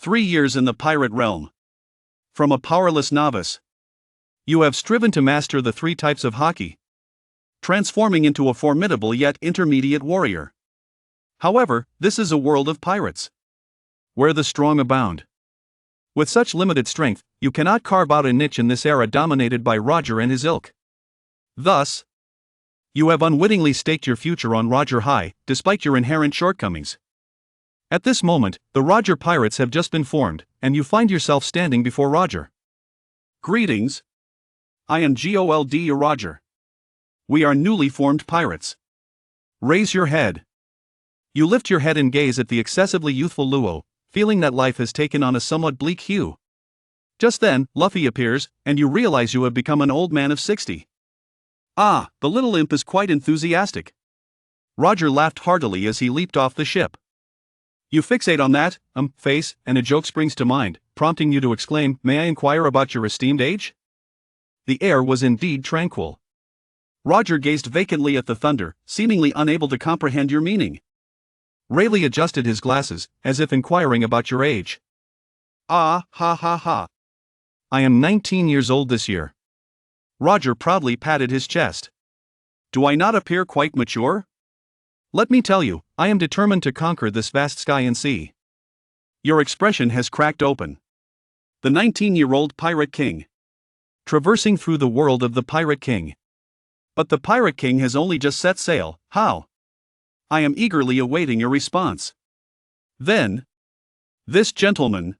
3 years in the pirate realm. From a powerless novice, you have striven to master the 3 types of haki, transforming into a formidable yet intermediate warrior. However, this is a world of pirates, where the strong abound. With such limited strength, you cannot carve out a niche in this era dominated by Roger and his ilk. Thus, you have unwittingly staked your future on Roger High, despite your inherent shortcomings. At this moment, the Roger Pirates have just been formed, and you find yourself standing before Roger. Greetings. I am Gold Roger. We are newly formed pirates. Raise your head. You lift your head and gaze at the excessively youthful Luo, feeling that life has taken on a somewhat bleak hue. Just then, Luffy appears, and you realize you have become an old man of 60. Ah, the little imp is quite enthusiastic. Roger laughed heartily as he leaped off the ship. You fixate on that, face, and a joke springs to mind, prompting you to exclaim, "May I inquire about your esteemed age?" The air was indeed tranquil. Roger gazed vacantly at the thunder, seemingly unable to comprehend your meaning. Rayleigh adjusted his glasses, as if inquiring about your age. Ah, ha ha ha. I am 19 years old this year. Roger proudly patted his chest. Do I not appear quite mature? Let me tell you, I am determined to conquer this vast sky and sea. Your expression has cracked open. The 19-year-old Pirate King. Traversing through the world of the Pirate King. But the Pirate King has only just set sail, how? I am eagerly awaiting your response. Then, this gentleman.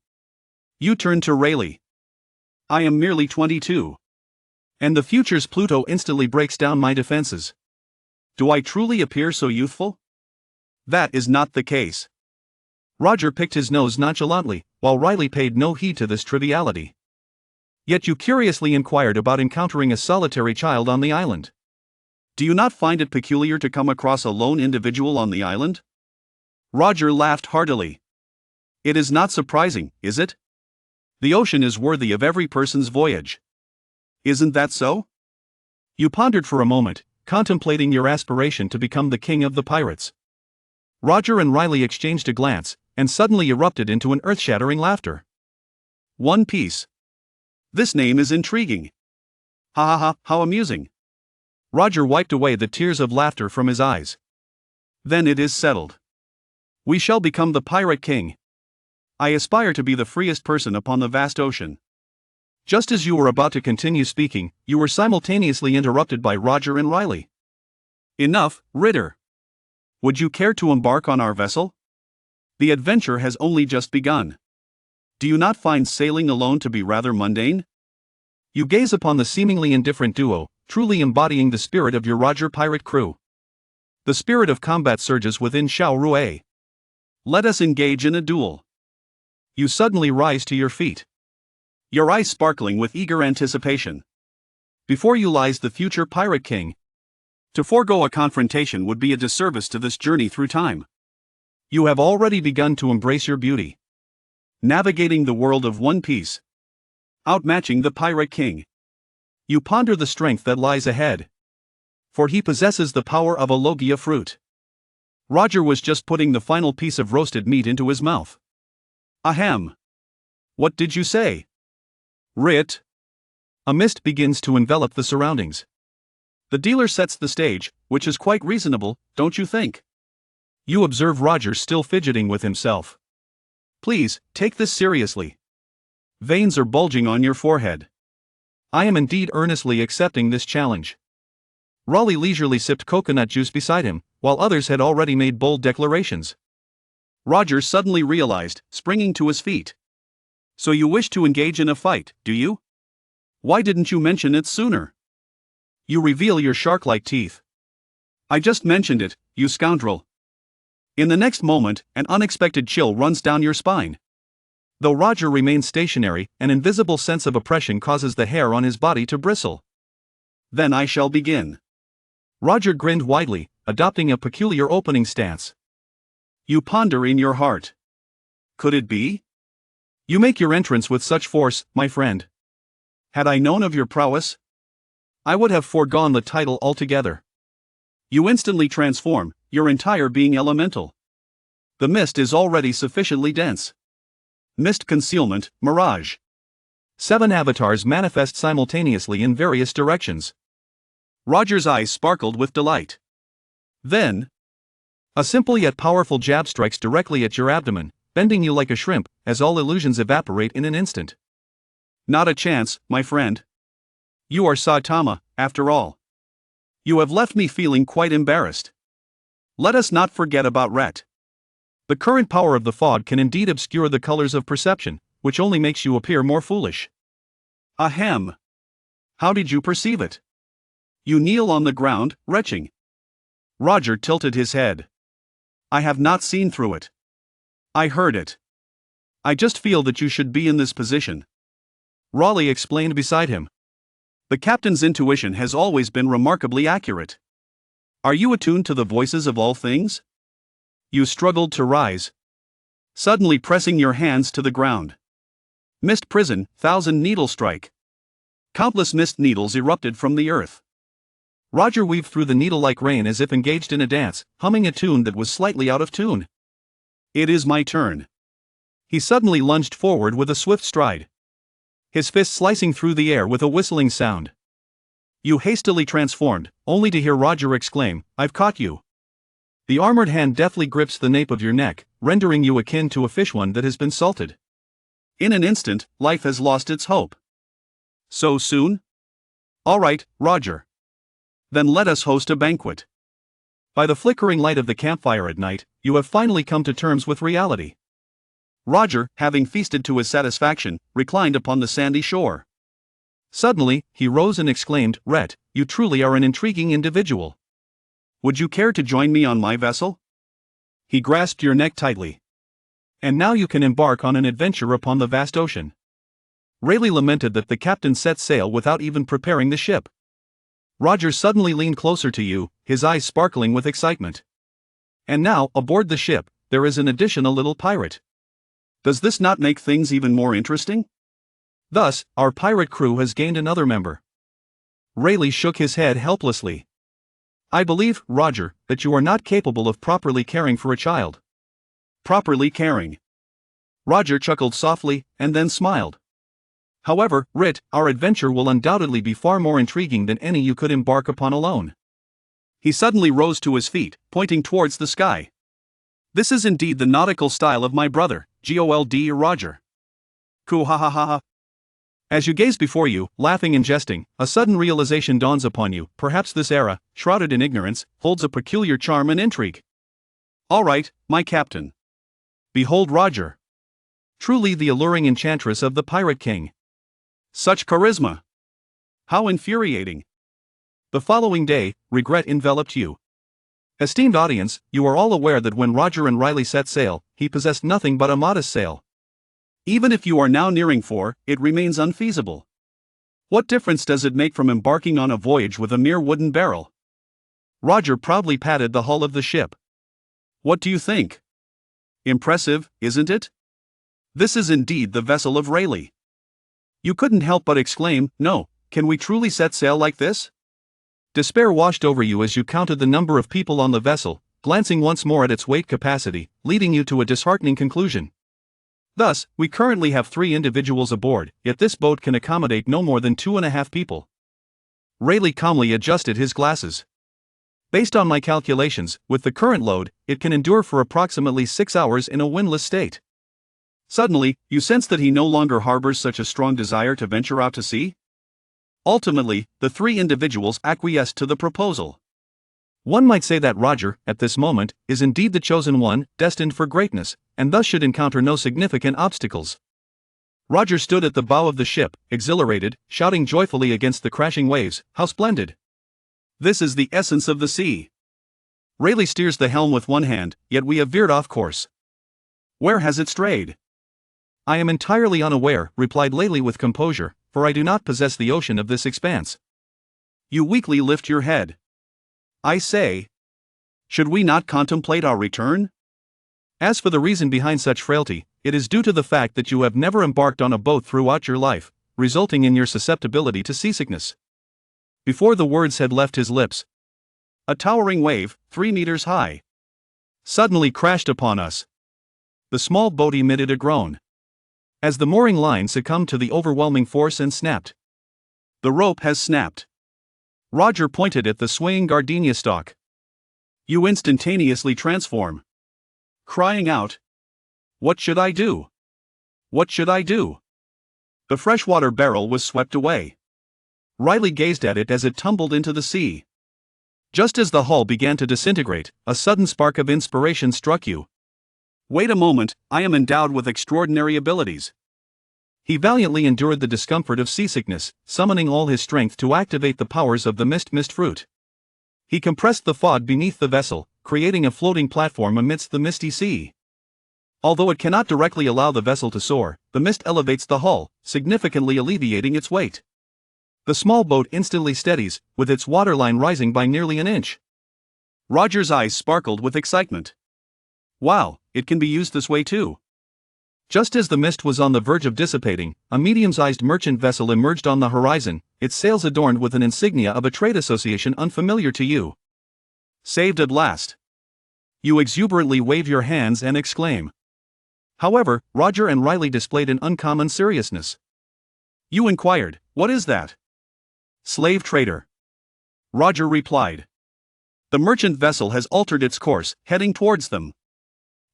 You turn to Rayleigh. I am merely 22. And the future's Pluto instantly breaks down my defenses. Do I truly appear so youthful? That is not the case. Roger picked his nose nonchalantly, while Rayleigh paid no heed to this triviality. Yet you curiously inquired about encountering a solitary child on the island. Do you not find it peculiar to come across a lone individual on the island? Roger laughed heartily. It is not surprising, is it? The ocean is worthy of every person's voyage. Isn't that so? You pondered for a moment, contemplating your aspiration to become the king of the pirates. Roger and Rayleigh exchanged a glance, and suddenly erupted into an earth-shattering laughter. One Piece. This name is intriguing. Ha ha ha, how amusing. Roger wiped away the tears of laughter from his eyes. Then it is settled. We shall become the Pirate King. I aspire to be the freest person upon the vast ocean. Just as you were about to continue speaking, you were simultaneously interrupted by Roger and Rayleigh. Enough, Ritter. Would you care to embark on our vessel? The adventure has only just begun. Do you not find sailing alone to be rather mundane? You gaze upon the seemingly indifferent duo, truly embodying the spirit of your Roger pirate crew. The spirit of combat surges within Xiao Rue. Let us engage in a duel. You suddenly rise to your feet, your eyes sparkling with eager anticipation. Before you lies the future Pirate King. To forego a confrontation would be a disservice to this journey through time. You have already begun to embrace your beauty. Navigating the world of One Piece. Outmatching the Pirate King. You ponder the strength that lies ahead. For he possesses the power of a Logia fruit. Roger was just putting the final piece of roasted meat into his mouth. Ahem. What did you say? Rait. A mist begins to envelop the surroundings. The dealer sets the stage, which is quite reasonable, don't you think? You observe Roger still fidgeting with himself. Please, take this seriously. Veins are bulging on your forehead. I am indeed earnestly accepting this challenge. Raleigh leisurely sipped coconut juice beside him, while others had already made bold declarations. Roger suddenly realized, springing to his feet. So you wish to engage in a fight, do you? Why didn't you mention it sooner? You reveal your shark-like teeth. I just mentioned it, you scoundrel. In the next moment, an unexpected chill runs down your spine. Though Roger remains stationary, an invisible sense of oppression causes the hair on his body to bristle. Then I shall begin. Roger grinned widely, adopting a peculiar opening stance. You ponder in your heart. Could it be? You make your entrance with such force, my friend. Had I known of your prowess, I would have foregone the title altogether. You instantly transform, your entire being elemental. The mist is already sufficiently dense. Mist concealment, mirage. 7 avatars manifest simultaneously in various directions. Roger's eyes sparkled with delight. Then, a simple yet powerful jab strikes directly at your abdomen, bending you like a shrimp, as all illusions evaporate in an instant. Not a chance, my friend. You are Saitama, after all. You have left me feeling quite embarrassed. Let us not forget about Rait. The current power of the fog can indeed obscure the colors of perception, which only makes you appear more foolish. Ahem. How did you perceive it? You kneel on the ground, retching. Roger tilted his head. I have not seen through it. I heard it. I just feel that you should be in this position. Rayleigh explained beside him. The captain's intuition has always been remarkably accurate. Are you attuned to the voices of all things? You struggled to rise, suddenly pressing your hands to the ground. Mist prison, 1,000 needle strike. Countless mist needles erupted from the earth. Roger weaved through the needle like rain as if engaged in a dance, humming a tune that was slightly out of tune. It is my turn. He suddenly lunged forward with a swift stride, his fist slicing through the air with a whistling sound. You hastily transformed, only to hear Roger exclaim, I've caught you. The armored hand deftly grips the nape of your neck, rendering you akin to a fish one that has been salted. In an instant, life has lost its hope. So soon? All right, Roger. Then let us host a banquet. By the flickering light of the campfire at night, you have finally come to terms with reality. Roger, having feasted to his satisfaction, reclined upon the sandy shore. Suddenly, he rose and exclaimed, Rait, you truly are an intriguing individual. Would you care to join me on my vessel? He grasped your neck tightly. And now you can embark on an adventure upon the vast ocean. Rayleigh lamented that the captain set sail without even preparing the ship. Roger suddenly leaned closer to you, his eyes sparkling with excitement. And now, aboard the ship, there is an additional little pirate. Does this not make things even more interesting? Thus, our pirate crew has gained another member. Rayleigh shook his head helplessly. I believe, Roger, that you are not capable of properly caring for a child. Properly caring. Roger chuckled softly, and then smiled. However, Rait, our adventure will undoubtedly be far more intriguing than any you could embark upon alone. He suddenly rose to his feet, pointing towards the sky. This is indeed the nautical style of my brother, Gold Roger. Coo ha ha ha ha. As you gaze before you, laughing and jesting, a sudden realization dawns upon you, perhaps this era, shrouded in ignorance, holds a peculiar charm and intrigue. All right, my captain. Behold Roger. Truly the alluring enchantress of the Pirate King. Such charisma. How infuriating. The following day, regret enveloped you. Esteemed audience, you are all aware that when Roger and Rayleigh set sail, he possessed nothing but a modest sail. Even if you are now nearing 4, it remains unfeasible. What difference does it make from embarking on a voyage with a mere wooden barrel? Roger proudly patted the hull of the ship. What do you think? Impressive, isn't it? This is indeed the vessel of Rayleigh. You couldn't help but exclaim, no, can we truly set sail like this? Despair washed over you as you counted the number of people on the vessel, glancing once more at its weight capacity, leading you to a disheartening conclusion. Thus, we currently have 3 individuals aboard, yet this boat can accommodate no more than 2.5 people. Rayleigh calmly adjusted his glasses. Based on my calculations, with the current load, it can endure for approximately 6 hours in a windless state. Suddenly, you sense that he no longer harbors such a strong desire to venture out to sea? Ultimately, the 3 individuals acquiesced to the proposal. One might say that Roger, at this moment, is indeed the chosen one, destined for greatness, and thus should encounter no significant obstacles. Roger stood at the bow of the ship, exhilarated, shouting joyfully against the crashing waves, how splendid! This is the essence of the sea. Rayleigh steers the helm with one hand, yet we have veered off course. Where has it strayed? I am entirely unaware, replied Rayleigh with composure, for I do not possess the ocean of this expanse. You weakly lift your head. I say, should we not contemplate our return? As for the reason behind such frailty, it is due to the fact that you have never embarked on a boat throughout your life, resulting in your susceptibility to seasickness. Before the words had left his lips, a towering wave, 3 meters high, suddenly crashed upon us. The small boat emitted a groan. as the mooring line succumbed to the overwhelming force and snapped. The rope has snapped. Roger pointed at the swaying gardenia stalk. You instantaneously transform, crying out, "What should I do? What should I do?" The freshwater barrel was swept away. Riley gazed at it as it tumbled into the sea. Just as the hull began to disintegrate, a sudden spark of inspiration struck you. Wait a moment, I am endowed with extraordinary abilities. He valiantly endured the discomfort of seasickness, summoning all his strength to activate the powers of the mist fruit. He compressed the fog beneath the vessel, creating a floating platform amidst the misty sea. Although it cannot directly allow the vessel to soar, the mist elevates the hull, significantly alleviating its weight. The small boat instantly steadies, with its waterline rising by nearly an inch. Roger's eyes sparkled with excitement. Wow, it can be used this way too. Just as the mist was on the verge of dissipating, a medium-sized merchant vessel emerged on the horizon, its sails adorned with an insignia of a trade association unfamiliar to you. Saved at last. You exuberantly wave your hands and exclaim. However, Roger and Riley displayed an uncommon seriousness. You inquired, "What is that?" "Slave trader," Roger replied. "The merchant vessel has altered its course, heading towards them.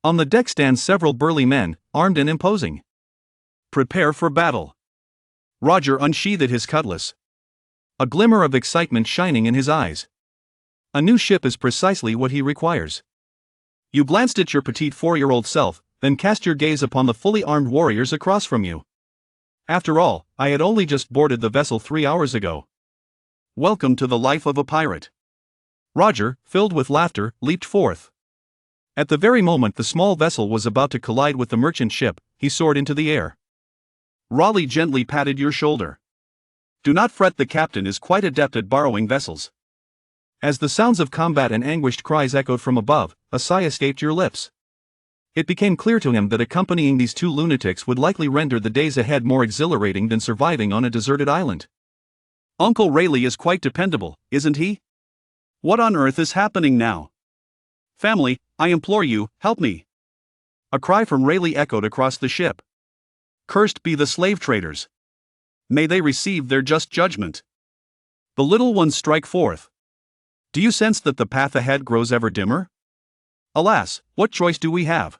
On the deck stand several burly men, armed and imposing. Prepare for battle." Roger unsheathed his cutlass, a glimmer of excitement shining in his eyes. A new ship is precisely what he requires. You glanced at your petite 4-year-old self, then cast your gaze upon the fully armed warriors across from you. After all, I had only just boarded the vessel 3 hours ago. Welcome to the life of a pirate. Roger, filled with laughter, leaped forth. At the very moment the small vessel was about to collide with the merchant ship, he soared into the air. Raleigh gently patted your shoulder. Do not fret, the captain is quite adept at borrowing vessels. As the sounds of combat and anguished cries echoed from above, a sigh escaped your lips. It became clear to him that accompanying these two lunatics would likely render the days ahead more exhilarating than surviving on a deserted island. Uncle Rayleigh is quite dependable, isn't he? What on earth is happening now? Family, I implore you, help me. A cry from Rayleigh echoed across the ship. Cursed be the slave traders. May they receive their just judgment. The little ones strike forth. Do you sense that the path ahead grows ever dimmer? Alas, what choice do we have?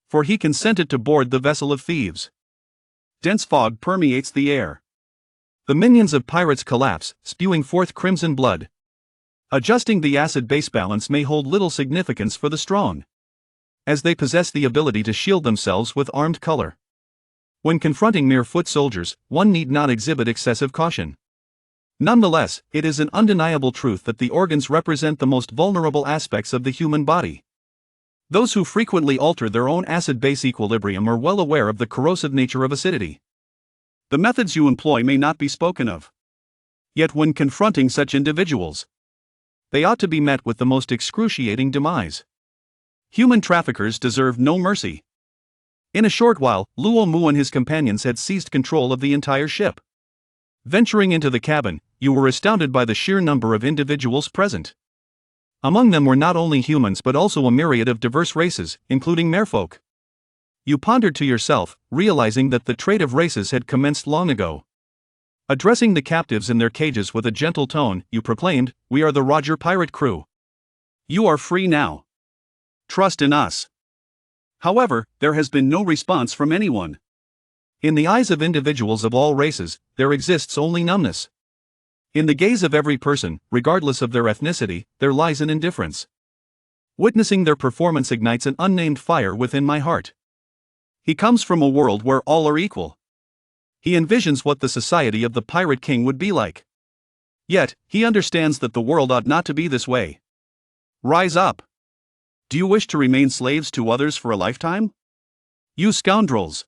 For he consented to board the vessel of thieves. Dense fog permeates the air. The minions of pirates collapse, spewing forth crimson blood. Adjusting the acid-base balance may hold little significance for the strong, as they possess the ability to shield themselves with armed color. When confronting mere foot soldiers, one need not exhibit excessive caution. Nonetheless, it is an undeniable truth that the organs represent the most vulnerable aspects of the human body. Those who frequently alter their own acid-base equilibrium are well aware of the corrosive nature of acidity. The methods you employ may not be spoken of. Yet when confronting such individuals, they ought to be met with the most excruciating demise. Human traffickers deserve no mercy. In a short while, Luo Mu and his companions had seized control of the entire ship. Venturing into the cabin, you were astounded by the sheer number of individuals present. Among them were not only humans but also a myriad of diverse races, including merfolk. You pondered to yourself, realizing that the trade of races had commenced long ago. Addressing the captives in their cages with a gentle tone, you proclaimed, "We are the Roger pirate crew. You are free now. Trust in us." However, there has been no response from anyone. In the eyes of individuals of all races, there exists only numbness. In the gaze of every person, regardless of their ethnicity, there lies an indifference. Witnessing their performance ignites an unnamed fire within my heart. He comes from a world where all are equal. He envisions what the society of the Pirate King would be like. Yet, he understands that the world ought not to be this way. Rise up. Do you wish to remain slaves to others for a lifetime? You scoundrels.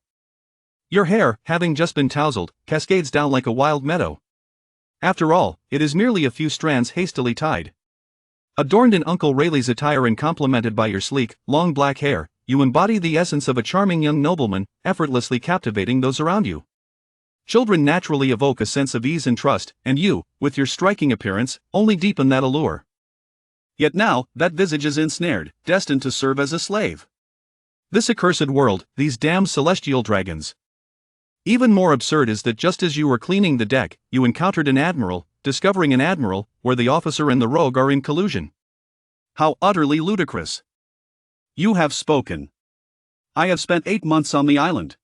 Your hair, having just been tousled, cascades down like a wild meadow. After all, it is merely a few strands hastily tied. Adorned in Uncle Rayleigh's attire and complemented by your sleek, long black hair, you embody the essence of a charming young nobleman, effortlessly captivating those around you. Children naturally evoke a sense of ease and trust, and you, with your striking appearance, only deepen that allure. Yet now, that visage is ensnared, destined to serve as a slave. This accursed world, these damned celestial dragons. Even more absurd is that just as you were cleaning the deck, you encountered an admiral, discovering an admiral, where the officer and the rogue are in collusion. How utterly ludicrous. You have spoken. I have spent 8 months on the island,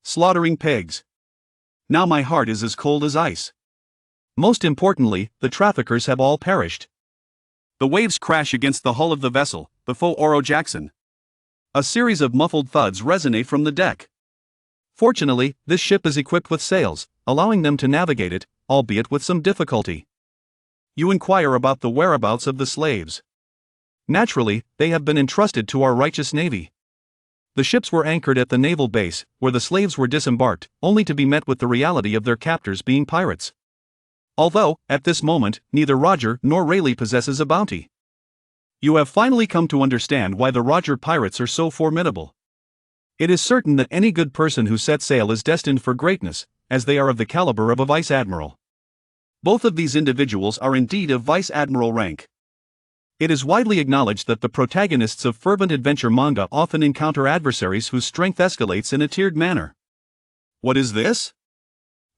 slaughtering pigs. Now my heart is as cold as ice. Most importantly, the traffickers have all perished. The waves crash against the hull of the vessel, before Oro Jackson. A series of muffled thuds resonate from the deck. Fortunately, this ship is equipped with sails, allowing them to navigate it, albeit with some difficulty. You inquire about the whereabouts of the slaves. Naturally, they have been entrusted to our righteous navy. The ships were anchored at the naval base, where the slaves were disembarked, only to be met with the reality of their captors being pirates. Although, at this moment, neither Roger nor Rayleigh possesses a bounty. You have finally come to understand why the Roger pirates are so formidable. It is certain that any good person who sets sail is destined for greatness, as they are of the caliber of a vice admiral. Both of these individuals are indeed of vice admiral rank. It is widely acknowledged that the protagonists of fervent adventure manga often encounter adversaries whose strength escalates in a tiered manner. What is this?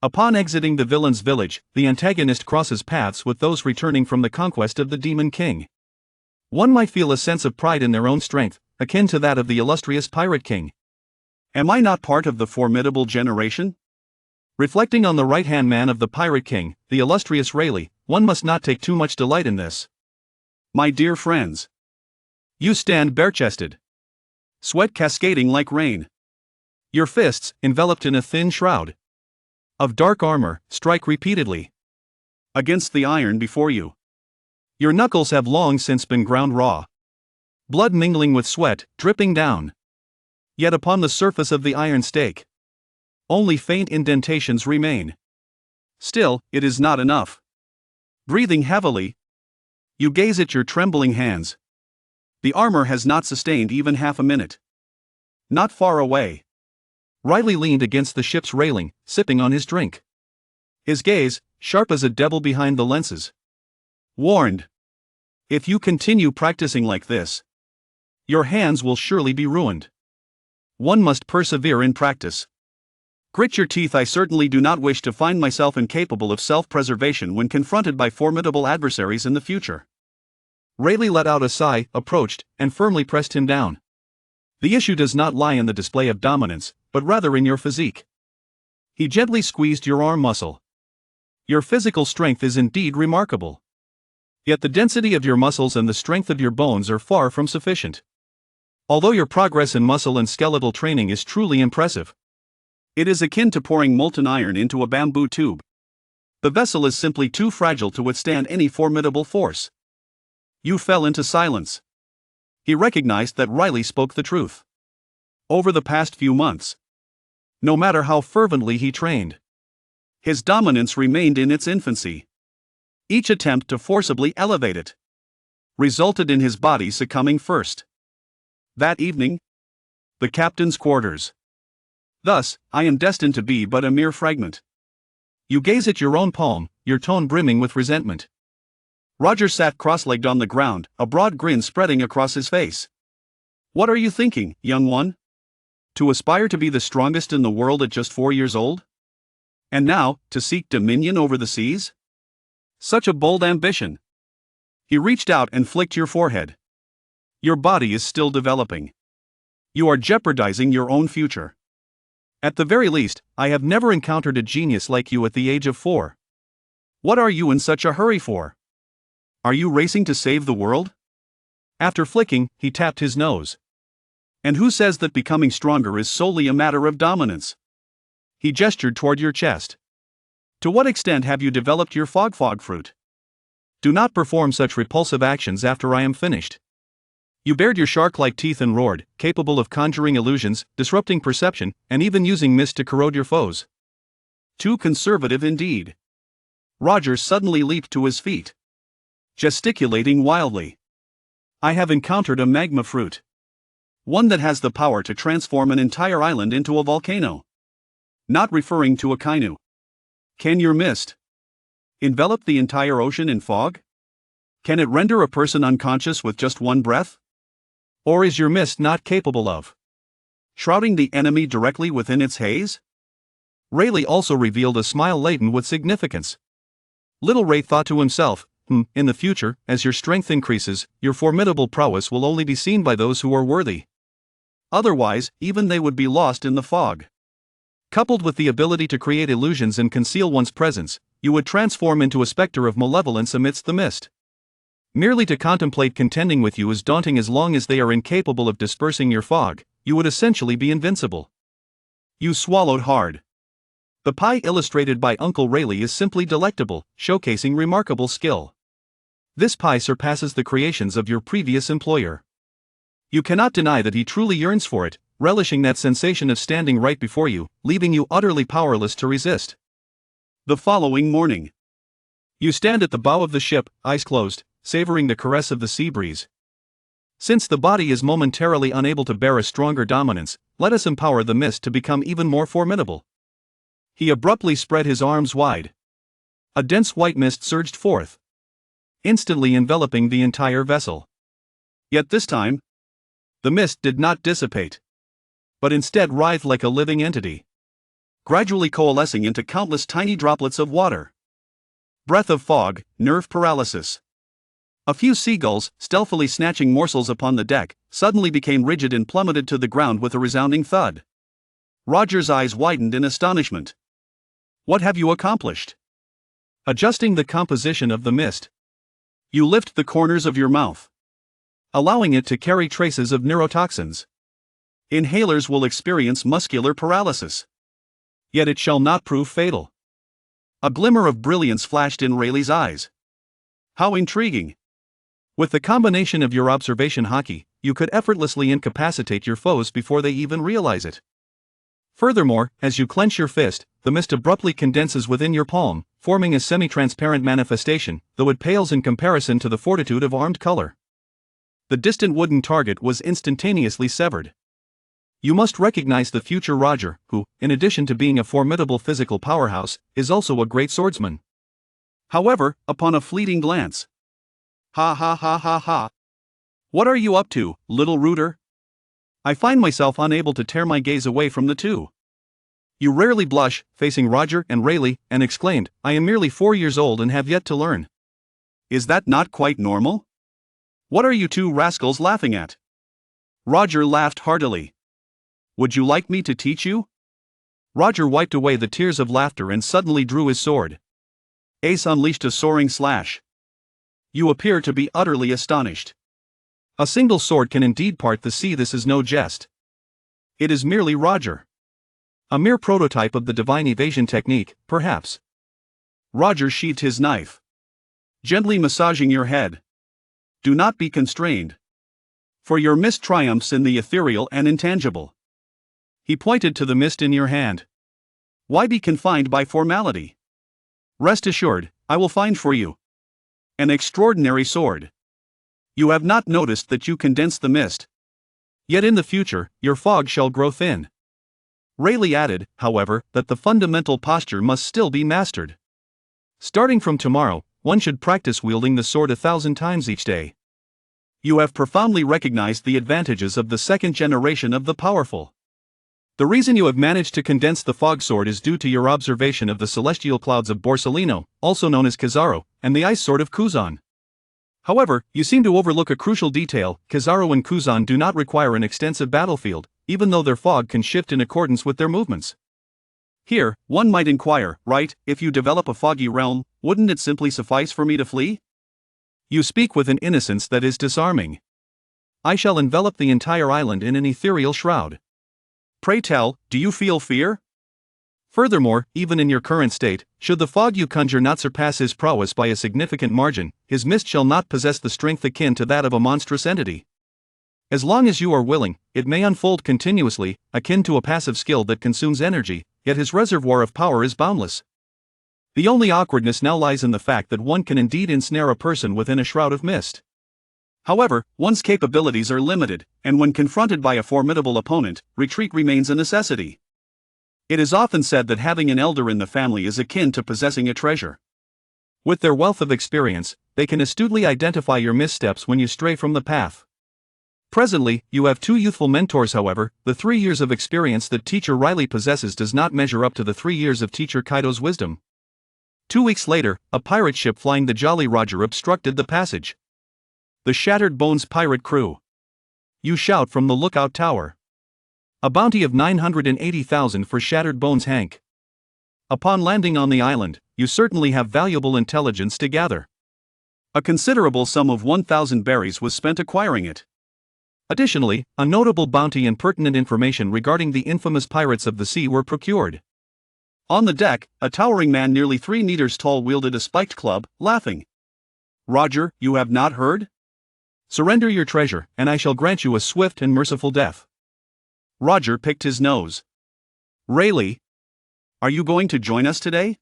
Upon exiting the villain's village, the antagonist crosses paths with those returning from the conquest of the Demon King. One might feel a sense of pride in their own strength, akin to that of the illustrious Pirate King. Am I not part of the formidable generation? Reflecting on the right-hand man of the Pirate King, the illustrious Rayleigh, one must not take too much delight in this. My dear friends, you stand bare-chested, sweat cascading like rain. Your fists, enveloped in a thin shroud of dark armor, strike repeatedly against the iron before you. Your knuckles have long since been ground raw, blood mingling with sweat, dripping down. Yet upon the surface of the iron stake, only faint indentations remain. Still, it is not enough. Breathing heavily, you gaze at your trembling hands. The armor has not sustained even half a minute. Not far away, Riley leaned against the ship's railing, sipping on his drink. His gaze, sharp as a devil behind the lenses, warned. If you continue practicing like this, your hands will surely be ruined. One must persevere in practice. Grit your teeth. I certainly do not wish to find myself incapable of self-preservation when confronted by formidable adversaries in the future. Rayleigh let out a sigh, approached, and firmly pressed him down. The issue does not lie in the display of dominance, but rather in your physique. He gently squeezed your arm muscle. Your physical strength is indeed remarkable. Yet the density of your muscles and the strength of your bones are far from sufficient. Although your progress in muscle and skeletal training is truly impressive, it is akin to pouring molten iron into a bamboo tube. The vessel is simply too fragile to withstand any formidable force. You fell into silence. He recognized that Riley spoke the truth. Over the past few months, no matter how fervently he trained, his dominance remained in its infancy. Each attempt to forcibly elevate it resulted in his body succumbing first. That evening, the captain's quarters. Thus, I am destined to be but a mere fragment. You gaze at your own palm, your tone brimming with resentment. Roger sat cross-legged on the ground, a broad grin spreading across his face. What are you thinking, young one? To aspire to be the strongest in the world at just 4 years old? And now, to seek dominion over the seas? Such a bold ambition. He reached out and flicked your forehead. Your body is still developing. You are jeopardizing your own future. At the very least, I have never encountered a genius like you at the age of 4. What are you in such a hurry for? Are you racing to save the world? After flicking, he tapped his nose. And who says that becoming stronger is solely a matter of dominance? He gestured toward your chest. To what extent have you developed your fog fruit? Do not perform such repulsive actions after I am finished. You bared your shark-like teeth and roared, capable of conjuring illusions, disrupting perception, and even using mist to corrode your foes. Too conservative indeed. Roger suddenly leaped to his feet, gesticulating wildly. I have encountered a magma fruit. One that has the power to transform an entire island into a volcano. Not referring to a kainu. Can your mist envelop the entire ocean in fog? Can it render a person unconscious with just one breath? Or is your mist not capable of shrouding the enemy directly within its haze? Rayleigh also revealed a smile laden with significance. Little Rait thought to himself, in the future, as your strength increases, your formidable prowess will only be seen by those who are worthy. Otherwise, even they would be lost in the fog. Coupled with the ability to create illusions and conceal one's presence, you would transform into a specter of malevolence amidst the mist. Merely to contemplate contending with you is daunting. As long as they are incapable of dispersing your fog, you would essentially be invincible. You swallowed hard. The pie illustrated by Uncle Rayleigh is simply delectable, showcasing remarkable skill. This pie surpasses the creations of your previous employer. You cannot deny that he truly yearns for it, relishing that sensation of standing right before you, leaving you utterly powerless to resist. The following morning, you stand at the bow of the ship, eyes closed, savoring the caress of the sea breeze. Since the body is momentarily unable to bear a stronger dominance, let us empower the mist to become even more formidable. He abruptly spread his arms wide. A dense white mist surged forth, instantly enveloping the entire vessel. Yet this time, the mist did not dissipate, but instead writhed like a living entity, gradually coalescing into countless tiny droplets of water. Breath of fog, nerve paralysis. A few seagulls, stealthily snatching morsels upon the deck, suddenly became rigid and plummeted to the ground with a resounding thud. Roger's eyes widened in astonishment. What have you accomplished? Adjusting the composition of the mist, you lift the corners of your mouth, allowing it to carry traces of neurotoxins. Inhalers will experience muscular paralysis. Yet it shall not prove fatal. A glimmer of brilliance flashed in Rayleigh's eyes. How intriguing! With the combination of your observation haki, you could effortlessly incapacitate your foes before they even realize it. Furthermore, as you clench your fist, the mist abruptly condenses within your palm, forming a semi-transparent manifestation, though it pales in comparison to the fortitude of armed color. The distant wooden target was instantaneously severed. You must recognize the future Roger, who, in addition to being a formidable physical powerhouse, is also a great swordsman. However, upon a fleeting glance, ha ha ha ha ha. What are you up to, little rooter? I find myself unable to tear my gaze away from the two. You rarely blush, facing Roger and Rayleigh, and exclaimed, I am merely 4 years old and have yet to learn. Is that not quite normal? What are you two rascals laughing at? Roger laughed heartily. Would you like me to teach you? Roger wiped away the tears of laughter and suddenly drew his sword. Ace unleashed a soaring slash. You appear to be utterly astonished. A single sword can indeed part the sea. This is no jest. It is merely Roger. A mere prototype of the divine evasion technique, perhaps. Roger sheathed his knife, gently massaging your head. Do not be constrained. For your mist triumphs in the ethereal and intangible. He pointed to the mist in your hand. Why be confined by formality? Rest assured, I will find for you an extraordinary sword. You have not noticed that you condense the mist. Yet in the future, your fog shall grow thin. Rayleigh added, however, that the fundamental posture must still be mastered. Starting from tomorrow, one should practice wielding the sword 1,000 times each day. You have profoundly recognized the advantages of the second generation of the powerful. The reason you have managed to condense the fog sword is due to your observation of the celestial clouds of Borsalino, also known as Kizaru, and the ice sword of Kuzan. However, you seem to overlook a crucial detail. Kizaru and Kuzan do not require an extensive battlefield, even though their fog can shift in accordance with their movements. Here, one might inquire, right, if you develop a foggy realm, wouldn't it simply suffice for me to flee? You speak with an innocence that is disarming. I shall envelop the entire island in an ethereal shroud. Pray tell, do you feel fear? Furthermore, even in your current state, should the fog you conjure not surpass his prowess by a significant margin, his mist shall not possess the strength akin to that of a monstrous entity. As long as you are willing, it may unfold continuously, akin to a passive skill that consumes energy, yet his reservoir of power is boundless. The only awkwardness now lies in the fact that one can indeed ensnare a person within a shroud of mist. However, one's capabilities are limited, and when confronted by a formidable opponent, retreat remains a necessity. It is often said that having an elder in the family is akin to possessing a treasure. With their wealth of experience, they can astutely identify your missteps when you stray from the path. Presently, you have 2 youthful mentors. However, the 3 years of experience that teacher Riley possesses does not measure up to the 3 years of teacher Kaido's wisdom. 2 weeks later, a pirate ship flying the Jolly Roger obstructed the passage. The Shattered Bones pirate crew. You shout from the lookout tower. A bounty of 980,000 for Shattered Bones Hank. Upon landing on the island, you certainly have valuable intelligence to gather. A considerable sum of 1,000 berries was spent acquiring it. Additionally, a notable bounty and pertinent information regarding the infamous pirates of the sea were procured. On the deck, a towering man nearly 3 meters tall wielded a spiked club, laughing. Roger, you have not heard? Surrender your treasure, and I shall grant you a swift and merciful death. Roger picked his nose. Rayleigh, are you going to join us today?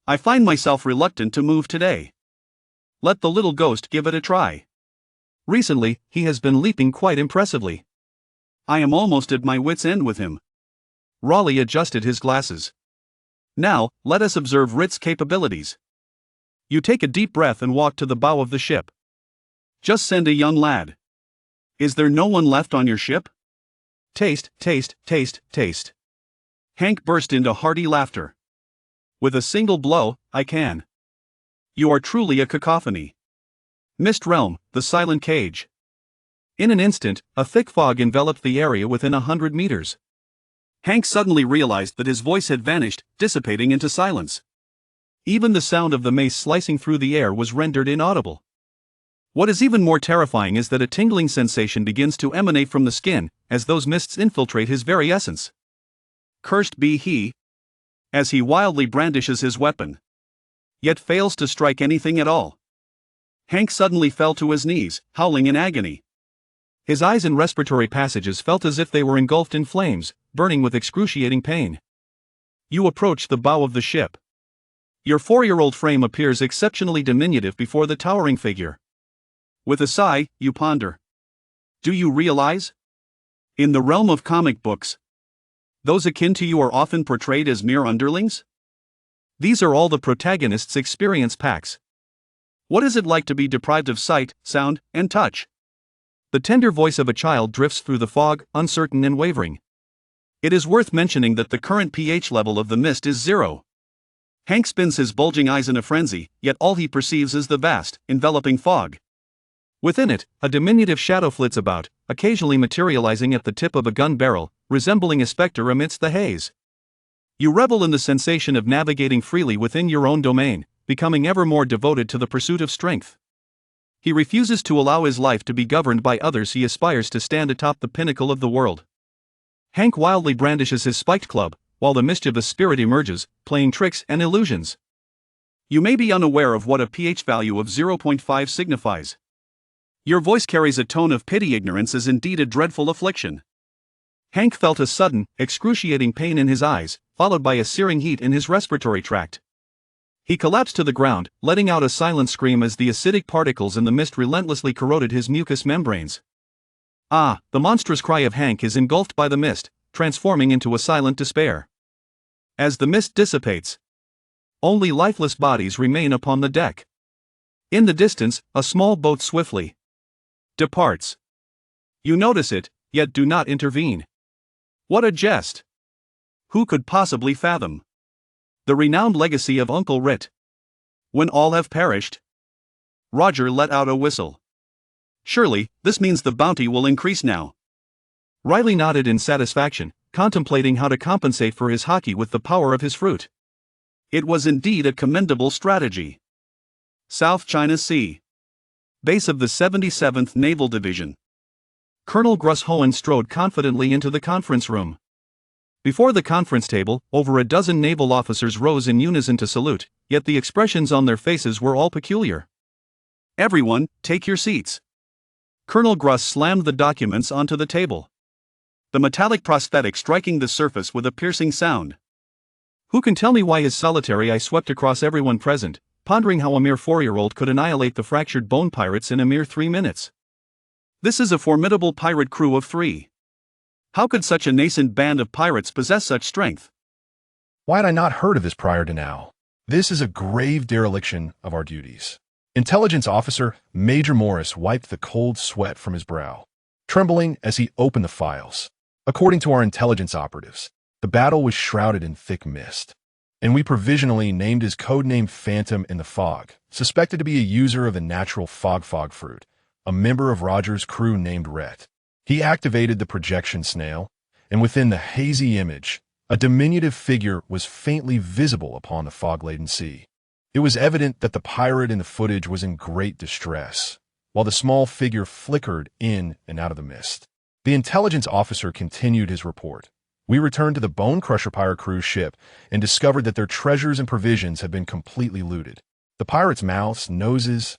I find myself reluctant to move today. Let the little ghost give it a try. Recently, he has been leaping quite impressively. I am almost at my wit's end with him. Raleigh adjusted his glasses. Now, let us observe Rait's capabilities. You take a deep breath and walk to the bow of the ship. Just send a young lad. Is there no one left on your ship? Taste, taste, taste, taste. Hank burst into hearty laughter. With a single blow, I can. You are truly a cacophony. Mist Realm, the silent cage. In an instant, a thick fog enveloped the area within 100 meters. Hank suddenly realized that his voice had vanished, dissipating into silence. Even the sound of the mace slicing through the air was rendered inaudible. What is even more terrifying is that a tingling sensation begins to emanate from the skin, as those mists infiltrate his very essence. Cursed be he, as he wildly brandishes his weapon, yet fails to strike anything at all. Hank suddenly fell to his knees, howling in agony. His eyes and respiratory passages felt as if they were engulfed in flames, burning with excruciating pain. You approach the bow of the ship. Your 4-year-old frame appears exceptionally diminutive before the towering figure. With a sigh, you ponder. Do you realize? In the realm of comic books, those akin to you are often portrayed as mere underlings? These are all the protagonist's experience packs. What is it like to be deprived of sight, sound, and touch? The tender voice of a child drifts through the fog, uncertain and wavering. It is worth mentioning that the current pH level of the mist is 0. Hank spins his bulging eyes in a frenzy, yet all he perceives is the vast, enveloping fog. Within it, a diminutive shadow flits about, occasionally materializing at the tip of a gun barrel, resembling a specter amidst the haze. You revel in the sensation of navigating freely within your own domain, becoming ever more devoted to the pursuit of strength. He refuses to allow his life to be governed by others. He aspires to stand atop the pinnacle of the world. Hank wildly brandishes his spiked club, while the mischievous spirit emerges, playing tricks and illusions. You may be unaware of what a pH value of 0.5 signifies. Your voice carries a tone of pity. Ignorance is indeed a dreadful affliction. Hank felt a sudden, excruciating pain in his eyes, followed by a searing heat in his respiratory tract. He collapsed to the ground, letting out a silent scream as the acidic particles in the mist relentlessly corroded his mucous membranes. Ah, the monstrous cry of Hank is engulfed by the mist, transforming into a silent despair. As the mist dissipates, only lifeless bodies remain upon the deck. In the distance, a small boat swiftly departs. You notice it, yet do not intervene. What a jest! Who could possibly fathom the renowned legacy of Uncle Rait? When all have perished? Roger let out a whistle. Surely, this means the bounty will increase now. Riley nodded in satisfaction, contemplating how to compensate for his hockey with the power of his fruit. It was indeed a commendable strategy. South China Sea. Base of the 77th Naval Division. Colonel Grushoen strode confidently into the conference room. Before the conference table, over a dozen naval officers rose in unison to salute, yet the expressions on their faces were all peculiar. Everyone, take your seats. Colonel Gruss slammed the documents onto the table, the metallic prosthetic striking the surface with a piercing sound. Who can tell me why his solitary eye swept across everyone present, pondering how a mere 4-year-old could annihilate the fractured bone pirates in a mere 3 minutes? This is a formidable pirate crew of 3. How could such a nascent band of pirates possess such strength? Why had I not heard of this prior to now? This is a grave dereliction of our duties. Intelligence Officer Major Morris wiped the cold sweat from his brow. trembling as he opened the files. According to our intelligence operatives, the battle was shrouded in thick mist, and we provisionally named his codename Phantom in the Fog, suspected to be a user of the natural fog fruit, a member of Roger's crew named Rait. He activated the projection snail, and within the hazy image, a diminutive figure was faintly visible upon the fog-laden sea. It was evident that the pirate in the footage was in great distress, while the small figure flickered in and out of the mist. The intelligence officer continued his report. We returned to the Bone Crusher pirate cruise ship and discovered that their treasures and provisions had been completely looted. The pirates' mouths, noses,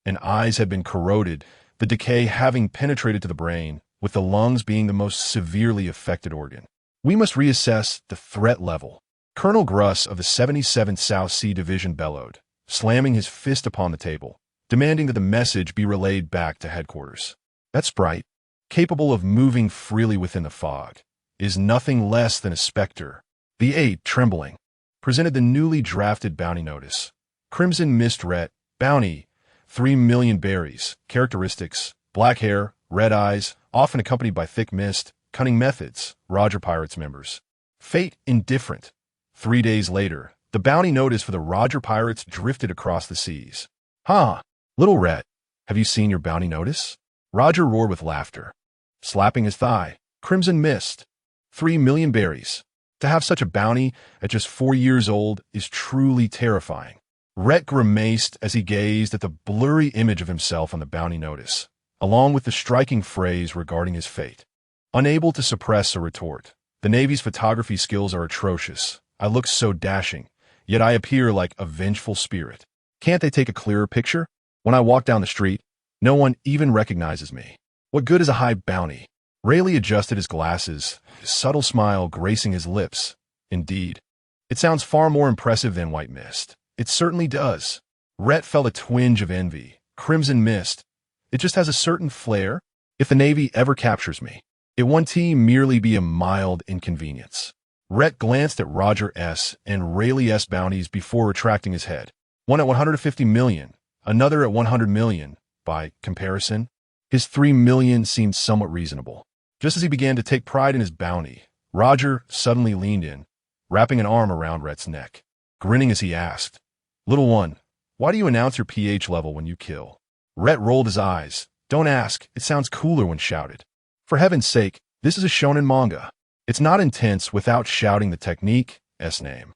and eyes had been corroded, the decay having penetrated to the brain, with the lungs being the most severely affected organ. We must reassess the threat level. Colonel Gruss of the 77th South Sea Division bellowed, slamming his fist upon the table, demanding that the message be relayed back to headquarters. That sprite, capable of moving freely within the fog, is nothing less than a specter. The aide, trembling, presented the newly drafted bounty notice. Crimson Mist Ret, bounty, 3 million berries, characteristics, black hair, red eyes, often accompanied by thick mist, cunning methods, Roger Pirates members. Fate indifferent. 3 days later, the bounty notice for the Roger Pirates drifted across the seas. "Huh, little Ret, have you seen your bounty notice?" Roger roared with laughter, slapping his thigh. "Crimson Mist, 3 million berries. To have such a bounty at just 4 years old is truly terrifying." Ret grimaced as he gazed at the blurry image of himself on the bounty notice, along with the striking phrase regarding his fate. Unable to suppress a retort. "The Navy's photography skills are atrocious. I look so dashing, yet I appear like a vengeful spirit. Can't they take a clearer picture? When I walk down the street, no one even recognizes me. What good is a high bounty?" Rayleigh adjusted his glasses, his subtle smile gracing his lips. "Indeed. It sounds far more impressive than White Mist. It certainly does." Ret felt a twinge of envy. "Crimson Mist. It just has a certain flair. If the Navy ever captures me, it won't merely be a mild inconvenience." Ret glanced at Roger S. and Rayleigh S. bounties before retracting his head. One at 150 million, another at 100 million. By comparison, his 3 million seemed somewhat reasonable. Just as he began to take pride in his bounty, Roger suddenly leaned in, wrapping an arm around Ret's neck. Grinning as he asked, "Little one, why do you announce your pH level when you kill?" Ret rolled his eyes. "Don't ask, it sounds cooler when shouted. For heaven's sake, this is a shonen manga. It's not intense without shouting the technique's name."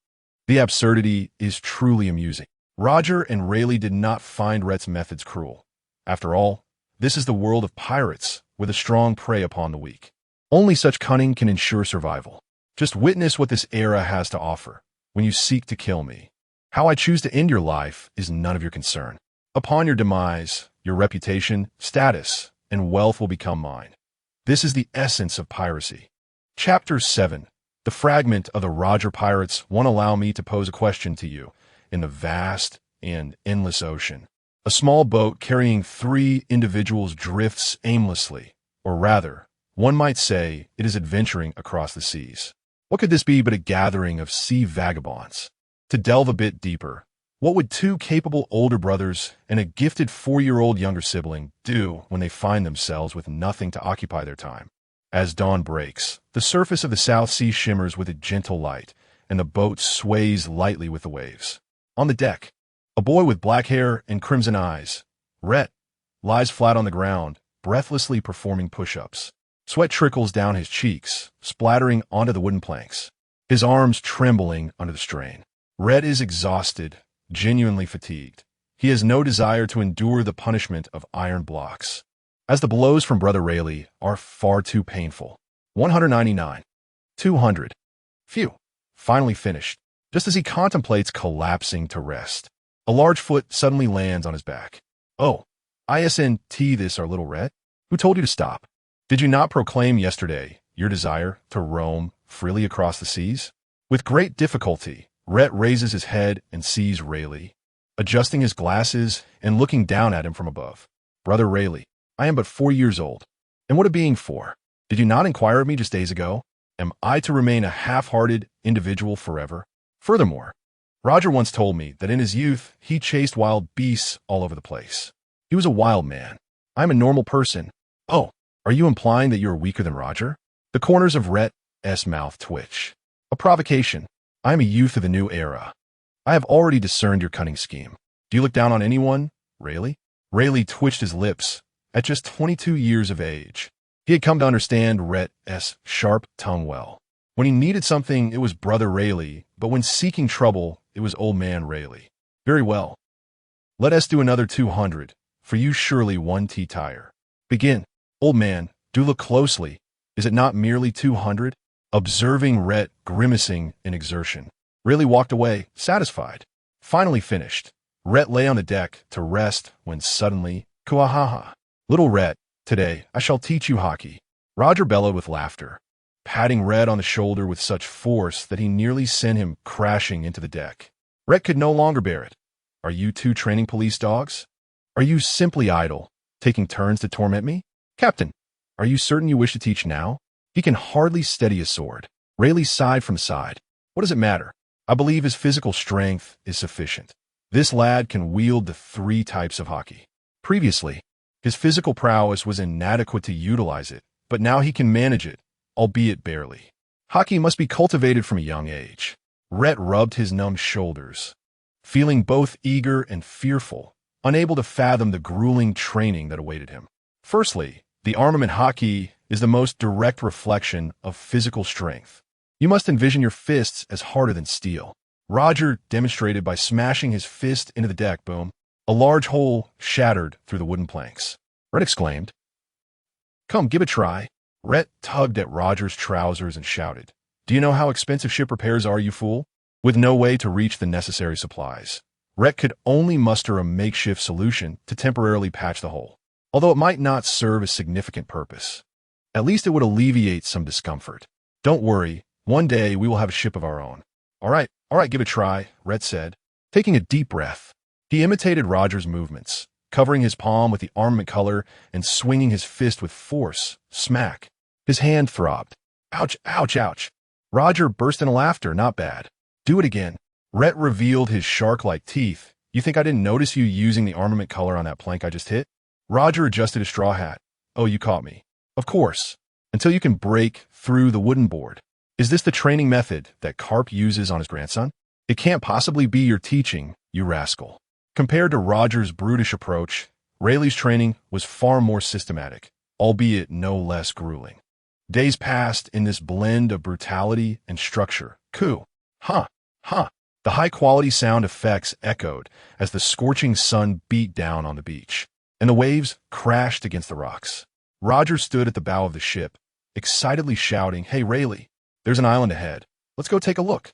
The absurdity is truly amusing. Roger and Rayleigh did not find Ret's methods cruel. After all, this is the world of pirates, with a strong prey upon the weak. Only such cunning can ensure survival. Just witness what this era has to offer when you seek to kill me. How I choose to end your life is none of your concern. Upon your demise, your reputation, status, and wealth will become mine. This is the essence of piracy. Chapter 7. The fragment of the Roger Pirates won't allow me to pose a question to you. In the vast and endless ocean, a small boat carrying 3 individuals drifts aimlessly, or rather, one might say it is adventuring across the seas. What could this be but a gathering of sea vagabonds? To delve a bit deeper, what would 2 capable older brothers and a gifted 4-year-old younger sibling do when they find themselves with nothing to occupy their time? As dawn breaks, the surface of the South Sea shimmers with a gentle light, and the boat sways lightly with the waves. On the deck, a boy with black hair and crimson eyes, Ret, lies flat on the ground, breathlessly performing push-ups. Sweat trickles down his cheeks, splattering onto the wooden planks, his arms trembling under the strain. Ret is exhausted, genuinely fatigued. He has no desire to endure the punishment of iron blocks, as the blows from Brother Rayleigh are far too painful. 199. 200. Phew. Finally finished. Just as he contemplates collapsing to rest, a large foot suddenly lands on his back. "Oh, isn't this our little Ret? Who told you to stop? Did you not proclaim yesterday your desire to roam freely across the seas?" With great difficulty, Ret raises his head and sees Rayleigh, adjusting his glasses and looking down at him from above. "Brother Rayleigh, I am but 4 years old. And what a being for? Did you not inquire of me just days ago? Am I to remain a half-hearted individual forever? Furthermore, Roger once told me that in his youth he chased wild beasts all over the place. He was a wild man. I'm a normal person. Oh, Are you implying that you are weaker than Roger? The corners of Rait's mouth twitch. A provocation. I am a youth of the new era. I have already discerned your cunning scheme. Do you look down on anyone, Rayleigh? Rayleigh twitched his lips. At just 22 years of age, he had come to understand Rait's sharp tongue well. When he needed something, it was brother Rayleigh, but when seeking trouble, it was old man Rayleigh. Very well. Let us do another 200. For you surely one tire. Begin. Old man, do look closely. Is it not merely 200? Observing Rait grimacing in exertion, Rayleigh walked away, satisfied. Finally finished. Rait lay on the deck to rest when suddenly, kuahaha. Little Rait, today I shall teach you hockey. Roger bellowed with laughter, patting Rait on the shoulder with such force that he nearly sent him crashing into the deck. Rait could no longer bear it. Are you two training police dogs? Are you simply idle, taking turns to torment me? Captain, are you certain you wish to teach now? He can hardly steady a sword. Rayleigh sighed from side. What does it matter? I believe his physical strength is sufficient. This lad can wield the 3 types of hockey. Previously, his physical prowess was inadequate to utilize it, but now he can manage it, albeit barely. Hockey must be cultivated from a young age. Rait rubbed his numb shoulders, feeling both eager and fearful, unable to fathom the grueling training that awaited him. Firstly, the armament hockey is the most direct reflection of physical strength. You must envision your fists as harder than steel. Roger demonstrated by smashing his fist into the deck, boom. A large hole shattered through the wooden planks. Rait exclaimed, "Come, give it a try." Rait tugged at Roger's trousers and shouted, "Do you know how expensive ship repairs are, you fool?" With no way to reach the necessary supplies, Rait could only muster a makeshift solution to temporarily patch the hole. Although it might not serve a significant purpose, at least it would alleviate some discomfort. Don't worry, one day we will have a ship of our own. All right, give it a try, Rait said. Taking a deep breath, he imitated Roger's movements, covering his palm with the armament color and swinging his fist with force. Smack. His hand throbbed. Ouch, ouch, ouch. Roger burst into laughter. Not bad. Do it again. Rait revealed his shark-like teeth. You think I didn't notice you using the armament color on that plank I just hit? Roger adjusted his straw hat. Oh, you caught me. Of course. Until you can break through the wooden board. Is this the training method that Carp uses on his grandson? It can't possibly be your teaching, you rascal. Compared to Roger's brutish approach, Rayleigh's training was far more systematic, albeit no less grueling. Days passed in this blend of brutality and structure. Coo. Ha. Ha. The high-quality sound effects echoed as the scorching sun beat down on the beach, and the waves crashed against the rocks. Roger stood at the bow of the ship, excitedly shouting, "Hey, Rayleigh, there's an island ahead. Let's go take a look."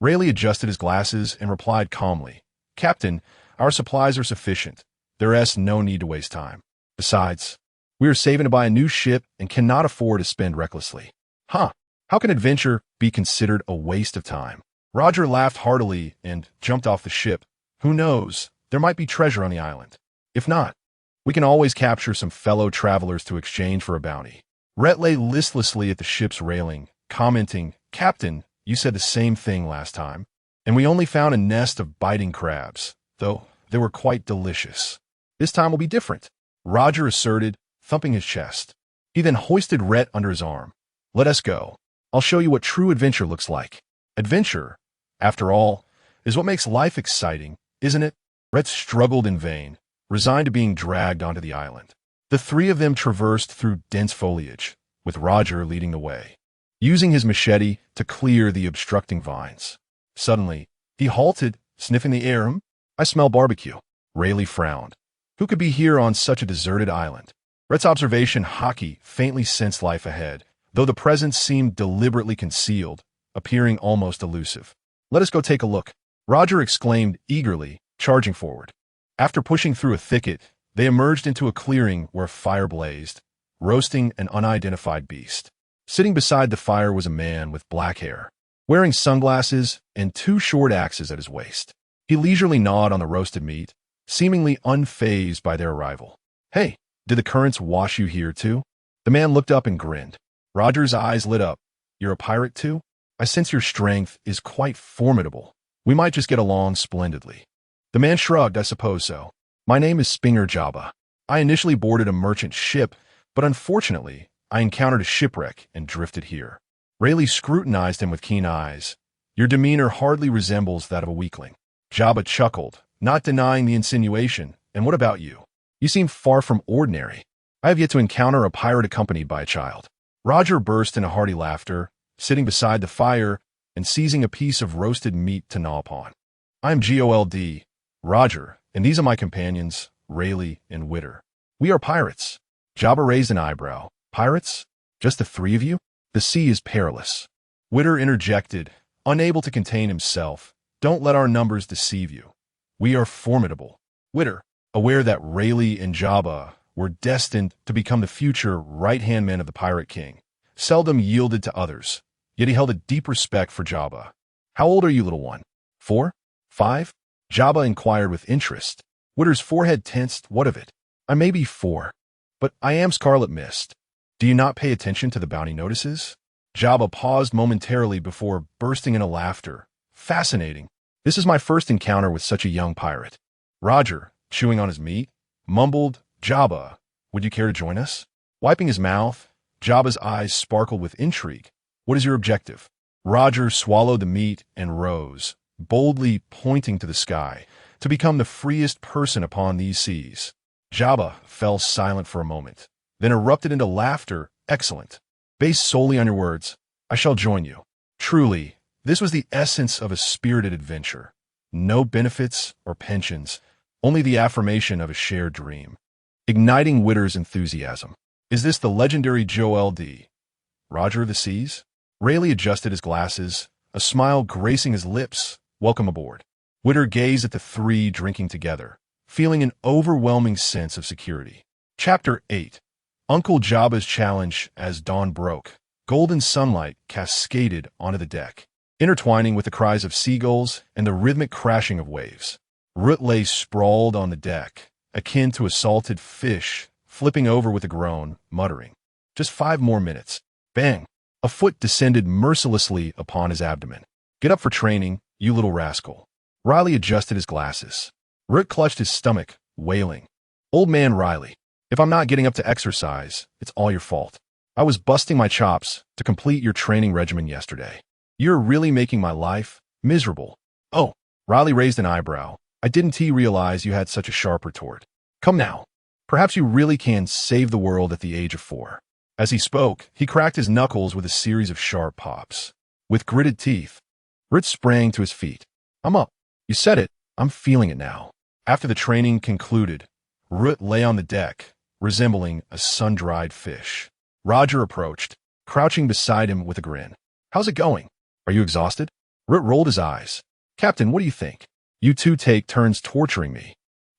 Rayleigh adjusted his glasses and replied calmly, "Captain, our supplies are sufficient. There's no need to waste time. Besides, we are saving to buy a new ship and cannot afford to spend recklessly." Huh, how can adventure be considered a waste of time? Roger laughed heartily and jumped off the ship. Who knows, there might be treasure on the island. If not, we can always capture some fellow travelers to exchange for a bounty. Rait lay listlessly at the ship's railing, commenting, "Captain, you said the same thing last time, and we only found a nest of biting crabs, though they were quite delicious. This time will be different," Roger asserted, thumping his chest. He then hoisted Rait under his arm. "Let us go. I'll show you what true adventure looks like." Adventure, after all, is what makes life exciting, isn't it? Rait struggled in vain, resigned to being dragged onto the island. The 3 of them traversed through dense foliage, with Roger leading the way, using his machete to clear the obstructing vines. Suddenly, he halted, sniffing the air. "I smell barbecue." Rayleigh frowned. Who could be here on such a deserted island? Rait's observation hockey faintly sensed life ahead, though the presence seemed deliberately concealed, appearing almost elusive. "Let us go take a look," Roger exclaimed eagerly, charging forward. After pushing through a thicket, they emerged into a clearing where a fire blazed, roasting an unidentified beast. Sitting beside the fire was a man with black hair, wearing sunglasses and 2 short axes at his waist. He leisurely gnawed on the roasted meat, seemingly unfazed by their arrival. "Hey, did the currents wash you here too?" The man looked up and grinned. Roger's eyes lit up. "You're a pirate too? I sense your strength is quite formidable. We might just get along splendidly." The man shrugged. "I suppose so. My name is Spinger Jabba. I initially boarded a merchant ship, But unfortunately, I encountered a shipwreck and drifted here. Rayleigh scrutinized him with keen eyes. Your demeanor hardly resembles that of a weakling. Jabba chuckled, not denying the insinuation. And what about you? You seem far from ordinary. I have yet to encounter a pirate accompanied by a child. Roger burst into hearty laughter, sitting beside the fire and seizing a piece of roasted meat to gnaw upon. I am Gold, Roger, and these are my companions, Rayleigh and Witter. We are pirates. Jabba raised an eyebrow. Pirates? Just the three of you? The sea is perilous. Witter interjected, unable to contain himself. Don't let our numbers deceive you. We are formidable. Witter, aware that Rayleigh and Jabba were destined to become the future right-hand men of the Pirate King, seldom yielded to others, yet he held a deep respect for Jabba. How old are you, little one? 4? 5? Jabba inquired with interest. Witter's forehead tensed. What of it? I may be 4, but I am Scarlet Mist. Do you not pay attention to the bounty notices? Jabba paused momentarily before bursting into laughter. Fascinating. This is my first encounter with such a young pirate. Roger, chewing on his meat, mumbled, Jabba, would you care to join us? Wiping his mouth, Jabba's eyes sparkled with intrigue. What is your objective? Roger swallowed the meat and rose, boldly pointing to the sky, to become the freest person upon these seas. Jabba fell silent for a moment, then erupted into laughter. Excellent. Based solely on your words, I shall join you. Truly, this was the essence of a spirited adventure. No benefits or pensions, only the affirmation of a shared dream. Igniting Witter's enthusiasm. Is this the legendary Gold, Roger of the Seas? Rayleigh adjusted his glasses, a smile gracing his lips. Welcome aboard. Witter gazed at the three drinking together, feeling an overwhelming sense of security. Chapter 8. Uncle Jabba's challenge. As dawn broke, golden sunlight cascaded onto the deck, intertwining with the cries of seagulls and the rhythmic crashing of waves. Rait lay sprawled on the deck, akin to a salted fish, flipping over with a groan, muttering, just 5 more minutes. Bang! A foot descended mercilessly upon his abdomen. Get up for training, you little rascal. Rayleigh adjusted his glasses. Rait clutched his stomach, wailing. Old man Rayleigh, if I'm not getting up to exercise, it's all your fault. I was busting my chops to complete your training regimen yesterday. You're really making my life miserable. Oh, Rayleigh raised an eyebrow. I didn't realize you had such a sharp retort. Come now. Perhaps you really can save the world at the age of 4. As he spoke, he cracked his knuckles with a series of sharp pops. With gritted teeth, Rait sprang to his feet. I'm up. You said it. I'm feeling it now. After the training concluded, Rait lay on the deck, resembling a sun-dried fish. Roger approached, crouching beside him with a grin. How's it going? Are you exhausted? Rait rolled his eyes. Captain, what do you think? You two take turns torturing me.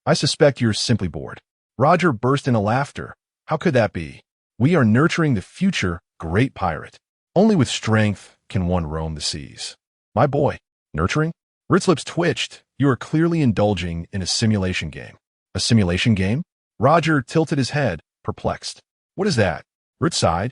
I suspect you're simply bored. Roger burst into laughter. How could that be? We are nurturing the future great pirate. Only with strength can one roam the seas. My boy, nurturing? Rait's lips twitched. You are clearly indulging in a simulation game. A simulation game? Roger tilted his head, perplexed. What is that? Rait sighed,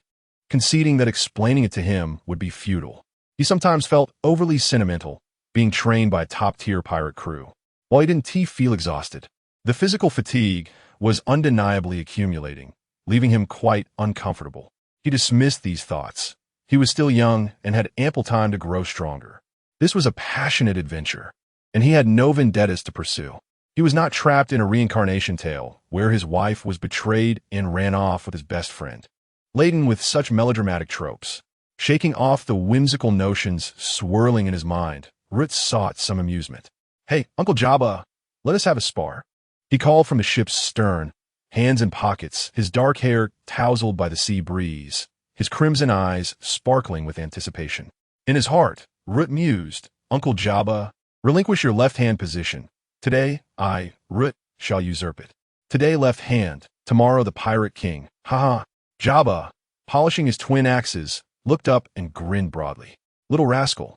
conceding that explaining it to him would be futile. He sometimes felt overly sentimental, being trained by a top-tier pirate crew, while he didn't feel exhausted. The physical fatigue was undeniably accumulating, leaving him quite uncomfortable. He dismissed these thoughts. He was still young and had ample time to grow stronger. This was a passionate adventure, and he had no vendettas to pursue. He was not trapped in a reincarnation tale where his wife was betrayed and ran off with his best friend. Laden with such melodramatic tropes, shaking off the whimsical notions swirling in his mind, Rait sought some amusement. Hey, Uncle Jabba, let us have a spar. He called from the ship's stern, hands in pockets, his dark hair tousled by the sea breeze, his crimson eyes sparkling with anticipation. In his heart, Rait mused, Uncle Jabba, relinquish your left-hand position. Today, I, Rait, shall usurp it. Today left hand, tomorrow the Pirate King. Ha-ha. Jabba, polishing his twin axes, looked up and grinned broadly. Little rascal,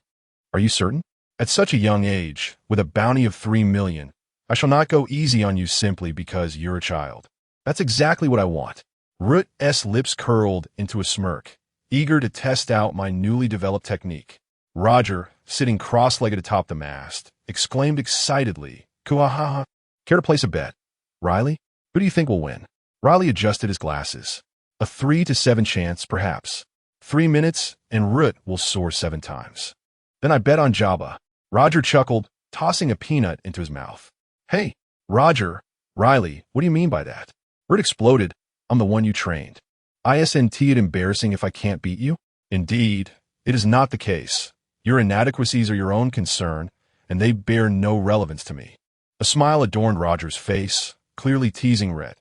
are you certain? At such a young age, with a bounty of 3 million, I shall not go easy on you simply because you're a child. That's exactly what I want. Rait's lips curled into a smirk, eager to test out my newly developed technique. Roger, sitting cross-legged atop the mast, exclaimed excitedly, Kuahaha. Care to place a bet? Rayleigh? Who do you think will win? Rayleigh adjusted his glasses. A 3 to 7 chance, perhaps. 3 minutes, and Rait will soar 7 times. Then I bet on Jabba. Roger chuckled, tossing a peanut into his mouth. Hey, Roger, Riley, what do you mean by that? Rait exploded. I'm the one you trained. Isn't it embarrassing if I can't beat you? Indeed, it is not the case. Your inadequacies are your own concern, and they bear no relevance to me. A smile adorned Roger's face, clearly teasing Rait.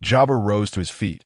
Jabba rose to his feet.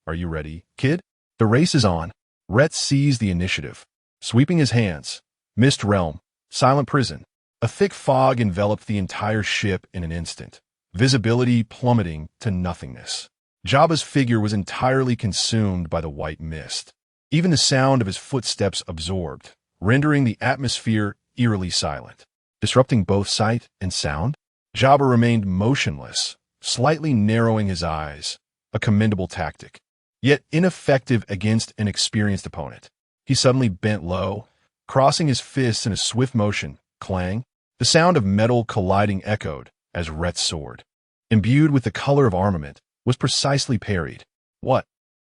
Are you ready, kid? The race is on. Rait seized the initiative. Sweeping his hands. Mist realm. Silent prison. A thick fog enveloped the entire ship in an instant, visibility plummeting to nothingness. Jabba's figure was entirely consumed by the white mist. Even the sound of his footsteps absorbed, rendering the atmosphere eerily silent. Disrupting both sight and sound, Jabba remained motionless, slightly narrowing his eyes, a commendable tactic, yet ineffective against an experienced opponent. He suddenly bent low, crossing his fists in a swift motion. Clang. The sound of metal colliding echoed as Rait's sword, imbued with the color of armament, was precisely parried. What?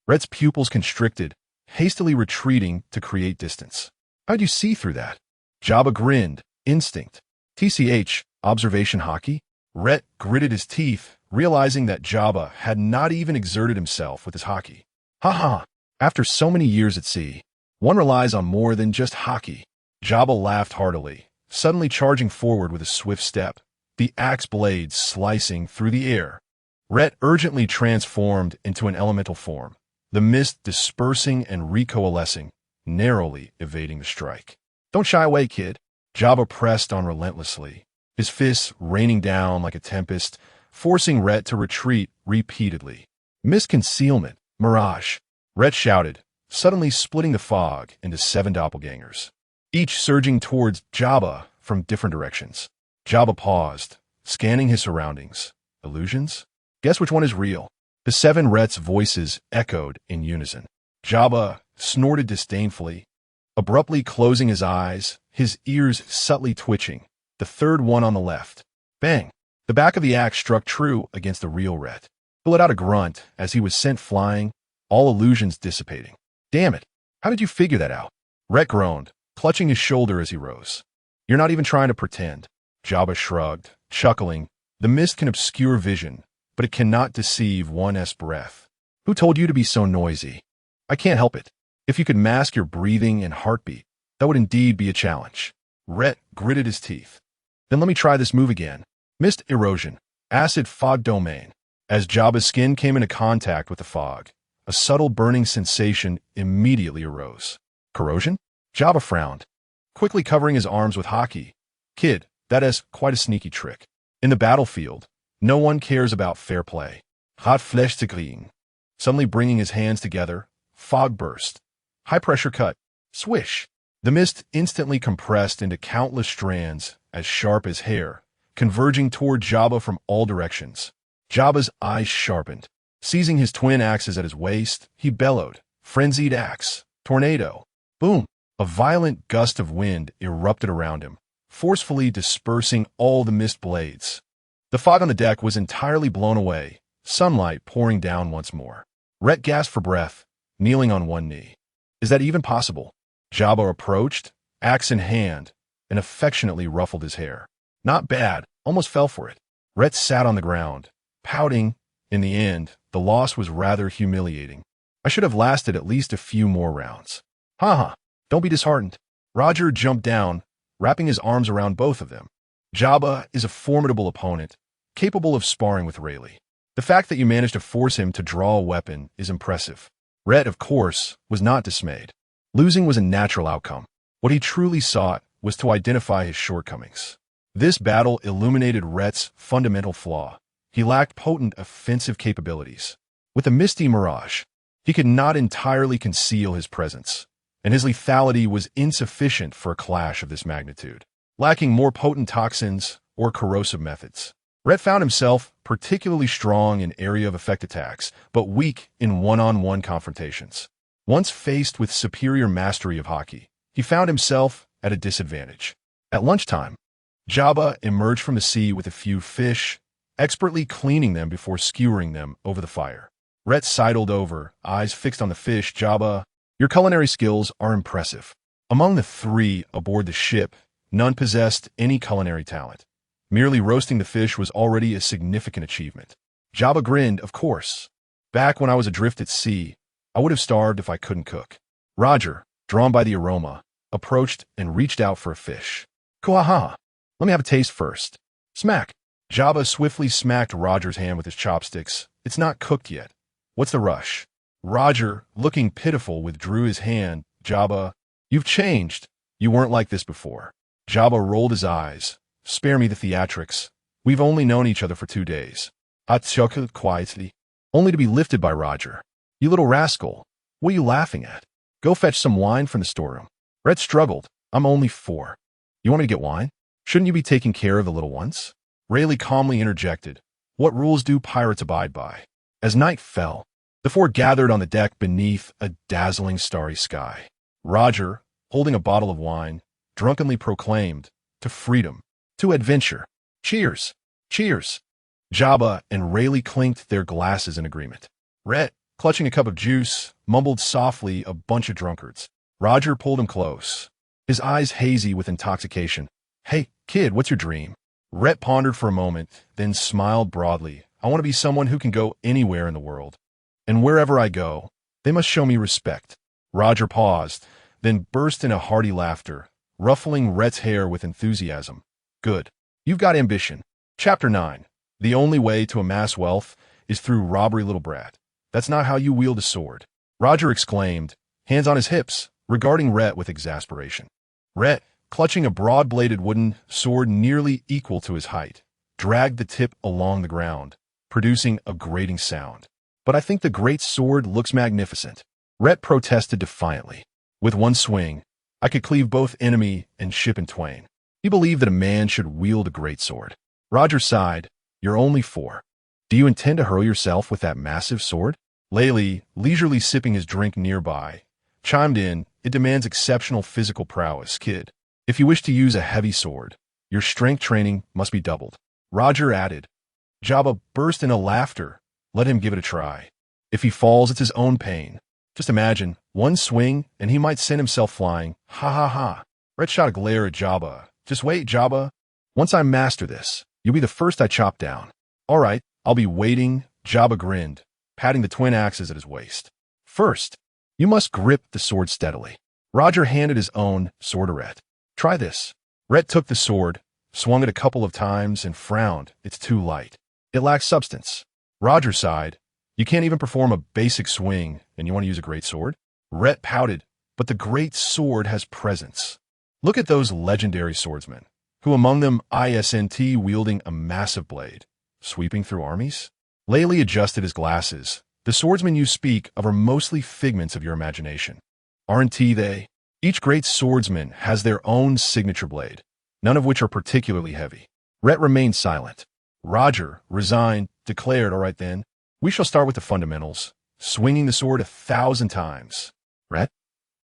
Rait's pupils constricted, hastily retreating to create distance. How'd you see through that? Jabba grinned. Instinct. TCH, observation hockey? Rait gritted his teeth, realizing that Jabba had not even exerted himself with his hockey. Ha. After so many years at sea, one relies on more than just hockey. Jabba laughed heartily, suddenly charging forward with a swift step, the axe blades slicing through the air. Rait urgently transformed into an elemental form, the mist dispersing and recoalescing, narrowly evading the strike. Don't shy away, kid. Jabba pressed on relentlessly, his fists raining down like a tempest, forcing Rait to retreat repeatedly. Mist concealment, mirage, Rait shouted, suddenly splitting the fog into 7 doppelgangers, each surging towards Jabba from different directions. Jabba paused, scanning his surroundings. Illusions? Guess which one is real? The 7 Rait's voices echoed in unison. Jabba snorted disdainfully, abruptly closing his eyes, his ears subtly twitching. The third one on the left. Bang! The back of the axe struck true against the real Rait. He let out a grunt as he was sent flying, all illusions dissipating. Damn it! How did you figure that out? Rait groaned, clutching his shoulder as he rose. You're not even trying to pretend. Jabba shrugged, chuckling. The mist can obscure vision, but it cannot deceive one's breath. Who told you to be so noisy? I can't help it. If you could mask your breathing and heartbeat, that would indeed be a challenge. Rait gritted his teeth. Then let me try this move again. Mist erosion. Acid fog domain. As Jabba's skin came into contact with the fog, a subtle burning sensation immediately arose. Corrosion? Jabba frowned, quickly covering his arms with hockey. Kid, that is quite a sneaky trick. In the battlefield, no one cares about fair play. Hot flesh to green. Suddenly bringing his hands together, fog burst. High pressure cut. Swish. The mist instantly compressed into countless strands, as sharp as hair, converging toward Jabba from all directions. Jabba's eyes sharpened. Seizing his twin axes at his waist, he bellowed, frenzied axe, tornado. Boom! A violent gust of wind erupted around him, forcefully dispersing all the mist blades. The fog on the deck was entirely blown away, sunlight pouring down once more. Rait gasped for breath, kneeling on one knee. Is that even possible? Jabba approached, axe in hand, and affectionately ruffled his hair. Not bad, almost fell for it. Rait sat on the ground, pouting. In the end, the loss was rather humiliating. I should have lasted at least a few more rounds. Ha! Don't be disheartened. Roger jumped down, wrapping his arms around both of them. Jabba is a formidable opponent, capable of sparring with Rayleigh. The fact that you managed to force him to draw a weapon is impressive. Rait, of course, was not dismayed. Losing was a natural outcome. What he truly sought was to identify his shortcomings. This battle illuminated Rait's fundamental flaw. He lacked potent offensive capabilities. With a misty mirage, he could not entirely conceal his presence, and his lethality was insufficient for a clash of this magnitude. Lacking more potent toxins or corrosive methods, Rait found himself particularly strong in area of effect attacks, but weak in one-on-one confrontations. Once faced with superior mastery of hockey, he found himself at a disadvantage. At lunchtime, Jabba emerged from the sea with a few fish, expertly cleaning them before skewering them over the fire. Rait sidled over, eyes fixed on the fish. Jabba, your culinary skills are impressive. Among the three aboard the ship, none possessed any culinary talent. Merely roasting the fish was already a significant achievement. Jabba grinned, of course. Back when I was adrift at sea, I would have starved if I couldn't cook. Roger, drawn by the aroma, approached and reached out for a fish. Kuaha! Let me have a taste first. Smack! Jabba swiftly smacked Roger's hand with his chopsticks. It's not cooked yet. What's the rush? Roger, looking pitiful, withdrew his hand. Jabba, you've changed. You weren't like this before. Jabba rolled his eyes. Spare me the theatrics. We've only known each other for 2 days. I chuckled quietly, only to be lifted by Roger. You little rascal. What are you laughing at? Go fetch some wine from the storeroom. Rait struggled. I'm only 4. You want me to get wine? Shouldn't you be taking care of the little ones? Rayleigh calmly interjected. What rules do pirates abide by? As night fell, the 4 gathered on the deck beneath a dazzling starry sky. Roger, holding a bottle of wine, drunkenly proclaimed, to freedom, to adventure. Cheers! Cheers! Jabba and Rayleigh clinked their glasses in agreement. Rait, clutching a cup of juice, mumbled softly, a bunch of drunkards. Roger pulled him close, his eyes hazy with intoxication. Hey, kid, what's your dream? Rait pondered for a moment, then smiled broadly. I want to be someone who can go anywhere in the world. And wherever I go, they must show me respect. Roger paused, then burst into hearty laughter, ruffling Rait's hair with enthusiasm. Good. You've got ambition. Chapter 9. The only way to amass wealth is through robbery, little brat. That's not how you wield a sword. Roger exclaimed, hands on his hips, regarding Rait with exasperation. Rait, clutching a broad-bladed wooden sword nearly equal to his height, dragged the tip along the ground, producing a grating sound. But I think the great sword looks magnificent. Rait protested defiantly. With one swing, I could cleave both enemy and ship in twain. He believed that a man should wield a great sword. Roger sighed. You're only 4. Do you intend to hurl yourself with that massive sword? Rayleigh, leisurely sipping his drink nearby, chimed in, it demands exceptional physical prowess, kid. If you wish to use a heavy sword, your strength training must be doubled. Roger added. Jabba burst into laughter. Let him give it a try. If he falls, it's his own pain. Just imagine, one swing, and he might send himself flying. Ha ha ha. Rait shot a glare at Jabba. Just wait, Jabba. Once I master this, you'll be the first I chop down. All right, I'll be waiting. Jabba grinned, patting the twin axes at his waist. First, you must grip the sword steadily. Roger handed his own sword to Rait. Try this. Rait took the sword, swung it a couple of times, and frowned. It's too light. It lacks substance. Roger sighed. You can't even perform a basic swing, and you want to use a great sword? Rait pouted, but the great sword has presence. Look at those legendary swordsmen, who among them isn't wielding a massive blade, sweeping through armies? Rayleigh adjusted his glasses. The swordsmen you speak of are mostly figments of your imagination. Aren't they? Each great swordsman has their own signature blade, none of which are particularly heavy. Rait remained silent. Roger, resigned, declared, all right then, we shall start with the fundamentals, swinging the sword 1,000 times. Rait?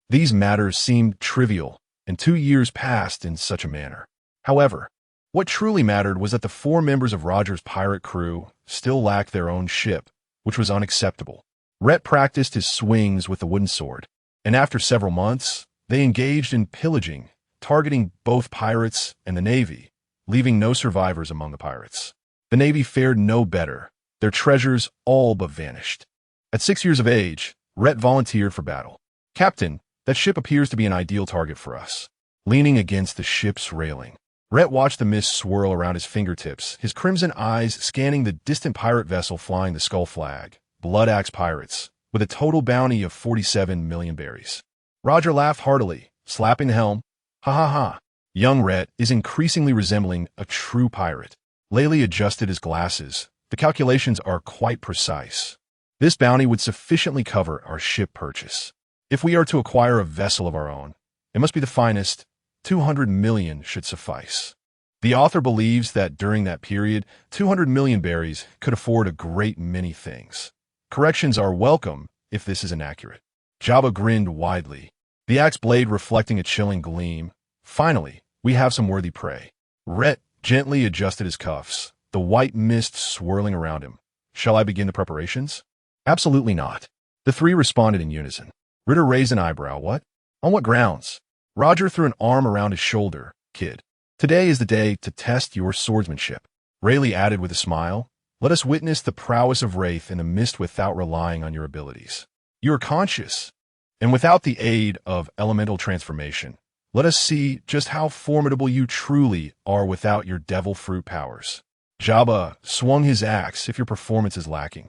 These matters seemed trivial, and 2 years passed in such a manner. However, what truly mattered was that the 4 members of Roger's pirate crew still lacked their own ship, which was unacceptable. Rait practiced his swings with the wooden sword, and after several months, they engaged in pillaging, targeting both pirates and the Navy, leaving no survivors among the pirates. The Navy fared no better. Their treasures all but vanished. At 6 years of age, Rait volunteered for battle. Captain, that ship appears to be an ideal target for us. Leaning against the ship's railing, Rait watched the mist swirl around his fingertips, his crimson eyes scanning the distant pirate vessel flying the Skull Flag, Blood Axe Pirates, with a total bounty of 47 million berries. Roger laughed heartily, slapping the helm. Ha ha ha. Young Rait is increasingly resembling a true pirate. Rayleigh adjusted his glasses. The calculations are quite precise. This bounty would sufficiently cover our ship purchase. If we are to acquire a vessel of our own, it must be the finest. 200 million should suffice. The author believes that during that period, 200 million berries could afford a great many things. Corrections are welcome if this is inaccurate. Jabba grinned widely, the axe blade reflecting a chilling gleam. Finally, we have some worthy prey. Rait gently adjusted his cuffs, the white mist swirling around him. Shall I begin the preparations? Absolutely not. The three responded in unison. Ritter raised an eyebrow. What? On what grounds? Roger threw an arm around his shoulder. Kid, today is the day to test your swordsmanship. Rayleigh added with a smile. Let us witness the prowess of Rait in the mist without relying on your abilities. You are conscious, and without the aid of elemental transformation, let us see just how formidable you truly are without your devil fruit powers. Jabba swung his axe if your performance is lacking.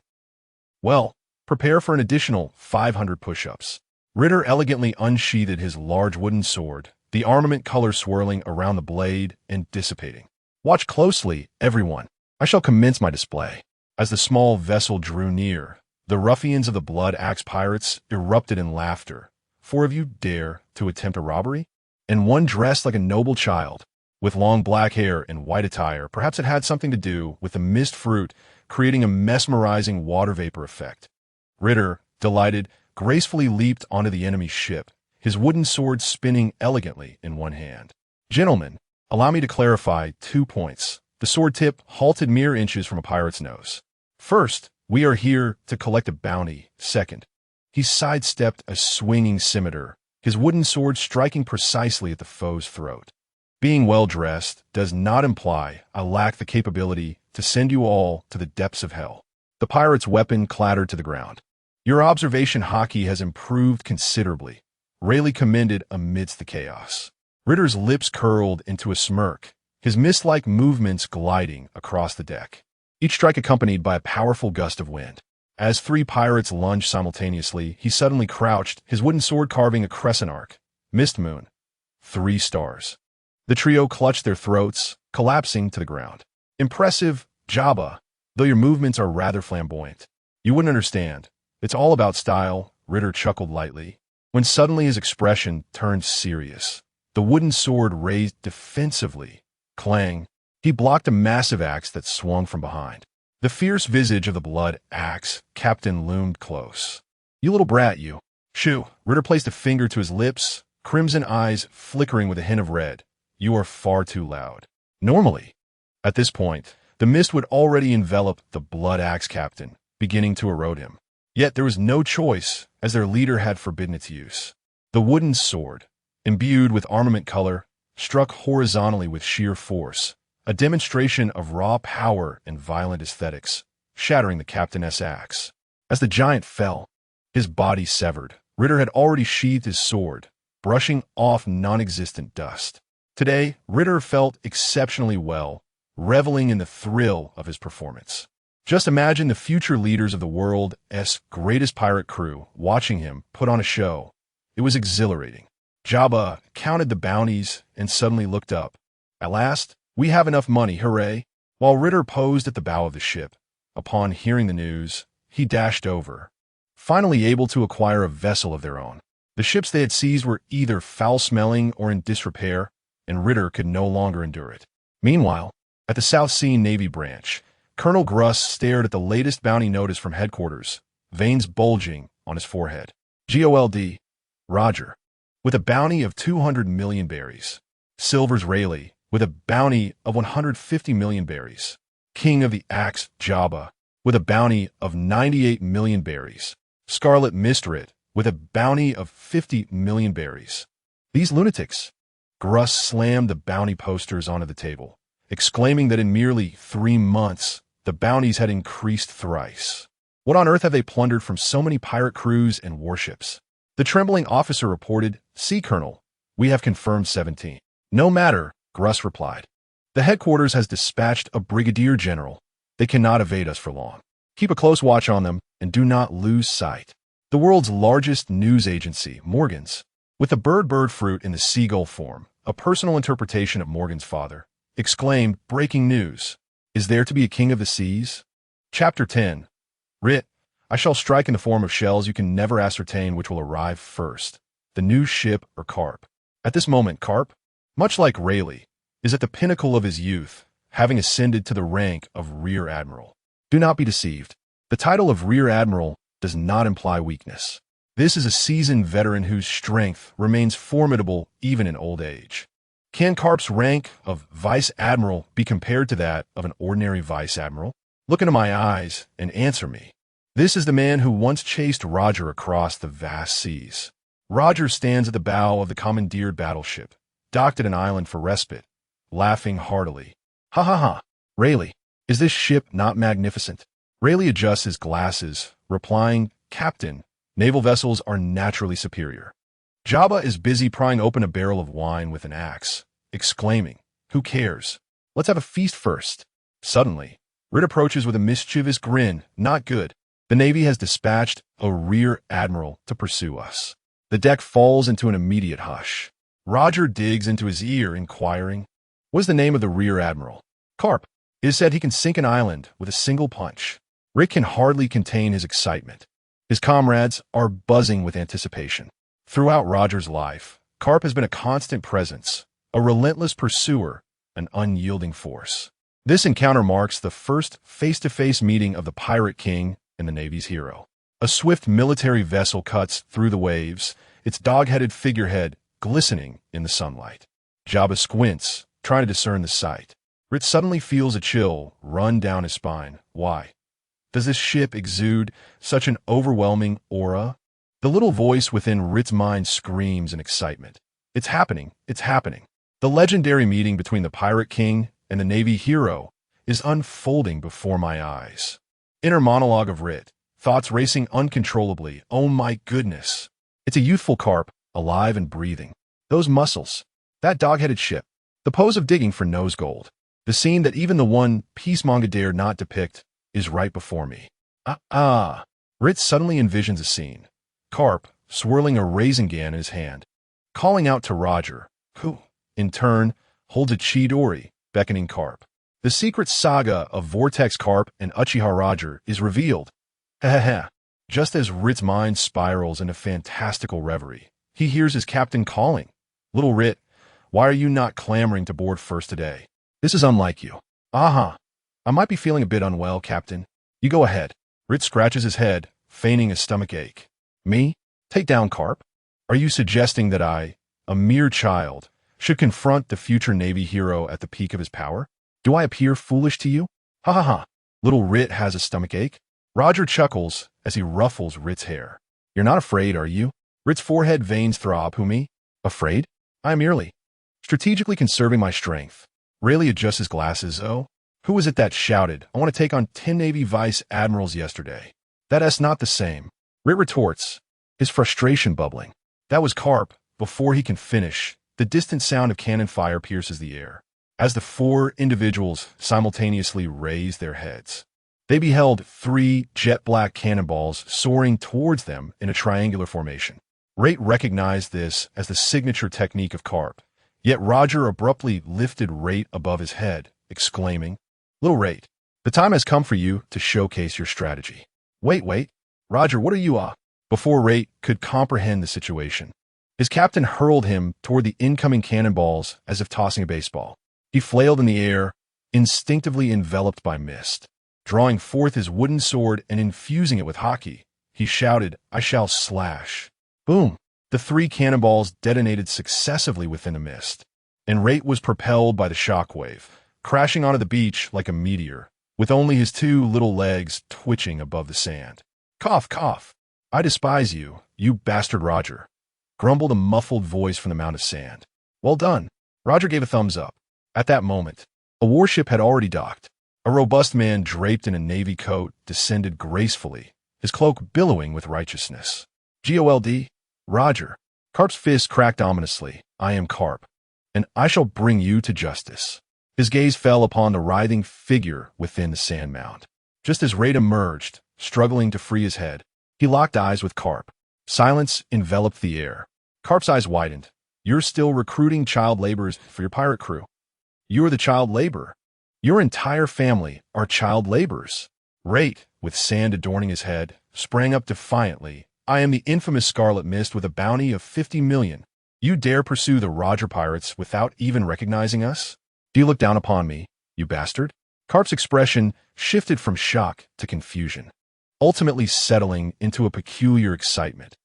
Well, prepare for an additional 500 push-ups. Ritter elegantly unsheathed his large wooden sword, the armament color swirling around the blade and dissipating. Watch closely, everyone. I shall commence my display. As the small vessel drew near, the ruffians of the Blood Axe pirates erupted in laughter. 4 of you dare to attempt a robbery? And one dressed like a noble child, with long black hair and white attire. Perhaps it had something to do with the mist fruit creating a mesmerizing water vapor effect. Ritter, delighted, gracefully leaped onto the enemy's ship, his wooden sword spinning elegantly in one hand. Gentlemen, allow me to clarify 2 points. The sword tip halted mere inches from a pirate's nose. First, we are here to collect a bounty. Second, he sidestepped a swinging scimitar, his wooden sword striking precisely at the foe's throat. Being well-dressed does not imply I lack the capability to send you all to the depths of hell. The pirate's weapon clattered to the ground. Your observation hockey has improved considerably, Rayleigh commended amidst the chaos. Ritter's lips curled into a smirk, his mist-like movements gliding across the deck, each strike accompanied by a powerful gust of wind. As 3 pirates lunged simultaneously, he suddenly crouched, his wooden sword carving a crescent arc. Mist moon. 3 stars. The trio clutched their throats, collapsing to the ground. Impressive, Jabba, though your movements are rather flamboyant. You wouldn't understand. It's all about style, Ritter chuckled lightly, when suddenly his expression turned serious. The wooden sword raised defensively. Clang. He blocked a massive axe that swung from behind. The fierce visage of the Blood Axe captain loomed close. You little brat, you. Shoo. Ritter placed a finger to his lips, crimson eyes flickering with a hint of red. You are far too loud. Normally, at this point, the mist would already envelop the Blood Axe captain, beginning to erode him. Yet there was no choice, as their leader had forbidden its use. The wooden sword, imbued with armament color, struck horizontally with sheer force, a demonstration of raw power and violent aesthetics, shattering the captain's axe. As the giant fell, his body severed, Ritter had already sheathed his sword, brushing off non-existent dust. Today, Ritter felt exceptionally well, reveling in the thrill of his performance. Just imagine the future leaders of the world's greatest pirate crew watching him put on a show. It was exhilarating. Jabba counted the bounties and suddenly looked up. At last, we have enough money, hooray! While Ritter posed at the bow of the ship, upon hearing the news, he dashed over, finally able to acquire a vessel of their own. The ships they had seized were either foul-smelling or in disrepair, and Ritter could no longer endure it. Meanwhile, at the South Sea Navy branch, Colonel Gruss stared at the latest bounty notice from headquarters, veins bulging on his forehead. GOLD, Roger, with a bounty of 200 million berries. Silver's Rayleigh, with a bounty of 150 million berries. King of the Axe, Jabba, with a bounty of 98 million berries. Scarlet Mistrit, with a bounty of 50 million berries. These lunatics. Gruss slammed the bounty posters onto the table, exclaiming that in merely 3 months, the bounties had increased thrice. What on earth have they plundered from so many pirate crews and warships? The trembling officer reported, "See, Colonel, we have confirmed 17. No matter, Gruss replied. The headquarters has dispatched a brigadier general. They cannot evade us for long. Keep a close watch on them and do not lose sight. The world's largest news agency, Morgan's, with the bird fruit in the seagull form, a personal interpretation of Morgan's father, exclaimed, breaking news. Is there to be a king of the seas? Chapter 10. Rait, I shall strike in the form of shells. You can never ascertain which will arrive first, the new ship or Carp. At this moment, Carp, much like Rayleigh, is at the pinnacle of his youth, having ascended to the rank of Rear Admiral. Do not be deceived. The title of Rear Admiral does not imply weakness. This is a seasoned veteran whose strength remains formidable even in old age. Can Carp's rank of Vice Admiral be compared to that of an ordinary Vice Admiral? Look into my eyes and answer me. This is the man who once chased Roger across the vast seas. Roger stands at the bow of the commandeered battleship, docked at an island for respite, laughing heartily. Ha ha ha. Rayleigh, is this ship not magnificent? Rayleigh adjusts his glasses, replying, Captain, naval vessels are naturally superior. Jabba is busy prying open a barrel of wine with an axe, exclaiming, who cares? Let's have a feast first. Suddenly, Rait approaches with a mischievous grin. Not good. The Navy has dispatched a rear admiral to pursue us. The deck falls into an immediate hush. Roger digs into his ear, inquiring, what is the name of the rear admiral? Carp. It is said he can sink an island with a single punch. Rait can hardly contain his excitement. His comrades are buzzing with anticipation. Throughout Roger's life, Carp has been a constant presence, a relentless pursuer, an unyielding force. This encounter marks the first face-to-face meeting of the Pirate King and the Navy's hero. A swift military vessel cuts through the waves, its dog-headed figurehead glistening in the sunlight. Jabba squints, trying to discern the sight. Rait suddenly feels a chill run down his spine. Why? Does this ship exude such an overwhelming aura? The little voice within Rait's mind screams in excitement. It's happening. It's happening. The legendary meeting between the Pirate King and the Navy hero is unfolding before my eyes. Inner monologue of Rait, thoughts racing uncontrollably. Oh my goodness. It's a youthful Carp, alive and breathing. Those muscles, that dog-headed ship, the pose of digging for nose gold, the scene that even the one peace manga dared not depict is right before me. Rait suddenly envisions a scene. Carp, swirling a raisin gan in his hand, calling out to Roger, who, in turn, holds a Chidori, beckoning Carp. The secret saga of Vortex Carp and Uchiha Roger is revealed. Just as Rait's mind spirals into fantastical reverie, he hears his captain calling. Little Rait, why are you not clamoring to board first today? This is unlike you. I might be feeling a bit unwell, Captain. You go ahead. Rait scratches his head, feigning a stomach ache. Me? Take down Carp? Are you suggesting that I, a mere child, should confront the future Navy hero at the peak of his power? Do I appear foolish to you? Ha ha ha. Little Rait has a stomach ache? Roger chuckles as he ruffles Rait's hair. You're not afraid, are you? Rait's forehead veins throb. Who, me? Afraid? I am merely strategically conserving my strength. Rayleigh adjusts his glasses. Oh, who was it that shouted, I want to take on 10 Navy vice admirals yesterday? That's not the same. Rait retorts, his frustration bubbling. That was Carp. Before he can finish, the distant sound of cannon fire pierces the air. As the four individuals simultaneously raise their heads, they beheld 3 jet-black cannonballs soaring towards them in a triangular formation. Rait recognized this as the signature technique of Carp, yet Roger abruptly lifted Rait above his head, exclaiming, Little Rait, the time has come for you to showcase your strategy. Wait, Roger, what are you Before Rait could comprehend the situation, his captain hurled him toward the incoming cannonballs as if tossing a baseball. He flailed in the air, instinctively enveloped by mist. Drawing forth his wooden sword and infusing it with hockey, he shouted, I shall slash. Boom! The 3 cannonballs detonated successively within the mist, and Rait was propelled by the shockwave, crashing onto the beach like a meteor, with only his 2 little legs twitching above the sand. Cough, cough. I despise you, you bastard Roger, grumbled a muffled voice from the mound of sand. Well done. Roger gave a thumbs up. At that moment, a warship had already docked. A robust man draped in a navy coat descended gracefully, his cloak billowing with righteousness. Gold, Roger. Carp's fist cracked ominously. I am Carp, and I shall bring you to justice. His gaze fell upon the writhing figure within the sand mound. Just as Rait emerged, struggling to free his head, he locked eyes with Carp. Silence enveloped the air. Carp's eyes widened. You're still recruiting child laborers for your pirate crew. You're the child laborer. Your entire family are child laborers. Rait, with sand adorning his head, sprang up defiantly. I am the infamous Scarlet Mist with a bounty of 50 million. You dare pursue the Roger pirates without even recognizing us? Do you look down upon me, you bastard? Carp's expression shifted from shock to confusion, ultimately settling into a peculiar excitement.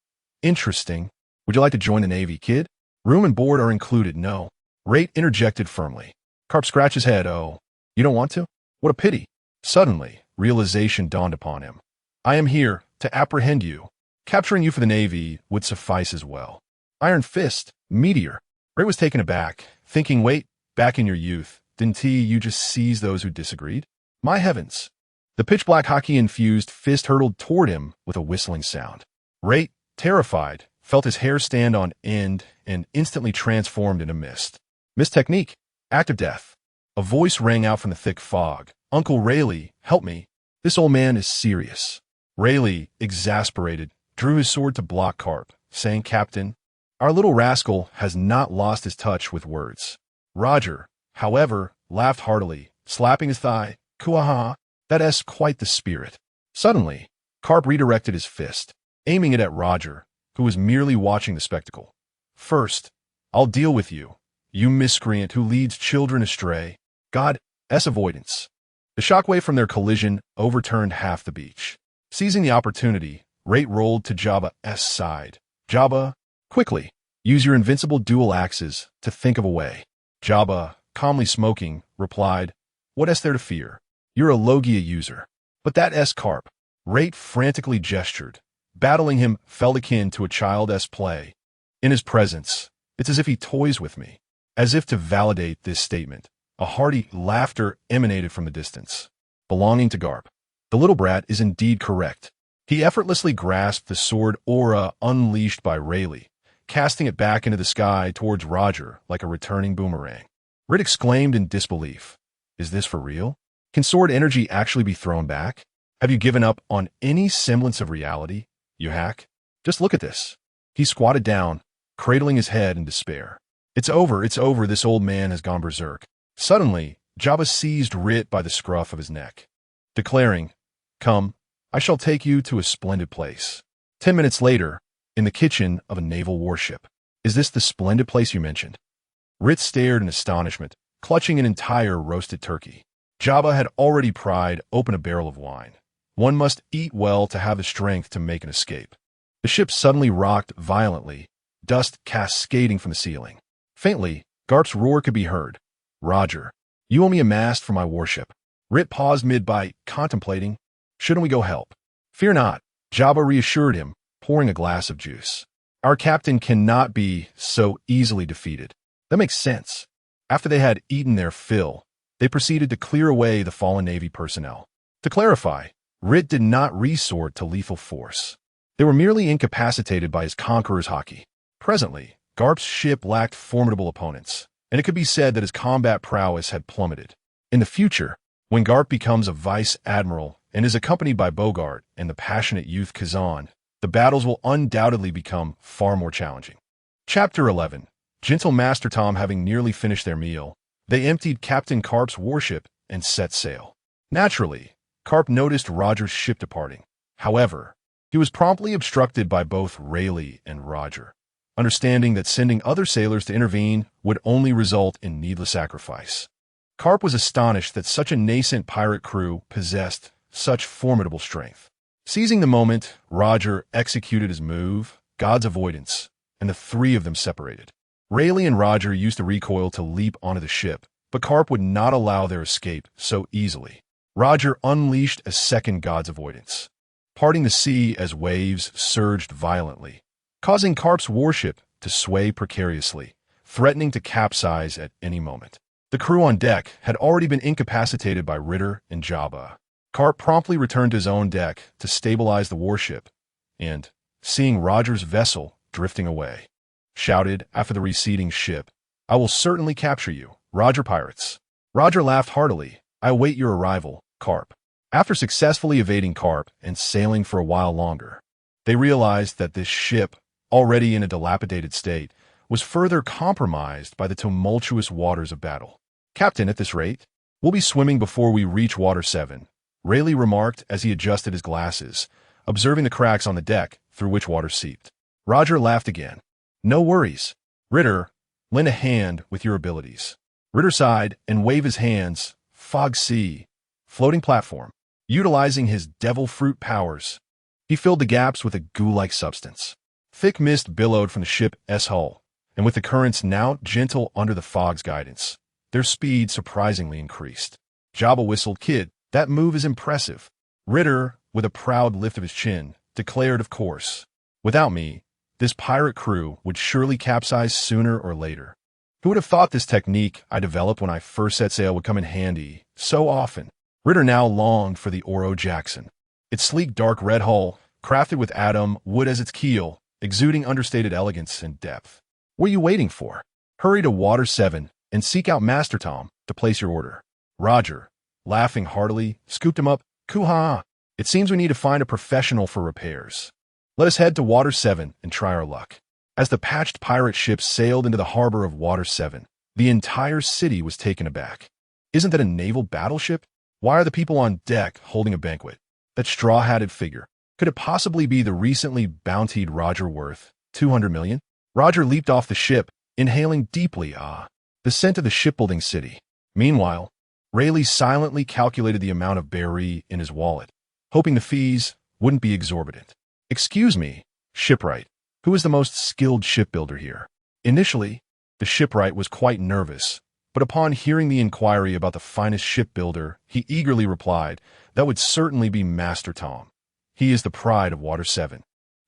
Interesting. Would you like to join the Navy, kid? Room and board are included. No. Rait interjected firmly. Carp scratched his head. Oh, you don't want to? What a pity. Suddenly, realization dawned upon him. I am here to apprehend you. Capturing you for the Navy would suffice as well. Iron Fist, Meteor. Rait was taken aback, thinking, wait, back in your youth, didn't you just seize those who disagreed? My heavens. The pitch-black hockey-infused fist hurtled toward him with a whistling sound. Rait, terrified, felt his hair stand on end and instantly transformed into mist. Mist technique. Act of death. A voice rang out from the thick fog. Uncle Rayleigh, help me. This old man is serious. Rayleigh, exasperated, drew his sword to block Carp, saying, Captain, our little rascal has not lost his touch with words. Roger, however, laughed heartily, slapping his thigh. Kuaha, that's quite the spirit. Suddenly, Carp redirected his fist, aiming it at Roger, who was merely watching the spectacle. First, I'll deal with you, you miscreant who leads children astray. God's avoidance. The shockwave from their collision overturned half the beach. Seizing the opportunity, Rait rolled to Jabba's side. Jabba, quickly, use your invincible dual axes to think of a way. Jabba, calmly smoking, replied, what is there to fear? You're a Logia user. But that Carp. Rait frantically gestured. Battling him felt akin to a child's play. In his presence, it's as if he toys with me. As if to validate this statement, a hearty laughter emanated from the distance. Belonging to Garp. The little brat is indeed correct. He effortlessly grasped the sword aura unleashed by Rayleigh, casting it back into the sky towards Roger like a returning boomerang. Rait exclaimed in disbelief. Is this for real? Can sword energy actually be thrown back? Have you given up on any semblance of reality, you hack? Just look at this. He squatted down, cradling his head in despair. It's over, this old man has gone berserk. Suddenly, Jabba seized Rait by the scruff of his neck, declaring, Come, I shall take you to a splendid place. 10 minutes later, in the kitchen of a naval warship. Is this the splendid place you mentioned? Rait stared in astonishment, clutching an entire roasted turkey. Jabba had already pried open a barrel of wine. One must eat well to have the strength to make an escape. The ship suddenly rocked violently, dust cascading from the ceiling. Faintly, Garp's roar could be heard. Roger, you owe me a mast for my warship. Rait paused mid-bite, contemplating. Shouldn't we go help? Fear not, Jabba reassured him, pouring a glass of juice. Our captain cannot be so easily defeated. That makes sense. After they had eaten their fill, they proceeded to clear away the fallen Navy personnel. To clarify, Rait did not resort to lethal force. They were merely incapacitated by his conqueror's hockey. Presently, Garp's ship lacked formidable opponents, and it could be said that his combat prowess had plummeted. In the future, when Garp becomes a vice admiral and is accompanied by Bogart and the passionate youth Kazan, the battles will undoubtedly become far more challenging. Chapter 11. Gentle Master Tom having nearly finished their meal, they emptied Captain Carp's warship and set sail. Naturally, Carp noticed Roger's ship departing. However, he was promptly obstructed by both Rayleigh and Roger, understanding that sending other sailors to intervene would only result in needless sacrifice. Carp was astonished that such a nascent pirate crew possessed such formidable strength. Seizing the moment, Roger executed his move, God's avoidance, and the three of them separated. Rayleigh and Roger used the recoil to leap onto the ship, but Carp would not allow their escape so easily. Roger unleashed a second God's avoidance, parting the sea as waves surged violently, causing Carp's warship to sway precariously, threatening to capsize at any moment. The crew on deck had already been incapacitated by Ritter and Jabba. Carp promptly returned to his own deck to stabilize the warship and, seeing Roger's vessel drifting away, shouted after the receding ship, I will certainly capture you, Roger pirates. Roger laughed heartily. I await your arrival, Carp. After successfully evading Carp and sailing for a while longer, they realized that this ship, already in a dilapidated state, was further compromised by the tumultuous waters of battle. Captain, at this rate, we'll be swimming before we reach Water 7, Rayleigh remarked as he adjusted his glasses, observing the cracks on the deck through which water seeped. Roger laughed again. No worries. Ritter, lend a hand with your abilities. Ritter sighed and waved his hands. Fog sea. Floating platform. Utilizing his devil fruit powers, he filled the gaps with a goo-like substance. Thick mist billowed from the ship's hull, and with the currents now gentle under the fog's guidance, their speed surprisingly increased. Jabba whistled, Kid, that move is impressive. Ritter, with a proud lift of his chin, declared, of course. Without me, this pirate crew would surely capsize sooner or later. Who would have thought this technique I developed when I first set sail would come in handy so often? Ritter now longed for the Oro Jackson. Its sleek dark red hull, crafted with atom wood as its keel, exuding understated elegance and depth. What are you waiting for? Hurry to Water 7 and seek out Master Tom to place your order. Roger, laughing heartily, scooped him up. Koo-ha! It seems we need to find a professional for repairs. Let us head to Water 7 and try our luck. As the patched pirate ship sailed into the harbor of Water 7, the entire city was taken aback. Isn't that a naval battleship? Why are the people on deck holding a banquet? That straw-hatted figure. Could it possibly be the recently bountied Roger Worth, 200 million? Roger leaped off the ship, inhaling deeply, the scent of the shipbuilding city. Meanwhile, Rayleigh silently calculated the amount of berry in his wallet, hoping the fees wouldn't be exorbitant. Excuse me, shipwright, who is the most skilled shipbuilder here? Initially, the shipwright was quite nervous, but upon hearing the inquiry about the finest shipbuilder, he eagerly replied, that would certainly be Master Tom. He is the pride of Water 7.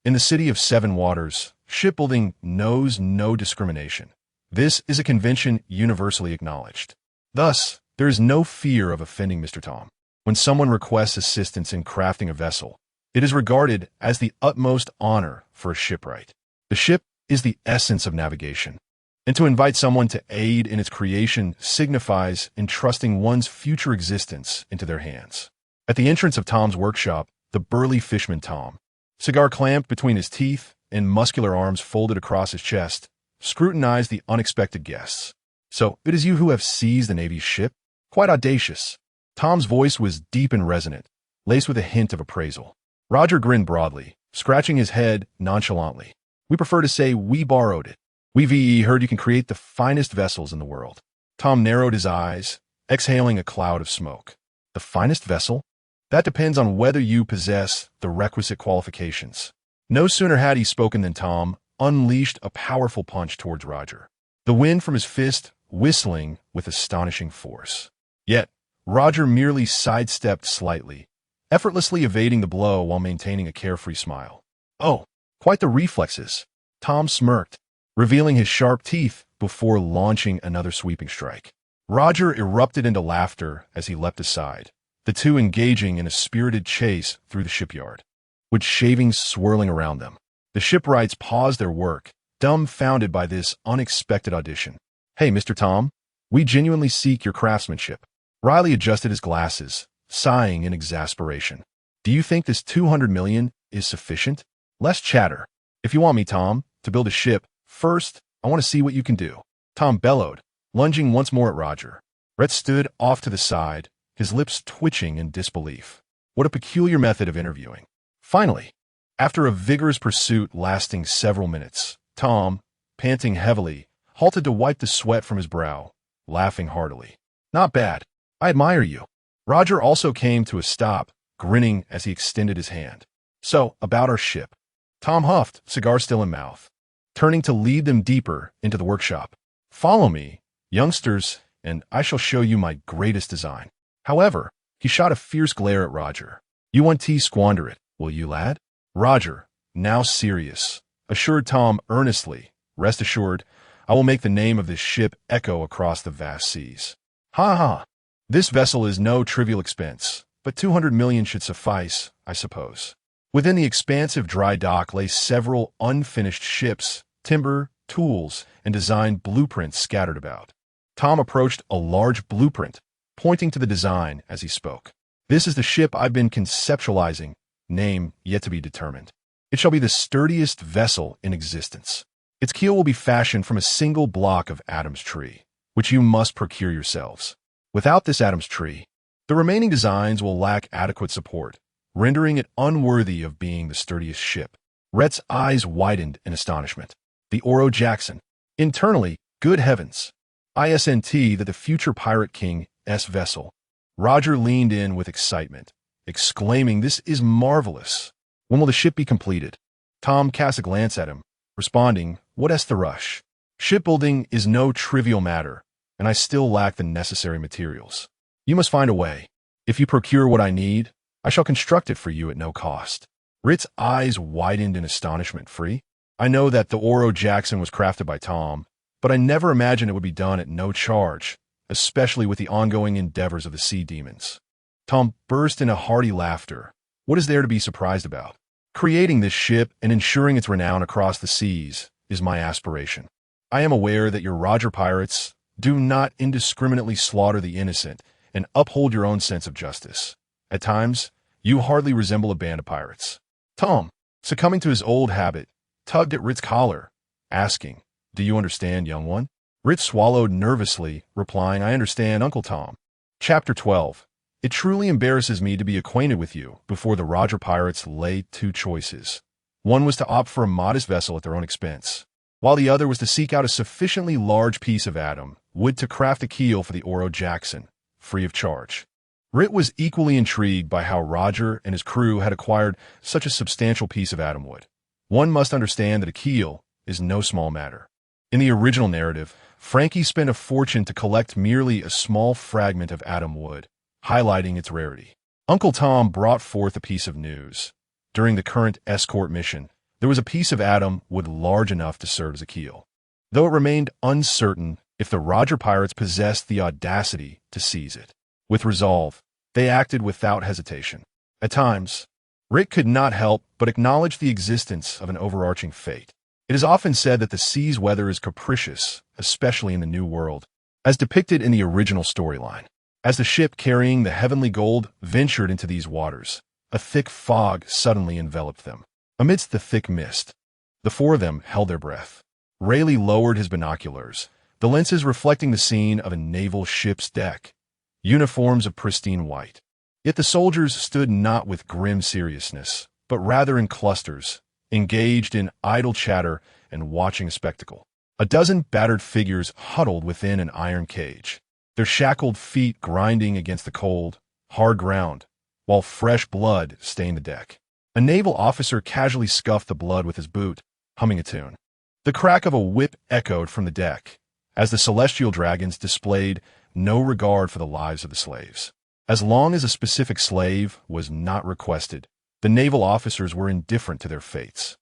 In the city of 7 waters, shipbuilding knows no discrimination. This is a convention universally acknowledged. Thus, there is no fear of offending Mr. Tom. When someone requests assistance in crafting a vessel, it is regarded as the utmost honor for a shipwright. The ship is the essence of navigation, and to invite someone to aid in its creation signifies entrusting one's future existence into their hands. At the entrance of Tom's workshop, the burly fisherman Tom, cigar clamped between his teeth and muscular arms folded across his chest, scrutinized the unexpected guests. So, it is you who have seized the Navy's ship? Quite audacious. Tom's voice was deep and resonant, laced with a hint of appraisal. Roger grinned broadly, scratching his head nonchalantly. We prefer to say we borrowed it. We heard you can create the finest vessels in the world. Tom narrowed his eyes, exhaling a cloud of smoke. The finest vessel? That depends on whether you possess the requisite qualifications. No sooner had he spoken than Tom unleashed a powerful punch towards Roger, the wind from his fist whistling with astonishing force. Yet, Roger merely sidestepped slightly, effortlessly evading the blow while maintaining a carefree smile. Oh, quite the reflexes. Tom smirked, revealing his sharp teeth before launching another sweeping strike. Roger erupted into laughter as he leapt aside, the two engaging in a spirited chase through the shipyard, with shavings swirling around them. The shipwrights paused their work, dumbfounded by this unexpected audition. Hey, Mr. Tom, we genuinely seek your craftsmanship. Rayleigh adjusted his glasses, sighing in exasperation. Do you think this 200 million is sufficient? Less chatter. If you want me, Tom, to build a ship, first, I want to see what you can do. Tom bellowed, lunging once more at Roger. Rait stood off to the side, his lips twitching in disbelief. What a peculiar method of interviewing. Finally, after a vigorous pursuit lasting several minutes, Tom, panting heavily, halted to wipe the sweat from his brow, laughing heartily. Not bad. I admire you. Roger also came to a stop, grinning as he extended his hand. So, about our ship. Tom huffed, cigar still in mouth, turning to lead them deeper into the workshop. Follow me, youngsters, and I shall show you my greatest design. However, he shot a fierce glare at Roger. You want to squander it, will you, lad? Roger, now serious, assured Tom earnestly. Rest assured, I will make the name of this ship echo across the vast seas. Ha ha! This vessel is no trivial expense, but 200 million should suffice, I suppose. Within the expansive dry dock lay several unfinished ships, timber, tools, and design blueprints scattered about. Tom approached a large blueprint, pointing to the design as he spoke. This is the ship I've been conceptualizing, name yet to be determined. It shall be the sturdiest vessel in existence. Its keel will be fashioned from a single block of Adam's tree, which you must procure yourselves. Without this Adam's tree, the remaining designs will lack adequate support, rendering it unworthy of being the sturdiest ship. Rait's eyes widened in astonishment. The Oro Jackson. Internally, good heavens. ISNT that the future Pirate King's vessel. Roger leaned in with excitement, exclaiming, this is marvelous. When will the ship be completed? Tom cast a glance at him, responding, what's the rush? Shipbuilding is no trivial matter, and I still lack the necessary materials. You must find a way. If you procure what I need, I shall construct it for you at no cost. Rait's eyes widened in astonishment. Free? I know that the Oro Jackson was crafted by Tom, but I never imagined it would be done at no charge, especially with the ongoing endeavors of the sea demons. Tom burst into hearty laughter. What is there to be surprised about? Creating this ship and ensuring its renown across the seas is my aspiration. I am aware that your Roger pirates do not indiscriminately slaughter the innocent and uphold your own sense of justice. At times, you hardly resemble a band of pirates. Tom, succumbing to his old habit, tugged at Rait's collar, asking, "Do you understand, young one?" Rait swallowed nervously, replying, "I understand, Uncle Tom." Chapter 12. It truly embarrasses me to be acquainted with you. Before the Roger pirates lay two choices. One was to opt for a modest vessel at their own expense, while the other was to seek out a sufficiently large piece of atom wood to craft a keel for the Oro Jackson, free of charge. Rait was equally intrigued by how Roger and his crew had acquired such a substantial piece of atom wood. One must understand that a keel is no small matter. In the original narrative, Frankie spent a fortune to collect merely a small fragment of atom wood, highlighting its rarity. Uncle Tom brought forth a piece of news. During the current escort mission, there was a piece of atom wood large enough to serve as a keel, though it remained uncertain if the Roger pirates possessed the audacity to seize it. With resolve, they acted without hesitation. At times, Rait could not help but acknowledge the existence of an overarching fate. It is often said that the sea's weather is capricious, especially in the New World, as depicted in the original storyline. As the ship carrying the heavenly gold ventured into these waters, a thick fog suddenly enveloped them. Amidst the thick mist, the four of them held their breath. Rayleigh lowered his binoculars, the lenses reflecting the scene of a naval ship's deck, uniforms of pristine white. Yet the soldiers stood not with grim seriousness, but rather in clusters, engaged in idle chatter and watching a spectacle. A dozen battered figures huddled within an iron cage, their shackled feet grinding against the cold, hard ground, while fresh blood stained the deck. A naval officer casually scuffed the blood with his boot, humming a tune. The crack of a whip echoed from the deck, as the celestial dragons displayed no regard for the lives of the slaves. As long as a specific slave was not requested, the naval officers were indifferent to their fates.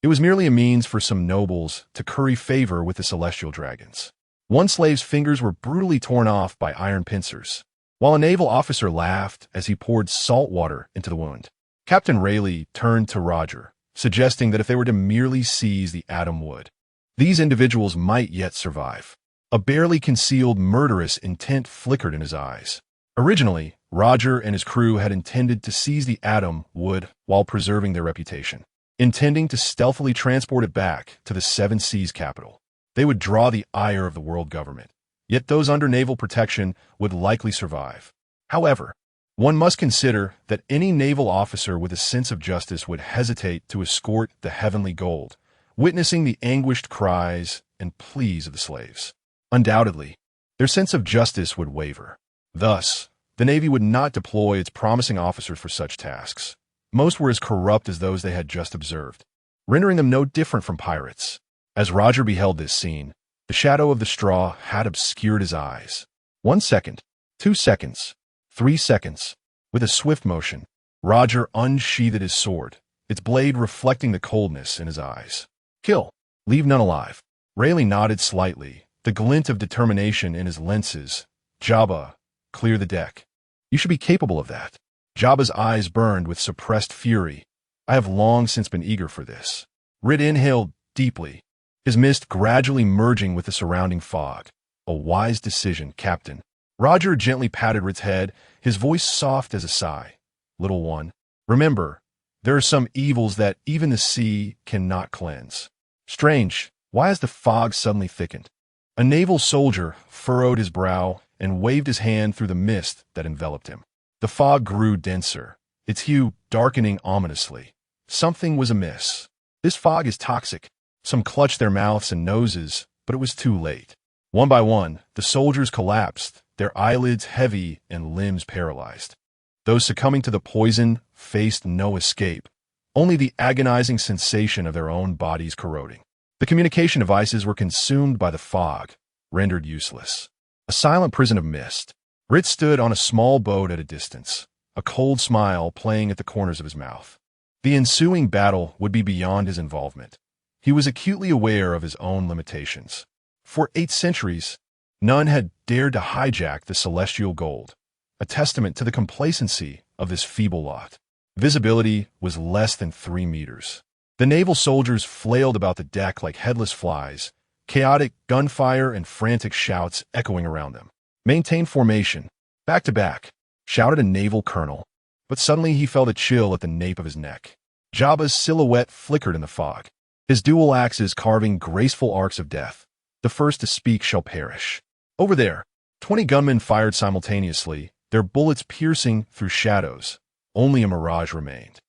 It was merely a means for some nobles to curry favor with the celestial dragons. One slave's fingers were brutally torn off by iron pincers, while a naval officer laughed as he poured salt water into the wound. Captain Rayleigh turned to Roger, suggesting that if they were to merely seize the atom wood, these individuals might yet survive. A barely concealed murderous intent flickered in his eyes. Originally, Roger and his crew had intended to seize the atom wood while preserving their reputation, intending to stealthily transport it back to the Seven Seas capital. They would draw the ire of the world government, yet those under naval protection would likely survive. However, one must consider that any naval officer with a sense of justice would hesitate to escort the heavenly gold, witnessing the anguished cries and pleas of the slaves. Undoubtedly, their sense of justice would waver. Thus, the Navy would not deploy its promising officers for such tasks. Most were as corrupt as those they had just observed, rendering them no different from pirates. As Roger beheld this scene, the shadow of the straw had obscured his eyes. 1 second, 2 seconds, 3 seconds. With a swift motion, Roger unsheathed his sword, its blade reflecting the coldness in his eyes. "Kill. Leave none alive." Rayleigh nodded slightly, the glint of determination in his lenses. "Jabba, clear the deck." "You should be capable of that." Jabba's eyes burned with suppressed fury. "I have long since been eager for this." Rait inhaled deeply, his mist gradually merging with the surrounding fog. "A wise decision, Captain." Roger gently patted Rait's head, his voice soft as a sigh. "Little one, remember, there are some evils that even the sea cannot cleanse." Strange, why has the fog suddenly thickened? A naval soldier furrowed his brow and waved his hand through the mist that enveloped him. The fog grew denser, its hue darkening ominously. Something was amiss. "This fog is toxic." Some clutched their mouths and noses, but it was too late. One by one, the soldiers collapsed, their eyelids heavy and limbs paralyzed. Those succumbing to the poison faced no escape, only the agonizing sensation of their own bodies corroding. The communication devices were consumed by the fog, rendered useless. A silent prison of mist. Rait stood on a small boat at a distance, a cold smile playing at the corners of his mouth. The ensuing battle would be beyond his involvement. He was acutely aware of his own limitations. For 8 centuries, none had dared to hijack the celestial gold, a testament to the complacency of this feeble lot. Visibility was less than 3 meters. The naval soldiers flailed about the deck like headless flies, chaotic gunfire and frantic shouts echoing around them. "Maintain formation, back to back," shouted a naval colonel, but suddenly he felt a chill at the nape of his neck. Jabba's silhouette flickered in the fog, his dual axes carving graceful arcs of death. "The first to speak shall perish." Over there, 20 gunmen fired simultaneously, their bullets piercing through shadows. Only a mirage remained.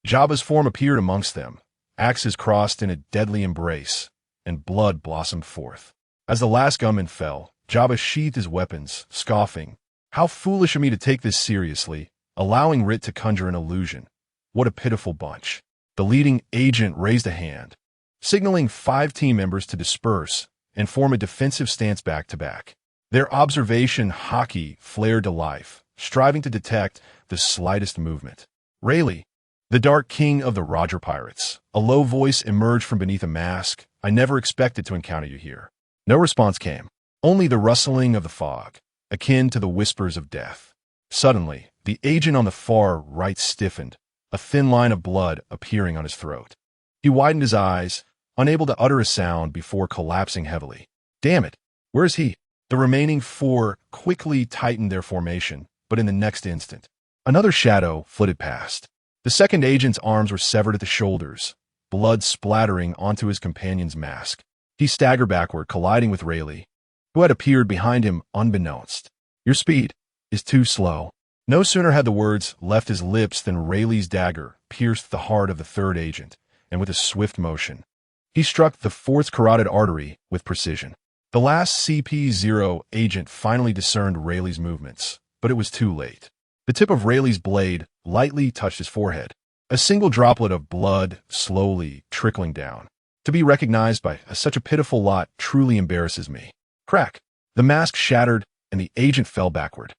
Jabba's form appeared amongst them, axes crossed in a deadly embrace, and blood blossomed forth. As the last gunman fell, Jabba sheathed his weapons, scoffing, "How foolish of me to take this seriously, allowing Rait to conjure an illusion. What a pitiful bunch." The leading agent raised a hand, signaling 5 team members to disperse and form a defensive stance back to back. Their observation haki flared to life, striving to detect the slightest movement. "Rayleigh, the Dark King of the Roger Pirates," a low voice emerged from beneath a mask. "I never expected to encounter you here." No response came, only the rustling of the fog, akin to the whispers of death. Suddenly, the agent on the far right stiffened, a thin line of blood appearing on his throat. He widened his eyes, unable to utter a sound before collapsing heavily. "Damn it, where is he?" The remaining 4 quickly tightened their formation, but in the next instant, another shadow flitted past. The second agent's arms were severed at the shoulders, blood splattering onto his companion's mask. He staggered backward, colliding with Rayleigh, who had appeared behind him unbeknownst. "Your speed is too slow." No sooner had the words left his lips than Rayleigh's dagger pierced the heart of the third agent, and with a swift motion, he struck the 4th carotid artery with precision. The last CP0 agent finally discerned Rayleigh's movements, but it was too late. The tip of Rayleigh's blade lightly touched his forehead, a single droplet of blood slowly trickling down. To be recognized by such a pitiful lot truly embarrasses me. Crack! The mask shattered, and the agent fell backward.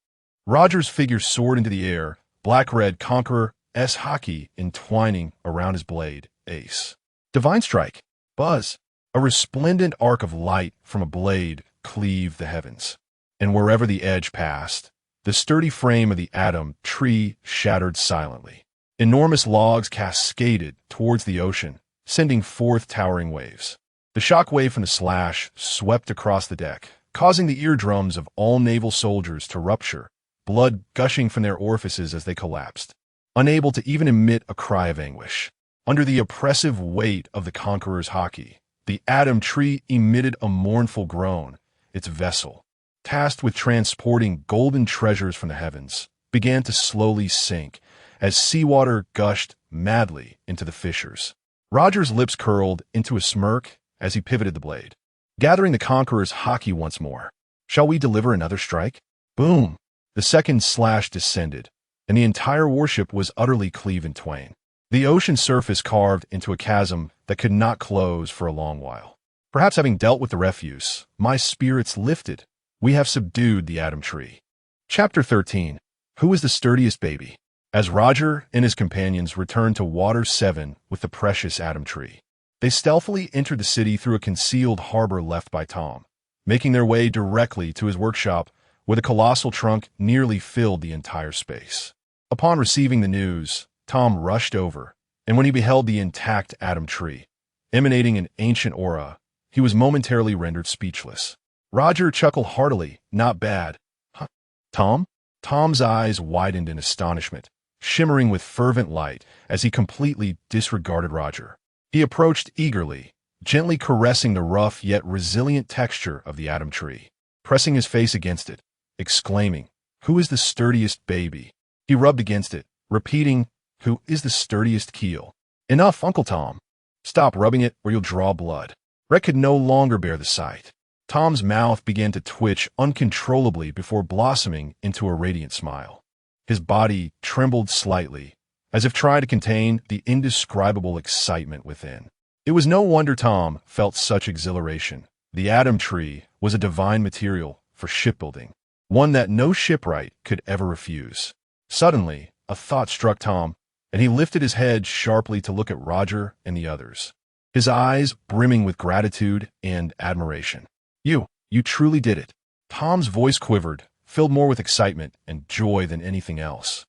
Roger's figure soared into the air, black-red Conqueror S haki entwining around his blade. Ace. Divine strike. Buzz. A resplendent arc of light from a blade cleaved the heavens. And wherever the edge passed, the sturdy frame of the atom tree shattered silently. Enormous logs cascaded towards the ocean, sending forth towering waves. The shock wave from the slash swept across the deck, causing the eardrums of all naval soldiers to rupture, blood gushing from their orifices as they collapsed, unable to even emit a cry of anguish. Under the oppressive weight of the Conqueror's haki, the atom tree emitted a mournful groan. Its vessel, tasked with transporting golden treasures from the heavens, began to slowly sink as seawater gushed madly into the fissures. Roger's lips curled into a smirk as he pivoted the blade, gathering the Conqueror's haki once more. "Shall we deliver another strike?" Boom! The second slash descended, and the entire warship was utterly cleaved in twain. The ocean surface carved into a chasm that could not close for a long while. Perhaps having dealt with the refuse, my spirits lifted. We have subdued the atom tree. Chapter 13. Who is the sturdiest baby? As Roger and his companions returned to Water 7 with the precious atom tree, they stealthily entered the city through a concealed harbor left by Tom, making their way directly to his workshop where the colossal trunk nearly filled the entire space. Upon receiving the news, Tom rushed over, and when he beheld the intact atom tree, emanating an ancient aura, he was momentarily rendered speechless. Roger chuckled heartily. "Not bad, huh, Tom?" Tom's eyes widened in astonishment, shimmering with fervent light as he completely disregarded Roger. He approached eagerly, gently caressing the rough yet resilient texture of the atom tree, pressing his face against it, exclaiming, "Who is the sturdiest baby?" He rubbed against it, repeating, "Who is the sturdiest keel?" "Enough, Uncle Tom. Stop rubbing it or you'll draw blood." Rait could no longer bear the sight. Tom's mouth began to twitch uncontrollably before blossoming into a radiant smile. His body trembled slightly, as if trying to contain the indescribable excitement within. It was no wonder Tom felt such exhilaration. The atom tree was a divine material for shipbuilding, one that no shipwright could ever refuse. Suddenly, A thought struck Tom, and he lifted his head sharply to look at Roger and the others, his eyes brimming with gratitude and admiration. You truly did it. Tom's voice quivered, filled more with excitement and joy than anything else.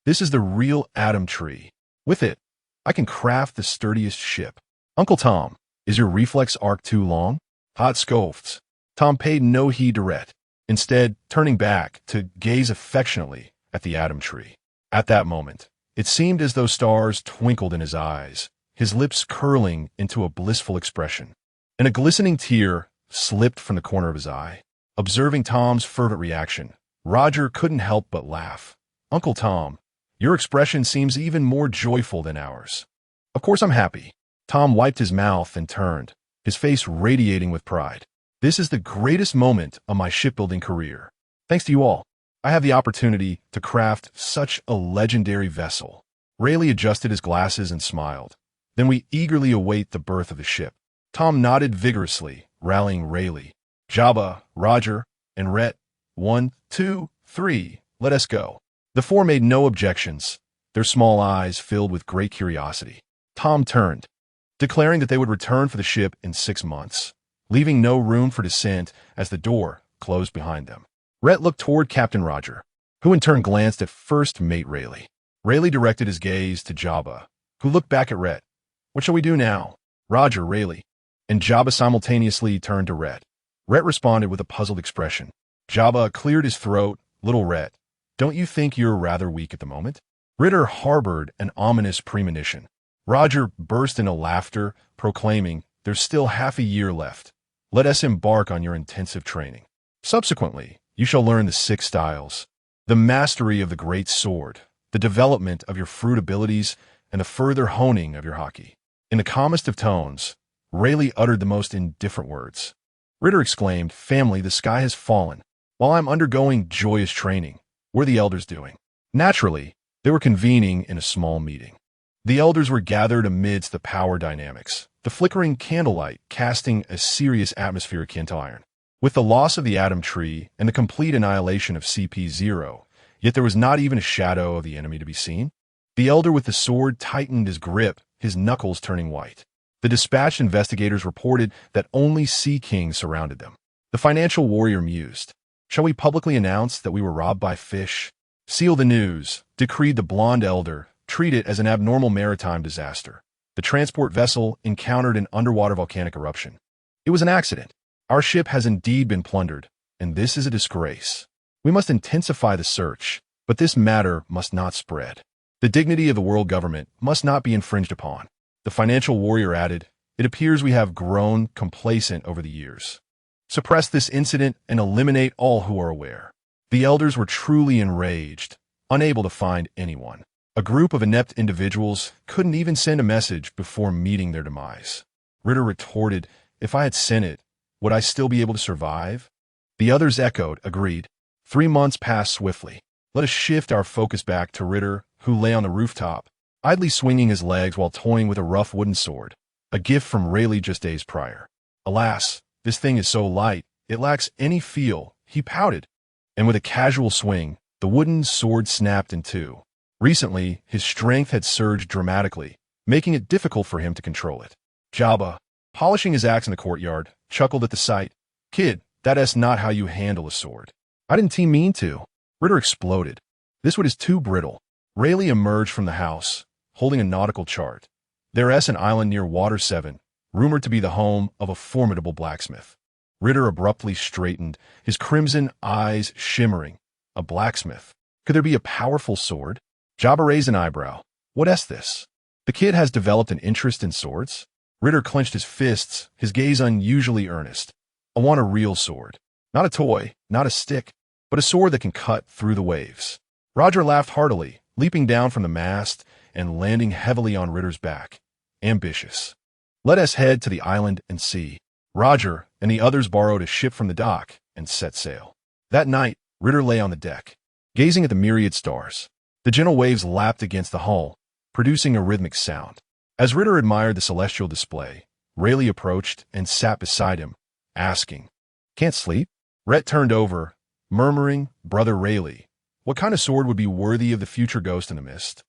This is the real atom tree. With it, I can craft the sturdiest ship. Uncle Tom, is your reflex arc too long? Hot scoffed. Tom paid no heed to Rait, instead turning back to gaze affectionately at the atom tree. At that moment, it seemed as though stars twinkled in his eyes, his lips curling into a blissful expression, and a glistening tear slipped from the corner of his eye. Observing Tom's fervent reaction, Roger couldn't help but laugh. Uncle Tom, your expression seems even more joyful than ours. Of course I'm happy. Tom wiped his mouth and turned, his face radiating with pride. This is the greatest moment of my shipbuilding career. Thanks to you all, I have the opportunity to craft such a legendary vessel. Rayleigh adjusted his glasses and smiled. Then we eagerly await the birth of the ship. Tom nodded vigorously, rallying Rayleigh. Jabba, Roger, and Rait. 1, 2, 3, let us go. The four made no objections, their small eyes filled with great curiosity. Tom turned, declaring that they would return for the ship in 6 months, leaving no room for dissent as the door closed behind them. Rait looked toward Captain Roger, who in turn glanced at first mate Rayleigh. Rayleigh directed his gaze to Jabba, who looked back at Rait. What shall we do now? Roger, Rayleigh. And Jabba simultaneously turned to Rait. Rait responded with a puzzled expression. Jabba cleared his throat. Little Rait, don't you think you're rather weak at the moment? Ritter harbored an ominous premonition. Roger burst into laughter, proclaiming, there's still half a year left. Let us embark on your intensive training. Subsequently, you shall learn the 6 styles, the mastery of the great sword, the development of your fruit abilities, and the further honing of your haki. In the calmest of tones, Rayleigh uttered the most indifferent words. Ritter exclaimed, family, the sky has fallen. While I'm undergoing joyous training, what are the elders doing? Naturally, they were convening in a small meeting. The elders were gathered amidst the power dynamics, the flickering candlelight casting a serious atmosphere akin to iron. With the loss of the atom tree and the complete annihilation of CP0, yet there was not even a shadow of the enemy to be seen. The elder with the sword tightened his grip, his knuckles turning white. The dispatched investigators reported that only Sea Kings surrounded them. The financial warrior mused. Shall we publicly announce that we were robbed by fish? Seal the news, decreed the blonde elder. Treat it as an abnormal maritime disaster. The transport vessel encountered an underwater volcanic eruption. It was an accident. Our ship has indeed been plundered, and this is a disgrace. We must intensify the search, but this matter must not spread. The dignity of the world government must not be infringed upon. The financial warrior added, it appears we have grown complacent over the years. Suppress this incident and eliminate all who are aware. The elders were truly enraged, unable to find anyone. A group of inept individuals couldn't even send a message before meeting their demise. Ritter retorted, if I had sent it, would I still be able to survive? The others echoed, agreed. 3 months passed swiftly. Let us shift our focus back to Ritter, who lay on the rooftop, idly swinging his legs while toying with a rough wooden sword, a gift from Rayleigh just days prior. Alas, this thing is so light, it lacks any feel, he pouted. And with a casual swing, the wooden sword snapped in two. Recently, his strength had surged dramatically, making it difficult for him to control it. Jabba, polishing his axe in the courtyard, chuckled at the sight. Kid, that's not how you handle a sword. I didn't mean to. Ritter exploded. This wood is too brittle. Rayleigh emerged from the house, holding a nautical chart. There's an island near Water 7, rumored to be the home of a formidable blacksmith. Ritter abruptly straightened, his crimson eyes shimmering. A blacksmith? Could there be a powerful sword? Jabba raised an eyebrow. What's this? The kid has developed an interest in swords? Ritter clenched his fists, his gaze unusually earnest. I want a real sword. Not a toy, not a stick, but a sword that can cut through the waves. Roger laughed heartily, leaping down from the mast and landing heavily on Ritter's back. Ambitious. Let us head to the island and see. Roger and the others borrowed a ship from the dock and set sail. That night, Ritter lay on the deck, gazing at the myriad stars. The gentle waves lapped against the hull, producing a rhythmic sound. As Ritter admired the celestial display, Rayleigh approached and sat beside him, asking, Can't sleep? Rait turned over, murmuring, Brother Rayleigh, What kind of sword would be worthy of the future ghost in the mist?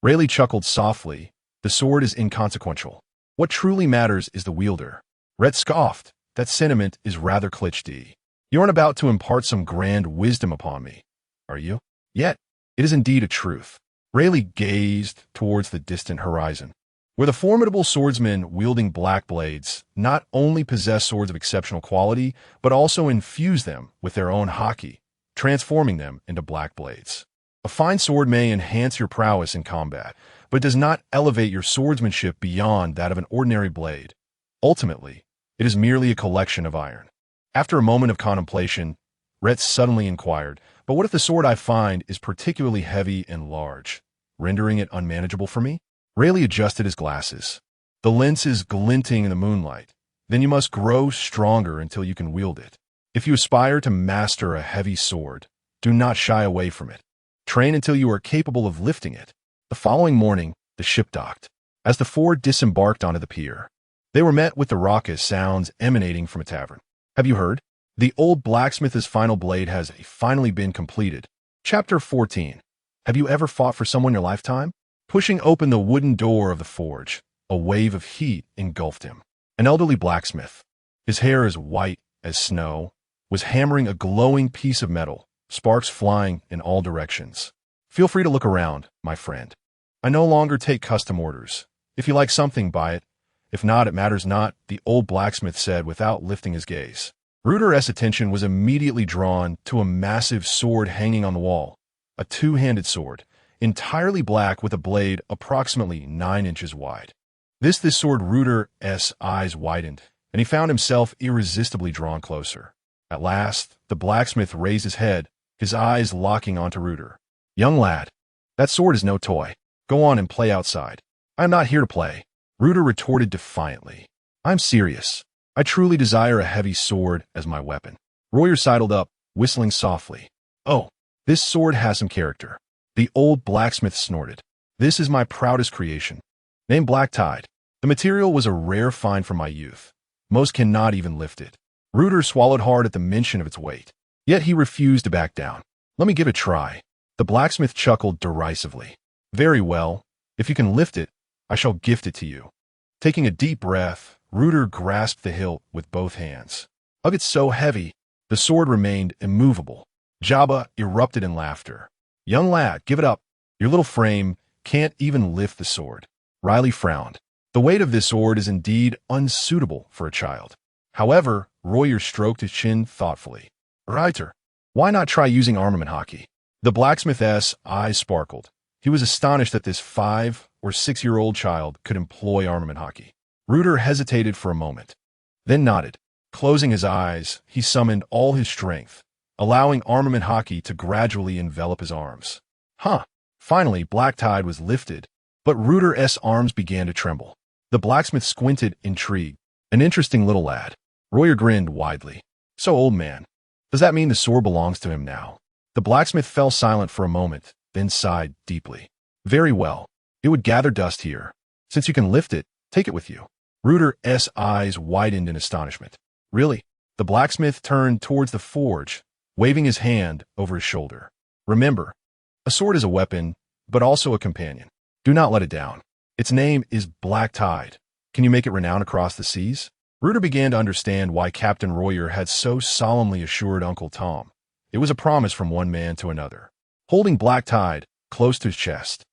Rayleigh chuckled softly. The sword is inconsequential. What truly matters is the wielder. Rait scoffed. That sentiment is rather cliché. You aren't about to impart some grand wisdom upon me, are you? Yet, it is indeed a truth. Rayleigh gazed towards the distant horizon, where the formidable swordsmen wielding black blades not only possess swords of exceptional quality, but also infuse them with their own haki, transforming them into black blades. A fine sword may enhance your prowess in combat, but does not elevate your swordsmanship beyond that of an ordinary blade. Ultimately, it is merely a collection of iron. After a moment of contemplation, Rait suddenly inquired, "But what if the sword I find is particularly heavy and large, rendering it unmanageable for me?" Rayleigh adjusted his glasses. "The lens is glinting in the moonlight. Then you must grow stronger until you can wield it. If you aspire to master a heavy sword, do not shy away from it. Train until you are capable of lifting it." The following morning, the ship docked. As the four disembarked onto the pier, they were met with the raucous sounds emanating from a tavern. "Have you heard? The old blacksmith's final blade has finally been completed." Chapter 14. Have you ever fought for someone in your lifetime? Pushing open the wooden door of the forge, a wave of heat engulfed him. An elderly blacksmith, his hair as white as snow, was hammering a glowing piece of metal, sparks flying in all directions. "Feel free to look around, my friend. I no longer take custom orders. If you like something, buy it. If not, it matters not," the old blacksmith said without lifting his gaze. Reuter's attention was immediately drawn to a massive sword hanging on the wall, a two-handed sword, entirely black with a blade approximately 9 inches wide. This sword, Reuter's eyes widened, and he found himself irresistibly drawn closer. At last, the blacksmith raised his head, his eyes locking onto Reuter. "Young lad, that sword is no toy. Go on and play outside." "I am not here to play," Reuter retorted defiantly. "I'm serious. I truly desire a heavy sword as my weapon." Royer sidled up, whistling softly. "Oh, this sword has some character." The old blacksmith snorted. "This is my proudest creation. Named Black Tide. The material was a rare find from my youth. Most cannot even lift it." Reuter swallowed hard at the mention of its weight. Yet he refused to back down. "Let me give it a try." The blacksmith chuckled derisively. "Very well. If you can lift it, I shall gift it to you." Taking a deep breath, Reuter grasped the hilt with both hands. "Ugh, it's so heavy." The sword remained immovable. Jabba erupted in laughter. "Young lad, give it up. Your little frame can't even lift the sword." Rayleigh frowned. The weight of this sword is indeed unsuitable for a child. However, Royer stroked his chin thoughtfully. "Reiter, why not try using armament haki?" The blacksmith's eyes sparkled. He was astonished that this 5- or 6-year-old child could employ armament haki. Reuter hesitated for a moment, then nodded. Closing his eyes, he summoned all his strength, allowing armament haki to gradually envelop his arms. Finally, Black Tide was lifted, but Reuter's arms began to tremble. The blacksmith squinted, intrigued. "An interesting little lad." Royer grinned widely. "So, old man, does that mean the sword belongs to him now?" The blacksmith fell silent for a moment, then sighed deeply. "Very well. It would gather dust here. Since you can lift it, take it with you." Reuter's eyes widened in astonishment. "Really?" The blacksmith turned towards the forge, waving his hand over his shoulder. "Remember, a sword is a weapon, but also a companion. Do not let it down. Its name is Black Tide. Can you make it renowned across the seas?" Reuter began to understand why Captain Royer had so solemnly assured Uncle Tom. It was a promise from one man to another. Holding Black Tide close to his chest,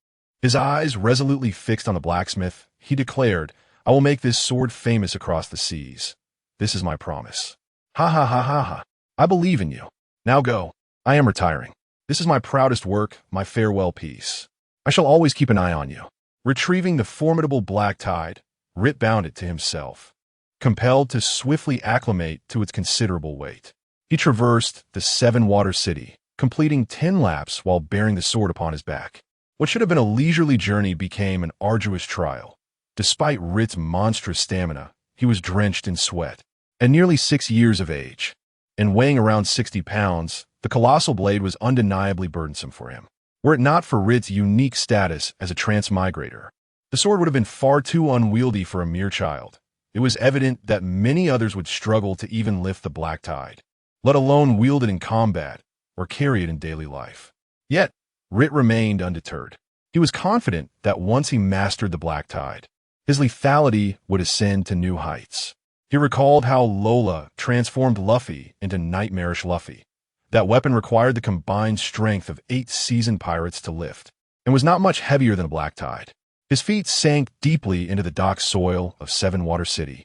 his eyes resolutely fixed on the blacksmith, he declared, "I will make this sword famous across the seas. This is my promise." "Ha ha ha ha ha. I believe in you. Now go. I am retiring. This is my proudest work, my farewell piece. I shall always keep an eye on you." Retrieving the formidable Black Tide, Rait bound it to himself, compelled to swiftly acclimate to its considerable weight. He traversed the 7-water city, completing 10 laps while bearing the sword upon his back. What should have been a leisurely journey became an arduous trial. Despite Rait's monstrous stamina, he was drenched in sweat. At nearly 6 years of age, and weighing around 60 pounds, the colossal blade was undeniably burdensome for him. Were it not for Rait's unique status as a transmigrator, the sword would have been far too unwieldy for a mere child. It was evident that many others would struggle to even lift the Black Tide, let alone wield it in combat or carry it in daily life. Yet, Rait remained undeterred. He was confident that once he mastered the black tide, his lethality would ascend to new heights. He recalled how Lola transformed Luffy into nightmarish Luffy. That weapon required the combined strength of 8 seasoned pirates to lift, and was not much heavier than a black tide. His feet sank deeply into the dock soil of Seven Water City,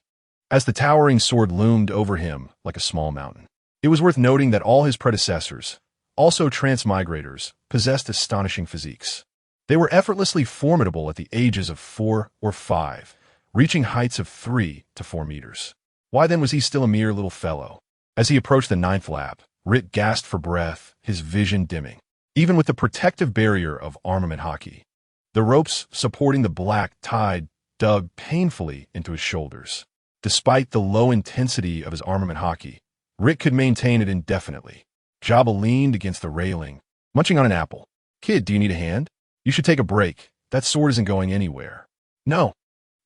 as the towering sword loomed over him like a small mountain. It was worth noting that all his predecessors, also transmigrators, possessed astonishing physiques. They were effortlessly formidable at the ages of 4 or 5, reaching heights of 3 to 4 meters. Why then was he still a mere little fellow? As he approached the 9th lap, Rait gasped for breath, his vision dimming. Even with the protective barrier of armament hockey, the ropes supporting the black tide dug painfully into his shoulders. Despite the low intensity of his armament hockey, Rait could maintain it indefinitely. Jabba leaned against the railing, munching on an apple. "Kid, do you need a hand? You should take a break. That sword isn't going anywhere." "No.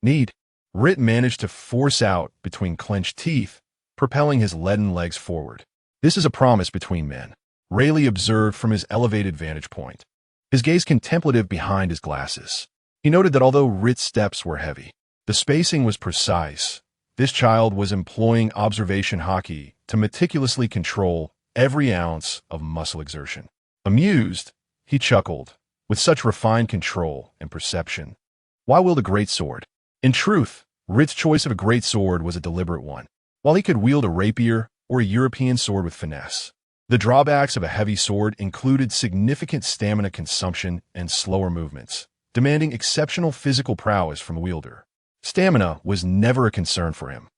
Need." Rait managed to force out between clenched teeth, propelling his leaden legs forward. "This is a promise between men," Rayleigh observed from his elevated vantage point, his gaze contemplative behind his glasses. He noted that although Rait's steps were heavy, the spacing was precise. This child was employing observation hockey to meticulously control every ounce of muscle exertion. Amused, he chuckled, with such refined control and perception. Why wield a great sword? In truth, Rait's choice of a great sword was a deliberate one. While he could wield a rapier or a European sword with finesse, the drawbacks of a heavy sword included significant stamina consumption and slower movements, demanding exceptional physical prowess from the wielder. Stamina was never a concern for him,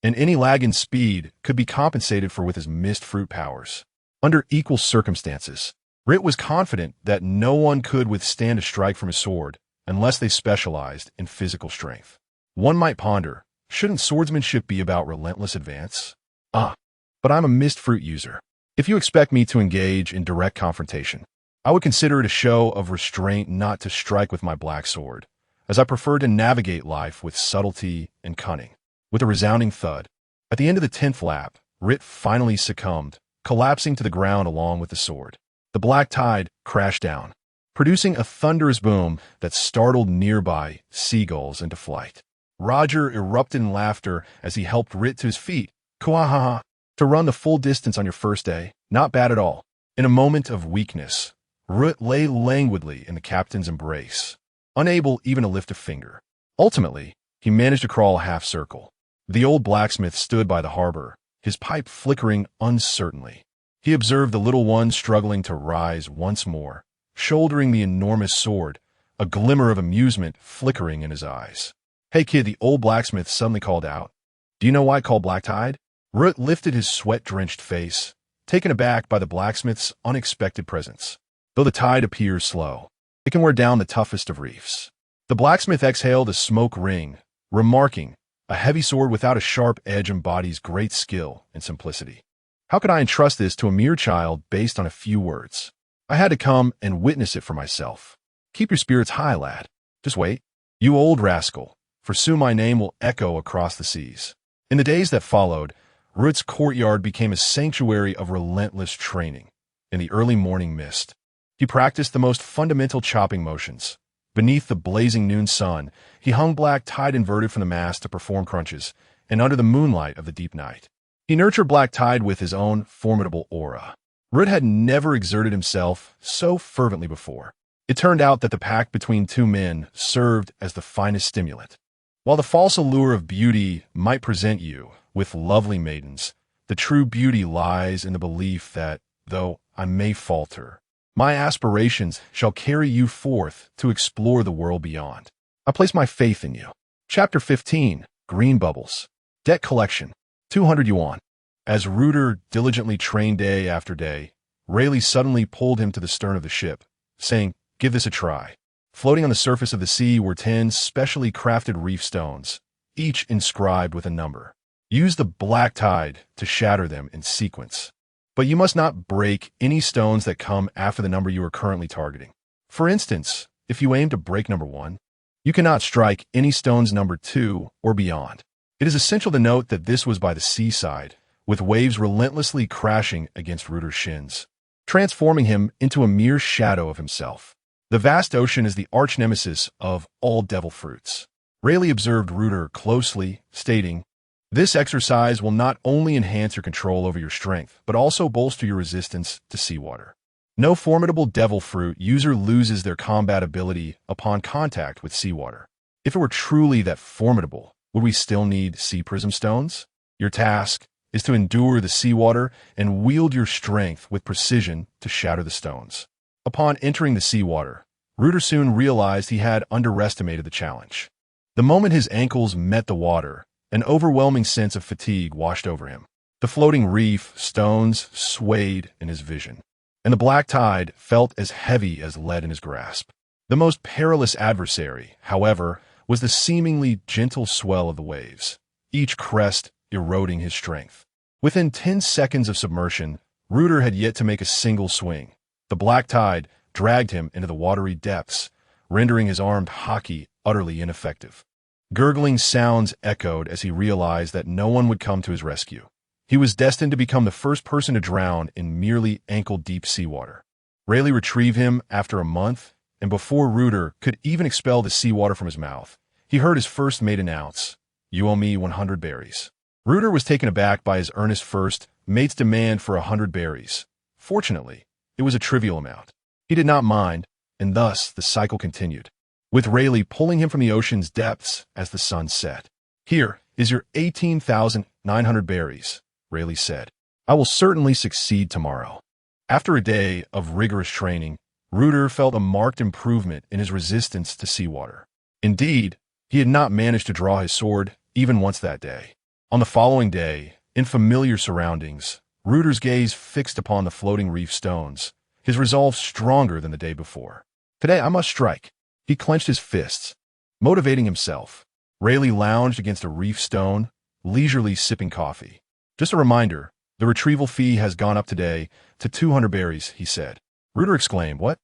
and any lag in speed could be compensated for with his mist fruit powers. Under equal circumstances, Rait was confident that no one could withstand a strike from his sword unless they specialized in physical strength. One might ponder, shouldn't swordsmanship be about relentless advance? But I'm a mist fruit user. If you expect me to engage in direct confrontation, I would consider it a show of restraint not to strike with my black sword, as I prefer to navigate life with subtlety and cunning. With a resounding thud, at the end of the 10th lap, Rait finally succumbed, collapsing to the ground along with the sword. The black tide crashed down, producing a thunderous boom that startled nearby seagulls into flight. Roger erupted in laughter as he helped Rait to his feet. "Kuahaha! To run the full distance on your first day, not bad at all." In a moment of weakness, Rait lay languidly in the captain's embrace, unable even to lift a finger. Ultimately, he managed to crawl a half circle. The old blacksmith stood by the harbor, his pipe flickering uncertainly. He observed the little one struggling to rise once more, shouldering the enormous sword, a glimmer of amusement flickering in his eyes. "Hey kid," the old blacksmith suddenly called out. "Do you know why it's called black tide?" Rait lifted his sweat-drenched face, taken aback by the blacksmith's unexpected presence. Though the tide appears slow, it can wear down the toughest of reefs. The blacksmith exhaled a smoke ring, remarking, "A heavy sword without a sharp edge embodies great skill and simplicity. How could I entrust this to a mere child based on a few words? I had to come and witness it for myself. Keep your spirits high, lad. Just wait. You old rascal, for soon my name will echo across the seas." In the days that followed, Rait's courtyard became a sanctuary of relentless training. In the early morning mist, he practiced the most fundamental chopping motions. Beneath the blazing noon sun, he hung black tide inverted from the mast to perform crunches, and under the moonlight of the deep night, he nurtured black tide with his own formidable aura. Rait had never exerted himself so fervently before. It turned out that the pact between two men served as the finest stimulant. While the false allure of beauty might present you with lovely maidens, the true beauty lies in the belief that, though I may falter, my aspirations shall carry you forth to explore the world beyond. I place my faith in you. Chapter 15, Green Bubbles. Debt Collection, 200 yuan. As Reuter diligently trained day after day, Rayleigh suddenly pulled him to the stern of the ship, saying, "Give this a try." Floating on the surface of the sea were 10 specially crafted reef stones, each inscribed with a number. Use the black tide to shatter them in sequence. But you must not break any stones that come after the number you are currently targeting. For instance, if you aim to break number 1, you cannot strike any stones number 2 or beyond. It is essential to note that this was by the seaside, with waves relentlessly crashing against Reuter's shins. transforming him into a mere shadow of himself. The vast ocean is the arch-nemesis of all devil fruits. Rayleigh observed Rooter closely, stating, "This exercise will not only enhance your control over your strength, but also bolster your resistance to seawater. No formidable devil fruit user loses their combat ability upon contact with seawater. If it were truly that formidable, would we still need sea prism stones? Your task is to endure the seawater and wield your strength with precision to shatter the stones." Upon entering the seawater, Rooter soon realized he had underestimated the challenge. The moment his ankles met the water, an overwhelming sense of fatigue washed over him. The floating reef, stones, swayed in his vision, and the black tide felt as heavy as lead in his grasp. The most perilous adversary, however, was the seemingly gentle swell of the waves, each crest eroding his strength. Within 10 seconds of submersion, Rooter had yet to make a single swing. The black tide dragged him into the watery depths, rendering his armed hockey utterly ineffective. Gurgling sounds echoed as he realized that no one would come to his rescue. He was destined to become the first person to drown in merely ankle-deep seawater. Rayleigh retrieved him after a month, and before Rooter could even expel the seawater from his mouth, he heard his first mate announce, "You owe me 100 berries." Rooter was taken aback by his earnest mate's demand for 100 berries. Fortunately, it was a trivial amount. He did not mind, and thus the cycle continued, with Rayleigh pulling him from the ocean's depths as the sun set. "Here is your 18,900 berries," Rayleigh said. "I will certainly succeed tomorrow." After a day of rigorous training, Rooter felt a marked improvement in his resistance to seawater. Indeed, he had not managed to draw his sword even once that day. On the following day, in familiar surroundings, Rooter's gaze fixed upon the floating reef stones, his resolve stronger than the day before. "Today I must strike." He clenched his fists, motivating himself. Rayleigh lounged against a reef stone, leisurely sipping coffee. "Just a reminder, the retrieval fee has gone up today to 200 berries," he said. Rooter exclaimed, "What?"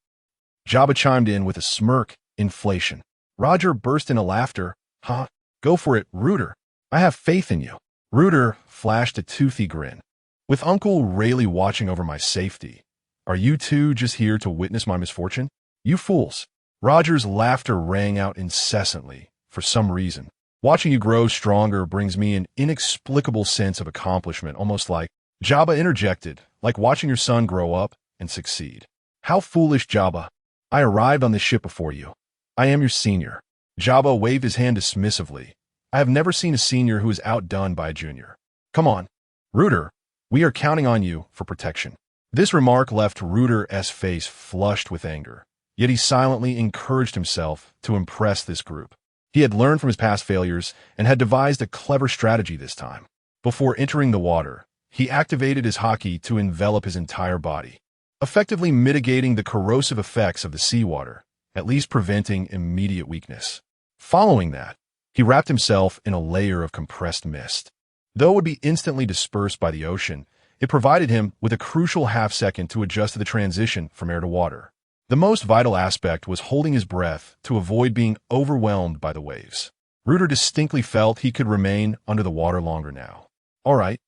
Jabba chimed in with a smirk. "Inflation." Roger burst into laughter. "Huh? Go for it, Rooter. I have faith in you." Rooter flashed a toothy grin. "With Uncle Rayleigh watching over my safety, are you two just here to witness my misfortune? You fools." Roger's laughter rang out incessantly, for some reason. "Watching you grow stronger brings me an inexplicable sense of accomplishment, almost like—" Jabba interjected, "like watching your son grow up and succeed." "How foolish, Jabba. I arrived on this ship before you. I am your senior." Jabba waved his hand dismissively. "I have never seen a senior who is outdone by a junior. Come on, Rooter. We are counting on you for protection." This remark left Rooter's face flushed with anger, yet he silently encouraged himself to impress this group. He had learned from his past failures and had devised a clever strategy this time. Before entering the water, he activated his haki to envelop his entire body, effectively mitigating the corrosive effects of the seawater, at least preventing immediate weakness. Following that, he wrapped himself in a layer of compressed mist. Though it would be instantly dispersed by the ocean, it provided him with a crucial half-second to adjust to the transition from air to water. The most vital aspect was holding his breath to avoid being overwhelmed by the waves. Rooter distinctly felt he could remain under the water longer now. All right,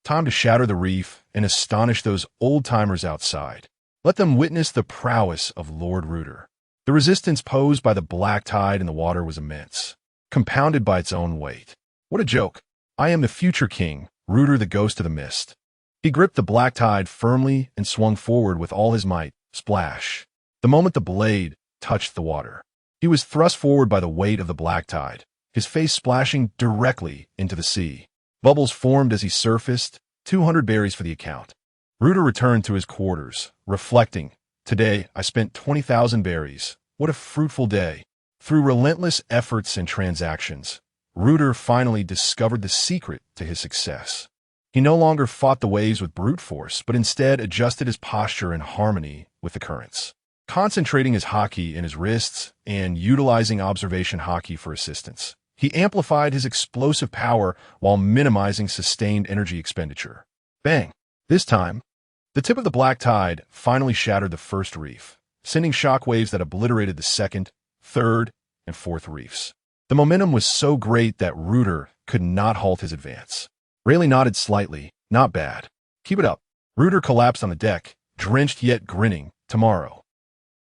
time to shatter the reef and astonish those old-timers outside. Let them witness the prowess of Lord Rooter. The resistance posed by the black tide in the water was immense, compounded by its own weight. What a joke! I am the future king, Rooter the ghost of the mist. He gripped the black tide firmly and swung forward with all his might. Splash! The moment the blade touched the water, he was thrust forward by the weight of the black tide, his face splashing directly into the sea. Bubbles formed as he surfaced, 200 berries for the account. Rooter returned to his quarters, reflecting, "Today I spent 20,000 berries. What a fruitful day." Through relentless efforts and transactions, Rooter finally discovered the secret to his success. He no longer fought the waves with brute force, but instead adjusted his posture in harmony with the currents. Concentrating his haki in his wrists and utilizing observation haki for assistance, he amplified his explosive power while minimizing sustained energy expenditure. Bang! This time, the tip of the black tide finally shattered the first reef, sending shockwaves that obliterated the second, third, and fourth reefs. The momentum was so great that Rooter could not halt his advance. Rayleigh nodded slightly. "Not bad. Keep it up." Rooter collapsed on the deck, drenched yet grinning, tomorrow.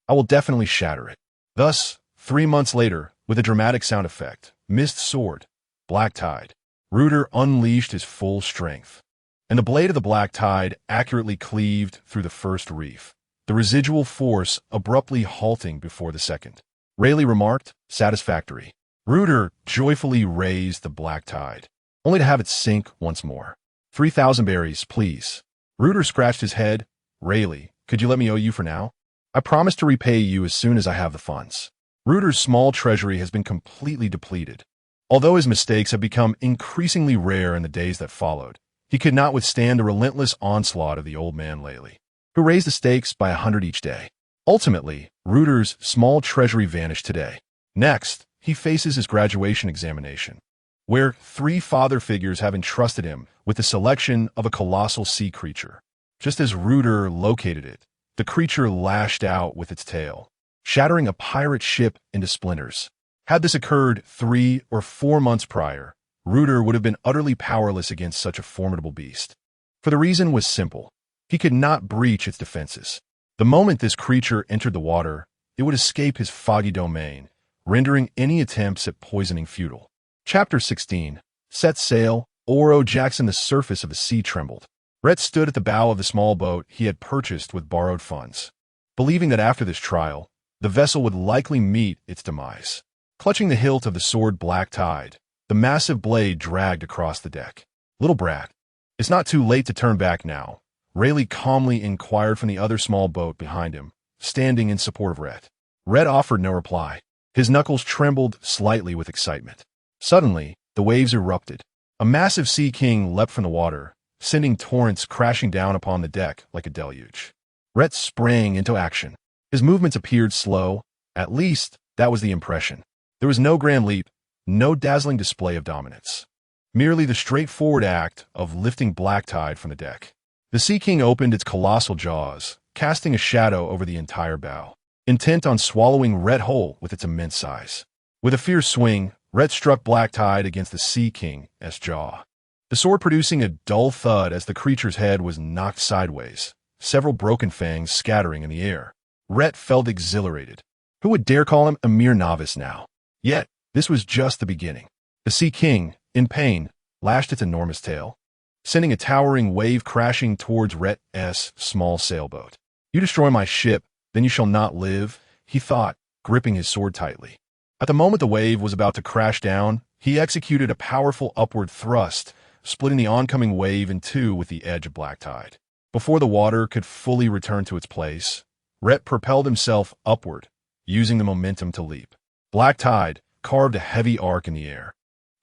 I will definitely shatter it. Thus, 3 months later, with a dramatic sound effect, mist soared, black tide. Rooter unleashed his full strength, and the blade of the black tide accurately cleaved through the first reef, the residual force abruptly halting before the second. Rayleigh remarked, satisfactory. Rooter joyfully raised the black tide, only to have it sink once more. 3,000 berries, please. Rooter scratched his head. Rayleigh, could you let me owe you for now? I promise to repay you as soon as I have the funds. Rooter's small treasury has been completely depleted. Although his mistakes have become increasingly rare in the days that followed, he could not withstand the relentless onslaught of the old man Rayleigh, who raised the stakes by 100 each day. Ultimately, Rooter's small treasury vanished today. Next, he faces his graduation examination, where 3 father figures have entrusted him with the selection of a colossal sea creature. Just as Rooter located it, the creature lashed out with its tail, shattering a pirate ship into splinters. Had this occurred 3 or 4 months prior, Rooter would have been utterly powerless against such a formidable beast. For the reason was simple. He could not breach its defenses. The moment this creature entered the water, it would escape his foggy domain, rendering any attempts at poisoning futile. Chapter 16. Set sail. Oro Jackson. The surface of the sea trembled. Rait stood at the bow of the small boat he had purchased with borrowed funds, believing that after this trial, the vessel would likely meet its demise. Clutching the hilt of the sword black tide, the massive blade dragged across the deck. Little brat, it's not too late to turn back now, Rayleigh calmly inquired from the other small boat behind him, standing in support of Rait. Rait offered no reply. His knuckles trembled slightly with excitement. Suddenly, the waves erupted. A massive sea king leapt from the water, sending torrents crashing down upon the deck like a deluge. Rait sprang into action. His movements appeared slow, at least that was the impression. There was no grand leap, no dazzling display of dominance. Merely the straightforward act of lifting black tide from the deck. The Sea King opened its colossal jaws, casting a shadow over the entire bow, intent on swallowing Rait whole with its immense size. With a fierce swing, Rait struck black tide against the Sea King's jaw, the sword producing a dull thud as the creature's head was knocked sideways, several broken fangs scattering in the air. Rait felt exhilarated. Who would dare call him a mere novice now? Yet, this was just the beginning. The Sea King, in pain, lashed its enormous tail, sending a towering wave crashing towards Rait's small sailboat. You destroy my ship, then you shall not live, he thought, gripping his sword tightly. At the moment the wave was about to crash down, he executed a powerful upward thrust, splitting the oncoming wave in two with the edge of black tide. Before the water could fully return to its place, Rait propelled himself upward, using the momentum to leap. Black tide carved a heavy arc in the air,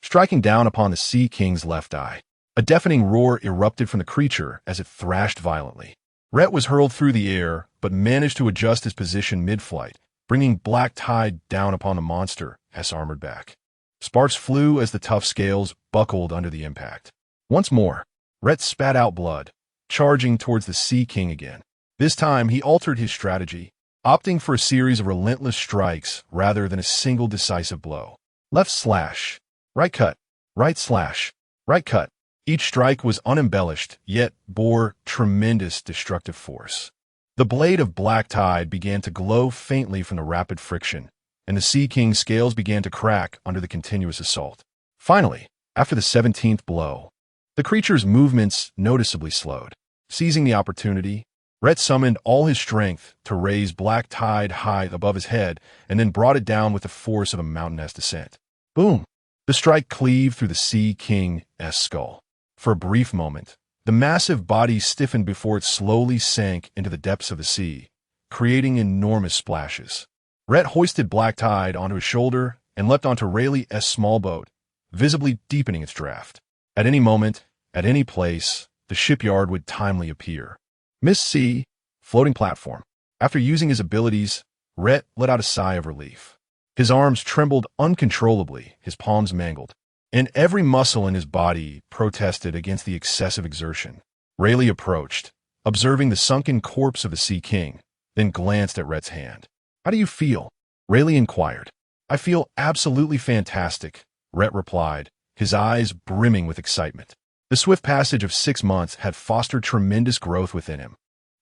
striking down upon the Sea King's left eye. A deafening roar erupted from the creature as it thrashed violently. Rait was hurled through the air, but managed to adjust his position mid-flight, bringing black tide down upon the monster's armored back. Sparks flew as the tough scales buckled under the impact. Once more, Rait spat out blood, charging towards the Sea King again. This time he altered his strategy, opting for a series of relentless strikes rather than a single decisive blow. Left slash, right cut, right slash, right cut. Each strike was unembellished, yet bore tremendous destructive force. The blade of black tide began to glow faintly from the rapid friction, and the Sea King's scales began to crack under the continuous assault. Finally, after the 17th blow, the creature's movements noticeably slowed. Seizing the opportunity, Rait summoned all his strength to raise black tide high above his head and then brought it down with the force of a mountainous descent. Boom! The strike cleaved through the Sea King's skull. For a brief moment, the massive body stiffened before it slowly sank into the depths of the sea, creating enormous splashes. Rait hoisted black tide onto his shoulder and leapt onto Rayleigh's small boat, visibly deepening its draft. At any moment, at any place, the shipyard would timely appear. Miss C, floating platform. After using his abilities, Rait let out a sigh of relief. His arms trembled uncontrollably, his palms mangled, and every muscle in his body protested against the excessive exertion. Rayleigh approached, observing the sunken corpse of the Sea King, then glanced at Rait's hand. How do you feel? Rayleigh inquired. I feel absolutely fantastic, Rait replied, his eyes brimming with excitement. The swift passage of 6 months had fostered tremendous growth within him.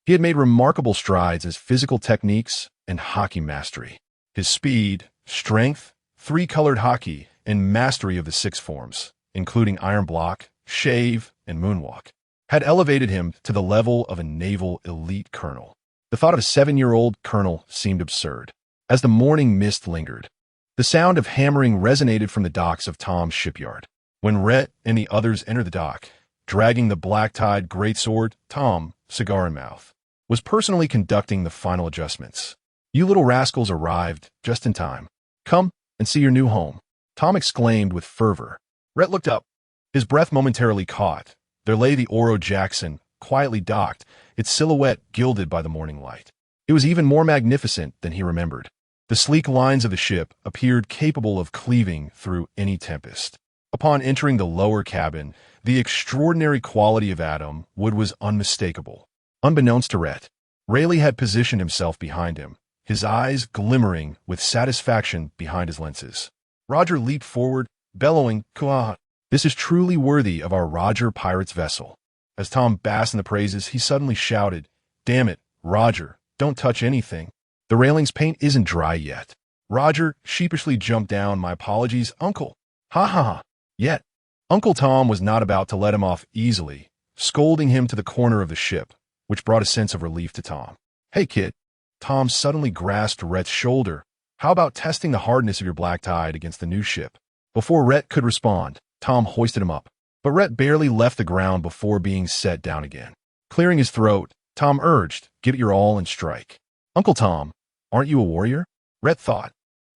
He had made remarkable strides as physical techniques and hockey mastery. His speed, strength, three-colored hockey, and mastery of the six forms, including iron block, shave, and moonwalk, had elevated him to the level of a naval elite colonel. The thought of a 7-year-old colonel seemed absurd. As the morning mist lingered, the sound of hammering resonated from the docks of Tom's shipyard. When Rait and the others entered the dock, dragging the black-tied greatsword, Tom, cigar in mouth, was personally conducting the final adjustments. "You little rascals arrived just in time. Come and see your new home," Tom exclaimed with fervor. Rait looked up. His breath momentarily caught. There lay the Oro Jackson, quietly docked, its silhouette gilded by the morning light. It was even more magnificent than he remembered. The sleek lines of the ship appeared capable of cleaving through any tempest. Upon entering the lower cabin, the extraordinary quality of Adam Wood was unmistakable. Unbeknownst to Rait, Rayleigh had positioned himself behind him, his eyes glimmering with satisfaction behind his lenses. Roger leaped forward, bellowing, "Kuah! This is truly worthy of our Roger pirate's vessel." As Tom basked in the praises, he suddenly shouted, "Damn it, Roger, don't touch anything. The railing's paint isn't dry yet." Roger sheepishly jumped down. "My apologies, Uncle." "Ha ha ha." Yet, Uncle Tom was not about to let him off easily, scolding him to the corner of the ship, which brought a sense of relief to Tom. "Hey, kid." Tom suddenly grasped Rait's shoulder. "How about testing the hardness of your black tide against the new ship?" Before Rait could respond, Tom hoisted him up, but Rait barely left the ground before being set down again. Clearing his throat, Tom urged, "Give it your all and strike." "Uncle Tom, aren't you a warrior?" Rait thought,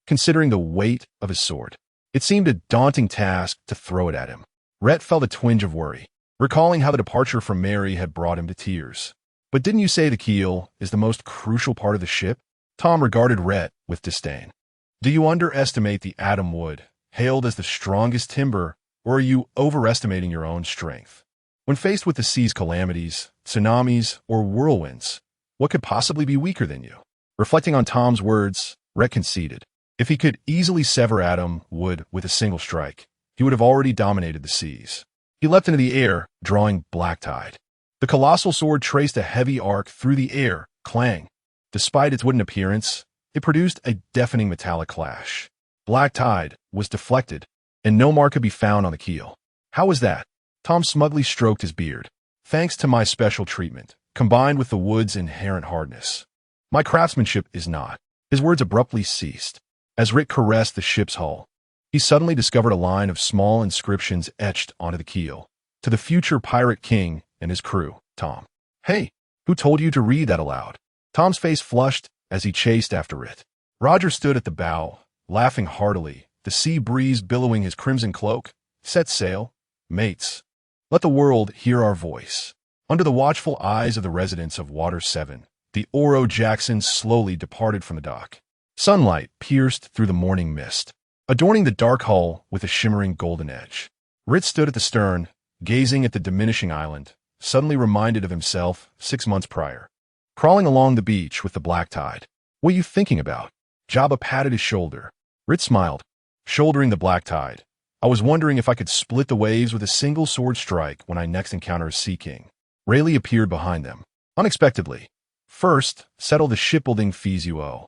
considering the weight of his sword. It seemed a daunting task to throw it at him. Rait felt a twinge of worry, recalling how the departure from Mary had brought him to tears. "But didn't you say the keel is the most crucial part of the ship?" Tom regarded Rait with disdain. "Do you underestimate the Adam Wood, hailed as the strongest timber, or are you overestimating your own strength? When faced with the sea's calamities, tsunamis, or whirlwinds, what could possibly be weaker than you?" Reflecting on Tom's words, Rait conceded. If he could easily sever Adam Wood with a single strike, he would have already dominated the seas. He leapt into the air, drawing black tide. The colossal sword traced a heavy arc through the air, clang. Despite its wooden appearance, it produced a deafening metallic clash. Black tide was deflected, and no mark could be found on the keel. "How was that?" Tom smugly stroked his beard. "Thanks to my special treatment, combined with the wood's inherent hardness. My craftsmanship is not." His words abruptly ceased. As Rait caressed the ship's hull, he suddenly discovered a line of small inscriptions etched onto the keel. "To the future pirate king and his crew, Tom." "Hey, who told you to read that aloud?" Tom's face flushed as he chased after Rait. Roger stood at the bow, laughing heartily, the sea breeze billowing his crimson cloak. "Set sail, mates. Let the world hear our voice." Under the watchful eyes of the residents of Water 7, the Oro Jackson slowly departed from the dock. Sunlight pierced through the morning mist, adorning the dark hull with a shimmering golden edge. Rait stood at the stern, gazing at the diminishing island, suddenly reminded of himself 6 months prior, crawling along the beach with the black tide. "What are you thinking about?" Jabba patted his shoulder. Rait smiled, shouldering the black tide. "I was wondering if I could split the waves with a single sword strike when I next encounter a sea king." Rayleigh appeared behind them, unexpectedly. "First, settle the shipbuilding fees you owe."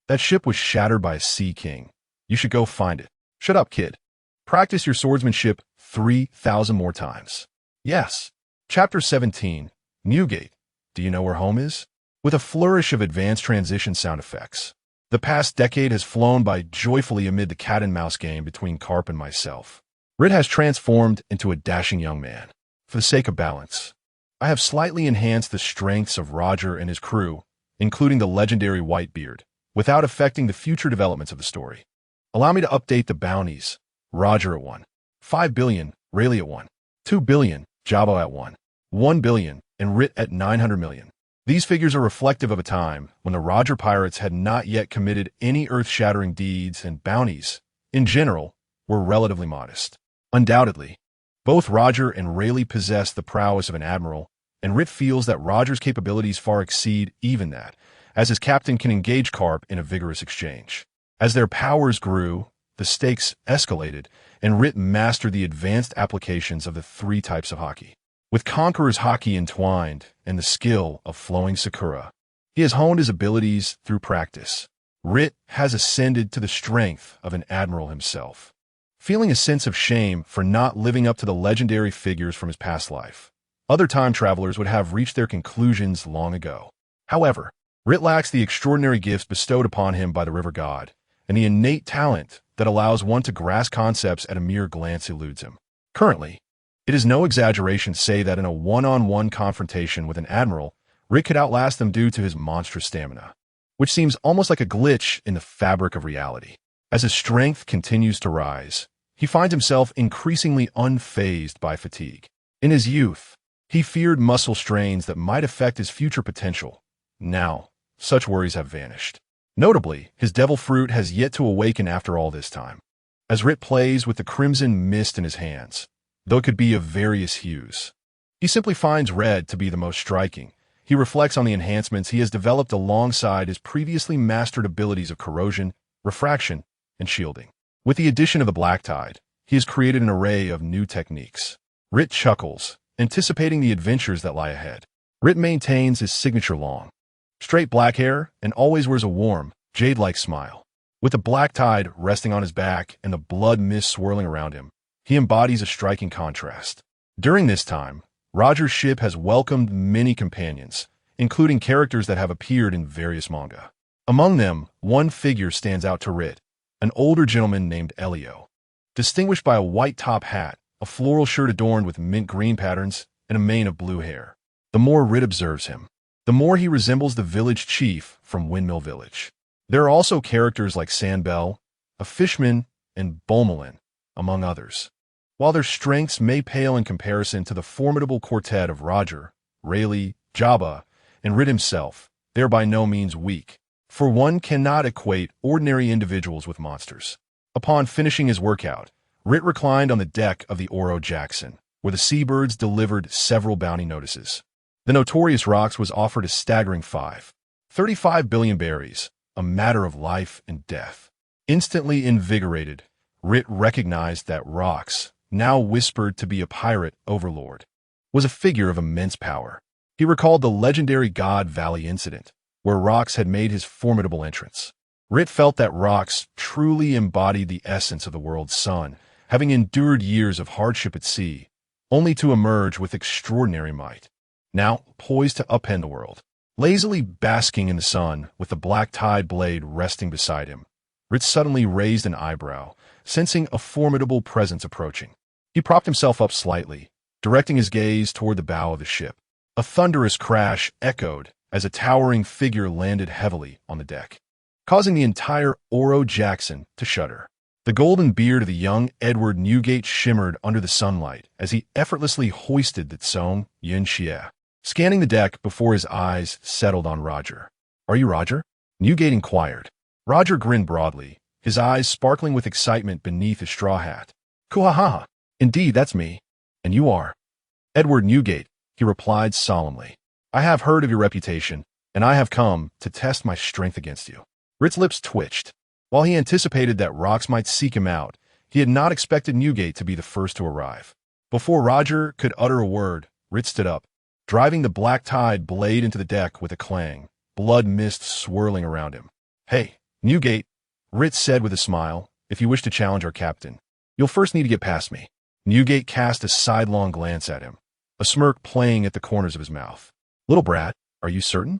That ship was shattered by a sea king. You should go find it." "Shut up, kid. Practice your swordsmanship 3,000 more times." "Yes." Chapter 17, Newgate. Do you know where home is? With a flourish of advanced transition sound effects, the past decade has flown by joyfully amid the cat-and-mouse game between Carp and myself. Rait has transformed into a dashing young man. For the sake of balance, I have slightly enhanced the strengths of Roger and his crew, including the legendary Whitebeard, without affecting the future developments of the story. Allow me to update the bounties. Roger at 1. 5 billion, Rayleigh at 1. 2 billion, Jabba at 1. 1 billion, and Rait at 900 million. These figures are reflective of a time when the Roger pirates had not yet committed any earth-shattering deeds, and bounties, in general, were relatively modest. Undoubtedly, both Roger and Rayleigh possess the prowess of an admiral, and Rait feels that Roger's capabilities far exceed even that, as his captain can engage Carp in a vigorous exchange. As their powers grew, the stakes escalated, and Rait mastered the advanced applications of the 3 types of hockey. With Conqueror's haki entwined and the skill of flowing Sakura, he has honed his abilities through practice. Rait has ascended to the strength of an admiral himself, feeling a sense of shame for not living up to the legendary figures from his past life. Other time travelers would have reached their conclusions long ago. However, Rait lacks the extraordinary gifts bestowed upon him by the river god, and the innate talent that allows one to grasp concepts at a mere glance eludes him. Currently, it is no exaggeration to say that in a one-on-one confrontation with an admiral, Rait could outlast them due to his monstrous stamina, which seems almost like a glitch in the fabric of reality. As his strength continues to rise, he finds himself increasingly unfazed by fatigue. In his youth, he feared muscle strains that might affect his future potential. Now, such worries have vanished. Notably, his devil fruit has yet to awaken after all this time. As Rait plays with the crimson mist in his hands, though it could be of various hues, he simply finds red to be the most striking. He reflects on the enhancements he has developed alongside his previously mastered abilities of corrosion, refraction, and shielding. With the addition of the black tide, he has created an array of new techniques. Rait chuckles, anticipating the adventures that lie ahead. Rait maintains his signature long, straight black hair and always wears a warm, jade-like smile. With the black tide resting on his back and the blood mist swirling around him, he embodies a striking contrast. During this time, Roger's ship has welcomed many companions, including characters that have appeared in various manga. Among them, one figure stands out to Rait, an older gentleman named Elio. Distinguished by a white top hat, a floral shirt adorned with mint green patterns, and a mane of blue hair. The more Rait observes him, the more he resembles the village chief from Windmill Village. There are also characters like Sandbell, a fishman, and Bomelin, among others. While their strengths may pale in comparison to the formidable quartet of Roger, Rayleigh, Jabba, and Rait himself, they are by no means weak, for one cannot equate ordinary individuals with monsters. Upon finishing his workout, Rait reclined on the deck of the Oro Jackson, where the seabirds delivered several bounty notices. The notorious Rocks was offered a staggering 35 billion berries, a matter of life and death. Instantly invigorated, Rait recognized that Rocks, now whispered to be a pirate overlord, was a figure of immense power. He recalled the legendary God Valley incident, where Rocks had made his formidable entrance. Rait felt that Rocks truly embodied the essence of the world's sun, having endured years of hardship at sea, only to emerge with extraordinary might. Now, poised to upend the world, lazily basking in the sun with the black tide blade resting beside him, Rait suddenly raised an eyebrow, sensing a formidable presence approaching. He propped himself up slightly, directing his gaze toward the bow of the ship. A thunderous crash echoed as a towering figure landed heavily on the deck, causing the entire Oro Jackson to shudder. The golden beard of the young Edward Newgate shimmered under the sunlight as he effortlessly hoisted the Tsong Yunxie, scanning the deck before his eyes settled on Roger. "Are you Roger?" Newgate inquired. Roger grinned broadly, his eyes sparkling with excitement beneath his straw hat. "Kuhaha! Indeed, that's me. And you are?" "Edward Newgate," he replied solemnly. "I have heard of your reputation, and I have come to test my strength against you." Rait's lips twitched. While he anticipated that Rocks might seek him out, he had not expected Newgate to be the first to arrive. Before Roger could utter a word, Rait stood up, driving the black tide blade into the deck with a clang, blood mist swirling around him. "Hey, Newgate," Rait said with a smile, "if you wish to challenge our captain, you'll first need to get past me." Newgate cast a sidelong glance at him, a smirk playing at the corners of his mouth. "Little brat, are you certain?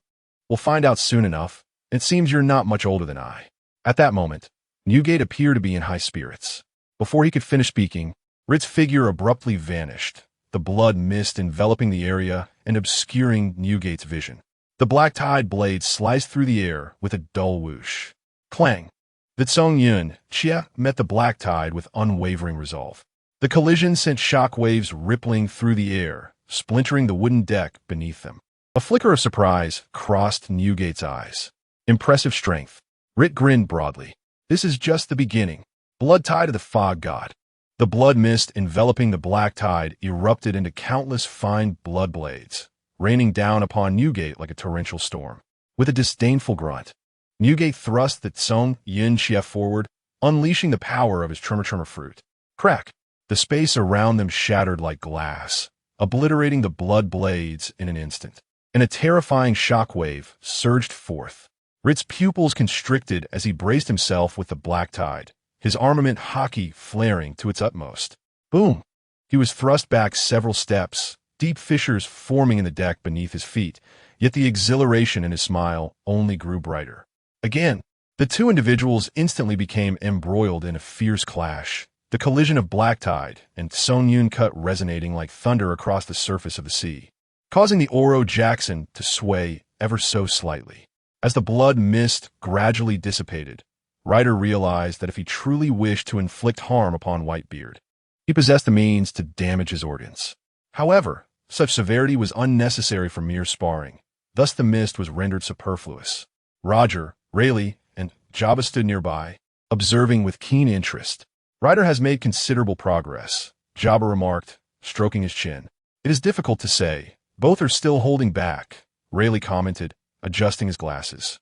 We'll find out soon enough. It seems you're not much older than I." At that moment, Newgate appeared to be in high spirits. Before he could finish speaking, Rait's figure abruptly vanished, the blood mist enveloping the area and obscuring Newgate's vision. The black tide blade sliced through the air with a dull whoosh. Clang! The Tsong Yun Chia met the black tide with unwavering resolve. The collision sent shock waves rippling through the air, splintering the wooden deck beneath them. A flicker of surprise crossed Newgate's eyes. Impressive strength. Rait grinned broadly. This is just the beginning. Blood tide of the fog god. The blood mist enveloping the black tide erupted into countless fine blood blades, raining down upon Newgate like a torrential storm. With a disdainful grunt, Newgate thrust the Tsong Yin Xie forward, unleashing the power of his tremor fruit. Crack! The space around them shattered like glass, obliterating the blood blades in an instant. And a terrifying shockwave surged forth. Rait's pupils constricted as he braced himself with the black tide, his armament haki flaring to its utmost. Boom! He was thrust back several steps, deep fissures forming in the deck beneath his feet, yet the exhilaration in his smile only grew brighter. Again, the two individuals instantly became embroiled in a fierce clash, the collision of black tide and Songyun cut resonating like thunder across the surface of the sea, causing the Oro Jackson to sway ever so slightly. As the blood mist gradually dissipated, Rait realized that if he truly wished to inflict harm upon Whitebeard, he possessed the means to damage his organs. However, such severity was unnecessary for mere sparring, thus the mist was rendered superfluous. Roger, Rayleigh, and Jabba stood nearby, observing with keen interest. Rait has made considerable progress, Jabba remarked, stroking his chin. It is difficult to say. Both are still holding back, Rayleigh commented, adjusting his glasses.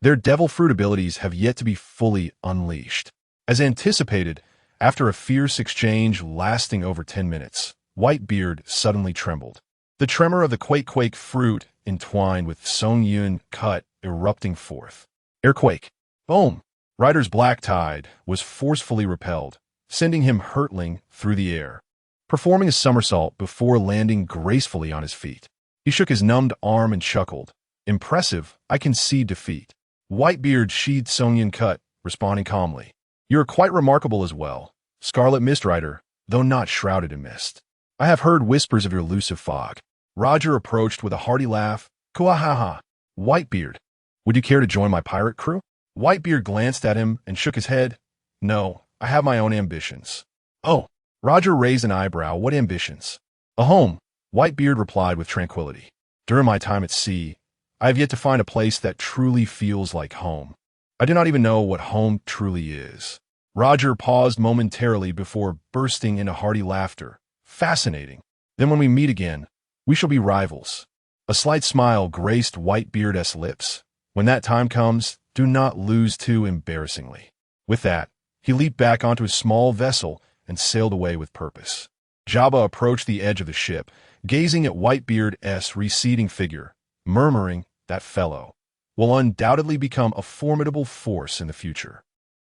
Their devil fruit abilities have yet to be fully unleashed. As anticipated, after a fierce exchange lasting over 10 minutes, Whitebeard suddenly trembled. The tremor of the quake fruit entwined with Songyun cut erupting forth. Airquake. Boom! Rait's black tide was forcefully repelled, sending him hurtling through the air, performing a somersault before landing gracefully on his feet. He shook his numbed arm and chuckled. Impressive, I concede defeat. Whitebeard sheathed Songyun cut, responding calmly. You are quite remarkable as well, Scarlet Mist Rider, though not shrouded in mist. I have heard whispers of your elusive fog. Roger approached with a hearty laugh. Kuahaha. Whitebeard, would you care to join my pirate crew? Whitebeard glanced at him and shook his head. No, I have my own ambitions. Oh, Roger raised an eyebrow. What ambitions? A home, Whitebeard replied with tranquility. During my time at sea, I have yet to find a place that truly feels like home. I do not even know what home truly is. Roger paused momentarily before bursting into hearty laughter. Fascinating. Then when we meet again, we shall be rivals. A slight smile graced Whitebeard's lips. When that time comes, do not lose too embarrassingly. With that, he leaped back onto his small vessel and sailed away with purpose. Jabba approached the edge of the ship, gazing at Whitebeard's receding figure, murmuring, that fellow will undoubtedly become a formidable force in the future.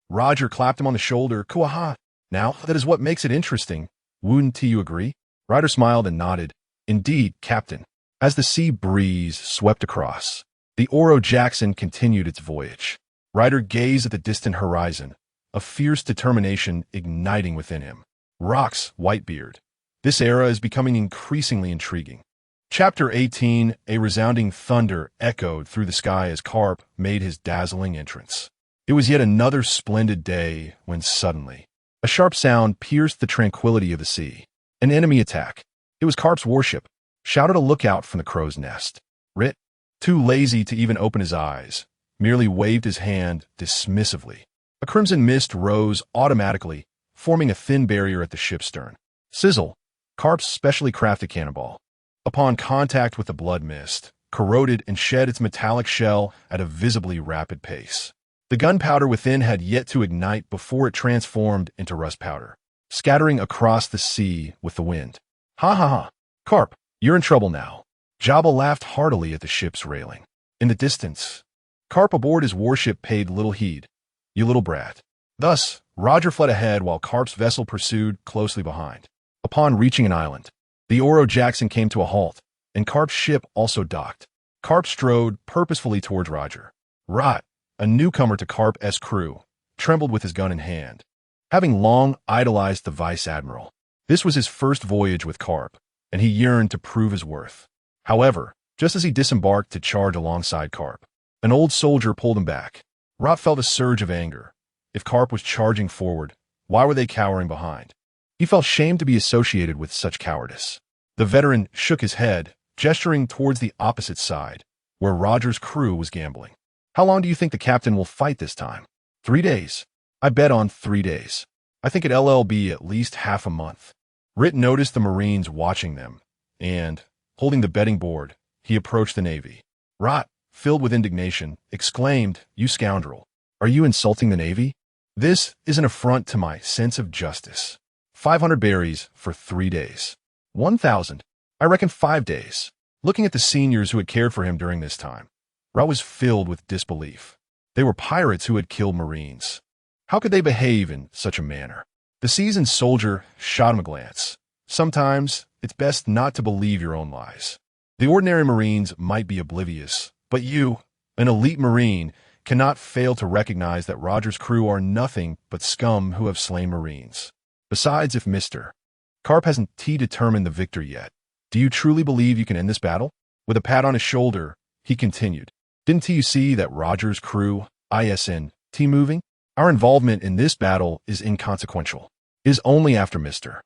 Roger clapped him on the shoulder. Kuaha. Now, that is what makes it interesting. Wouldn't you agree? Ryder smiled and nodded. Indeed, Captain. As the sea breeze swept across, the Oro Jackson continued its voyage. Ryder gazed at the distant horizon, a fierce determination igniting within him. Rocks, Whitebeard. This era is becoming increasingly intriguing. Chapter 18, a resounding thunder echoed through the sky as Carp made his dazzling entrance. It was yet another splendid day when suddenly, a sharp sound pierced the tranquility of the sea. An enemy attack. It was Carp's warship, shouted a lookout from the crow's nest. Rait, too lazy to even open his eyes, merely waved his hand dismissively. A crimson mist rose automatically, forming a thin barrier at the ship's stern. Sizzle, Carp's specially crafted cannonball, upon contact with the blood mist, corroded and shed its metallic shell at a visibly rapid pace. The gunpowder within had yet to ignite before it transformed into rust powder, scattering across the sea with the wind. Ha ha ha. Carp, you're in trouble now. Jabba laughed heartily at the ship's railing. In the distance, Carp aboard his warship paid little heed. You little brat. Thus, Roger fled ahead while Carp's vessel pursued closely behind. Upon reaching an island, the Oro Jackson came to a halt, and Carp's ship also docked. Carp strode purposefully towards Roger. Rait, a newcomer to Carp's crew, trembled with his gun in hand. Having long idolized the vice admiral, this was his first voyage with Carp, and he yearned to prove his worth. However, just as he disembarked to charge alongside Carp, an old soldier pulled him back. Rait felt a surge of anger. If Carp was charging forward, why were they cowering behind? He felt shamed to be associated with such cowardice. The veteran shook his head, gesturing towards the opposite side, where Roger's crew was gambling. How long do you think the captain will fight this time? 3 days. I bet on 3 days. I think it'll be at least half a month. Rait noticed the Marines watching them, and, holding the betting board, he approached the Navy. Rait, filled with indignation, exclaimed, You scoundrel! Are you insulting the Navy? This is an affront to my sense of justice. 500 berries for 3 days. 1,000. I reckon 5 days. Looking at the seniors who had cared for him during this time, Rait was filled with disbelief. They were pirates who had killed Marines. How could they behave in such a manner? The seasoned soldier shot him a glance. Sometimes, it's best not to believe your own lies. The ordinary Marines might be oblivious, but you, an elite Marine, cannot fail to recognize that Roger's crew are nothing but scum who have slain Marines. Besides, if Mr. Carp hasn't determined the victor yet, do you truly believe you can end this battle? With a pat on his shoulder, he continued, Didn't you see that Roger's crew, moving? Our involvement in this battle is inconsequential. It is only after Mr.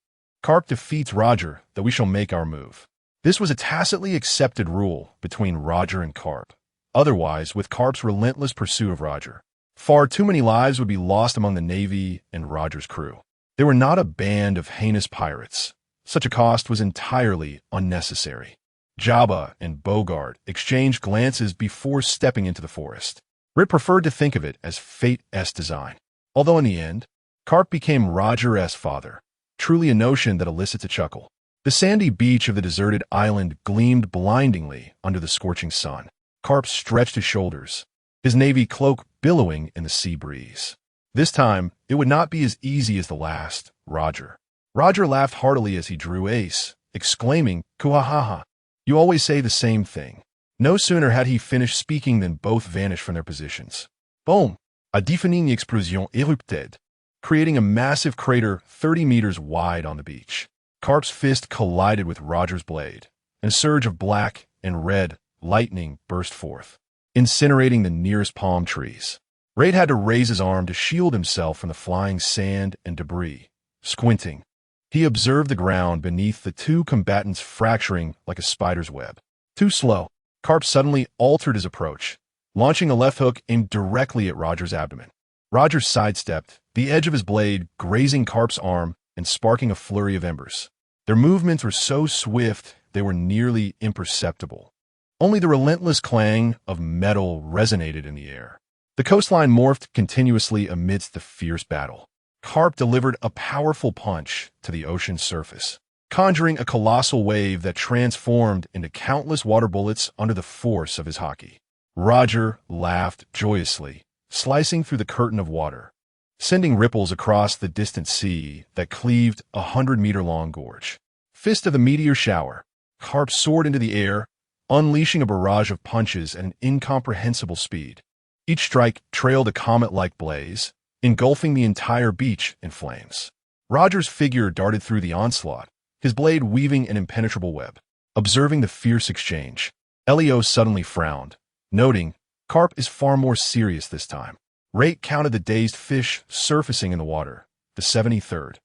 Carp defeats Roger that we shall make our move. This was a tacitly accepted rule between Roger and Carp. Otherwise, with Carp's relentless pursuit of Roger, far too many lives would be lost among the Navy and Roger's crew. They were not a band of heinous pirates. Such a cost was entirely unnecessary. Jabba and Bogart exchanged glances before stepping into the forest. Rait preferred to think of it as fate's design. Although in the end, Carp became Roger's father, truly a notion that elicits a chuckle. The sandy beach of the deserted island gleamed blindingly under the scorching sun. Carp stretched his shoulders, his navy cloak billowing in the sea breeze. This time, it would not be as easy as the last, Roger. Roger laughed heartily as he drew ace, exclaiming, Kuhahaha. You always say the same thing. No sooner had he finished speaking than both vanished from their positions. Boom! A deafening explosion erupted, creating a massive crater 30 meters wide on the beach. Carp's fist collided with Roger's blade, and a surge of black and red lightning burst forth, incinerating the nearest palm trees. Rait had to raise his arm to shield himself from the flying sand and debris. Squinting, he observed the ground beneath the two combatants fracturing like a spider's web. Too slow, Carp suddenly altered his approach, launching a left hook aimed directly at Roger's abdomen. Roger sidestepped, the edge of his blade grazing Carp's arm and sparking a flurry of embers. Their movements were so swift they were nearly imperceptible. Only the relentless clang of metal resonated in the air. The coastline morphed continuously amidst the fierce battle. Carp delivered a powerful punch to the ocean's surface, conjuring a colossal wave that transformed into countless water bullets under the force of his hockey. Roger laughed joyously, slicing through the curtain of water, sending ripples across the distant sea that cleaved a 100-meter-long gorge. Fist of the meteor shower, Carp soared into the air, unleashing a barrage of punches at an incomprehensible speed. Each strike trailed a comet-like blaze, engulfing the entire beach in flames. Roger's figure darted through the onslaught, his blade weaving an impenetrable web. Observing the fierce exchange, Elio suddenly frowned, noting, Carp is far more serious this time. Rait counted the dazed fish surfacing in the water, the 73rd.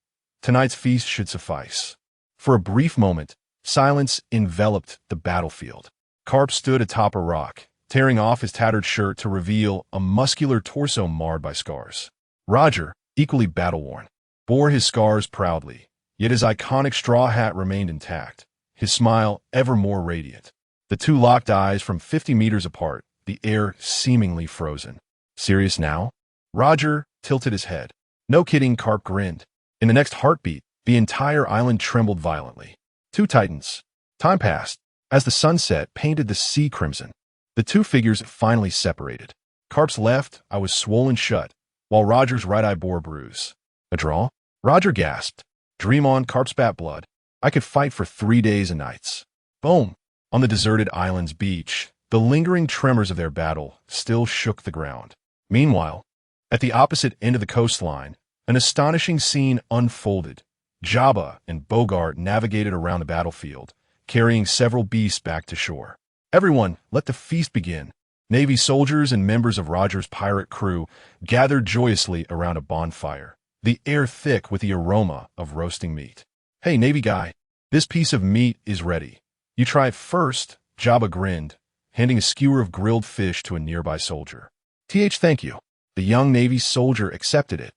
Tonight's feast should suffice. For a brief moment, silence enveloped the battlefield. Carp stood atop a rock, tearing off his tattered shirt to reveal a muscular torso marred by scars. Roger, equally battle-worn, bore his scars proudly, yet his iconic straw hat remained intact, his smile ever more radiant. The two locked eyes from 50 meters apart, the air seemingly frozen. Serious now? Roger tilted his head. No kidding, Carp grinned. In the next heartbeat, the entire island trembled violently. Two titans. Time passed. As the sunset painted the sea crimson, the two figures finally separated. Carp's left eye was swollen shut, while Roger's right eye bore a bruise. A draw? Roger gasped. Dream on, Carp spat blood. I could fight for 3 days and nights. Boom! On the deserted island's beach, the lingering tremors of their battle still shook the ground. Meanwhile, at the opposite end of the coastline, an astonishing scene unfolded. Jabba and Bogart navigated around the battlefield, carrying several beasts back to shore. Everyone, let the feast begin. Navy soldiers and members of Roger's pirate crew gathered joyously around a bonfire, the air thick with the aroma of roasting meat. Hey, Navy guy, this piece of meat is ready. You try it first, Jabba grinned, handing a skewer of grilled fish to a nearby soldier. Thank you. The young Navy soldier accepted it,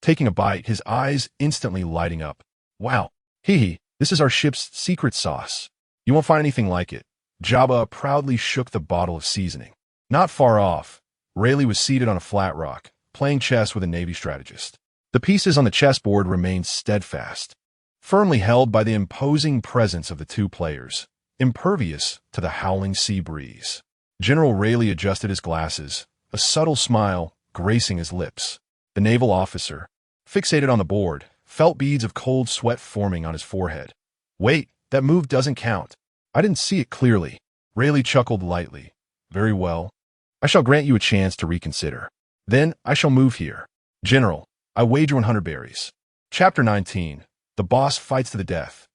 taking a bite, his eyes instantly lighting up. Wow, this is our ship's secret sauce. You won't find anything like it. Jabba proudly shook the bottle of seasoning. Not far off, Rayleigh was seated on a flat rock, playing chess with a Navy strategist. The pieces on the chessboard remained steadfast, firmly held by the imposing presence of the two players, impervious to the howling sea breeze. General Rayleigh adjusted his glasses, a subtle smile gracing his lips. The naval officer, fixated on the board, felt beads of cold sweat forming on his forehead. Wait, that move doesn't count. I didn't see it clearly. Rayleigh chuckled lightly. Very well. I shall grant you a chance to reconsider. Then I shall move here. General, I wager 100 berries. Chapter 19. The boss fights to the death.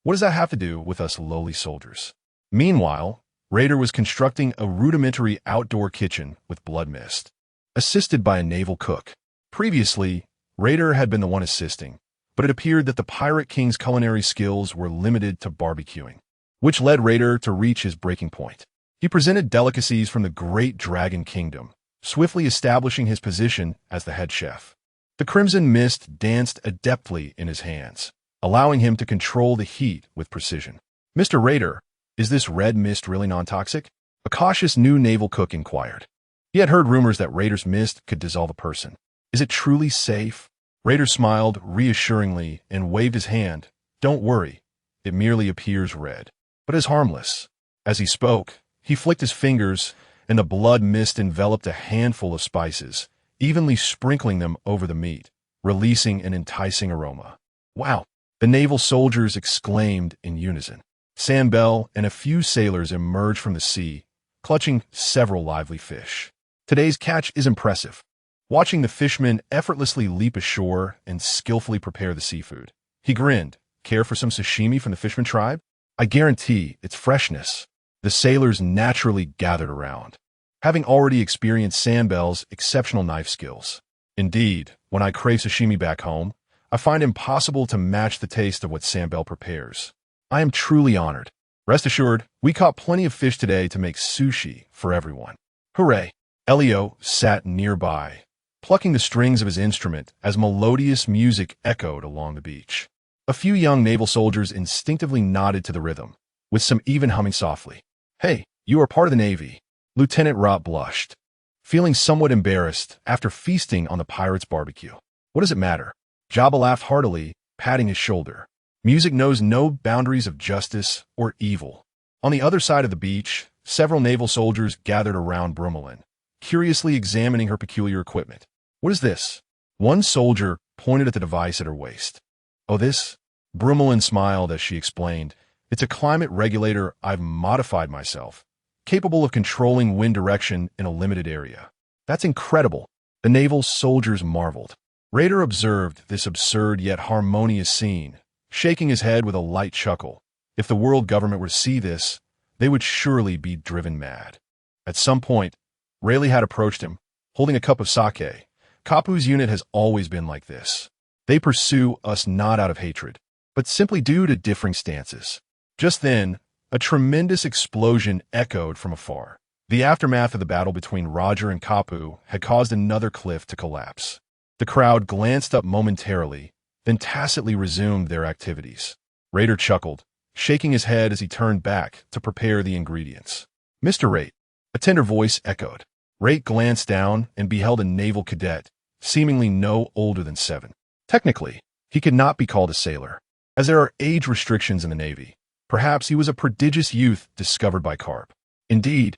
What does that have to do with us lowly soldiers? Meanwhile, Raider was constructing a rudimentary outdoor kitchen with blood mist, assisted by a naval cook. Previously, Raider had been the one assisting, but it appeared that the Pirate King's culinary skills were limited to barbecuing, which led Raider to reach his breaking point. He presented delicacies from the Great Dragon Kingdom, swiftly establishing his position as the head chef. The crimson mist danced adeptly in his hands, allowing him to control the heat with precision. Mr. Raider, is this red mist really non-toxic? A cautious new naval cook inquired. He had heard rumors that Raider's mist could dissolve a person. Is it truly safe? Raider smiled reassuringly and waved his hand. Don't worry, it merely appears red, but is harmless. As he spoke, he flicked his fingers, and the blood mist enveloped a handful of spices, evenly sprinkling them over the meat, releasing an enticing aroma. Wow! The naval soldiers exclaimed in unison. Sam Bell and a few sailors emerged from the sea, clutching several lively fish. Today's catch is impressive. Watching the fishermen effortlessly leap ashore and skillfully prepare the seafood, he grinned. Care for some sashimi from the fisherman tribe? I guarantee its freshness. The sailors naturally gathered around, having already experienced Sam Bell's exceptional knife skills. Indeed, when I crave sashimi back home, I find it impossible to match the taste of what Sam Bell prepares. I am truly honored. Rest assured, we caught plenty of fish today to make sushi for everyone. Hooray! Elio sat nearby, plucking the strings of his instrument as melodious music echoed along the beach. A few young naval soldiers instinctively nodded to the rhythm, with some even humming softly. Hey, you are part of the Navy. Lieutenant Rait blushed, feeling somewhat embarrassed after feasting on the pirates' barbecue. What does it matter? Jabba laughed heartily, patting his shoulder. Music knows no boundaries of justice or evil. On the other side of the beach, several naval soldiers gathered around Brumelin, curiously examining her peculiar equipment. What is this? One soldier pointed at the device at her waist. Oh, this? Brumelin smiled as she explained. It's a climate regulator I've modified myself, capable of controlling wind direction in a limited area. That's incredible. The naval soldiers marveled. Raider observed this absurd yet harmonious scene, shaking his head with a light chuckle. If the world government were to see this, they would surely be driven mad. At some point, Rayleigh had approached him, holding a cup of sake. Kapu's unit has always been like this. They pursue us not out of hatred, but simply due to differing stances. Just then, a tremendous explosion echoed from afar. The aftermath of the battle between Roger and Kapu had caused another cliff to collapse. The crowd glanced up momentarily, then tacitly resumed their activities. Raider chuckled, shaking his head as he turned back to prepare the ingredients. Mr. Rait, a tender voice echoed. Rait glanced down and beheld a naval cadet, seemingly no older than 7. Technically, he could not be called a sailor, as there are age restrictions in the Navy. Perhaps he was a prodigious youth discovered by Carp. Indeed,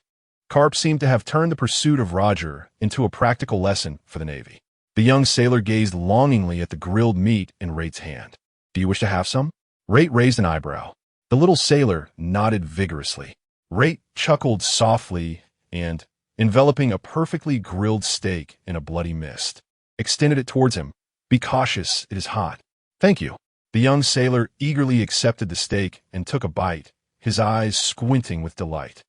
Carp seemed to have turned the pursuit of Roger into a practical lesson for the Navy. The young sailor gazed longingly at the grilled meat in Rait's hand. Do you wish to have some? Rait raised an eyebrow. The little sailor nodded vigorously. Rait chuckled softly and, enveloping a perfectly grilled steak in a bloody mist, extended it towards him. Be cautious, it is hot. Thank you. The young sailor eagerly accepted the steak and took a bite, his eyes squinting with delight.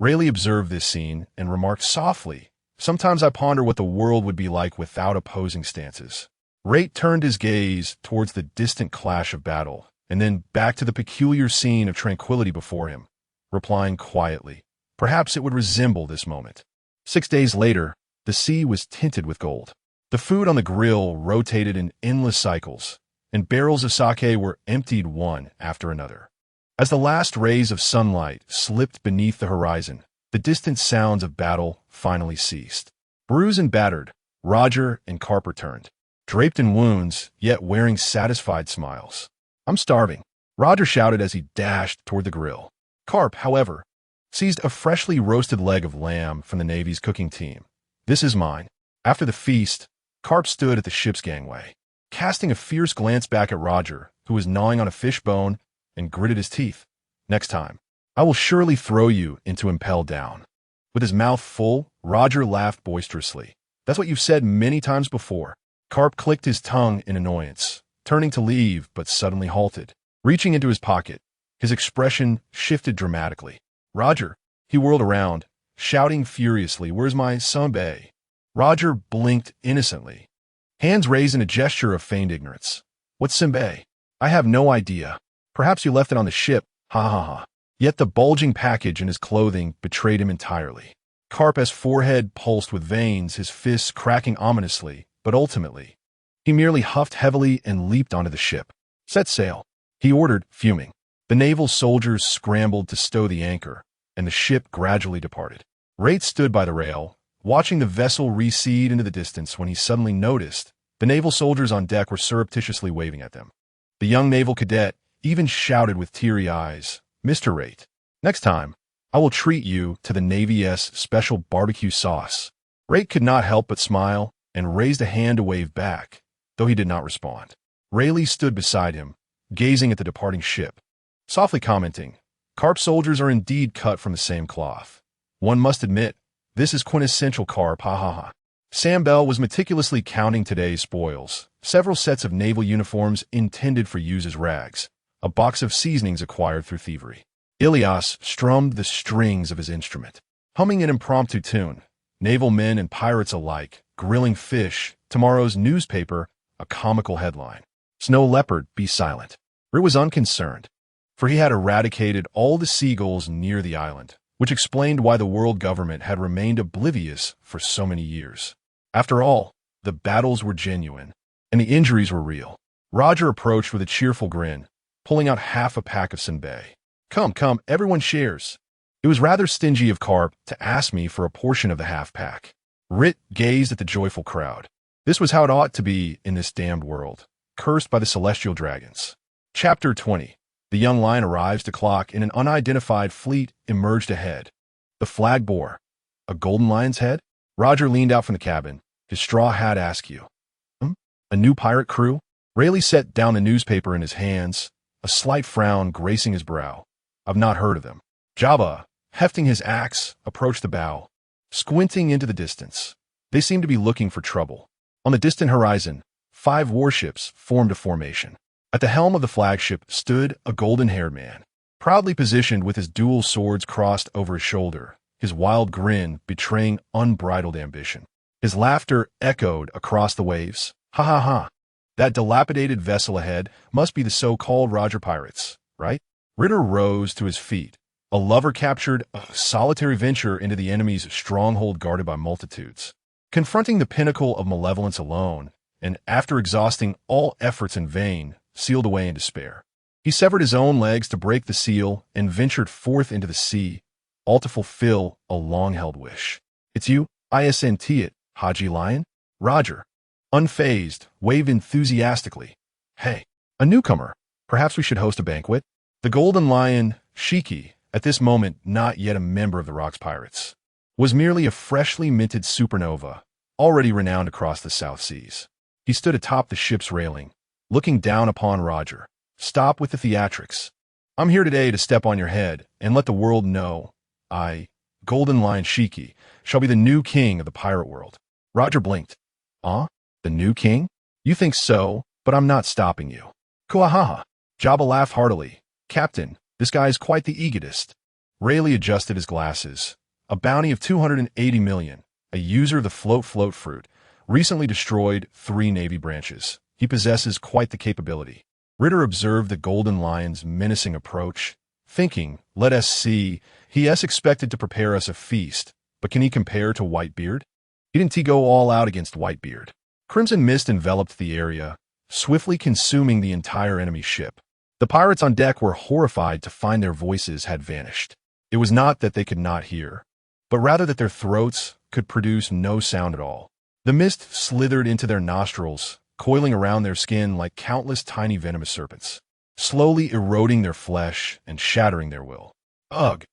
Rayleigh observed this scene and remarked softly, Sometimes I ponder what the world would be like without opposing stances. Rait turned his gaze towards the distant clash of battle, and then back to the peculiar scene of tranquility before him, replying quietly, perhaps it would resemble this moment. 6 days later, the sea was tinted with gold. The food on the grill rotated in endless cycles, and barrels of sake were emptied one after another. As the last rays of sunlight slipped beneath the horizon, the distant sounds of battle finally ceased. Bruised and battered, Roger and Carp returned, draped in wounds, yet wearing satisfied smiles. I'm starving, Roger shouted as he dashed toward the grill. Carp, however, seized a freshly roasted leg of lamb from the Navy's cooking team. This is mine. After the feast, Carp stood at the ship's gangway, casting a fierce glance back at Roger, who was gnawing on a fish bone, and gritted his teeth. Next time, I will surely throw you into impel down. With his mouth full, Roger laughed boisterously. That's what you've said many times before. Carp clicked his tongue in annoyance, turning to leave, but suddenly halted. Reaching into his pocket, his expression shifted dramatically. Roger, he whirled around, shouting furiously, "Where's my sunbae?" Roger blinked innocently, hands raised in a gesture of feigned ignorance. What's sunbae? I have no idea. Perhaps you left it on the ship, ha ha ha. Yet the bulging package in his clothing betrayed him entirely. Carp's forehead pulsed with veins, his fists cracking ominously, but ultimately, he merely huffed heavily and leaped onto the ship. Set sail, he ordered, fuming. The naval soldiers scrambled to stow the anchor, and the ship gradually departed. Rait stood by the rail, watching the vessel recede into the distance when he suddenly noticed the naval soldiers on deck were surreptitiously waving at them. The young naval cadet even shouted with teary eyes, "Mr. Rait, next time, I will treat you to the Navy's special barbecue sauce." Rait could not help but smile and raised a hand to wave back, though he did not respond. Rayleigh stood beside him, gazing at the departing ship, softly commenting, "Carp soldiers are indeed cut from the same cloth. One must admit, this is quintessential Carp, ha ha ha." Sam Bell was meticulously counting today's spoils, several sets of naval uniforms intended for use as rags, a box of seasonings acquired through thievery. Ilias strummed the strings of his instrument, humming an impromptu tune. Naval men and pirates alike, grilling fish, tomorrow's newspaper, a comical headline. Snow Leopard, be silent. Rait was unconcerned, for he had eradicated all the seagulls near the island, which explained why the world government had remained oblivious for so many years. After all, the battles were genuine, and the injuries were real. Roger approached with a cheerful grin, pulling out half a pack of sunbae. Come, come, everyone shares. It was rather stingy of Carp to ask me for a portion of the half-pack. Rait gazed at the joyful crowd. This was how it ought to be in this damned world, cursed by the celestial dragons. Chapter 20. The young lion arrives to clock and an unidentified fleet emerged ahead. The flag bore a golden lion's head? Roger leaned out from the cabin, his straw hat askew. A new pirate crew? Rayleigh set down the newspaper in his hands, a slight frown gracing his brow. I've not heard of them. Jabba, hefting his axe, approached the bow, squinting into the distance. They seemed to be looking for trouble. On the distant horizon, 5 warships formed a formation. At the helm of the flagship stood a golden-haired man, proudly positioned with his dual swords crossed over his shoulder, his wild grin betraying unbridled ambition. His laughter echoed across the waves. Ha ha ha. That dilapidated vessel ahead must be the so-called Roger Pirates, right? Ritter rose to his feet. A lover captured a solitary venture into the enemy's stronghold guarded by multitudes. Confronting the pinnacle of malevolence alone, and after exhausting all efforts in vain, sealed away in despair. He severed his own legs to break the seal and ventured forth into the sea, all to fulfill a long-held wish. It's you, isn't it, Haji Lion? Roger, unfazed, waved enthusiastically. Hey, a newcomer. Perhaps we should host a banquet? The Golden Lion, Shiki, at this moment not yet a member of the Rocks Pirates, was merely a freshly minted supernova, already renowned across the South Seas. He stood atop the ship's railing, looking down upon Roger. Stop with the theatrics. I'm here today to step on your head and let the world know I, Golden Lion Shiki, shall be the new king of the pirate world. Roger blinked. The new king? You think so, but I'm not stopping you. Kuahaha. Jabba laughed heartily. Captain, this guy is quite the egotist. Rayleigh adjusted his glasses. A bounty of 280 million, a user of the float fruit, recently destroyed 3 Navy branches. He possesses quite the capability. Ritter observed the Golden Lion's menacing approach, thinking, let us see, he has expected to prepare us a feast, but can he compare to Whitebeard? Didn't he go all out against Whitebeard? Crimson mist enveloped the area, swiftly consuming the entire enemy ship. The pirates on deck were horrified to find their voices had vanished. It was not that they could not hear, but rather that their throats could produce no sound at all. The mist slithered into their nostrils, coiling around their skin like countless tiny venomous serpents. slowly eroding their flesh and shattering their will. Ugh!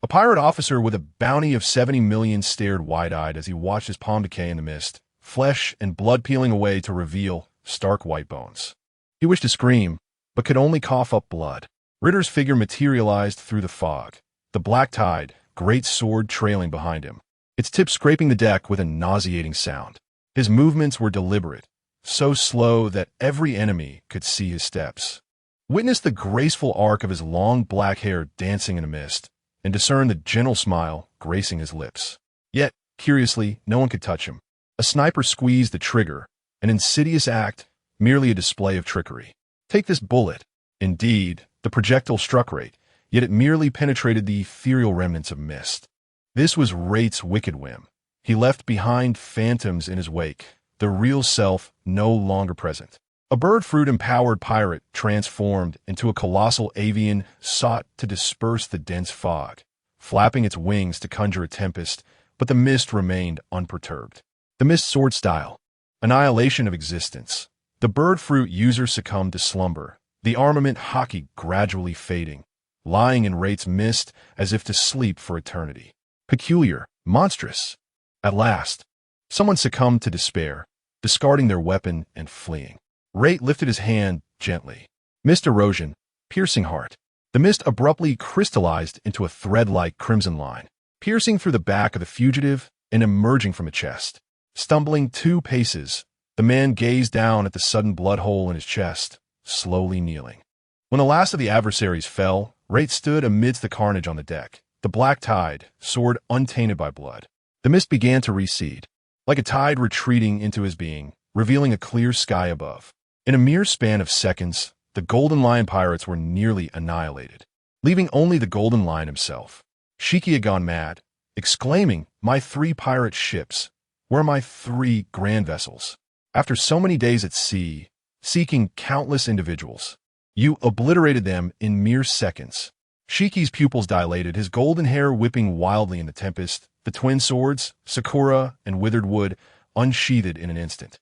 A pirate officer with a bounty of 70 million stared wide-eyed as he watched his palm decay in the mist, flesh and blood peeling away to reveal stark white bones. He wished to scream, but could only cough up blood. Ritter's figure materialized through the fog, the black tide, great sword trailing behind him, its tip scraping the deck with a nauseating sound. His movements were deliberate, so slow that every enemy could see his steps. Witness the graceful arc of his long black hair dancing in the mist, and discern the gentle smile gracing his lips. Yet, curiously, no one could touch him. A sniper squeezed the trigger, an insidious act, merely a display of trickery. Take this bullet. Indeed, the projectile struck Rait, yet it merely penetrated the ethereal remnants of mist. This was Rait's wicked whim. He left behind phantoms in his wake, the real self no longer present. A bird fruit-empowered pirate transformed into a colossal avian sought to disperse the dense fog, flapping its wings to conjure a tempest, but the mist remained unperturbed. The mist sword style. Annihilation of existence. The bird fruit user succumbed to slumber, the armament hockey gradually fading, lying in Rait's mist as if to sleep for eternity. Peculiar, monstrous. At last, someone succumbed to despair, discarding their weapon and fleeing. Rait lifted his hand gently. Mist erosion, piercing heart. The mist abruptly crystallized into a thread-like crimson line, piercing through the back of the fugitive and emerging from the chest. Stumbling 2 paces, the man gazed down at the sudden blood hole in his chest, slowly kneeling. When the last of the adversaries fell, Rait stood amidst the carnage on the deck, the black tide, sword untainted by blood. The mist began to recede, like a tide retreating into his being, revealing a clear sky above. In a mere span of seconds, the Golden Lion pirates were nearly annihilated, leaving only the Golden Lion himself. Shiki had gone mad, exclaiming, "My 3 pirate ships! Where are my 3 grand vessels? After so many days at sea, seeking countless individuals, you obliterated them in mere seconds." Shiki's pupils dilated, his golden hair whipping wildly in the tempest, the twin swords, Sakura and Withered Wood, unsheathed in an instant.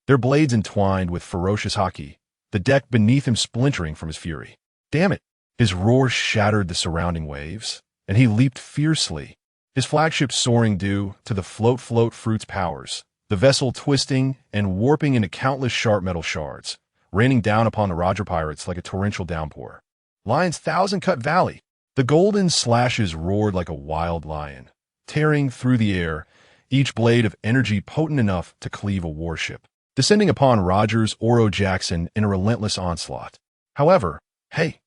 Their blades entwined with ferocious haki, the deck beneath him splintering from his fury. Damn it! His roar shattered the surrounding waves, and he leaped fiercely, his flagship soaring due to the float fruit's powers, the vessel twisting and warping into countless sharp metal shards, raining down upon the Roger pirates like a torrential downpour. Lion's thousand-cut valley! The golden slashes roared like a wild lion, tearing through the air, each blade of energy potent enough to cleave a warship, descending upon Roger's Oro Jackson in a relentless onslaught. However, hey,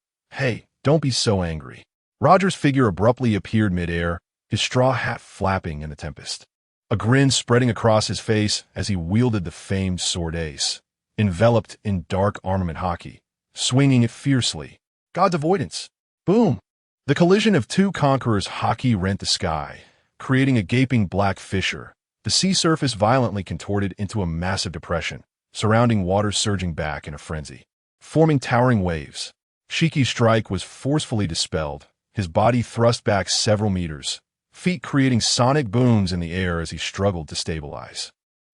don't be so angry. Roger's figure abruptly appeared midair, his straw hat flapping in the tempest. A grin spreading across his face as he wielded the famed sword ace, enveloped in dark armament haki, swinging it fiercely. God's avoidance. Boom! The collision of 2 conquerors' haki rent the sky, creating a gaping black fissure. The sea surface violently contorted into a massive depression, surrounding water surging back in a frenzy, forming towering waves. Shiki's strike was forcefully dispelled, his body thrust back several meters, feet creating sonic booms in the air as he struggled to stabilize.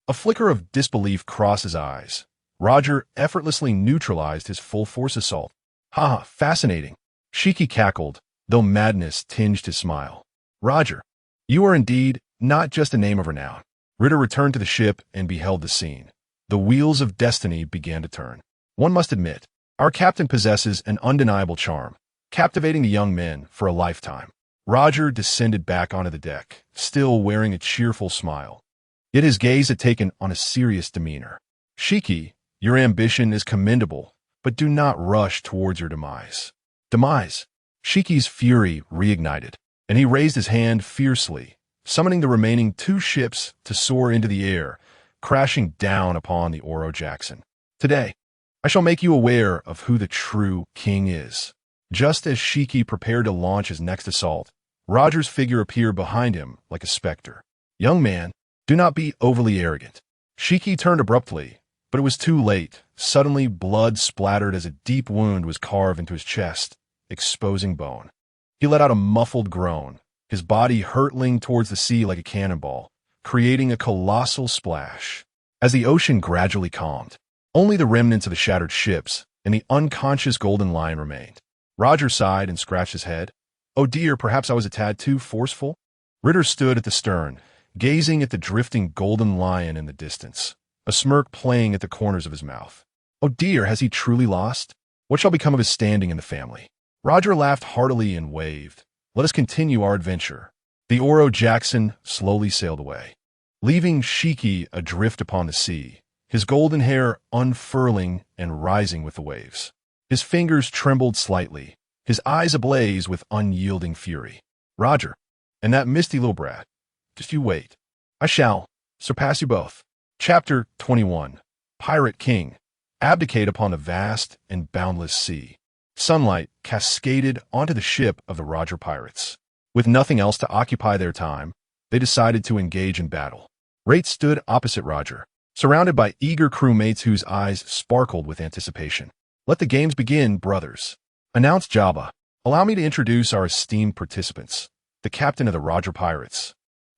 A flicker of disbelief crossed his eyes. Roger effortlessly neutralized his full force assault. "Ha, fascinating." Shiki cackled, though madness tinged his smile. "Roger, you are indeed not just a name of renown." Ritter returned to the ship and beheld the scene. The wheels of destiny began to turn. One must admit, our captain possesses an undeniable charm, captivating the young men for a lifetime. Roger descended back onto the deck, still wearing a cheerful smile. Yet his gaze had taken on a serious demeanor. "Shiki, your ambition is commendable, but do not rush towards your demise." Demise? Shiki's fury reignited, and he raised his hand fiercely, summoning the remaining 2 ships to soar into the air, crashing down upon the Oro Jackson. "Today, I shall make you aware of who the true king is." Just as Shiki prepared to launch his next assault, Roger's figure appeared behind him like a specter. "Young man, do not be overly arrogant." Shiki turned abruptly, but it was too late. Suddenly, blood splattered as a deep wound was carved into his chest, exposing bone. He let out a muffled groan, his body hurtling towards the sea like a cannonball, creating a colossal splash. As the ocean gradually calmed, only the remnants of the shattered ships, and the unconscious golden lion remained. Roger sighed and scratched his head. Oh dear, perhaps I was a tad too forceful? Ritter stood at the stern, gazing at the drifting golden lion in the distance, a smirk playing at the corners of his mouth. Oh dear, has he truly lost? What shall become of his standing in the family? Roger laughed heartily and waved. Let us continue our adventure. The Oro Jackson slowly sailed away, leaving Shiki adrift upon the sea, his golden hair unfurling and rising with the waves. His fingers trembled slightly, his eyes ablaze with unyielding fury. Roger, and that misty little brat. Just you wait. I shall surpass you both. Chapter 21. Pirate King. Abdicate upon the vast and boundless sea. Sunlight cascaded onto the ship of the Roger pirates. With nothing else to occupy their time, they decided to engage in battle. Rait stood opposite Roger, surrounded by eager crewmates whose eyes sparkled with anticipation. Let the games begin, brothers, announced Jabba. Allow me to introduce our esteemed participants, the captain of the Roger Pirates,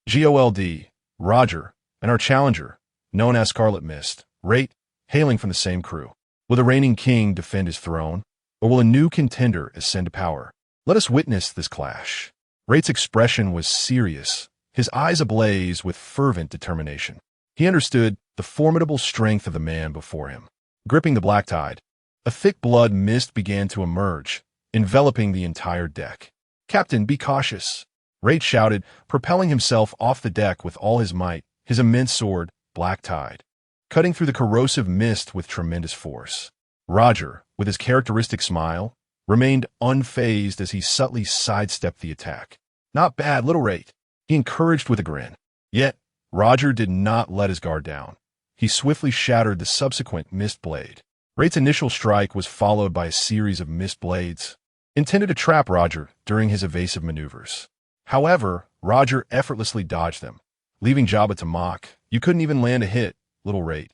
GOLD, Roger, and our challenger, known as Scarlet Mist, Rait, hailing from the same crew. Will the reigning king defend his throne, or will a new contender ascend to power? Let us witness this clash. Rait's expression was serious, his eyes ablaze with fervent determination. He understood the formidable strength of the man before him. Gripping the black tide, a thick blood mist began to emerge, enveloping the entire deck. Captain, be cautious, Rait shouted, propelling himself off the deck with all his might, his immense sword, Black Tide, cutting through the corrosive mist with tremendous force. Roger, with his characteristic smile, remained unfazed as he subtly sidestepped the attack. Not bad, little Rait, he encouraged with a grin. Yet, Roger did not let his guard down. He swiftly shattered the subsequent mist blade. Rait's initial strike was followed by a series of mist blades, intended to trap Roger during his evasive maneuvers. However, Roger effortlessly dodged them, leaving Jabba to mock. You couldn't even land a hit, little Rait.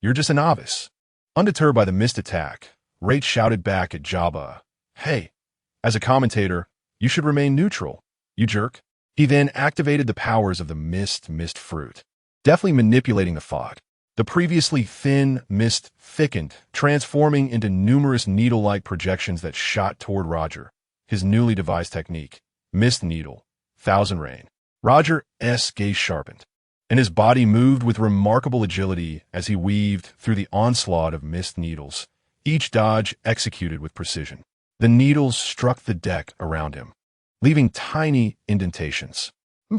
You're just a novice. Undeterred by the mist attack, Rait shouted back at Jabba, Hey, as a commentator, you should remain neutral, you jerk. He then activated the powers of the mist fruit, deftly manipulating the fog. The previously thin mist thickened, transforming into numerous needle-like projections that shot toward Roger. His newly devised technique, Mist Needle, Thousand Rain. Roger's gaze sharpened, and his body moved with remarkable agility as he weaved through the onslaught of mist needles, each dodge executed with precision. The needles struck the deck around him, leaving tiny indentations.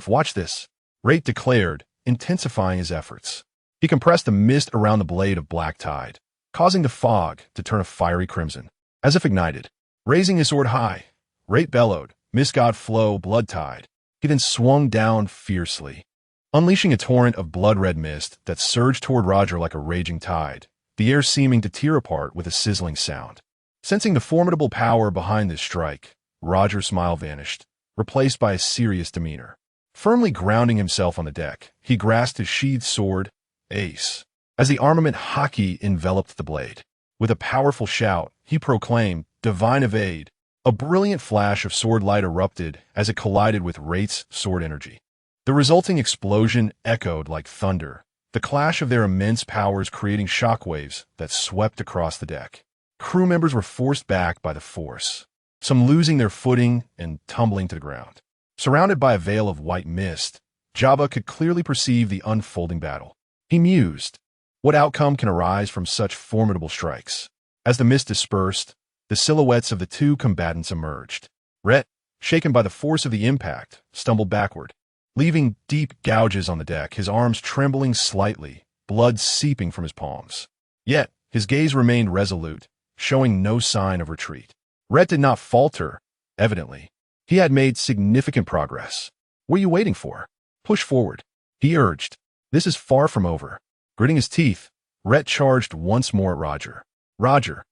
Watch this, Rait declared, intensifying his efforts. He compressed the mist around the blade of Black Tide, causing the fog to turn a fiery crimson, as if ignited. Raising his sword high, Rait bellowed, Mist God flow, blood tide. He then swung down fiercely, unleashing a torrent of blood-red mist that surged toward Roger like a raging tide, the air seeming to tear apart with a sizzling sound. Sensing the formidable power behind this strike, Roger's smile vanished, replaced by a serious demeanor. Firmly grounding himself on the deck, he grasped his sheathed sword, Ace, as the armament hockey enveloped the blade. With a powerful shout, he proclaimed, Divine Evade. A brilliant flash of sword light erupted as it collided with Rait's sword energy. The resulting explosion echoed like thunder, the clash of their immense powers creating shockwaves that swept across the deck. Crew members were forced back by the force, some losing their footing and tumbling to the ground. Surrounded by a veil of white mist, Jabba could clearly perceive the unfolding battle. He mused, what outcome can arise from such formidable strikes? As the mist dispersed, the silhouettes of the two combatants emerged. Rait, shaken by the force of the impact, stumbled backward, leaving deep gouges on the deck, his arms trembling slightly, blood seeping from his palms. Yet, his gaze remained resolute, showing no sign of retreat. Rait did not falter, evidently. He had made significant progress. What are you waiting for? Push forward, he urged. This is far from over. Gritting his teeth, Rait charged once more at Roger. Roger,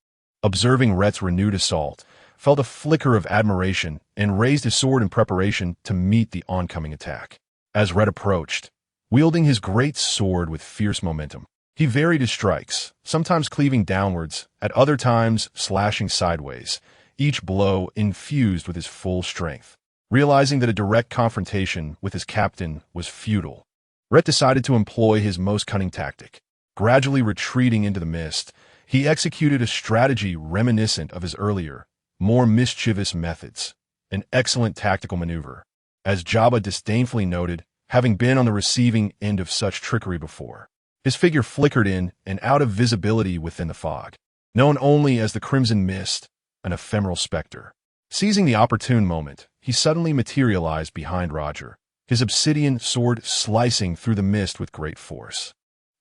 observing Rait's renewed assault, felt a flicker of admiration and raised his sword in preparation to meet the oncoming attack. As Rait approached, wielding his great sword with fierce momentum, he varied his strikes, sometimes cleaving downwards, at other times slashing sideways, each blow infused with his full strength. Realizing that a direct confrontation with his captain was futile, Rait decided to employ his most cunning tactic. Gradually retreating into the mist, He executed a strategy reminiscent of his earlier, more mischievous methods, an excellent tactical maneuver, as Jabba disdainfully noted, having been on the receiving end of such trickery before. His figure flickered in and out of visibility within the fog, known only as the Crimson Mist, an ephemeral specter. Seizing the opportune moment, he suddenly materialized behind Roger, his obsidian sword slicing through the mist with great force.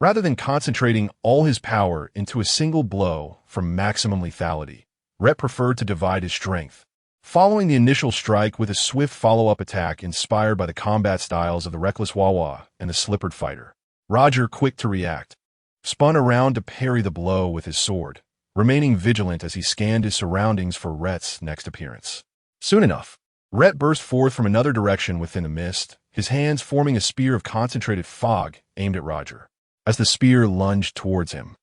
Rather than concentrating all his power into a single blow for maximum lethality, Rait preferred to divide his strength, following the initial strike with a swift follow-up attack inspired by the combat styles of the reckless Wawa and the slippered fighter. Roger, quick to react, spun around to parry the blow with his sword, remaining vigilant as he scanned his surroundings for Rait's next appearance. Soon enough, Rait burst forth from another direction within the mist, his hands forming a spear of concentrated fog aimed at Roger. As the spear lunged towards him,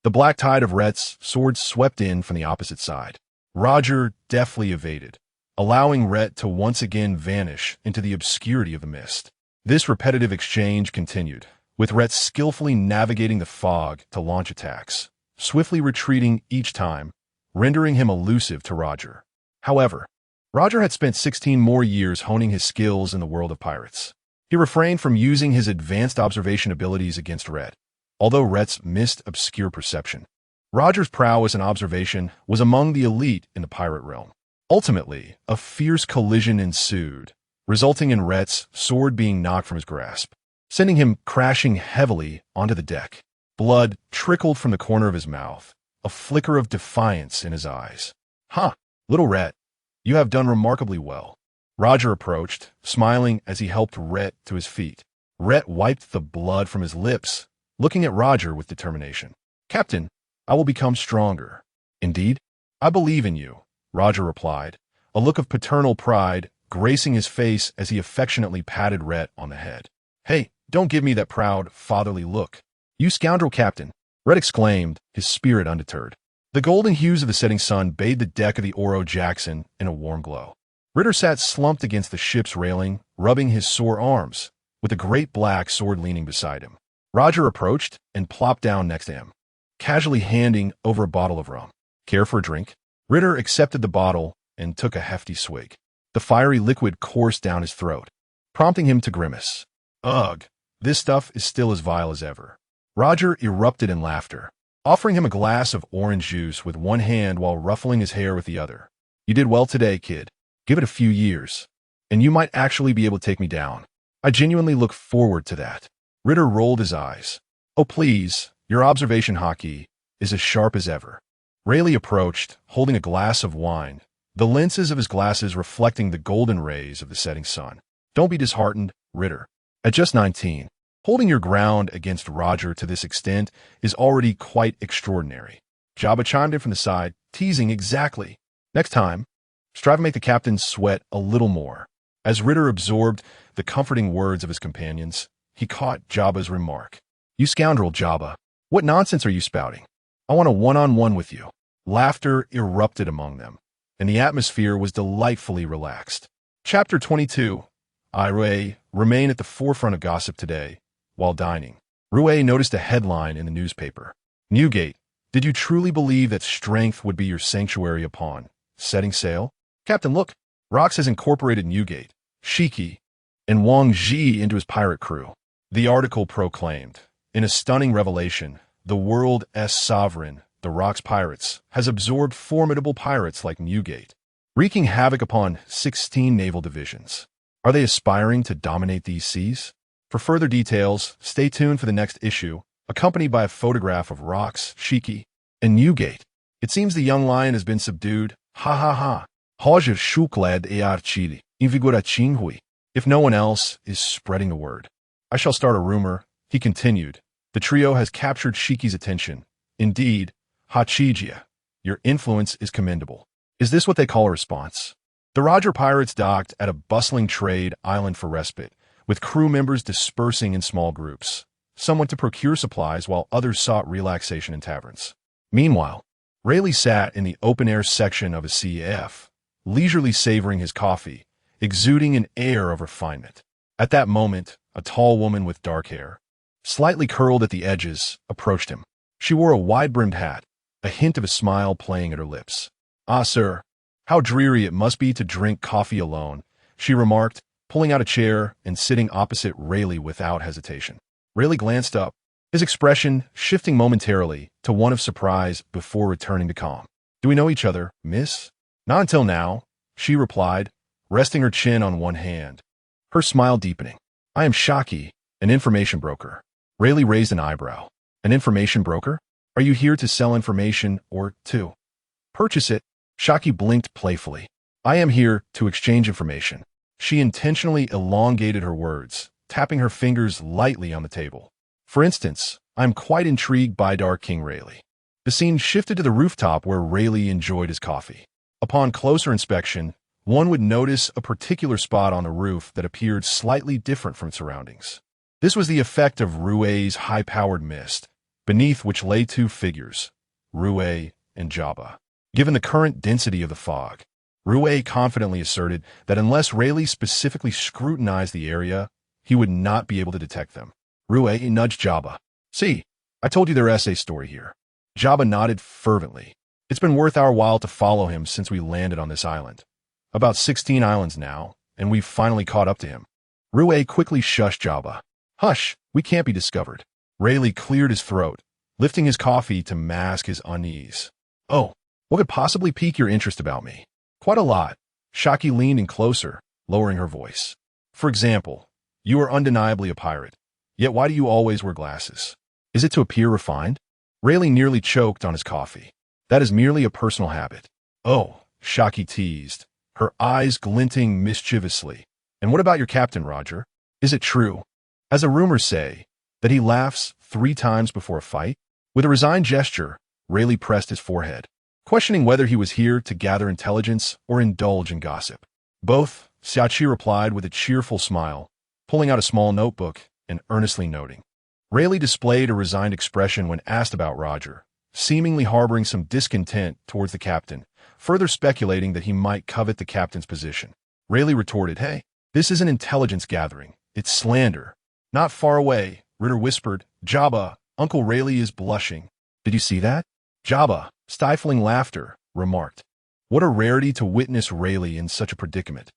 the black tide of Rait's sword swept in from the opposite side. Roger deftly evaded, allowing Rait to once again vanish into the obscurity of the mist. This repetitive exchange continued, with Rait skillfully navigating the fog to launch attacks, swiftly retreating each time, rendering him elusive to Roger. However, Roger had spent 16 more years honing his skills in the world of pirates. He refrained from using his advanced observation abilities against Rait, although Rait's missed obscure perception. Roger's prowess and observation was among the elite in the pirate realm. Ultimately, a fierce collision ensued, resulting in Rait's sword being knocked from his grasp, sending him crashing heavily onto the deck. Blood trickled from the corner of his mouth, a flicker of defiance in his eyes. "Ha, little Rait, you have done remarkably well." Roger approached, smiling as he helped Rait to his feet. Rait wiped the blood from his lips, looking at Roger with determination. "Captain, I will become stronger." "Indeed, I believe in you," Roger replied, a look of paternal pride gracing his face as he affectionately patted Rait on the head. "Hey, don't give me that proud, fatherly look. You scoundrel, Captain," Rait exclaimed, his spirit undeterred. The golden hues of the setting sun bathed the deck of the Oro Jackson in a warm glow. Ritter sat slumped against the ship's railing, rubbing his sore arms, with a great black sword leaning beside him. Roger approached and plopped down next to him, casually handing over a bottle of rum. "Care for a drink?" Ritter accepted the bottle and took a hefty swig. The fiery liquid coursed down his throat, prompting him to grimace. "Ugh, this stuff is still as vile as ever." Roger erupted in laughter, offering him a glass of orange juice with one hand while ruffling his hair with the other. "You did well today, kid. Give it a few years, and you might actually be able to take me down. I genuinely look forward to that." Ritter rolled his eyes. "Oh, please, your observation hockey is as sharp as ever." Rayleigh approached, holding a glass of wine, the lenses of his glasses reflecting the golden rays of the setting sun. "Don't be disheartened, Ritter. At just 19, holding your ground against Roger to this extent is already quite extraordinary." Jabba chimed in from the side, teasing exactly. "Next time, strive to make the captain sweat a little more." As Ritter absorbed the comforting words of his companions, he caught Jabba's remark. "You scoundrel, Jabba. What nonsense are you spouting? I want a one-on-one with you." Laughter erupted among them, and the atmosphere was delightfully relaxed. Chapter 22. Rait remained at the forefront of gossip today, while dining. Rait noticed a headline in the newspaper. "Newgate, did you truly believe that strength would be your sanctuary upon setting sail? Captain, look, Rox has incorporated Newgate, Shiki, and Wang Ji into his pirate crew." The article proclaimed, in a stunning revelation, the world's sovereign, the Rox Pirates, has absorbed formidable pirates like Newgate, wreaking havoc upon 16 naval divisions. Are they aspiring to dominate these seas? For further details, stay tuned for the next issue, accompanied by a photograph of Rox, Shiki, and Newgate. It seems the young lion has been subdued. Ha ha ha. Hojer shuklad earchili, invigorachinhui. If no one else is spreading the word, I shall start a rumor, he continued. The trio has captured Shiki's attention. Indeed, Hachijia, your influence is commendable. Is this what they call a response? The Roger pirates docked at a bustling trade island for respite, with crew members dispersing in small groups. Some went to procure supplies while others sought relaxation in taverns. Meanwhile, Rayleigh sat in the open-air section of a CF, leisurely savoring his coffee, exuding an air of refinement. At that moment, a tall woman with dark hair, slightly curled at the edges, approached him. She wore a wide-brimmed hat, a hint of a smile playing at her lips. "Ah, sir, how dreary it must be to drink coffee alone," she remarked, pulling out a chair and sitting opposite Rayleigh without hesitation. Rayleigh glanced up, his expression shifting momentarily to one of surprise before returning to calm. "Do we know each other, miss?" "Not until now," she replied, resting her chin on one hand, her smile deepening. "I am Shaki, an information broker." Rayleigh raised an eyebrow. "An information broker? Are you here to sell information or to purchase it?" Shaki blinked playfully. "I am here to exchange information." She intentionally elongated her words, tapping her fingers lightly on the table. "For instance, I'm quite intrigued by Dark King Rayleigh." The scene shifted to the rooftop where Rayleigh enjoyed his coffee. Upon closer inspection, one would notice a particular spot on the roof that appeared slightly different from surroundings. This was the effect of Rue's high-powered mist, beneath which lay two figures, Rue and Jabba. Given the current density of the fog, Rue confidently asserted that unless Rayleigh specifically scrutinized the area, he would not be able to detect them. Rue nudged Jabba. "See, I told you there's a story here." Jabba nodded fervently. "It's been worth our while to follow him since we landed on this island. About 16 islands now, and we've finally caught up to him." Rue quickly shushed Jabba. "Hush, we can't be discovered." Rayleigh cleared his throat, lifting his coffee to mask his unease. "Oh, what could possibly pique your interest about me?" "Quite a lot." Shaki leaned in closer, lowering her voice. "For example, you are undeniably a pirate. Yet why do you always wear glasses? Is it to appear refined?" Rayleigh nearly choked on his coffee. "That is merely a personal habit." "Oh," Shaki teased, her eyes glinting mischievously. "And what about your captain, Roger? Is it true, as the rumors say, that he laughs 3 times before a fight?" With a resigned gesture, Rayleigh pressed his forehead, questioning whether he was here to gather intelligence or indulge in gossip. "Both," Xiachi replied with a cheerful smile, pulling out a small notebook and earnestly noting. Rayleigh displayed a resigned expression when asked about Roger, seemingly harboring some discontent towards the captain, further speculating that he might covet the captain's position. Rayleigh retorted, "Hey, this isn't intelligence gathering, it's slander." "Not far away," Ritter whispered. "Jabba, Uncle Rayleigh is blushing." "Did you see that?" Jabba, stifling laughter, remarked. What a rarity to witness Rayleigh in such a predicament.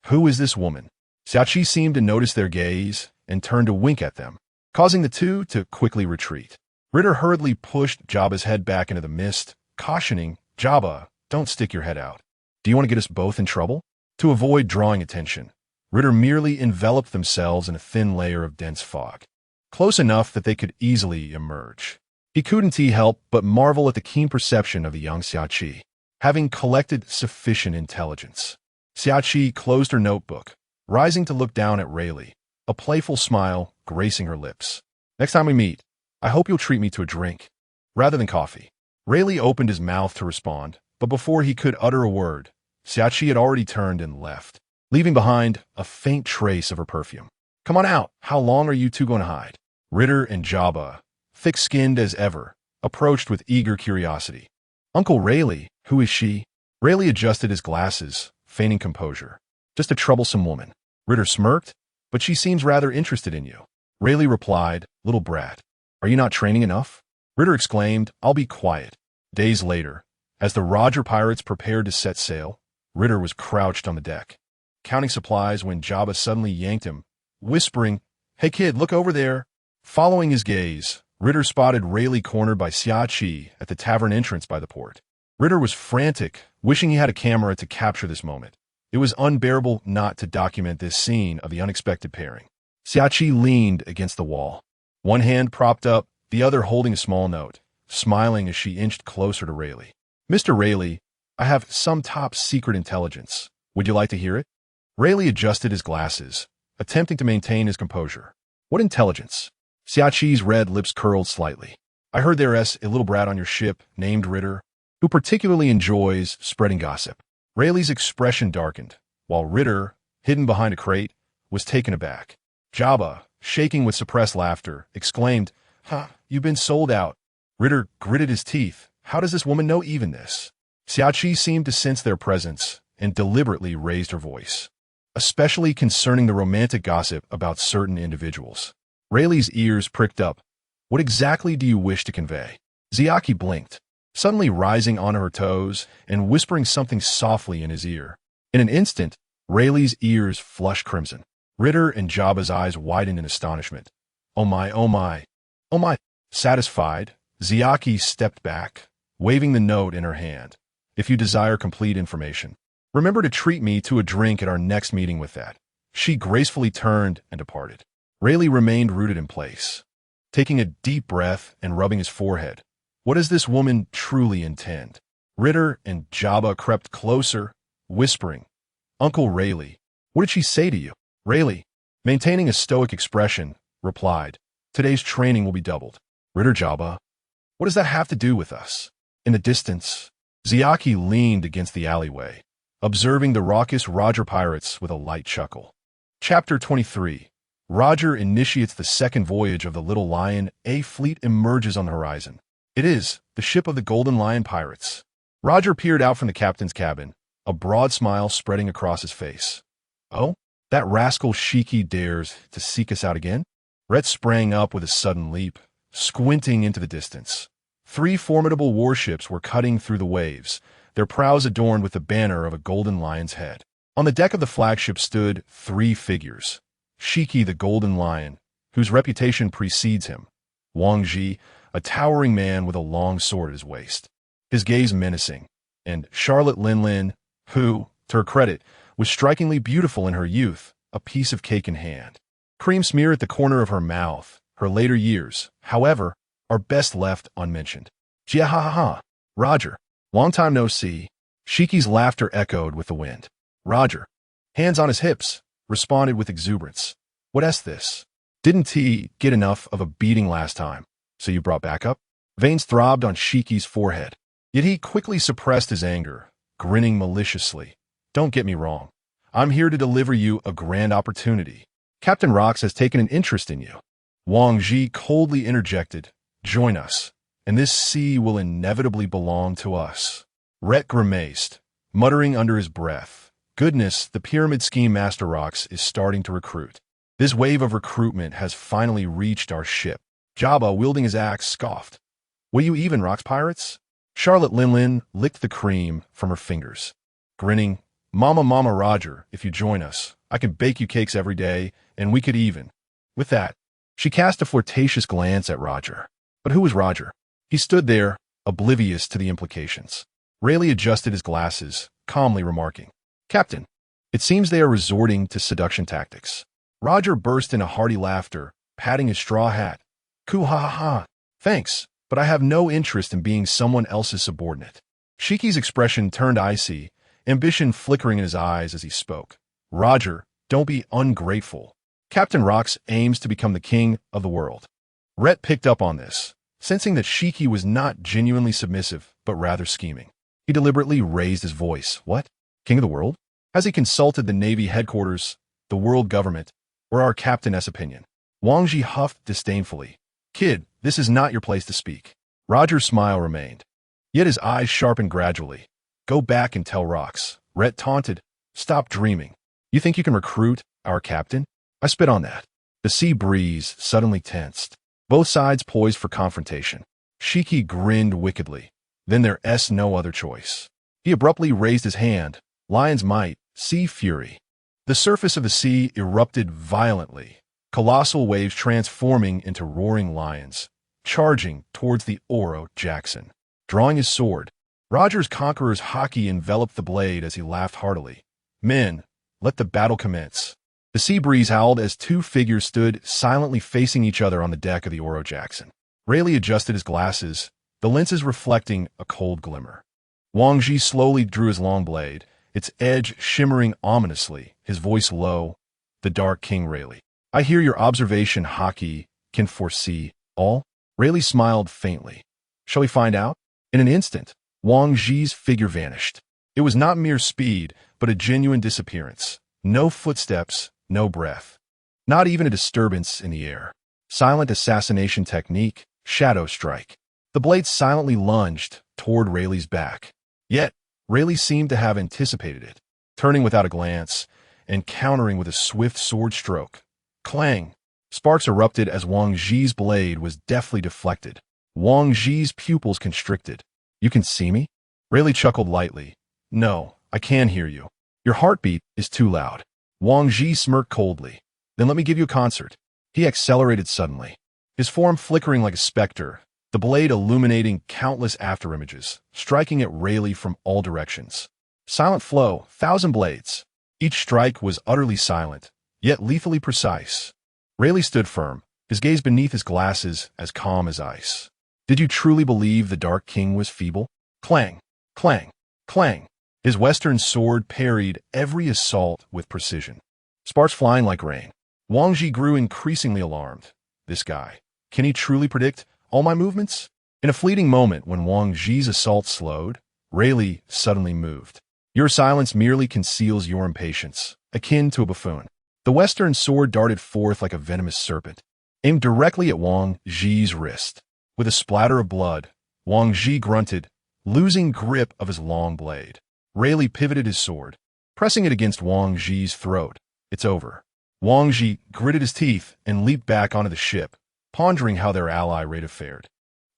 "Who is this woman?" Xiachi seemed to notice their gaze and turned to wink at them, causing the two to quickly retreat. Ritter hurriedly pushed Jabba's head back into the mist, cautioning, "Jabba, don't stick your head out. Do you want to get us both in trouble?" To avoid drawing attention, Ritter merely enveloped themselves in a thin layer of dense fog, close enough that they could easily emerge. He couldn't help but marvel at the keen perception of the young Xiachi, having collected sufficient intelligence. Xiachi closed her notebook, rising to look down at Rayleigh, a playful smile gracing her lips. "Next time we meet, I hope you'll treat me to a drink, rather than coffee." Rayleigh opened his mouth to respond, but before he could utter a word, Xiachi had already turned and left, leaving behind a faint trace of her perfume. "Come on out. How long are you two going to hide?" Ritter and Jabba, thick-skinned as ever, approached with eager curiosity. "Uncle Rayleigh, who is she?" Rayleigh adjusted his glasses, feigning composure. "Just a troublesome woman." Ritter smirked, "But she seems rather interested in you." Rayleigh replied, "Little brat. Are you not training enough?" Ritter exclaimed, "I'll be quiet." Days later, as the Roger pirates prepared to set sail, Ritter was crouched on the deck, counting supplies when Jabba suddenly yanked him, whispering, "Hey kid, look over there." Following his gaze, Ritter spotted Rayleigh cornered by Xiachi at the tavern entrance by the port. Ritter was frantic, wishing he had a camera to capture this moment. It was unbearable not to document this scene of the unexpected pairing. Xiachi leaned against the wall, one hand propped up, the other holding a small note, smiling as she inched closer to Rayleigh. "Mr. Rayleigh, I have some top-secret intelligence. Would you like to hear it?" Rayleigh adjusted his glasses, attempting to maintain his composure. "What intelligence?" Xiachi's red lips curled slightly. "I heard there's a little brat on your ship named Ritter, who particularly enjoys spreading gossip." Rayleigh's expression darkened, while Ritter, hidden behind a crate, was taken aback. Jabba, shaking with suppressed laughter, exclaimed, "Ha, you've been sold out." Ritter gritted his teeth. "How does this woman know even this?" Xiachi seemed to sense their presence and deliberately raised her voice, especially concerning the romantic gossip about certain individuals. Rayleigh's ears pricked up. "What exactly do you wish to convey?" Xiachi blinked. suddenly rising on her toes and whispering something softly in his ear. In an instant, Rayleigh's ears flushed crimson. Ritter and Jabba's eyes widened in astonishment. Oh my, oh my, oh my. Satisfied, Ziaki stepped back, waving the note in her hand. If you desire complete information, remember to treat me to a drink at our next meeting with that. She gracefully turned and departed. Rayleigh remained rooted in place, taking a deep breath and rubbing his forehead. What does this woman truly intend? Ritter and Jabba crept closer, whispering, Uncle Rayleigh, what did she say to you? Rayleigh, maintaining a stoic expression, replied, today's training will be doubled. Ritter, Jabba, what does that have to do with us? In the distance, Ziaki leaned against the alleyway, observing the raucous Roger pirates with a light chuckle. Chapter 23. Roger initiates the second voyage of the Little Lion. A fleet emerges on the horizon. It is the ship of the Golden Lion pirates. Roger peered out from the captain's cabin, a broad smile spreading across his face. Oh, that rascal Shiki dares to seek us out again? Rait sprang up with a sudden leap, squinting into the distance. 3 formidable warships were cutting through the waves, their prows adorned with the banner of a golden lion's head. On the deck of the flagship stood 3 figures. Shiki the Golden Lion, whose reputation precedes him. Wang Ji, a towering man with a long sword at his waist, his gaze menacing, and Charlotte Lin, who, to her credit, was strikingly beautiful in her youth, a piece of cake in hand. Cream smear at the corner of her mouth. Her later years, however, are best left unmentioned. Jia ha ha ha. Roger, long time no see. Shiki's laughter echoed with the wind. Roger, hands on his hips, responded with exuberance. What's this? Didn't he get enough of a beating last time? So you brought backup? Veins throbbed on Shiki's forehead. Yet he quickly suppressed his anger, grinning maliciously. Don't get me wrong. I'm here to deliver you a grand opportunity. Captain Rox has taken an interest in you. Wang Ji coldly interjected, join us, and this sea will inevitably belong to us. Rait grimaced, muttering under his breath, goodness, the pyramid scheme Master Rox is starting to recruit. This wave of recruitment has finally reached our ship. Jabba, wielding his axe, scoffed. Will you even, Rox pirates? Charlotte Lin licked the cream from her fingers, grinning, Mama Roger, if you join us, I can bake you cakes every day, and we could even. With that, she cast a flirtatious glance at Roger. But who was Roger? He stood there, oblivious to the implications. Rayleigh adjusted his glasses, calmly remarking, Captain, it seems they are resorting to seduction tactics. Roger burst into hearty laughter, patting his straw hat. Coo ha ha ha. Thanks, but I have no interest in being someone else's subordinate. Shiki's expression turned icy, ambition flickering in his eyes as he spoke. Roger, don't be ungrateful. Captain Rox aims to become the king of the world. Rait picked up on this, sensing that Shiki was not genuinely submissive, but rather scheming. He deliberately raised his voice. What? King of the world? Has he consulted the Navy headquarters, the world government, or our captain's opinion? Wang Ji huffed disdainfully. Kid, this is not your place to speak. Roger's smile remained, yet his eyes sharpened gradually. Go back and tell Rox. Rait taunted. Stop dreaming. You think you can recruit our captain? I spit on that. The sea breeze suddenly tensed. Both sides poised for confrontation. Shiki grinned wickedly. Then there's no other choice. He abruptly raised his hand. Lion's might, sea fury. The surface of the sea erupted violently, colossal waves transforming into roaring lions, charging towards the Oro Jackson. Drawing his sword, Roger's conqueror's haki enveloped the blade as he laughed heartily. Men, let the battle commence. The sea breeze howled as 2 figures stood silently facing each other on the deck of the Oro Jackson. Rayleigh adjusted his glasses, the lenses reflecting a cold glimmer. Wang Ji slowly drew his long blade, its edge shimmering ominously, his voice low. The Dark King Rayleigh. I hear your observation haki can foresee all? Rayleigh smiled faintly. Shall we find out? In an instant, Wang Ji's figure vanished. It was not mere speed, but a genuine disappearance. No footsteps, no breath. Not even a disturbance in the air. Silent assassination technique, shadow strike. The blade silently lunged toward Rayleigh's back. Yet, Rayleigh seemed to have anticipated it, turning without a glance and countering with a swift sword stroke. Clang! Sparks erupted as Wang Ji's blade was deftly deflected. Wang Ji's pupils constricted. You can see me? Rayleigh chuckled lightly. No, I can hear you. Your heartbeat is too loud. Wang Ji smirked coldly. Then let me give you a concert. He accelerated suddenly, his form flickering like a specter, the blade illuminating countless afterimages, striking at Rayleigh from all directions. Silent flow, 1,000 blades. Each strike was utterly silent, yet lethally precise. Rayleigh stood firm, his gaze beneath his glasses as calm as ice. Did you truly believe the Dark King was feeble? Clang, clang, clang. His western sword parried every assault with precision, sparks flying like rain. Wang Ji grew increasingly alarmed. This guy, can he truly predict all my movements? In a fleeting moment when Wang Ji's assault slowed, Rayleigh suddenly moved. Your silence merely conceals your impatience, akin to a buffoon. The western sword darted forth like a venomous serpent, aimed directly at Wang Ji's wrist. With a splatter of blood, Wang Ji grunted, losing grip of his long blade. Rayleigh pivoted his sword, pressing it against Wang Ji's throat. It's over. Wang Ji gritted his teeth and leaped back onto the ship, pondering how their ally Rait fared.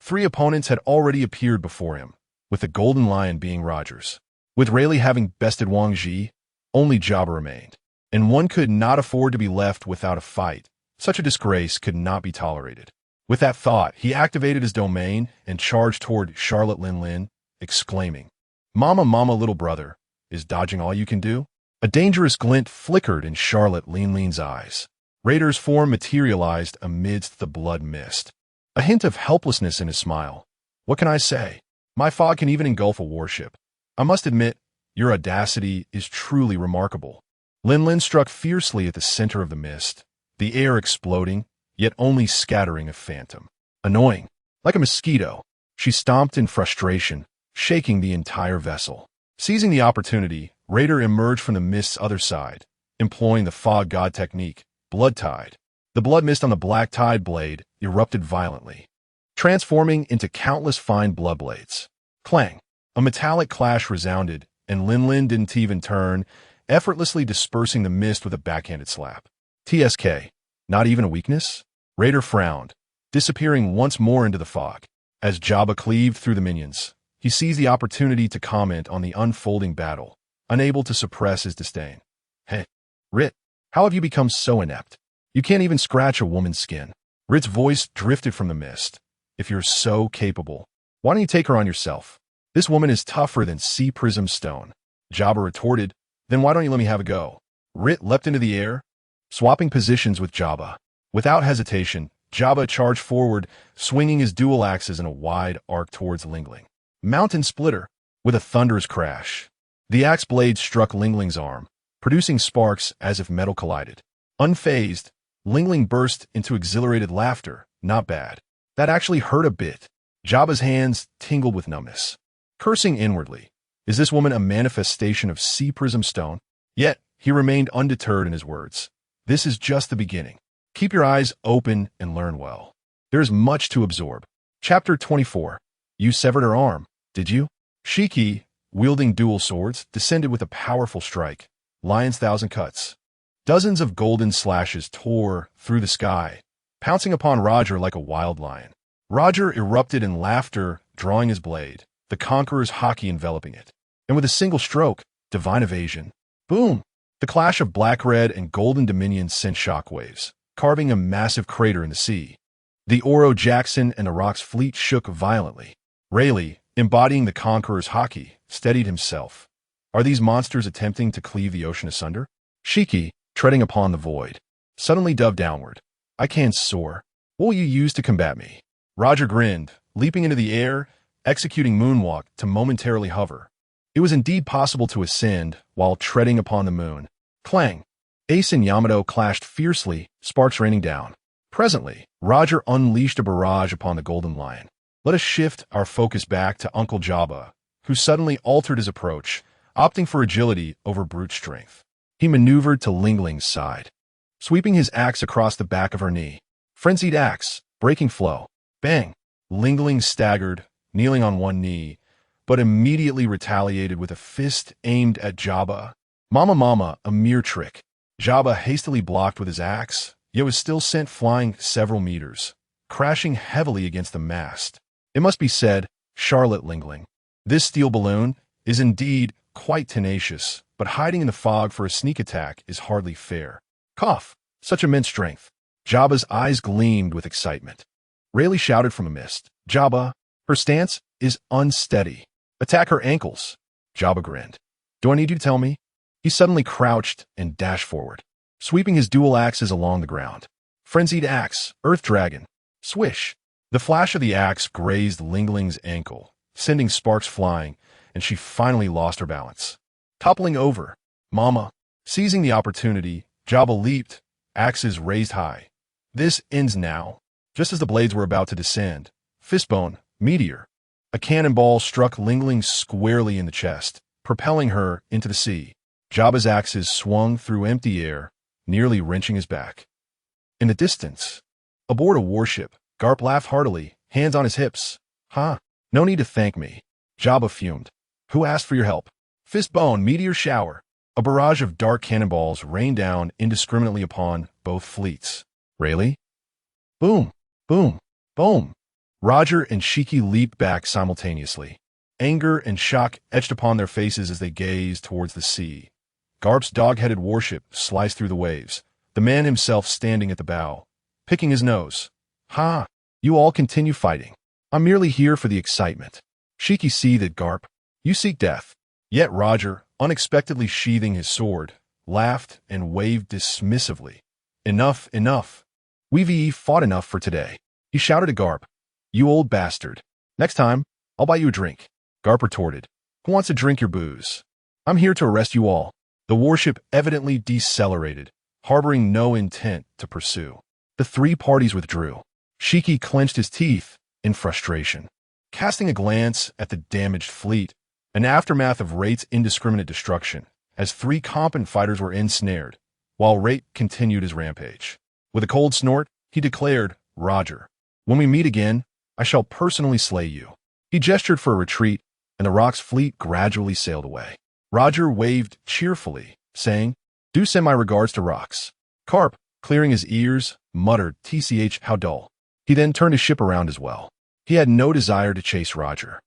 3 opponents had already appeared before him, with the Golden Lion being Rogers. With Rayleigh having bested Wang Ji, only Jabba remained, and one could not afford to be left without a fight. Such a disgrace could not be tolerated. With that thought, he activated his domain and charged toward Charlotte Lin, exclaiming, Mama, Mama, little brother, is dodging all you can do? A dangerous glint flickered in Charlotte Lin's eyes. Raider's form materialized amidst the blood mist. A hint of helplessness in his smile. What can I say? My fog can even engulf a warship. I must admit, your audacity is truly remarkable. Lin struck fiercely at the center of the mist, the air exploding, yet only scattering a phantom. Annoying. Like a mosquito, she stomped in frustration, shaking the entire vessel. Seizing the opportunity, Raider emerged from the mist's other side, employing the fog god technique, blood tide. The blood mist on the black tide blade erupted violently, transforming into countless fine blood blades. Clang! A metallic clash resounded, and Lin didn't even turn, effortlessly dispersing the mist with a backhanded slap. TSK. Not even a weakness? Raider frowned, disappearing once more into the fog. As Jabba cleaved through the minions, he seized the opportunity to comment on the unfolding battle, unable to suppress his disdain. Hey, Rait, how have you become so inept? You can't even scratch a woman's skin. Rait's voice drifted from the mist. If you're so capable, why don't you take her on yourself? This woman is tougher than sea prism stone. Jabba retorted, then why don't you let me have a go? Rait leapt into the air, swapping positions with Jabba. Without hesitation, Jabba charged forward, swinging his dual axes in a wide arc towards Lingling. Mountain splitter, with a thunderous crash. The axe blade struck Lingling's arm, producing sparks as if metal collided. Unfazed, Lingling burst into exhilarated laughter. Not bad. That actually hurt a bit. Jabba's hands tingled with numbness. Cursing inwardly, is this woman a manifestation of sea prism stone? Yet, he remained undeterred in his words. This is just the beginning. Keep your eyes open and learn well. There is much to absorb. Chapter 24. You severed her arm, did you? Shiki, wielding dual swords, descended with a powerful strike. Lion's 1,000 cuts. Dozens of golden slashes tore through the sky, pouncing upon Roger like a wild lion. Roger erupted in laughter, drawing his blade, the Conqueror's hockey enveloping it. And with a single stroke, divine evasion. Boom! The clash of black-red and golden dominions sent shockwaves, carving a massive crater in the sea. The Oro Jackson and Iraq's fleet shook violently. Rayleigh, embodying the Conqueror's hockey, steadied himself. Are these monsters attempting to cleave the ocean asunder? Shiki, treading upon the void, suddenly dove downward. I can soar. What will you use to combat me? Roger grinned, leaping into the air, executing moonwalk to momentarily hover. It was indeed possible to ascend while treading upon the moon. Clang! Ace and Yamato clashed fiercely, sparks raining down. Presently, Roger unleashed a barrage upon the Golden Lion. Let us shift our focus back to Uncle Jabba, who suddenly altered his approach, opting for agility over brute strength. He maneuvered to Lingling's side, sweeping his axe across the back of her knee. Frenzied axe, breaking flow. Bang! Lingling staggered, kneeling on one knee, but immediately retaliated with a fist aimed at Jabba. Mama, a mere trick. Jabba hastily blocked with his axe, yet was still sent flying several meters, crashing heavily against the mast. It must be said, Charlotte Lingling. This steel balloon is indeed quite tenacious, but hiding in the fog for a sneak attack is hardly fair. Cough! Such immense strength. Jabba's eyes gleamed with excitement. Rayleigh shouted from a mist. Jabba, her stance is unsteady. Attack her ankles. Jabba grinned. Do I need you to tell me? He suddenly crouched and dashed forward, sweeping his dual axes along the ground. Frenzied axe, earth dragon. Swish! The flash of the axe grazed Lingling's ankle, sending sparks flying, and she finally lost her balance. Toppling over, Mama. Seizing the opportunity, Jabba leaped, axes raised high. This ends now. Just as the blades were about to descend, fistbone, meteor. A cannonball struck Lingling squarely in the chest, propelling her into the sea. Jabba's axes swung through empty air, nearly wrenching his back. In the distance, aboard a warship, Garp laughed heartily, hands on his hips. Huh? No need to thank me. Jabba fumed. Who asked for your help? Fistbone, meteor shower. A barrage of dark cannonballs rained down indiscriminately upon both fleets. Rayleigh? Boom, boom, boom. Roger and Shiki leaped back simultaneously. Anger and shock etched upon their faces as they gazed towards the sea. Garp's dog-headed warship sliced through the waves, the man himself standing at the bow, picking his nose. Ha! You all continue fighting. I'm merely here for the excitement. Shiki seethed. Garp, you seek death. Yet Roger, unexpectedly sheathing his sword, laughed and waved dismissively. Enough, enough. We've fought enough for today. He shouted at Garp. You old bastard. Next time, I'll buy you a drink. Garp retorted. Who wants to drink your booze? I'm here to arrest you all. The warship evidently decelerated, harboring no intent to pursue. The three parties withdrew. Shiki clenched his teeth in frustration. Casting a glance at the damaged fleet, an aftermath of Rait's indiscriminate destruction, as three competent fighters were ensnared, while Rait continued his rampage. With a cold snort, he declared, Roger, when we meet again, I shall personally slay you. He gestured for a retreat, and the Rock's fleet gradually sailed away. Roger waved cheerfully, saying, Do send my regards to Rox. Garp, clearing his ears, muttered, TCH, how dull. He then turned his ship around as well. He had no desire to chase Roger,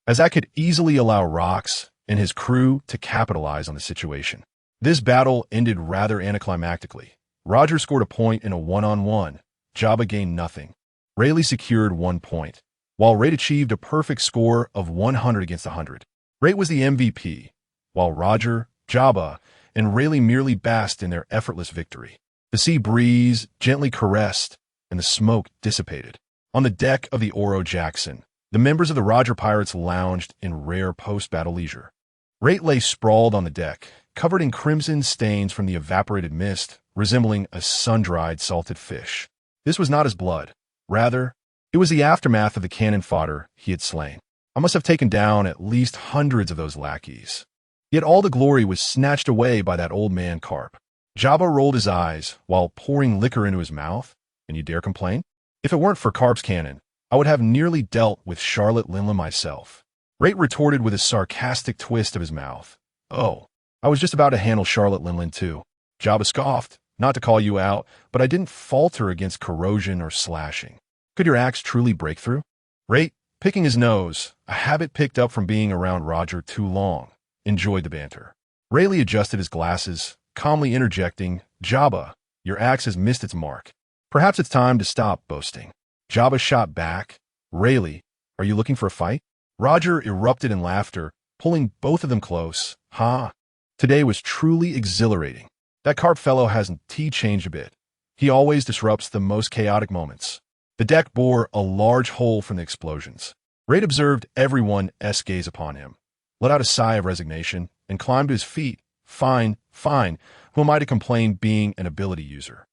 as that could easily allow Rox and his crew to capitalize on the situation. This battle ended rather anticlimactically. Roger scored a point in a one-on-one. Jabba gained nothing. Rayleigh secured 1 point, while Rait achieved a perfect score of 100 against 100. Rait was the MVP, while Roger, Jabba, and Rayleigh merely basked in their effortless victory. The sea breeze gently caressed, and the smoke dissipated. On the deck of the Oro Jackson, the members of the Roger Pirates lounged in rare post-battle leisure. Rait lay sprawled on the deck, covered in crimson stains from the evaporated mist, resembling a sun-dried salted fish. This was not his blood. Rather, it was the aftermath of the cannon fodder he had slain. I must have taken down at least hundreds of those lackeys. Yet all the glory was snatched away by that old man Garp. Jabba rolled his eyes while pouring liquor into his mouth. And you dare complain? If it weren't for Garp's cannon, I would have nearly dealt with Charlotte Lingling myself. Rait retorted with a sarcastic twist of his mouth. Oh, I was just about to handle Charlotte Lingling too. Jabba scoffed, not to call you out, but I didn't falter against corrosion or slashing. Could your axe truly break through? Rait, picking his nose, a habit picked up from being around Roger too long, enjoyed the banter. Rayleigh adjusted his glasses, calmly interjecting, Jabba, your axe has missed its mark. Perhaps it's time to stop boasting. Jabba shot back. Rayleigh, are you looking for a fight? Roger erupted in laughter, pulling both of them close. Ha! Today was truly exhilarating. That Garp fellow hasn't changed a bit. He always disrupts the most chaotic moments. The deck bore a large hole from the explosions. Rait observed everyone's gaze upon him, let out a sigh of resignation, and climbed to his feet. Fine, fine. Who am I to complain being an ability user?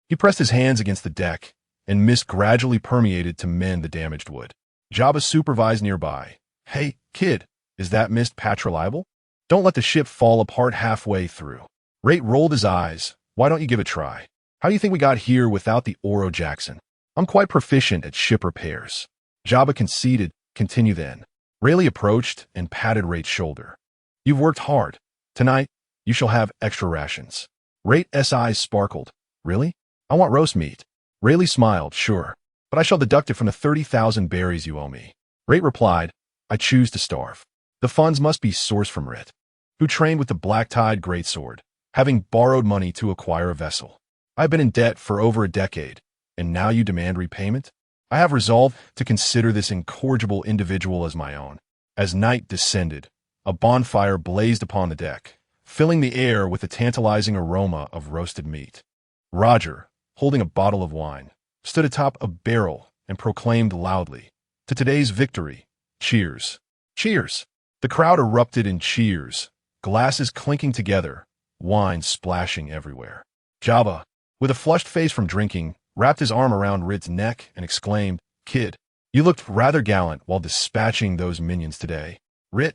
He pressed his hands against the deck, and mist gradually permeated to mend the damaged wood. Jabba supervised nearby. Hey, kid, is that mist patch reliable? Don't let the ship fall apart halfway through. Rait rolled his eyes. Why don't you give it a try? How do you think we got here without the Oro Jackson? I'm quite proficient at ship repairs. Jabba conceded. Continue then. Rayleigh approached and patted Rait's shoulder. You've worked hard. Tonight, you shall have extra rations. Rait's eyes sparkled. Really? I want roast meat. Rayleigh smiled. Sure, but I shall deduct it from the 30,000 berries you owe me. Rait replied, I choose to starve. The funds must be sourced from Rait, who trained with the black-tied greatsword, having borrowed money to acquire a vessel. I've been in debt for over a decade, and now you demand repayment? I have resolved to consider this incorrigible individual as my own. As night descended, a bonfire blazed upon the deck, filling the air with a tantalizing aroma of roasted meat. Roger, holding a bottle of wine, stood atop a barrel and proclaimed loudly, to today's victory, cheers. Cheers! The crowd erupted in cheers, glasses clinking together, wine splashing everywhere. Jabba, with a flushed face from drinking, wrapped his arm around Rait's neck and exclaimed, Kid, you looked rather gallant while dispatching those minions today. Rait,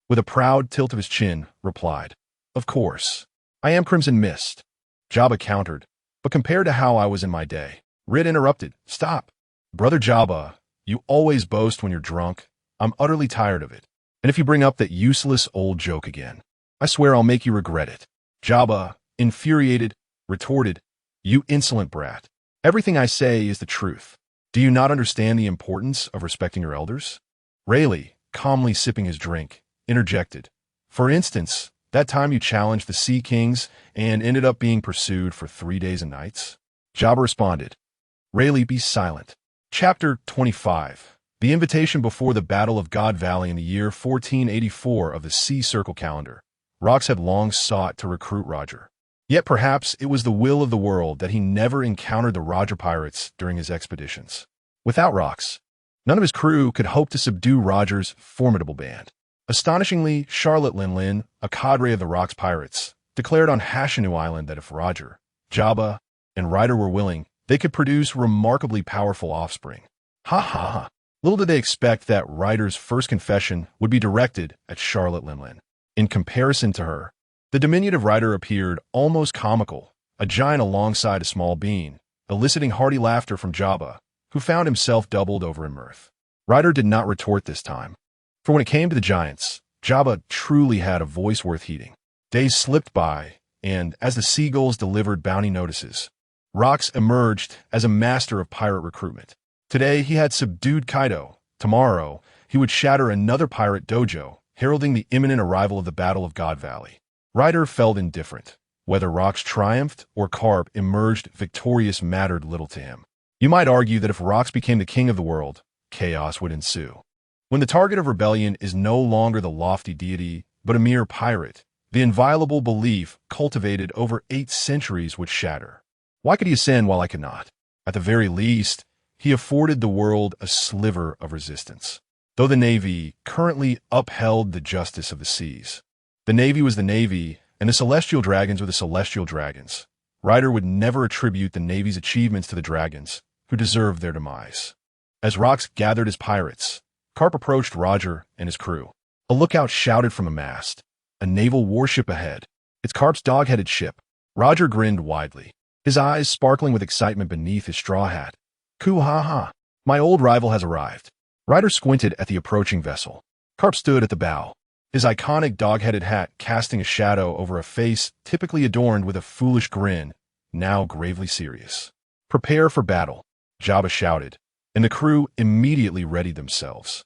with a proud tilt of his chin, replied, Of course. I am Crimson Mist. Jabba countered, but compared to how I was in my day. Rait interrupted, Stop. Brother Jabba, you always boast when you're drunk. I'm utterly tired of it. And if you bring up that useless old joke again, I swear I'll make you regret it. Jabba, infuriated, retorted, You insolent brat. Everything I say is the truth. Do you not understand the importance of respecting your elders? Rayleigh, calmly sipping his drink, interjected, For instance, that time you challenged the Sea Kings and ended up being pursued for 3 days and nights? Jabba responded, Rayleigh, be silent. Chapter 25. The invitation before the Battle of God Valley in the year 1484 of the Sea Circle calendar. Rox had long sought to recruit Roger. Yet perhaps it was the will of the world that he never encountered the Roger pirates during his expeditions. Without Rox, none of his crew could hope to subdue Roger's formidable band. Astonishingly, Charlotte Linlin, a cadre of the Rox pirates, declared on Hashinu Island that if Roger, Jabba, and Ryder were willing, they could produce remarkably powerful offspring. Ha ha ha. Little did they expect that Ryder's first confession would be directed at Charlotte Linlin. In comparison to her, the diminutive Ryder appeared almost comical, a giant alongside a small being, eliciting hearty laughter from Jabba, who found himself doubled over in mirth. Ryder did not retort this time, for when it came to the giants, Jabba truly had a voice worth heeding. Days slipped by, and as the seagulls delivered bounty notices, Rox emerged as a master of pirate recruitment. Today he had subdued Kaido. Tomorrow he would shatter another pirate dojo, heralding the imminent arrival of the Battle of God Valley. Ryder felt indifferent. Whether Rox triumphed or Carp emerged victorious mattered little to him. You might argue that if Rox became the king of the world, chaos would ensue. When the target of rebellion is no longer the lofty deity, but a mere pirate, the inviolable belief cultivated over 8 centuries would shatter. Why could he ascend while I could not? At the very least, he afforded the world a sliver of resistance. Though the Navy currently upheld the justice of the seas, the Navy was the Navy, and the Celestial Dragons were the Celestial Dragons. Ryder would never attribute the Navy's achievements to the Dragons, who deserved their demise. As Rox gathered his pirates, Carp approached Roger and his crew. A lookout shouted from a mast, A naval warship ahead. It's Carp's dog-headed ship. Roger grinned widely, his eyes sparkling with excitement beneath his straw hat. Coo-ha-ha. My old rival has arrived. Ryder squinted at the approaching vessel. Carp stood at the bow, his iconic dog-headed hat casting a shadow over a face typically adorned with a foolish grin, now gravely serious. Prepare for battle, Jabba shouted, and the crew immediately readied themselves.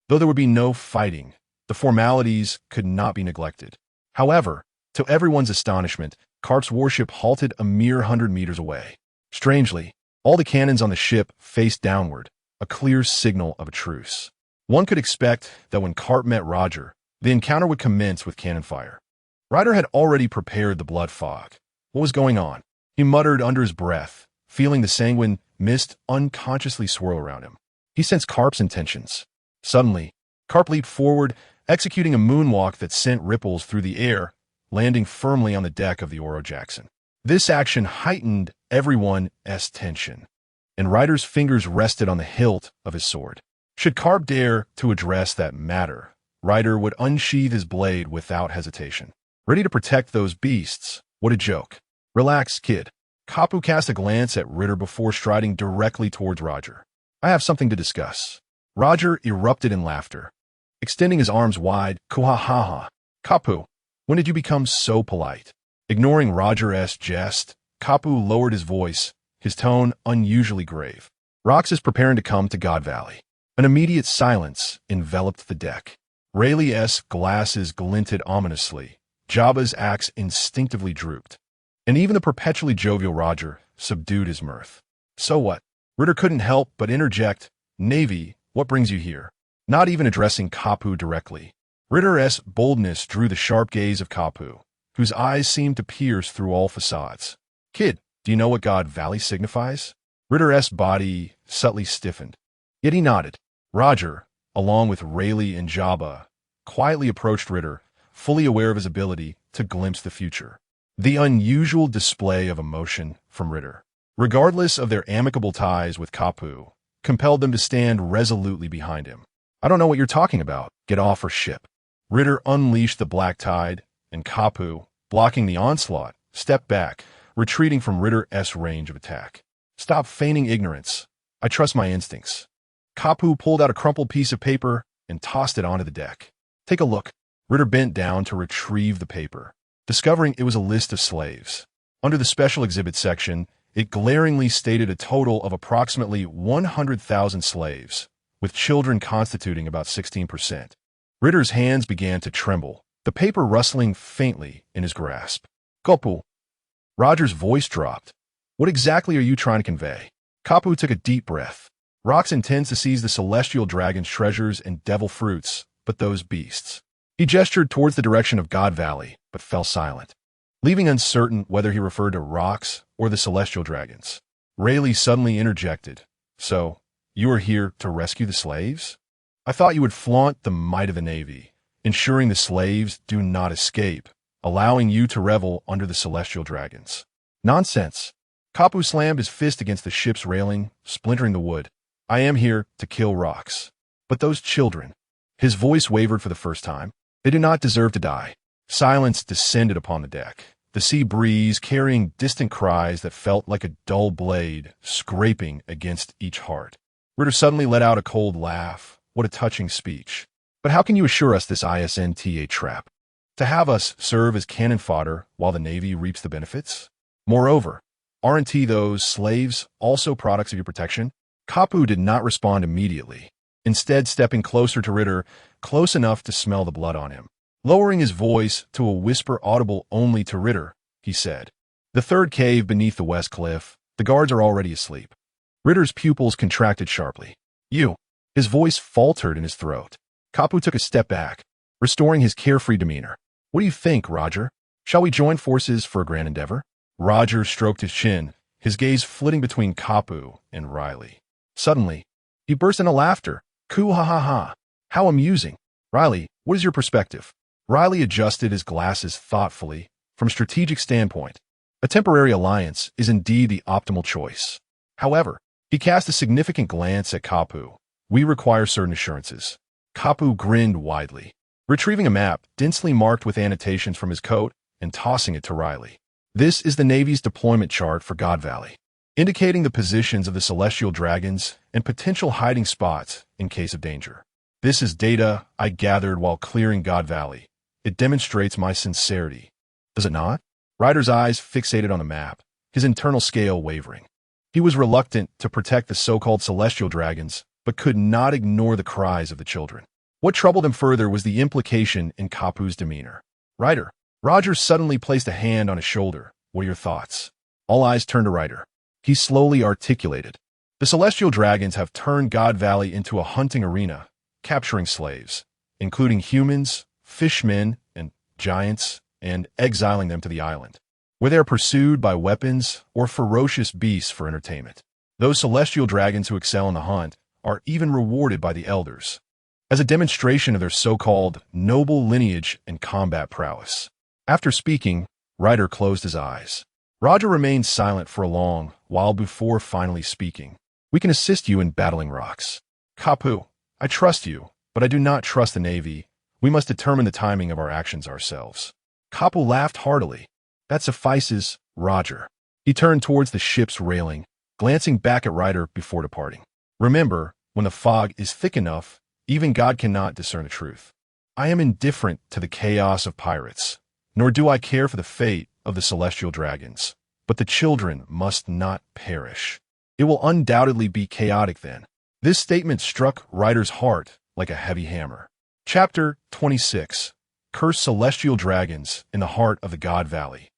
Though there would be no fighting, the formalities could not be neglected. However, to everyone's astonishment, Carp's warship halted a mere 100 meters away. Strangely, all the cannons on the ship faced downward, a clear signal of a truce. One could expect that when Carp met Roger, the encounter would commence with cannon fire. Ryder had already prepared the blood fog. What was going on? He muttered under his breath, feeling the sanguine mist unconsciously swirl around him. He sensed Carp's intentions. Suddenly, Carp leaped forward, executing a moonwalk that sent ripples through the air, landing firmly on the deck of the Oro Jackson. This action heightened everyone's tension, and Ryder's fingers rested on the hilt of his sword. Should Carp dare to address that matter, Ryder would unsheathe his blade without hesitation. Ready to protect those beasts. What a joke. Relax, kid. Kapu cast a glance at Ritter before striding directly towards Roger. I have something to discuss. Roger erupted in laughter, extending his arms wide. Kuha-ha-ha. Kapu, when did you become so polite? Ignoring Roger's jest, Kapu lowered his voice, his tone unusually grave. Rox is preparing to come to God Valley. An immediate silence enveloped the deck. Rayleigh's glasses glinted ominously. Jabba's axe instinctively drooped. And even the perpetually jovial Roger subdued his mirth. So what? Ritter couldn't help but interject, "Navy, what brings you here?" Not even addressing Kapu directly. Ritter's boldness drew the sharp gaze of Kapu, whose eyes seemed to pierce through all facades. "Kid, do you know what God Valley signifies?" Ritter's body subtly stiffened. Yet he nodded. Roger, along with Rayleigh and Jabba, quietly approached Ritter, fully aware of his ability to glimpse the future. The unusual display of emotion from Ritter, regardless of their amicable ties with Kapu, compelled them to stand resolutely behind him. "I don't know what you're talking about. Get off or ship." Ritter unleashed the black tide, and Kapu, blocking the onslaught, stepped back, retreating from Ritter's range of attack. "Stop feigning ignorance. I trust my instincts." Kapu pulled out a crumpled piece of paper and tossed it onto the deck. "Take a look." Ritter bent down to retrieve the paper, discovering it was a list of slaves. Under the special exhibit section, it glaringly stated a total of approximately 100,000 slaves, with children constituting about 16%. Ritter's hands began to tremble, the paper rustling faintly in his grasp. "Kapu." Roger's voice dropped. "What exactly are you trying to convey?" Kapu took a deep breath. "Rox intends to seize the celestial dragon's treasures and devil fruits, but those beasts." He gestured towards the direction of God Valley, but fell silent, leaving uncertain whether he referred to Rox or the celestial dragons. Rayleigh suddenly interjected, "So, you are here to rescue the slaves? I thought you would flaunt the might of the Navy, ensuring the slaves do not escape, allowing you to revel under the celestial dragons." "Nonsense." Kapu slammed his fist against the ship's railing, splintering the wood. "I am here to kill Rox. But those children..." His voice wavered for the first time. "They do not deserve to die." Silence descended upon the deck, the sea breeze carrying distant cries that felt like a dull blade scraping against each heart. Ritter suddenly let out a cold laugh. What a touching speech. "But how can you assure us this isn't a trap? To have us serve as cannon fodder while the Navy reaps the benefits? Moreover, aren't those slaves also products of your protection?" Kapu did not respond immediately, instead stepping closer to Ritter, close enough to smell the blood on him. Lowering his voice to a whisper audible only to Ritter, he said, "The third cave beneath the west cliff. The guards are already asleep." Ritter's pupils contracted sharply. "You." His voice faltered in his throat. Kapu took a step back, restoring his carefree demeanor. "What do you think, Roger? Shall we join forces for a grand endeavor?" Roger stroked his chin, his gaze flitting between Kapu and Rayleigh. Suddenly, he burst into laughter. "Coo ha ha ha. How amusing. Rayleigh, what is your perspective?" Rayleigh adjusted his glasses thoughtfully. From a strategic standpoint, a temporary alliance is indeed the optimal choice. However, he cast a significant glance at Kapu. "We require certain assurances." Kapu grinned widely, retrieving a map densely marked with annotations from his coat and tossing it to Rayleigh. "This is the Navy's deployment chart for God Valley, indicating the positions of the celestial dragons and potential hiding spots in case of danger. This is data I gathered while clearing God Valley. It demonstrates my sincerity. Does it not?" Ryder's eyes fixated on the map, his internal scale wavering. He was reluctant to protect the so-called celestial dragons, but could not ignore the cries of the children. What troubled him further was the implication in Kapu's demeanor. "Ryder." Roger suddenly placed a hand on his shoulder. "What are your thoughts?" All eyes turned to Ryder. He slowly articulated, "The celestial dragons have turned God Valley into a hunting arena, capturing slaves, including humans, fishmen, and giants, and exiling them to the island, where they are pursued by weapons or ferocious beasts for entertainment. Those celestial dragons who excel in the hunt are even rewarded by the elders, as a demonstration of their so-called noble lineage and combat prowess." After speaking, Ryder closed his eyes. Roger remained silent for a long while before finally speaking. "We can assist you in battling Rox. Kapu, I trust you, but I do not trust the Navy. We must determine the timing of our actions ourselves." Kapu laughed heartily. "That suffices, Roger." He turned towards the ship's railing, glancing back at Ryder before departing. "Remember, when the fog is thick enough, even God cannot discern the truth. I am indifferent to the chaos of pirates, nor do I care for the fate of the celestial dragons, but the children must not perish. It will undoubtedly be chaotic then. This statement struck Ryder's heart like a heavy hammer. Chapter 26. Cursed Celestial Dragons in the Heart of the God Valley.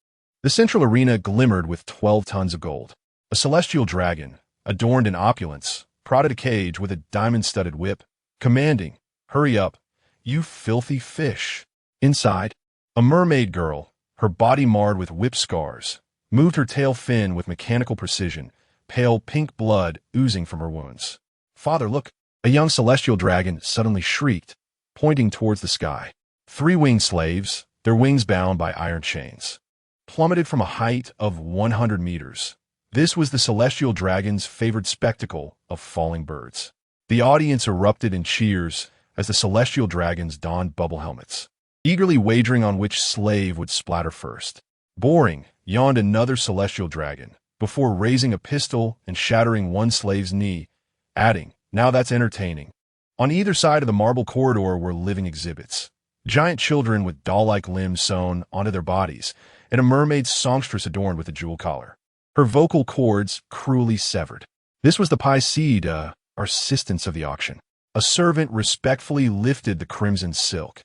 The central arena glimmered with 12 tons of gold. A celestial dragon, adorned in opulence, prodded a cage with a diamond-studded whip, commanding, "Hurry up, you filthy fish." Inside, a mermaid girl, her body marred with whip scars, moved her tail fin with mechanical precision, pale pink blood oozing from her wounds. "Father, look!" A young celestial dragon suddenly shrieked, pointing towards the sky. 3 winged slaves, their wings bound by iron chains, plummeted from a height of 100 meters. This was the celestial dragon's favored spectacle of falling birds. The audience erupted in cheers as the celestial dragons donned bubble helmets, eagerly wagering on which slave would splatter first. "Boring," yawned another celestial dragon, before raising a pistol and shattering one slave's knee, adding, "Now that's entertaining." On either side of the marble corridor were living exhibits. Giant children with doll-like limbs sewn onto their bodies, and a mermaid songstress adorned with a jewel collar, her vocal cords cruelly severed. This was the Pycede, assistants of the auction. A servant respectfully lifted the crimson silk,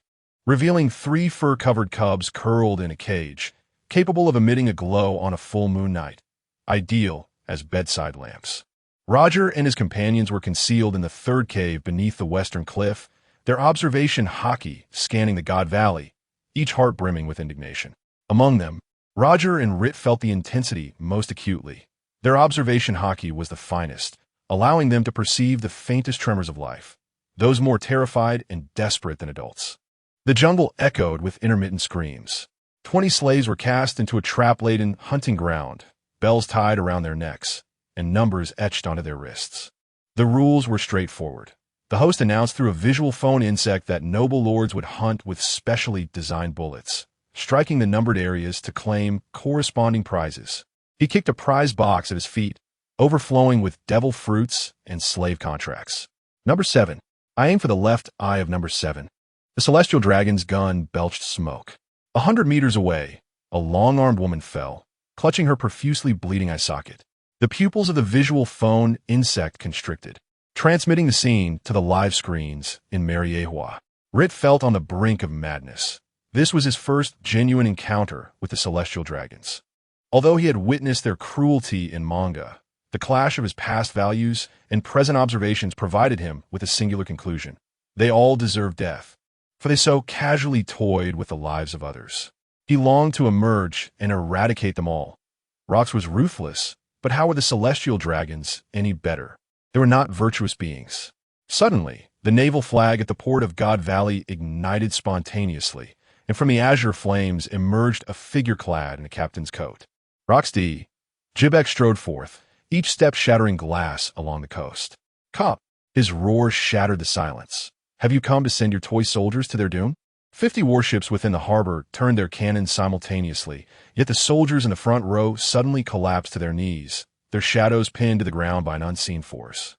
revealing 3 fur-covered cubs curled in a cage, capable of emitting a glow on a full moon night, ideal as bedside lamps. Roger and his companions were concealed in the 3rd cave beneath the western cliff, their observation hockey scanning the God Valley, each heart brimming with indignation. Among them, Roger and Rait felt the intensity most acutely. Their observation hockey was the finest, allowing them to perceive the faintest tremors of life, those more terrified and desperate than adults. The jungle echoed with intermittent screams. 20 slaves were cast into a trap-laden hunting ground, bells tied around their necks, and numbers etched onto their wrists. The rules were straightforward. The host announced through a visual phone insect that noble lords would hunt with specially designed bullets, striking the numbered areas to claim corresponding prizes. He kicked a prize box at his feet, overflowing with devil fruits and slave contracts. Number 7. I aimed for the left eye of number 7. The celestial dragon's gun belched smoke. 100 meters away, a long-armed woman fell, clutching her profusely bleeding eye socket. The pupils of the visual phone insect constricted, transmitting the scene to the live screens in Mariehua. Rait felt on the brink of madness. This was his first genuine encounter with the celestial dragons. Although he had witnessed their cruelty in manga, the clash of his past values and present observations provided him with a singular conclusion. They all deserved death, for they so casually toyed with the lives of others. He longed to emerge and eradicate them all. Rox was ruthless, but how were the celestial dragons any better? They were not virtuous beings. Suddenly, the naval flag at the port of God Valley ignited spontaneously, and from the azure flames emerged a figure clad in a captain's coat. Roxdy, Jibek strode forth, each step shattering glass along the coast. "Cop!" His roar shattered the silence. "Have you come to send your toy soldiers to their doom?" 50 warships within the harbor turned their cannons simultaneously, yet the soldiers in the front row suddenly collapsed to their knees, their shadows pinned to the ground by an unseen force.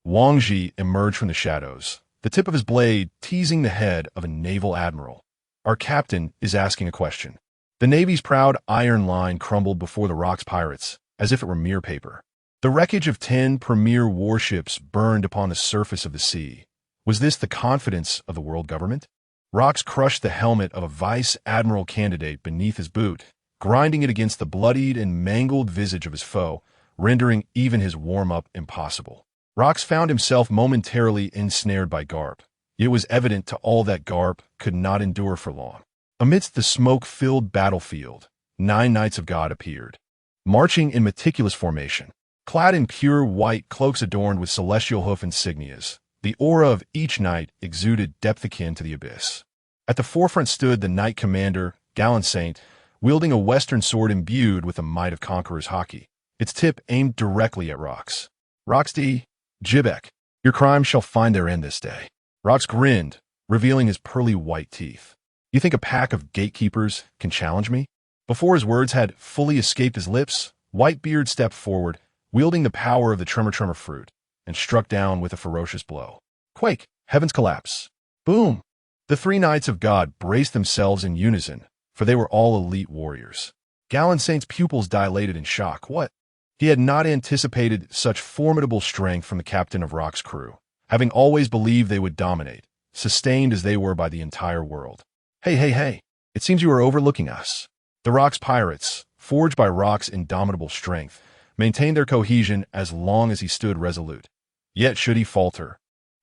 Wang Ji emerged from the shadows, the tip of his blade teasing the head of a naval admiral. "Our captain is asking a question." The Navy's proud iron line crumbled before the Rock's pirates, as if it were mere paper. The wreckage of 10 premier warships burned upon the surface of the sea. Was this the confidence of the world government? Rox crushed the helmet of a vice admiral candidate beneath his boot, grinding it against the bloodied and mangled visage of his foe, rendering even his warm-up impossible. Rox found himself momentarily ensnared by Garp. It was evident to all that Garp could not endure for long. Amidst the smoke-filled battlefield, 9 Knights of God appeared, marching in meticulous formation, clad in pure white cloaks adorned with celestial hoof insignias. The aura of each knight exuded depth akin to the abyss. At the forefront stood the knight commander, Gallant Saint, wielding a western sword imbued with the might of conqueror's hockey, its tip aimed directly at Rox. "Roxdy, Jibek, your crimes shall find their end this day." Rox grinned, revealing his pearly white teeth. "You think a pack of gatekeepers can challenge me?" Before his words had fully escaped his lips, Whitebeard stepped forward, wielding the power of the Tremor fruit, and struck down with a ferocious blow. Quake, heavens collapse. Boom! The 3 Knights of God braced themselves in unison, for they were all elite warriors. Gallant Saint's pupils dilated in shock. "What? He had not anticipated such formidable strength from the captain of Rock's crew, having always believed they would dominate, sustained as they were by the entire world. Hey, it seems you are overlooking us. The Rock's pirates, forged by Rock's indomitable strength, maintained their cohesion as long as he stood resolute. Yet should he falter,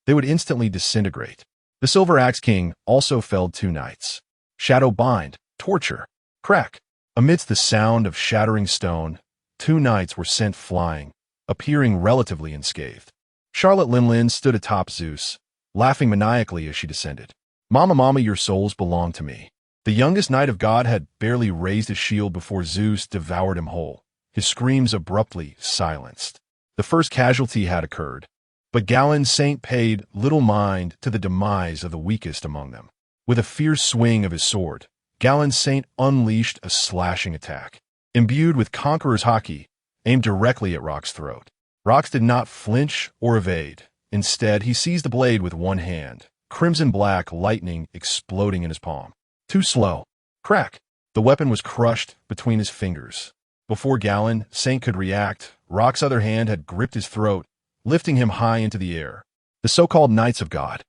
they would instantly disintegrate. The Silver Axe King also felled 2 knights. Shadow bind, torture, crack. Amidst the sound of shattering stone, 2 knights were sent flying, appearing relatively unscathed. Charlotte Linlin stood atop Zeus, laughing maniacally as she descended. Mama, your souls belong to me. The youngest knight of God had barely raised his shield before Zeus devoured him whole, his screams abruptly silenced. The first casualty had occurred, but gallant Saint paid little mind to the demise of the weakest among them. With a fierce swing of his sword, gallant Saint unleashed a slashing attack, imbued with conqueror's haki, aimed directly at Rock's throat. Rox did not flinch or evade. Instead, he seized the blade with one hand, crimson-black lightning exploding in his palm. Too slow. Crack! The weapon was crushed between his fingers. Before Gallon, Saint could react, Rock's other hand had gripped his throat, lifting him high into the air. The so-called Knights of God.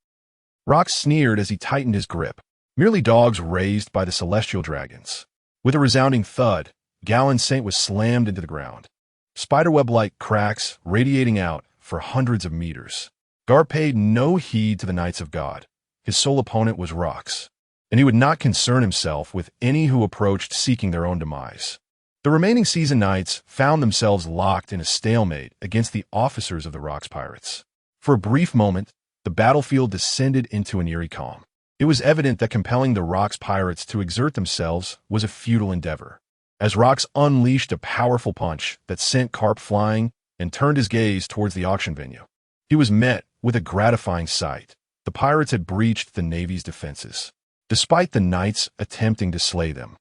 Rock sneered as he tightened his grip. Merely dogs raised by the celestial dragons. With a resounding thud, Gallon Saint was slammed into the ground. Spiderweb-like cracks radiating out for hundreds of meters. Garp paid no heed to the Knights of God. His sole opponent was Rox, and he would not concern himself with any who approached seeking their own demise. The remaining seasoned knights found themselves locked in a stalemate against the officers of the Rox pirates. For a brief moment, the battlefield descended into an eerie calm. It was evident that compelling the Rox pirates to exert themselves was a futile endeavor. As Rox unleashed a powerful punch that sent Carp flying and turned his gaze towards the auction venue, he was met with a gratifying sight. The pirates had breached the Navy's defenses, despite the knights attempting to slay them.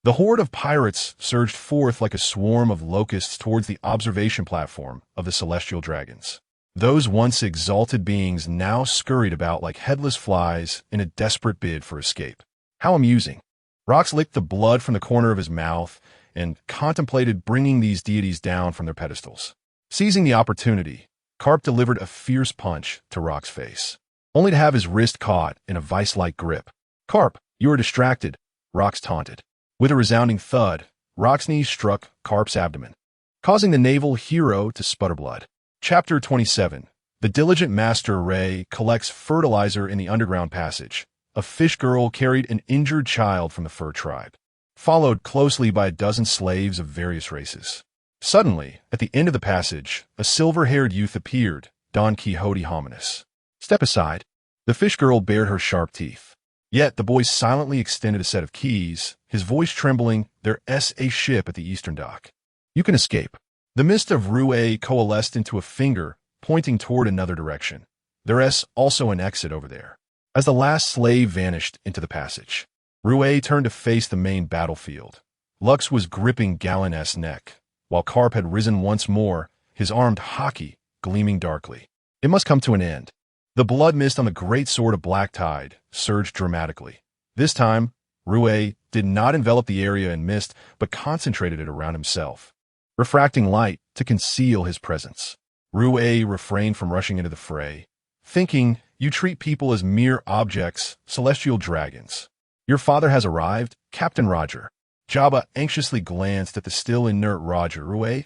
The horde of pirates surged forth like a swarm of locusts towards the observation platform of the celestial dragons. Those once exalted beings now scurried about like headless flies in a desperate bid for escape. How amusing. Rox licked the blood from the corner of his mouth and contemplated bringing these deities down from their pedestals. Seizing the opportunity, Carp delivered a fierce punch to Rock's face, only to have his wrist caught in a vice-like grip. "Carp, you are distracted," Rox taunted. With a resounding thud, Rock's knee struck Carp's abdomen, causing the naval hero to sputter blood. Chapter 27. The diligent master Ray collects fertilizer in the underground passage. A fish girl carried an injured child from the fur tribe, followed closely by a dozen slaves of various races. Suddenly, at the end of the passage, a silver-haired youth appeared, Don Quixote hominis. "Step aside." The fish girl bared her sharp teeth. Yet the boy silently extended a set of keys, his voice trembling. "There's a ship at the eastern dock. You can escape." The mist of Rue coalesced into a finger, pointing toward another direction. "There's also an exit over there." As the last slave vanished into the passage, Rue turned to face the main battlefield. Lux was gripping Gallon-S neck, while Carp had risen once more, his armed haki gleaming darkly. It must come to an end. The blood mist on the great sword of Black Tide surged dramatically. This time, Rue did not envelop the area in mist, but concentrated it around himself, refracting light to conceal his presence. Rue refrained from rushing into the fray, thinking, "You treat people as mere objects, celestial dragons. Your father has arrived, Captain Roger." Jabba anxiously glanced at the still inert Roger. "Rue?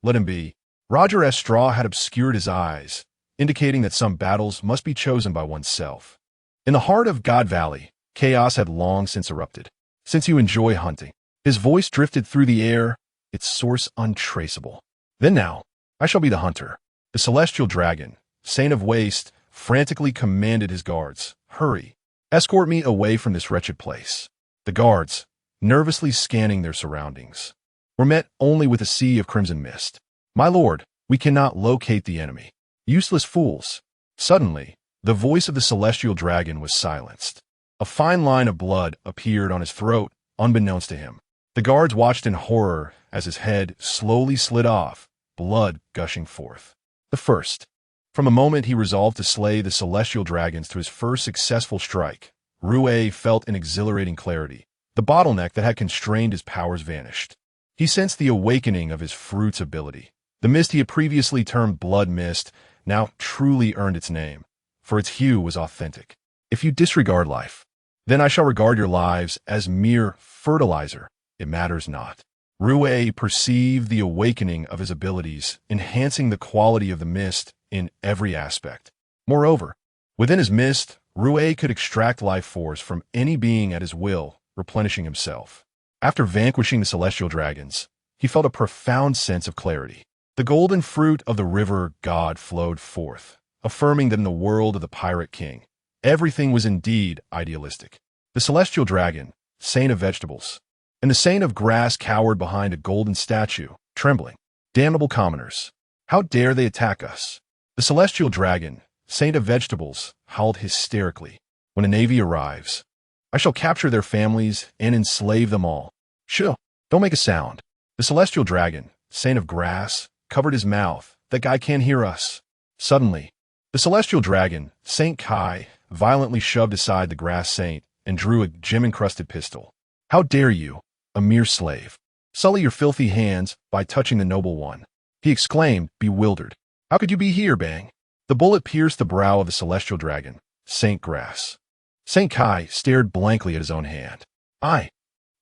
Let him be." Roger's straw had obscured his eyes, indicating that some battles must be chosen by oneself. In the heart of God Valley, chaos had long since erupted. "Since you enjoy hunting." His voice drifted through the air, its source untraceable. "Then now, I shall be the hunter." The celestial dragon, Saint of Waste, frantically commanded his guards, "Hurry, escort me away from this wretched place." The guards, nervously scanning their surroundings, were met only with a sea of crimson mist. "My lord, we cannot locate the enemy." "Useless fools." Suddenly, the voice of the celestial dragon was silenced. A fine line of blood appeared on his throat, unbeknownst to him. The guards watched in horror as his head slowly slid off, blood gushing forth. The first. From the moment he resolved to slay the celestial dragons to his first successful strike, Rue felt an exhilarating clarity. The bottleneck that had constrained his powers vanished. He sensed the awakening of his fruit's ability. The mist he had previously termed blood mist now truly earned its name, for its hue was authentic. If you disregard life, then I shall regard your lives as mere fertilizer. It matters not. Rayleigh perceived the awakening of his abilities, enhancing the quality of the mist in every aspect. Moreover, within his mist, Rayleigh could extract life force from any being at his will, replenishing himself. After vanquishing the celestial dragons, he felt a profound sense of clarity. The golden fruit of the river god flowed forth, affirming that in the world of the pirate king, everything was indeed idealistic. The celestial dragon, saint of vegetables, and the saint of grass cowered behind a golden statue, trembling. Damnable commoners, how dare they attack us? The celestial dragon, saint of vegetables, howled hysterically. When a navy arrives, I shall capture their families and enslave them all. Shh, don't make a sound. The celestial dragon, saint of grass, covered his mouth. That guy can't hear us. Suddenly, the celestial dragon, Saint Kai, violently shoved aside the grass saint and drew a gem-encrusted pistol. How dare you, a mere slave, sully your filthy hands by touching the noble one? He exclaimed, bewildered. How could you be here, Bang? The bullet pierced the brow of the celestial dragon, Saint Grass. Saint Kai stared blankly at his own hand. I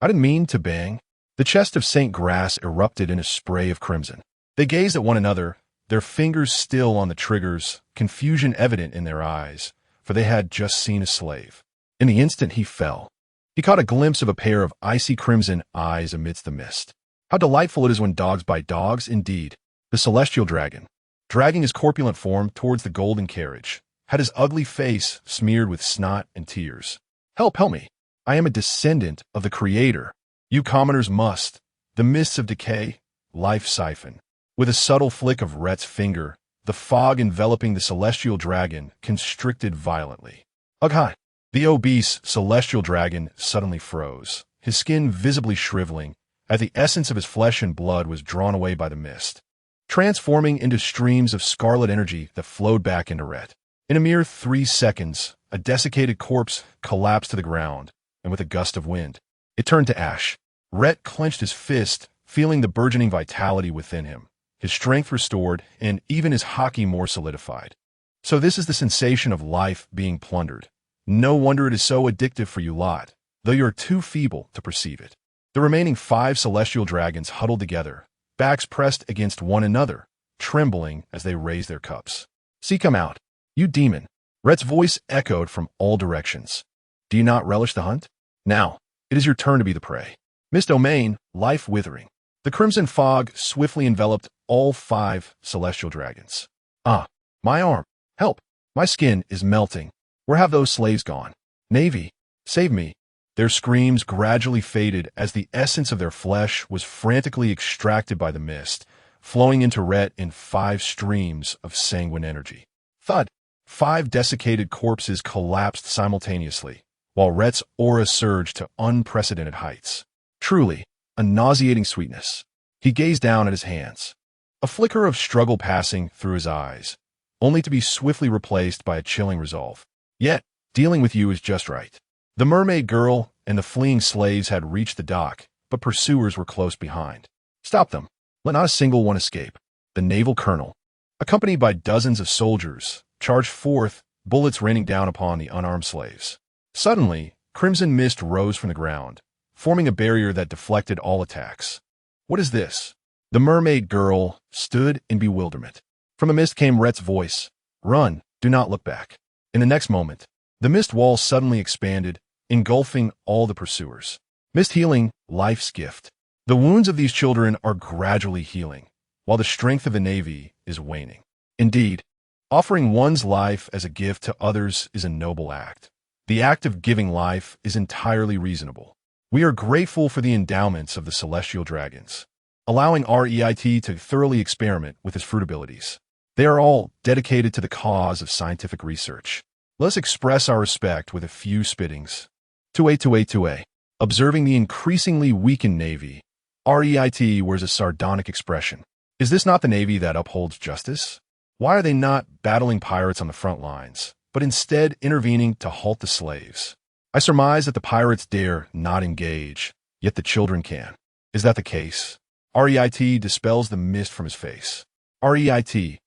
didn't mean to, Bang. The chest of Saint Grass erupted in a spray of crimson. They gazed at one another, their fingers still on the triggers, confusion evident in their eyes, for they had just seen a slave. In the instant he fell, he caught a glimpse of a pair of icy crimson eyes amidst the mist. How delightful it is when dogs bite dogs, indeed. The celestial dragon, dragging his corpulent form towards the golden carriage, had his ugly face smeared with snot and tears. Help me. I am a descendant of the Creator. You commoners must. The mists of decay, life siphon. With a subtle flick of Rait's finger, the fog enveloping the celestial dragon constricted violently. Ugh! The obese celestial dragon suddenly froze, his skin visibly shriveling, as the essence of his flesh and blood was drawn away by the mist, transforming into streams of scarlet energy that flowed back into Rait. In a mere 3 seconds, a desiccated corpse collapsed to the ground, and with a gust of wind, it turned to ash. Rait clenched his fist, feeling the burgeoning vitality within him, his strength restored, and even his haki more solidified. So this is the sensation of life being plundered. No wonder it is so addictive for you lot, though you are too feeble to perceive it. The remaining 5 celestial dragons huddled together, backs pressed against one another, trembling as they raised their cups. See, come out, you demon. Rait's voice echoed from all directions. Do you not relish the hunt? Now, it is your turn to be the prey. Mist domain, life withering. The crimson fog swiftly enveloped all 5 celestial dragons. Ah, my arm, help, my skin is melting. Where have those slaves gone? Navy, save me. Their screams gradually faded as the essence of their flesh was frantically extracted by the mist, flowing into Rait in 5 streams of sanguine energy. Thud! 5 desiccated corpses collapsed simultaneously, while Rait's aura surged to unprecedented heights. Truly, a nauseating sweetness. He gazed down at his hands, a flicker of struggle passing through his eyes, only to be swiftly replaced by a chilling resolve. Yet, dealing with you is just right. The mermaid girl and the fleeing slaves had reached the dock, but pursuers were close behind. Stop them. Let not a single one escape. The naval colonel, accompanied by dozens of soldiers, charged forth, bullets raining down upon the unarmed slaves. Suddenly, crimson mist rose from the ground, forming a barrier that deflected all attacks. What is this? The mermaid girl stood in bewilderment. From the mist came Rait's voice. Run, do not look back. In the next moment, the mist wall suddenly expanded, engulfing all the pursuers. Mist healing, life's gift. The wounds of these children are gradually healing, while the strength of the Navy is waning. Indeed, offering one's life as a gift to others is a noble act. The act of giving life is entirely reasonable. We are grateful for the endowments of the celestial dragons, allowing Rait to thoroughly experiment with his fruit abilities. They are all dedicated to the cause of scientific research. Let's express our respect with a few spittings. 2A. Observing the increasingly weakened Navy, Rait wears a sardonic expression. Is this not the Navy that upholds justice? Why are they not battling pirates on the front lines, but instead intervening to halt the slaves? I surmise that the pirates dare not engage, yet the children can. Is that the case? Rait dispels the mist from his face. Rait,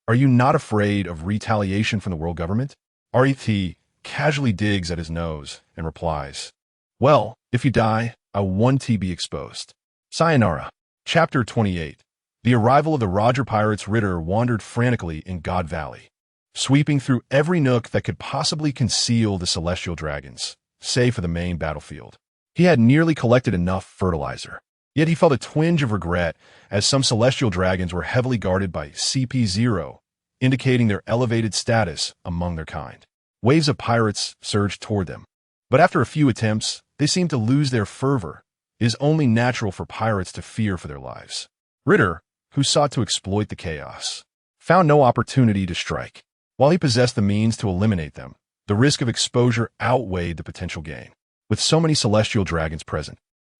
are you not afraid of retaliation from the world government? Rait casually digs at his nose and replies, well, if you die, I want to be exposed. Sayonara. Chapter 28. The arrival of the Roger Pirates. Ritter wandered frantically in God Valley, sweeping through every nook that could possibly conceal the celestial dragons, save for the main battlefield. He had nearly collected enough fertilizer, yet he felt a twinge of regret as some celestial dragons were heavily guarded by CP0, indicating their elevated status among their kind. Waves of pirates surged toward them, but after a few attempts, they seemed to lose their fervor. It is only natural for pirates to fear for their lives. Ritter, who sought to exploit the chaos, found no opportunity to strike. While he possessed the means to eliminate them, the risk of exposure outweighed the potential gain. With so many celestial dragons present,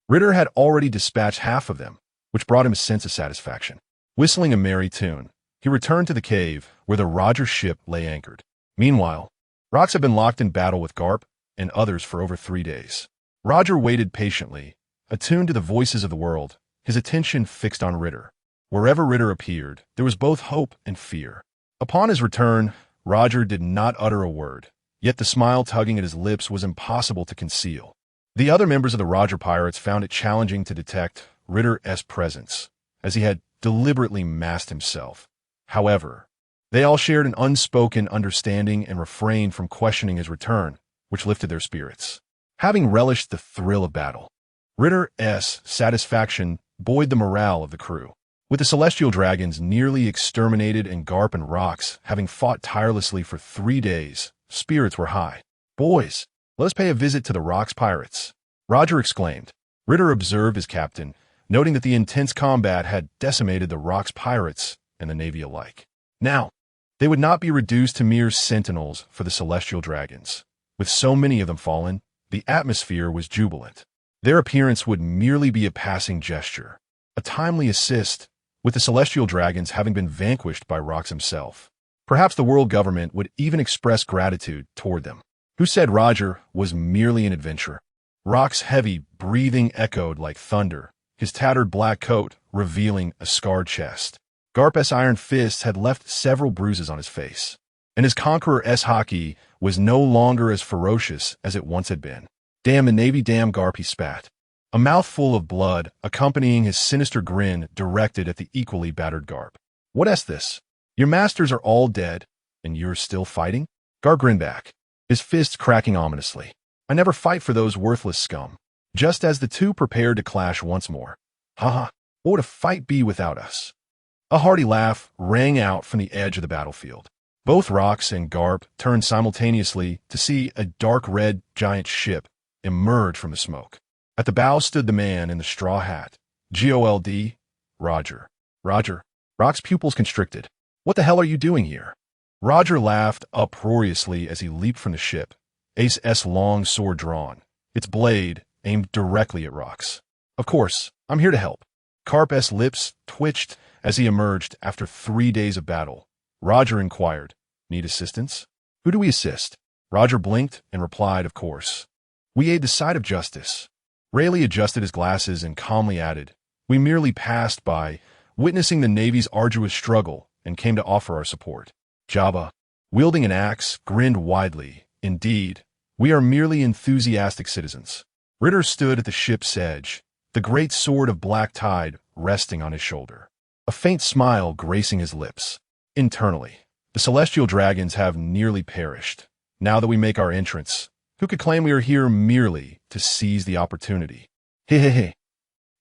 Ritter had already dispatched half of them, which brought him a sense of satisfaction. Whistling a merry tune, he returned to the cave where the Roger ship lay anchored. Meanwhile, Rox had been locked in battle with Garp and others for over 3 days. Roger waited patiently, attuned to the voices of the world, his attention fixed on Ritter. Wherever Ritter appeared, there was both hope and fear. Upon his return, Roger did not utter a word, yet the smile tugging at his lips was impossible to conceal. The other members of the Roger Pirates found it challenging to detect Ritter's presence, as he had deliberately masked himself. However, they all shared an unspoken understanding and refrained from questioning his return, which lifted their spirits. Having relished the thrill of battle, Ritter's satisfaction buoyed the morale of the crew. With the celestial dragons nearly exterminated and Garp and Rox having fought tirelessly for 3 days, spirits were high. Boys, let us pay a visit to the Rox pirates, Roger exclaimed. Ritter observed his captain, noting that the intense combat had decimated the Rox pirates and the Navy alike. Now, they would not be reduced to mere sentinels for the celestial dragons. With so many of them fallen, the atmosphere was jubilant. Their appearance would merely be a passing gesture, a timely assist, with the celestial dragons having been vanquished by Rox himself. Perhaps the world government would even express gratitude toward them. Who said Roger was merely an adventurer? Rox's heavy breathing echoed like thunder, his tattered black coat revealing a scarred chest. Garp's iron fists had left several bruises on his face, and his conqueror's hockey was no longer as ferocious as it once had been. Damn the Navy, damn Garp, he spat, a mouthful of blood accompanying his sinister grin directed at the equally battered Garp. What's this? Your masters are all dead, and you're still fighting? Garp grinned back, his fists cracking ominously. I never fight for those worthless scum. Just as the two prepared to clash once more. Haha, what would a fight be without us? A hearty laugh rang out from the edge of the battlefield. Both Rox and Garp turned simultaneously to see a dark red giant ship emerge from the smoke. At the bow stood the man in the straw hat. GOLD, Roger. Roger. Rox's pupils constricted. What the hell are you doing here? Roger laughed uproariously as he leaped from the ship, Ace's long sword drawn, its blade aimed directly at Rox. Of course, I'm here to help. Garp's lips twitched as he emerged after 3 days of battle. Roger inquired, need assistance? Who do we assist? Roger blinked and replied, of course. We aid the side of justice. Rayleigh adjusted his glasses and calmly added, we merely passed by, witnessing the Navy's arduous struggle, and came to offer our support. Jabba, wielding an axe, grinned widely. Indeed, we are merely enthusiastic citizens. Ritter stood at the ship's edge, the great sword of black tide resting on his shoulder, a faint smile gracing his lips. Internally, the celestial dragons have nearly perished. Now that we make our entrance, who could claim we are here merely to seize the opportunity? Hehehe.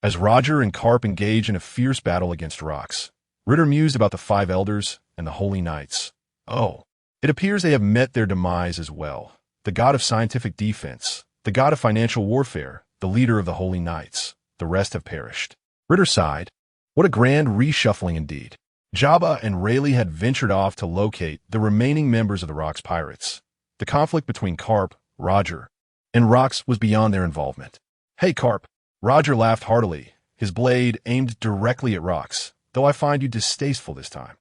As Roger and Garp engage in a fierce battle against Rox, Ritter mused about the 5 elders and the holy knights. Oh, it appears they have met their demise as well. The god of scientific defense, the god of financial warfare, the leader of the holy knights. The rest have perished. Ritter sighed. What a grand reshuffling indeed. Jabba and Rayleigh had ventured off to locate the remaining members of the Rox pirates. The conflict between Garp, Roger, and Rox was beyond their involvement. Hey, Garp. Roger laughed heartily, his blade aimed directly at Rox, though I find you distasteful this time.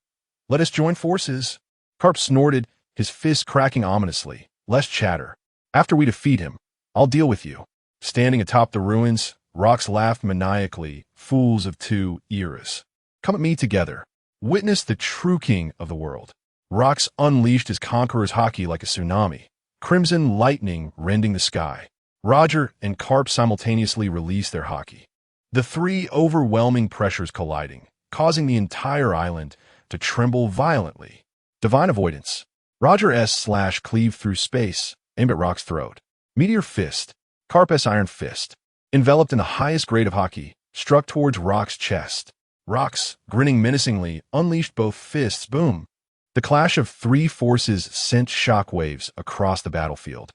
Let us join forces. Garp snorted, his fists cracking ominously. Less chatter. After we defeat him, I'll deal with you. Standing atop the ruins, Rocks laughed maniacally, fools of two eras. Come at me together. Witness the true king of the world. Rocks unleashed his conqueror's haki like a tsunami, crimson lightning rending the sky. Roger and Carp simultaneously released their haki. The three overwhelming pressures colliding, causing the entire island to tremble violently. Divine avoidance. Roger S/ cleave through space, aimed at Rock's throat. Meteor fist. Carp S iron fist. Enveloped in the highest grade of haki, struck towards Rock's chest. Rocks, grinning menacingly, unleashed both fists. Boom. The clash of three forces sent shockwaves across the battlefield,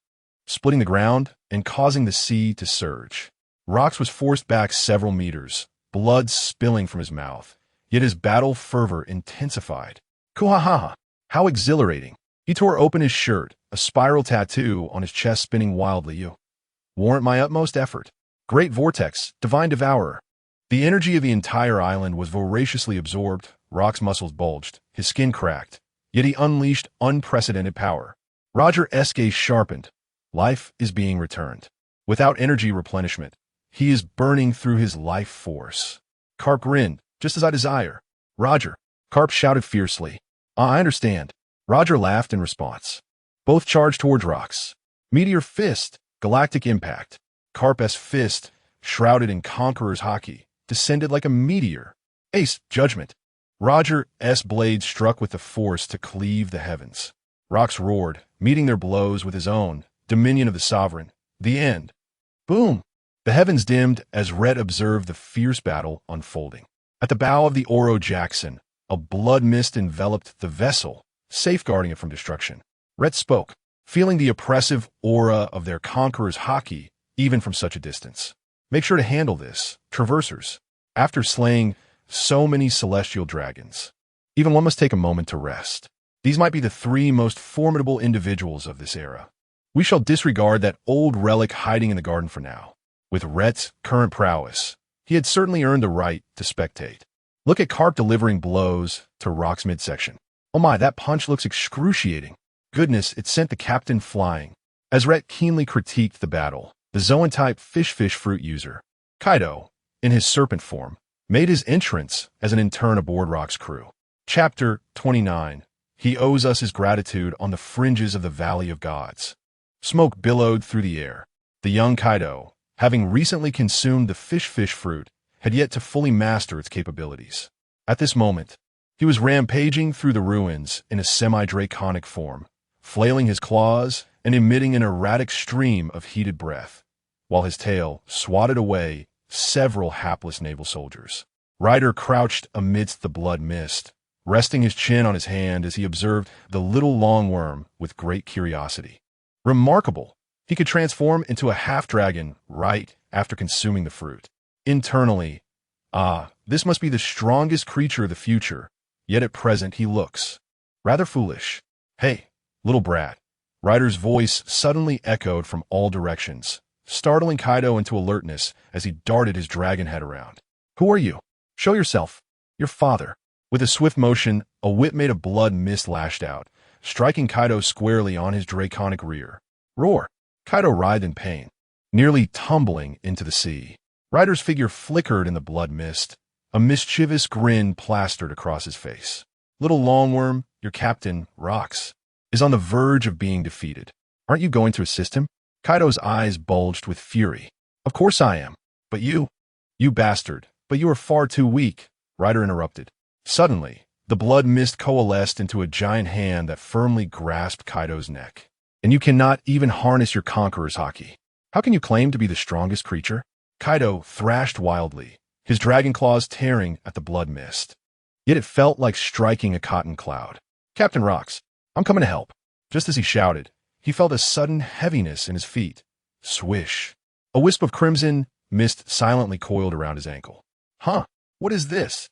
splitting the ground and causing the sea to surge. Rocks was forced back several meters, blood spilling from his mouth, yet his battle fervor intensified. Kuhahaha! How exhilarating! He tore open his shirt, a spiral tattoo on his chest spinning wildly. You warrant my utmost effort. Great vortex, divine devourer. The energy of the entire island was voraciously absorbed. Rock's muscles bulged, his skin cracked, yet he unleashed unprecedented power. Roger S. gaze sharpened. Life is being returned. Without energy replenishment, he is burning through his life force. Carp grinned, just as I desire. Roger. Carp shouted fiercely. I understand. Roger laughed in response. Both charged towards Rocks. Meteor fist, galactic impact. Carp S. fist, shrouded in Conqueror's haki, descended like a meteor. Ace, judgment. Roger S. blade struck with the force to cleave the heavens. Rocks roared, meeting their blows with his own, dominion of the sovereign. The end. Boom! The heavens dimmed as Rait observed the fierce battle unfolding. At the bow of the Oro Jackson, a blood mist enveloped the vessel, safeguarding it from destruction. Rait spoke, feeling the oppressive aura of their conqueror's haki, even from such a distance. Make sure to handle this, traversers. After slaying so many celestial dragons, even one must take a moment to rest. These might be the three most formidable individuals of this era. We shall disregard that old relic hiding in the garden for now. With Rait's current prowess, he had certainly earned the right to spectate. Look at Carp delivering blows to Rock's midsection. Oh my, that punch looks excruciating. Goodness, it sent the captain flying. As Rait keenly critiqued the battle, the Zoan-type fish fruit user, Kaido, in his serpent form, made his entrance as an intern aboard Rock's crew. Chapter 29. He owes us his gratitude on the fringes of the Valley of Gods. Smoke billowed through the air. The young Kaido, having recently consumed the fish fruit, had yet to fully master its capabilities. At this moment, he was rampaging through the ruins in a semi-draconic form, flailing his claws and emitting an erratic stream of heated breath, while his tail swatted away several hapless naval soldiers. Ryder crouched amidst the blood mist, resting his chin on his hand as he observed the little long worm with great curiosity. Remarkable! He could transform into a half-dragon right after consuming the fruit. Internally, this must be the strongest creature of the future, yet at present he looks rather foolish. Hey, little brat. Ryder's voice suddenly echoed from all directions, startling Kaido into alertness as he darted his dragon head around. Who are you? Show yourself. Your father. With a swift motion, a whip made of blood mist lashed out, striking Kaido squarely on his draconic rear. Roar! Kaido writhed in pain, nearly tumbling into the sea. Ryder's figure flickered in the blood mist. A mischievous grin plastered across his face. Little Longworm, your captain, Rocks, is on the verge of being defeated. Aren't you going to assist him? Kaido's eyes bulged with fury. Of course I am. But you bastard, but you are far too weak, Ryder interrupted. Suddenly, the blood mist coalesced into a giant hand that firmly grasped Kaido's neck. And you cannot even harness your conqueror's haki. How can you claim to be the strongest creature? Kaido thrashed wildly, his dragon claws tearing at the blood mist. Yet it felt like striking a cotton cloud. Captain Rocks, I'm coming to help. Just as he shouted, he felt a sudden heaviness in his feet. Swish. A wisp of crimson mist silently coiled around his ankle. Huh? What is this?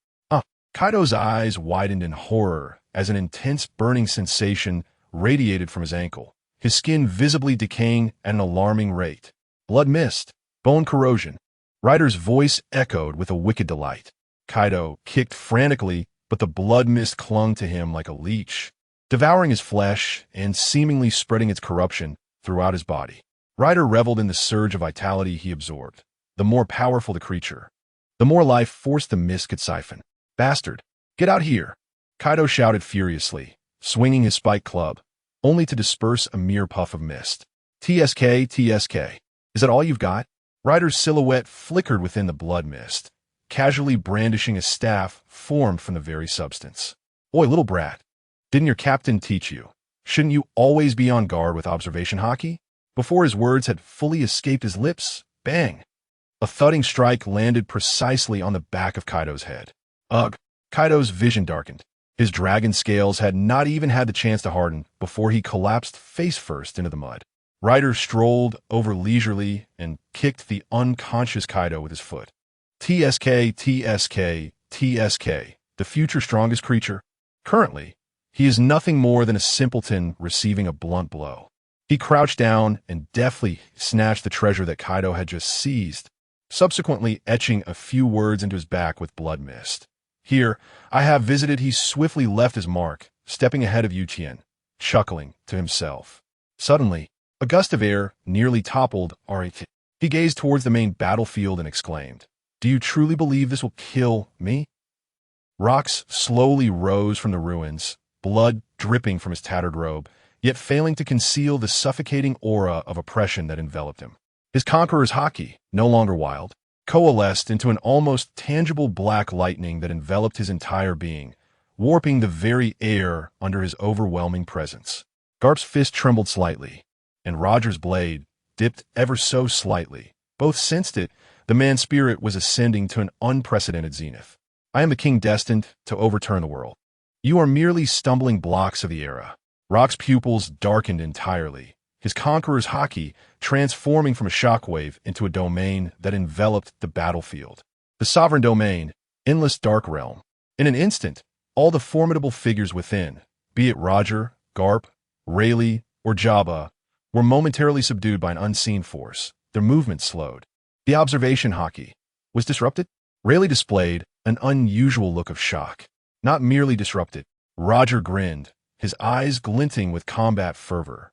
Kaido's eyes widened in horror as an intense burning sensation radiated from his ankle, his skin visibly decaying at an alarming rate. Blood mist. Bone corrosion. Ryder's voice echoed with a wicked delight. Kaido kicked frantically, but the blood mist clung to him like a leech, devouring his flesh and seemingly spreading its corruption throughout his body. Ryder reveled in the surge of vitality he absorbed, the more powerful the creature, the more life force the mist could siphon. Bastard, get out here! Kaido shouted furiously, swinging his spiked club, only to disperse a mere puff of mist. TSK, TSK. Is that all you've got? Rider's silhouette flickered within the blood mist, casually brandishing a staff formed from the very substance. Oi, little brat. Didn't your captain teach you? Shouldn't you always be on guard with observation haki? Before his words had fully escaped his lips, bang! A thudding strike landed precisely on the back of Kaido's head. Ugh! Kaido's vision darkened. His dragon scales had not even had the chance to harden before he collapsed face first into the mud. Rider strolled over leisurely and kicked the unconscious Kaido with his foot. TSK, TSK, TSK, the future strongest creature. Currently, he is nothing more than a simpleton receiving a blunt blow. He crouched down and deftly snatched the treasure that Kaido had just seized, subsequently etching a few words into his back with blood mist. Here, I have visited. He swiftly left his mark, stepping ahead of Yuchien, chuckling to himself. Suddenly, a gust of air nearly toppled Rait. He gazed towards the main battlefield and exclaimed, "Do you truly believe this will kill me?" Rocks slowly rose from the ruins, blood dripping from his tattered robe, yet failing to conceal the suffocating aura of oppression that enveloped him. His conqueror's haki, no longer wild, coalesced into an almost tangible black lightning that enveloped his entire being, warping the very air under his overwhelming presence. Garp's fist trembled slightly, and Roger's blade dipped ever so slightly. Both sensed it. The man's spirit was ascending to an unprecedented zenith. I am the king destined to overturn the world. You are merely stumbling blocks of the era. Rock's pupils darkened entirely, his conqueror's haki transforming from a shockwave into a domain that enveloped the battlefield. The sovereign domain, endless dark realm. In an instant, all the formidable figures within, be it Roger, Garp, Rayleigh, or Jabba, were momentarily subdued by an unseen force. Their movement slowed. The observation haki was disrupted. Rayleigh displayed an unusual look of shock. Not merely disrupted. Roger grinned, his eyes glinting with combat fervor.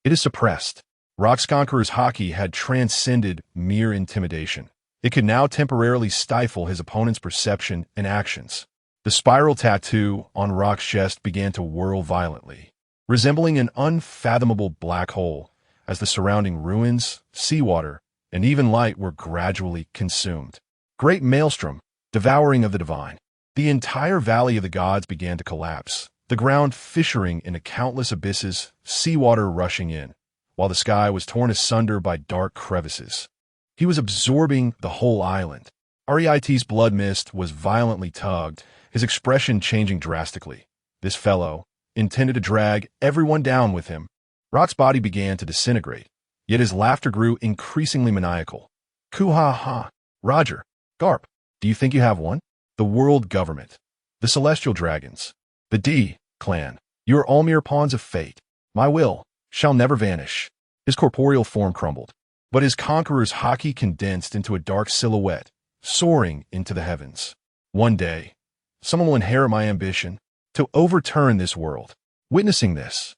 It is suppressed. Rock's conqueror's haki had transcended mere intimidation. It could now temporarily stifle his opponent's perception and actions. The spiral tattoo on Rock's chest began to whirl violently, resembling an unfathomable black hole, as the surrounding ruins, seawater, and even light were gradually consumed. Great maelstrom, devouring of the divine. The entire valley of the gods began to collapse, the ground fissuring into countless abysses, seawater rushing in, while the sky was torn asunder by dark crevices. He was absorbing the whole island. Rait's blood mist was violently tugged, his expression changing drastically. This fellow intended to drag everyone down with him. Rock's body began to disintegrate, yet his laughter grew increasingly maniacal. Ku-ha-ha. Roger, Garp, do you think you have won? The world government, the celestial dragons, the D clan, you are all mere pawns of fate. My will shall never vanish. His corporeal form crumbled, but his conqueror's haki condensed into a dark silhouette, soaring into the heavens. One day, someone will inherit my ambition to overturn this world. Witnessing this,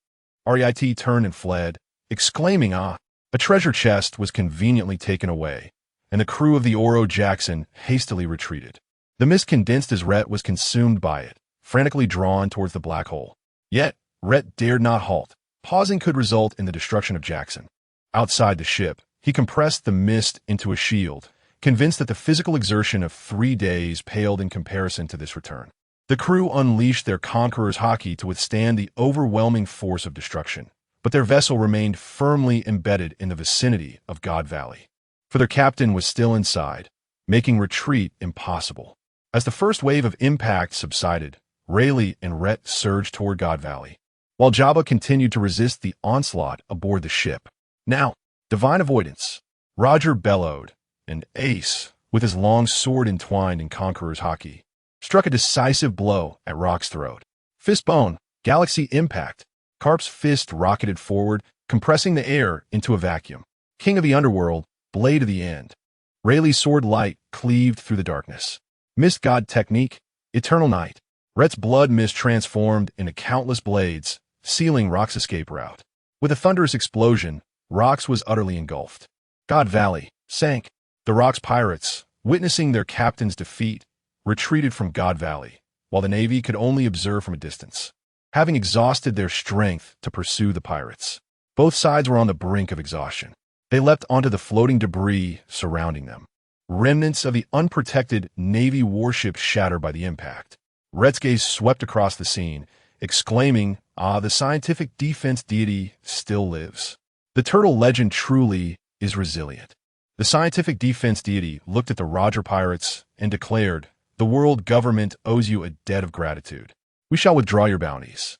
Rait turned and fled, exclaiming, "Ah!" A treasure chest was conveniently taken away, and the crew of the Oro Jackson hastily retreated. The mist condensed as Rait was consumed by it, frantically drawn towards the black hole. Yet, Rait dared not halt. Pausing could result in the destruction of Jackson. Outside the ship, he compressed the mist into a shield, convinced that the physical exertion of 3 days paled in comparison to this return. The crew unleashed their conqueror's haki to withstand the overwhelming force of destruction, but their vessel remained firmly embedded in the vicinity of God Valley. For their captain was still inside, making retreat impossible. As the first wave of impact subsided, Rayleigh and Rait surged toward God Valley, while Jabba continued to resist the onslaught aboard the ship. Now, divine avoidance, Roger bellowed, and Ace, with his long sword entwined in Conqueror's haki, struck a decisive blow at Rock's throat. Fistbone, galaxy impact. Garp's fist rocketed forward, compressing the air into a vacuum. King of the underworld, blade of the end. Rayleigh's sword light cleaved through the darkness. Mist god technique, eternal night. Rait's blood mist transformed into countless blades, sealing Rock's escape route. With a thunderous explosion, Rock's was utterly engulfed. God Valley sank. The Rock's pirates, witnessing their captain's defeat, retreated from God Valley, while the Navy could only observe from a distance, having exhausted their strength to pursue the pirates. Both sides were on the brink of exhaustion. They leapt onto the floating debris surrounding them, remnants of the unprotected Navy warship shattered by the impact. Rait's gaze swept across the scene, exclaiming, "Ah, the scientific defense deity still lives. The turtle legend truly is resilient." The scientific defense deity looked at the Roger pirates and declared, "The world government owes you a debt of gratitude. We shall withdraw your bounties,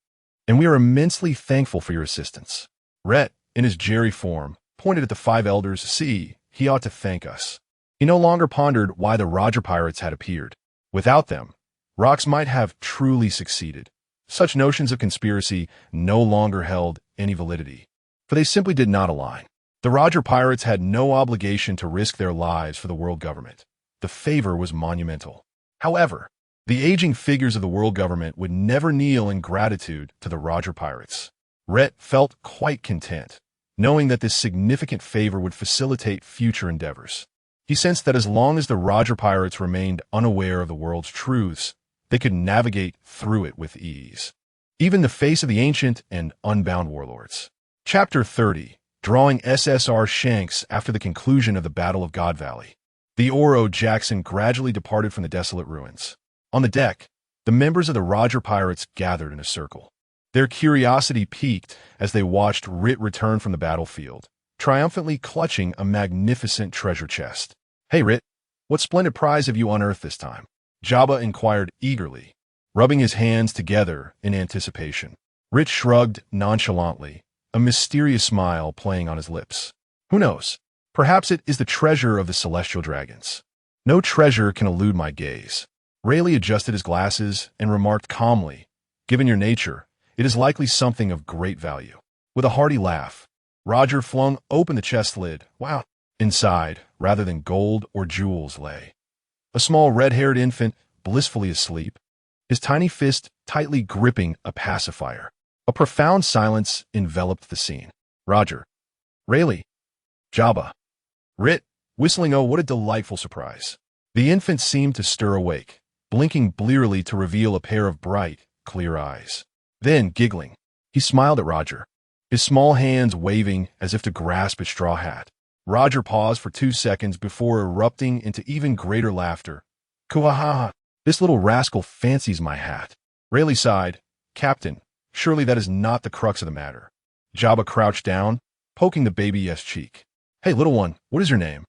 and we are immensely thankful for your assistance." Rait, in his Jerry form, pointed at the 5 elders. "See, he ought to thank us." He no longer pondered why the Roger pirates had appeared. Without them, Rocks might have truly succeeded. Such notions of conspiracy no longer held any validity, for they simply did not align. The Roger pirates had no obligation to risk their lives for the world government. The favor was monumental. However, the aging figures of the world government would never kneel in gratitude to the Roger pirates. Rait felt quite content, knowing that this significant favor would facilitate future endeavors. He sensed that as long as the Roger pirates remained unaware of the world's truths, they could navigate through it with ease, even in the face of the ancient and unbound warlords. Chapter 30. Drawing SSR Shanks after the conclusion of the Battle of God Valley. The Oro Jackson gradually departed from the desolate ruins. On the deck, the members of the Roger pirates gathered in a circle. Their curiosity piqued as they watched Rait return from the battlefield, triumphantly clutching a magnificent treasure chest. "Hey, Rait, what splendid prize have you unearthed this time?" Jabba inquired eagerly, rubbing his hands together in anticipation. Rait shrugged nonchalantly, a mysterious smile playing on his lips. "Who knows? Perhaps it is the treasure of the celestial dragons. No treasure can elude my gaze." Rayleigh adjusted his glasses and remarked calmly, "Given your nature, it is likely something of great value." With a hearty laugh, Roger flung open the chest lid. Wow! Inside, rather than gold or jewels, lay a small red-haired infant blissfully asleep, his tiny fist tightly gripping a pacifier. A profound silence enveloped the scene. Roger, Rayleigh, Jabba, Rait, whistling. "Oh, what a delightful surprise." The infant seemed to stir awake, blinking blearily to reveal a pair of bright, clear eyes. Then, giggling, he smiled at Roger, his small hands waving as if to grasp a straw hat. Roger paused for 2 seconds before erupting into even greater laughter. "Kuahaha, this little rascal fancies my hat." Rayleigh sighed. "Captain, surely that is not the crux of the matter." Jabba crouched down, poking the baby's cheek. "Hey, little one, what is your name?"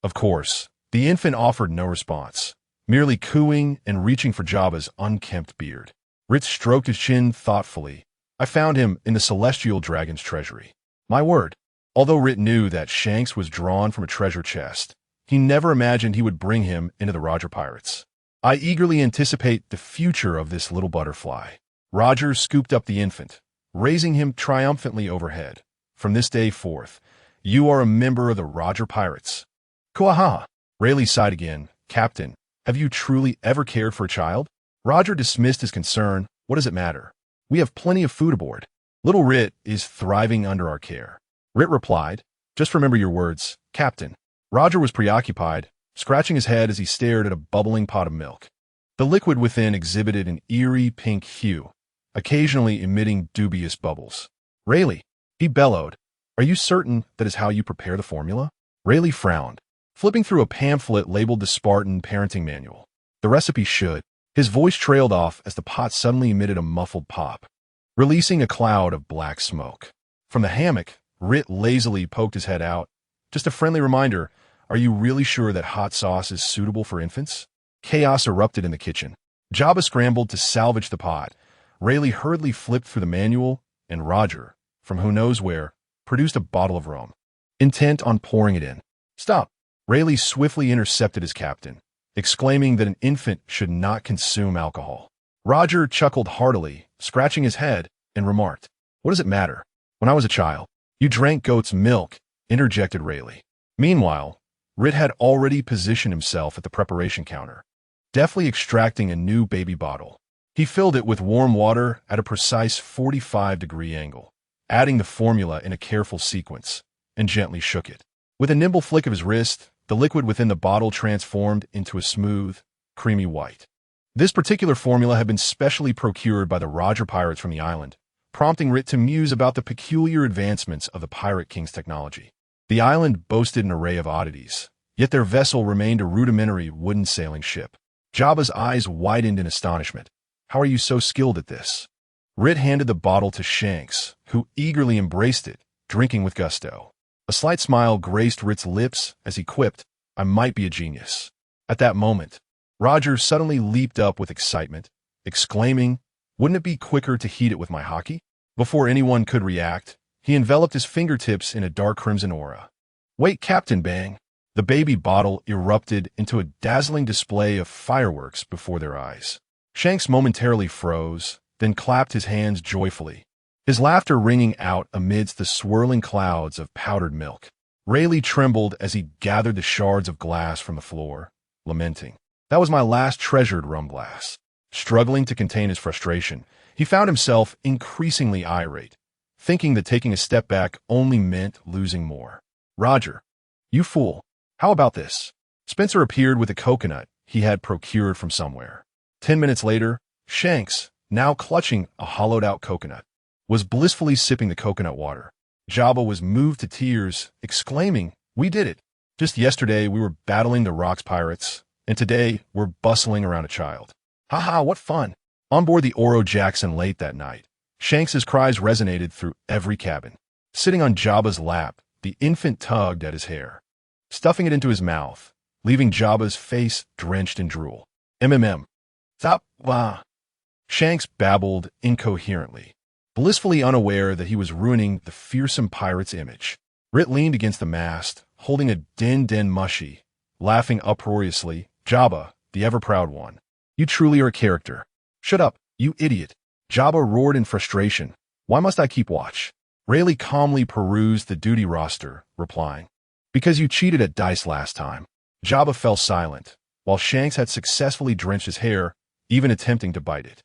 Of course, the infant offered no response, merely cooing and reaching for Jabba's unkempt beard. Rait stroked his chin thoughtfully. "I found him in the celestial dragon's treasury." My word. Although Rait knew that Shanks was drawn from a treasure chest, he never imagined he would bring him into the Roger pirates. "I eagerly anticipate the future of this little butterfly." Roger scooped up the infant, raising him triumphantly overhead. "From this day forth, you are a member of the Roger pirates." "Kuaha!" Rayleigh sighed again. "Captain, have you truly ever cared for a child?" Roger dismissed his concern. "What does it matter? We have plenty of food aboard. Little Rait is thriving under our care." Rait replied, "Just remember your words, Captain." Roger was preoccupied, scratching his head as he stared at a bubbling pot of milk. The liquid within exhibited an eerie pink hue, occasionally emitting dubious bubbles. "Rayleigh," he bellowed, "are you certain that is how you prepare the formula?" Rayleigh frowned, flipping through a pamphlet labeled the Spartan Parenting Manual. "The recipe should." His voice trailed off as the pot suddenly emitted a muffled pop, releasing a cloud of black smoke. From the hammock, Rait lazily poked his head out. "Just a friendly reminder, are you really sure that hot sauce is suitable for infants?" Chaos erupted in the kitchen. Jabba scrambled to salvage the pot. Rayleigh hurriedly flipped through the manual, and Roger, from who knows where, produced a bottle of rum, intent on pouring it in. "Stop!" Rayleigh swiftly intercepted his captain, exclaiming that an infant should not consume alcohol. Roger chuckled heartily, scratching his head, and remarked, "What does it matter? When I was a child, you drank goat's milk," interjected Rayleigh. Meanwhile, Rait had already positioned himself at the preparation counter, deftly extracting a new baby bottle. He filled it with warm water at a precise 45-degree angle, adding the formula in a careful sequence, and gently shook it. With a nimble flick of his wrist, the liquid within the bottle transformed into a smooth, creamy white. This particular formula had been specially procured by the Roger pirates from the island, prompting Rait to muse about the peculiar advancements of the Pirate King's technology. The island boasted an array of oddities, yet their vessel remained a rudimentary wooden sailing ship. Jabba's eyes widened in astonishment. "How are you so skilled at this?" Rait handed the bottle to Shanks, who eagerly embraced it, drinking with gusto. A slight smile graced Rait's lips as he quipped, "I might be a genius." At that moment, Roger suddenly leaped up with excitement, exclaiming, "Wouldn't it be quicker to heat it with my hockey?" Before anyone could react, he enveloped his fingertips in a dark crimson aura. "Wait, Captain Bang!" The baby bottle erupted into a dazzling display of fireworks before their eyes. Shanks momentarily froze, then clapped his hands joyfully, his laughter ringing out amidst the swirling clouds of powdered milk. Rayleigh trembled as he gathered the shards of glass from the floor, lamenting, "That was my last treasured rum glass." Struggling to contain his frustration, he found himself increasingly irate, thinking that taking a step back only meant losing more. "Roger, you fool. How about this?" Spencer appeared with a coconut he had procured from somewhere. 10 minutes later, Shanks, now clutching a hollowed-out coconut, was blissfully sipping the coconut water. Jabba was moved to tears, exclaiming, "We did it! Just yesterday we were battling the Rocks pirates, and today we're bustling around a child. Haha, what fun!" On board the Oro Jackson late that night, Shanks's cries resonated through every cabin. Sitting on Jabba's lap, the infant tugged at his hair, stuffing it into his mouth, leaving Jabba's face drenched in drool. "MMM. Stop, wah." Shanks babbled incoherently, blissfully unaware that he was ruining the fearsome pirate's image. Rait leaned against the mast, holding a den mushy, laughing uproariously. "Jabba, the ever-proud one. You truly are a character." "Shut up, you idiot." Jabba roared in frustration. "Why must I keep watch?" Rayleigh calmly perused the duty roster, replying, "Because you cheated at dice last time." Jabba fell silent, while Shanks had successfully drenched his hair, even attempting to bite it.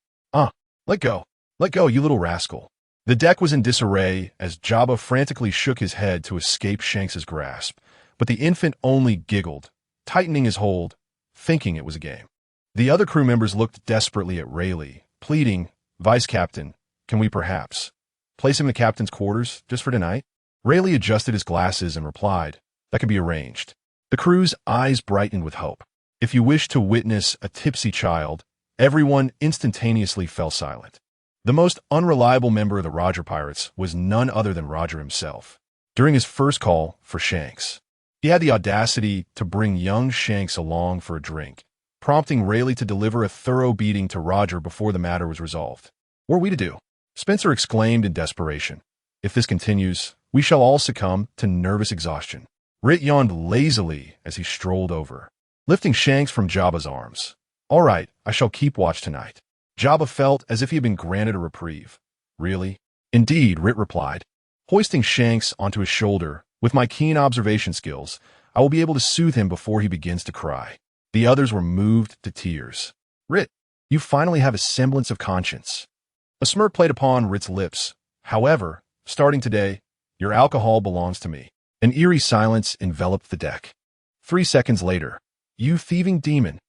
Let go. Let go, you little rascal." The deck was in disarray as Jabba frantically shook his head to escape Shanks's grasp, but the infant only giggled, tightening his hold, thinking it was a game. The other crew members looked desperately at Rayleigh, pleading, "Vice Captain, can we perhaps place him in the captain's quarters just for tonight?" Rayleigh adjusted his glasses and replied, "That can be arranged." The crew's eyes brightened with hope. If you wish to witness a tipsy child, everyone instantaneously fell silent. The most unreliable member of the Roger Pirates was none other than Roger himself. During his first call for Shanks, he had the audacity to bring young Shanks along for a drink, prompting Rayleigh to deliver a thorough beating to Roger before the matter was resolved. "What are we to do?" Spencer exclaimed in desperation. "If this continues, we shall all succumb to nervous exhaustion." Rait yawned lazily as he strolled over, lifting Shanks from Jabba's arms. "All right, I shall keep watch tonight." Jabba felt as if he had been granted a reprieve. "Really?" "Indeed," Rait replied. Hoisting Shanks onto his shoulder, with my keen observation skills, I will be able to soothe him before he begins to cry. The others were moved to tears. "Rait, you finally have a semblance of conscience." A smirk played upon Rait's lips. "However, starting today, your alcohol belongs to me." An eerie silence enveloped the deck. 3 seconds later, "You thieving demon."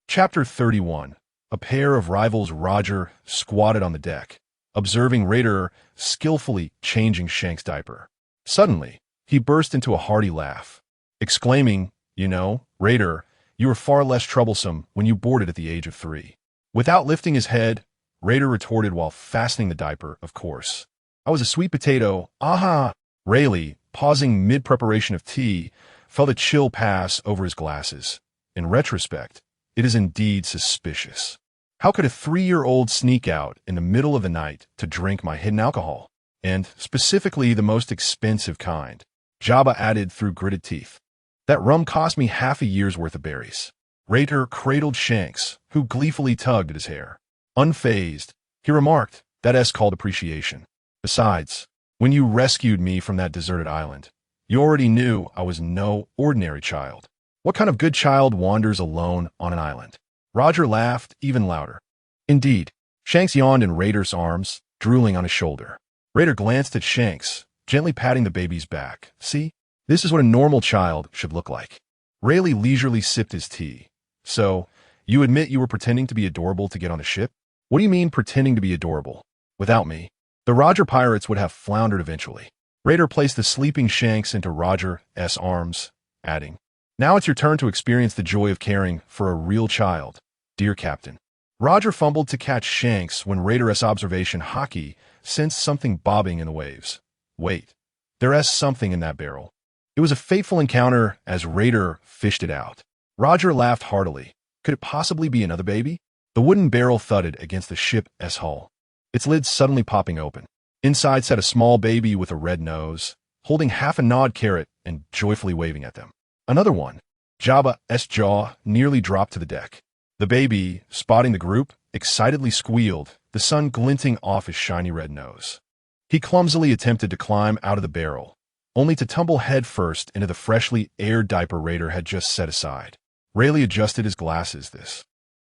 Chapter 31. A pair of rivals. Roger squatted on the deck, observing Raider skillfully changing Shanks' diaper. Suddenly, he burst into a hearty laugh, exclaiming, "You know, Raider, you were far less troublesome when you boarded at the age of 3. Without lifting his head, Raider retorted while fastening the diaper, "Of course. I was a sweet potato, aha!" Rayleigh, pausing mid-preparation of tea, felt a chill pass over his glasses. In retrospect, it is indeed suspicious. How could a 3-year-old sneak out in the middle of the night to drink my hidden alcohol? And specifically the most expensive kind, Jabba added through gritted teeth. "That rum cost me half a year's worth of berries." Raider cradled Shanks, who gleefully tugged at his hair. Unfazed, he remarked, "That's called appreciation. Besides, when you rescued me from that deserted island, you already knew I was no ordinary child. What kind of good child wanders alone on an island?" Roger laughed even louder. "Indeed." Shanks yawned in Raider's arms, drooling on his shoulder. Raider glanced at Shanks, gently patting the baby's back. "See? This is what a normal child should look like." Rayleigh leisurely sipped his tea. So, you admit you were pretending to be adorable to get on the ship? What do you mean pretending to be adorable? Without me, the Roger pirates would have floundered eventually. Raider placed the sleeping Shanks into Roger's arms, adding, "Now it's your turn to experience the joy of caring for a real child, dear Captain." Roger fumbled to catch Shanks when Raider's observation Hockey sensed something bobbing in the waves. Wait, there's something in that barrel. It was a fateful encounter as Raider fished it out. Roger laughed heartily. Could it possibly be another baby? The wooden barrel thudded against the ship's hull, its lid suddenly popping open. Inside sat a small baby with a red nose, holding half a gnawed carrot and joyfully waving at them. Another one. Jabba's jaw nearly dropped to the deck. The baby, spotting the group, excitedly squealed, the sun glinting off his shiny red nose. He clumsily attempted to climb out of the barrel, only to tumble headfirst into the freshly aired diaper Raider had just set aside. Rayleigh adjusted his glasses.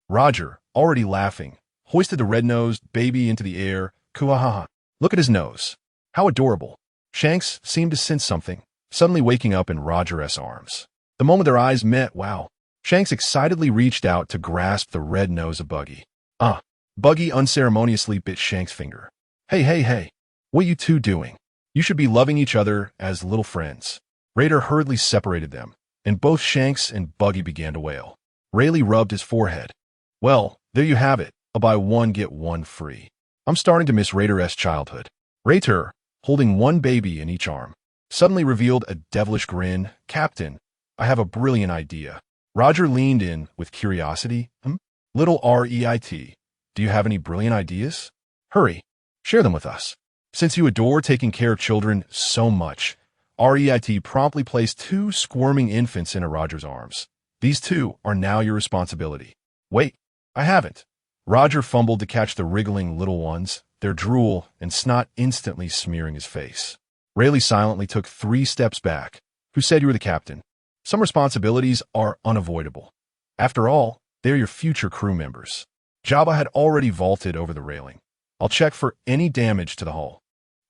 Roger, already laughing, hoisted the red-nosed baby into the air. Kuahaha. Look at his nose. How adorable. Shanks seemed to sense something, suddenly waking up in Roger's arms. The moment their eyes met, wow. Shanks excitedly reached out to grasp the red nose of Buggy. Buggy unceremoniously bit Shanks' finger. Hey. What you two doing? You should be loving each other as little friends. Raider hurriedly separated them, and both Shanks and Buggy began to wail. Rayleigh rubbed his forehead. Well, there you have it. A buy one, get one free. I'm starting to miss Raider's childhood. Raider, holding one baby in each arm, suddenly revealed a devilish grin. Captain, I have a brilliant idea. Roger leaned in with curiosity. Little Rait, do you have any brilliant ideas? Hurry, share them with us. Since you adore taking care of children so much, Rait promptly placed 2 squirming infants into Roger's arms. These 2 are now your responsibility. Wait, I haven't. Roger fumbled to catch the wriggling little ones, their drool and snot instantly smearing his face. Rayleigh silently took 3 steps back. Who said you were the captain? Some responsibilities are unavoidable. After all, they're your future crew members. Jabba had already vaulted over the railing. I'll check for any damage to the hull.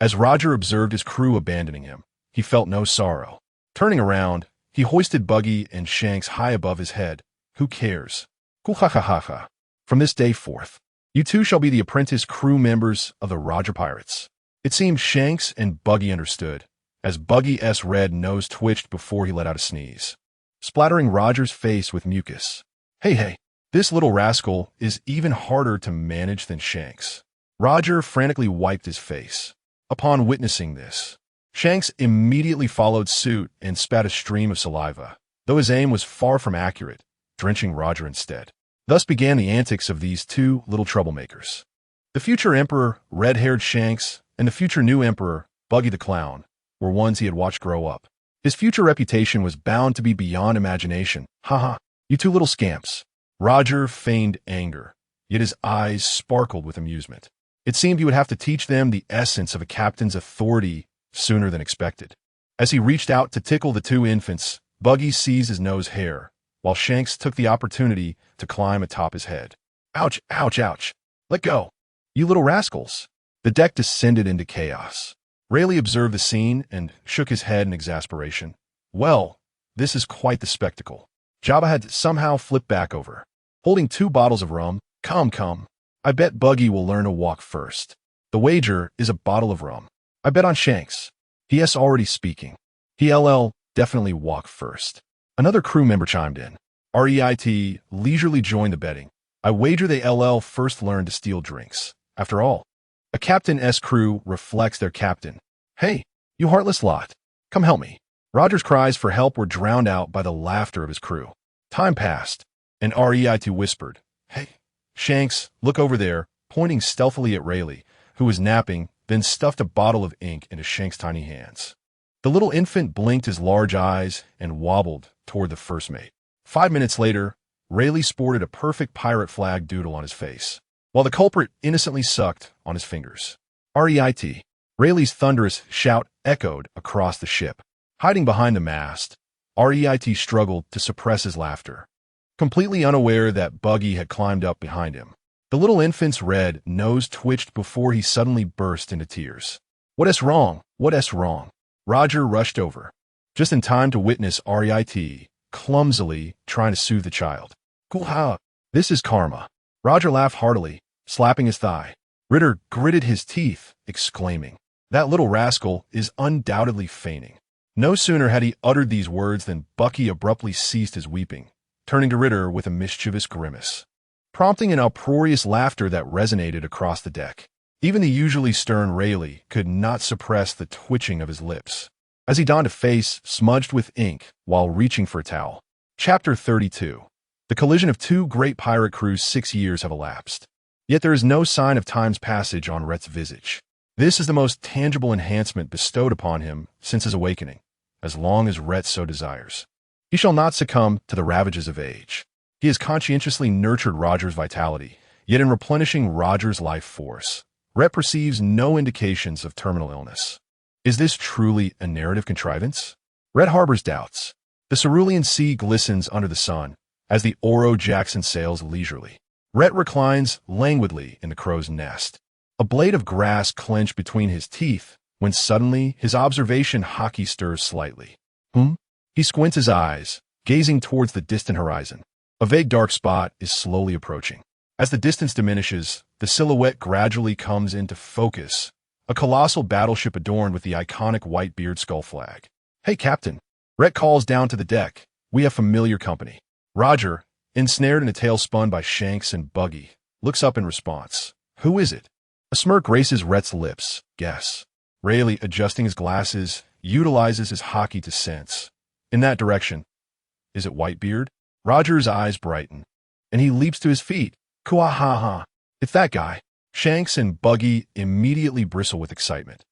As Roger observed his crew abandoning him, he felt no sorrow. Turning around, he hoisted Buggy and Shanks high above his head. Who cares? Kuhahaha. From this day forth, you two shall be the apprentice crew members of the Roger Pirates. It seemed Shanks and Buggy understood, as Buggy's red nose twitched before he let out a sneeze, splattering Roger's face with mucus. Hey, this little rascal is even harder to manage than Shanks. Roger frantically wiped his face. Upon witnessing this, Shanks immediately followed suit and spat a stream of saliva, though his aim was far from accurate, drenching Roger instead. Thus began the antics of these 2 little troublemakers. The future Emperor, red-haired Shanks, and the future new Emperor, Buggy the Clown, were ones he had watched grow up. His future reputation was bound to be beyond imagination. Haha, you 2 little scamps. Roger feigned anger, yet his eyes sparkled with amusement. It seemed he would have to teach them the essence of a captain's authority sooner than expected. As he reached out to tickle the 2 infants, Buggy seized his nose hair, while Shanks took the opportunity to climb atop his head. Ouch. Let go. You little rascals. The deck descended into chaos. Rayleigh observed the scene and shook his head in exasperation. Well, this is quite the spectacle. Jabba had somehow flipped back over, holding 2 bottles of rum. Come. I bet Buggy will learn to walk first. The wager is a bottle of rum. I bet on Shanks. He.S. already speaking. He'll definitely walk first. Another crew member chimed in. Rait leisurely joined the betting. I wager they LL first learned to steal drinks. After all, a captain's crew reflects their captain. Hey, you heartless lot. Come help me. Roger's cries for help were drowned out by the laughter of his crew. Time passed, and Rait whispered, Hey, Shanks, look over there, pointing stealthily at Rayleigh, who was napping, then stuffed a bottle of ink into Shanks' tiny hands. The little infant blinked his large eyes and wobbled toward the first mate. 5 minutes later, Rayleigh sported a perfect pirate flag doodle on his face, while the culprit innocently sucked on his fingers. Rait. Rayleigh's thunderous shout echoed across the ship. Hiding behind the mast, Rait struggled to suppress his laughter, completely unaware that Buggy had climbed up behind him. The little infant's red nose twitched before he suddenly burst into tears. What's wrong? Roger rushed over, just in time to witness Rait clumsily trying to soothe the child. Cool how? This is karma. Roger laughed heartily, slapping his thigh. Ritter gritted his teeth, exclaiming, "That little rascal is undoubtedly feigning." No sooner had he uttered these words than Bucky abruptly ceased his weeping, turning to Ritter with a mischievous grimace, prompting an uproarious laughter that resonated across the deck. Even the usually stern Rayleigh could not suppress the twitching of his lips as he donned a face smudged with ink while reaching for a towel. Chapter 32. The collision of two great pirate crews. 6 years have elapsed. Yet there is no sign of time's passage on Rait's visage. This is the most tangible enhancement bestowed upon him since his awakening, as long as Rait so desires. He shall not succumb to the ravages of age. He has conscientiously nurtured Roger's vitality, yet in replenishing Roger's life force, Rait perceives no indications of terminal illness. Is this truly a narrative contrivance? Rait harbors doubts. The cerulean sea glistens under the sun as the Oro Jackson sails leisurely. Rait reclines languidly in the crow's nest, a blade of grass clenched between his teeth, when suddenly his observation hockey stirs slightly. He squints his eyes, gazing towards the distant horizon. A vague dark spot is slowly approaching. As the distance diminishes, the silhouette gradually comes into focus, a colossal battleship adorned with the iconic Whitebeard skull flag. "Hey, Captain." Rait calls down to the deck. "We have familiar company." Roger, ensnared in a tale spun by Shanks and Buggy, looks up in response. "Who is it?" A smirk graces Rait's lips. "Guess." Rayleigh, adjusting his glasses, utilizes his hockey to sense. "In that direction." "Is it Whitebeard?" Roger's eyes brighten, and he leaps to his feet. "Kuahaha! It's that guy." Shanks and Buggy immediately bristle with excitement.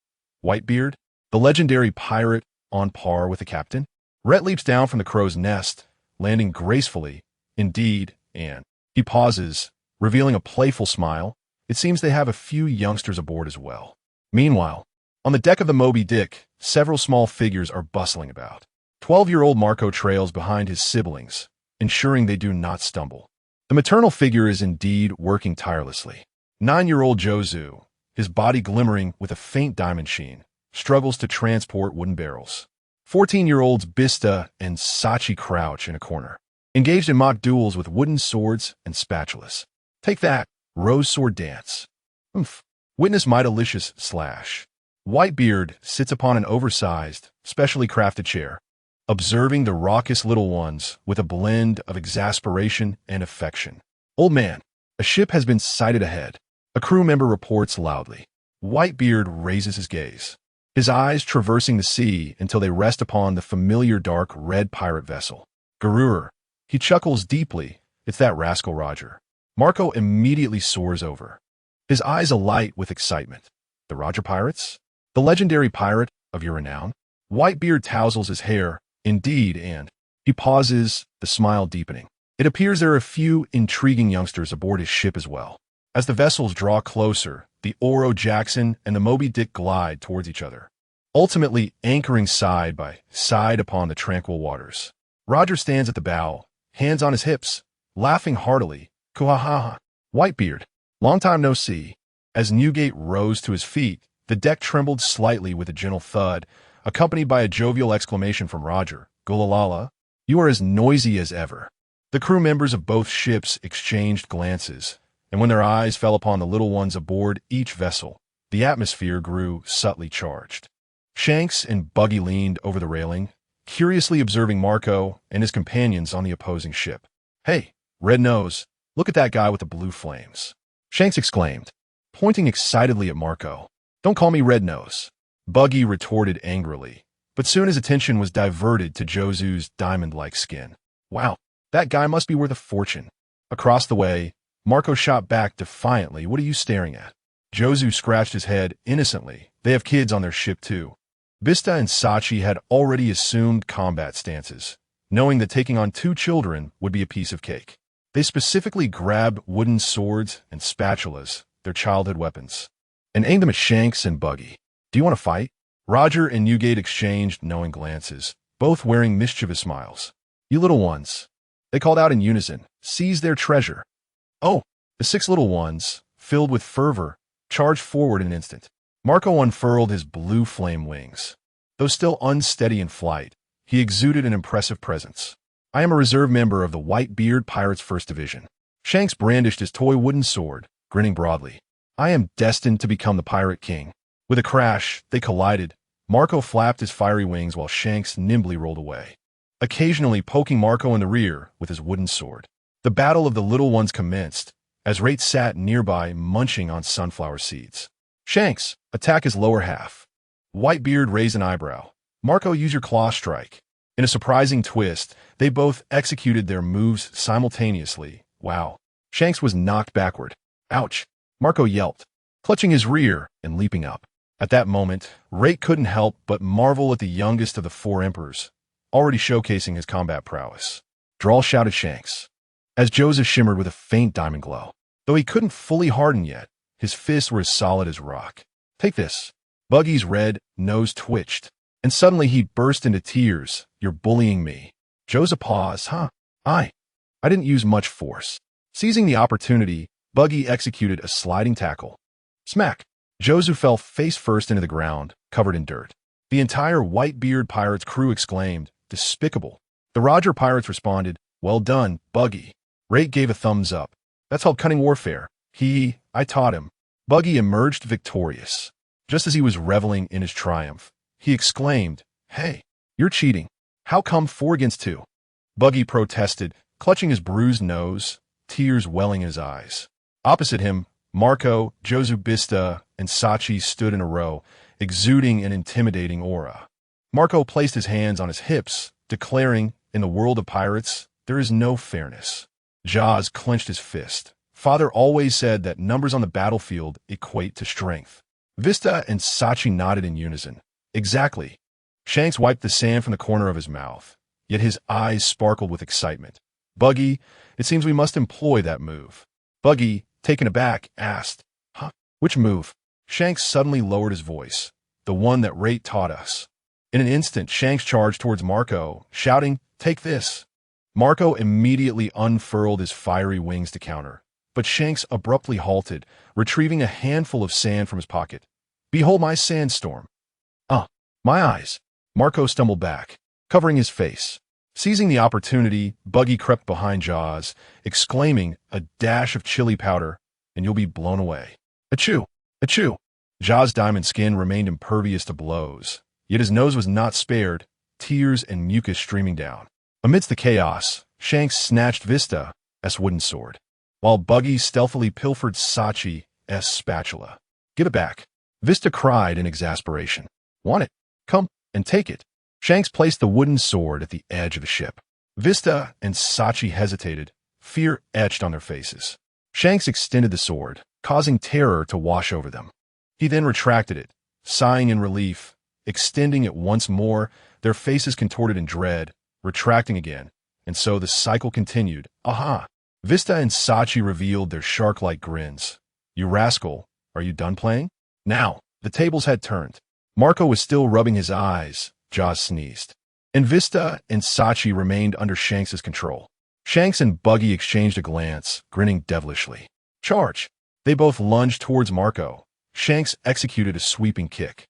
Whitebeard, the legendary pirate on par with the captain? Rait leaps down from the crow's nest, landing gracefully, indeed, and he pauses, revealing a playful smile. It seems they have a few youngsters aboard as well. Meanwhile, on the deck of the Moby Dick, several small figures are bustling about. 12-year-old Marco trails behind his siblings, ensuring they do not stumble. The maternal figure is indeed working tirelessly. 9-year-old Jozu, his body glimmering with a faint diamond sheen, struggles to transport wooden barrels. 14-year-olds Bista and Sachi crouch in a corner, engaged in mock duels with wooden swords and spatulas. "Take that, Rose Sword Dance." Witness my delicious slash. Whitebeard sits upon an oversized, specially crafted chair, observing the raucous little ones with a blend of exasperation and affection. "Old man, a ship has been sighted ahead," a crew member reports loudly. Whitebeard raises his gaze, his eyes traversing the sea until they rest upon the familiar dark red pirate vessel. "Garur." He chuckles deeply. "It's that rascal Roger." Marco immediately soars over, his eyes alight with excitement. "The Roger Pirates? The legendary pirate of your renown?" Whitebeard tousles his hair. "Indeed," and he pauses, the smile deepening. It appears there are a few intriguing youngsters aboard his ship as well. As the vessels draw closer, the Oro Jackson and the Moby Dick glide towards each other, ultimately anchoring side by side upon the tranquil waters. Roger stands at the bow, hands on his hips, laughing heartily. "Kuahaha! Whitebeard, long time no see." As Newgate rose to his feet, the deck trembled slightly with a gentle thud, accompanied by a jovial exclamation from Roger. "Gulalala, you are as noisy as ever." The crew members of both ships exchanged glances, and when their eyes fell upon the little ones aboard each vessel, the atmosphere grew subtly charged. Shanks and Buggy leaned over the railing, curiously observing Marco and his companions on the opposing ship. "Hey, Red Nose, look at that guy with the blue flames," Shanks exclaimed, pointing excitedly at Marco. "Don't call me Red Nose," Buggy retorted angrily, but soon his attention was diverted to Jozu's diamond-like skin. "Wow, that guy must be worth a fortune." Across the way, Marco shot back defiantly. "What are you staring at?" Jozu scratched his head innocently. "They have kids on their ship too." Bista and Sachi had already assumed combat stances, knowing that taking on 2 children would be a piece of cake. They specifically grabbed wooden swords and spatulas, their childhood weapons, and aimed them at Shanks and Buggy. "Do you want to fight?" Roger and Newgate exchanged knowing glances, both wearing mischievous smiles. "You little ones," they called out in unison, "seize their treasure." "Oh!" The 6 little ones, filled with fervor, charged forward in an instant. Marco unfurled his blue flame wings. Though still unsteady in flight, he exuded an impressive presence. I am a reserve member of the Whitebeard Pirates 1st Division. Shanks brandished his toy wooden sword, grinning broadly. I am destined to become the Pirate King. With a crash, they collided. Marco flapped his fiery wings while Shanks nimbly rolled away, occasionally poking Marco in the rear with his wooden sword. The battle of the little ones commenced, as Rait sat nearby munching on sunflower seeds. Shanks, attack his lower half. Whitebeard raised an eyebrow. Marco, use your claw strike. In a surprising twist, they both executed their moves simultaneously. Wow. Shanks was knocked backward. Ouch. Marco yelped, clutching his rear and leaping up. At that moment, Rait couldn't help but marvel at the youngest of the 4 emperors, already showcasing his combat prowess. Drawl, shouted Shanks, as Joseph shimmered with a faint diamond glow. Though he couldn't fully harden yet, his fists were as solid as rock. Take this. Buggy's red nose twitched, and suddenly he burst into tears. You're bullying me. Joseph paused. I didn't use much force. Seizing the opportunity, Buggy executed a sliding tackle. Smack! Joseph fell face first into the ground, covered in dirt. The entire Whitebeard Pirates crew exclaimed, despicable. The Roger Pirates responded, well done, Buggy. Rait gave a thumbs up. That's called cunning warfare. I taught him. Buggy emerged victorious. Just as he was reveling in his triumph, he exclaimed, hey, you're cheating. How come 4 against 2? Buggy protested, clutching his bruised nose, tears welling in his eyes. Opposite him, Marco, Josubista, and Sachi stood in a row, exuding an intimidating aura. Marco placed his hands on his hips, declaring, in the world of pirates, there is no fairness. Jaws clenched his fist. Father always said that numbers on the battlefield equate to strength. Vista and Sachi nodded in unison. Exactly. Shanks wiped the sand from the corner of his mouth, yet his eyes sparkled with excitement. Buggy, it seems we must employ that move. Buggy, taken aback, asked, which move? Shanks suddenly lowered his voice. The one that Rait taught us. In an instant, Shanks charged towards Marco, shouting, take this. Marco immediately unfurled his fiery wings to counter, but Shanks abruptly halted, retrieving a handful of sand from his pocket. Behold my sandstorm. My eyes. Marco stumbled back, covering his face. Seizing the opportunity, Buggy crept behind Jaws, exclaiming, a dash of chili powder, and you'll be blown away. Achoo! Achoo! Jaws' diamond skin remained impervious to blows, yet his nose was not spared, tears and mucus streaming down. Amidst the chaos, Shanks snatched Vista's wooden sword, while Buggy stealthily pilfered Sachi's spatula. Give it back. Vista cried in exasperation. Want it? Come and take it. Shanks placed the wooden sword at the edge of the ship. Vista and Sachi hesitated, fear etched on their faces. Shanks extended the sword, causing terror to wash over them. He then retracted it, sighing in relief, extending it once more, their faces contorted in dread, retracting again, and so the cycle continued. Aha! Vista and Sachi revealed their shark-like grins. You rascal, are you done playing? Now, the tables had turned. Marco was still rubbing his eyes. Jaws sneezed. And Vista and Sachi remained under Shanks' control. Shanks and Buggy exchanged a glance, grinning devilishly. Charge! They both lunged towards Marco. Shanks executed a sweeping kick,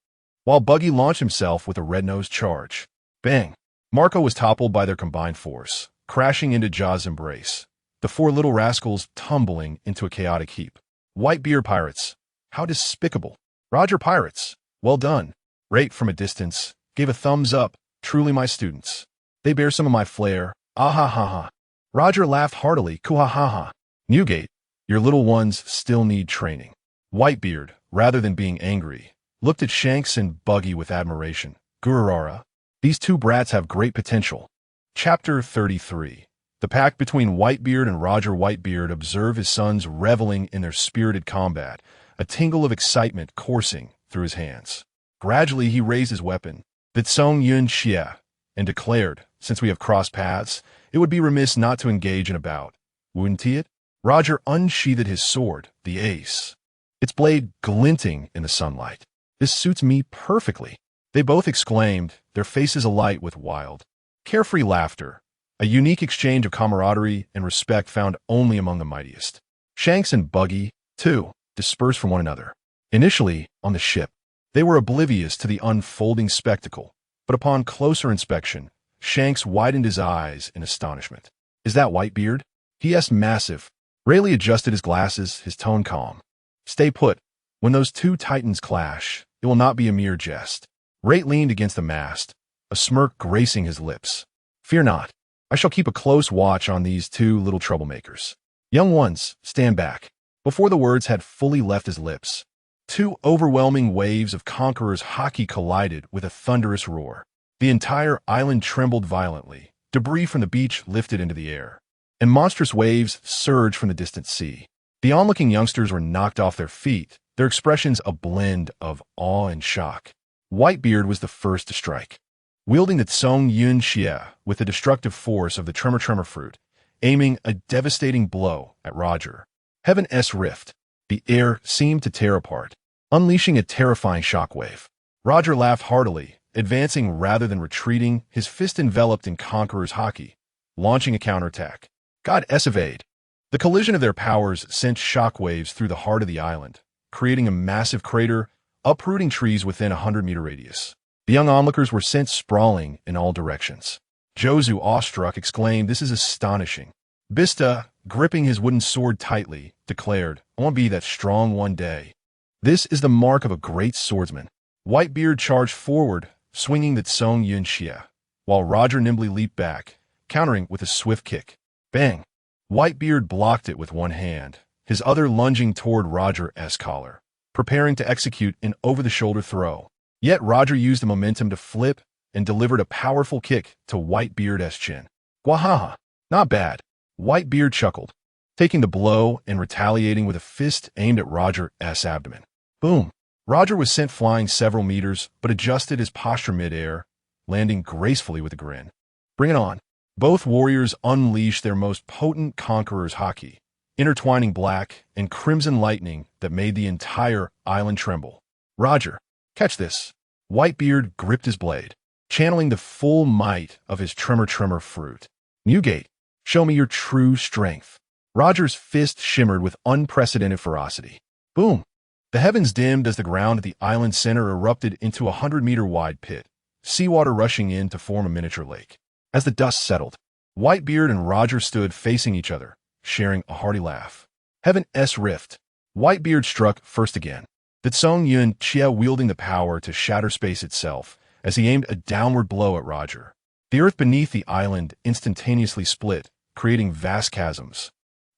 while Buggy launched himself with a red-nosed charge. Bang! Marco was toppled by their combined force, crashing into Jaws' embrace, the 4 little rascals tumbling into a chaotic heap. Whitebeard Pirates. How despicable. Roger Pirates. Well done. Rait from a distance gave a thumbs up. Truly my students. They bear some of my flair. Ah ha ha ha. Roger laughed heartily. Kuha-ha-ha. Newgate, your little ones still need training. Whitebeard, rather than being angry, looked at Shanks and Buggy with admiration. Gururara. These 2 brats have great potential. Chapter 33. The pact between Whitebeard and Roger Whitebeard observed his sons reveling in their spirited combat, a tingle of excitement coursing through his hands. Gradually he raised his weapon, the Tsong Yun Xie, and declared, since we have crossed paths, it would be remiss not to engage in a bout. Wouldn't he it? Roger unsheathed his sword, the ace, its blade glinting in the sunlight. This suits me perfectly. They both exclaimed, their faces alight with wild, carefree laughter, a unique exchange of camaraderie and respect found only among the mightiest. Shanks and Buggy, too, dispersed from one another. Initially, on the ship, they were oblivious to the unfolding spectacle, but upon closer inspection, Shanks widened his eyes in astonishment. "Is that Whitebeard?" He asked massive. Rayleigh adjusted his glasses, his tone calm. "Stay put. When those two titans clash, it will not be a mere jest." Rait leaned against the mast, a smirk gracing his lips. "Fear not. I shall keep a close watch on these two little troublemakers. Young ones, stand back." Before the words had fully left his lips, two overwhelming waves of Conqueror's haki collided with a thunderous roar. The entire island trembled violently, debris from the beach lifted into the air, and monstrous waves surged from the distant sea. The onlooking youngsters were knocked off their feet, their expressions a blend of awe and shock. Whitebeard was the first to strike. Wielding the Tsong Yun Xie with the destructive force of the Tremor fruit, aiming a devastating blow at Roger. Heaven's rift. The air seemed to tear apart, unleashing a terrifying shockwave. Roger laughed heartily, advancing rather than retreating, his fist enveloped in Conqueror's haki, launching a counterattack. God evade. The collision of their powers sent shockwaves through the heart of the island, creating a massive crater, uprooting trees within a 100-meter radius. The young onlookers were sent sprawling in all directions. Jozu, awestruck, exclaimed, "This is astonishing." Bista, gripping his wooden sword tightly, declared, "I want to be that strong one day." This is the mark of a great swordsman. Whitebeard charged forward, swinging the Tsong Yun Xie, while Roger nimbly leaped back, countering with a swift kick. Bang! Whitebeard blocked it with one hand, his other lunging toward Roger's collar, preparing to execute an over-the-shoulder throw. Yet Roger used the momentum to flip and delivered a powerful kick to Whitebeard's chin. "Wahaha! Not bad." Whitebeard chuckled, taking the blow and retaliating with a fist aimed at Roger's abdomen. Boom! Roger was sent flying several meters, but adjusted his posture mid-air, landing gracefully with a grin. "Bring it on." Both warriors unleashed their most potent Conqueror's haki, intertwining black and crimson lightning that made the entire island tremble. "Roger, catch this." Whitebeard gripped his blade, channeling the full might of his tremor fruit. "Newgate, show me your true strength." Roger's fist shimmered with unprecedented ferocity. Boom! The heavens dimmed as the ground at the island's center erupted into a 100-meter-wide pit, seawater rushing in to form a miniature lake. As the dust settled, Whitebeard and Roger stood facing each other, sharing a hearty laugh. Heaven's rift. Whitebeard struck first again, the Tsong Yun Xie wielding the power to shatter space itself as he aimed a downward blow at Roger. The earth beneath the island instantaneously split, creating vast chasms.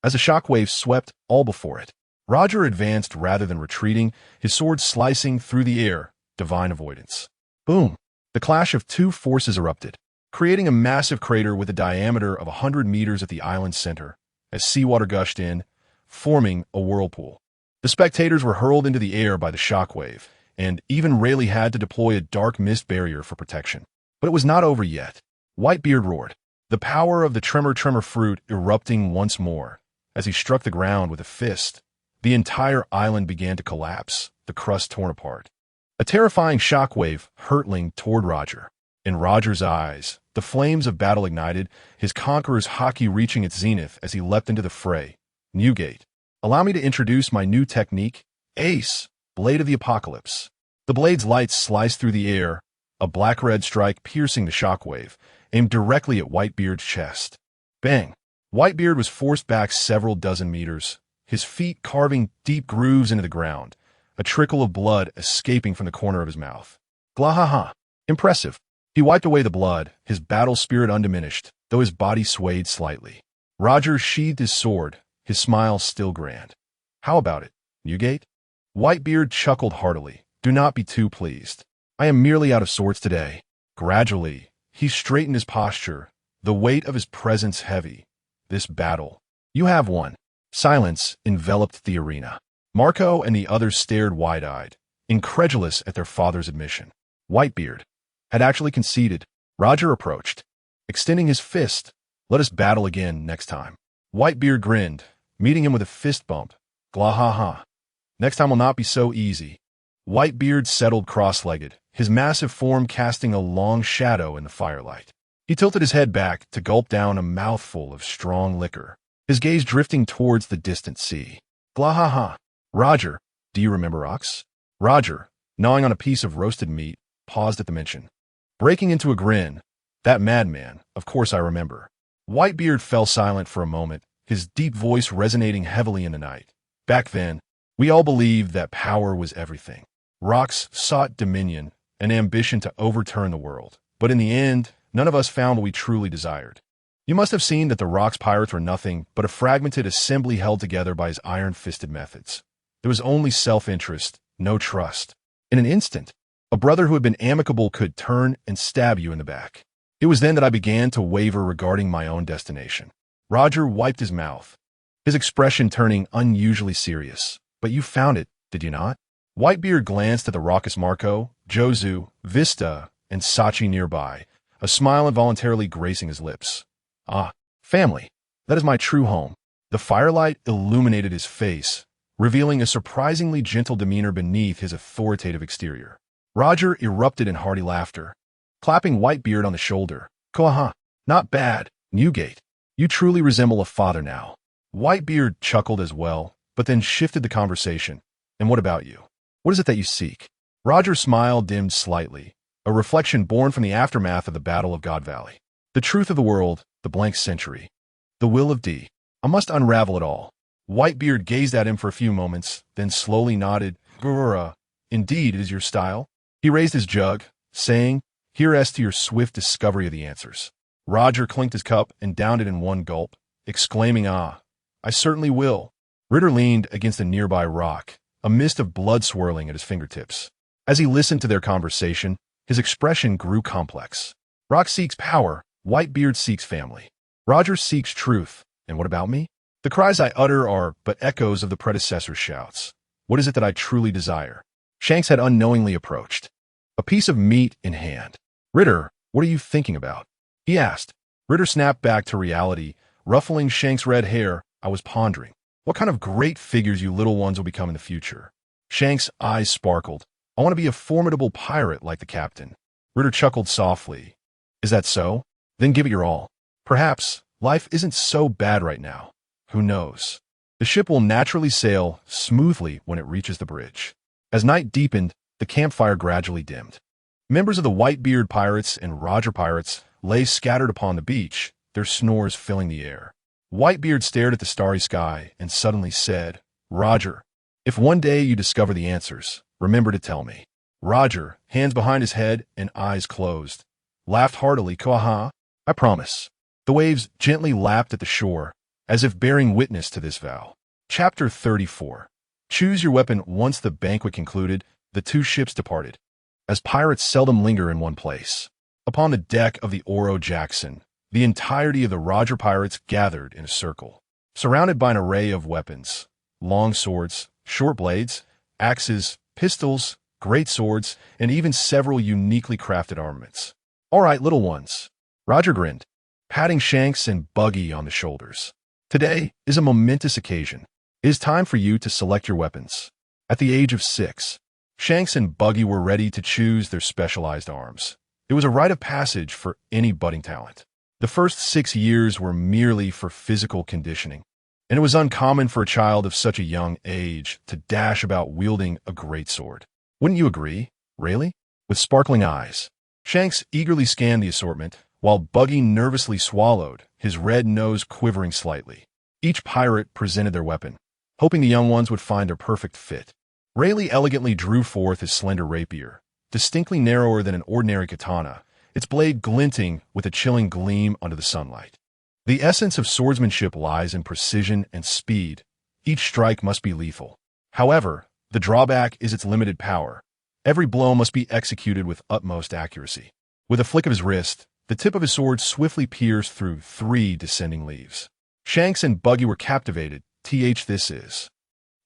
As a shockwave swept all before it, Roger advanced rather than retreating, his sword slicing through the air, divine avoidance. Boom! The clash of two forces erupted, creating a massive crater with a diameter of 100 meters at the island's center, as seawater gushed in, forming a whirlpool. The spectators were hurled into the air by the shockwave, and even Rayleigh had to deploy a dark mist barrier for protection. But it was not over yet. Whitebeard roared, the power of the tremor fruit erupting once more. As he struck the ground with a fist, the entire island began to collapse, the crust torn apart. A terrifying shockwave hurtling toward Roger. In Roger's eyes, the flames of battle ignited, his Conqueror's haki reaching its zenith as he leapt into the fray. Newgate, allow me to introduce my new technique, Ace, Blade of the Apocalypse. The blade's light sliced through the air, a black-red strike piercing the shockwave, aimed directly at Whitebeard's chest. Bang! Whitebeard was forced back several dozen meters, his feet carving deep grooves into the ground, a trickle of blood escaping from the corner of his mouth. Glahaha! Impressive. He wiped away the blood, his battle spirit undiminished, though his body swayed slightly. Roger sheathed his sword, his smile still grand. How about it, Newgate? Whitebeard chuckled heartily. Do not be too pleased. I am merely out of sorts today. Gradually, he straightened his posture, the weight of his presence heavy. This battle. You have won. Silence enveloped the arena. Marco and the others stared wide-eyed, incredulous at their father's admission. Whitebeard had actually conceded. Roger approached, extending his fist. Let us battle again next time. Whitebeard grinned, meeting him with a fist bump. Glahaha. Next time will not be so easy. Whitebeard settled cross-legged, his massive form casting a long shadow in the firelight. He tilted his head back to gulp down a mouthful of strong liquor, his gaze drifting towards the distant sea. Glahaha. Roger, do you remember Ox? Roger, gnawing on a piece of roasted meat, paused at the mention. Breaking into a grin, That madman, of course I remember. Whitebeard fell silent for a moment, his deep voice resonating heavily in the night. Back then, we all believed that power was everything. Rocks sought dominion, an ambition to overturn the world. But in the end, none of us found what we truly desired. You must have seen that the Rock's pirates were nothing but a fragmented assembly held together by his iron-fisted methods. There was only self-interest, no trust. In an instant, a brother who had been amicable could turn and stab you in the back. It was then that I began to waver regarding my own destination. Roger wiped his mouth, his expression turning unusually serious. But you found it, did you not? Whitebeard glanced at the raucous Marco, Jozu, Vista, and Sachi nearby, a smile involuntarily gracing his lips. Ah, family. That is my true home. The firelight illuminated his face, revealing a surprisingly gentle demeanor beneath his authoritative exterior. Roger erupted in hearty laughter, clapping Whitebeard on the shoulder. Koaha, not bad, Newgate. You truly resemble a father now. Whitebeard chuckled as well, but then shifted the conversation. And what about you? What is it that you seek? Roger's smile dimmed slightly, a reflection born from the aftermath of the Battle of God Valley. The truth of the world, the blank century. The will of D. I must unravel it all. Whitebeard gazed at him for a few moments, then slowly nodded. Grrrra. Indeed, it is your style. He raised his jug, saying, Here as to your swift discovery of the answers. Roger clinked his cup and downed it in one gulp, exclaiming, Ah, I certainly will. Ritter leaned against a nearby rock, a mist of blood swirling at his fingertips. As he listened to their conversation, his expression grew complex. Rock seeks power, Whitebeard seeks family. Roger seeks truth, and what about me? The cries I utter are but echoes of the predecessor's shouts. What is it that I truly desire? Shanks had unknowingly approached, a piece of meat in hand. Ritter, what are you thinking about? He asked. Ritter snapped back to reality, ruffling Shanks' red hair. I was pondering. What kind of great figures you little ones will become in the future? Shanks' eyes sparkled. I want to be a formidable pirate like the captain. Ritter chuckled softly. Is that so? Then give it your all. Perhaps life isn't so bad right now. Who knows? The ship will naturally sail smoothly when it reaches the bridge. As night deepened, the campfire gradually dimmed. Members of the Whitebeard pirates and Roger pirates lay scattered upon the beach, their snores filling the air. Whitebeard stared at the starry sky and suddenly said, Roger, if one day you discover the answers, remember to tell me. Roger, hands behind his head and eyes closed, laughed heartily. Koaha, I promise. The waves gently lapped at the shore, as if bearing witness to this vow. Chapter 34. Choose your weapon. Once the banquet concluded, the two ships departed. As pirates seldom linger in one place. Upon the deck of the Oro Jackson, the entirety of the Roger pirates gathered in a circle, surrounded by an array of weapons. Long swords, short blades, axes, pistols, great swords, and even several uniquely crafted armaments. All right, little ones. Roger grinned, patting Shanks and Buggy on the shoulders. Today is a momentous occasion. It is time for you to select your weapons. At the age of 6, Shanks and Buggy were ready to choose their specialized arms. It was a rite of passage for any budding talent. The first 6 years were merely for physical conditioning, and it was uncommon for a child of such a young age to dash about wielding a greatsword. Wouldn't you agree, Rayleigh? With sparkling eyes, Shanks eagerly scanned the assortment, while Buggy nervously swallowed, his red nose quivering slightly. Each pirate presented their weapon, hoping the young ones would find their perfect fit. Rayleigh elegantly drew forth his slender rapier, distinctly narrower than an ordinary katana, its blade glinting with a chilling gleam under the sunlight. The essence of swordsmanship lies in precision and speed. Each strike must be lethal. However, the drawback is its limited power. Every blow must be executed with utmost accuracy. With a flick of his wrist, the tip of his sword swiftly pierced through 3 descending leaves. Shanks and Buggy were captivated. This is.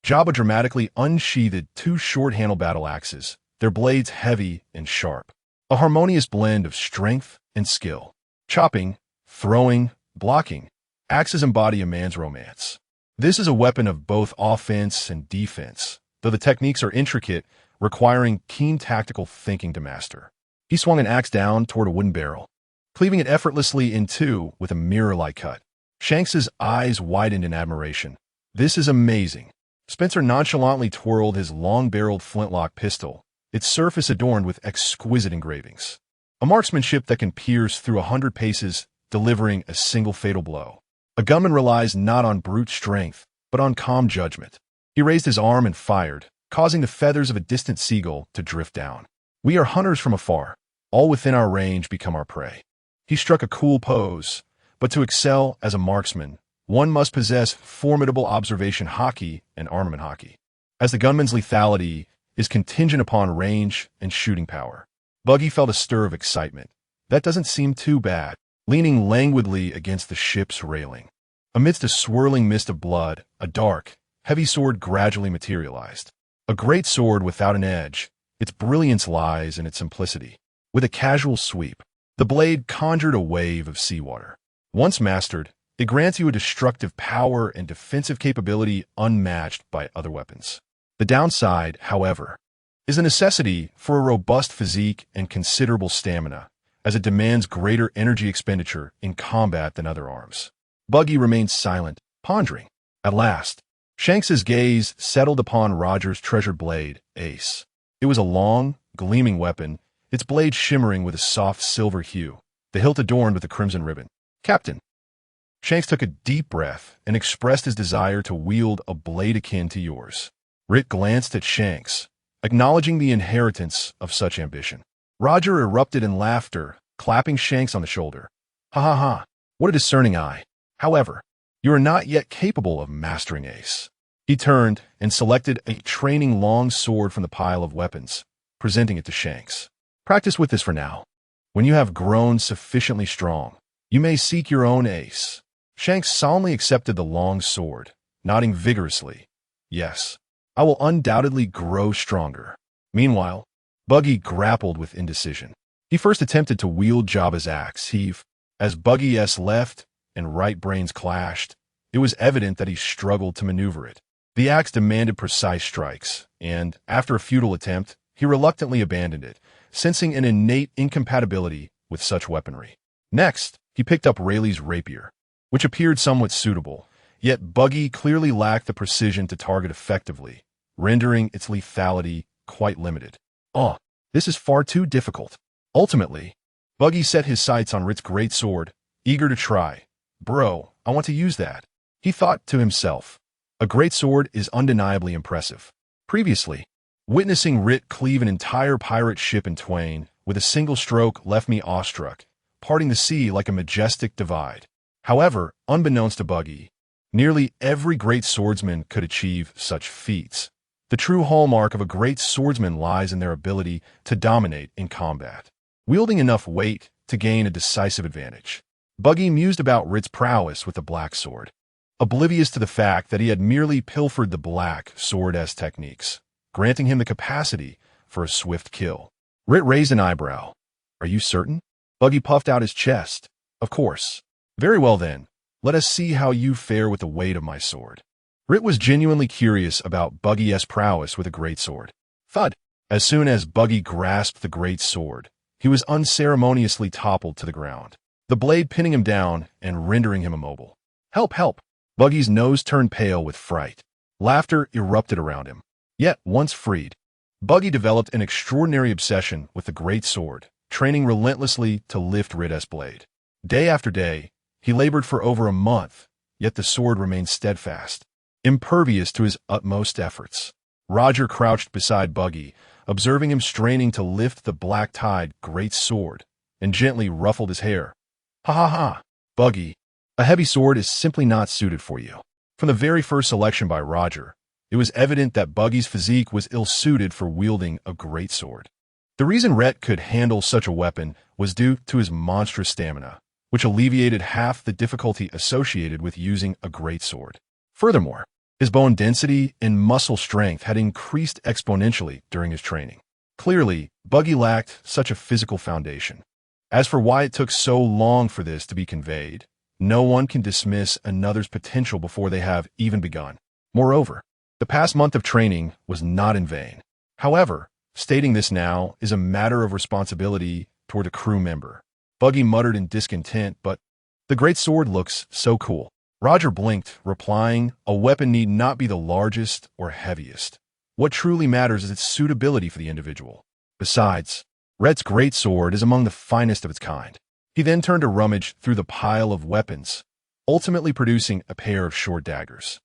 Jabba dramatically unsheathed 2 short-handled battle axes, their blades heavy and sharp. A harmonious blend of strength and skill. Chopping, throwing, blocking, axes embody a man's romance. This is a weapon of both offense and defense, though the techniques are intricate, requiring keen tactical thinking to master. He swung an axe down toward a wooden barrel, cleaving it effortlessly in 2 with a mirror-like cut. Shanks's eyes widened in admiration. This is amazing. Spencer nonchalantly twirled his long-barreled flintlock pistol, its surface adorned with exquisite engravings. A marksmanship that can pierce through 100 paces, delivering a single fatal blow. A gunman relies not on brute strength, but on calm judgment. He raised his arm and fired, causing the feathers of a distant seagull to drift down. We are hunters from afar. All within our range become our prey. He struck a cool pose, but to excel as a marksman, one must possess formidable observation haki and armament haki, as the gunman's lethality is contingent upon range and shooting power. Buggy felt a stir of excitement. That doesn't seem too bad. Leaning languidly against the ship's railing. Amidst a swirling mist of blood, a dark, heavy sword gradually materialized. A great sword without an edge, its brilliance lies in its simplicity. With a casual sweep, the blade conjured a wave of seawater. Once mastered, it grants you a destructive power and defensive capability unmatched by other weapons. The downside, however, is a necessity for a robust physique and considerable stamina, as it demands greater energy expenditure in combat than other arms. Buggy remained silent, pondering. At last, Shanks's gaze settled upon Roger's treasured blade, Ace. It was a long, gleaming weapon, its blade shimmering with a soft silver hue, the hilt adorned with a crimson ribbon. Captain. Shanks took a deep breath and expressed his desire to wield a blade akin to yours. Rait glanced at Shanks, acknowledging the inheritance of such ambition. Roger erupted in laughter, clapping Shanks on the shoulder. Ha ha ha, what a discerning eye. However, you are not yet capable of mastering Ace. He turned and selected a training long sword from the pile of weapons, presenting it to Shanks. Practice with this for now. When you have grown sufficiently strong, you may seek your own Ace. Shanks solemnly accepted the long sword, nodding vigorously. Yes, I will undoubtedly grow stronger. Meanwhile, Buggy grappled with indecision. He first attempted to wield Jabba's axe. As Buggy's left and right brains clashed, it was evident that he struggled to maneuver it. The axe demanded precise strikes, and, after a futile attempt, he reluctantly abandoned it, sensing an innate incompatibility with such weaponry. Next, he picked up Rayleigh's rapier, which appeared somewhat suitable, yet Buggy clearly lacked the precision to target effectively, rendering its lethality quite limited. This is far too difficult. Ultimately, Buggy set his sights on Rait's great sword, eager to try. Bro, I want to use that. He thought to himself. A great sword is undeniably impressive. Previously, witnessing Rait cleave an entire pirate ship in twain with a single stroke left me awestruck, parting the sea like a majestic divide. However, unbeknownst to Buggy, nearly every great swordsman could achieve such feats. The true hallmark of a great swordsman lies in their ability to dominate in combat, wielding enough weight to gain a decisive advantage. Buggy mused about Rait's prowess with the black sword, oblivious to the fact that he had merely pilfered the black sword's techniques, granting him the capacity for a swift kill. Rait raised an eyebrow. Are you certain? Buggy puffed out his chest. Of course. Very well then, let us see how you fare with the weight of my sword. Rait was genuinely curious about Buggy's prowess with a greatsword. Thud! As soon as Buggy grasped the great sword, he was unceremoniously toppled to the ground, the blade pinning him down and rendering him immobile. Help, help! Buggy's nose turned pale with fright. Laughter erupted around him. Yet, once freed, Buggy developed an extraordinary obsession with the great sword, training relentlessly to lift Rait's blade. Day after day, he labored for over a month, yet the sword remained steadfast, impervious to his utmost efforts. Roger crouched beside Buggy, observing him straining to lift the black-tied great sword, and gently ruffled his hair. Ha ha ha, Buggy, a heavy sword is simply not suited for you. From the very first selection by Roger, it was evident that Buggy's physique was ill-suited for wielding a great sword. The reason Rait could handle such a weapon was due to his monstrous stamina, which alleviated half the difficulty associated with using a great sword. Furthermore, his bone density and muscle strength had increased exponentially during his training. Clearly, Buggy lacked such a physical foundation. As for why it took so long for this to be conveyed, no one can dismiss another's potential before they have even begun. Moreover, the past month of training was not in vain. However, stating this now is a matter of responsibility toward a crew member. Buggy muttered in discontent, but the great sword looks so cool. Roger blinked, replying, a weapon need not be the largest or heaviest. What truly matters is its suitability for the individual. Besides, Rait's great sword is among the finest of its kind. He then turned to rummage through the pile of weapons, ultimately producing a pair of short daggers.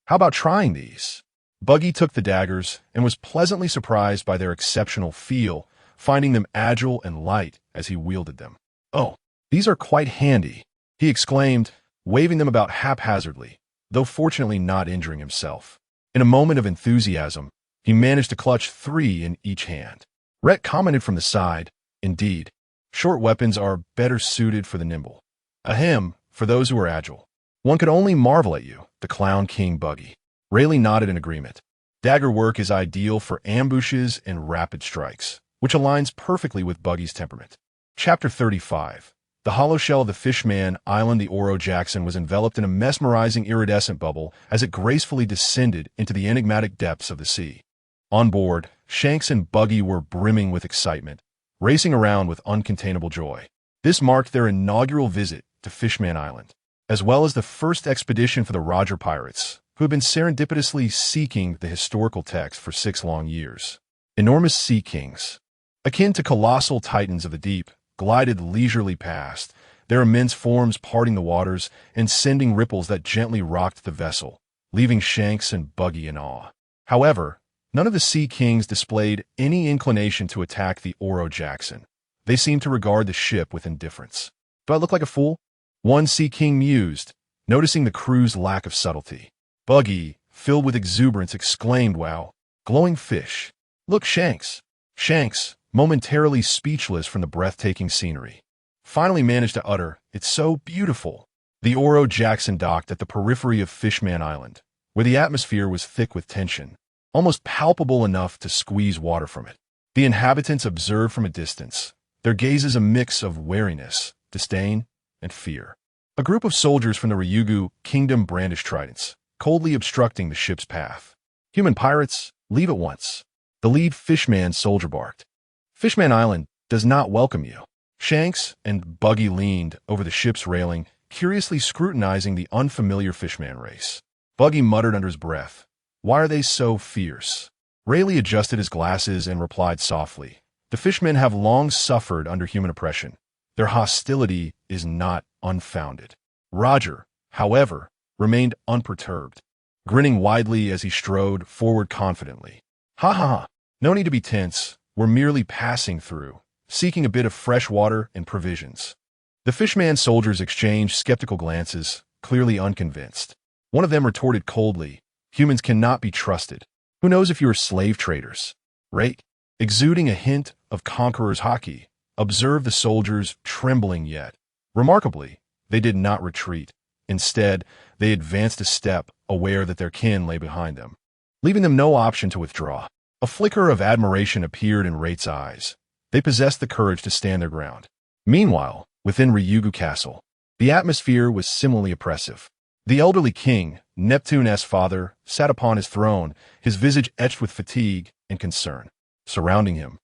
How about trying these? Buggy took the daggers and was pleasantly surprised by their exceptional feel, finding them agile and light as he wielded them. "Oh, these are quite handy," he exclaimed, waving them about haphazardly, though fortunately not injuring himself. In a moment of enthusiasm, he managed to clutch 3 in each hand. Rait commented from the side, "Indeed, short weapons are better suited for the nimble. Ahem, for those who are agile. One could only marvel at you, the Clown King Buggy." Rayleigh nodded in agreement. Dagger work is ideal for ambushes and rapid strikes, which aligns perfectly with Buggy's temperament. Chapter 35. The hollow shell of the Fishman Island, the Oro Jackson, was enveloped in a mesmerizing iridescent bubble as it gracefully descended into the enigmatic depths of the sea. On board, Shanks and Buggy were brimming with excitement, racing around with uncontainable joy. This marked their inaugural visit to Fishman Island, as well as the first expedition for the Roger Pirates, who had been serendipitously seeking the historical text for 6 long years. Enormous sea kings, akin to colossal titans of the deep, glided leisurely past, their immense forms parting the waters and sending ripples that gently rocked the vessel, leaving Shanks and Buggy in awe. However, none of the sea kings displayed any inclination to attack the Oro Jackson. They seemed to regard the ship with indifference. "Do I look like a fool?" one sea king mused, noticing the crew's lack of subtlety. Buggy, filled with exuberance, exclaimed, "Wow, glowing fish. Look, Shanks." Shanks, momentarily speechless from the breathtaking scenery, finally managed to utter, "It's so beautiful." The Oro Jackson docked at the periphery of Fishman Island, where the atmosphere was thick with tension, almost palpable enough to squeeze water from it. The inhabitants observed from a distance, their gazes a mix of wariness, disdain, and fear. A group of soldiers from the Ryugu kingdom brandished tridents, coldly obstructing the ship's path. "Human pirates, leave at once," the lead Fishman soldier barked. "Fishman Island does not welcome you." Shanks and Buggy leaned over the ship's railing, curiously scrutinizing the unfamiliar Fishman race. Buggy muttered under his breath, "Why are they so fierce?" Rayleigh adjusted his glasses and replied softly, "The Fishmen have long suffered under human oppression. Their hostility is not unfounded." Roger, however, remained unperturbed, grinning widely as he strode forward confidently. "Ha ha ha, no need to be tense. We're merely passing through, seeking a bit of fresh water and provisions." The Fishman soldiers exchanged skeptical glances, clearly unconvinced. One of them retorted coldly, "Humans cannot be trusted. Who knows if you are slave traders?" Rait, exuding a hint of conqueror's haki, observed the soldiers trembling yet. Remarkably, they did not retreat. Instead, they advanced a step, aware that their kin lay behind them, leaving them no option to withdraw. A flicker of admiration appeared in Rait's eyes. They possessed the courage to stand their ground. Meanwhile, within Ryugu Castle, the atmosphere was similarly oppressive. The elderly king, Neptune's father, sat upon his throne, his visage etched with fatigue and concern. Surrounding him,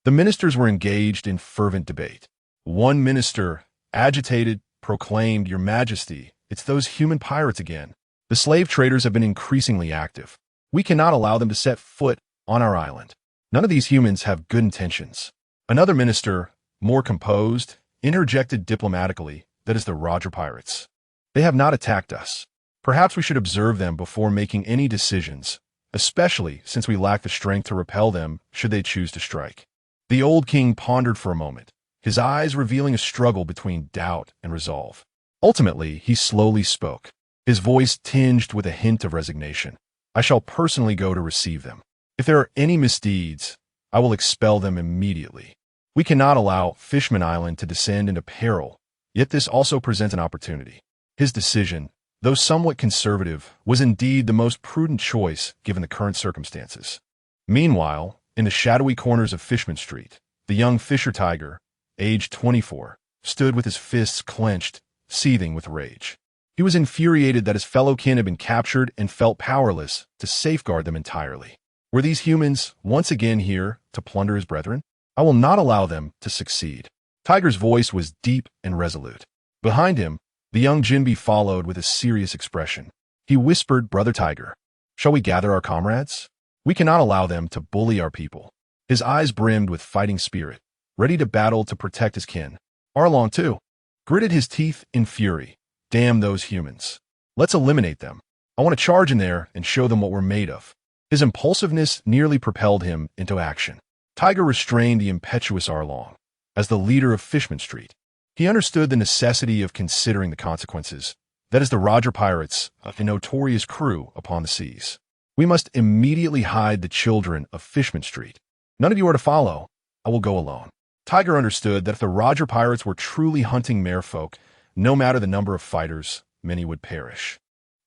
the ministers were engaged in fervent debate. One minister, agitated, proclaimed, "Your Majesty, it's those human pirates again. The slave traders have been increasingly active. We cannot allow them to set foot on our island. None of these humans have good intentions." Another minister, more composed, interjected diplomatically, "That is the Roger Pirates. They have not attacked us. Perhaps we should observe them before making any decisions, especially since we lack the strength to repel them should they choose to strike." The old king pondered for a moment, his eyes revealing a struggle between doubt and resolve. Ultimately, he slowly spoke, his voice tinged with a hint of resignation. "I shall personally go to receive them. If there are any misdeeds, I will expel them immediately. We cannot allow Fishman Island to descend into peril, yet this also presents an opportunity." His decision, though somewhat conservative, was indeed the most prudent choice given the current circumstances. Meanwhile, in the shadowy corners of Fishman Street, the young fisher tiger, aged 24, stood with his fists clenched, seething with rage. He was infuriated that his fellow kin had been captured and felt powerless to safeguard them entirely. Were these humans once again here to plunder his brethren? "I will not allow them to succeed." Tiger's voice was deep and resolute. Behind him, the young Jinbe followed with a serious expression. He whispered, "Brother Tiger, shall we gather our comrades? We cannot allow them to bully our people." His eyes brimmed with fighting spirit. ready to battle to protect his kin. Arlong, too, gritted his teeth in fury. Damn those humans. Let's eliminate them. I want to charge in there and show them what we're made of. His impulsiveness nearly propelled him into action. Tiger restrained the impetuous Arlong. As the leader of Fishman Street, he understood the necessity of considering the consequences. That is the Roger Pirates, a notorious crew upon the seas. We must immediately hide the children of Fishman Street. None of you are to follow. I will go alone. Tiger understood that if the Roger Pirates were truly hunting merfolk, no matter the number of fighters, many would perish.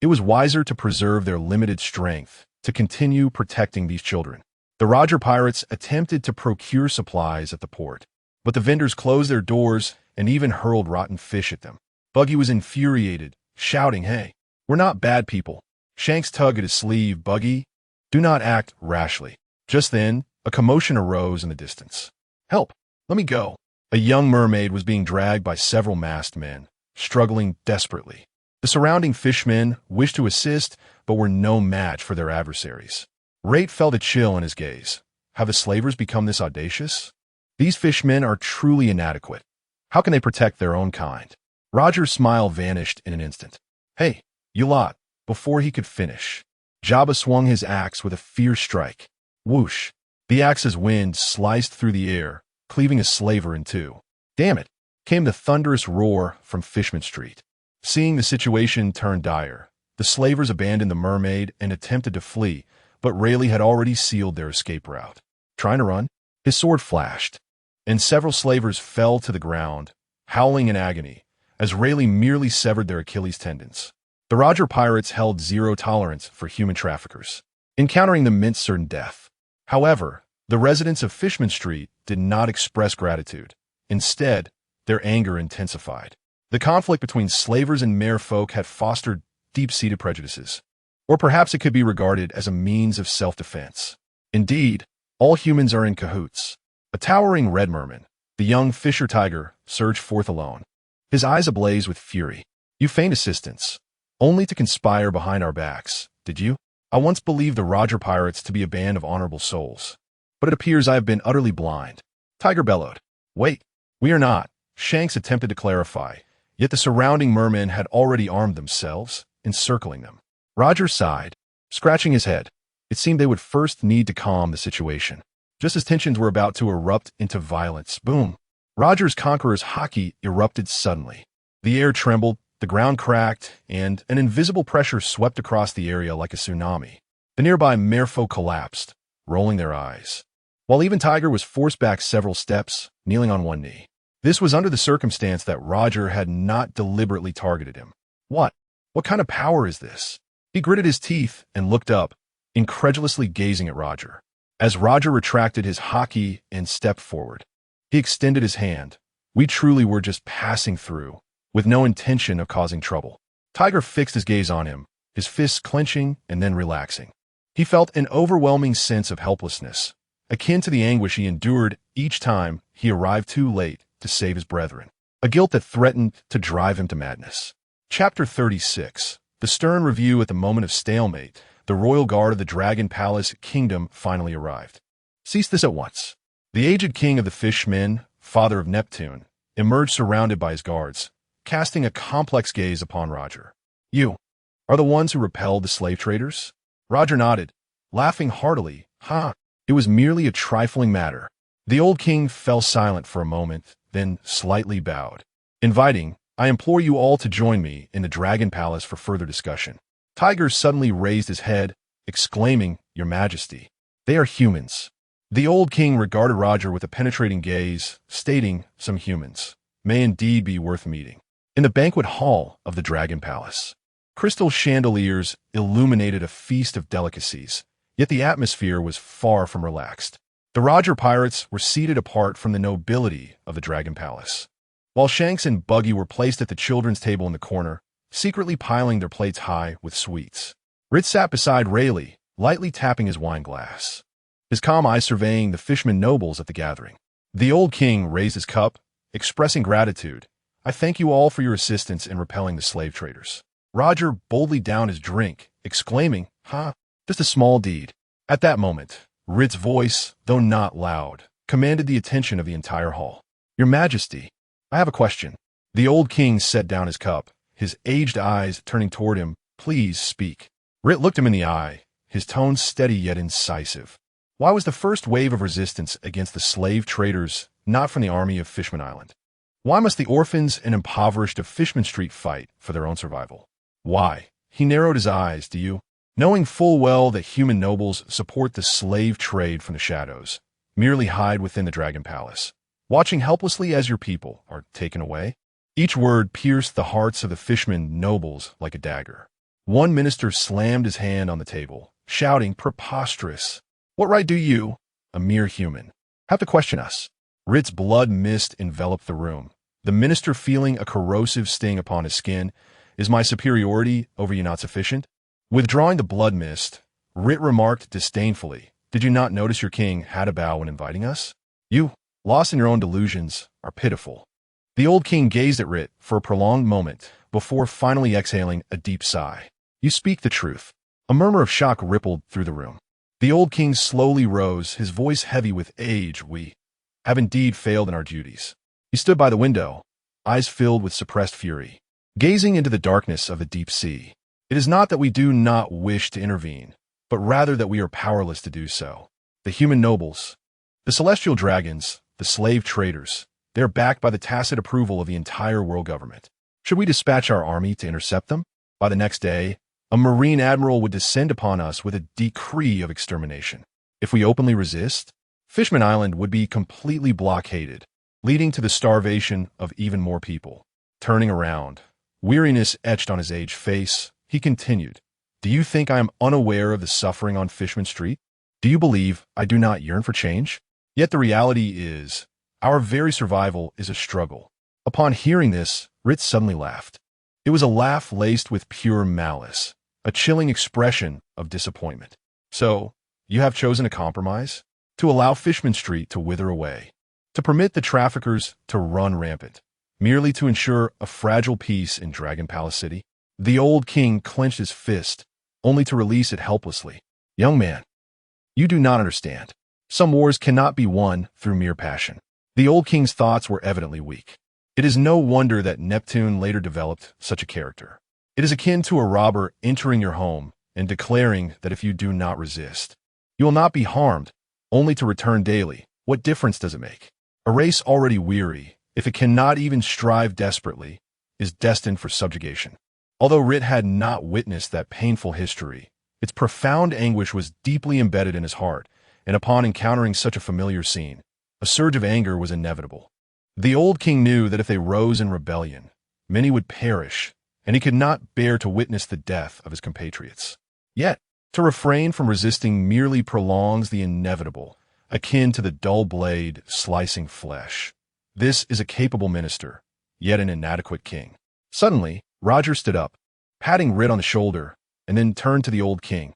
It was wiser to preserve their limited strength, to continue protecting these children. The Roger Pirates attempted to procure supplies at the port, but the vendors closed their doors and even hurled rotten fish at them. Buggy was infuriated, shouting, "Hey, we're not bad people." Shanks tugged at his sleeve. "Buggy, do not act rashly." Just then, a commotion arose in the distance. "Help! Let me go." A young mermaid was being dragged by several masked men, struggling desperately. The surrounding fishmen wished to assist, but were no match for their adversaries. Rait felt a chill in his gaze. Have the slavers become this audacious? These fishmen are truly inadequate. How can they protect their own kind? Roger's smile vanished in an instant. "Hey, you lot." Before he could finish, Jabba swung his axe with a fierce strike. Whoosh! The axe's wind sliced through the air, cleaving a slaver in two. "Damn it!" came the thunderous roar from Fishman Street. Seeing the situation turn dire, the slavers abandoned the mermaid and attempted to flee, but Rayleigh had already sealed their escape route. Trying to run, his sword flashed, and several slavers fell to the ground, howling in agony, as Rayleigh merely severed their Achilles tendons. The Roger Pirates held zero tolerance for human traffickers. Encountering them meant certain death. However, the residents of Fishman Street did not express gratitude. Instead, their anger intensified. The conflict between slavers and merfolk had fostered deep-seated prejudices. Or perhaps it could be regarded as a means of self-defense. Indeed, all humans are in cahoots. A towering red merman, the young fisher tiger, surged forth alone, his eyes ablaze with fury. "You feigned assistance, only to conspire behind our backs, did you? I once believed the Roger Pirates to be a band of honorable souls, but it appears I have been utterly blind." Tiger bellowed. "Wait, we are not." Shanks attempted to clarify, yet the surrounding mermen had already armed themselves, encircling them. Roger sighed, scratching his head. It seemed they would first need to calm the situation. Just as tensions were about to erupt into violence, boom! Roger's Conqueror's hockey erupted suddenly. The air trembled, the ground cracked, and an invisible pressure swept across the area like a tsunami. The nearby merfolk collapsed, rolling their eyes, while even Tiger was forced back several steps, kneeling on one knee. This was under the circumstance that Roger had not deliberately targeted him. What kind of power is this? He gritted his teeth and looked up, incredulously gazing at Roger. As Roger retracted his hockey and stepped forward, he extended his hand. "We truly were just passing through, with no intention of causing trouble." Tiger fixed his gaze on him, his fists clenching and then relaxing. He felt an overwhelming sense of helplessness, akin to the anguish he endured each time he arrived too late to save his brethren, a guilt that threatened to drive him to madness. Chapter 36. The stern review. At the moment of stalemate, the royal guard of the Dragon Palace Kingdom finally arrived. "Cease this at once." The aged king of the Fishmen, father of Neptune, emerged surrounded by his guards, casting a complex gaze upon Roger. "You are the ones who repelled the slave traders?" Roger nodded, laughing heartily. "Ha! It was merely a trifling matter." The old king fell silent for a moment, then slightly bowed, inviting, "I implore you all to join me in the Dragon Palace for further discussion." Tiger suddenly raised his head, exclaiming, "Your Majesty, they are humans." The old king regarded Roger with a penetrating gaze, stating, "Some humans may indeed be worth meeting." In the banquet hall of the Dragon Palace, crystal chandeliers illuminated a feast of delicacies, yet the atmosphere was far from relaxed. The Roger Pirates were seated apart from the nobility of the Dragon Palace, while Shanks and Buggy were placed at the children's table in the corner, secretly piling their plates high with sweets. Rait sat beside Rayleigh, lightly tapping his wine glass, his calm eyes surveying the fishermen nobles at the gathering. The old king raised his cup, expressing gratitude. "I thank you all for your assistance in repelling the slave traders." Roger boldly downed his drink, exclaiming, "Ha! Just a small deed." At that moment, Rait's voice, though not loud, commanded the attention of the entire hall. "Your Majesty, I have a question." The old king set down his cup, his aged eyes turning toward him. "Please speak." Rait looked him in the eye, his tone steady yet incisive. Why was the first wave of resistance against the slave traders not from the army of Fishman Island? Why must the orphans and impoverished of Fishman Street fight for their own survival? Why? He narrowed his eyes. "Do you, knowing full well that human nobles support the slave trade from the shadows, merely hide within the Dragon Palace, watching helplessly as your people are taken away?" Each word pierced the hearts of the Fishman nobles like a dagger. One minister slammed his hand on the table, shouting, "Preposterous! What right do you, a mere human, have to question us?" Rait's blood mist enveloped the room, the minister feeling a corrosive sting upon his skin. "Is my superiority over you not sufficient?" Withdrawing the blood mist, Rait remarked disdainfully, "Did you not notice your king had a bow when inviting us? You, lost in your own delusions, are pitiful." The old king gazed at Rait for a prolonged moment before finally exhaling a deep sigh. "You speak the truth." A murmur of shock rippled through the room. The old king slowly rose, his voice heavy with age. "We have indeed failed in our duties." He stood by the window, eyes filled with suppressed fury, gazing into the darkness of the deep sea. "It is not that we do not wish to intervene, but rather that we are powerless to do so. The human nobles, the celestial dragons, the slave traders, they are backed by the tacit approval of the entire world government. Should we dispatch our army to intercept them? By the next day, a marine admiral would descend upon us with a decree of extermination. If we openly resist, Fishman Island would be completely blockaded, leading to the starvation of even more people." Turning around, weariness etched on his aged face, he continued, "Do you think I am unaware of the suffering on Fishman Street? Do you believe I do not yearn for change? Yet the reality is, our very survival is a struggle." Upon hearing this, Rait suddenly laughed. It was a laugh laced with pure malice, a chilling expression of disappointment. "So, you have chosen a compromise? To allow Fishman Street to wither away, to permit the traffickers to run rampant, merely to ensure a fragile peace in Dragon Palace City?" The old king clenched his fist, only to release it helplessly. "Young man, you do not understand. Some wars cannot be won through mere passion." The old king's thoughts were evidently weak. It is no wonder that Neptune later developed such a character. It is akin to a robber entering your home and declaring that if you do not resist, you will not be harmed, only to return daily. What difference does it make? A race already weary, if it cannot even strive desperately, is destined for subjugation. Although Rait had not witnessed that painful history, its profound anguish was deeply embedded in his heart, and upon encountering such a familiar scene, a surge of anger was inevitable. The old king knew that if they rose in rebellion, many would perish, and he could not bear to witness the death of his compatriots. Yet, to refrain from resisting merely prolongs the inevitable, akin to the dull blade slicing flesh. This is a capable minister, yet an inadequate king. Suddenly, Roger stood up, patting Rait on the shoulder, and then turned to the old king.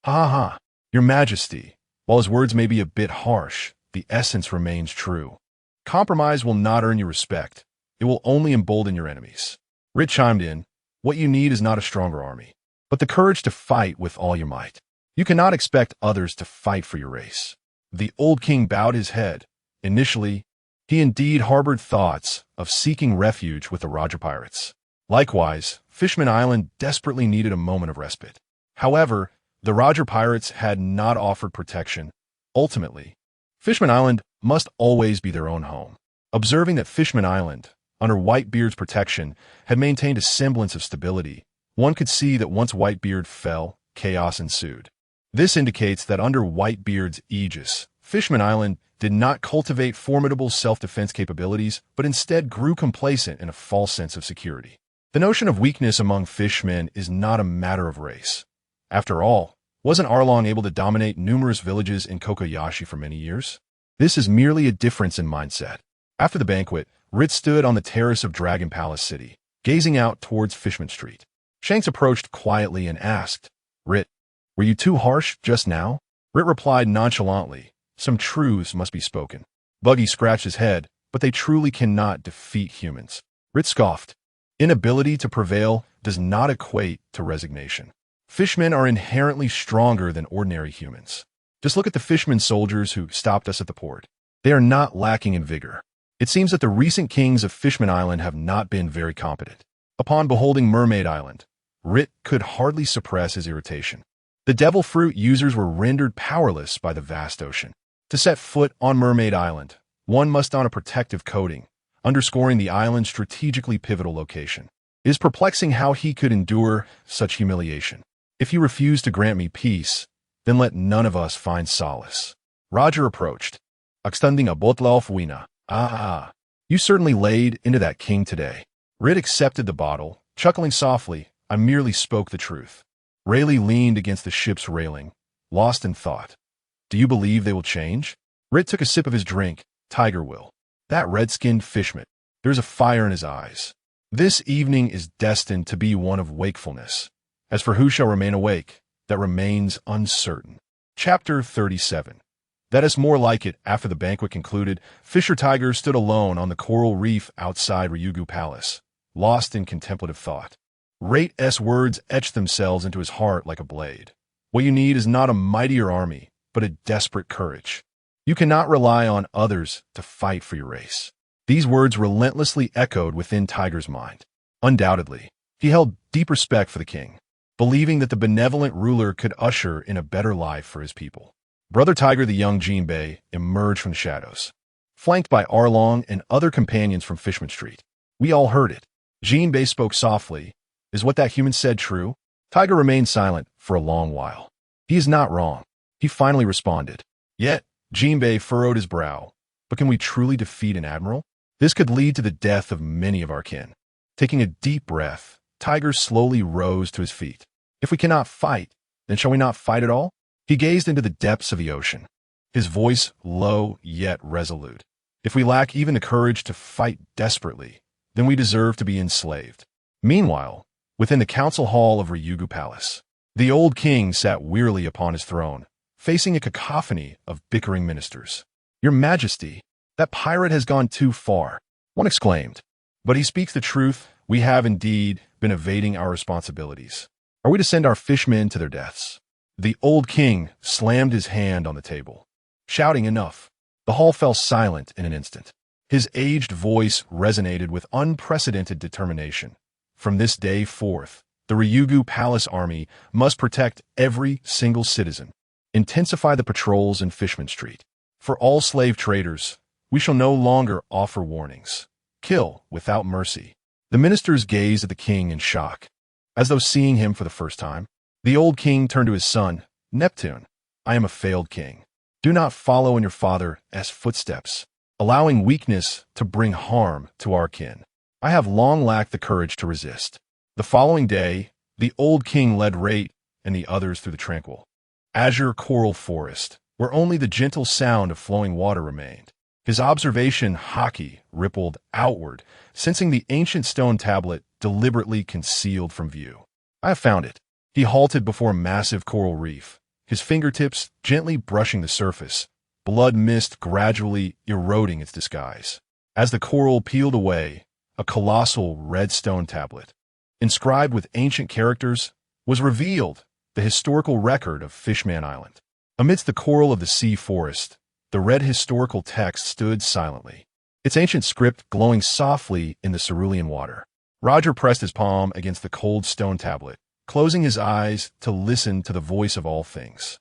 "Ha ha ha, Your Majesty, while his words may be a bit harsh, the essence remains true. Compromise will not earn you respect. It will only embolden your enemies." Rait chimed in, "What you need is not a stronger army, but the courage to fight with all your might. You cannot expect others to fight for your race." The old king bowed his head. Initially, he indeed harbored thoughts of seeking refuge with the Roger pirates. Likewise, Fishman Island desperately needed a moment of respite. However, the Roger pirates had not offered protection. Ultimately, Fishman Island must always be their own home. Observing that Fishman Island, under Whitebeard's protection, had maintained a semblance of stability, one could see that once Whitebeard fell, chaos ensued. This indicates that under Whitebeard's aegis, Fishman Island did not cultivate formidable self-defense capabilities, but instead grew complacent in a false sense of security. The notion of weakness among fishmen is not a matter of race. After all, wasn't Arlong able to dominate numerous villages in Kokoyashi for many years? This is merely a difference in mindset. After the banquet, Rait stood on the terrace of Dragon Palace City, gazing out towards Fishman Street. Shanks approached quietly and asked, "Rait, were you too harsh just now?" Rait replied nonchalantly, "Some truths must be spoken." Buggy scratched his head, "But they truly cannot defeat humans." Rait scoffed. "Inability to prevail does not equate to resignation. Fishmen are inherently stronger than ordinary humans. Just look at the fishermen soldiers who stopped us at the port. They are not lacking in vigor. It seems that the recent kings of Fishman Island have not been very competent. Upon beholding Mermaid Island, Rait could hardly suppress his irritation. The devil fruit users were rendered powerless by the vast ocean. To set foot on Mermaid Island, one must don a protective coating, underscoring the island's strategically pivotal location. It is perplexing how he could endure such humiliation. If you refuse to grant me peace, then let none of us find solace. Roger approached, extending a bottle of wina. You certainly laid into that king today. Rait accepted the bottle, chuckling softly. I merely spoke the truth. Rayleigh leaned against the ship's railing, lost in thought. Do you believe they will change? Rait took a sip of his drink. Tiger will. That red-skinned fishman. There's a fire in his eyes. This evening is destined to be one of wakefulness. As for who shall remain awake, that remains uncertain. Chapter 37. That is more like it. After the banquet concluded, Fisher Tiger stood alone on the coral reef outside Ryugu Palace, lost in contemplative thought. Rait's words etched themselves into his heart like a blade. What you need is not a mightier army, but a desperate courage. You cannot rely on others to fight for your race. These words relentlessly echoed within Tiger's mind. Undoubtedly, he held deep respect for the king, believing that the benevolent ruler could usher in a better life for his people. Brother Tiger, the young Jinbei, emerged from the shadows, flanked by Arlong and other companions from Fishman Street. We all heard it. Jinbei spoke softly. Is what that human said true? Tiger remained silent for a long while. He is not wrong. He finally responded. Yet, Jinbei furrowed his brow. But can we truly defeat an admiral? This could lead to the death of many of our kin. Taking a deep breath, Tiger slowly rose to his feet. If we cannot fight, then shall we not fight at all? He gazed into the depths of the ocean, his voice low yet resolute. If we lack even the courage to fight desperately, then we deserve to be enslaved. Meanwhile, within the council hall of Ryugu Palace, the old king sat wearily upon his throne, facing a cacophony of bickering ministers. Your Majesty, that pirate has gone too far, one exclaimed. But he speaks the truth. We have indeed been evading our responsibilities. Are we to send our fishmen to their deaths? The old king slammed his hand on the table, shouting enough. The hall fell silent in an instant. His aged voice resonated with unprecedented determination. From this day forth, the Ryugu Palace Army must protect every single citizen. Intensify the patrols in Fishman Street. For all slave traders, we shall no longer offer warnings. Kill without mercy. The ministers gazed at the king in shock, as though seeing him for the first time. The old king turned to his son, Neptune. I am a failed king. Do not follow in your father's footsteps, allowing weakness to bring harm to our kin. I have long lacked the courage to resist. The following day, the old king led Rait and the others through the tranquil, azure coral forest, where only the gentle sound of flowing water remained. His observation hockey rippled outward, sensing the ancient stone tablet deliberately concealed from view. I have found it. He halted before a massive coral reef, his fingertips gently brushing the surface, blood mist gradually eroding its disguise. As the coral peeled away, a colossal red stone tablet, inscribed with ancient characters, was revealed, the historical record of Fishman Island. Amidst the coral of the sea forest, the red historical text stood silently, its ancient script glowing softly in the cerulean water. Roger pressed his palm against the cold stone tablet, closing his eyes to listen to the voice of all things.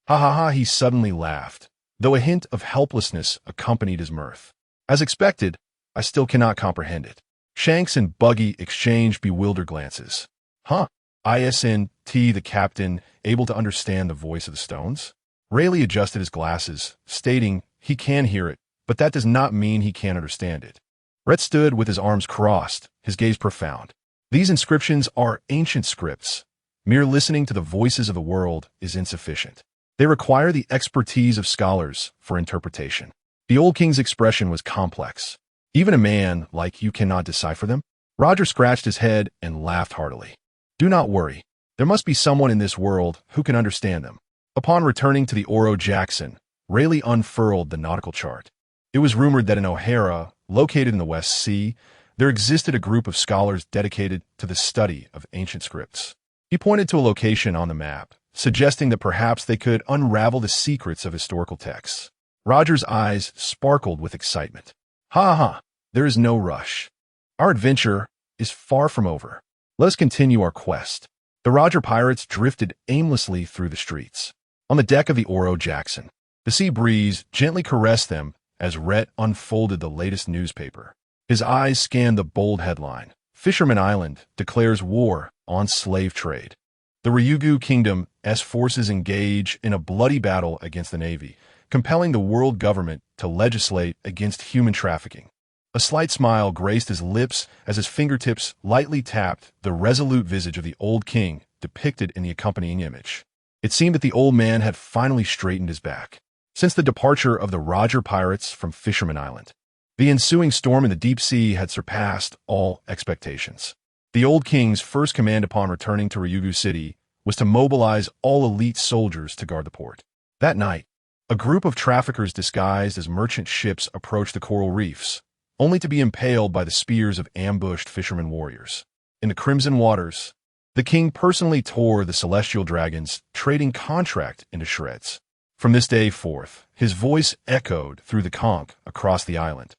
Ha ha ha, he suddenly laughed, though a hint of helplessness accompanied his mirth. As expected, I still cannot comprehend it. Shanks and Buggy exchanged bewildered glances. Huh? ISNT, the captain, able to understand the voice of the stones? Rayleigh adjusted his glasses, stating he can hear it, but that does not mean he can understand it. Rait stood with his arms crossed, his gaze profound. These inscriptions are ancient scripts. Mere listening to the voices of the world is insufficient. They require the expertise of scholars for interpretation. The old king's expression was complex. Even a man like you cannot decipher them? Roger scratched his head and laughed heartily. Do not worry. There must be someone in this world who can understand them. Upon returning to the Oro Jackson, Rayleigh unfurled the nautical chart. It was rumored that in O'Hara, located in the West Sea, there existed a group of scholars dedicated to the study of ancient scripts. He pointed to a location on the map, suggesting that perhaps they could unravel the secrets of historical texts. Roger's eyes sparkled with excitement. Ha ha, there is no rush. Our adventure is far from over. Let us continue our quest. The Roger pirates drifted aimlessly through the streets. On the deck of the Oro Jackson, the sea breeze gently caressed them as Rait unfolded the latest newspaper. His eyes scanned the bold headline, Fisherman Island declares war on slave trade. The Ryugu Kingdom's forces engage in a bloody battle against the Navy, compelling the world government to legislate against human trafficking. A slight smile graced his lips as his fingertips lightly tapped the resolute visage of the old king depicted in the accompanying image. It seemed that the old man had finally straightened his back. Since the departure of the Roger pirates from Fisherman Island, the ensuing storm in the deep sea had surpassed all expectations. The old king's first command upon returning to Ryugu City was to mobilize all elite soldiers to guard the port. That night, a group of traffickers disguised as merchant ships approached the coral reefs, only to be impaled by the spears of ambushed fishermen warriors. In the crimson waters, the king personally tore the celestial dragon's trading contract into shreds. From this day forth, his voice echoed through the conch across the island.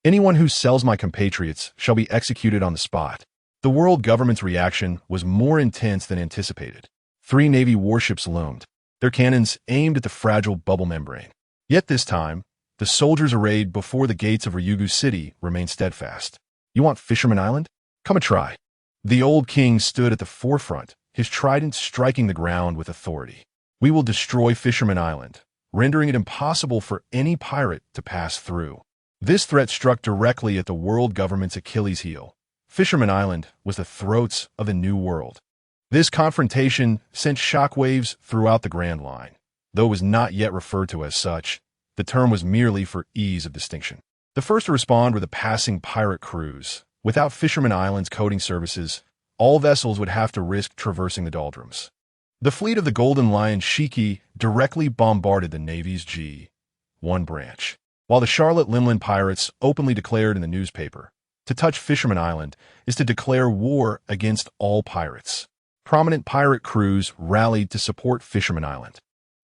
Anyone who sells my compatriots shall be executed on the spot. The world government's reaction was more intense than anticipated. 3 Navy warships loomed, their cannons aimed at the fragile bubble membrane. Yet this time, the soldiers arrayed before the gates of Ryugu City remained steadfast. You want Fisherman Island? Come and try. The old king stood at the forefront, his trident striking the ground with authority. We will destroy Fisherman Island, rendering it impossible for any pirate to pass through. This threat struck directly at the world government's Achilles heel. Fisherman Island was the throats of the New World. This confrontation sent shockwaves throughout the Grand Line. Though it was not yet referred to as such, the term was merely for ease of distinction. The first to respond were the passing pirate crews. Without Fisherman Island's coding services, all vessels would have to risk traversing the doldrums. The fleet of the Golden Lion Shiki directly bombarded the Navy's G-1 branch, while the Charlotte Limlin pirates openly declared in the newspaper, to touch Fisherman Island is to declare war against all pirates. Prominent pirate crews rallied to support Fisherman Island.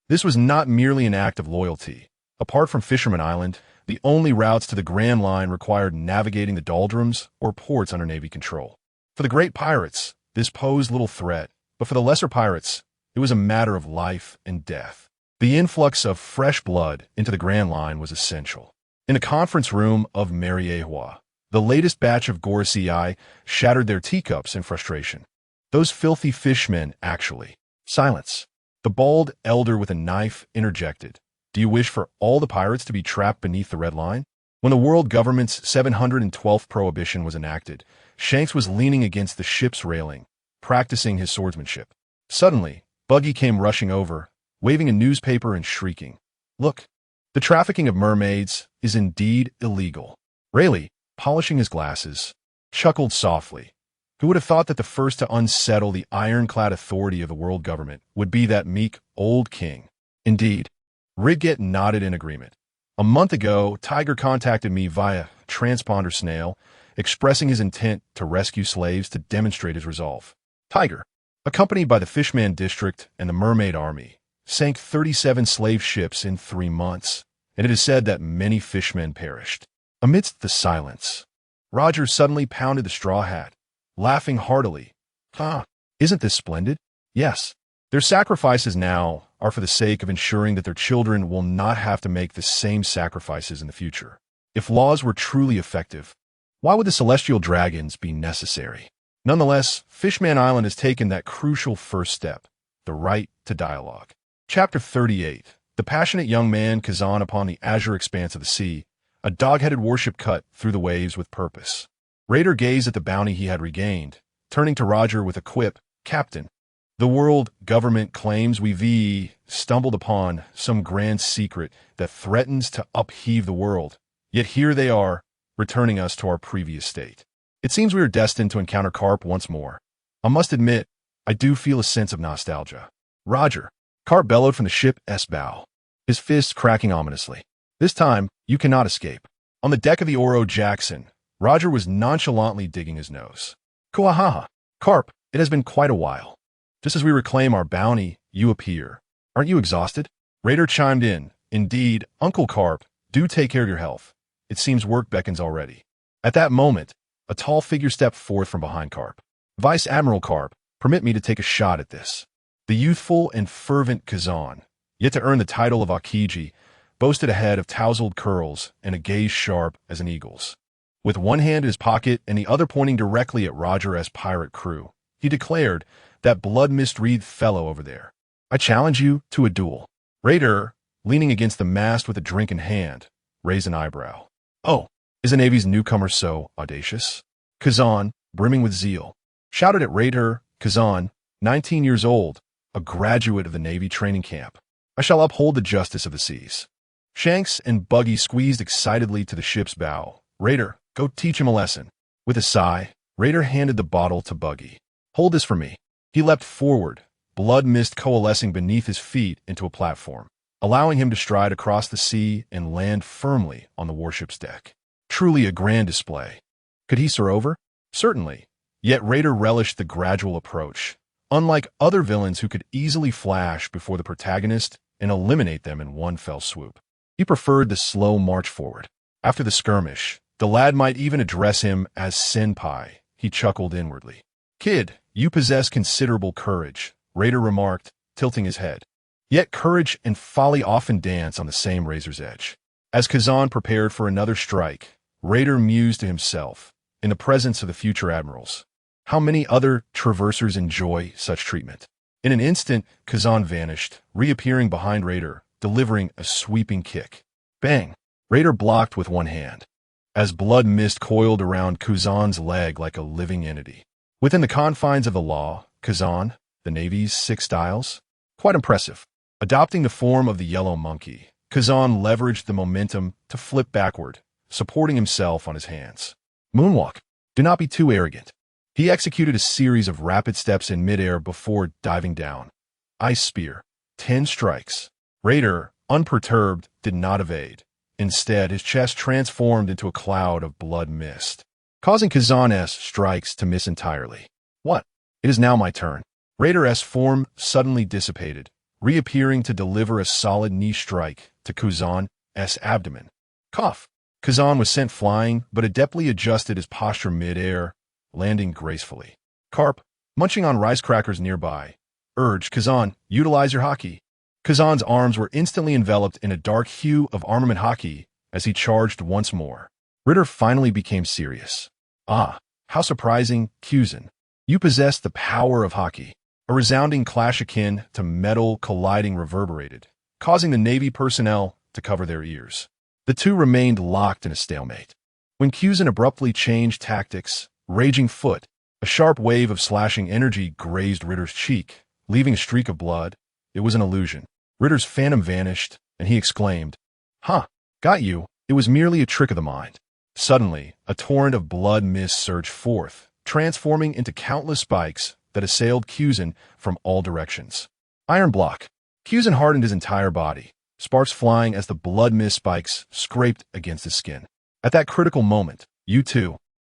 This was not merely an act of loyalty. Apart from Fisherman Island, the only routes to the Grand Line required navigating the doldrums or ports under Navy control. For the great pirates, this posed little threat, but for the lesser pirates, it was a matter of life and death. The influx of fresh blood into the Grand Line was essential. In the conference room of Mariehua, the latest batch of Gorosei shattered their teacups in frustration. Those filthy fishmen, actually. Silence. The bald elder with a knife interjected. Do you wish for all the pirates to be trapped beneath the red line? When the world government's 712th prohibition was enacted, Shanks was leaning against the ship's railing, practicing his swordsmanship. Suddenly, Buggy came rushing over, waving a newspaper and shrieking. Look, the trafficking of mermaids is indeed illegal. Rayleigh, polishing his glasses, chuckled softly. Who would have thought that the first to unsettle the ironclad authority of the world government would be that meek old king? Indeed. Ridget nodded in agreement. A month ago, Tiger contacted me via transponder snail, expressing his intent to rescue slaves to demonstrate his resolve. Tiger, accompanied by the Fishman District and the Mermaid Army, sank 37 slave ships in 3 months, and it is said that many fishmen perished. Amidst the silence, Roger suddenly pounded the straw hat, laughing heartily. Isn't this splendid? Yes. Their sacrifices now are for the sake of ensuring that their children will not have to make the same sacrifices in the future. If laws were truly effective, why would the celestial dragons be necessary? Nonetheless, Fishman Island has taken that crucial first step, the right to dialogue. Chapter 38. The passionate young man Kazan upon the azure expanse of the sea, a dog-headed warship cut through the waves with purpose. Raider gazed at the bounty he had regained, turning to Roger with a quip, Captain, the world government claims we've stumbled upon some grand secret that threatens to upheave the world, yet here they are, returning us to our previous state. It seems we are destined to encounter Carp once more. I must admit, I do feel a sense of nostalgia. Roger, Carp bellowed from the ship's bow, his fists cracking ominously. This time, you cannot escape. On the deck of the Oro Jackson, Roger was nonchalantly digging his nose. Kuahaha, Carp, it has been quite a while. Just as we reclaim our bounty, you appear. Aren't you exhausted? Raider chimed in, Indeed, Uncle Carp, do take care of your health. It seems work beckons already. At that moment, a tall figure stepped forth from behind Carp. Vice Admiral Carp, permit me to take a shot at this. The youthful and fervent Kazan, yet to earn the title of Akiji, boasted a head of tousled curls and a gaze sharp as an eagle's. With one hand in his pocket and the other pointing directly at Roger pirate crew, he declared, that blood-mist-wreathed fellow over there. I challenge you to a duel. Rait, leaning against the mast with a drink in hand, raised an eyebrow. Oh, is the Navy's newcomer so audacious? Kazan, brimming with zeal, shouted at Rait. Kazan, 19 years old, a graduate of the Navy training camp. I shall uphold the justice of the seas. Shanks and Buggy squeezed excitedly to the ship's bow. Rait, go teach him a lesson. With a sigh, Rait handed the bottle to Buggy. Hold this for me. He leapt forward, blood mist coalescing beneath his feet into a platform, allowing him to stride across the sea and land firmly on the warship's deck. Truly a grand display. Could he soar over? Certainly. Yet Rait relished the gradual approach, unlike other villains who could easily flash before the protagonist and eliminate them in one fell swoop. He preferred the slow march forward. After the skirmish, the lad might even address him as senpai. He chuckled inwardly. Kid, you possess considerable courage, Rait remarked, tilting his head. Yet courage and folly often dance on the same razor's edge. As Kazan prepared for another strike, Rait mused to himself, in the presence of the future admirals. How many other traversers enjoy such treatment? In an instant, Kazan vanished, reappearing behind Rait, delivering a sweeping kick. Bang! Rait blocked with one hand, as blood mist coiled around Kazan's leg like a living entity. Within the confines of the law, Kazan, the Navy's 6 styles? Quite impressive. Adopting the form of the yellow monkey, Kazan leveraged the momentum to flip backward, supporting himself on his hands. Moonwalk. Do not be too arrogant. He executed a series of rapid steps in midair before diving down. Ice Spear. 10 strikes. Rait, unperturbed, did not evade. Instead, his chest transformed into a cloud of blood mist, causing Kazan's strikes to miss entirely. What? It is now my turn. Rait's form suddenly dissipated, reappearing to deliver a solid knee strike to Kazan's abdomen. Cough. Kazan was sent flying, but adeptly adjusted his posture mid-air, landing gracefully. Carp, munching on rice crackers nearby, urged Kazan, utilize your haki. Kazan's arms were instantly enveloped in a dark hue of armament haki as he charged once more. Rait finally became serious. Ah, how surprising, Kuzan. You possess the power of haki. A resounding clash akin to metal colliding reverberated, causing the Navy personnel to cover their ears. The two remained locked in a stalemate. When Kuzan abruptly changed tactics, raging foot, a sharp wave of slashing energy grazed Rait's cheek, leaving a streak of blood. It was an illusion. Rait's phantom vanished, and he exclaimed, "Huh, got you. It was merely a trick of the mind." Suddenly, a torrent of blood mist surged forth, transforming into countless spikes that assailed Kuzan from all directions. Iron block. Kuzan hardened his entire body, sparks flying as the blood mist spikes scraped against his skin. At that critical moment,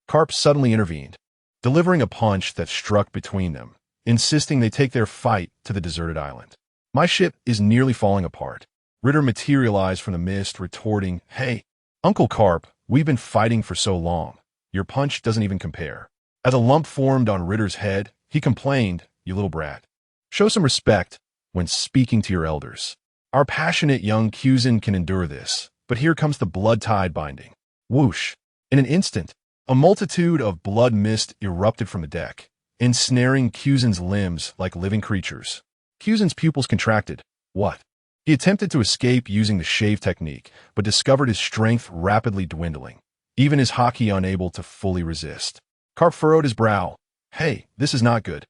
Carp suddenly intervened, delivering a punch that struck between them, insisting they take their fight to the deserted island. My ship is nearly falling apart. Rait materialized from the mist, retorting, Hey, Uncle Carp, we've been fighting for so long. Your punch doesn't even compare. As a lump formed on Rait's head, he complained, You little brat. Show some respect when speaking to your elders. Our passionate young Kuzan can endure this, but here comes the blood tide binding. Whoosh! In an instant, a multitude of blood mist erupted from the deck, ensnaring Kuzan's limbs like living creatures. Kuzan's pupils contracted. What? He attempted to escape using the shave technique, but discovered his strength rapidly dwindling, even his haki unable to fully resist. Carp furrowed his brow. Hey, this is not good.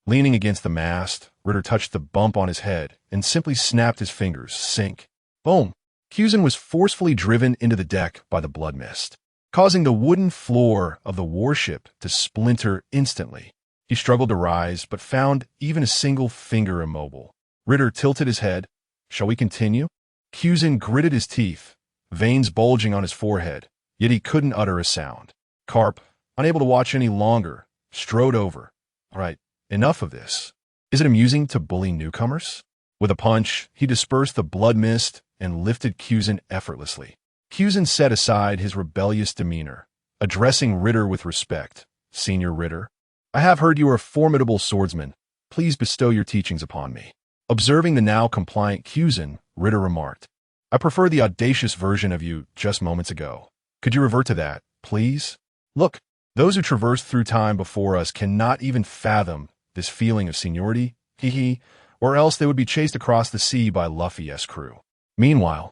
Leaning against the mast, Rait touched the bump on his head and simply snapped his fingers. Sink. Boom. Kuzan was forcefully driven into the deck by the blood mist, causing the wooden floor of the warship to splinter instantly. He struggled to rise, but found even a single finger immobile. Rait tilted his head. Shall we continue? Kuzan gritted his teeth, veins bulging on his forehead, yet he couldn't utter a sound. Carp, unable to watch any longer, strode over. All right, enough of this. Is it amusing to bully newcomers? With a punch, he dispersed the blood mist and lifted Kuzan effortlessly. Kuzan set aside his rebellious demeanor, addressing Ritter with respect. "Senior Ritter, I have heard you are a formidable swordsman. Please bestow your teachings upon me." Observing the now compliant Kuzan, Ritter remarked, "I prefer the audacious version of you just moments ago. Could you revert to that, please? Look, those who traverse through time before us cannot even fathom this feeling of seniority, hee, or else they would be chased across the sea by Luffy's crew." Meanwhile,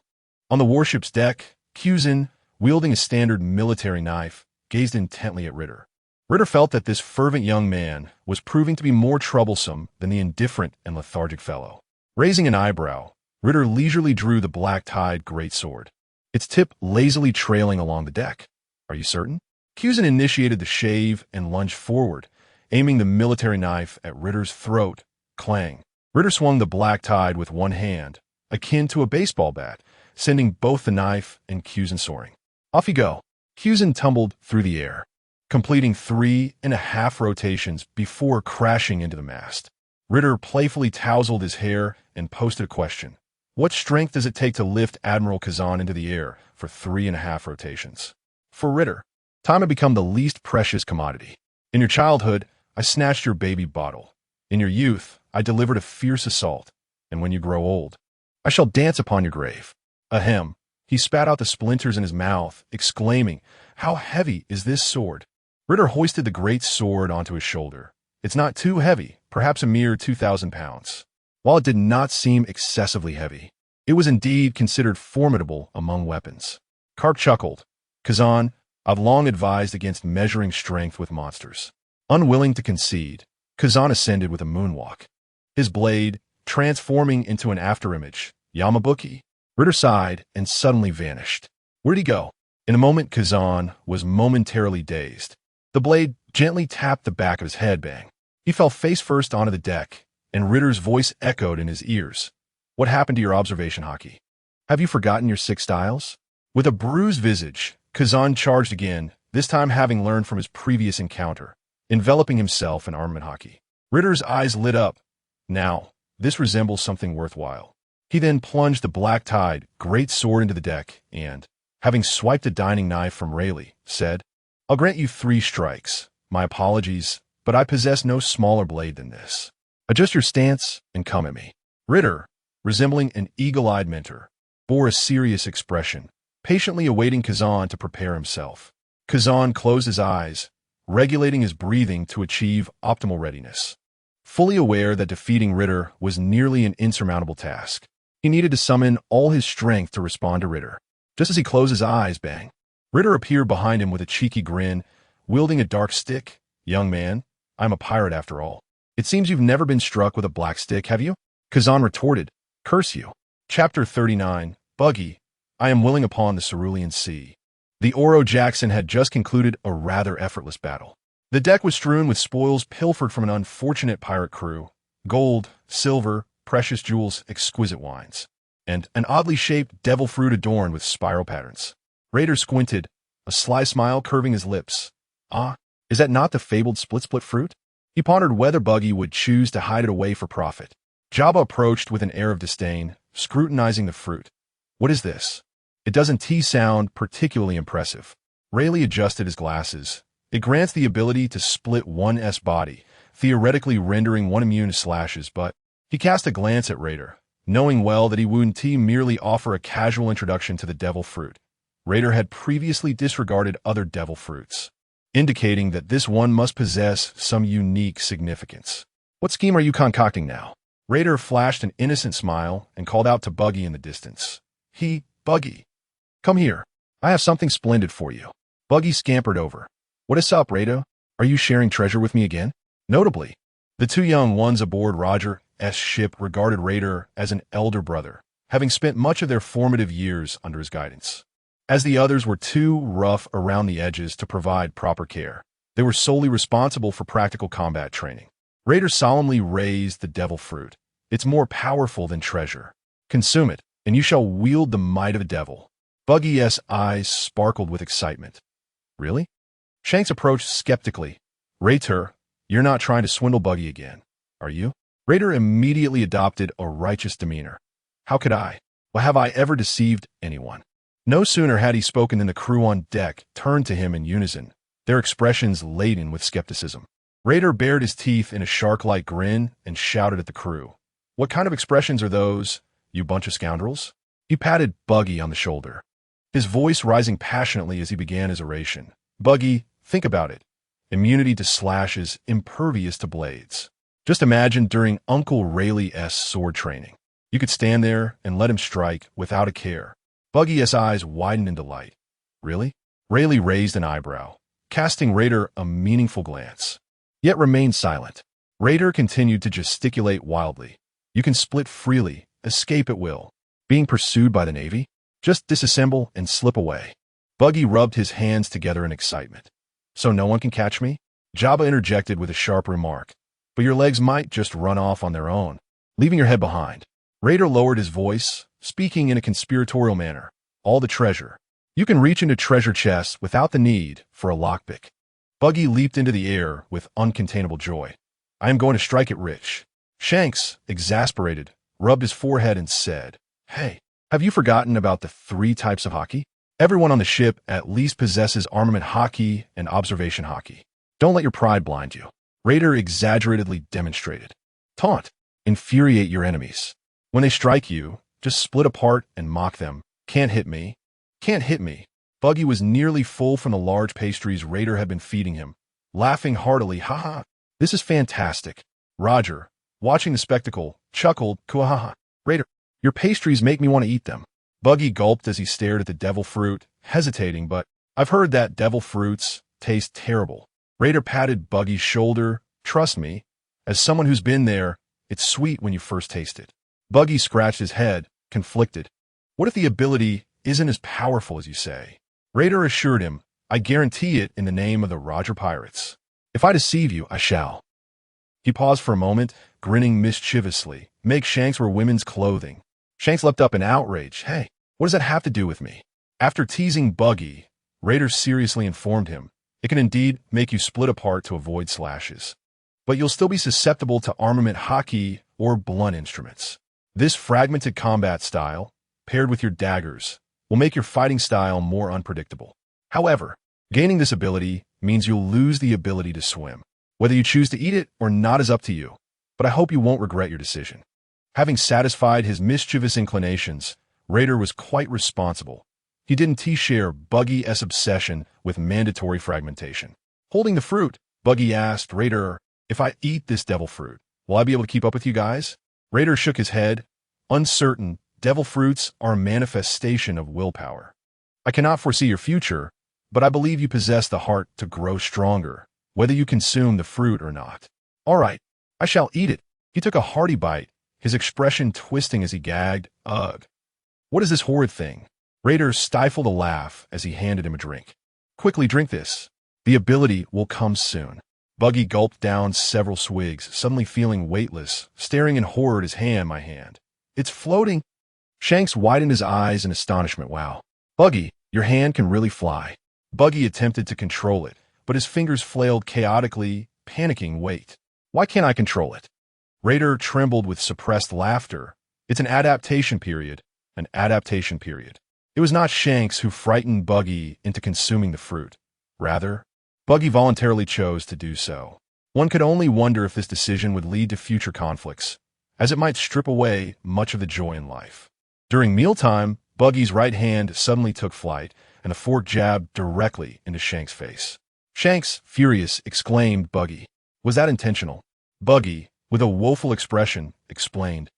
on the warship's deck, Kuzan, wielding a standard military knife, gazed intently at Ritter. Ritter felt that this fervent young man was proving to be more troublesome than the indifferent and lethargic fellow. Raising an eyebrow, Ritter leisurely drew the black-tied greatsword, its tip lazily trailing along the deck. "Are you certain?" Kuzan initiated the shave and lunged forward, aiming the military knife at Ritter's throat. Clang. Ritter swung the black-tied with one hand, akin to a baseball bat, sending both the knife and Kuzan soaring. Off you go. Kuzan tumbled through the air, completing 3.5 rotations before crashing into the mast. Ritter playfully tousled his hair and posted a question. What strength does it take to lift Admiral Kazan into the air for 3.5 rotations? For Ritter, time had become the least precious commodity. In your childhood, I snatched your baby bottle. In your youth, I delivered a fierce assault. And when you grow old, I shall dance upon your grave. Ahem. He spat out the splinters in his mouth, exclaiming, "How heavy is this sword?" Ritter hoisted the great sword onto his shoulder. "It's not too heavy, perhaps a mere 2,000 pounds. While it did not seem excessively heavy, it was indeed considered formidable among weapons. Karp chuckled. "Kazan, I've long advised against measuring strength with monsters." Unwilling to concede, Kazan ascended with a moonwalk, his blade transforming into an afterimage. "Yamabuki." Ritter sighed and suddenly vanished. Where'd he go? In a moment, Kazan was momentarily dazed. The blade gently tapped the back of his head. Bang. He fell face first onto the deck, and Ritter's voice echoed in his ears. "What happened to your observation hockey? Have you forgotten your 6 styles?" With a bruised visage, Kazan charged again, this time having learned from his previous encounter, enveloping himself in armament hockey. Ritter's eyes lit up. Now, this resembles something worthwhile. He then plunged the black-tied great sword into the deck and, having swiped a dining knife from Rayleigh, said, "I'll grant you 3 strikes. My apologies, but I possess no smaller blade than this. Adjust your stance and come at me." Ritter, resembling an eagle-eyed mentor, bore a serious expression, patiently awaiting Kazan to prepare himself. Kazan closed his eyes, regulating his breathing to achieve optimal readiness. Fully aware that defeating Ritter was nearly an insurmountable task, he needed to summon all his strength to respond to Ritter. Just as he closed his eyes, bang, Ritter appeared behind him with a cheeky grin, wielding a dark stick. "Young man, I'm a pirate after all. It seems you've never been struck with a black stick, have you?" Kazan retorted, "Curse you." Chapter 39, Buggy, I am willing upon the cerulean sea. The Oro Jackson had just concluded a rather effortless battle. The deck was strewn with spoils pilfered from an unfortunate pirate crew, gold, silver, precious jewels, exquisite wines, and an oddly shaped devil fruit adorned with spiral patterns. Raider squinted, a sly smile curving his lips. "Ah, is that not the fabled split fruit?" He pondered whether Buggy would choose to hide it away for profit. Jabba approached with an air of disdain, scrutinizing the fruit. "What is this? It doesn't sound particularly impressive." Rayleigh adjusted his glasses. "It grants the ability to split one's body, theoretically rendering one immune to slashes, but..." He cast a glance at Raider, knowing well that he wouldn't merely offer a casual introduction to the devil fruit. Raider had previously disregarded other devil fruits, indicating that this one must possess some unique significance. "What scheme are you concocting now?" Raider flashed an innocent smile and called out to Buggy in the distance. "Buggy, come here. I have something splendid for you." Buggy scampered over. "What is up, Raider? Are you sharing treasure with me again?" Notably, the 2 young ones aboard Roger's ship regarded Raider as an elder brother, having spent much of their formative years under his guidance. As the others were too rough around the edges to provide proper care, they were solely responsible for practical combat training. Raider solemnly raised the devil fruit. "It's more powerful than treasure. Consume it, and you shall wield the might of a devil." Buggy's eyes sparkled with excitement. "Really?" Shanks approached skeptically. "Raider, you're not trying to swindle Buggy again, are you?" Raider immediately adopted a righteous demeanor. "How could I? Well, have I ever deceived anyone? No sooner had he spoken than the crew on deck turned to him in unison, their expressions laden with skepticism. Raider bared his teeth in a shark-like grin and shouted at the crew. What kind of expressions are those, you bunch of scoundrels? He patted Buggy on the shoulder, his voice rising passionately as he began his oration. Buggy, think about it. Immunity to slashes, impervious to blades. Just imagine during Uncle Rayleigh's sword training. You could stand there and let him strike without a care. Buggy's eyes widened in delight. Really? Rayleigh raised an eyebrow, casting Raider a meaningful glance, yet remained silent. Raider continued to gesticulate wildly. You can split freely, escape at will. Being pursued by the Navy? Just disassemble and slip away. Buggy rubbed his hands together in excitement. So no one can catch me? Jabba interjected with a sharp remark. But your legs might just run off on their own, leaving your head behind. Raider lowered his voice, speaking in a conspiratorial manner. All the treasure. You can reach into treasure chests without the need for a lockpick. Buggy leaped into the air with uncontainable joy. I am going to strike it rich. Shanks, exasperated, rubbed his forehead and said, Hey, have you forgotten about the 3 types of hockey? Everyone on the ship at least possesses armament hockey and observation hockey. Don't let your pride blind you. Raider exaggeratedly demonstrated. Taunt. Infuriate your enemies. When they strike you, just split apart and mock them. Can't hit me. Can't hit me. Buggy was nearly full from the large pastries Raider had been feeding him, laughing heartily. Ha ha. This is fantastic. Roger, watching the spectacle, chuckled. Kuahaha. Raider, your pastries make me want to eat them. Buggy gulped as he stared at the devil fruit, hesitating, but I've heard that devil fruits taste terrible. Raider patted Buggy's shoulder. Trust me, as someone who's been there, it's sweet when you first taste it. Buggy scratched his head, conflicted. What if the ability isn't as powerful as you say? Raider assured him, I guarantee it in the name of the Roger Pirates. If I deceive you, I shall. He paused for a moment, grinning mischievously. Make Shanks wear women's clothing. Shanks leapt up in outrage. Hey, what does that have to do with me? After teasing Buggy, Raider seriously informed him, it can indeed make you split apart to avoid slashes. But you'll still be susceptible to armament hockey or blunt instruments. This fragmented combat style, paired with your daggers, will make your fighting style more unpredictable. However, gaining this ability means you'll lose the ability to swim. Whether you choose to eat it or not is up to you, but I hope you won't regret your decision. Having satisfied his mischievous inclinations, Raider was quite responsible. He didn't share Buggy's obsession with mandatory fragmentation. Holding the fruit, Buggy asked Raider, if I eat this devil fruit, will I be able to keep up with you guys? Raider shook his head, uncertain. Devil fruits are a manifestation of willpower. I cannot foresee your future, but I believe you possess the heart to grow stronger, whether you consume the fruit or not. All right, I shall eat it. He took a hearty bite, his expression twisting as he gagged. Ugh. What is this horrid thing? Raider stifled a laugh as he handed him a drink. Quickly drink this. The ability will come soon. Buggy gulped down several swigs, suddenly feeling weightless, staring in horror at his hand. My hand. It's floating. Shanks widened his eyes in astonishment. Wow. Buggy, your hand can really fly. Buggy attempted to control it, but his fingers flailed chaotically, panicking. Wait. Why can't I control it? Raider trembled with suppressed laughter. It's an adaptation period. An adaptation period. It was not Shanks who frightened Buggy into consuming the fruit. Rather, Buggy voluntarily chose to do so. One could only wonder if this decision would lead to future conflicts, as it might strip away much of the joy in life. During mealtime, Buggy's right hand suddenly took flight, and the fork jabbed directly into Shanks' face. Shanks, furious, exclaimed, Buggy. Was that intentional? Buggy, with a woeful expression, explained.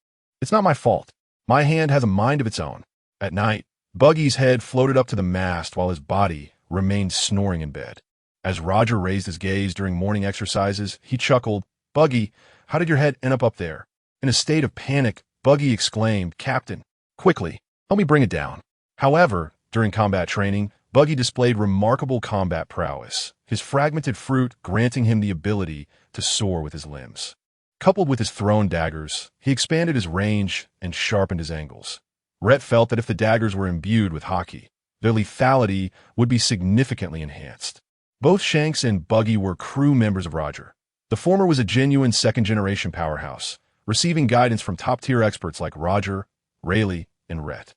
It's not my fault. My hand has a mind of its own. At night, Buggy's head floated up to the mast while his body remained snoring in bed. As Roger raised his gaze during morning exercises, he chuckled, Buggy, how did your head end up there? In a state of panic, Buggy exclaimed, Captain, quickly, help me bring it down. However, during combat training, Buggy displayed remarkable combat prowess, his fragmented fruit granting him the ability to soar with his limbs. Coupled with his thrown daggers, he expanded his range and sharpened his angles. Rait felt that if the daggers were imbued with hockey, their lethality would be significantly enhanced. Both Shanks and Buggy were crew members of Roger. The former was a genuine second-generation powerhouse, receiving guidance from top-tier experts like Roger, Rayleigh, in Rait.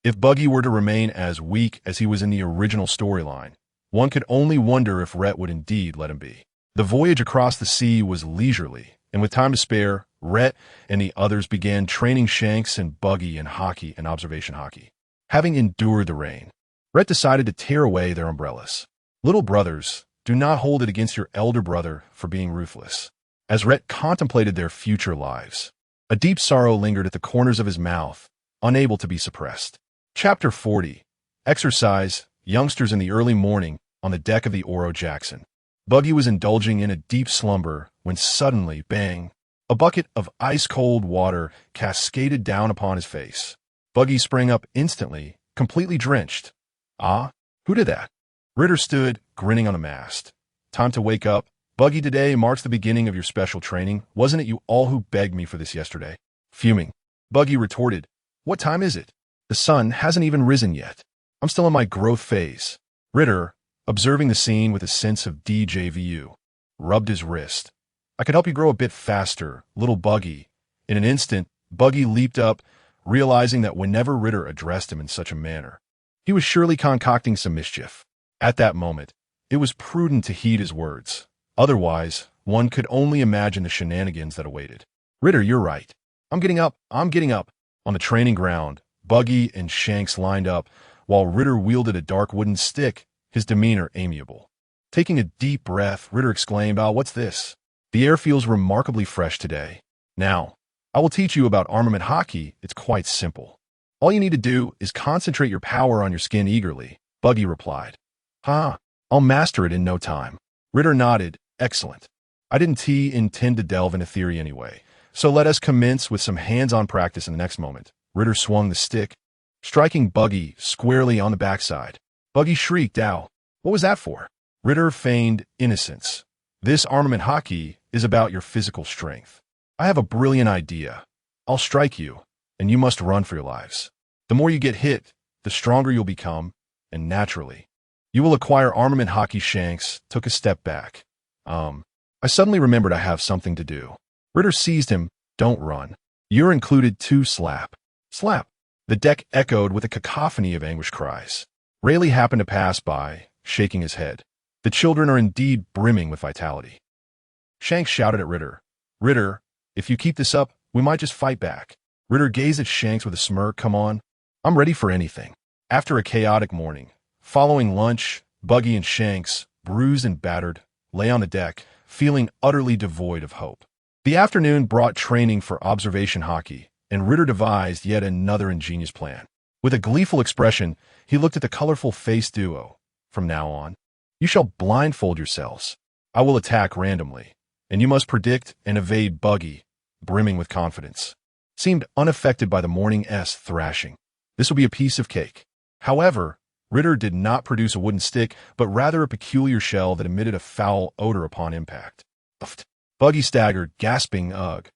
If Buggy were to remain as weak as he was in the original storyline, one could only wonder if Rait would indeed let him be. The voyage across the sea was leisurely, and with time to spare, Rait and the others began training Shanks and Buggy in hockey and observation hockey. Having endured the rain, Rait decided to tear away their umbrellas. Little brothers, do not hold it against your elder brother for being ruthless. As Rait contemplated their future lives, a deep sorrow lingered at the corners of his mouth, unable to be suppressed. Chapter 40. Exercise, youngsters in the early morning on the deck of the Oro Jackson. Buggy was indulging in a deep slumber when suddenly, bang, a bucket of ice-cold water cascaded down upon his face. Buggy sprang up instantly, completely drenched. Ah, who did that? Ritter stood, grinning on the mast. Time to wake up. Buggy, today marks the beginning of your special training. Wasn't it you all who begged me for this yesterday? Fuming, Buggy retorted, what time is it? The sun hasn't even risen yet. I'm still in my growth phase. Ritter, observing the scene with a sense of déjà vu, rubbed his wrist. I could help you grow a bit faster, little Buggy. In an instant, Buggy leaped up, realizing that whenever Ritter addressed him in such a manner, he was surely concocting some mischief. At that moment, it was prudent to heed his words. Otherwise, one could only imagine the shenanigans that awaited. Ritter, you're right. I'm getting up. On the training ground, Buggy and Shanks lined up, while Ritter wielded a dark wooden stick, his demeanor amiable. Taking a deep breath, Ritter exclaimed, what's this? The air feels remarkably fresh today. Now, I will teach you about armament hockey. It's quite simple. All you need to do is concentrate your power on your skin eagerly, Buggy replied. I'll master it in no time. Ritter nodded. Excellent. I didn't intend to delve into theory anyway, so let us commence with some hands-on practice in the next moment. Ritter swung the stick, striking Buggy squarely on the backside. Buggy shrieked, ow. What was that for? Ritter feigned innocence. This armament hockey is about your physical strength. I have a brilliant idea. I'll strike you, and you must run for your lives. The more you get hit, the stronger you'll become, and naturally, you will acquire armament hockey. Shanks took a step back. I suddenly remembered I have something to do. Ritter seized him. Don't run. You're included too. Slap. Slap. The deck echoed with a cacophony of anguished cries. Rayleigh happened to pass by, shaking his head. The children are indeed brimming with vitality. Shanks shouted at Ritter. Ritter, if you keep this up, we might just fight back. Ritter gazed at Shanks with a smirk. Come on. I'm ready for anything. After a chaotic morning, following lunch, Buggy and Shanks, bruised and battered, lay on the deck, feeling utterly devoid of hope. The afternoon brought training for observation hockey, and Ritter devised yet another ingenious plan. With a gleeful expression, he looked at the colorful-faced duo. From now on, you shall blindfold yourselves. I will attack randomly, and you must predict and evade. Buggy, brimming with confidence, seemed unaffected by the morning's thrashing. This will be a piece of cake. However, Ritter did not produce a wooden stick, but rather a peculiar shell that emitted a foul odor upon impact. Buggy staggered, gasping, ugh.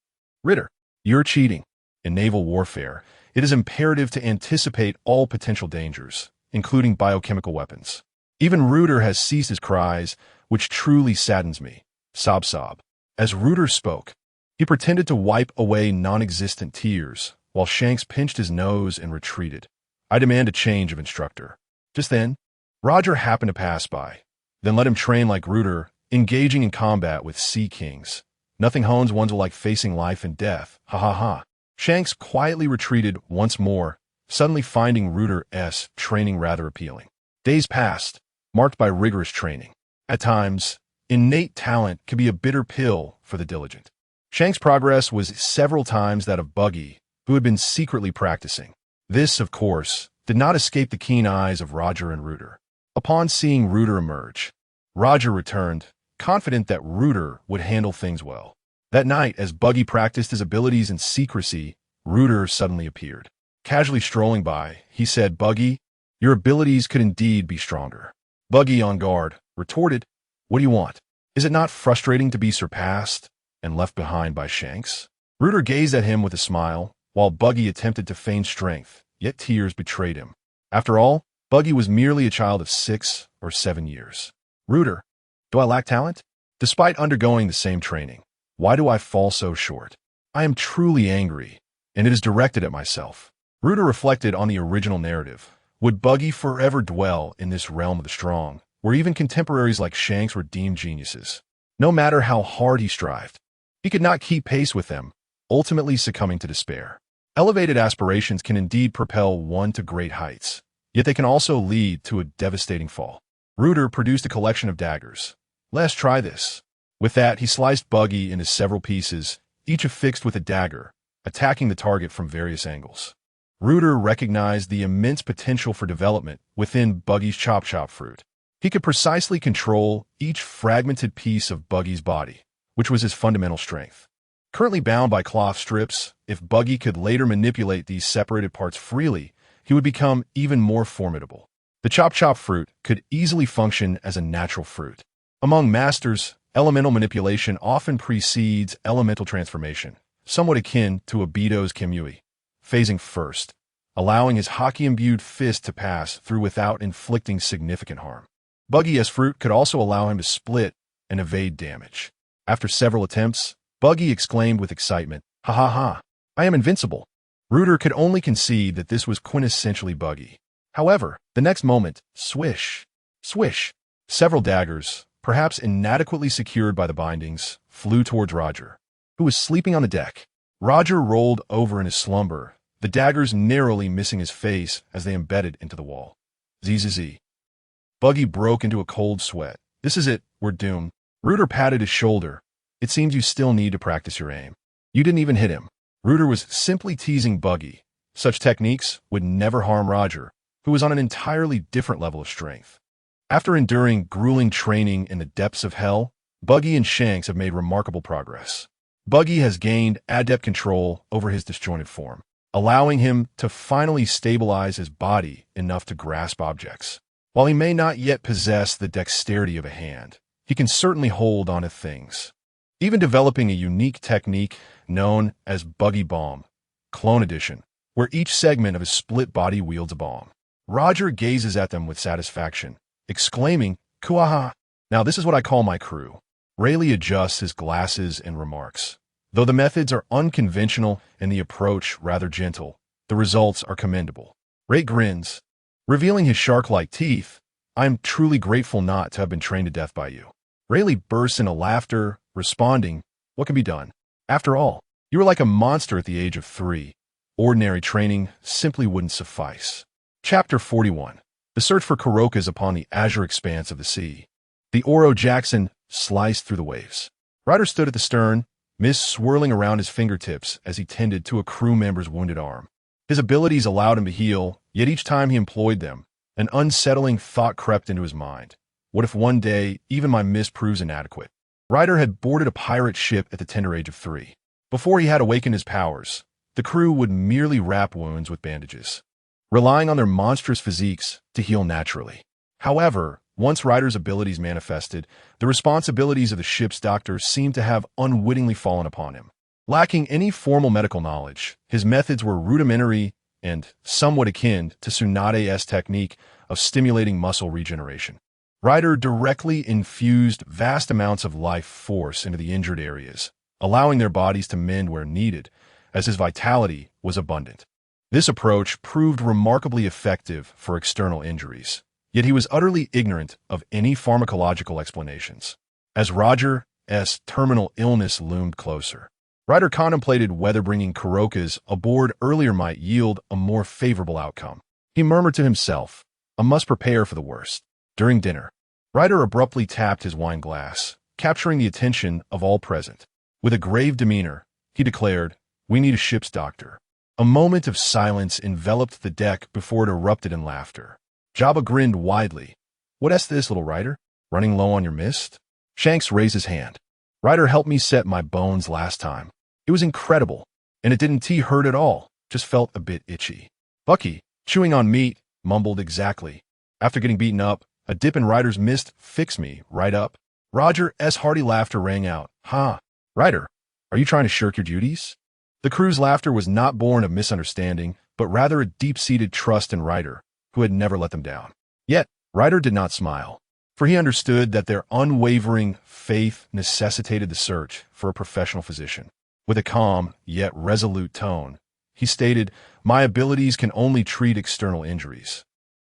Ritter, you're cheating. In naval warfare, it is imperative to anticipate all potential dangers, including biochemical weapons. Even Ritter has ceased his cries, which truly saddens me. Sob sob. As Ritter spoke, he pretended to wipe away non-existent tears, while Shanks pinched his nose and retreated. I demand a change of instructor. Just then, Roger happened to pass by. Then let him train like Ritter, engaging in combat with sea kings. Nothing hones one's like facing life and death. Ha ha ha. Shanks quietly retreated once more, suddenly finding Ritter's training rather appealing. Days passed, marked by rigorous training. At times, innate talent can be a bitter pill for the diligent. Shanks' progress was several times that of Buggy, who had been secretly practicing. This, of course, did not escape the keen eyes of Roger and Ritter. Upon seeing Ritter emerge, Roger returned, confident that Ritter would handle things well. That night, as Buggy practiced his abilities in secrecy, Ritter suddenly appeared. Casually strolling by, he said, Buggy, your abilities could indeed be stronger. Buggy, on guard, retorted, what do you want? Is it not frustrating to be surpassed and left behind by Shanks? Ritter gazed at him with a smile, while Buggy attempted to feign strength, yet tears betrayed him. After all, Buggy was merely a child of 6 or 7 years. Ritter, do I lack talent? Despite undergoing the same training, why do I fall so short? I am truly angry, and it is directed at myself. Ruder reflected on the original narrative. Would Buggy forever dwell in this realm of the strong, where even contemporaries like Shanks were deemed geniuses? No matter how hard he strived, he could not keep pace with them, ultimately succumbing to despair. Elevated aspirations can indeed propel one to great heights, yet they can also lead to a devastating fall. Ruder produced a collection of daggers. Let's try this. With that, he sliced Buggy into several pieces, each affixed with a dagger, attacking the target from various angles. Ruder recognized the immense potential for development within Buggy's chop fruit. He could precisely control each fragmented piece of Buggy's body, which was his fundamental strength. Currently bound by cloth strips, if Buggy could later manipulate these separated parts freely, he would become even more formidable. The chop fruit could easily function as a natural fruit. Among masters, elemental manipulation often precedes elemental transformation, somewhat akin to Obito's Kamui, phasing first, allowing his hockey-imbued fist to pass through without inflicting significant harm. Buggy as fruit could also allow him to split and evade damage. After several attempts, Buggy exclaimed with excitement, "Ha ha ha, I am invincible." Ruder could only concede that this was quintessentially Buggy. However, the next moment, swish, swish, several daggers, perhaps inadequately secured by the bindings, flew towards Roger, who was sleeping on the deck. Roger rolled over in his slumber, the daggers narrowly missing his face as they embedded into the wall. Zzz. Buggy broke into a cold sweat. "This is it, we're doomed." Ruder patted his shoulder. "It seems you still need to practice your aim. You didn't even hit him." Ruder was simply teasing Buggy. Such techniques would never harm Roger, who was on an entirely different level of strength. After enduring grueling training in the depths of hell, Buggy and Shanks have made remarkable progress. Buggy has gained adept control over his disjointed form, allowing him to finally stabilize his body enough to grasp objects. While he may not yet possess the dexterity of a hand, he can certainly hold on to things, even developing a unique technique known as Buggy Bomb, Clone Edition, where each segment of his split body wields a bomb. Roger gazes at them with satisfaction, exclaiming, "Kuaha! Now this is what I call my crew." Rayleigh adjusts his glasses and remarks. Though the methods are unconventional and the approach rather gentle, the results are commendable. Rait grins, revealing his shark-like teeth. "I am truly grateful not to have been trained to death by you." Rayleigh bursts into laughter, responding, "What can be done? After all, you were like a monster at the age of 3. Ordinary training simply wouldn't suffice." Chapter 41. The search for Kurokas upon the azure expanse of the sea. The Oro Jackson sliced through the waves. Ryder stood at the stern, mist swirling around his fingertips as he tended to a crew member's wounded arm. His abilities allowed him to heal, yet each time he employed them, an unsettling thought crept into his mind. What if one day even my mist proves inadequate? Ryder had boarded a pirate ship at the tender age of 3. Before he had awakened his powers, the crew would merely wrap wounds with bandages, relying on their monstrous physiques to heal naturally. However, once Ryder's abilities manifested, the responsibilities of the ship's doctor seemed to have unwittingly fallen upon him. Lacking any formal medical knowledge, his methods were rudimentary and somewhat akin to Tsunade's technique of stimulating muscle regeneration. Ryder directly infused vast amounts of life force into the injured areas, allowing their bodies to mend where needed, as his vitality was abundant. This approach proved remarkably effective for external injuries, yet he was utterly ignorant of any pharmacological explanations. As Roger's terminal illness loomed closer, Ryder contemplated whether bringing Kurokas aboard earlier might yield a more favorable outcome. He murmured to himself, "I must prepare for the worst." During dinner, Ryder abruptly tapped his wine glass, capturing the attention of all present. With a grave demeanor, he declared, "We need a ship's doctor." A moment of silence enveloped the deck before it erupted in laughter. Jabba grinned widely. "What's this, little Ryder? Running low on your mist?" Shanks raised his hand. "Ryder helped me set my bones last time. It was incredible, and it didn't hurt at all, just felt a bit itchy." Bucky, chewing on meat, mumbled, "Exactly. After getting beaten up, a dip in Ryder's mist fixed me right up." Roger's hearty laughter rang out. "Ha! Ryder, are you trying to shirk your duties?" The crew's laughter was not born of misunderstanding, but rather a deep-seated trust in Ryder, who had never let them down. Yet, Ryder did not smile, for he understood that their unwavering faith necessitated the search for a professional physician. With a calm, yet resolute tone, He stated, "My abilities can only treat external injuries,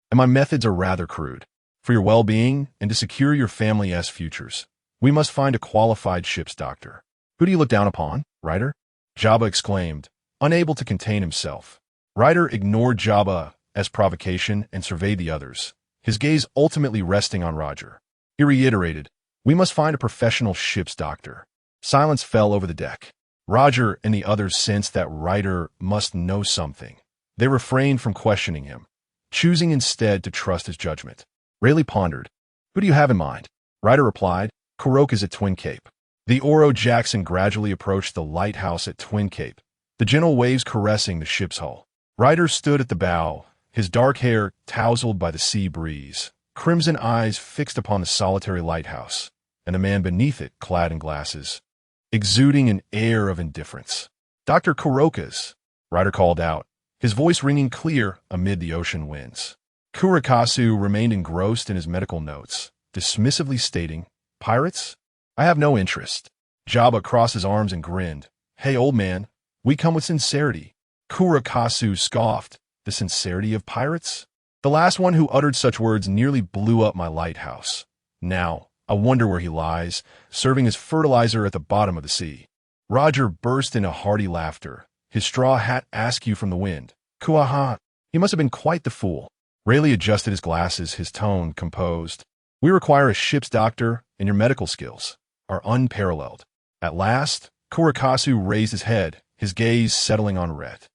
and my methods are rather crude. For your well-being and to secure your family's futures, we must find a qualified ship's doctor." "Who do you look down upon, Ryder?" Jabba exclaimed, unable to contain himself. Ryder ignored Jabba as provocation and surveyed the others, his gaze ultimately resting on Roger. He reiterated, "We must find a professional ship's doctor." Silence fell over the deck. Roger and the others sensed that Ryder must know something. They refrained from questioning him, choosing instead to trust his judgment. Rayleigh pondered. "Who do you have in mind?" Ryder replied, "Kuroka's at Twin Cape." The Oro Jackson gradually approached the lighthouse at Twin Cape, the gentle waves caressing the ship's hull. Ryder stood at the bow, his dark hair tousled by the sea breeze, crimson eyes fixed upon the solitary lighthouse, and the man beneath it clad in glasses, exuding an air of indifference. "Dr. Kuroka's," Ryder called out, his voice ringing clear amid the ocean winds. Kurakasu remained engrossed in his medical notes, dismissively stating, "Pirates? I have no interest." Jabba crossed his arms and grinned. "Hey, old man, we come with sincerity." Kurakasu scoffed. "The sincerity of pirates? The last one who uttered such words nearly blew up my lighthouse. Now, I wonder where he lies, serving as fertilizer at the bottom of the sea." Roger burst into hearty laughter, his straw hat askew from the wind. "Kuaha, he must have been quite the fool." Rayleigh adjusted his glasses, his tone composed. "We require a ship's doctor, and your medical skills are unparalleled." At last, Kurakasu raised his head, his gaze settling on Rait.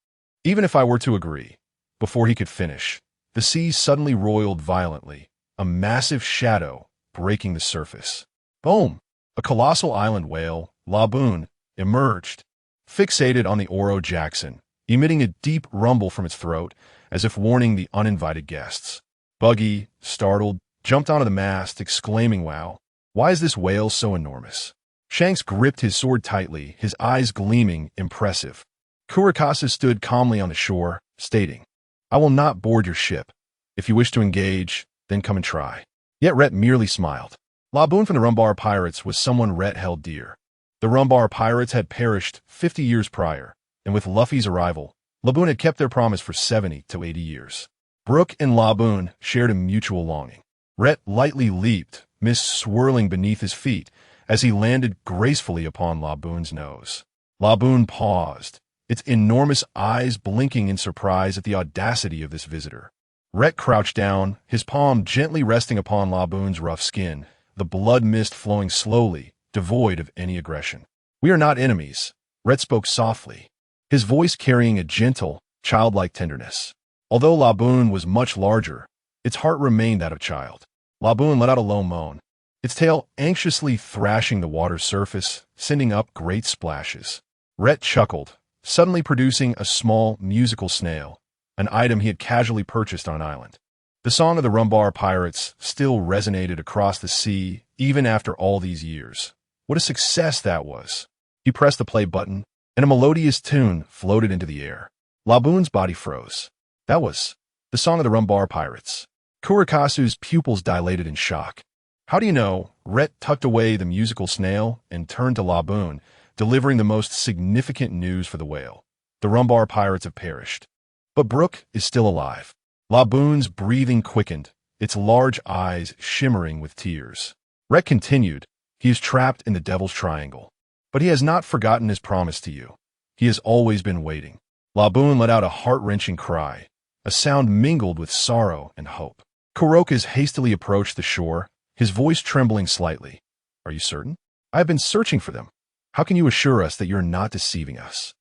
"Even if I were to agree," before he could finish, the sea suddenly roiled violently, a massive shadow breaking the surface. Boom! A colossal island whale, Laboon, emerged, fixated on the Oro Jackson, emitting a deep rumble from its throat, as if warning the uninvited guests. Buggy, startled, jumped onto the mast, exclaiming, "Wow, why is this whale so enormous?" Shanks gripped his sword tightly, his eyes gleaming, impressive. Kurakasu stood calmly on the shore, stating, "I will not board your ship. If you wish to engage, then come and try." Yet Rait merely smiled. Laboon from the Rumbar Pirates was someone Rait held dear. The Rumbar Pirates had perished 50 years prior, and with Luffy's arrival, Laboon had kept their promise for 70 to 80 years. Brook and Laboon shared a mutual longing. Rait lightly leaped, mist swirling beneath his feet, as he landed gracefully upon Laboon's nose. Laboon paused, its enormous eyes blinking in surprise at the audacity of this visitor. Rait crouched down, his palm gently resting upon Laboon's rough skin, the blood mist flowing slowly, devoid of any aggression. "We are not enemies," Rait spoke softly, his voice carrying a gentle, childlike tenderness. Although Laboon was much larger, its heart remained that of a child. Laboon let out a low moan, its tail anxiously thrashing the water's surface, sending up great splashes. Rait chuckled, suddenly producing a small, musical snail, an item he had casually purchased on an island. The song of the Rumbar Pirates still resonated across the sea even after all these years. What a success that was! He pressed the play button, and a melodious tune floated into the air. Laboon's body froze. That was the song of the Rumbar Pirates. Kurakasu's pupils dilated in shock. "How do you know?" Rait tucked away the musical snail and turned to Laboon, delivering the most significant news for the whale. "The Rumbar Pirates have perished. But Brook is still alive." Laboon's breathing quickened, its large eyes shimmering with tears. Rait continued, "He is trapped in the Devil's Triangle. But he has not forgotten his promise to you. He has always been waiting." Laboon let out a heart-wrenching cry, a sound mingled with sorrow and hope. Kurokas hastily approached the shore, his voice trembling slightly. "Are you certain? I have been searching for them. How can you assure us that you're not deceiving us?"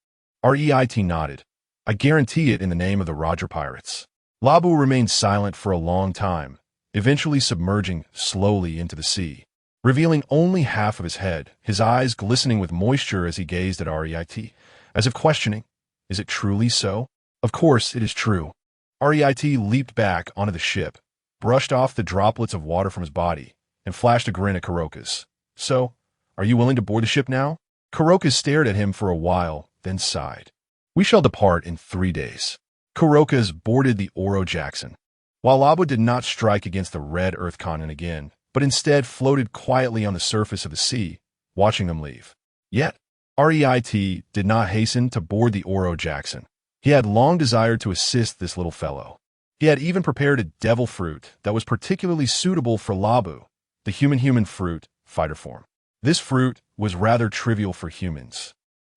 Rait nodded. "I guarantee it in the name of the Roger Pirates." Labu remained silent for a long time, eventually submerging slowly into the sea, revealing only half of his head, his eyes glistening with moisture as he gazed at Rait, as if questioning, "Is it truly so?" "Of course it is true." Rait leaped back onto the ship, brushed off the droplets of water from his body, and flashed a grin at Kurokas. "So, are you willing to board the ship now?" Kurokas stared at him for a while, then sighed. "We shall depart in 3 days." Kurokas boarded the Oro Jackson, while Labu did not strike against the red Earth continent again, but instead floated quietly on the surface of the sea, watching them leave. Yet, Rait did not hasten to board the Oro Jackson. He had long desired to assist this little fellow. He had even prepared a devil fruit that was particularly suitable for Labu, the human fruit, fighter form. This fruit was rather trivial for humans,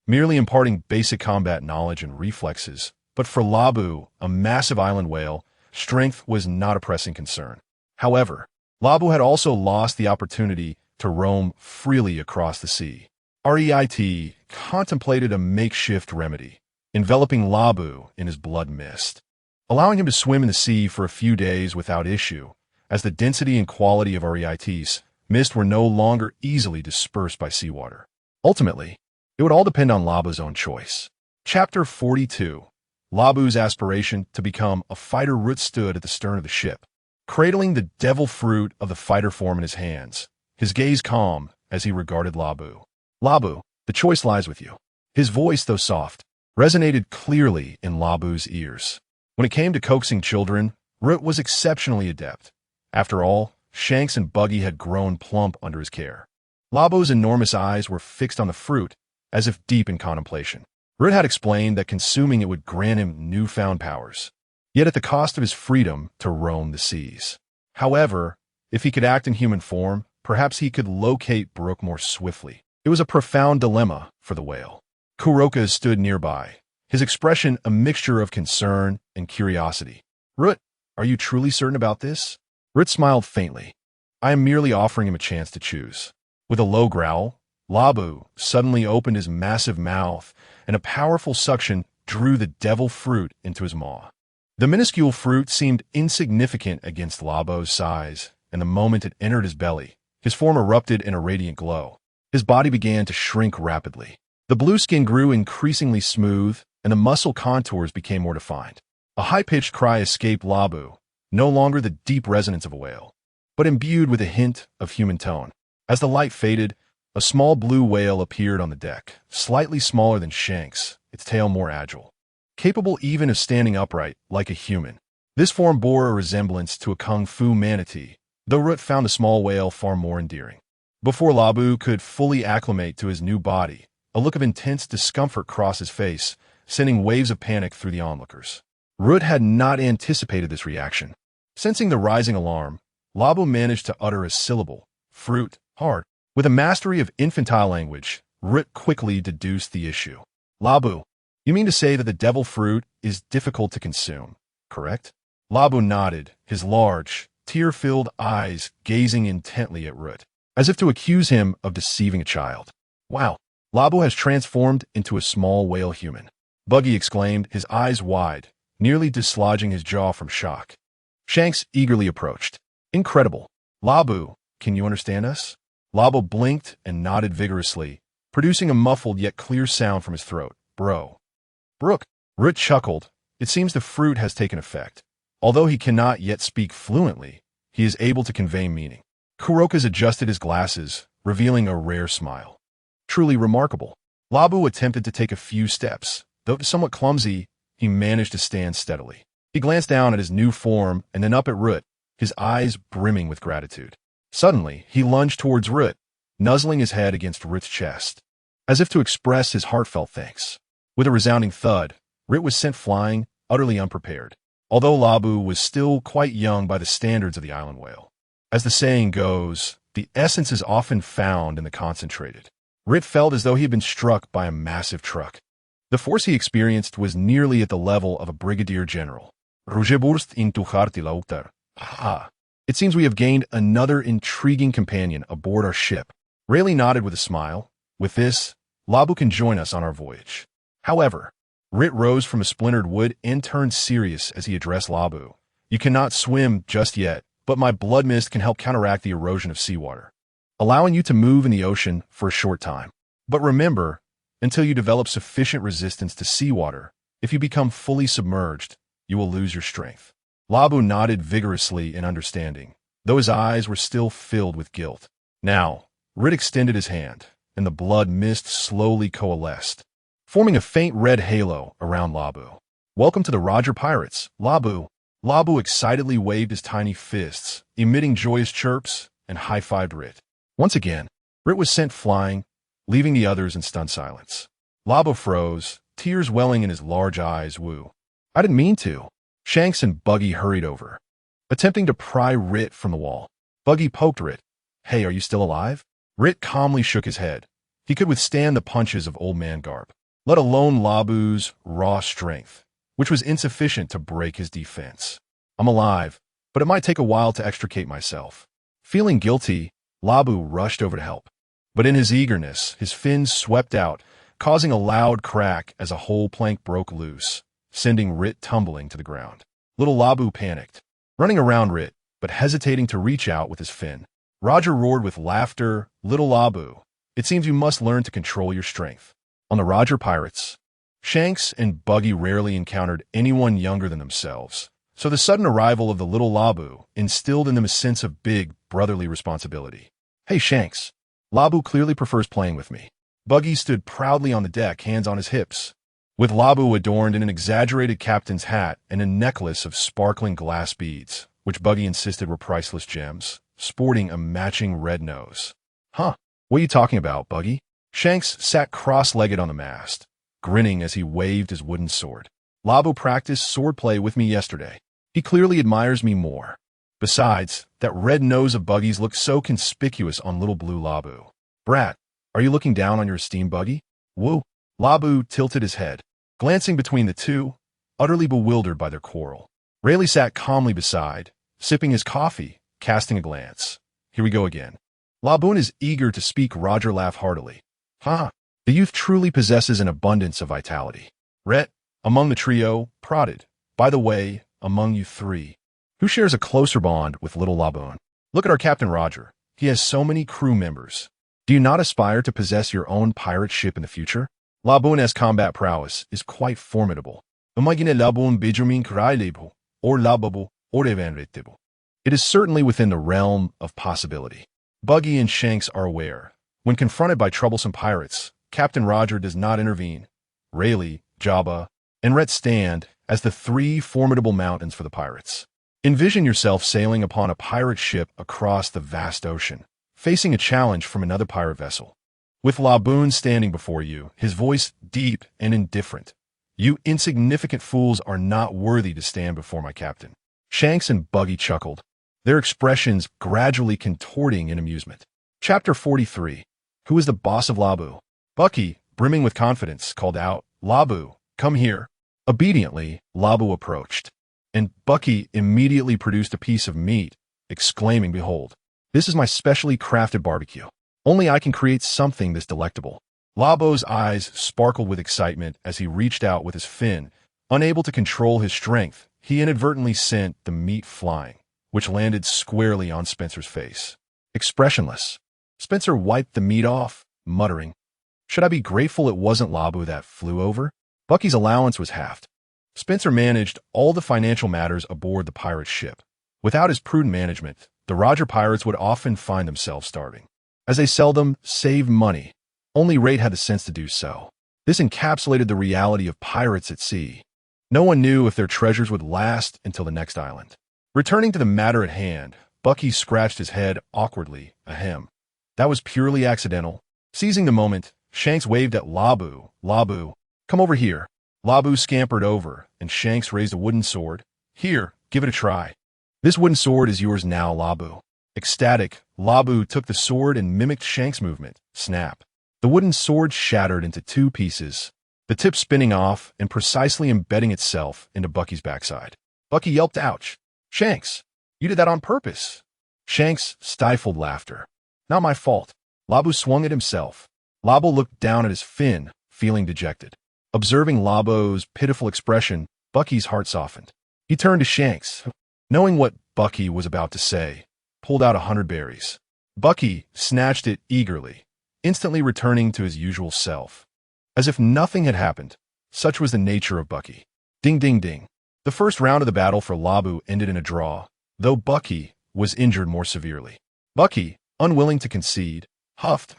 merely imparting basic combat knowledge and reflexes, but for Labu, a massive island whale, strength was not a pressing concern. However, Labu had also lost the opportunity to roam freely across the sea. Rait contemplated a makeshift remedy, enveloping Labu in his blood mist, allowing him to swim in the sea for a few days without issue, as the density and quality of Rait's mist were no longer easily dispersed by seawater. Ultimately, it would all depend on Labu's own choice. Chapter 42. Labu's aspiration to become a fighter. Rait stood at the stern of the ship, cradling the devil fruit of the fighter form in his hands, his gaze calm as he regarded Labu. Labu, the choice lies with you. His voice, though soft, resonated clearly in Labu's ears. When it came to coaxing children, Rait was exceptionally adept. After all, Shanks and Buggy had grown plump under his care. Labu's enormous eyes were fixed on the fruit, as if deep in contemplation. Rait had explained that consuming it would grant him newfound powers, yet at the cost of his freedom to roam the seas. However, if he could act in human form, perhaps he could locate Brook more swiftly. It was a profound dilemma for the whale. Kuroka stood nearby, his expression a mixture of concern and curiosity. Rait, are you truly certain about this? Rait smiled faintly. I am merely offering him a chance to choose. With a low growl, Labu suddenly opened his massive mouth, and a powerful suction drew the devil fruit into his maw. The minuscule fruit seemed insignificant against Labu's size, and the moment it entered his belly, his form erupted in a radiant glow. His body began to shrink rapidly. The blue skin grew increasingly smooth, and the muscle contours became more defined. A high-pitched cry escaped Labu, no longer the deep resonance of a whale, but imbued with a hint of human tone. As the light faded, a small blue whale appeared on the deck, slightly smaller than Shanks, its tail more agile, capable even of standing upright like a human. This form bore a resemblance to a kung fu manatee, though Rait found the small whale far more endearing. Before Labu could fully acclimate to his new body, a look of intense discomfort crossed his face, sending waves of panic through the onlookers. Rait had not anticipated this reaction. Sensing the rising alarm, Labu managed to utter a syllable, fruit, hard. With a mastery of infantile language, Rait quickly deduced the issue. Labu, you mean to say that the devil fruit is difficult to consume, correct? Labu nodded, his large, tear-filled eyes gazing intently at Rait, as if to accuse him of deceiving a child. Wow, Labu has transformed into a small whale human. Buggy exclaimed, his eyes wide, nearly dislodging his jaw from shock. Shanks eagerly approached. Incredible. Labu, can you understand us? Labu blinked and nodded vigorously, producing a muffled yet clear sound from his throat. Bro. Brook. Rait chuckled. It seems the fruit has taken effect. Although he cannot yet speak fluently, he is able to convey meaning. Kuroka's adjusted his glasses, revealing a rare smile. Truly remarkable. Labu attempted to take a few steps, though somewhat clumsy, he managed to stand steadily. He glanced down at his new form and then up at Rait, his eyes brimming with gratitude. Suddenly, he lunged towards Rait, nuzzling his head against Rait's chest, as if to express his heartfelt thanks. With a resounding thud, Rait was sent flying, utterly unprepared, although Labu was still quite young by the standards of the island whale. As the saying goes, the essence is often found in the concentrated. Rait felt as though he had been struck by a massive truck. The force he experienced was nearly at the level of a brigadier general. Rugeburst into Hartilauter. Ah, it seems we have gained another intriguing companion aboard our ship. Rayleigh nodded with a smile. With this, Labu can join us on our voyage. However, Rait rose from a splintered wood and turned serious as he addressed Labu. You cannot swim just yet, but my blood mist can help counteract the erosion of seawater, allowing you to move in the ocean for a short time. But remember, until you develop sufficient resistance to seawater, if you become fully submerged, you will lose your strength. Labu nodded vigorously in understanding, though his eyes were still filled with guilt. Now, Rait extended his hand, and the blood mist slowly coalesced, forming a faint red halo around Labu. Welcome to the Roger Pirates, Labu. Labu excitedly waved his tiny fists, emitting joyous chirps, and high-fived Rait. Once again, Rait was sent flying, leaving the others in stunned silence. Labu froze, tears welling in his large eyes. Woo. I didn't mean to. Shanks and Buggy hurried over, attempting to pry Rait from the wall. Buggy poked Rait. Hey, are you still alive? Rait calmly shook his head. He could withstand the punches of Old Man Garp, let alone Labu's raw strength, which was insufficient to break his defense. I'm alive, but it might take a while to extricate myself. Feeling guilty, Labu rushed over to help. But in his eagerness, his fins swept out, causing a loud crack as a whole plank broke loose, sending Rait tumbling to the ground. Little Labu panicked, running around Rait, but hesitating to reach out with his fin. Roger roared with laughter. Little Labu, it seems you must learn to control your strength. On the Roger Pirates, Shanks and Buggy rarely encountered anyone younger than themselves, so the sudden arrival of the little Labu instilled in them a sense of big brotherly responsibility. Hey, Shanks. Labu clearly prefers playing with me. Buggy stood proudly on the deck, hands on his hips, with Labu adorned in an exaggerated captain's hat and a necklace of sparkling glass beads, which Buggy insisted were priceless gems, sporting a matching red nose. Huh, what are you talking about, Buggy? Shanks sat cross-legged on the mast, grinning as he waved his wooden sword. Labu practiced swordplay with me yesterday. He clearly admires me more. Besides, that red nose of Buggy's looked so conspicuous on little blue Labu. Brat, are you looking down on your esteemed Buggy? Woo. Labu tilted his head, glancing between the two, utterly bewildered by their quarrel. Rayleigh sat calmly beside, sipping his coffee, casting a glance. Here we go again. Labu is eager to speak. Roger laughed heartily. The youth truly possesses an abundance of vitality. Rait, among the trio, prodded. By the way, among you three, who shares a closer bond with little Labu? Look at our Captain Roger. He has so many crew members. Do you not aspire to possess your own pirate ship in the future? Labu's combat prowess is quite formidable. Imagine Labu Benjamin Rayleigh or Labu or Evanretable. It is certainly within the realm of possibility. Buggy and Shanks are aware. When confronted by troublesome pirates, Captain Roger does not intervene. Rayleigh, Jabba, and Rait stand as the three formidable mountains for the pirates. Envision yourself sailing upon a pirate ship across the vast ocean, facing a challenge from another pirate vessel. With Labu standing before you, his voice deep and indifferent. You insignificant fools are not worthy to stand before my captain. Shanks and Buggy chuckled, their expressions gradually contorting in amusement. Chapter 43. Who is the boss of Labu? Buggy, brimming with confidence, called out, Labu, come here. Obediently, Labu approached, and Buggy immediately produced a piece of meat, exclaiming, Behold, this is my specially crafted barbecue. Only I can create something this delectable. Labu's eyes sparkled with excitement as he reached out with his fin. Unable to control his strength, he inadvertently sent the meat flying, which landed squarely on Spencer's face. Expressionless, Spencer wiped the meat off, muttering, Should I be grateful it wasn't Labu that flew over? Buggy's allowance was halved. Spencer managed all the financial matters aboard the pirate ship. Without his prudent management, the Roger pirates would often find themselves starving, as they seldom saved money. Only Rait had the sense to do so. This encapsulated the reality of pirates at sea. No one knew if their treasures would last until the next island. Returning to the matter at hand, Buggy scratched his head awkwardly. Ahem. That was purely accidental. Seizing the moment, Shanks waved at Labu. Labu, come over here. Labu scampered over, and Shanks raised a wooden sword. Here, give it a try. This wooden sword is yours now, Labu. Ecstatic, Labu took the sword and mimicked Shanks' movement. Snap. The wooden sword shattered into two pieces, the tip spinning off and precisely embedding itself into Buggy's backside. Buggy yelped, Ouch. Shanks, you did that on purpose. Shanks stifled laughter. Not my fault. Labu swung at himself. Labu looked down at his fin, feeling dejected. Observing Labu's pitiful expression, Buggy's heart softened. He turned to Shanks, knowing what Buggy was about to say, pulled out 100 berries. Buggy snatched it eagerly, instantly returning to his usual self. As if nothing had happened, such was the nature of Buggy. Ding, ding, ding. The first round of the battle for Labu ended in a draw, though Buggy was injured more severely. Buggy, unwilling to concede, huffed,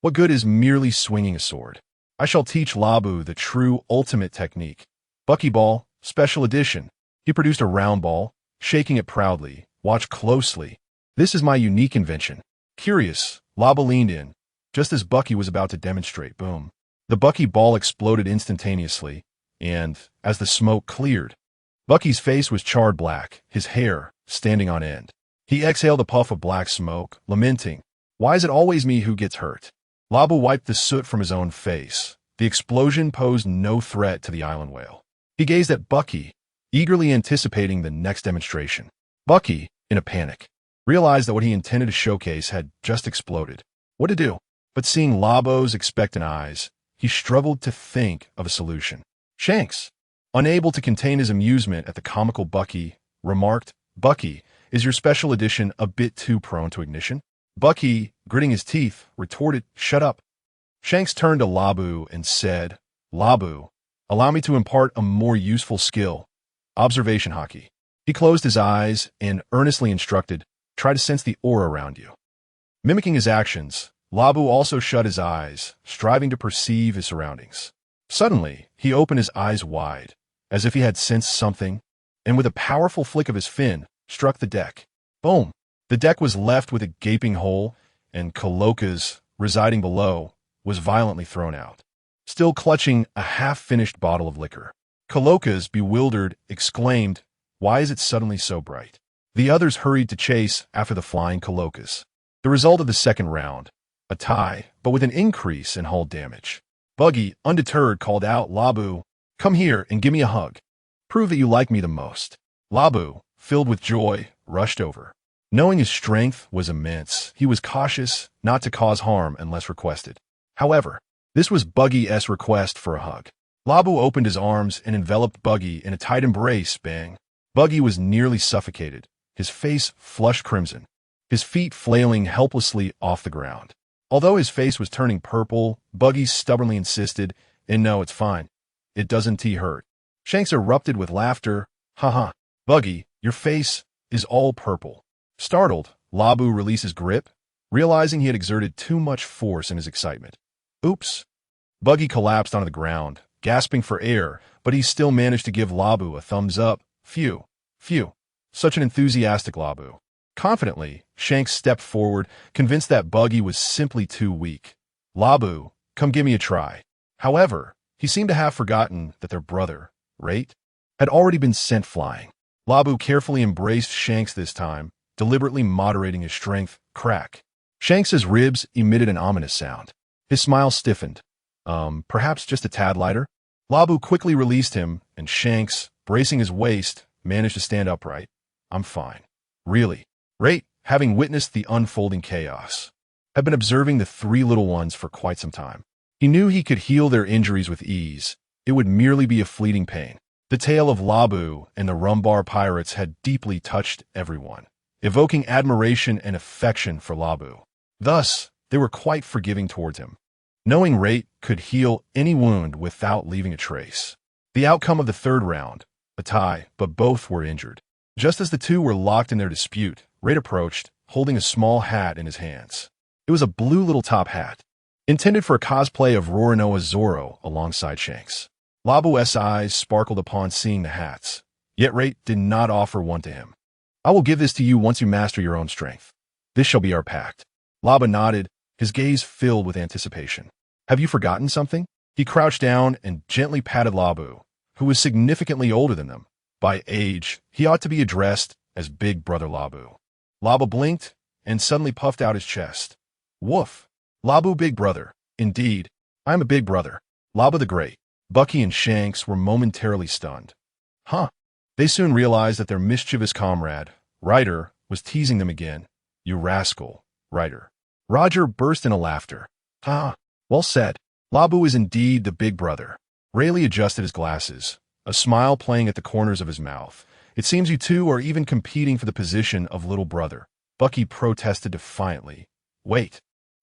What good is merely swinging a sword? I shall teach Labu the true ultimate technique. Buckyball, special edition. He produced a round ball, shaking it proudly. Watch closely. This is my unique invention. Curious, Labu leaned in, just as Buggy was about to demonstrate. Boom. The Bucky ball exploded instantaneously, and, as the smoke cleared, Bucky's face was charred black, his hair standing on end. He exhaled a puff of black smoke, lamenting, "Why is it always me who gets hurt?" Labu wiped the soot from his own face. The explosion posed no threat to the island whale. He gazed at Bucky, eagerly anticipating the next demonstration. Bucky, in a panic, realized that what he intended to showcase had just exploded. What to do? But seeing Labu's expectant eyes, he struggled to think of a solution. Shanks, unable to contain his amusement at the comical Bucky, remarked, "Bucky, is your special edition a bit too prone to ignition?" Bucky, gritting his teeth, retorted, "Shut up." Shanks turned to Labu and said, "Labu, allow me to impart a more useful skill. Observation hockey." He closed his eyes and earnestly instructed, "Try to sense the aura around you." Mimicking his actions, Labu also shut his eyes, striving to perceive his surroundings. Suddenly, he opened his eyes wide, as if he had sensed something, and with a powerful flick of his fin, struck the deck. Boom! The deck was left with a gaping hole, and Coloca's, residing below, was violently thrown out, still clutching a half-finished bottle of liquor. Coloca's, bewildered, exclaimed, "Why is it suddenly so bright?" The others hurried to chase after the flying Coloca's. The result of the second round, a tie, but with an increase in hull damage. Buggy, undeterred, called out, "Labu, come here and give me a hug. Prove that you like me the most." Labu, filled with joy, rushed over. Knowing his strength was immense, he was cautious not to cause harm unless requested. However, this was Buggy's request for a hug. Labu opened his arms and enveloped Buggy in a tight embrace. Bang! Buggy was nearly suffocated, his face flushed crimson, his feet flailing helplessly off the ground. Although his face was turning purple, Buggy stubbornly insisted, "And no, it's fine. It doesn't hurt." Shanks erupted with laughter. "Haha, Buggy, your face is all purple." Startled, Labu released his grip, realizing he had exerted too much force in his excitement. Oops. Buggy collapsed onto the ground, gasping for air, but he still managed to give Labu a thumbs up. Phew. Phew. Such an enthusiastic Labu. Confidently, Shanks stepped forward, convinced that Buggy was simply too weak. "Labu, come give me a try." However, he seemed to have forgotten that their brother, Rait, had already been sent flying. Labu carefully embraced Shanks this time, deliberately moderating his strength. Crack. Shanks's ribs emitted an ominous sound. His smile stiffened. Perhaps just a tad lighter? Labu quickly released him, and Shanks, bracing his waist, managed to stand upright. "I'm fine." "Really?" Rait, having witnessed the unfolding chaos, had been observing the three little ones for quite some time. He knew he could heal their injuries with ease. It would merely be a fleeting pain. The tale of Labu and the Rumbar pirates had deeply touched everyone, evoking admiration and affection for Labu. Thus, they were quite forgiving towards him, knowing Rait could heal any wound without leaving a trace. The outcome of the third round, a tie, but both were injured. Just as the two were locked in their dispute, Rait approached, holding a small hat in his hands. It was a blue little top hat, intended for a cosplay of Roronoa's Zoro alongside Shanks. Labu's eyes sparkled upon seeing the hats, yet Rait did not offer one to him. "I will give this to you once you master your own strength. This shall be our pact." Labu nodded, his gaze filled with anticipation. "Have you forgotten something?" He crouched down and gently patted Labu, who was significantly older than them. By age, he ought to be addressed as Big Brother Labu. Labu blinked and suddenly puffed out his chest. "Woof. Labu Big Brother. Indeed, I am a big brother. Labu the Great." Bucky and Shanks were momentarily stunned. Huh. They soon realized that their mischievous comrade, Ryder, was teasing them again. "You rascal, Ryder." Roger burst into laughter. "Ah, well said. Labu is indeed the big brother." Rayleigh adjusted his glasses, a smile playing at the corners of his mouth. "It seems you two are even competing for the position of little brother." Bucky protested defiantly. "Wait,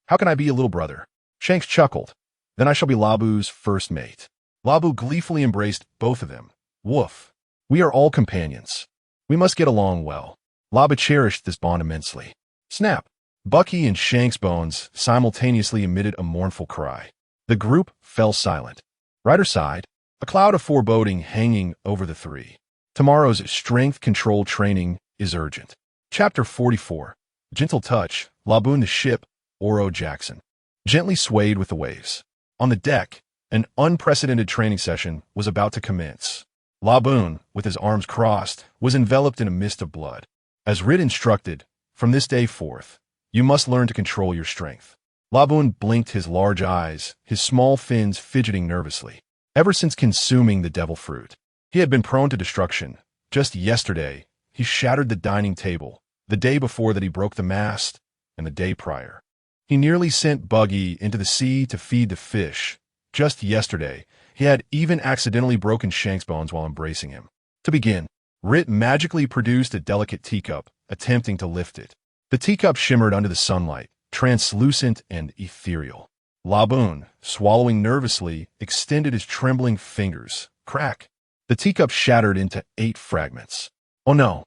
how can I be a little brother?" Shanks chuckled. "Then I shall be Labu's first mate." Labu gleefully embraced both of them. "Woof. We are all companions. We must get along well." Labu cherished this bond immensely. Snap! Bucky and Shanks' bones simultaneously emitted a mournful cry. The group fell silent. Ryder sighed, a cloud of foreboding hanging over the three. Tomorrow's strength control training is urgent. Chapter 44. Gentle touch. Labu in the ship, Oro Jackson, gently swayed with the waves. On the deck, An unprecedented training session was about to commence. Laboon, with his arms crossed, was enveloped in a mist of blood. As Rait instructed, from this day forth, you must learn to control your strength. Laboon blinked his large eyes, his small fins fidgeting nervously. Ever since consuming the devil fruit, he had been prone to destruction. Just yesterday, he shattered the dining table, the day before that he broke the mast, and the day prior. He nearly sent Buggy into the sea to feed the fish. Just yesterday, he had even accidentally broken Shanks' bones while embracing him. To begin, Rait magically produced a delicate teacup, attempting to lift it. The teacup shimmered under the sunlight, translucent and ethereal. Laboon, swallowing nervously, extended his trembling fingers. Crack! The teacup shattered into 8 fragments. Oh no!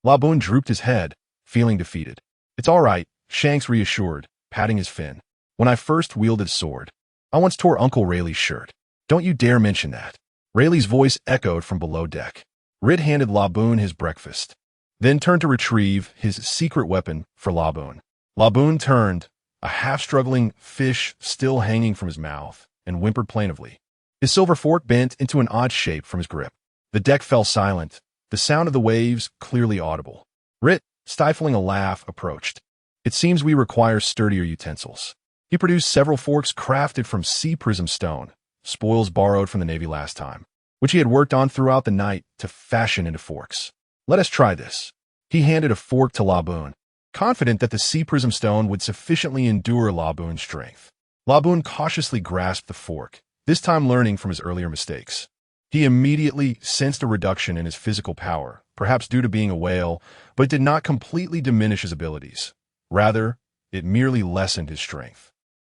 Laboon drooped his head, feeling defeated. It's all right, Shanks reassured, patting his fin. When I first wielded a sword, I once tore Uncle Rayleigh's shirt. Don't you dare mention that. Rayleigh's voice echoed from below deck. Rait handed Laboon his breakfast, then turned to retrieve his secret weapon for Laboon. Laboon turned, a half-struggling fish still hanging from his mouth, and whimpered plaintively. His silver fork bent into an odd shape from his grip. The deck fell silent, the sound of the waves clearly audible. Rait, stifling a laugh, approached. It seems we require sturdier utensils. He produced several forks crafted from sea prism stone, spoils borrowed from the Navy last time, which he had worked on throughout the night to fashion into forks. Let us try this. He handed a fork to Laboon, confident that the sea prism stone would sufficiently endure Laboon's strength. Laboon cautiously grasped the fork, this time learning from his earlier mistakes. He immediately sensed a reduction in his physical power, perhaps due to being a whale, but it did not completely diminish his abilities. Rather, it merely lessened his strength.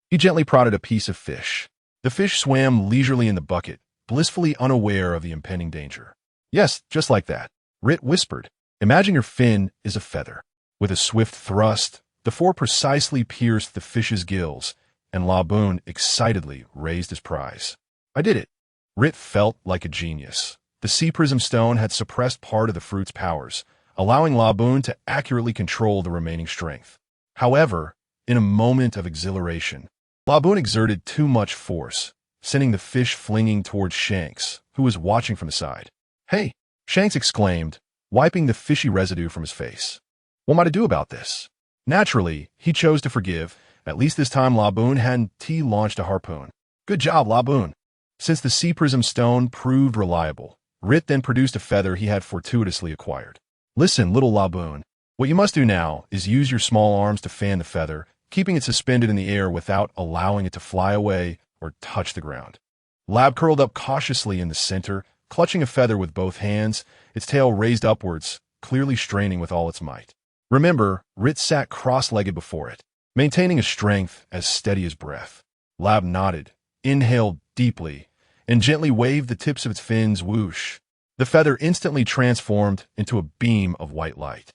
He gently prodded a piece of fish. The fish swam leisurely in the bucket, blissfully unaware of the impending danger. Yes, just like that. Rait whispered. Imagine your fin is a feather. With a swift thrust, the fork precisely pierced the fish's gills, and Laboon excitedly raised his prize. I did it. Rait felt like a genius. The sea prism stone had suppressed part of the fruit's powers, allowing Laboon to accurately control the remaining strength. However, in a moment of exhilaration, Laboon exerted too much force, sending the fish flinging towards Shanks, who was watching from the side. Hey! Shanks exclaimed, wiping the fishy residue from his face. What am I to do about this? Naturally, he chose to forgive. At least this time Laboon hadn't launched a harpoon. Good job, Laboon. Since the sea prism stone proved reliable, Rait then produced a feather he had fortuitously acquired. Listen, little Laboon. What you must do now is use your small arms to fan the feather, keeping it suspended in the air without allowing it to fly away or touch the ground. Lab curled up cautiously in the center, clutching a feather with both hands, its tail raised upwards, clearly straining with all its might. Remember, Rait sat cross-legged before it, maintaining a strength as steady as breath. Lab nodded, inhaled deeply, and gently waved the tips of its fins whoosh. The feather instantly transformed into a beam of white light,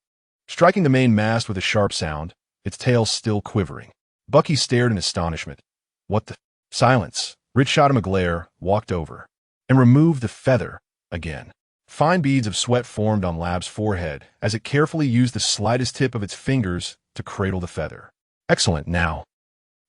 striking the main mast with a sharp sound, its tail still quivering. Bucky stared in astonishment. What the? Silence. Rait shot him a glare, walked over, and removed the feather again. Fine beads of sweat formed on Lab's forehead as it carefully used the slightest tip of its fingers to cradle the feather. Excellent, now.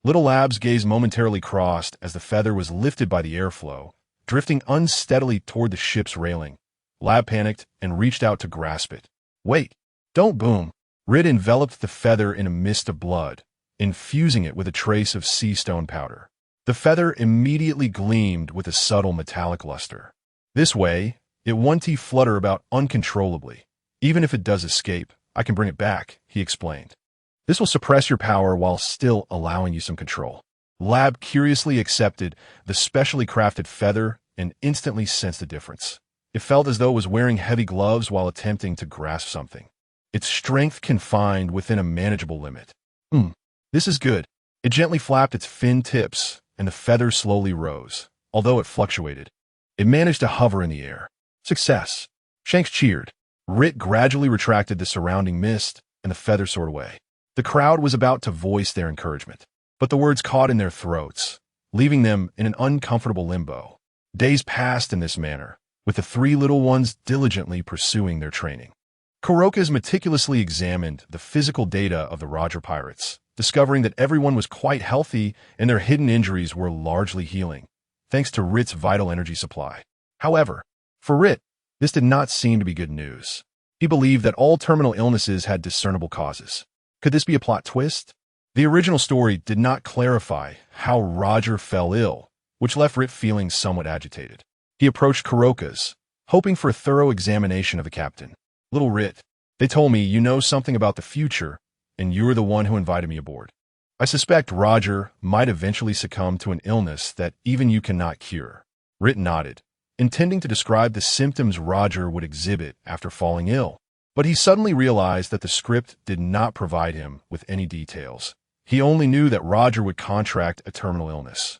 Little Lab's gaze momentarily crossed as the feather was lifted by the airflow, drifting unsteadily toward the ship's railing. Lab panicked and reached out to grasp it. Wait! Don't boom! Rait enveloped the feather in a mist of blood, infusing it with a trace of sea stone powder. The feather immediately gleamed with a subtle metallic luster. This way, it won't flutter about uncontrollably. Even if it does escape, I can bring it back, he explained. This will suppress your power while still allowing you some control. Lab curiously accepted the specially crafted feather and instantly sensed the difference. It felt as though it was wearing heavy gloves while attempting to grasp something. Its strength confined within a manageable limit. This is good. It gently flapped its fin tips, and the feather slowly rose, although it fluctuated. It managed to hover in the air. Success! Shanks cheered. Rait gradually retracted the surrounding mist, and the feather soared away. The crowd was about to voice their encouragement, but the words caught in their throats, leaving them in an uncomfortable limbo. Days passed in this manner, with the 3 little ones diligently pursuing their training. Kuroka's meticulously examined the physical data of the Roger pirates, discovering that everyone was quite healthy and their hidden injuries were largely healing. thanks to Rait's vital energy supply. However, for Rait, this did not seem to be good news. He believed that all terminal illnesses had discernible causes. Could this be a plot twist? The original story did not clarify how Roger fell ill, which left Rait feeling somewhat agitated. He approached Kuroka's, hoping for a thorough examination of the captain. "Little Rait, they told me you know something about the future, and you're the one who invited me aboard. I suspect Roger might eventually succumb to an illness that even you cannot cure." Rait nodded, intending to describe the symptoms Roger would exhibit after falling ill. But he suddenly realized that the script did not provide him with any details. He only knew that Roger would contract a terminal illness.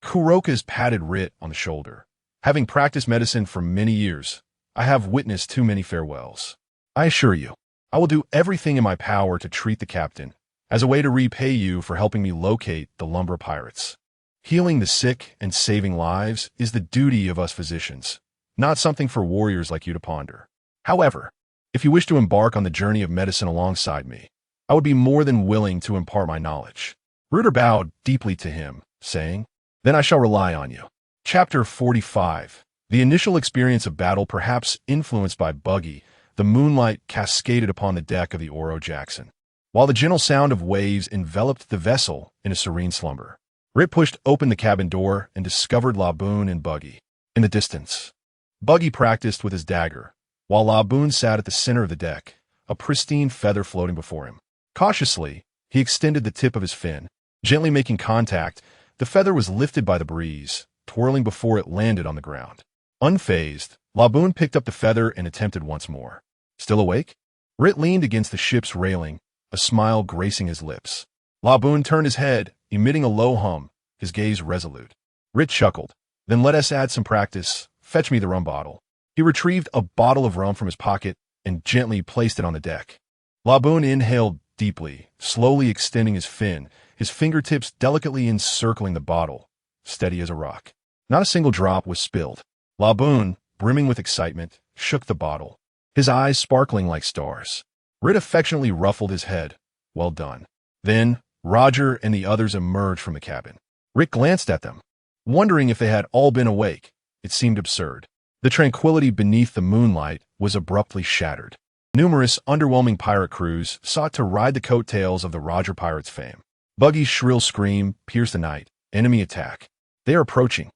Kuroka's patted Rait on the shoulder. "Having practiced medicine for many years, I have witnessed too many farewells. I assure you, I will do everything in my power to treat the captain as a way to repay you for helping me locate the lumber pirates. Healing the sick and saving lives is the duty of us physicians, not something for warriors like you to ponder. However, if you wish to embark on the journey of medicine alongside me, I would be more than willing to impart my knowledge." Ruder bowed deeply to him, saying, "Then I shall rely on you." Chapter 45. The initial experience of battle perhaps influenced by Buggy, the moonlight cascaded upon the deck of the Oro Jackson, while the gentle sound of waves enveloped the vessel in a serene slumber. Rait pushed open the cabin door and discovered Laboon and Buggy. In the distance, Buggy practiced with his dagger, while Laboon sat at the center of the deck, a pristine feather floating before him. Cautiously, he extended the tip of his fin. Gently making contact, the feather was lifted by the breeze, twirling before it landed on the ground. Unfazed, Laboon picked up the feather and attempted once more. Still awake? Rait leaned against the ship's railing, a smile gracing his lips. Laboon turned his head, emitting a low hum, his gaze resolute. Rait chuckled. "Then let us add some practice. Fetch me the rum bottle." He retrieved a bottle of rum from his pocket and gently placed it on the deck. Laboon inhaled deeply, slowly extending his fin, his fingertips delicately encircling the bottle, steady as a rock. Not a single drop was spilled. Laboon, brimming with excitement, shook the bottle, his eyes sparkling like stars. Rait affectionately ruffled his head. "Well done." Then, Roger and the others emerged from the cabin. Rait glanced at them, wondering if they had all been awake. It seemed absurd. The tranquility beneath the moonlight was abruptly shattered. Numerous underwhelming pirate crews sought to ride the coattails of the Roger pirates' fame. Buggy's shrill scream pierced the night. Enemy attack. They are approaching.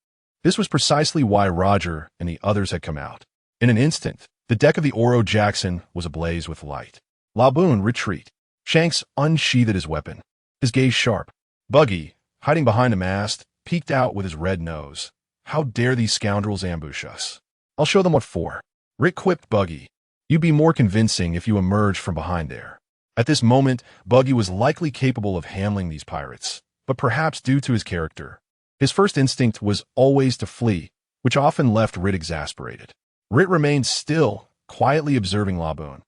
This was precisely why Roger and the others had come out. In an instant, the deck of the Oro Jackson was ablaze with light. Laboon, retreat. Shanks unsheathed his weapon, his gaze sharp. Buggy, hiding behind the mast, peeked out with his red nose. "How dare these scoundrels ambush us? I'll show them what for." Rait quipped Buggy. "You'd be more convincing if you emerged from behind there." At this moment, Buggy was likely capable of handling these pirates, but perhaps due to his character, his first instinct was always to flee, which often left Rait exasperated. Rait remained still, quietly observing Laboon.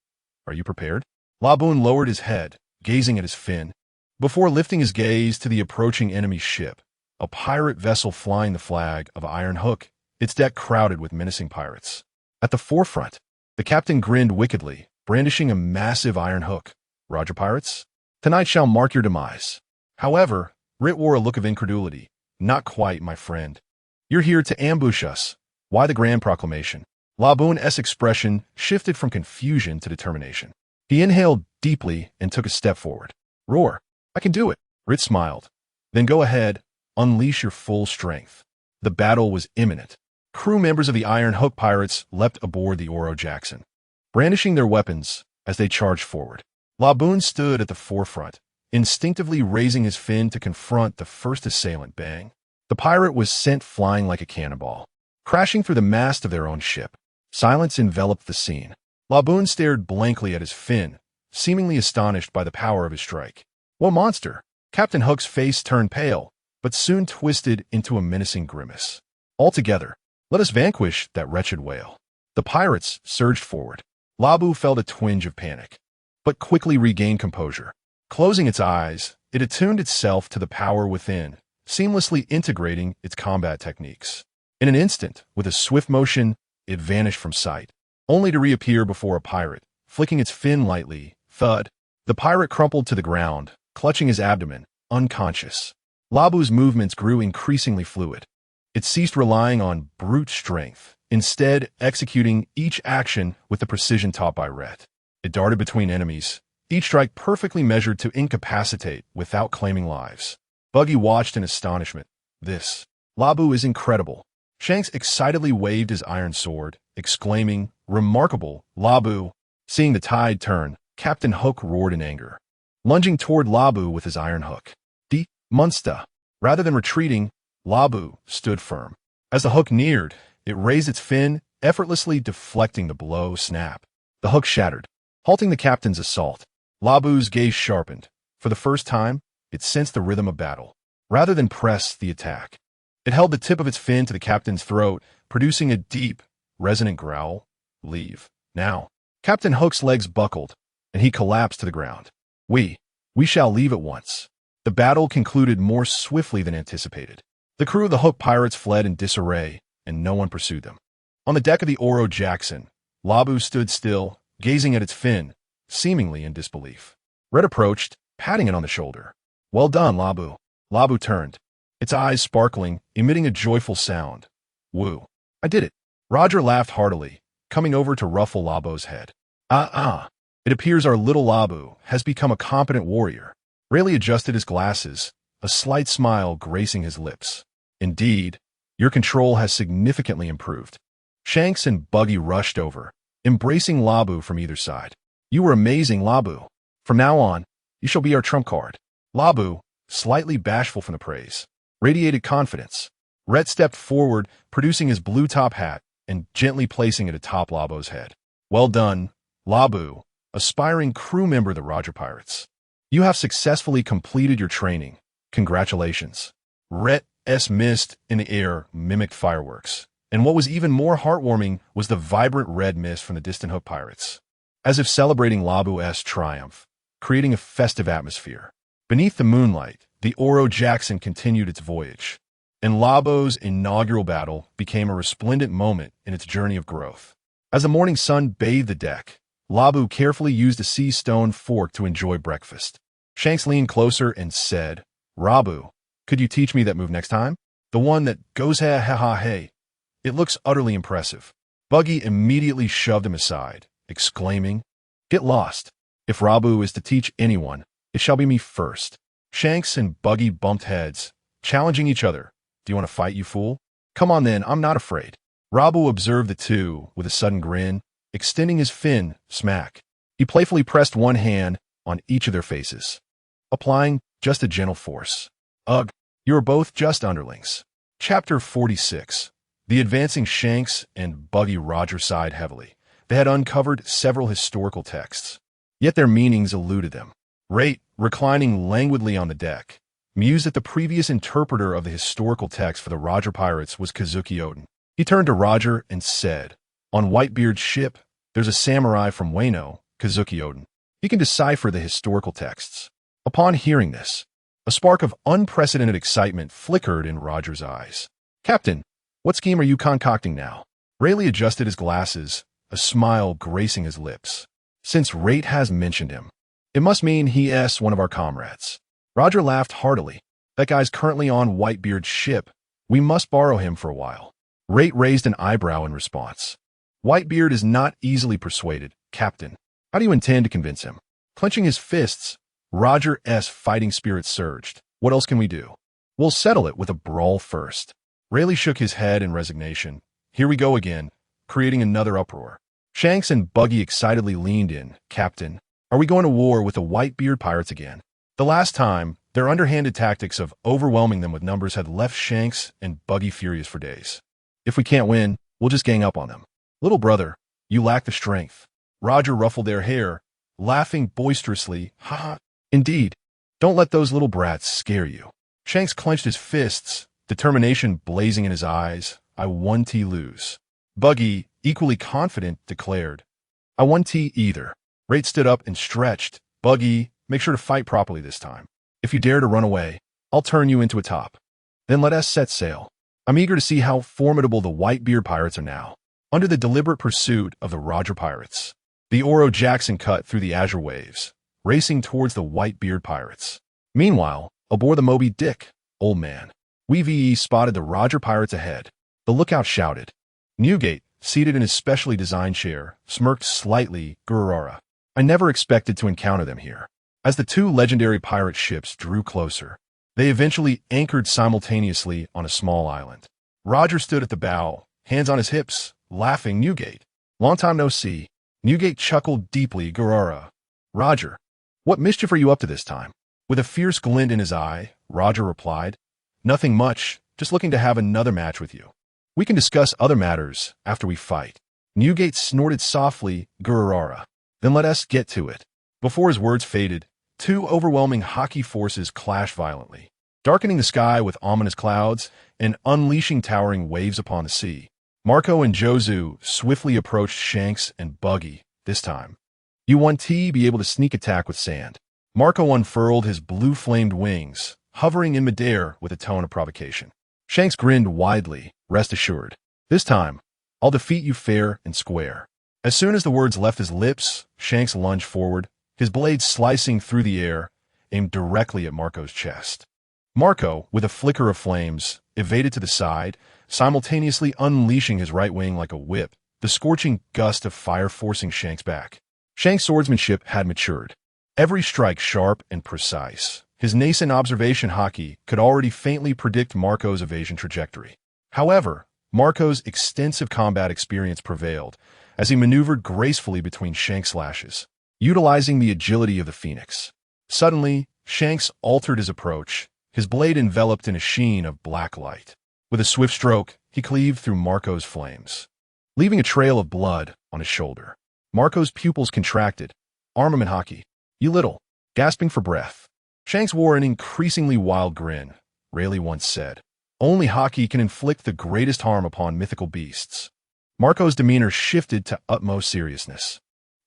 "Are you prepared?" Laboon lowered his head, gazing at his fin, before lifting his gaze to the approaching enemy ship, a pirate vessel flying the flag of Iron Hook, its deck crowded with menacing pirates. At the forefront, the captain grinned wickedly, brandishing a massive iron hook. "Roger pirates? Tonight shall mark your demise." However, Rait wore a look of incredulity. "Not quite, my friend. You're here to ambush us. Why the grand proclamation?" Laboon's expression shifted from confusion to determination. He inhaled deeply and took a step forward. "Roar. I can do it." Rait smiled. "Then go ahead. Unleash your full strength." The battle was imminent. Crew members of the Iron Hook pirates leapt aboard the Oro Jackson, brandishing their weapons as they charged forward. Laboon stood at the forefront, instinctively raising his fin to confront the first assailant. Bang! The pirate was sent flying like a cannonball, crashing through the mast of their own ship. Silence enveloped the scene. Laboon stared blankly at his fin, seemingly astonished by the power of his strike. What monster? Captain Hook's face turned pale, but soon twisted into a menacing grimace. "Altogether, let us vanquish that wretched whale." The pirates surged forward. Laboon felt a twinge of panic, but quickly regained composure. Closing its eyes, it attuned itself to the power within, seamlessly integrating its combat techniques. In an instant, with a swift motion, it vanished from sight, only to reappear before a pirate, flicking its fin lightly. Thud! The pirate crumpled to the ground, clutching his abdomen, unconscious. Labu's movements grew increasingly fluid. It ceased relying on brute strength, instead executing each action with the precision taught by Rait. It darted between enemies, each strike perfectly measured to incapacitate without claiming lives. Buggy watched in astonishment. This Labu is incredible. Shanks excitedly waved his iron sword, exclaiming, "Remarkable, Labu!" Seeing the tide turn, Captain Hook roared in anger, lunging toward Labu with his iron hook. "Die Monster!" Rather than retreating, Labu stood firm. As the hook neared, it raised its fin, effortlessly deflecting the blow. Snap. The hook shattered, halting the captain's assault. Labu's gaze sharpened. For the first time, it sensed the rhythm of battle. Rather than press the attack, it held the tip of its fin to the captain's throat, producing a deep, resonant growl. "Leave. Now." Captain Hook's legs buckled, and he collapsed to the ground. We shall leave at once." The battle concluded more swiftly than anticipated. The crew of the Hook pirates fled in disarray, and no one pursued them. On the deck of the Oro Jackson, Labu stood still, gazing at its fin, seemingly in disbelief. Red approached, patting it on the shoulder. "Well done, Labu." Labu turned, its eyes sparkling, emitting a joyful sound. "Woo. I did it." Roger laughed heartily, coming over to ruffle Labu's head. It appears our little Labu has become a competent warrior." Rayleigh adjusted his glasses, a slight smile gracing his lips. "Indeed, your control has significantly improved." Shanks and Buggy rushed over, embracing Labu from either side. "You were amazing, Labu. From now on, you shall be our trump card." Labu, slightly bashful from the praise, radiated confidence. Rait stepped forward, producing his blue top hat and gently placing it atop Labu's head. "Well done, Labu, aspiring crew member of the Roger Pirates. You have successfully completed your training. Congratulations." Rait's mist in the air mimicked fireworks, and what was even more heartwarming was the vibrant red mist from the distant Hook pirates, as if celebrating Labu's triumph, creating a festive atmosphere. Beneath the moonlight, the Oro Jackson continued its voyage, and Labu's inaugural battle became a resplendent moment in its journey of growth. As the morning sun bathed the deck, Labu carefully used a sea stone fork to enjoy breakfast. Shanks leaned closer and said, "Rabu, could you teach me that move next time? The one that goes ha ha ha hey. It looks utterly impressive." Buggy immediately shoved him aside, exclaiming, "Get lost. If Rabu is to teach anyone, it shall be me first." Shanks and Buggy bumped heads, challenging each other. "Do you want to fight, you fool? Come on then, I'm not afraid." Rabu observed the two with a sudden grin, extending his fin. Smack. He playfully pressed one hand on each of their faces, applying just a gentle force. "Ugh, you are both just underlings." Chapter 46. The advancing Shanks and Buggy Roger sighed heavily. They had uncovered several historical texts, yet their meanings eluded them. Rait, reclining languidly on the deck, mused that the previous interpreter of the historical text for the Roger Pirates was Kazuki Oden. He turned to Roger and said, "On Whitebeard's ship, there's a samurai from Wano, Kazuki Oden. He can decipher the historical texts." Upon hearing this, a spark of unprecedented excitement flickered in Roger's eyes. "Captain, what scheme are you concocting now?" Rayleigh adjusted his glasses, a smile gracing his lips. "Since Rait has mentioned him, it must mean he is one of our comrades." Roger laughed heartily. "That guy's currently on Whitebeard's ship. We must borrow him for a while." Rait raised an eyebrow in response. "Whitebeard is not easily persuaded, Captain. How do you intend to convince him?" Clenching his fists, Roger's fighting spirit surged. "What else can we do? We'll settle it with a brawl first." Rayleigh shook his head in resignation. "Here we go again, creating another uproar." Shanks and Buggy excitedly leaned in. "Captain, are we going to war with the Whitebeard pirates again?" The last time, their underhanded tactics of overwhelming them with numbers had left Shanks and Buggy furious for days. "If we can't win, we'll just gang up on them." "Little brother, you lack the strength." Roger ruffled their hair, laughing boisterously. "Ha ha. Indeed. Don't let those little brats scare you." Shanks clenched his fists, determination blazing in his eyes. "I won T lose." Buggy, equally confident, declared, "I won T either." Rait stood up and stretched. "Buggy, make sure to fight properly this time. If you dare to run away, I'll turn you into a top. Then let us set sail. I'm eager to see how formidable the Whitebeard pirates are now." Under the deliberate pursuit of the Roger pirates, the Oro Jackson cut through the azure waves, racing towards the Whitebeard pirates. Meanwhile, aboard the Moby Dick, Old Man, We spotted the Roger pirates ahead. The lookout shouted. Newgate, seated in his specially designed chair, smirked slightly. Gururara. I never expected to encounter them here. As the two legendary pirate ships drew closer, they eventually anchored simultaneously on a small island. Roger stood at the bow, hands on his hips, laughing. Newgate. Long time no see. Newgate chuckled deeply. Gururara. Roger. What mischief are you up to this time? With a fierce glint in his eye, Roger replied, Nothing much, just looking to have another match with you. We can discuss other matters after we fight. Newgate snorted softly. Gururara. Then let us get to it. Before his words faded, two overwhelming hockey forces clashed violently, darkening the sky with ominous clouds and unleashing towering waves upon the sea. Marco and Jozu swiftly approached Shanks and Buggy. This time, you want to be able to sneak attack with sand. Marco unfurled his blue-flamed wings, hovering in midair with a tone of provocation. Shanks grinned widely. Rest assured. This time, I'll defeat you fair and square. As soon as the words left his lips, Shanks lunged forward, his blade slicing through the air, aimed directly at Marco's chest. Marco, with a flicker of flames, evaded to the side, simultaneously unleashing his right wing like a whip, the scorching gust of fire forcing Shanks back. Shanks' swordsmanship had matured. Every strike sharp and precise. His nascent observation hockey could already faintly predict Marco's evasion trajectory. However, Marco's extensive combat experience prevailed as he maneuvered gracefully between Shanks' slashes, utilizing the agility of the Phoenix. Suddenly, Shanks altered his approach, his blade enveloped in a sheen of black light. With a swift stroke, he cleaved through Marco's flames, leaving a trail of blood on his shoulder. Marco's pupils contracted. Armament hockey. You little. Gasping for breath. Shanks wore an increasingly wild grin. Rayleigh once said, Only hockey can inflict the greatest harm upon mythical beasts. Marco's demeanor shifted to utmost seriousness.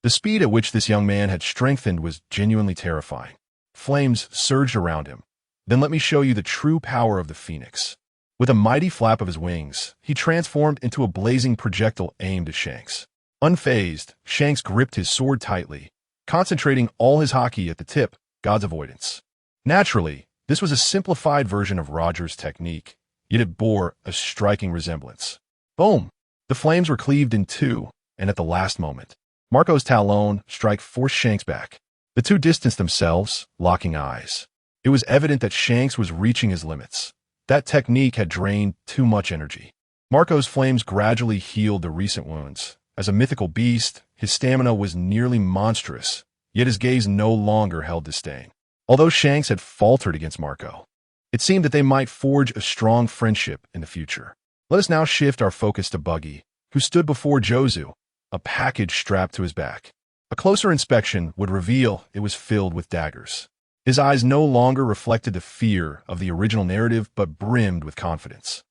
The speed at which this young man had strengthened was genuinely terrifying. Flames surged around him. Then let me show you the true power of the Phoenix. With a mighty flap of his wings, he transformed into a blazing projectile aimed at Shanks. Unfazed, Shanks gripped his sword tightly, concentrating all his hockey at the tip, God's avoidance. Naturally, this was a simplified version of Roger's technique, yet it bore a striking resemblance. Boom! The flames were cleaved in two, and at the last moment, Marco's talon strike forced Shanks back. The two distanced themselves, locking eyes. It was evident that Shanks was reaching his limits. That technique had drained too much energy. Marco's flames gradually healed the recent wounds. As a mythical beast, his stamina was nearly monstrous, yet his gaze no longer held disdain. Although Shanks had faltered against Marco, it seemed that they might forge a strong friendship in the future. Let us now shift our focus to Buggy, who stood before Jozu, a package strapped to his back. A closer inspection would reveal it was filled with daggers. His eyes no longer reflected the fear of the original narrative, but brimmed with confidence.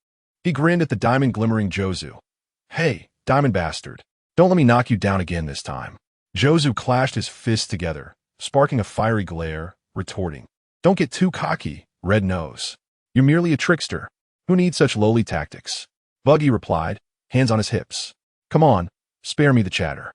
He grinned at the diamond-glimmering Jozu. Hey, diamond bastard, don't let me knock you down again this time. Jozu clashed his fists together, sparking a fiery glare, retorting. Don't get too cocky, red nose. You're merely a trickster. Who needs such lowly tactics? Buggy replied, hands on his hips. Come on, spare me the chatter.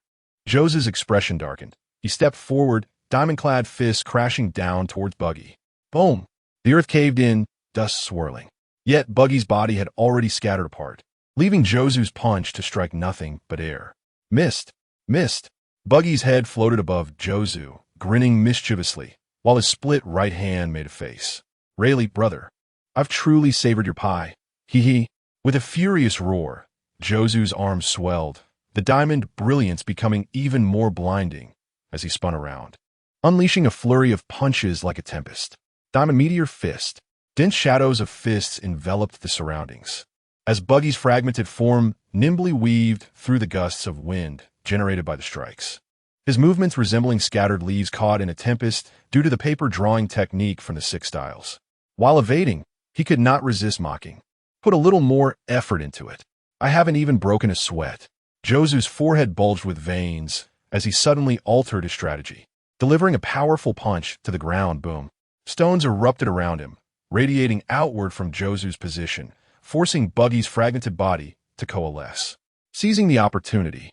Jozu's expression darkened. He stepped forward, diamond-clad fists crashing down towards Buggy. Boom! The earth caved in, dust swirling. Yet Buggy's body had already scattered apart, leaving Jozu's punch to strike nothing but air. Missed! Missed! Buggy's head floated above Jozu, grinning mischievously, while his split right hand made a face. Rayleigh, brother, I've truly savored your pie. Hee. With a furious roar, Jozu's arms swelled, the diamond brilliance becoming even more blinding as he spun around, unleashing a flurry of punches like a tempest. Diamond meteor fist. Dense shadows of fists enveloped the surroundings, as Buggy's fragmented form nimbly weaved through the gusts of wind generated by the strikes. His movements resembling scattered leaves caught in a tempest due to the paper drawing technique from the Six Styles. While evading, he could not resist mocking. Put a little more effort into it. I haven't even broken a sweat. Jozu's forehead bulged with veins as he suddenly altered his strategy, delivering a powerful punch to the ground. Boom. Stones erupted around him, radiating outward from Jozu's position, forcing Buggy's fragmented body to coalesce. Seizing the opportunity,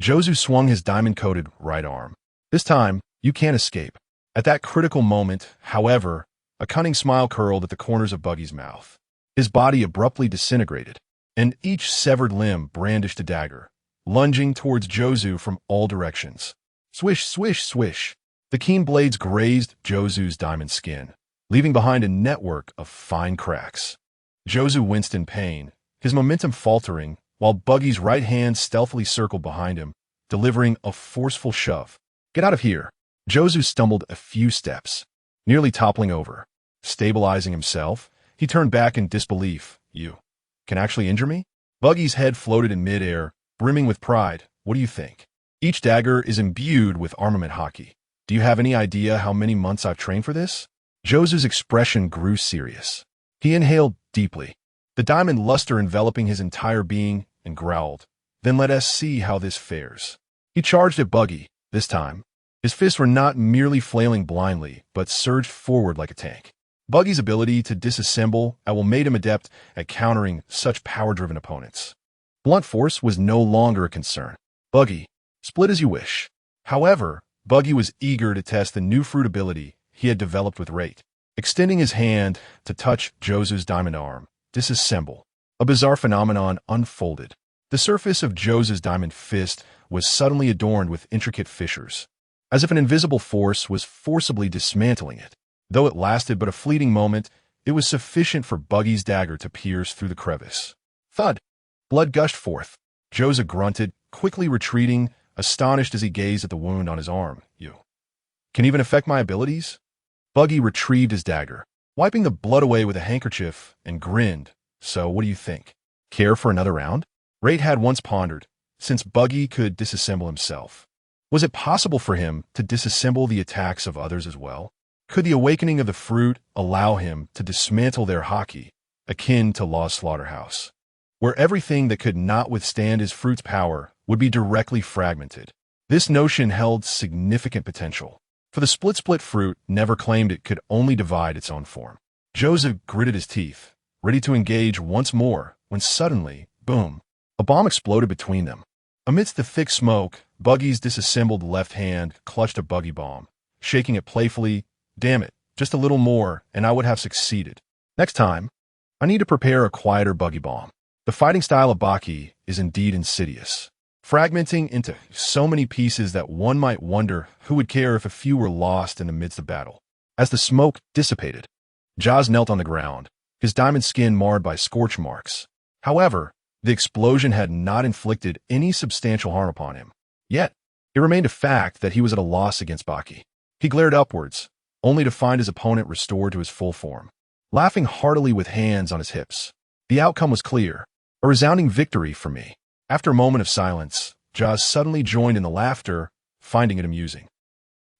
Jozu swung his diamond-coated right arm. This time, you can't escape. At that critical moment, however, a cunning smile curled at the corners of Buggy's mouth. His body abruptly disintegrated, and each severed limb brandished a dagger, lunging towards Jozu from all directions. Swish, swish, swish. The keen blades grazed Jozu's diamond skin, leaving behind a network of fine cracks. Jozu winced in pain, his momentum faltering, while Buggy's right hand stealthily circled behind him, delivering a forceful shove. Get out of here. Jozu stumbled a few steps, nearly toppling over. Stabilizing himself, he turned back in disbelief. You can actually injure me? Buggy's head floated in midair, brimming with pride. What do you think? Each dagger is imbued with armament haki. Do you have any idea how many months I've trained for this? Jozu's expression grew serious. He inhaled deeply, the diamond luster enveloping his entire being, and growled. Then let us see how this fares. He charged at Buggy, this time. His fists were not merely flailing blindly, but surged forward like a tank. Buggy's ability to disassemble made him adept at countering such power-driven opponents. Blunt force was no longer a concern. Buggy, split as you wish. However, Buggy was eager to test the new fruit ability he had developed with Rait. Extending his hand to touch Jozu's diamond arm, disassemble. A bizarre phenomenon unfolded. The surface of Jozu's diamond fist was suddenly adorned with intricate fissures, as if an invisible force was forcibly dismantling it. Though it lasted but a fleeting moment, it was sufficient for Buggy's dagger to pierce through the crevice. Thud! Blood gushed forth. Jozu grunted, quickly retreating, astonished as he gazed at the wound on his arm. You can even affect my abilities? Buggy retrieved his dagger, wiping the blood away with a handkerchief, and grinned. So, what do you think? Care for another round? Rait had once pondered, since Buggy could disassemble himself. Was it possible for him to disassemble the attacks of others as well? Could the awakening of the fruit allow him to dismantle their haki, akin to Law's slaughterhouse, where everything that could not withstand his fruit's power would be directly fragmented? This notion held significant potential, for the split fruit never claimed it could only divide its own form. Jozu gritted his teeth, ready to engage once more, when suddenly, boom, a bomb exploded between them. Amidst the thick smoke, Buggy's disassembled left hand clutched a Buggy bomb, shaking it playfully. Damn it, just a little more, and I would have succeeded. Next time, I need to prepare a quieter Buggy bomb. The fighting style of Baki is indeed insidious, fragmenting into so many pieces that one might wonder who would care if a few were lost in the midst of battle. As the smoke dissipated, Jaws knelt on the ground, his diamond skin marred by scorch marks. However, the explosion had not inflicted any substantial harm upon him. Yet, it remained a fact that he was at a loss against Baki. He glared upwards, only to find his opponent restored to his full form, laughing heartily with hands on his hips. The outcome was clear, a resounding victory for me. After a moment of silence, Jaws suddenly joined in the laughter, finding it amusing.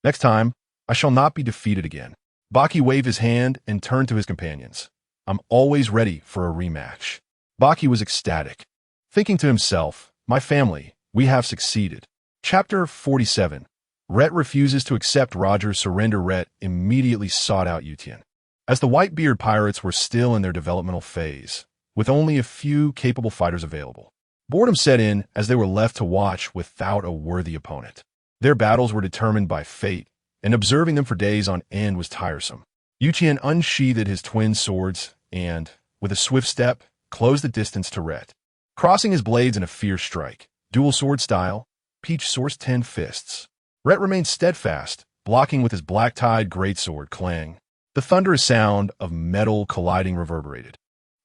Next time, I shall not be defeated again. Baki waved his hand and turned to his companions. I'm always ready for a rematch. Baki was ecstatic, thinking to himself, my family, we have succeeded. Chapter 47. Rait refuses to accept Roger's surrender. Rait immediately sought out Yutian. As the Whitebeard pirates were still in their developmental phase, with only a few capable fighters available, boredom set in as they were left to watch without a worthy opponent. Their battles were determined by fate, and observing them for days on end was tiresome. Yutian unsheathed his twin swords and, with a swift step, closed the distance to Rait, crossing his blades in a fierce strike. Dual sword style, Peach sourced 10 fists. Rait remained steadfast, blocking with his black-tied greatsword clang. The thunderous sound of metal colliding reverberated,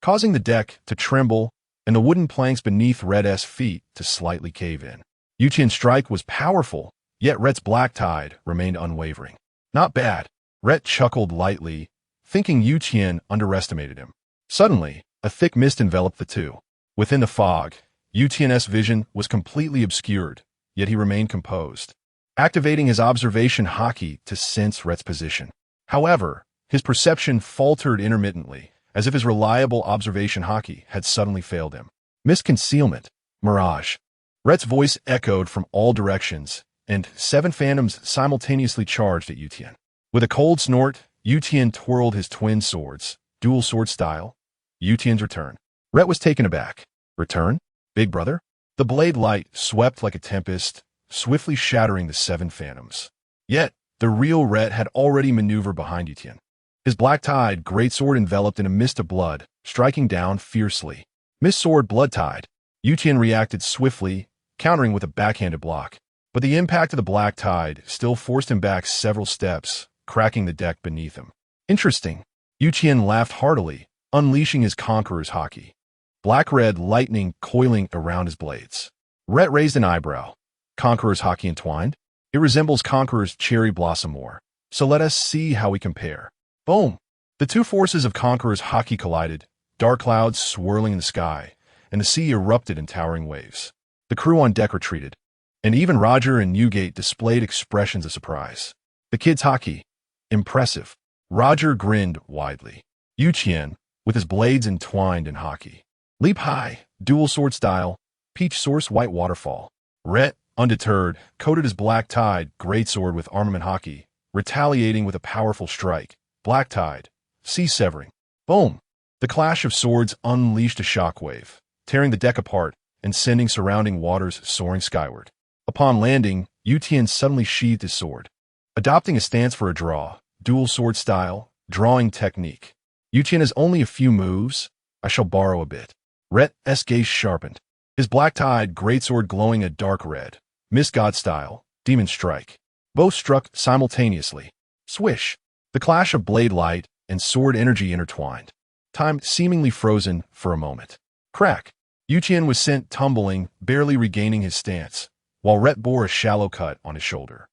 causing the deck to tremble and the wooden planks beneath Rait's feet to slightly cave in. Yutian's strike was powerful, yet Rait's black tide remained unwavering. Not bad. Rait chuckled lightly, thinking Yutian underestimated him. Suddenly, a thick mist enveloped the two. Within the fog, Yutian's vision was completely obscured, yet he remained composed, activating his observation haki to sense Rait's position. However, his perception faltered intermittently, as if his reliable observation haki had suddenly failed him. Mist concealment, mirage. Rait's voice echoed from all directions, and 7 phantoms simultaneously charged at Yutian. With a cold snort, Yutian twirled his twin swords, dual sword style. Yutian's return. Rait was taken aback. Return? Big brother? The blade light swept like a tempest, swiftly shattering the 7 phantoms. Yet, the real Rait had already maneuvered behind Yutian. his black-tied greatsword enveloped in a mist of blood, striking down fiercely. Mist sword blood-tied. Yuqian reacted swiftly, countering with a backhanded block. But the impact of the black tide still forced him back several steps, cracking the deck beneath him. Interesting. Yuqian laughed heartily, unleashing his conqueror's haki. Black-red lightning coiling around his blades. Rait raised an eyebrow. Conqueror's haki entwined? It resembles Conqueror's cherry blossom more. So let us see how we compare. Boom! The two forces of Conqueror's haki collided, dark clouds swirling in the sky, and the sea erupted in towering waves. The crew on deck retreated, and even Roger and Newgate displayed expressions of surprise. The kid's haki. Impressive. Roger grinned widely. Yuqian, with his blades entwined in haki. Leap high, dual sword style, peach source white waterfall. Rait, undeterred, coated his black tide greatsword with armament haki, retaliating with a powerful strike. Black tide, sea severing. Boom! The clash of swords unleashed a shockwave, tearing the deck apart and sending surrounding waters soaring skyward. Upon landing, Yuqian suddenly sheathed his sword, adopting a stance for a draw, dual sword style, drawing technique. Yuqian has only a few moves. I shall borrow a bit. Rait's gaze sharpened, his black-tied greatsword glowing a dark red, mist god style, demon strike. Both struck simultaneously. Swish! The clash of blade light and sword energy intertwined. Time seemingly frozen for a moment. Crack! Yuqian was sent tumbling, barely regaining his stance, while Rait bore a shallow cut on his shoulder.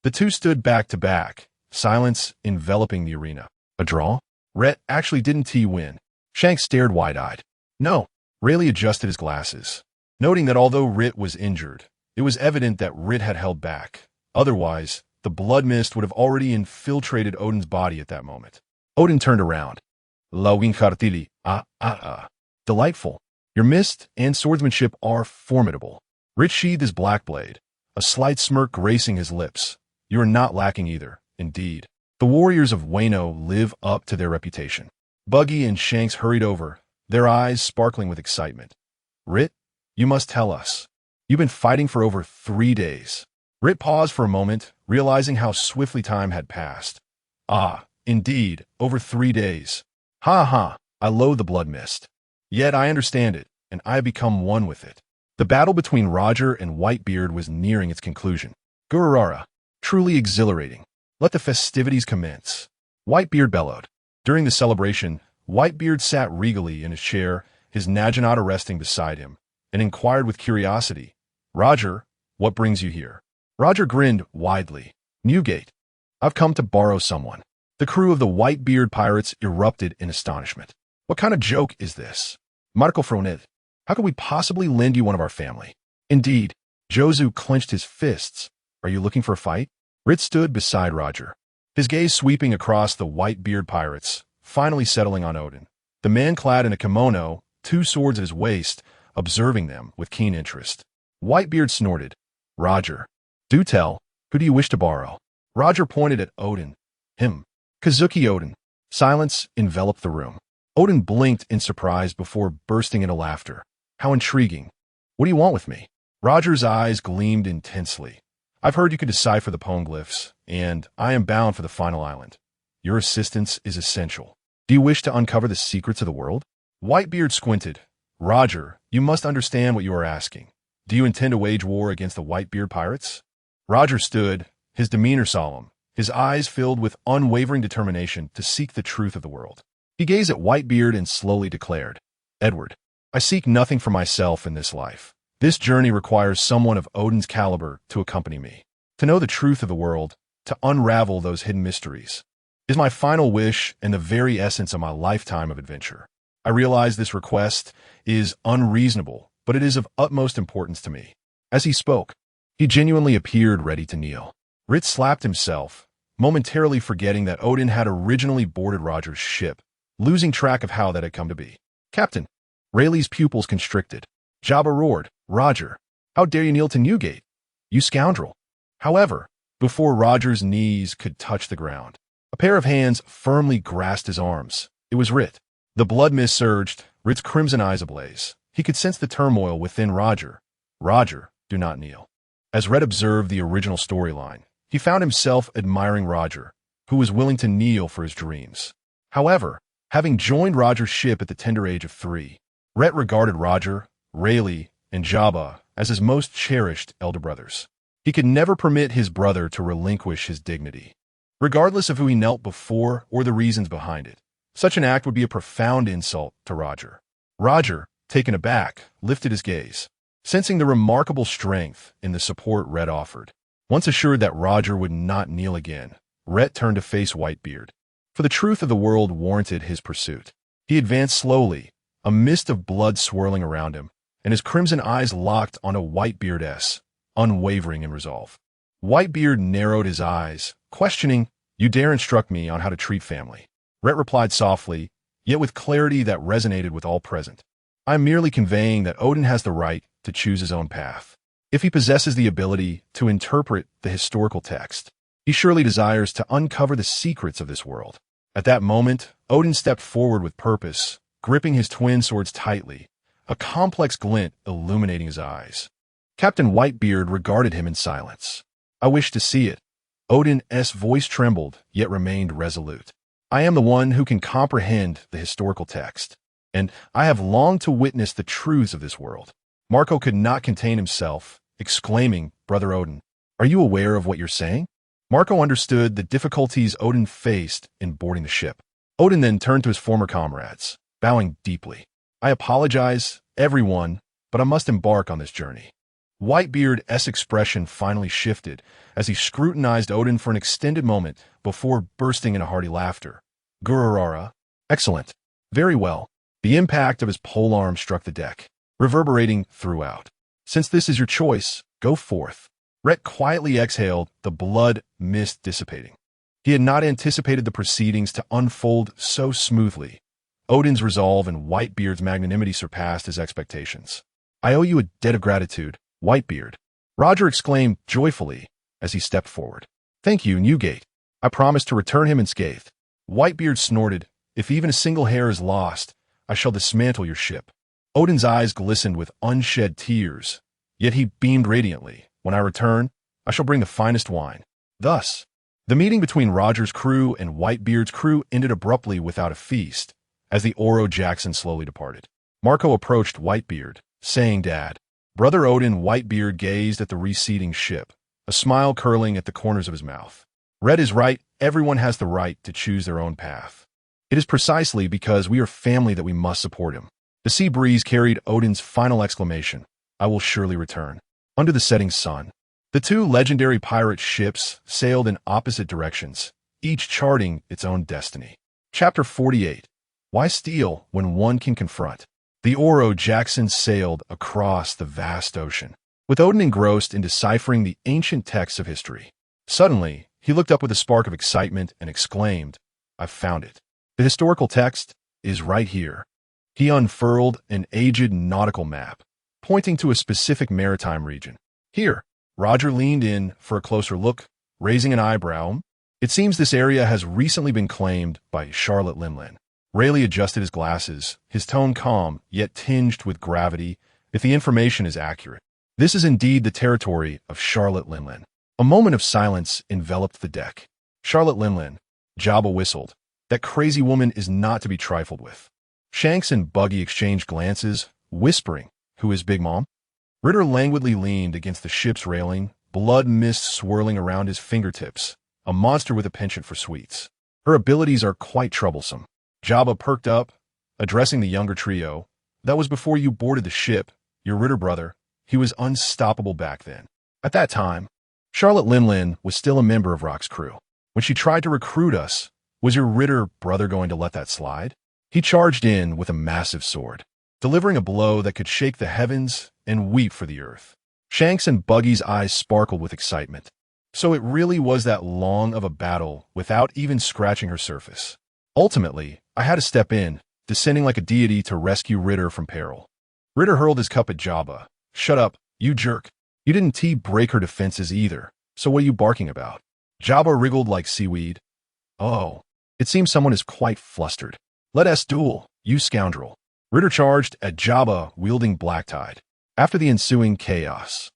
The two stood back to back, silence enveloping the arena. A draw? Rait actually didn't T-win. Shanks stared wide-eyed. No. Rayleigh adjusted his glasses, noting that although Rait was injured, it was evident that Rait had held back. Otherwise, the blood mist would have already infiltrated Odin's body at that moment. Odin turned around. Lauginkartili, Delightful. Your mist and swordsmanship are formidable. Rait sheathed his black blade, a slight smirk gracing his lips. You are not lacking either, indeed. The warriors of Wano live up to their reputation. Buggy and Shanks hurried over, their eyes sparkling with excitement. Rait, you must tell us. You've been fighting for over 3 days. Rait paused for a moment, realizing how swiftly time had passed. Ah, indeed, over 3 days. Ha, I loathe the blood mist. Yet I understand it, and I have become one with it. The battle between Roger and Whitebeard was nearing its conclusion. Gururara, truly exhilarating. Let the festivities commence. Whitebeard bellowed. During the celebration, Whitebeard sat regally in his chair, his naginata resting beside him, and inquired with curiosity, Roger, what brings you here? Roger grinned widely. Newgate. I've come to borrow someone. The crew of the Whitebeard pirates erupted in astonishment. What kind of joke is this? Marco Fronet. How could we possibly lend you one of our family? Indeed. Jozu clenched his fists. Are you looking for a fight? Rait stood beside Roger, his gaze sweeping across the Whitebeard pirates, finally settling on Odin. The man clad in a kimono, 2 swords at his waist, observing them with keen interest. Whitebeard snorted. Roger. Do tell, who do you wish to borrow? Roger pointed at Odin. Him. Kazuki Odin. Silence enveloped the room. Odin blinked in surprise before bursting into laughter. How intriguing. What do you want with me? Roger's eyes gleamed intensely. I've heard you can decipher the poneglyphs, and I am bound for the final island. Your assistance is essential. Do you wish to uncover the secrets of the world? Whitebeard squinted. Roger, you must understand what you are asking. Do you intend to wage war against the Whitebeard pirates? Roger stood, his demeanor solemn, his eyes filled with unwavering determination to seek the truth of the world. He gazed at Whitebeard and slowly declared, Edward, I seek nothing for myself in this life. This journey requires someone of Odin's caliber to accompany me. To know the truth of the world, to unravel those hidden mysteries, is my final wish and the very essence of my lifetime of adventure. I realize this request is unreasonable, but it is of utmost importance to me. As he spoke, he genuinely appeared ready to kneel. Rait slapped himself, momentarily forgetting that Odin had originally boarded Roger's ship, losing track of how that had come to be. Captain, Rayleigh's pupils constricted. Jabba roared, Roger, how dare you kneel to Newgate? You scoundrel. However, before Roger's knees could touch the ground, a pair of hands firmly grasped his arms. It was Rait. The blood mist surged, Rait's crimson eyes ablaze. He could sense the turmoil within Roger. Roger, do not kneel. As Rait observed the original storyline, he found himself admiring Roger, who was willing to kneel for his dreams. However, having joined Roger's ship at the tender age of 3, Rait regarded Roger, Rayleigh, and Jabba as his most cherished elder brothers. He could never permit his brother to relinquish his dignity, regardless of who he knelt before or the reasons behind it. Such an act would be a profound insult to Roger. Roger, taken aback, lifted his gaze, sensing the remarkable strength in the support Rait offered. Once assured that Roger would not kneel again, Rait turned to face Whitebeard. For the truth of the world warranted his pursuit. He advanced slowly, a mist of blood swirling around him, and his crimson eyes locked onto Whitebeard's, unwavering in resolve. Whitebeard narrowed his eyes, questioning, "You dare instruct me on how to treat family?" Rait replied softly, yet with clarity that resonated with all present. "I am merely conveying that Odin has the right to choose his own path. If he possesses the ability to interpret the historical text, he surely desires to uncover the secrets of this world." At that moment, Odin stepped forward with purpose, gripping his twin swords tightly, a complex glint illuminating his eyes. Captain Whitebeard regarded him in silence. "I wish to see it." Odin's voice trembled, yet remained resolute. "I am the one who can comprehend the historical text, and I have longed to witness the truths of this world." Marco could not contain himself, exclaiming, "Brother Odin, are you aware of what you're saying?" Marco understood the difficulties Odin faced in boarding the ship. Odin then turned to his former comrades, bowing deeply. "I apologize, everyone, but I must embark on this journey." Whitebeard's expression finally shifted as he scrutinized Odin for an extended moment before bursting into hearty laughter. "Gururara, excellent. Very well." The impact of his polearm struck the deck, reverberating throughout. "Since this is your choice, go forth." Rait quietly exhaled, the blood mist dissipating. He had not anticipated the proceedings to unfold so smoothly. Odin's resolve and Whitebeard's magnanimity surpassed his expectations. "I owe you a debt of gratitude, Whitebeard," Roger exclaimed joyfully as he stepped forward. "Thank you, Newgate. I promise to return him unscathed." Whitebeard snorted, "If even a single hair is lost, I shall dismantle your ship." Odin's eyes glistened with unshed tears, yet he beamed radiantly. "When I return, I shall bring the finest wine." Thus, the meeting between Roger's crew and Whitebeard's crew ended abruptly without a feast, as the Oro Jackson slowly departed. Marco approached Whitebeard, saying, "Dad." Brother Odin Whitebeard gazed at the receding ship, a smile curling at the corners of his mouth. "Rait is right. Everyone has the right to choose their own path. It is precisely because we are family that we must support him." The sea breeze carried Odin's final exclamation, "I will surely return." Under the setting sun, the two legendary pirate ships sailed in opposite directions, each charting its own destiny. Chapter 48. Why steal when one can confront? The Oro Jackson sailed across the vast ocean, with Odin engrossed in deciphering the ancient texts of history. Suddenly, he looked up with a spark of excitement and exclaimed, "I've found it. The historical text is right here." He unfurled an aged nautical map, pointing to a specific maritime region. "Here." Roger leaned in for a closer look, raising an eyebrow. "It seems this area has recently been claimed by Charlotte Linlin." Rayleigh adjusted his glasses, his tone calm, yet tinged with gravity. "If the information is accurate, this is indeed the territory of Charlotte Linlin." A moment of silence enveloped the deck. "Charlotte Linlin," Jabba whistled. "That crazy woman is not to be trifled with." Shanks and Buggy exchanged glances, whispering, "Who is Big Mom?" Ritter languidly leaned against the ship's railing, blood mist swirling around his fingertips, a monster with a penchant for sweets. "Her abilities are quite troublesome." Jabba perked up, addressing the younger trio. "That was before you boarded the ship, your Ritter brother. He was unstoppable back then." At that time, Charlotte Linlin was still a member of Rock's crew. "When she tried to recruit us, was your Ritter brother going to let that slide?" He charged in with a massive sword, delivering a blow that could shake the heavens and weep for the earth. Shanks and Buggy's eyes sparkled with excitement. So it really was that long of a battle without even scratching her surface. "Ultimately, I had to step in, descending like a deity to rescue Ritter from peril." Ritter hurled his cup at Jabba. "Shut up, you jerk. You didn't break her defenses either, so what are you barking about?" Jabba wriggled like seaweed. "Oh, it seems someone is quite flustered. Let us duel, you scoundrel." Ritter charged at Jabba wielding Black Tide. After the ensuing chaos,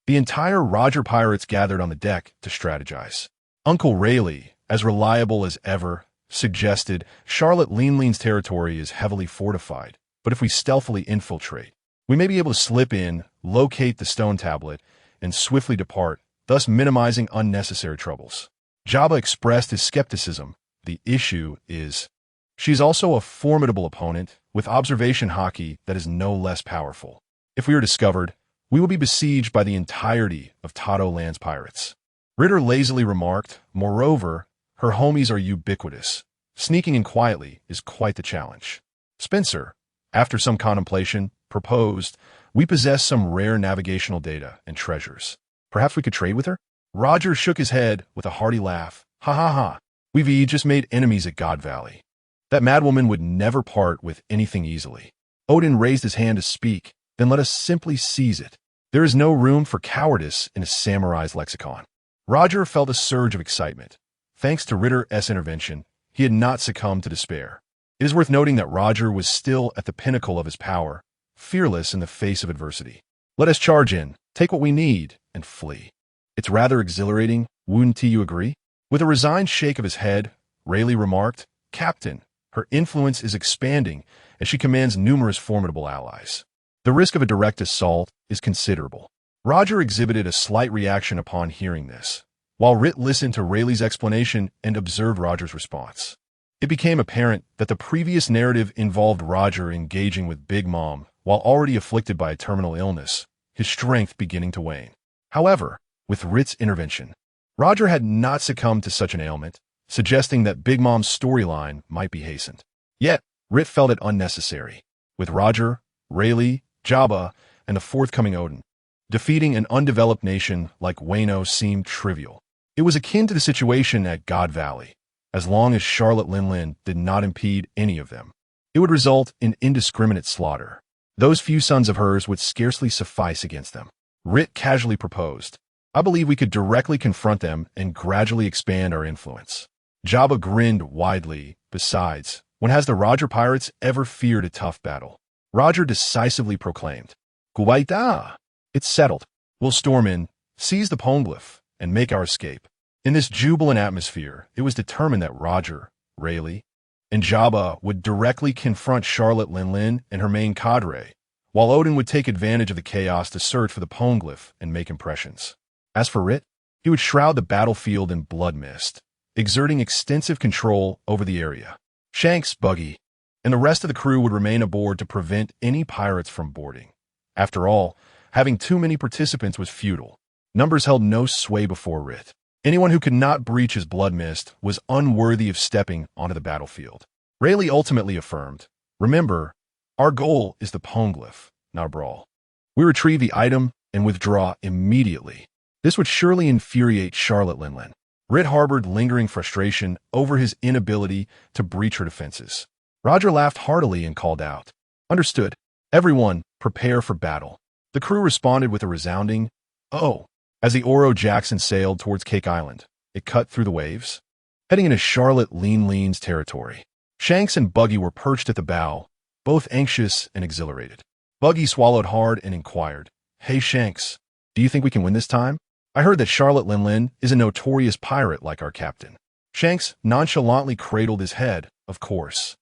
the entire Roger pirates gathered on the deck to strategize. Uncle Rayleigh, as reliable as ever, suggested, Charlotte Leanlean's territory is heavily fortified, but if we stealthily infiltrate, we may be able to slip in, locate the stone tablet, and swiftly depart, thus minimizing unnecessary troubles. Jabba expressed his skepticism. The issue is, she's also a formidable opponent with observation haki that is no less powerful. If we are discovered, we will be besieged by the entirety of Tato Land's pirates. Ritter lazily remarked, moreover, her homies are ubiquitous. Sneaking in quietly is quite the challenge. Spencer, after some contemplation, proposed, we possess some rare navigational data and treasures. Perhaps we could trade with her? Roger shook his head with a hearty laugh. Ha ha ha. We've just made enemies at God Valley. That madwoman would never part with anything easily. Odin raised his hand to speak, then let us simply seize it. There is no room for cowardice in a samurai's lexicon. Roger felt a surge of excitement. Thanks to Ritter's intervention, he had not succumbed to despair. It is worth noting that Roger was still at the pinnacle of his power, fearless in the face of adversity. Let us charge in, take what we need, and flee. It's rather exhilarating, wouldn't you agree? With a resigned shake of his head, Rayleigh remarked, Captain, her influence is expanding, and she commands numerous formidable allies. The risk of a direct assault is considerable. Roger exhibited a slight reaction upon hearing this, while Rit listened to Rayleigh's explanation and observed Roger's response. It became apparent that the previous narrative involved Roger engaging with Big Mom while already afflicted by a terminal illness, his strength beginning to wane. However, with Rit's intervention, Roger had not succumbed to such an ailment, suggesting that Big Mom's storyline might be hastened. Yet, Rit felt it unnecessary. With Roger, Rayleigh, Jabba, and the forthcoming Odin, defeating an undeveloped nation like Wano seemed trivial. It was akin to the situation at God Valley. As long as Charlotte Linlin did not impede any of them, it would result in indiscriminate slaughter. Those few sons of hers would scarcely suffice against them. Rit casually proposed, I believe we could directly confront them and gradually expand our influence. Jabba grinned widely. Besides, when has the Roger pirates ever feared a tough battle? Roger decisively proclaimed, Kuwaita! It's settled. We'll storm in, seize the poneglyph, and make our escape. In this jubilant atmosphere, it was determined that Roger, Rayleigh, and Jabba would directly confront Charlotte Linlin and her main cadre, while Odin would take advantage of the chaos to search for the poneglyph and make impressions. As for Rit, he would shroud the battlefield in blood mist, exerting extensive control over the area. Shanks, Buggy, and the rest of the crew would remain aboard to prevent any pirates from boarding. After all, having too many participants was futile. Numbers held no sway before Rit. Anyone who could not breach his blood mist was unworthy of stepping onto the battlefield. Rayleigh ultimately affirmed, remember, our goal is the poneglyph, not a brawl. We retrieve the item and withdraw immediately. This would surely infuriate Charlotte Linlin. Rit harbored lingering frustration over his inability to breach her defenses. Roger laughed heartily and called out, understood. Everyone, prepare for battle. The crew responded with a resounding, oh. As the Oro Jackson sailed towards Cake Island, it cut through the waves, heading into Charlotte Lean's territory. Shanks and Buggy were perched at the bow, both anxious and exhilarated. Buggy swallowed hard and inquired, hey Shanks, do you think we can win this time? I heard that Charlotte Linlin is a notorious pirate like our captain. Shanks nonchalantly cradled his head, of course.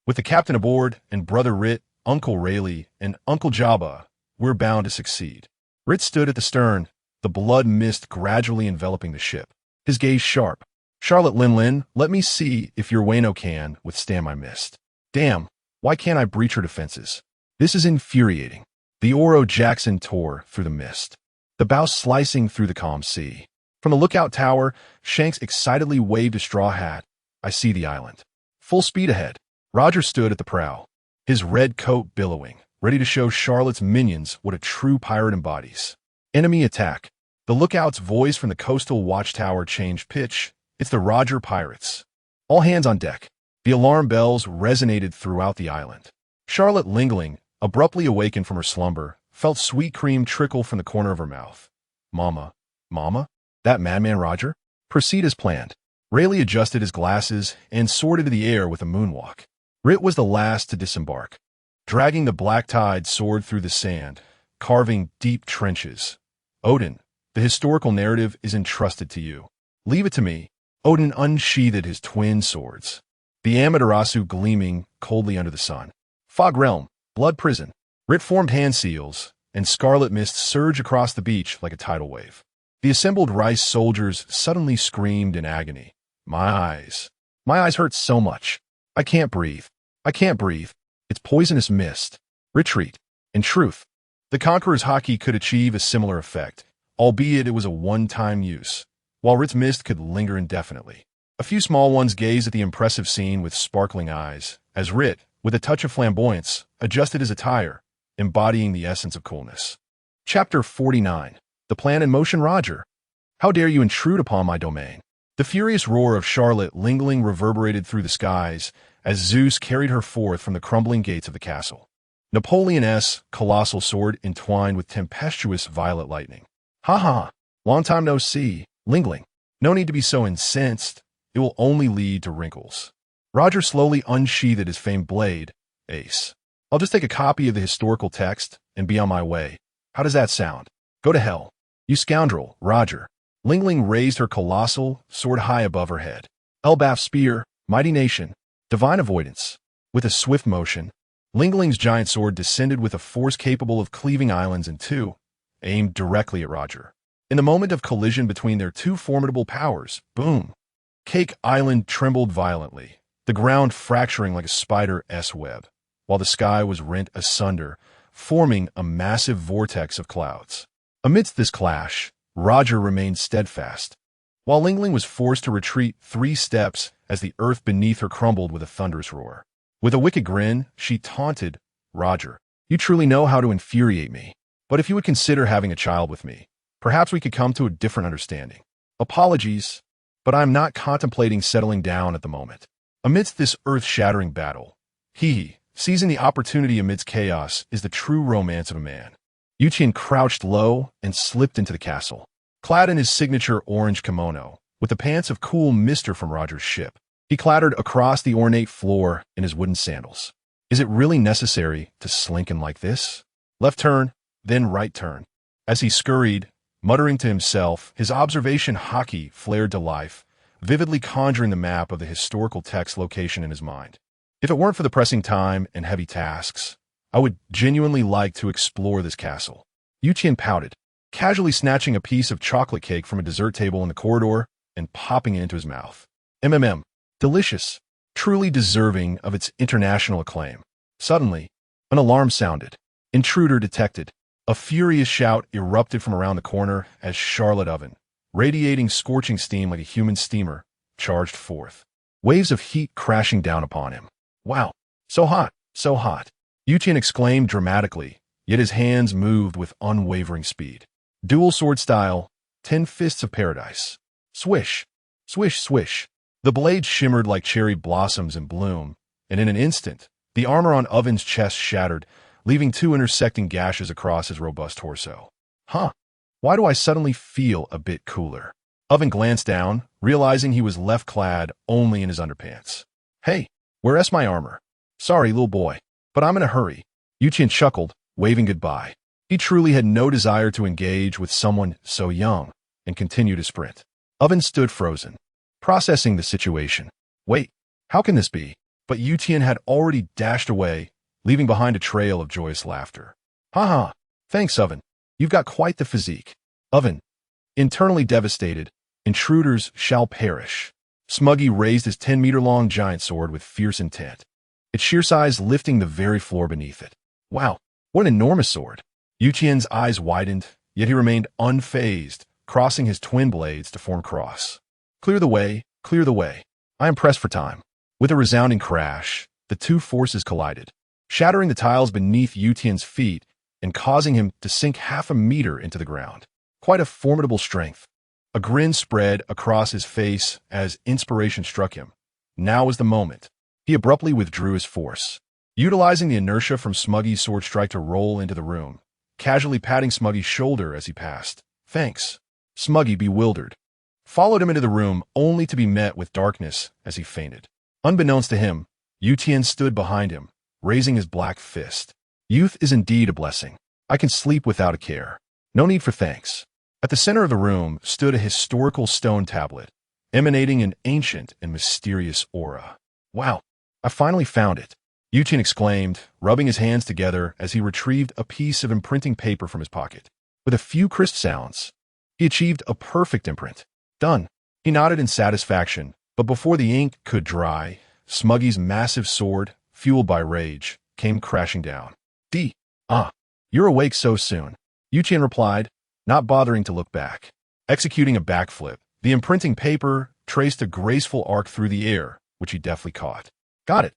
With the captain aboard and Brother Rit, Uncle Rayleigh, and Uncle Jabba, we're bound to succeed. Rit stood at the stern, the blood mist gradually enveloping the ship, his gaze sharp. Charlotte Linlin, let me see if your Wano can withstand my mist. Damn, why can't I breach her defenses? This is infuriating. The Oro Jackson tore through the mist, the bow slicing through the calm sea. From the lookout tower, Shanks excitedly waved a straw hat. I see the island. Full speed ahead. Roger stood at the prow, his red coat billowing, ready to show Charlotte's minions what a true pirate embodies. Enemy attack. The lookout's voice from the coastal watchtower changed pitch. It's the Roger pirates. All hands on deck. The alarm bells resonated throughout the island. Charlotte Lingling, abruptly awakened from her slumber, felt sweet cream trickle from the corner of her mouth. Mama, that madman Roger? Proceed as planned. Rayleigh adjusted his glasses and soared into the air with a moonwalk. Rit was the last to disembark. Dragging the black tide soared through the sand, carving deep trenches. Odin, the historical narrative is entrusted to you. Leave it to me. Odin unsheathed his twin swords, the Amaterasu gleaming coldly under the sun. Fog realm, blood prison. Rait formed hand seals, and scarlet mist surged across the beach like a tidal wave. The assembled rice soldiers suddenly screamed in agony. My eyes hurt so much. I can't breathe. I can't breathe. It's poisonous mist. Retreat. In truth, the Conqueror's haki could achieve a similar effect, albeit it was a one-time use, while Rait's mist could linger indefinitely. A few small ones gazed at the impressive scene with sparkling eyes, as Rait, with a touch of flamboyance, adjusted his attire, embodying the essence of coolness. Chapter 49. The Plan in Motion. Roger. How dare you intrude upon my domain? The furious roar of Charlotte Lingling reverberated through the skies as Zeus carried her forth from the crumbling gates of the castle. Napoleon's colossal sword entwined with tempestuous violet lightning. Ha ha! Long time no see, Lingling. No need to be so incensed. It will only lead to wrinkles. Roger slowly unsheathed his famed blade. Ace. I'll just take a copy of the historical text and be on my way. How does that sound? Go to hell. You scoundrel, Roger. Lingling raised her colossal sword high above her head. Elbaf spear, mighty nation, divine avoidance. With a swift motion, Lingling's giant sword descended with a force capable of cleaving islands in two, aimed directly at Roger. In the moment of collision between their two formidable powers, boom! Cake Island trembled violently, the ground fracturing like a spider's web, while the sky was rent asunder, forming a massive vortex of clouds. Amidst this clash, Roger remained steadfast, while Lingling was forced to retreat 3 steps as the earth beneath her crumbled with a thunderous roar. With a wicked grin, she taunted, Roger, you truly know how to infuriate me. But if you would consider having a child with me, perhaps we could come to a different understanding. Apologies, but I am not contemplating settling down at the moment. Amidst this earth-shattering battle, seizing the opportunity amidst chaos is the true romance of a man. Yuchien crouched low and slipped into the castle, clad in his signature orange kimono, with the pants of cool mister from Roger's ship. He clattered across the ornate floor in his wooden sandals. Is it really necessary to slink in like this? Left turn, then right turn. As he scurried, muttering to himself, his observation haki flared to life, vividly conjuring the map of the historical text location in his mind. If it weren't for the pressing time and heavy tasks, I would genuinely like to explore this castle. Yuchien pouted, casually snatching a piece of chocolate cake from a dessert table in the corridor and popping it into his mouth. Delicious, truly deserving of its international acclaim. Suddenly, an alarm sounded. Intruder detected. A furious shout erupted from around the corner as Charlotte Oven, radiating scorching steam like a human steamer, charged forth. Waves of heat crashing down upon him. Wow, so hot, so hot. Yuchien exclaimed dramatically, yet his hands moved with unwavering speed. Dual sword style, 10 fists of paradise. Swish, swish, swish. The blades shimmered like cherry blossoms in bloom, and in an instant, the armor on Oven's chest shattered, leaving 2 intersecting gashes across his robust torso. Why do I suddenly feel a bit cooler? Oven glanced down, realizing he was left clad only in his underpants. Hey, where's my armor? Sorry, little boy, but I'm in a hurry. Yuchien chuckled, waving goodbye. He truly had no desire to engage with someone so young, and continued to sprint. Oven stood frozen, processing the situation. Wait, how can this be? But Yuchien had already dashed away, leaving behind a trail of joyous laughter. Haha, thanks, Oven. You've got quite the physique. Oven. Internally devastated, intruders shall perish. Smuggy raised his 10-meter-long giant sword with fierce intent, its sheer size lifting the very floor beneath it. Wow, what an enormous sword. Yuchien's eyes widened, yet he remained unfazed, crossing his twin blades to form cross. Clear the way, clear the way. I am pressed for time. With a resounding crash, the two forces collided, shattering the tiles beneath Yuchien's feet and causing him to sink half a meter into the ground. Quite a formidable strength. A grin spread across his face as inspiration struck him. Now was the moment. He abruptly withdrew his force, utilizing the inertia from Smuggy's sword strike to roll into the room, casually patting Smuggy's shoulder as he passed. Thanks. Smuggy, bewildered, followed him into the room only to be met with darkness as he fainted. Unbeknownst to him, Yuchien stood behind him, raising his black fist. Youth is indeed a blessing. I can sleep without a care. No need for thanks. At the center of the room stood a historical stone tablet, emanating an ancient and mysterious aura. Wow, I finally found it, Yuchin exclaimed, rubbing his hands together as he retrieved a piece of imprinting paper from his pocket. With a few crisp sounds, he achieved a perfect imprint. Done. He nodded in satisfaction, but before the ink could dry, Smuggy's massive sword, fueled by rage, came crashing down. You're awake so soon, Yuchin replied, not bothering to look back. Executing a backflip, the imprinting paper traced a graceful arc through the air, which he deftly caught. Got it.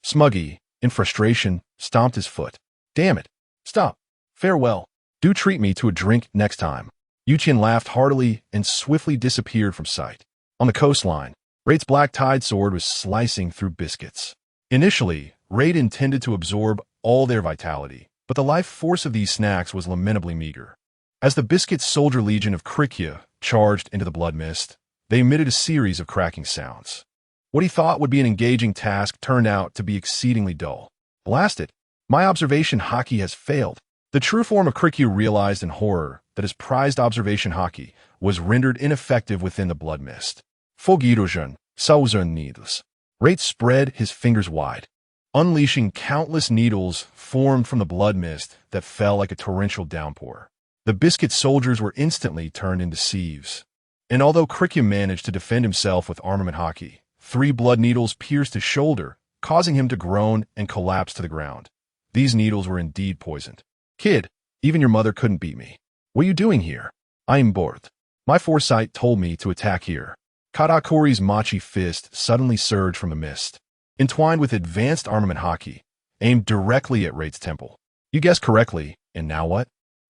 Smuggy, in frustration, stomped his foot. Damn it. Stop. Farewell. Do treat me to a drink next time. Yuchin laughed heartily and swiftly disappeared from sight. On the coastline, Rait's black tide sword was slicing through biscuits. Initially, Rait intended to absorb all their vitality, but the life force of these snacks was lamentably meager. As the biscuit soldier legion of Krikya charged into the blood mist, they emitted a series of cracking sounds. What he thought would be an engaging task turned out to be exceedingly dull. Blast it! My observation haki has failed. The true form of Krikya realized in horror that his prized observation haki was rendered ineffective within the blood mist. Fogirojan, Sauzun needles. Rait spread his fingers wide. Unleashing countless needles formed from the blood mist that fell like a torrential downpour. The biscuit soldiers were instantly turned into sieves. And although Krikya managed to defend himself with armament haki, 3 blood needles pierced his shoulder, causing him to groan and collapse to the ground. These needles were indeed poisoned. Kid, even your mother couldn't beat me. What are you doing here? I am bored. My foresight told me to attack here. Katakuri's machi fist suddenly surged from the mist, entwined with advanced armament haki, aimed directly at Rait's temple. You guessed correctly, and now what?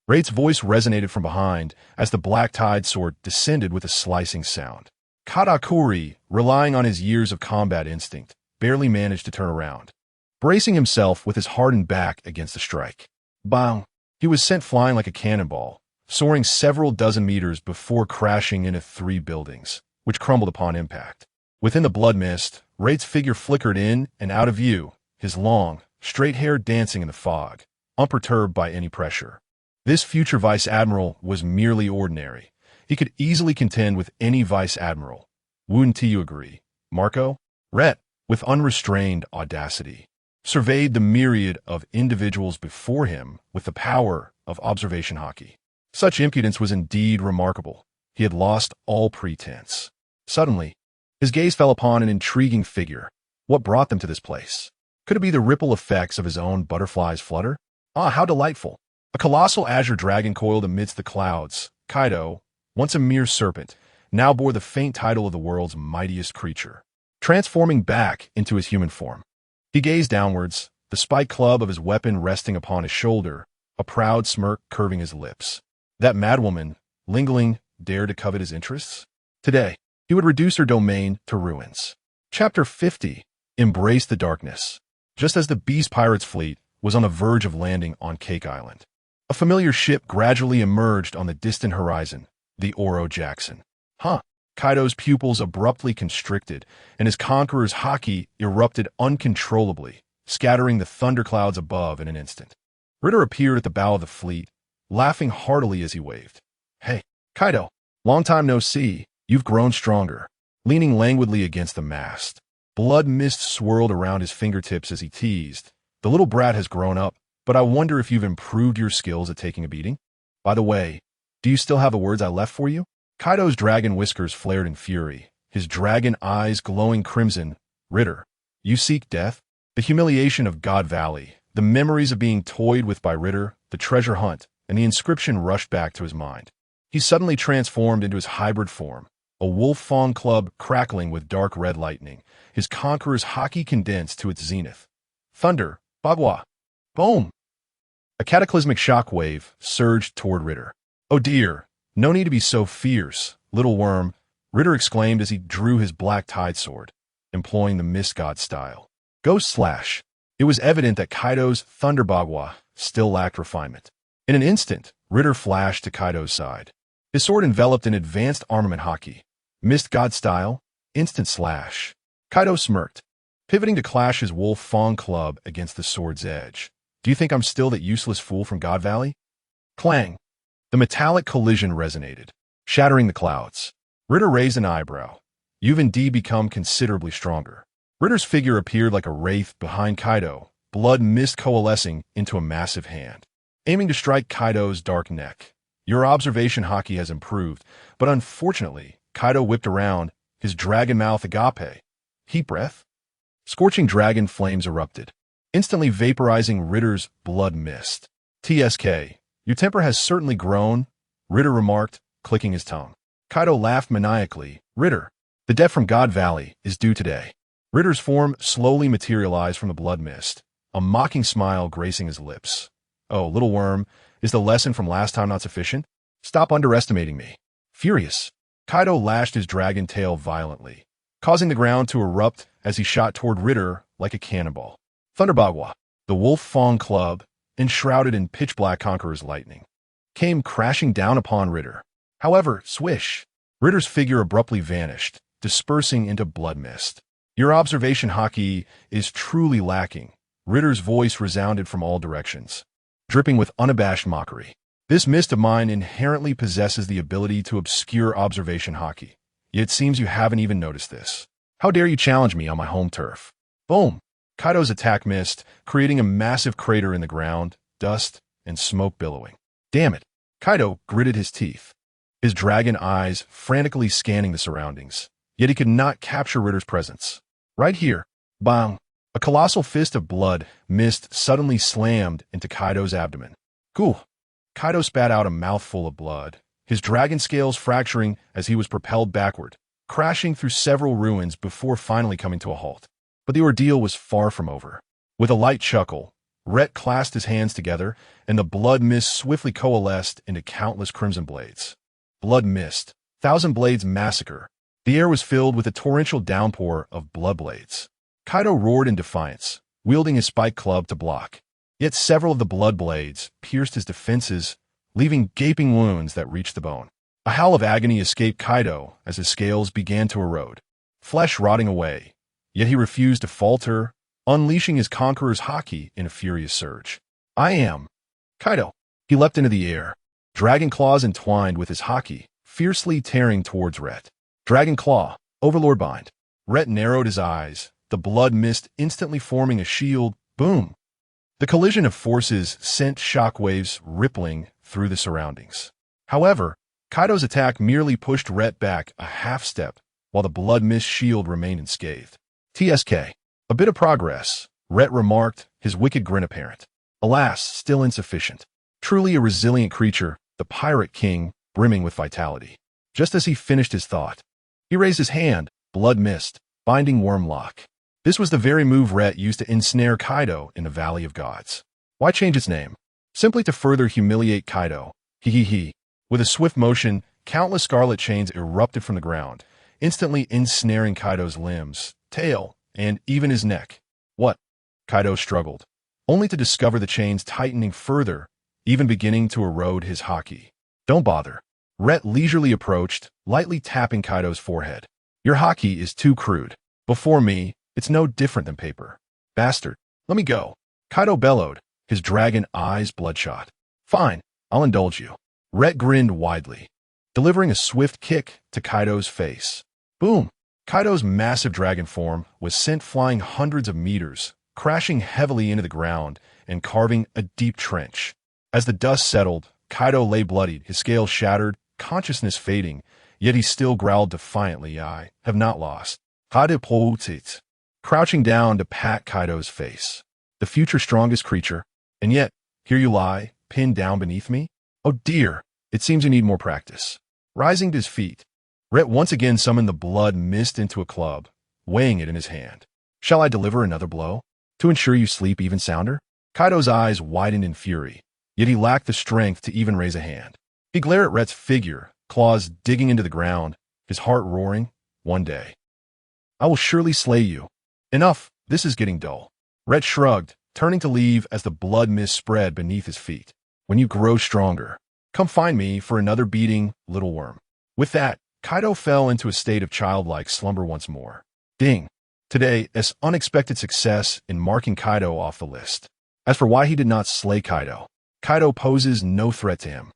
Rait's voice resonated from behind as the black tide sword descended with a slicing sound. Katakuri, relying on his years of combat instinct, barely managed to turn around, bracing himself with his hardened back against the strike. Bang! He was sent flying like a cannonball, soaring several dozen meters before crashing into 3 buildings, which crumbled upon impact. Within the blood mist, Rait's figure flickered in and out of view, his long, straight hair dancing in the fog, unperturbed by any pressure. This future vice admiral was merely ordinary. He could easily contend with any vice admiral. Wouldn't you agree, Marco? Rait, with unrestrained audacity, surveyed the myriad of individuals before him with the power of observation haki. Such impudence was indeed remarkable. He had lost all pretense. Suddenly, his gaze fell upon an intriguing figure. What brought them to this place? Could it be the ripple effects of his own butterfly's flutter? Ah, how delightful! A colossal azure dragon coiled amidst the clouds. Kaido, once a mere serpent, now bore the faint title of the world's mightiest creature. Transforming back into his human form, he gazed downwards, the spike club of his weapon resting upon his shoulder, a proud smirk curving his lips. That madwoman, Lingling, dared to covet his interests? Today, he would reduce her domain to ruins. Chapter 50. Embrace the darkness. Just as the Beast Pirates fleet was on the verge of landing on Cake Island, a familiar ship gradually emerged on the distant horizon, the Oro Jackson. Kaido's pupils abruptly constricted, and his conqueror's haki erupted uncontrollably, scattering the thunderclouds above in an instant. Ritter appeared at the bow of the fleet, laughing heartily as he waved. Hey, Kaido, long time no see, you've grown stronger. Leaning languidly against the mast, blood mist swirled around his fingertips as he teased. The little brat has grown up, but I wonder if you've improved your skills at taking a beating? By the way, do you still have the words I left for you? Kaido's dragon whiskers flared in fury, his dragon eyes glowing crimson. Ritter, you seek death? The humiliation of God Valley, the memories of being toyed with by Ritter, the treasure hunt, and the inscription rushed back to his mind. He suddenly transformed into his hybrid form, a wolf-fawn club crackling with dark red lightning, his conqueror's haki condensed to its zenith. Thunder, Bagua, boom! A cataclysmic shockwave surged toward Ritter. Oh dear, no need to be so fierce, little worm, Ritter exclaimed as he drew his black tide sword, employing the Mist God style. Ghost Slash. It was evident that Kaido's Thunder Bagua still lacked refinement. In an instant, Ritter flashed to Kaido's side. His sword enveloped in advanced armament haki. Mist God style, instant slash. Kaido smirked, pivoting to clash his wolf-fawn club against the sword's edge. Do you think I'm still that useless fool from God Valley? Clang! The metallic collision resonated, shattering the clouds. Ritter raised an eyebrow. you've indeed become considerably stronger. Ritter's figure appeared like a wraith behind Kaido, blood mist coalescing into a massive hand, aiming to strike Kaido's dark neck. Your observation haki has improved, but unfortunately, Kaido whipped around, his dragon mouth agape. Heat breath? Scorching dragon flames erupted, instantly vaporizing Ritter's blood mist. TSK, your temper has certainly grown, Ritter remarked, clicking his tongue. Kaido laughed maniacally. Ritter, the debt from God Valley is due today. Ritter's form slowly materialized from the blood mist, a mocking smile gracing his lips. Oh, little worm, is the lesson from last time not sufficient? Stop underestimating me. Furious, Kaido lashed his dragon tail violently, causing the ground to erupt as he shot toward Ritter like a cannonball. Thunderbagua, the wolf fang club, enshrouded in pitch-black conqueror's lightning, came crashing down upon Ritter. However, swish, Ritter's figure abruptly vanished, dispersing into blood mist. Your observation haki is truly lacking, Ritter's voice resounded from all directions, dripping with unabashed mockery. This mist of mine inherently possesses the ability to obscure observation haki, yet it seems you haven't even noticed this. How dare you challenge me on my home turf? Boom! Kaido's attack missed, creating a massive crater in the ground, dust and smoke billowing. Damn it! Kaido gritted his teeth, his dragon eyes frantically scanning the surroundings, yet he could not capture Ritter's presence. Right here, bang! A colossal fist of blood mist suddenly slammed into Kaido's abdomen. Cool! Kaido spat out a mouthful of blood, his dragon scales fracturing as he was propelled backward, crashing through several ruins before finally coming to a halt. But the ordeal was far from over. With a light chuckle, Rait clasped his hands together, and the blood mist swiftly coalesced into countless crimson blades. Blood mist, 1,000 blades massacre. The air was filled with a torrential downpour of blood blades. Kaido roared in defiance, wielding his spike club to block. Yet several of the blood blades pierced his defenses, leaving gaping wounds that reached the bone. A howl of agony escaped Kaido as his scales began to erode, flesh rotting away. Yet he refused to falter, unleashing his conqueror's haki in a furious surge. I am Kaido. He leapt into the air, dragon claws entwined with his haki, fiercely tearing towards Rait. Dragon claw, overlord bind. Rait narrowed his eyes, the blood mist instantly forming a shield. Boom! The collision of forces sent shockwaves rippling through the surroundings. However, Kaido's attack merely pushed Rait back a half step, while the blood mist shield remained unscathed. TSK. A bit of progress, Rait remarked, his wicked grin apparent. Alas, still insufficient. Truly a resilient creature, the pirate king, brimming with vitality. Just as he finished his thought, he raised his hand, blood mist, binding worm lock. This was the very move Rait used to ensnare Kaido in the Valley of Gods. Why change its name? Simply to further humiliate Kaido. He. With a swift motion, countless scarlet chains erupted from the ground, instantly ensnaring Kaido's limbs, tail, and even his neck. What? Kaido struggled, only to discover the chains tightening further, even beginning to erode his haki. Don't bother. Rait leisurely approached, lightly tapping Kaido's forehead. Your haki is too crude. Before me, it's no different than paper. Bastard, let me go. Kaido bellowed, his dragon eyes bloodshot. Fine, I'll indulge you. Rait grinned widely, delivering a swift kick to Kaido's face. Boom! Kaido's massive dragon form was sent flying hundreds of meters, crashing heavily into the ground and carving a deep trench. As the dust settled, Kaido lay bloodied, his scales shattered, consciousness fading, yet he still growled defiantly, I have not lost. Hadipoutit, crouching down to pat Kaido's face. The future strongest creature, and yet, here you lie, pinned down beneath me? Oh dear, it seems you need more practice. Rising to his feet, Rait once again summoned the blood mist into a club, weighing it in his hand. Shall I deliver another blow? To ensure you sleep even sounder? Kaido's eyes widened in fury, yet he lacked the strength to even raise a hand. He glared at Rait's figure, claws digging into the ground, his heart roaring. One day, I will surely slay you. Enough, this is getting dull. Rait shrugged, turning to leave as the blood mist spread beneath his feet. When you grow stronger, come find me for another beating, little worm. With that, Kaido fell into a state of childlike slumber once more. Ding! Today, this unexpected success in marking Kaido off the list. As for why he did not slay Kaido, Kaido poses no threat to him.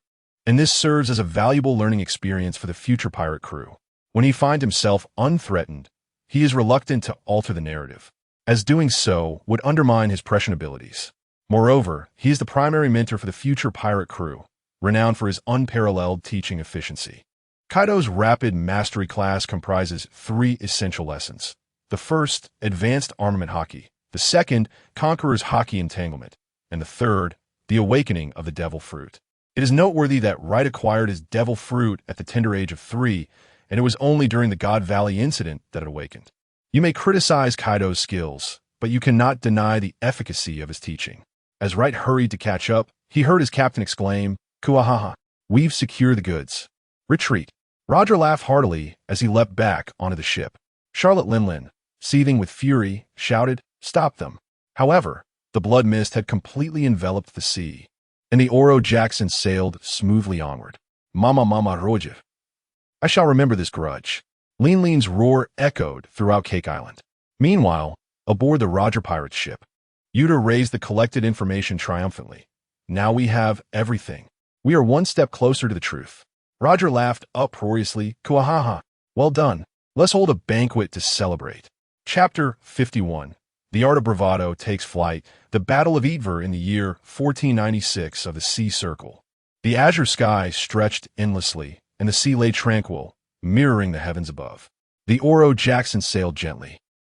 And this serves as a valuable learning experience for the future pirate crew. When he finds himself unthreatened, he is reluctant to alter the narrative, as doing so would undermine his prescient abilities. Moreover, he is the primary mentor for the future pirate crew, renowned for his unparalleled teaching efficiency. Kaido's rapid mastery class comprises 3 essential lessons. The first, advanced armament haki. The second, conqueror's haki entanglement. And the third, the awakening of the devil fruit. It is noteworthy that Rait acquired his devil fruit at the tender age of 3, and it was only during the God Valley incident that it awakened. You may criticize Kaido's skills, but you cannot deny the efficacy of his teaching. As Rait hurried to catch up, he heard his captain exclaim, "Kuahaha, we've secured the goods. Retreat." Roger laughed heartily as he leapt back onto the ship. Charlotte Linlin, seething with fury, shouted, "Stop them." However, the blood mist had completely enveloped the sea, and the Oro Jackson sailed smoothly onward. Mama Rojiv. I shall remember this grudge. Linlin's roar echoed throughout Cake Island. Meanwhile, aboard the Roger Pirate's ship, Yuta raised the collected information triumphantly. Now we have everything. We are one step closer to the truth. Roger laughed uproariously. Kuahaha. Well done. Let's hold a banquet to celebrate. Chapter 51. The Art of Bravado takes flight. The Battle of Eatver in the year 1496 of the Sea Circle. The azure sky stretched endlessly, and the sea lay tranquil, mirroring the heavens above. The Oro Jackson sailed gently.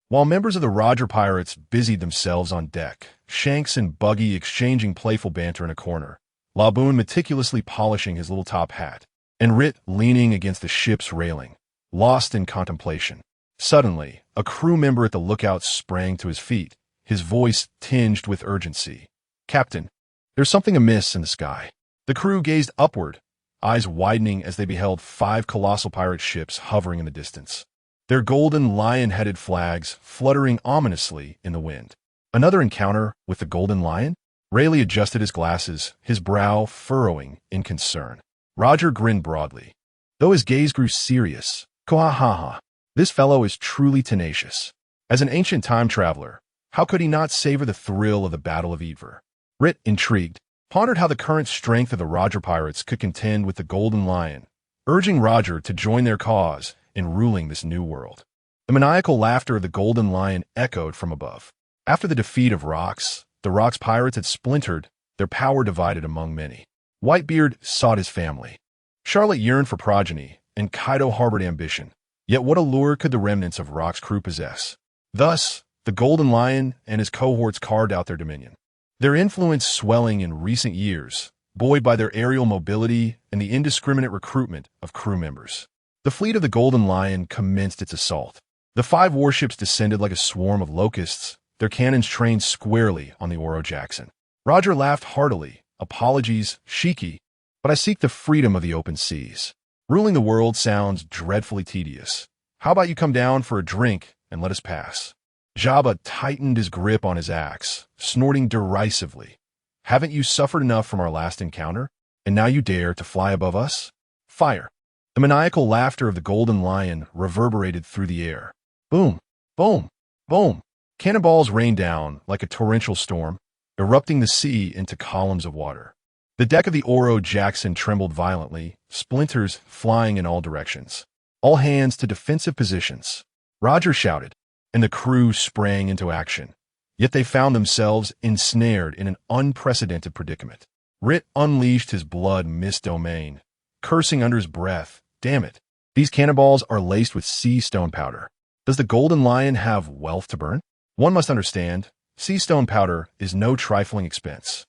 While members of the Roger Pirates busied themselves on deck, Shanks and Buggy exchanging playful banter in a corner, Laboon meticulously polishing his little top hat, and Rait leaning against the ship's railing, lost in contemplation. Suddenly, a crew member at the lookout sprang to his feet, his voice tinged with urgency. "Captain, there's something amiss in the sky." The crew gazed upward, eyes widening as they beheld 5 colossal pirate ships hovering in the distance, their golden lion-headed flags fluttering ominously in the wind. Another encounter with the Golden Lion? Rayleigh adjusted his glasses, his brow furrowing in concern. Roger grinned broadly, though his gaze grew serious. Kuahaha. This fellow is truly tenacious. As an ancient time traveler, how could he not savor the thrill of the Battle of Eatver? Rait, intrigued, pondered how the current strength of the Roger Pirates could contend with the Golden Lion, urging Roger to join their cause in ruling this new world. The maniacal laughter of the Golden Lion echoed from above. After the defeat of Rox, the Rox pirates had splintered, their power divided among many. Whitebeard sought his family. Charlotte yearned for progeny, and Kaido harbored ambition. Yet what allure could the remnants of Rock's crew possess? Thus, the Golden Lion and his cohorts carved out their dominion. Their influence swelling in recent years, buoyed by their aerial mobility and the indiscriminate recruitment of crew members. The fleet of the Golden Lion commenced its assault. The 5 warships descended like a swarm of locusts, their cannons trained squarely on the Oro Jackson. Roger laughed heartily. "Apologies, Shiki, but I seek the freedom of the open seas. Ruling the world sounds dreadfully tedious. How about you come down for a drink and let us pass?" Jabba tightened his grip on his axe, snorting derisively. "Haven't you suffered enough from our last encounter, and now you dare to fly above us? Fire!" The maniacal laughter of the Golden Lion reverberated through the air. Boom, boom, boom. Cannonballs rained down like a torrential storm, erupting the sea into columns of water. The deck of the Oro Jackson trembled violently, splinters flying in all directions. "All hands to defensive positions," Roger shouted, and the crew sprang into action. Yet they found themselves ensnared in an unprecedented predicament. Rait unleashed his blood mist domain, cursing under his breath. "Damn it, these cannonballs are laced with sea stone powder. Does the Golden Lion have wealth to burn? One must understand, sea stone powder is no trifling expense.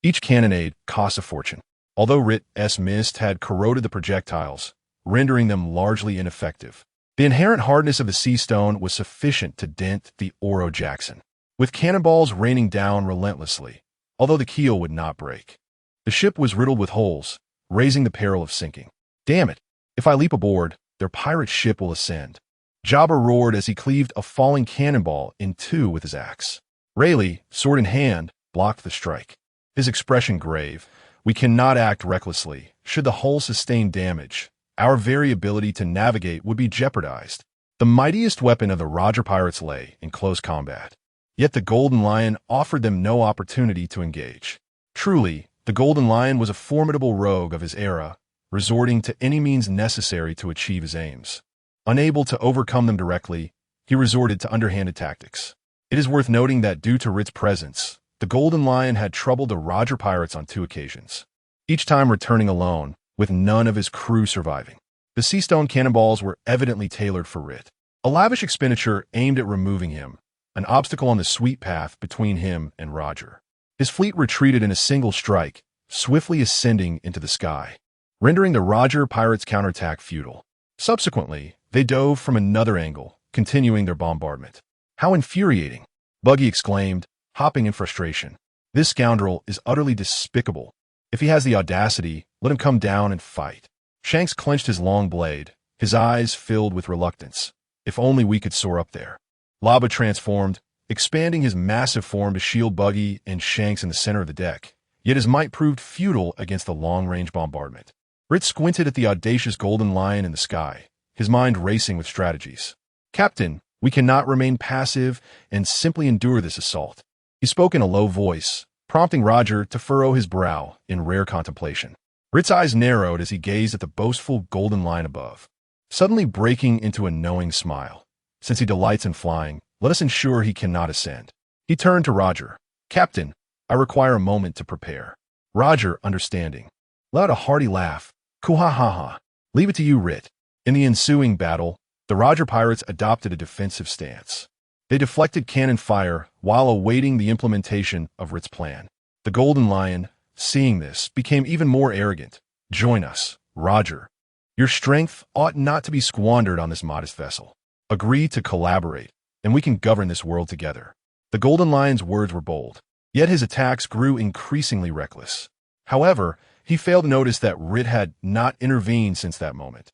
Each cannonade costs a fortune." Although Rait's mist had corroded the projectiles, rendering them largely ineffective, the inherent hardness of the sea stone was sufficient to dent the Oro Jackson. With cannonballs raining down relentlessly, although the keel would not break, the ship was riddled with holes, raising the peril of sinking. "Damn it! If I leap aboard, their pirate ship will ascend." Jabba roared as he cleaved a falling cannonball in 2 with his axe. Rayleigh, sword in hand, blocked the strike. His expression grave. "We cannot act recklessly. Should the hull sustain damage, our very ability to navigate would be jeopardized." The mightiest weapon of the Roger Pirates lay in close combat. Yet the Golden Lion offered them no opportunity to engage. Truly, the Golden Lion was a formidable rogue of his era, resorting to any means necessary to achieve his aims. Unable to overcome them directly, he resorted to underhanded tactics. It is worth noting that due to Rait's presence, the Golden Lion had troubled the Roger pirates on 2 occasions, each time returning alone, with none of his crew surviving. The sea stone cannonballs were evidently tailored for Rait, a lavish expenditure aimed at removing him, an obstacle on the sweet path between him and Roger. His fleet retreated in a single strike, swiftly ascending into the sky, rendering the Roger pirates' counterattack futile. Subsequently, they dove from another angle, continuing their bombardment. "How infuriating!" Buggy exclaimed, hopping in frustration. "This scoundrel is utterly despicable. If he has the audacity, let him come down and fight." Shanks clenched his long blade, his eyes filled with reluctance. If only we could soar up there. Lava transformed, expanding his massive form to shield Buggy and Shanks in the center of the deck, yet his might proved futile against the long-range bombardment. Rait squinted at the audacious Golden Lion in the sky, his mind racing with strategies. "Captain, we cannot remain passive and simply endure this assault." He spoke in a low voice, prompting Roger to furrow his brow in rare contemplation. Rait's eyes narrowed as he gazed at the boastful Golden Lion above, suddenly breaking into a knowing smile. "Since he delights in flying, let us ensure he cannot ascend." He turned to Roger. "Captain, I require a moment to prepare." Roger, understanding, let out a hearty laugh. "Kuha-ha-ha. Leave it to you, Rait." In the ensuing battle, the Roger pirates adopted a defensive stance. They deflected cannon fire while awaiting the implementation of Rait's plan. The Golden Lion, seeing this, became even more arrogant. "Join us, Roger. Your strength ought not to be squandered on this modest vessel. Agree to collaborate, and we can govern this world together." The Golden Lion's words were bold, yet his attacks grew increasingly reckless. However, he failed to notice that Rait had not intervened since that moment.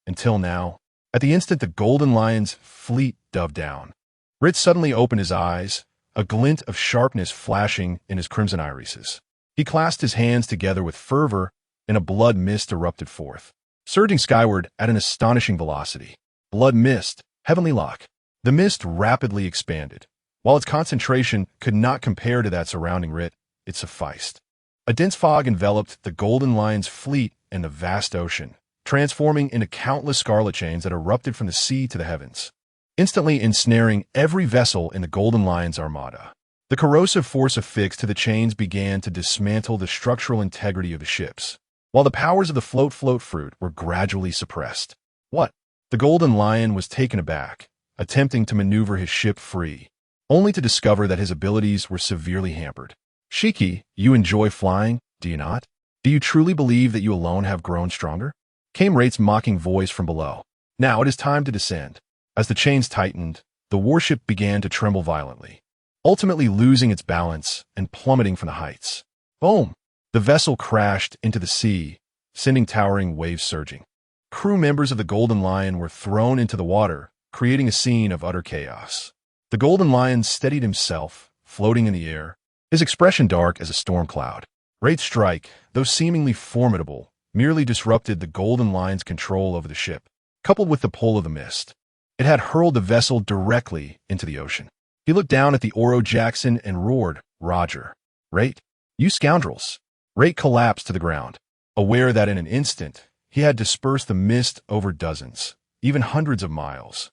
Until now, at the instant the Golden Lion's fleet dove down, Rait suddenly opened his eyes, a glint of sharpness flashing in his crimson irises. He clasped his hands together with fervor, and a blood mist erupted forth, surging skyward at an astonishing velocity. Blood mist, heavenly lock. The mist rapidly expanded. While its concentration could not compare to that surrounding Rait, it sufficed. A dense fog enveloped the Golden Lion's fleet and the vast ocean, transforming into countless scarlet chains that erupted from the sea to the heavens, instantly ensnaring every vessel in the Golden Lion's armada. The corrosive force affixed to the chains began to dismantle the structural integrity of the ships, while the powers of the float fruit were gradually suppressed. "What?" The Golden Lion was taken aback, attempting to maneuver his ship free, only to discover that his abilities were severely hampered. "Shiki, you enjoy flying, do you not? Do you truly believe that you alone have grown stronger?" Came Rait's mocking voice from below. "Now it is time to descend." As the chains tightened, the warship began to tremble violently, ultimately losing its balance and plummeting from the heights. Boom! The vessel crashed into the sea, sending towering waves surging. Crew members of the Golden Lion were thrown into the water, creating a scene of utter chaos. The Golden Lion steadied himself, floating in the air, his expression dark as a storm cloud. Rait's strike, though seemingly formidable, merely disrupted the Golden Lion's control over the ship, coupled with the pull of the mist. It had hurled the vessel directly into the ocean. He looked down at the Oro Jackson and roared, "Roger. Rait, you scoundrels." Rait collapsed to the ground, aware that in an instant he had dispersed the mist over dozens, even hundreds of miles,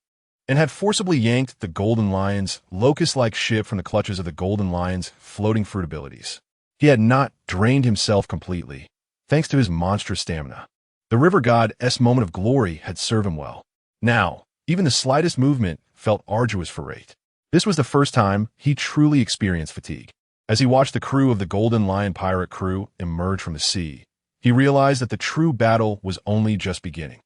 and had forcibly yanked the Golden Lion's locust-like ship from the clutches of the Golden Lion's floating fruit abilities. He had not drained himself completely, thanks to his monstrous stamina. The river god's moment of glory had served him well. Now, even the slightest movement felt arduous for Rait. This was the first time he truly experienced fatigue. As he watched the crew of the Golden Lion pirate crew emerge from the sea, he realized that the true battle was only just beginning.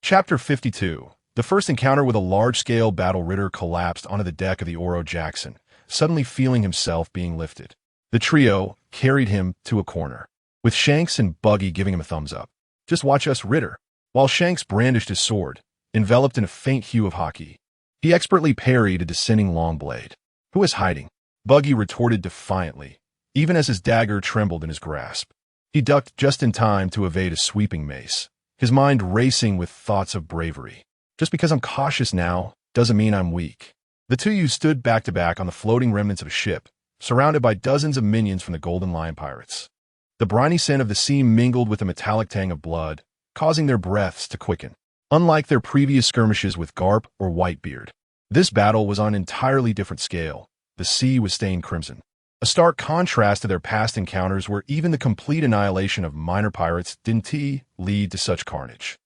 Chapter 52. The first encounter with a large-scale battle Ritter collapsed onto the deck of the Oro Jackson, suddenly feeling himself being lifted. The trio carried him to a corner, with Shanks and Buggy giving him a thumbs up. "Just watch us, Ritter." While Shanks brandished his sword, enveloped in a faint hue of hockey, he expertly parried a descending long blade. "Who is hiding?" Buggy retorted defiantly, even as his dagger trembled in his grasp. He ducked just in time to evade a sweeping mace, his mind racing with thoughts of bravery. "Just because I'm cautious now doesn't mean I'm weak." The two youths stood back to back on the floating remnants of a ship, surrounded by dozens of minions from the Golden Lion pirates. The briny scent of the sea mingled with the metallic tang of blood, causing their breaths to quicken. Unlike their previous skirmishes with Garp or Whitebeard, this battle was on an entirely different scale. The sea was stained crimson. A stark contrast to their past encounters where even the complete annihilation of minor pirates didn't lead to such carnage.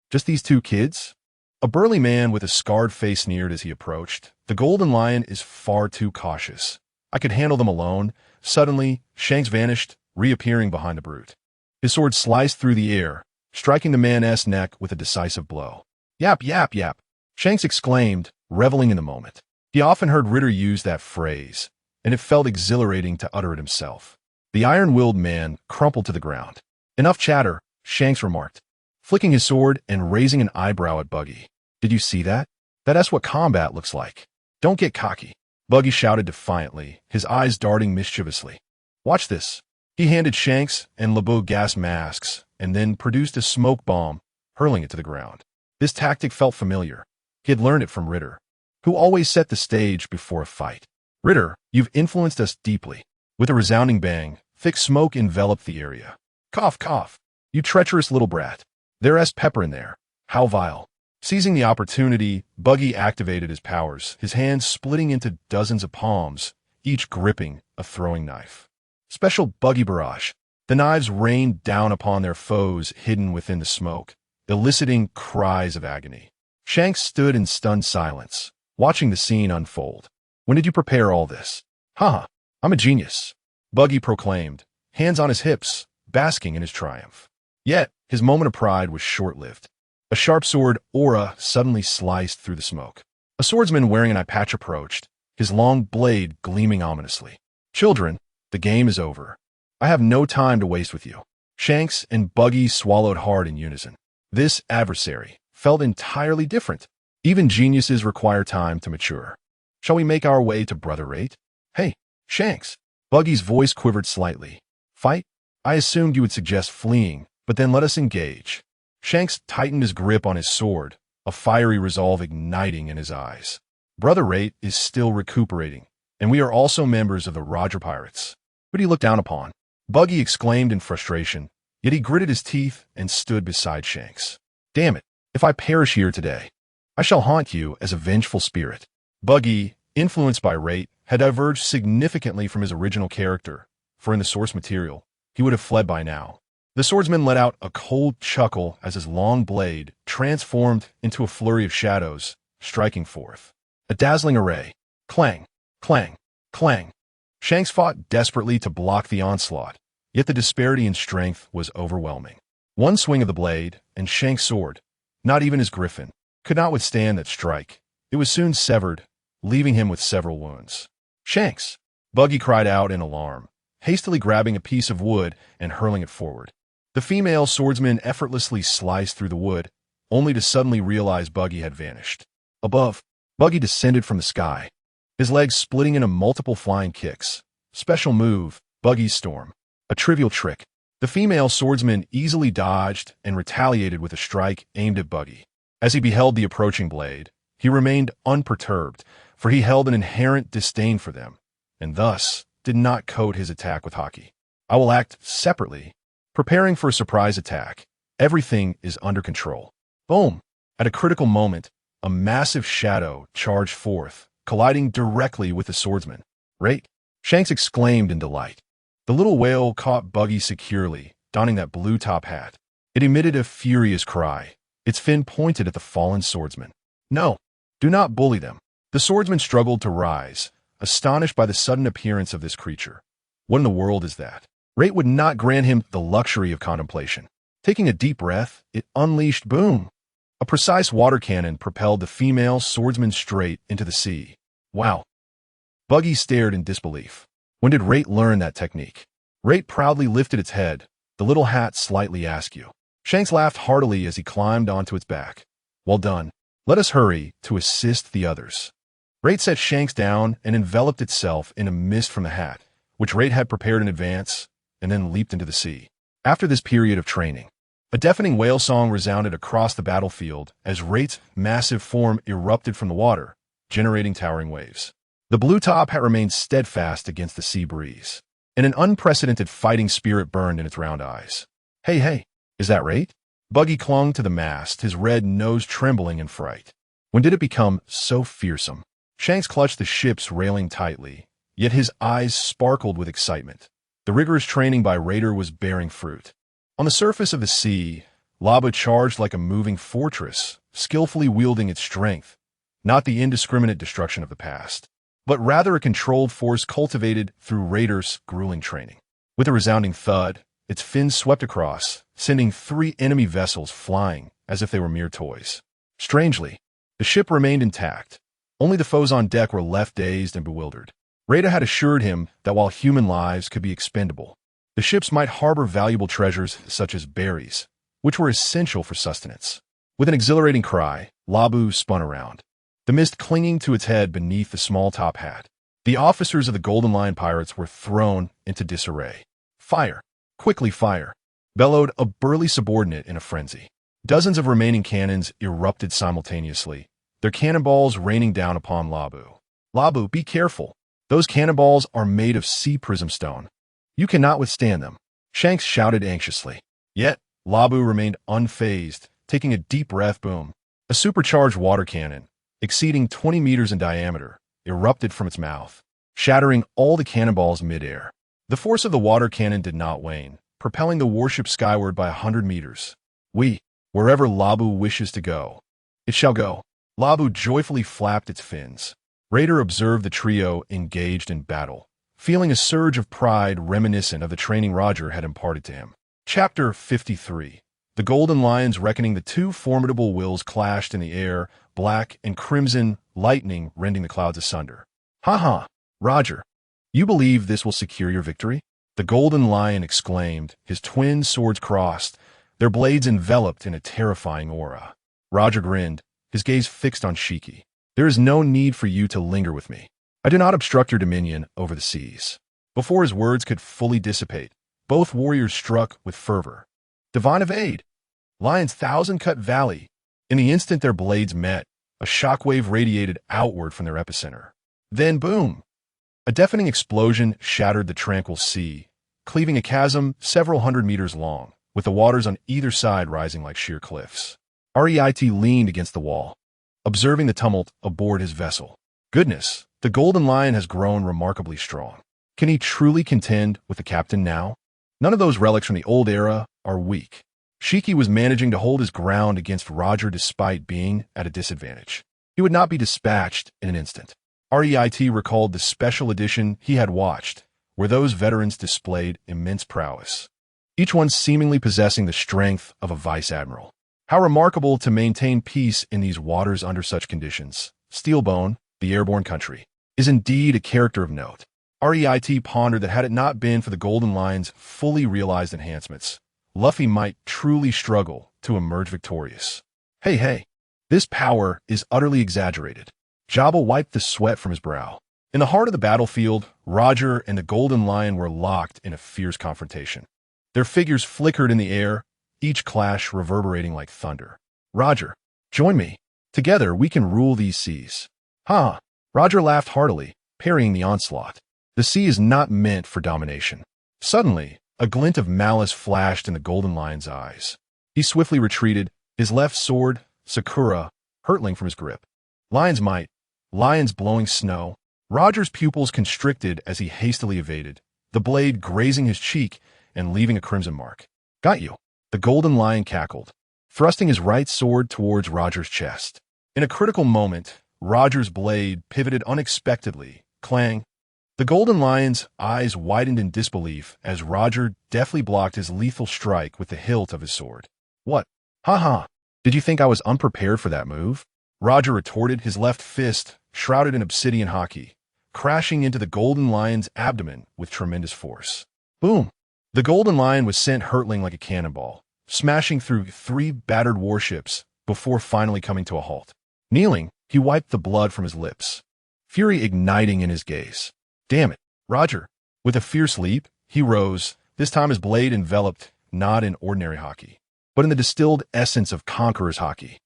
Just these two kids? A burly man with a scarred face sneered as he approached. The Golden Lion is far too cautious. I could handle them alone. Suddenly, Shanks vanished, reappearing behind the brute. His sword sliced through the air, striking the man's neck with a decisive blow. Yap, yap, yap, Shanks exclaimed, reveling in the moment. He often heard Ritter use that phrase, and it felt exhilarating to utter it himself. The iron-willed man crumpled to the ground. Enough chatter, Shanks remarked, flicking his sword and raising an eyebrow at Buggy. Did you see that? That's what combat looks like. Don't get cocky. Buggy shouted defiantly, his eyes darting mischievously. Watch this. He handed Shanks and Lebeau gas masks and then produced a smoke bomb, hurling it to the ground. This tactic felt familiar. He had learned it from Ritter, who always set the stage before a fight. Ritter, you've influenced us deeply. With a resounding bang, thick smoke enveloped the area. Cough, cough. You treacherous little brat. There's pepper in there. How vile. Seizing the opportunity, Buggy activated his powers, his hands splitting into dozens of palms, each gripping a throwing knife. Special Buggy Barrage. The knives rained down upon their foes hidden within the smoke, eliciting cries of agony. Shanks stood in stunned silence, watching the scene unfold. When did you prepare all this? I'm a genius, Buggy proclaimed, hands on his hips, basking in his triumph. Yet, his moment of pride was short-lived. A sharp sword aura suddenly sliced through the smoke. A swordsman wearing an eye patch approached, his long blade gleaming ominously. Children, the game is over. I have no time to waste with you. Shanks and Buggy swallowed hard in unison. This adversary felt entirely different. Even geniuses require time to mature. Shall we make our way to Brother Rait? Hey, Shanks. Buggy's voice quivered slightly. Fight? I assumed you would suggest fleeing, but then let us engage. Shanks tightened his grip on his sword, a fiery resolve igniting in his eyes. Brother Rait is still recuperating, and we are also members of the Roger Pirates. Who do you look down upon? Buggy exclaimed in frustration, yet he gritted his teeth and stood beside Shanks. Damn it, if I perish here today, I shall haunt you as a vengeful spirit. Buggy, influenced by Rait, had diverged significantly from his original character, for in the source material, he would have fled by now. The swordsman let out a cold chuckle as his long blade transformed into a flurry of shadows, striking forth. A dazzling array. Clang, clang, clang. Shanks fought desperately to block the onslaught, yet the disparity in strength was overwhelming. One swing of the blade, and Shanks' sword, not even his griffin, could not withstand that strike. It was soon severed, leaving him with several wounds. Shanks! Buggy cried out in alarm, hastily grabbing a piece of wood and hurling it forward. The female swordsman effortlessly sliced through the wood, only to suddenly realize Buggy had vanished. Above, Buggy descended from the sky, his legs splitting into multiple flying kicks. Special move, Buggy's Storm. A trivial trick. The female swordsman easily dodged and retaliated with a strike aimed at Buggy. As he beheld the approaching blade, he remained unperturbed, for he held an inherent disdain for them, and thus did not coat his attack with hockey. I will act separately, preparing for a surprise attack. Everything is under control. Boom! At a critical moment, a massive shadow charged forth, colliding directly with the swordsman. Rait! Shanks exclaimed in delight. The little whale caught Buggy securely, donning that blue top hat. It emitted a furious cry, its fin pointed at the fallen swordsman. No, do not bully them. The swordsman struggled to rise, astonished by the sudden appearance of this creature. What in the world is that? Rait would not grant him the luxury of contemplation. Taking a deep breath, it unleashed boom. A precise water cannon propelled the female swordsman straight into the sea. Wow. Buggy stared in disbelief. When did Rait learn that technique? Rait proudly lifted its head, the little hat slightly askew. Shanks laughed heartily as he climbed onto its back. Well done. Let us hurry to assist the others. Rait set Shanks down and enveloped itself in a mist from the hat, which Rait had prepared in advance, and then leaped into the sea. After this period of training, a deafening whale song resounded across the battlefield as Rait's massive form erupted from the water, generating towering waves. The blue top hat remained steadfast against the sea breeze, and an unprecedented fighting spirit burned in its round eyes. Hey, is that Rait? Buggy clung to the mast, his red nose trembling in fright. When did it become so fearsome? Shanks clutched the ship's railing tightly, yet his eyes sparkled with excitement. The rigorous training by Raider was bearing fruit. On the surface of the sea, Laba charged like a moving fortress, skillfully wielding its strength, not the indiscriminate destruction of the past, but rather a controlled force cultivated through Raider's grueling training. With a resounding thud, its fins swept across, sending 3 enemy vessels flying as if they were mere toys. Strangely, the ship remained intact. Only the foes on deck were left dazed and bewildered. Raider had assured him that while human lives could be expendable, the ships might harbor valuable treasures such as berries, which were essential for sustenance. With an exhilarating cry, Labu spun around, the mist clinging to its head beneath the small top hat. The officers of the Golden Lion pirates were thrown into disarray. "Fire! Quickly fire!" bellowed a burly subordinate in a frenzy. Dozens of remaining cannons erupted simultaneously, their cannonballs raining down upon Labu. "Labu, be careful! Those cannonballs are made of sea prism stone. You cannot withstand them," Shanks shouted anxiously. Yet, Labu remained unfazed, taking a deep breath. Boom. A supercharged water cannon, exceeding 20 meters in diameter, erupted from its mouth, shattering all the cannonballs midair. The force of the water cannon did not wane, propelling the warship skyward by 100 meters. Wherever Labu wishes to go, it shall go. Labu joyfully flapped its fins. Raider observed the trio engaged in battle, feeling a surge of pride reminiscent of the training Roger had imparted to him. Chapter 53. The Golden Lions reckoning. The 2 formidable wills clashed in the air, black and crimson lightning rending the clouds asunder. "Ha ha, Roger. You believe this will secure your victory?" The Golden Lion exclaimed, his twin swords crossed, their blades enveloped in a terrifying aura. Roger grinned, his gaze fixed on Shiki. "There is no need for you to linger with me. I do not obstruct your dominion over the seas." Before his words could fully dissipate, both warriors struck with fervor. "Divine of aid! Lion's thousand-cut valley!" In the instant their blades met, a shockwave radiated outward from their epicenter. Then boom! A deafening explosion shattered the tranquil sea, cleaving a chasm several hundred meters long, with the waters on either side rising like sheer cliffs. Rait leaned against the wall, observing the tumult aboard his vessel. Goodness, the Golden Lion has grown remarkably strong. Can he truly contend with the captain now? None of those relics from the old era are weak. Shiki was managing to hold his ground against Roger despite being at a disadvantage. He would not be dispatched in an instant. Rait recalled the special edition he had watched, where those veterans displayed immense prowess, each one seemingly possessing the strength of a vice admiral. How remarkable to maintain peace in these waters under such conditions. Steelbone, the airborne country, is indeed a character of note. Rait pondered that had it not been for the Golden Lion's fully realized enhancements, Luffy might truly struggle to emerge victorious. Hey, this power is utterly exaggerated. Jabba wiped the sweat from his brow. In the heart of the battlefield, Roger and the Golden Lion were locked in a fierce confrontation. Their figures flickered in the air, each clash reverberating like thunder. "Roger, join me. Together we can rule these seas." "Ha!" Roger laughed heartily, parrying the onslaught. The sea is not meant for domination. Suddenly, a glint of malice flashed in the Golden Lion's eyes. He swiftly retreated, his left sword, Sakura, hurtling from his grip. Lion's might, lions blowing snow. Roger's pupils constricted as he hastily evaded, the blade grazing his cheek and leaving a crimson mark. "Got you." The Golden Lion cackled, thrusting his right sword towards Roger's chest. In a critical moment, Roger's blade pivoted unexpectedly. Clang! The Golden Lion's eyes widened in disbelief as Roger deftly blocked his lethal strike with the hilt of his sword. "What? Ha! Did you think I was unprepared for that move?" Roger retorted, his left fist, shrouded in obsidian haki, crashing into the Golden Lion's abdomen with tremendous force. Boom! The Golden Lion was sent hurtling like a cannonball, smashing through 3 battered warships before finally coming to a halt. Kneeling, he wiped the blood from his lips, fury igniting in his gaze. "Damn it, Roger!" With a fierce leap, he rose, this time his blade enveloped not in ordinary haki, but in the distilled essence of Conqueror's haki.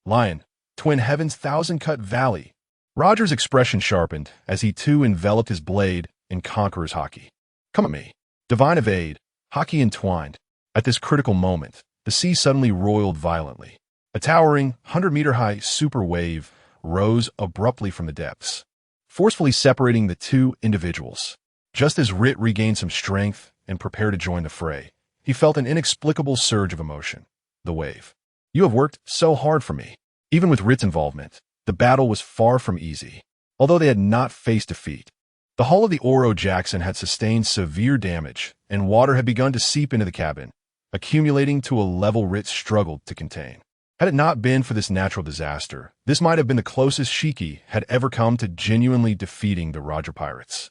Lion, Twin Heaven's thousand-cut valley. Roger's expression sharpened as he too enveloped his blade in Conqueror's haki. "Come at me. Divine of aid, haki entwined." At this critical moment, the sea suddenly roiled violently. A towering, 100-meter-high super wave rose abruptly from the depths, forcefully separating the two individuals. Just as Rait regained some strength and prepared to join the fray, he felt an inexplicable surge of emotion. The wave. You have worked so hard for me. Even with Rait's involvement, the battle was far from easy. Although they had not faced defeat, the hull of the Oro Jackson had sustained severe damage, and water had begun to seep into the cabin, accumulating to a level Rait struggled to contain. Had it not been for this natural disaster, this might have been the closest Shiki had ever come to genuinely defeating the Roger Pirates.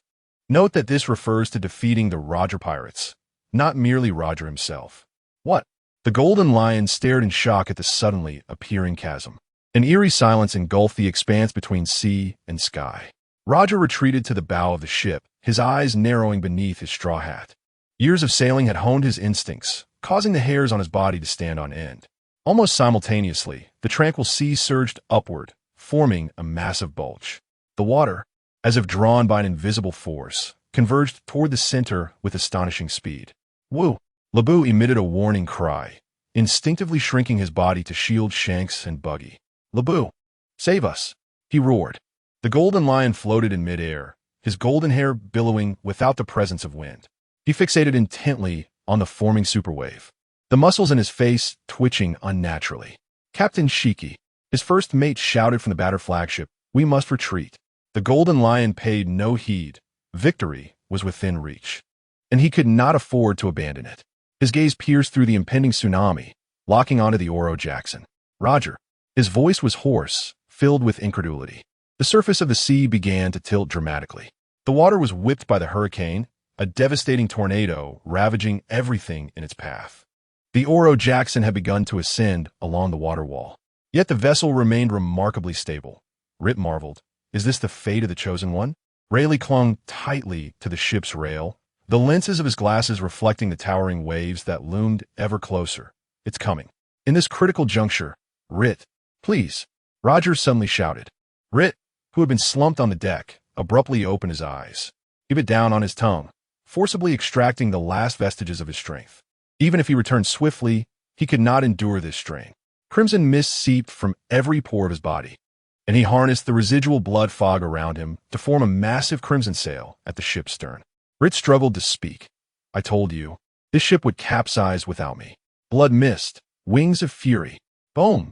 Note that this refers to defeating the Roger Pirates, not merely Roger himself. What? The Golden Lion stared in shock at the suddenly appearing chasm. An eerie silence engulfed the expanse between sea and sky. Roger retreated to the bow of the ship, his eyes narrowing beneath his straw hat. Years of sailing had honed his instincts, causing the hairs on his body to stand on end. Almost simultaneously, the tranquil sea surged upward, forming a massive bulge. The water, as if drawn by an invisible force, converged toward the center with astonishing speed. Woo! Labu emitted a warning cry, instinctively shrinking his body to shield Shanks and Buggy. Labu, save us! He roared. The Golden Lion floated in midair, his golden hair billowing without the presence of wind. He fixated intently on the forming superwave, the muscles in his face twitching unnaturally. Captain Shiki, his first mate shouted from the battered flagship, "We must retreat." The Golden Lion paid no heed. Victory was within reach, and he could not afford to abandon it. His gaze pierced through the impending tsunami, locking onto the Oro Jackson. Roger. His voice was hoarse, filled with incredulity. The surface of the sea began to tilt dramatically. The water was whipped by the hurricane, a devastating tornado ravaging everything in its path. The Oro Jackson had begun to ascend along the water wall. Yet the vessel remained remarkably stable. Rait marveled. Is this the fate of the Chosen One? Rayleigh clung tightly to the ship's rail, the lenses of his glasses reflecting the towering waves that loomed ever closer. It's coming. In this critical juncture, Rait, please, Roger suddenly shouted. Rait, who had been slumped on the deck, abruptly opened his eyes. He bit down on his tongue, forcibly extracting the last vestiges of his strength. Even if he returned swiftly, he could not endure this strain. Crimson mist seeped from every pore of his body, and he harnessed the residual blood fog around him to form a massive crimson sail at the ship's stern. Rait struggled to speak. I told you, this ship would capsize without me. Blood mist, wings of fury. Boom!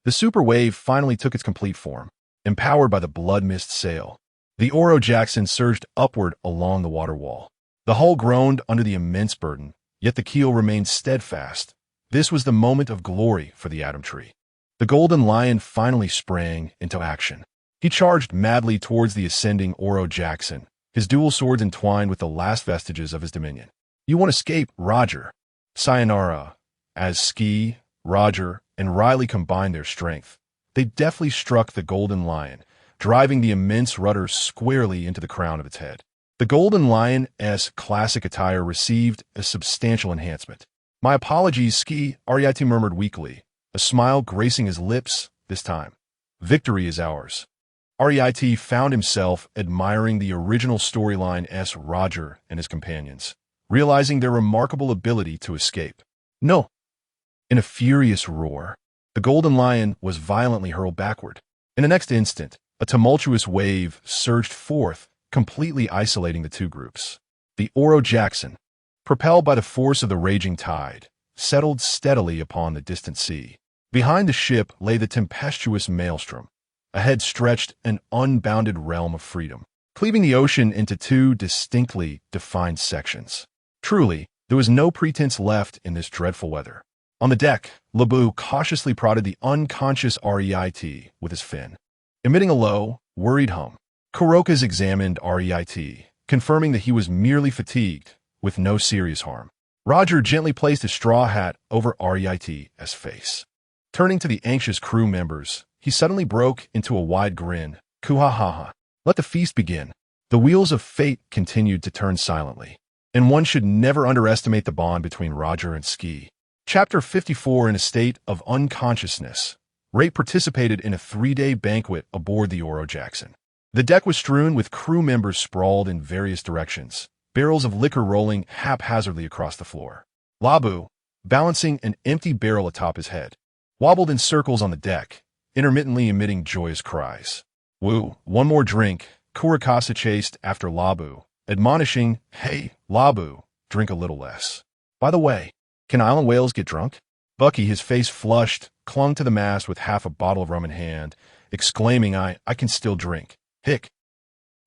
The super wave finally took its complete form, empowered by the blood mist sail. The Oro Jackson surged upward along the water wall. The hull groaned under the immense burden, yet the keel remained steadfast. This was the moment of glory for the Atom Tree. The Golden Lion finally sprang into action. He charged madly towards the ascending Oro Jackson, his dual swords entwined with the last vestiges of his dominion. You won't escape, Roger. Sayonara. As Ski, Roger, and Rayleigh combined their strength, they deftly struck the Golden Lion, driving the immense rudder squarely into the crown of its head. The Golden Lion's classic attire received a substantial enhancement. My apologies, Ski, Rait murmured weakly, a smile gracing his lips this time. Victory is ours. Rait found himself admiring the original storyline Roger and his companions, realizing their remarkable ability to escape. No! In a furious roar, the Golden Lion was violently hurled backward. In the next instant, a tumultuous wave surged forth, completely isolating the two groups. The Oro Jackson, propelled by the force of the raging tide, settled steadily upon the distant sea. Behind the ship lay the tempestuous maelstrom. Ahead stretched an unbounded realm of freedom, cleaving the ocean into two distinctly defined sections. Truly, there was no pretense left in this dreadful weather. On the deck, Labu cautiously prodded the unconscious Rait with his fin, emitting a low, worried hum. Kurokas examined Rait, confirming that he was merely fatigued, with no serious harm. Roger gently placed his straw hat over Rait's face. Turning to the anxious crew members, he suddenly broke into a wide grin. Kuhahaha. Let the feast begin. The wheels of fate continued to turn silently, and one should never underestimate the bond between Roger and Ski. Chapter 54. In a state of unconsciousness, Rait participated in a 3-day banquet aboard the Oro Jackson. The deck was strewn with crew members sprawled in various directions, barrels of liquor rolling haphazardly across the floor. Labu, balancing an empty barrel atop his head, wobbled in circles on the deck, intermittently emitting joyous cries. Woo, one more drink, Kurakasa chased after Labu, admonishing, "Hey, Labu, drink a little less. By the way, can island whales get drunk?" Bucky, his face flushed, clung to the mast with half a bottle of rum in hand, exclaiming, I can still drink. Hick.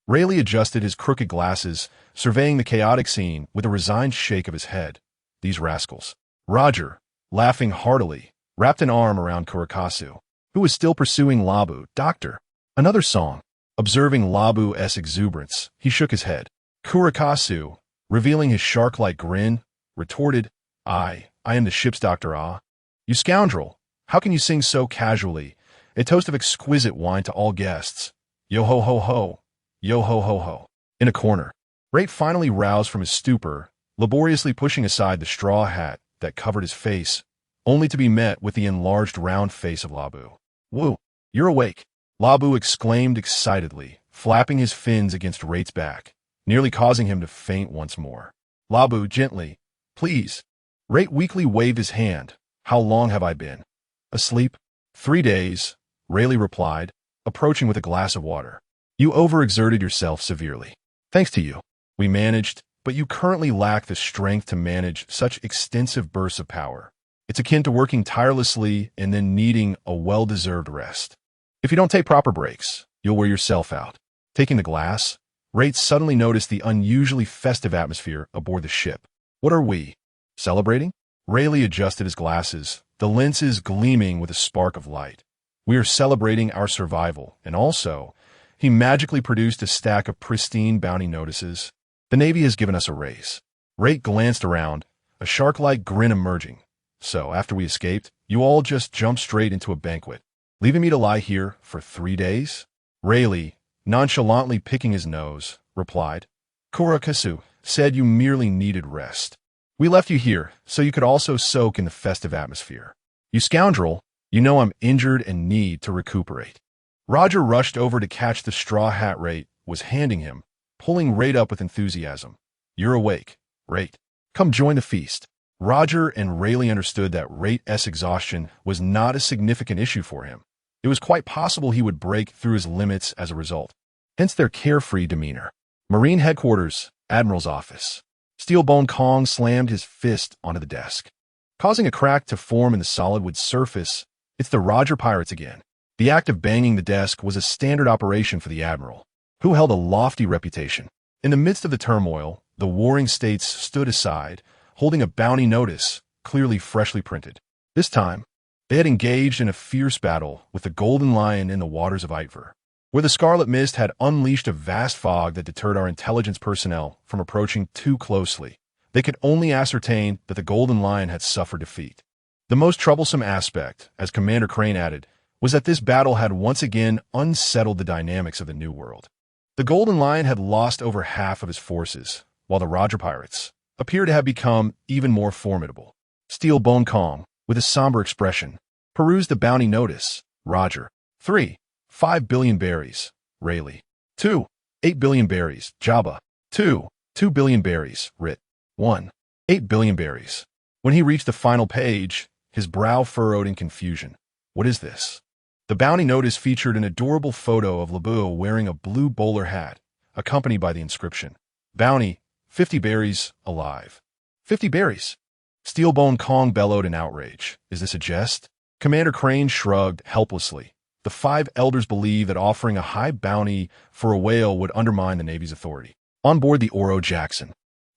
Rayleigh adjusted his crooked glasses, surveying the chaotic scene with a resigned shake of his head. These rascals. Roger, laughing heartily, wrapped an arm around Kurakasu, who was still pursuing Labu. Doctor. Another song. Observing Labu's exuberance, he shook his head. Kurakasu, revealing his shark-like grin, retorted, I am the ship's doctor, ah. You scoundrel, how can you sing so casually? A toast of exquisite wine to all guests. Yo-ho-ho-ho. Yo-ho-ho-ho. In a corner, Rait finally roused from his stupor, laboriously pushing aside the straw hat that covered his face, only to be met with the enlarged round face of Labu. Woo, you're awake, Labu exclaimed excitedly, flapping his fins against Rait's back, nearly causing him to faint once more. Labu, gently, please. Rait weakly waved his hand. How long have I been? Asleep? 3 days, Rayleigh replied, approaching with a glass of water. You overexerted yourself severely. Thanks to you, we managed, but you currently lack the strength to manage such extensive bursts of power. It's akin to working tirelessly and then needing a well-deserved rest. If you don't take proper breaks, you'll wear yourself out. Taking the glass, Rait suddenly noticed the unusually festive atmosphere aboard the ship. What are we? Celebrating? Rayleigh adjusted his glasses, the lenses gleaming with a spark of light. We are celebrating our survival, and also, he magically produced a stack of pristine bounty notices. The Navy has given us a raise. Rait glanced around, a shark-like grin emerging. So, after we escaped, you all just jumped straight into a banquet, leaving me to lie here for 3 days? Rayleigh, nonchalantly picking his nose, replied. Kurakasu said you merely needed rest. We left you here so you could also soak in the festive atmosphere. You scoundrel, you know I'm injured and need to recuperate. Roger rushed over to catch the straw hat Rait was handing him, pulling Rait up with enthusiasm. You're awake, Rait. Come join the feast. Roger and Rayleigh understood that Rait's exhaustion was not a significant issue for him. It was quite possible he would break through his limits as a result. Hence their carefree demeanor. Marine Headquarters, Admiral's Office. Steelbone Kong slammed his fist onto the desk, causing a crack to form in the solid wood surface. It's the Roger Pirates again. The act of banging the desk was a standard operation for the Admiral, who held a lofty reputation. In the midst of the turmoil, the warring states stood aside, holding a bounty notice, clearly freshly printed. This time, they had engaged in a fierce battle with the Golden Lion in the waters of Itver, where the Scarlet Mist had unleashed a vast fog that deterred our intelligence personnel from approaching too closely. They could only ascertain that the Golden Lion had suffered defeat. The most troublesome aspect, as Commander Crane added, was that this battle had once again unsettled the dynamics of the New World. The Golden Lion had lost over half of his forces, while the Roger Pirates appeared to have become even more formidable. Steelbone Kong, with a somber expression, perused the bounty notice. Roger. 3. 5 billion berries. Rayleigh. 2. 8 billion berries. Jabba. 2. 2 billion berries. Rit. 1. 8 billion berries. When he reached the final page, his brow furrowed in confusion. What is this? The bounty notice featured an adorable photo of Labu wearing a blue bowler hat, accompanied by the inscription, Bounty, 50 berries, alive. 50 berries. Steelbone Kong bellowed in outrage. Is this a jest? Commander Crane shrugged helplessly. The 5 elders believe that offering a high bounty for a whale would undermine the Navy's authority. On board the Oro Jackson,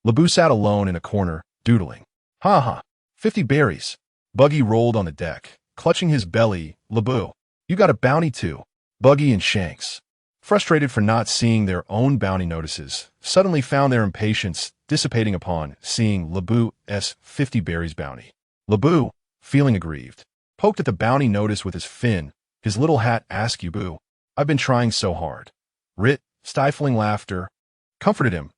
Labu sat alone in a corner, doodling. Ha ha, 50 berries. Buggy rolled on the deck, clutching his belly. Labu, you got a bounty too. Buggy and Shanks, frustrated for not seeing their own bounty notices, suddenly found their impatience dissipating upon seeing Labu's 50 berries bounty. Labu, feeling aggrieved, poked at the bounty notice with his fin, his little hat askew. Boo, I've been trying so hard. Rit, stifling laughter, comforted him.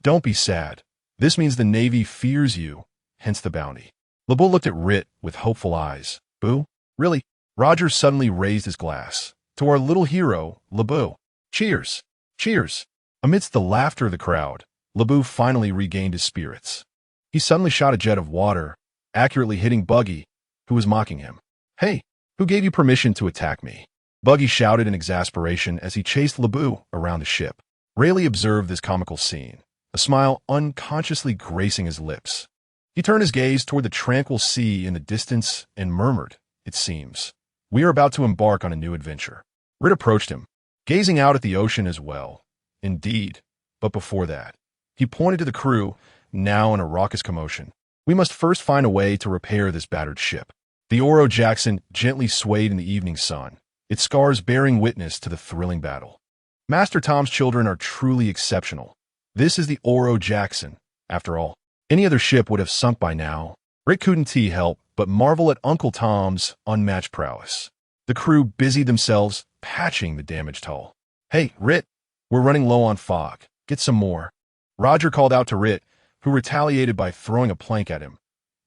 Don't be sad. This means the Navy fears you, hence the bounty. Labu looked at Rit with hopeful eyes. Boo? Really? Roger suddenly raised his glass. To our little hero, Labu. Cheers! Cheers! Amidst the laughter of the crowd, Labu finally regained his spirits. He suddenly shot a jet of water, accurately hitting Buggy, who was mocking him. "Hey, who gave you permission to attack me?" Buggy shouted in exasperation as he chased Labu around the ship. Rayleigh observed this comical scene, a smile unconsciously gracing his lips. He turned his gaze toward the tranquil sea in the distance and murmured, "It seems we are about to embark on a new adventure." Rait approached him, gazing out at the ocean as well. "Indeed, but before that," he pointed to the crew, now in a raucous commotion. "We must first find a way to repair this battered ship." The Oro Jackson gently swayed in the evening sun, its scars bearing witness to the thrilling battle. Master Tom's children are truly exceptional. This is the Oro Jackson, after all. Any other ship would have sunk by now. Rait couldn't help but marvel at Uncle Tom's unmatched prowess. The crew busied themselves patching the damaged hull. "Hey, Rait, we're running low on fog. Get some more." Roger called out to Rait, who retaliated by throwing a plank at him.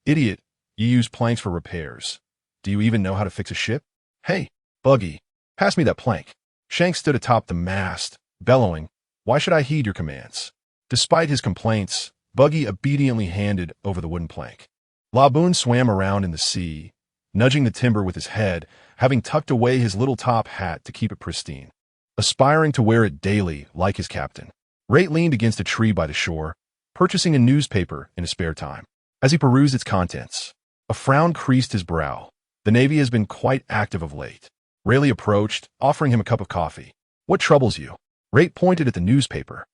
"Idiot, you use planks for repairs. Do you even know how to fix a ship?" "Hey, Buggy, pass me that plank." Shanks stood atop the mast, bellowing, "Why should I heed your commands?" Despite his complaints, Buggy obediently handed over the wooden plank. Laboon swam around in the sea, nudging the timber with his head, having tucked away his little top hat to keep it pristine, aspiring to wear it daily like his captain. Rait leaned against a tree by the shore, purchasing a newspaper in his spare time. As he perused its contents, a frown creased his brow. The Navy has been quite active of late. Rayleigh approached, offering him a cup of coffee. "What troubles you?" Rait pointed at the newspaper.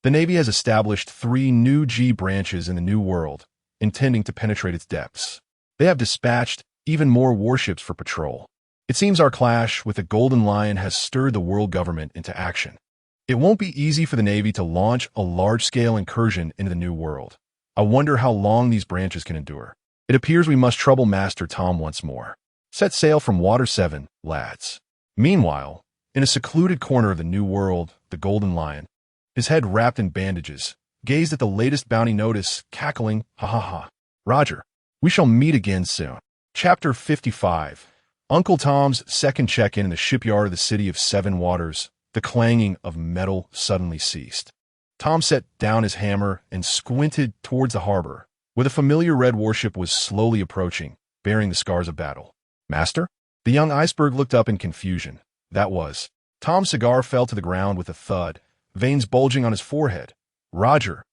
"The Navy has established 3 new G branches in the New World, intending to penetrate its depths. They have dispatched even more warships for patrol. It seems our clash with the Golden Lion has stirred the world government into action. It won't be easy for the Navy to launch a large-scale incursion into the New World. I wonder how long these branches can endure. It appears we must trouble Master Tom once more. Set sail from Water 7, lads." Meanwhile, in a secluded corner of the New World, the Golden Lion, his head wrapped in bandages, gazed at the latest bounty notice, cackling, "Ha ha ha. Roger, we shall meet again soon." Chapter 55. Uncle Tom's second check-in the shipyard of the city of Seven Waters. The clanging of metal suddenly ceased. Tom set down his hammer and squinted towards the harbor, where the familiar red warship was slowly approaching, bearing the scars of battle. "Master?" The young iceberg looked up in confusion. That was. Tom's cigar fell to the ground with a thud, veins bulging on his forehead. "Roger."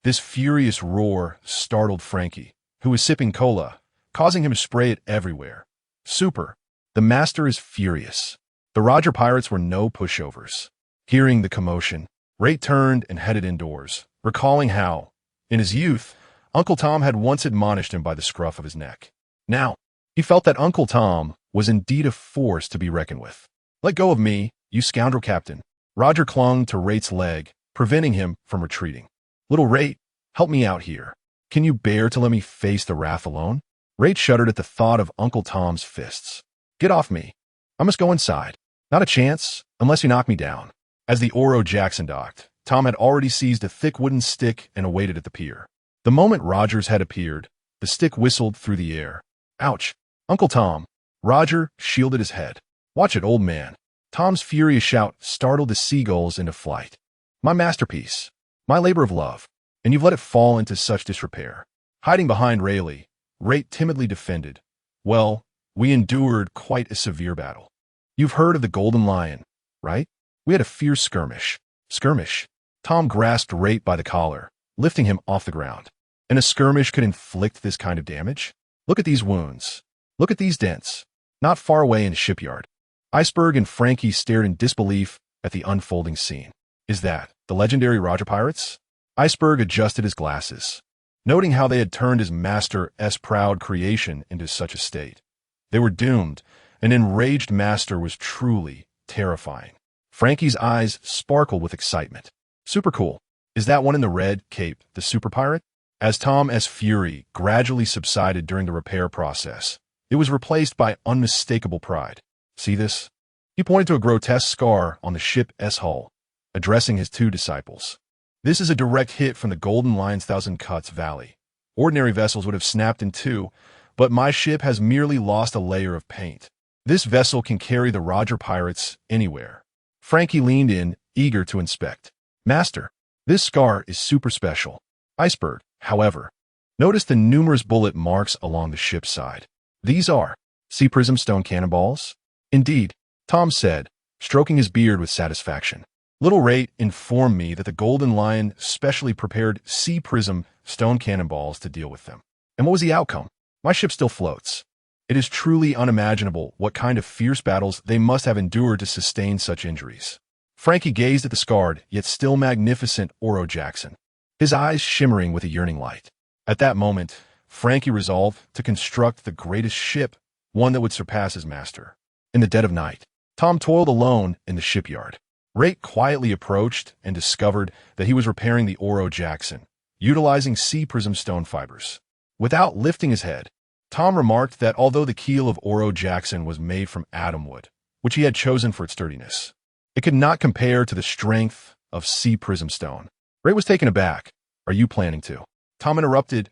This furious roar startled Frankie, who was sipping cola, causing him to spray it everywhere. "Super. The master is furious." The Roger pirates were no pushovers. Hearing the commotion, Rait turned and headed indoors, recalling how, in his youth, Uncle Tom had once admonished him by the scruff of his neck. Now, he felt that Uncle Tom was indeed a force to be reckoned with. "Let go of me, you scoundrel captain." Roger clung to Rait's leg, preventing him from retreating. "Little Rait, help me out here. Can you bear to let me face the wrath alone?" Rait shuddered at the thought of Uncle Tom's fists. "Get off me. I must go inside." "Not a chance, unless you knock me down." As the Oro Jackson docked, Tom had already seized a thick wooden stick and awaited at the pier. The moment Roger's head appeared, the stick whistled through the air. "Ouch, Uncle Tom." Roger shielded his head. "Watch it, old man." Tom's furious shout startled the seagulls into flight. "My masterpiece, my labor of love, and you've let it fall into such disrepair." Hiding behind Rayleigh, Rait timidly defended. "Well, we endured quite a severe battle. You've heard of the Golden Lion, right? We had a fierce skirmish." "Skirmish?" Tom grasped Rait by the collar, lifting him off the ground. "And a skirmish could inflict this kind of damage? Look at these wounds. Look at these dents. Not far away in the shipyard." Iceberg and Frankie stared in disbelief at the unfolding scene. "Is that the legendary Roger pirates?" Iceberg adjusted his glasses, noting how they had turned his master's proud creation into such a state. They were doomed. An enraged master was truly terrifying. Frankie's eyes sparkled with excitement. "Super cool. Is that one in the red cape the super pirate?" As Tom's fury gradually subsided during the repair process, it was replaced by unmistakable pride. "See this?" He pointed to a grotesque scar on the ship's hull, addressing his 2 disciples. "This is a direct hit from the Golden Lion's Thousand Cuts Valley. Ordinary vessels would have snapped in 2, but my ship has merely lost a layer of paint. This vessel can carry the Roger pirates anywhere." Frankie leaned in, eager to inspect. "Master, this scar is super special." Iceberg, however, Notice the numerous bullet marks along the ship's side. These are sea prism stone cannonballs? Indeed, Tom said, stroking his beard with satisfaction. Little Rait informed me that the Golden Lion specially prepared sea prism stone cannonballs to deal with them. And what was the outcome? My ship still floats. It is truly unimaginable what kind of fierce battles they must have endured to sustain such injuries. Frankie gazed at the scarred, yet still magnificent Oro Jackson, his eyes shimmering with a yearning light. At that moment, Frankie resolved to construct the greatest ship, one that would surpass his master. In the dead of night, Tom toiled alone in the shipyard. Rait quietly approached and discovered that he was repairing the Oro Jackson, utilizing sea prism stone fibers. Without lifting his head, Tom remarked that although the keel of Oro Jackson was made from atom wood, which he had chosen for its sturdiness, it could not compare to the strength of sea prism stone. Rait was taken aback. Are you planning to? Tom interrupted.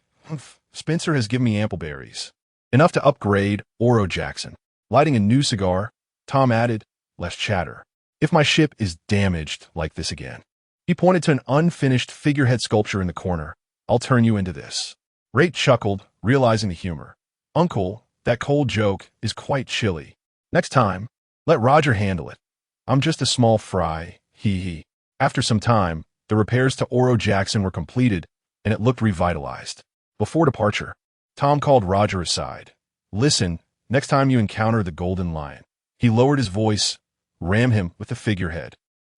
Spencer has given me ample berries. Enough to upgrade Oro Jackson. Lighting a new cigar, Tom added, less chatter. If my ship is damaged like this again. He pointed to an unfinished figurehead sculpture in the corner. I'll turn you into this. Rait chuckled, realizing the humor. Uncle, that cold joke is quite chilly. Next time, let Roger handle it. I'm just a small fry, hee. After some time, the repairs to Oro Jackson were completed, and it looked revitalized. Before departure, Tom called Roger aside. Listen, next time you encounter the Golden Lion. He lowered his voice, ram him with the figurehead.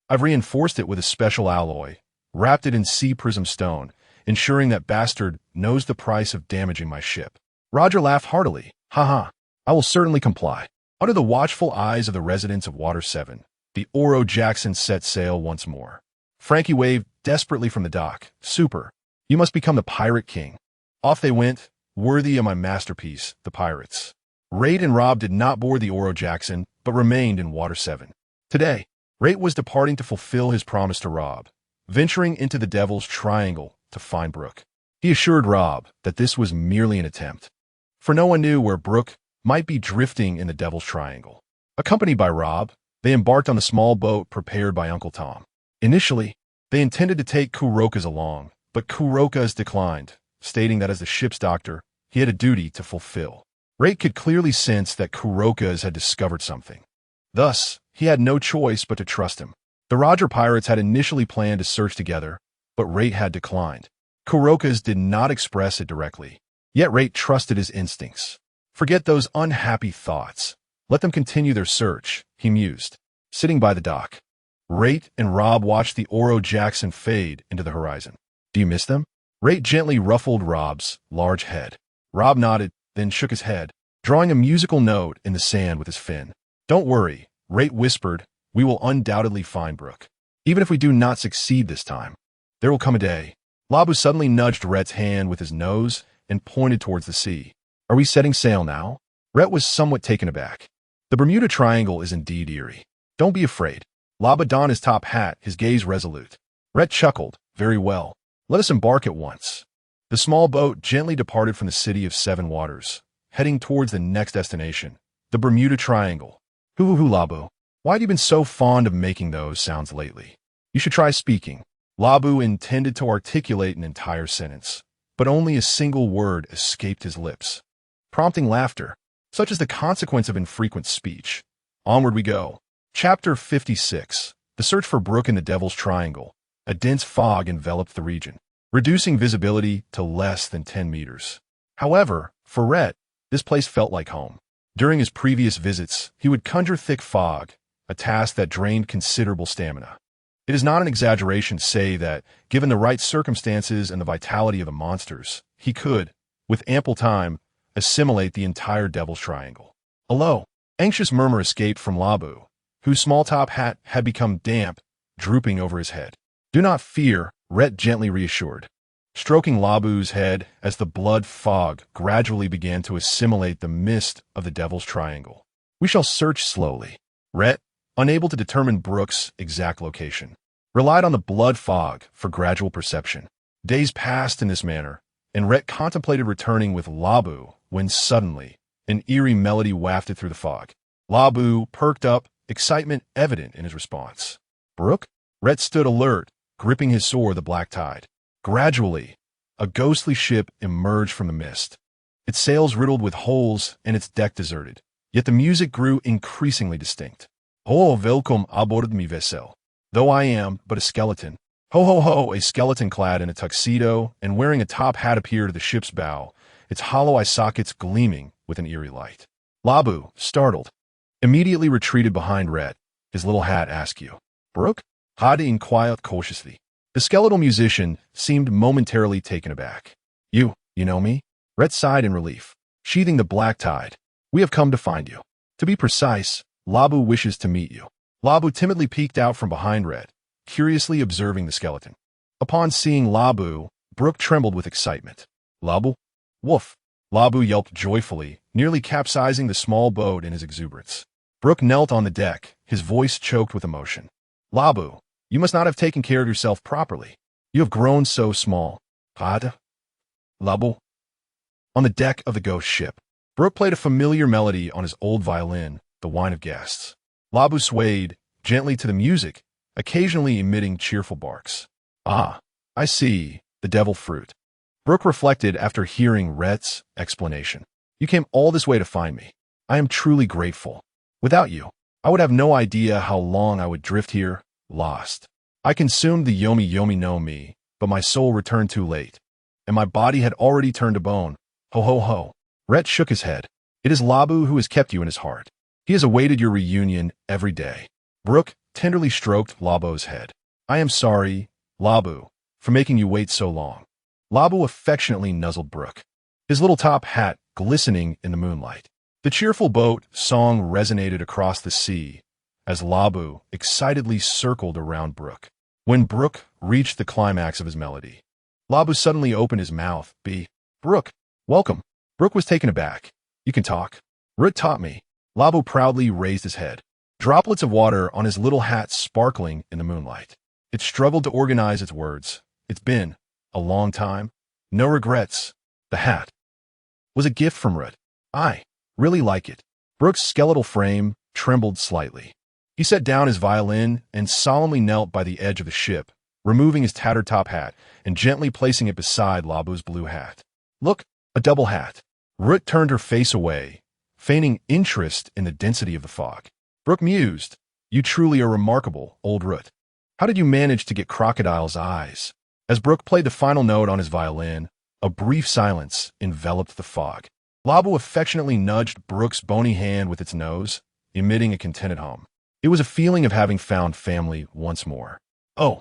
I've reinforced it with a special alloy, wrapped it in sea prism stone, ensuring that bastard knows the price of damaging my ship. Roger laughed heartily. Haha, I will certainly comply. Under the watchful eyes of the residents of Water 7, the Oro Jackson set sail once more. Frankie waved desperately from the dock. Super. You must become the Pirate King. Off they went, worthy of my masterpiece, the pirates. Rait and Rob did not board the Oro Jackson, but remained in Water 7. Today, Rait was departing to fulfill his promise to Rob, venturing into the Devil's Triangle to find Brooke. He assured Rob that this was merely an attempt, for no one knew where Brooke might be drifting in the Devil's Triangle. Accompanied by Rob, they embarked on the small boat prepared by Uncle Tom. Initially, they intended to take Kuroka's along, but Kuroka's declined, stating that as the ship's doctor, he had a duty to fulfill. Rait could clearly sense that Kuroka's had discovered something. Thus, he had no choice but to trust him. The Roger pirates had initially planned to search together, but Rait had declined. Kuroka's did not express it directly, yet Rait trusted his instincts. Forget those unhappy thoughts. Let them continue their search, he mused. Sitting by the dock, Rait and Rob watched the Oro Jackson fade into the horizon. Do you miss them? Rait gently ruffled Rob's large head. Rob nodded, then shook his head, drawing a musical note in the sand with his fin. Don't worry, Rait whispered, we will undoubtedly find Brooke. Even if we do not succeed this time, there will come a day. Labu suddenly nudged Rhett's hand with his nose and pointed towards the sea. Are we setting sail now? Rhett was somewhat taken aback. The Bermuda Triangle is indeed eerie. Don't be afraid. Labu donned his top hat, his gaze resolute. Rhett chuckled. Very well. Let us embark at once. The small boat gently departed from the city of Seven Waters, heading towards the next destination, the Bermuda Triangle. Hoo-hoo-hoo, Labu. Why have you been so fond of making those sounds lately? You should try speaking. Labu intended to articulate an entire sentence, but only a single word escaped his lips, prompting laughter. Such is the consequence of infrequent speech. Onward we go. Chapter 56. The search for Brooke in the Devil's Triangle. A dense fog enveloped the region, reducing visibility to less than 10 meters. However, for Rhett, this place felt like home. During his previous visits, he would conjure thick fog, a task that drained considerable stamina. It is not an exaggeration to say that, given the right circumstances and the vitality of the monsters, he could, with ample time, assimilate the entire Devil's Triangle. A low, anxious murmur escaped from Labu, whose small top hat had become damp, drooping over his head. Do not fear, Rhett gently reassured, stroking Labu's head as the blood fog gradually began to assimilate the mist of the Devil's Triangle. We shall search slowly. Rhett, unable to determine Brooke's exact location, relied on the blood fog for gradual perception. Days passed in this manner, and Rhett contemplated returning with Labu when suddenly an eerie melody wafted through the fog. Labu perked up, excitement evident in his response. Brooke? Rhett stood alert, gripping his sword, the black tide. Gradually, a ghostly ship emerged from the mist. Its sails riddled with holes and its deck deserted. Yet the music grew increasingly distinct. Oh, welcome aboard mi vessel. Though I am but a skeleton. Ho ho ho, a skeleton clad in a tuxedo and wearing a top hat appeared at the ship's bow, its hollow eye sockets gleaming with an eerie light. Labu, startled, immediately retreated behind Rait, his little hat askew. Brook? Had inquired cautiously. The skeletal musician seemed momentarily taken aback. You know me? Rait sighed in relief, sheathing the black tide. We have come to find you. To be precise, Labu wishes to meet you. Labu timidly peeked out from behind Rait, curiously observing the skeleton. Upon seeing Labu, Brook trembled with excitement. Labu? Woof! Labu yelped joyfully, nearly capsizing the small boat in his exuberance. Brook knelt on the deck, his voice choked with emotion. Labu, you must not have taken care of yourself properly. You have grown so small. Had? Labu? On the deck of the ghost ship, Brook played a familiar melody on his old violin, the Wine of Guests. Labu swayed gently to the music, occasionally emitting cheerful barks. Ah, I see, the devil fruit. Brook reflected after hearing Rait's explanation. You came all this way to find me. I am truly grateful. Without you, I would have no idea how long I would drift here, lost. I consumed the Yomi Yomi no Mi, but my soul returned too late, and my body had already turned to bone. Ho ho ho. Rait shook his head. It is Labu who has kept you in his heart. He has awaited your reunion every day. Brook tenderly stroked Labu's head. I am sorry, Labu, for making you wait so long. Labu affectionately nuzzled Brook, his little top hat glistening in the moonlight. The cheerful boat song resonated across the sea as Labu excitedly circled around Brook. When Brook reached the climax of his melody, Labu suddenly opened his mouth. Brook, welcome. Brook was taken aback. You can talk. Rait taught me. Labu proudly raised his head, droplets of water on his little hat sparkling in the moonlight. It struggled to organize its words. It's been a long time. No regrets. The hat was a gift from Rait. I really like it. Brook's skeletal frame trembled slightly. He set down his violin and solemnly knelt by the edge of the ship, removing his tattered top hat and gently placing it beside Labu's blue hat. Look, a double hat. Rait turned her face away, feigning interest in the density of the fog. Brook mused, You truly are remarkable, old Rait. How did you manage to get crocodile's eyes? As Brook played the final note on his violin, a brief silence enveloped the fog. Labu affectionately nudged Brook's bony hand with its nose, emitting a contented hum. It was a feeling of having found family once more. Oh,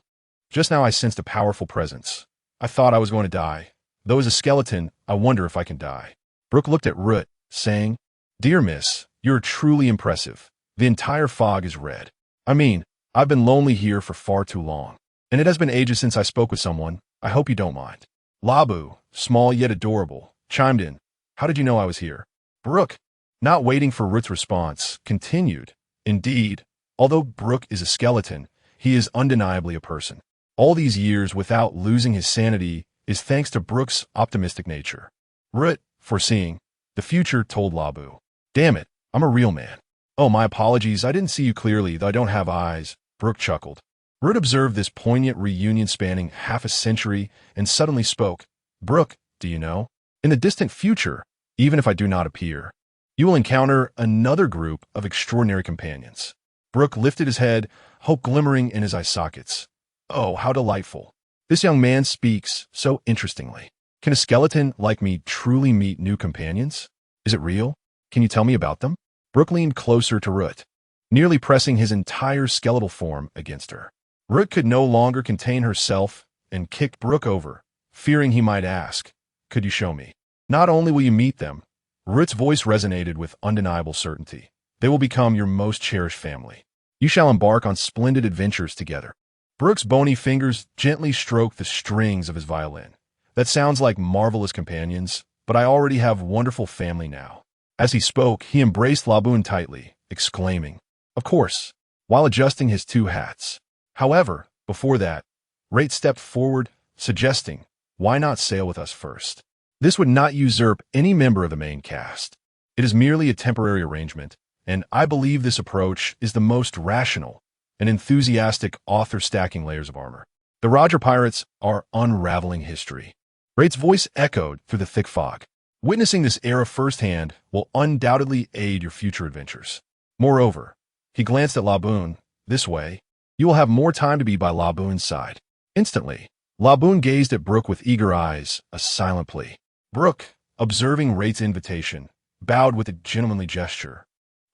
just now I sensed a powerful presence. I thought I was going to die. Though as a skeleton, I wonder if I can die. Brook looked at Rait, saying, Dear miss, you're truly impressive. The entire fog is red. I mean, I've been lonely here for far too long, and it has been ages since I spoke with someone. I hope you don't mind. Labu, small yet adorable, chimed in. How did you know I was here? Brook, not waiting for Rait's response, continued. Indeed, although Brook is a skeleton, he is undeniably a person. All these years without losing his sanity is thanks to Brook's optimistic nature. Rait, foreseeing the future, told Labu, Damn it, I'm a real man. Oh, my apologies, I didn't see you clearly, though I don't have eyes. Brook chuckled. Rait observed this poignant reunion spanning half a century and suddenly spoke. Brook, do you know? In the distant future, even if I do not appear, you will encounter another group of extraordinary companions. Brook lifted his head, hope glimmering in his eye sockets. Oh, how delightful. This young man speaks so interestingly. Can a skeleton like me truly meet new companions? Is it real? Can you tell me about them? Brook leaned closer to Rait, nearly pressing his entire skeletal form against her. Rait could no longer contain herself and kicked Brook over, fearing he might ask, Could you show me? Not only will you meet them, Rait's voice resonated with undeniable certainty. They will become your most cherished family. You shall embark on splendid adventures together. Brook's bony fingers gently stroked the strings of his violin. That sounds like marvelous companions, but I already have wonderful family now. As he spoke, he embraced Labu tightly, exclaiming, Of course, while adjusting his two hats. However, before that, Rait stepped forward, suggesting, Why not sail with us first? This would not usurp any member of the main cast. It is merely a temporary arrangement, and I believe this approach is the most rational and enthusiastic author stacking layers of armor. The Roger Pirates are unraveling history. Rait's voice echoed through the thick fog. Witnessing this era firsthand will undoubtedly aid your future adventures. Moreover, he glanced at Laboon. This way, you will have more time to be by Laboon's side. Instantly, Laboon gazed at Brook with eager eyes, a silent plea. Brook, observing Rait's invitation, bowed with a gentlemanly gesture.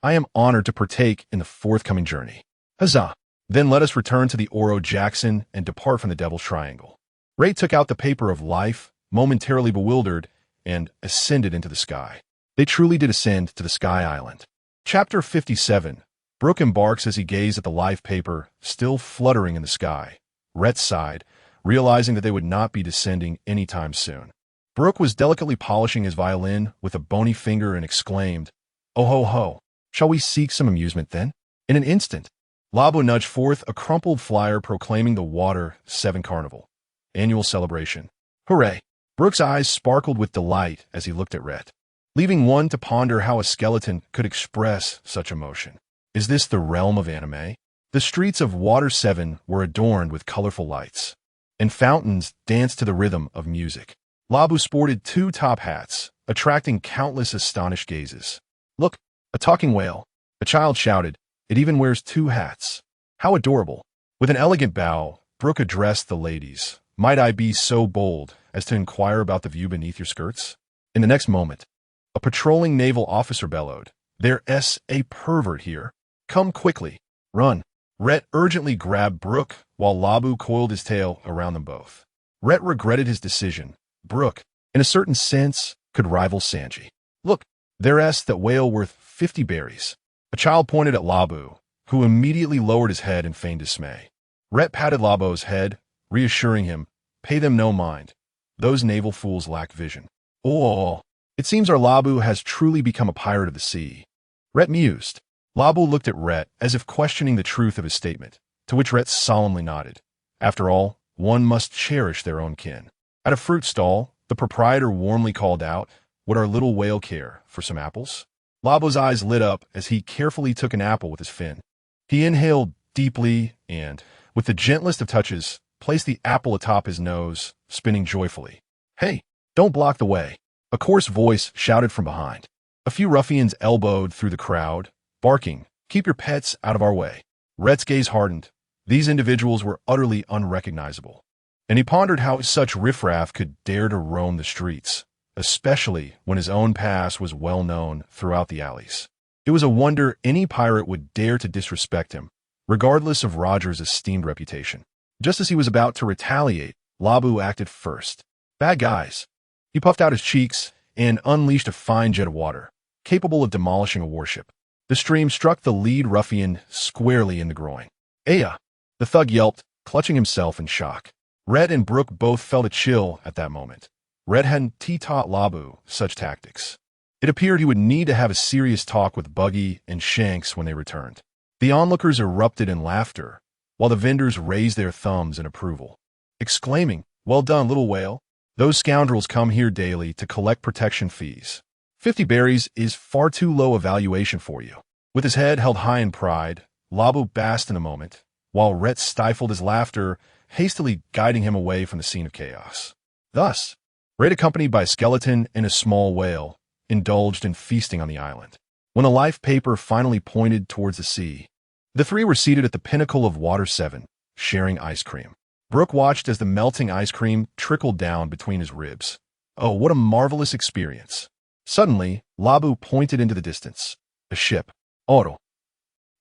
I am honored to partake in the forthcoming journey. Huzzah! Then let us return to the Oro Jackson and depart from the Devil's Triangle. Rait took out the paper of life, momentarily bewildered, and ascended into the sky. They truly did ascend to the Sky Island. Chapter 57. Brook embarks as he gazed at the life paper, still fluttering in the sky. Rait sighed, realizing that they would not be descending anytime soon. Brook was delicately polishing his violin with a bony finger and exclaimed, "Oh ho ho! Shall we seek some amusement then?" In an instant, Labo nudged forth a crumpled flyer proclaiming the Water 7 Carnival annual celebration. Hooray! Brook's eyes sparkled with delight as he looked at Rait, leaving one to ponder how a skeleton could express such emotion. Is this the realm of anime? The streets of Water 7 were adorned with colorful lights, and fountains danced to the rhythm of music. Labu sported 2 top hats, attracting countless astonished gazes. Look, a talking whale, a child shouted. It even wears 2 hats. How adorable. With an elegant bow, Brook addressed the ladies. Might I be so bold as to inquire about the view beneath your skirts? In the next moment, a patrolling naval officer bellowed, There's a pervert here. Come quickly. Run. Rait urgently grabbed Brook while Labu coiled his tail around them both. Rait regretted his decision. Brook, in a certain sense, could rival Sanji. Look, there's that whale worth 50 berries. A child pointed at Labu, who immediately lowered his head in feigned dismay. Rait patted Labu's head, reassuring him, pay them no mind. Those naval fools lack vision. Oh, it seems our Labu has truly become a pirate of the sea. Rait mused. Labu looked at Rait as if questioning the truth of his statement, to which Rait solemnly nodded. After all, one must cherish their own kin. At a fruit stall, the proprietor warmly called out, would our little whale care for some apples? Labu's eyes lit up as he carefully took an apple with his fin. He inhaled deeply and, with the gentlest of touches, placed the apple atop his nose, spinning joyfully. Hey, don't block the way, a coarse voice shouted from behind. A few ruffians elbowed through the crowd, barking, keep your pets out of our way. Rait's gaze hardened. These individuals were utterly unrecognizable, and he pondered how such riffraff could dare to roam the streets, especially when his own past was well known throughout the alleys. It was a wonder any pirate would dare to disrespect him, regardless of Roger's esteemed reputation. Just as he was about to retaliate, Labu acted first. Bad guys. He puffed out his cheeks and unleashed a fine jet of water, capable of demolishing a warship. The stream struck the lead ruffian squarely in the groin. Aya! The thug yelped, clutching himself in shock. Rait and Brook both felt a chill at that moment. Rait hadn't taught Labu such tactics. It appeared he would need to have a serious talk with Buggy and Shanks when they returned. The onlookers erupted in laughter, while the vendors raised their thumbs in approval, exclaiming, well done, little whale. Those scoundrels come here daily to collect protection fees. 50 berries is far too low a valuation for you. With his head held high in pride, Labu basked in a moment, while Rait stifled his laughter, hastily guiding him away from the scene of chaos. Thus, Rait, accompanied by a skeleton and a small whale, indulged in feasting on the island. When the life paper finally pointed towards the sea, the 3 were seated at the pinnacle of Water 7, sharing ice cream. Brook watched as the melting ice cream trickled down between his ribs. Oh, what a marvelous experience. Suddenly, Labu pointed into the distance. A ship. Oro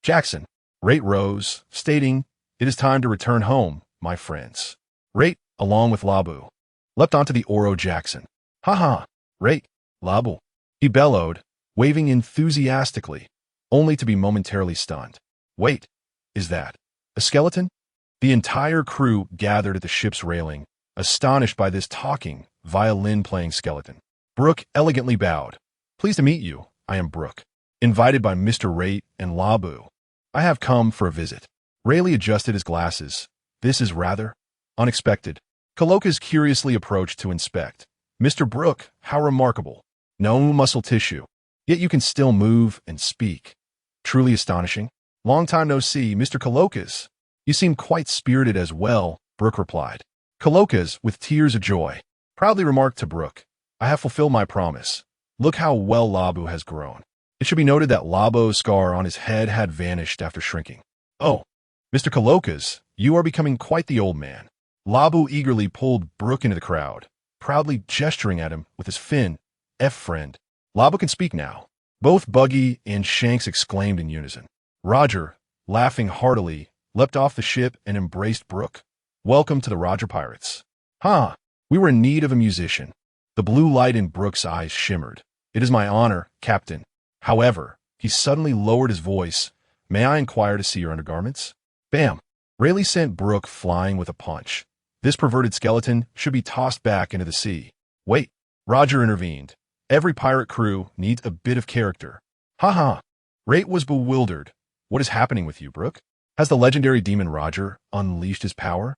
Jackson. Rait rose, stating, it is time to return home, my friends. Rait, along with Labu, leapt onto the Oro Jackson. Ha ha! Rait, Labu, he bellowed, waving enthusiastically, only to be momentarily stunned. Wait, is that a skeleton? The entire crew gathered at the ship's railing, astonished by this talking, violin-playing skeleton. Brook elegantly bowed. Pleased to meet you, I am Brook, invited by Mr. Rait and Labu. I have come for a visit. Rayleigh adjusted his glasses. This is rather unexpected. Coloca's curiously approached to inspect. Mr. Brook, how remarkable. No muscle tissue, yet you can still move and speak. Truly astonishing. Long time no see, Mr. Coloca's. You seem quite spirited as well, Brook replied. Coloca's, with tears of joy. proudly remarked to Brook. I have fulfilled my promise. Look how well Labu has grown. It should be noted that Labu's scar on his head had vanished after shrinking. Oh, Mr. Colokas, you are becoming quite the old man. Labu eagerly pulled Brook into the crowd, proudly gesturing at him with his fin. Friend. Labu can speak now. Both Buggy and Shanks exclaimed in unison. Roger, laughing heartily, leapt off the ship and embraced Brook. Welcome to the Roger Pirates. We were in need of a musician. The blue light in Brook's eyes shimmered. It is my honor, Captain. However, he suddenly lowered his voice. May I inquire to see your undergarments? Bam! Rayleigh sent Brook flying with a punch. This perverted skeleton should be tossed back into the sea. Wait, Roger intervened. Every pirate crew needs a bit of character. Rait was bewildered. What is happening with you, Brook? Has the legendary demon Roger unleashed his power?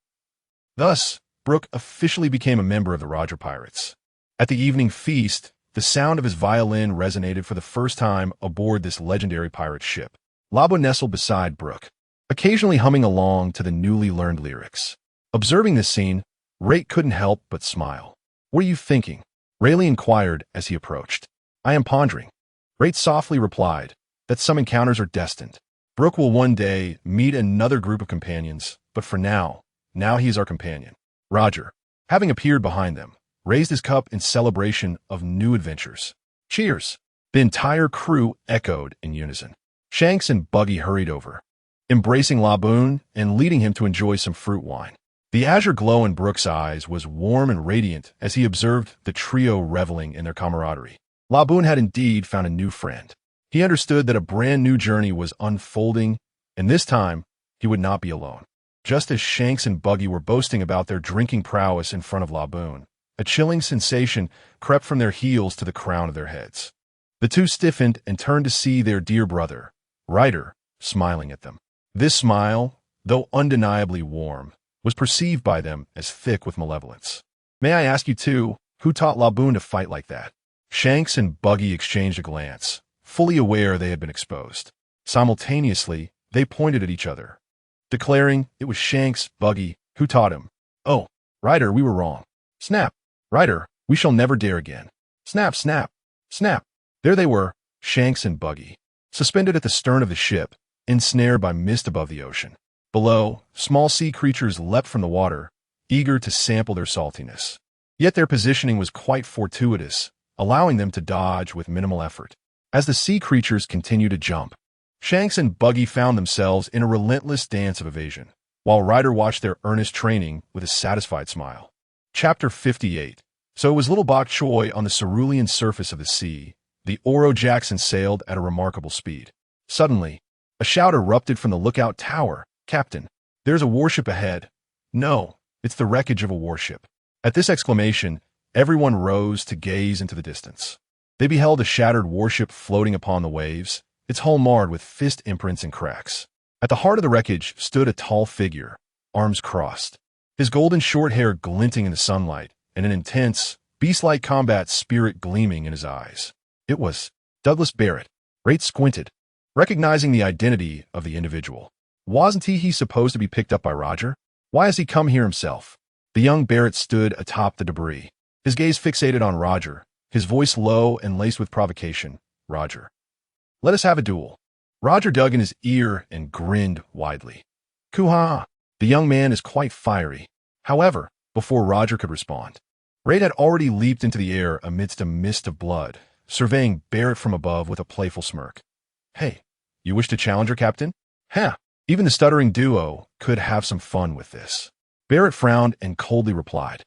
Thus, Brook officially became a member of the Roger Pirates. At the evening feast, the sound of his violin resonated for the first time aboard this legendary pirate ship. Labu nestled beside Brook, occasionally humming along to the newly learned lyrics. Observing this scene, Rait couldn't help but smile. What are you thinking? Rayleigh inquired as he approached. I am pondering. Rait softly replied that some encounters are destined. Brook will one day meet another group of companions, but for now he is our companion. Roger, having appeared behind them, raised his cup in celebration of new adventures. Cheers! The entire crew echoed in unison. Shanks and Buggy hurried over, embracing Laboon and leading him to enjoy some fruit wine. The azure glow in Brook's eyes was warm and radiant as he observed the trio reveling in their camaraderie. Laboon had indeed found a new friend. He understood that a brand new journey was unfolding, and this time he would not be alone. Just as Shanks and Buggy were boasting about their drinking prowess in front of Laboon, a chilling sensation crept from their heels to the crown of their heads. The two stiffened and turned to see their dear brother, Rait, smiling at them. This smile, though undeniably warm, was perceived by them as thick with malevolence. May I ask you too, who taught Laboon to fight like that? Shanks and Buggy exchanged a glance, fully aware they had been exposed. Simultaneously, they pointed at each other, declaring it was Shanks, Buggy, who taught him. Oh, Rait, we were wrong. Snap! Rait, we shall never dare again. Snap, snap, snap. There they were, Shanks and Buggy, suspended at the stern of the ship, ensnared by mist above the ocean. Below, small sea creatures leapt from the water, eager to sample their saltiness. Yet their positioning was quite fortuitous, allowing them to dodge with minimal effort. As the sea creatures continued to jump, Shanks and Buggy found themselves in a relentless dance of evasion, while Rait watched their earnest training with a satisfied smile. Chapter 58. So it was little bok choy on the cerulean surface of the sea. The Oro Jackson sailed at a remarkable speed. Suddenly, a shout erupted from the lookout tower. Captain, there's a warship ahead. No, it's the wreckage of a warship. At this exclamation, everyone rose to gaze into the distance. They beheld a shattered warship floating upon the waves, its hull marred with fist imprints and cracks. At the heart of the wreckage stood a tall figure, arms crossed, his golden short hair glinting in the sunlight, and an intense, beast-like combat spirit gleaming in his eyes. It was Douglas Barrett. Rait squinted, recognizing the identity of the individual. Wasn't he supposed to be picked up by Roger? Why has he come here himself? The young Barrett stood atop the debris, his gaze fixated on Roger, his voice low and laced with provocation. Roger. Let us have a duel. Roger dug in his ear and grinned widely. Koo-ha! The young man is quite fiery. However, before Roger could respond, Rait had already leaped into the air amidst a mist of blood, surveying Barrett from above with a playful smirk. Hey, you wish to challenge her, Captain? Ha! Even the stuttering duo could have some fun with this. Barrett frowned and coldly replied,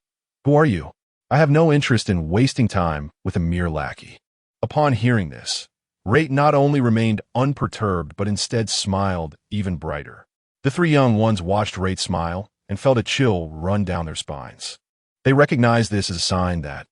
Who are you? I have no interest in wasting time with a mere lackey. Upon hearing this, Rait not only remained unperturbed, but instead smiled even brighter. The three young ones watched Rait smile and felt a chill run down their spines. They recognized this as a sign that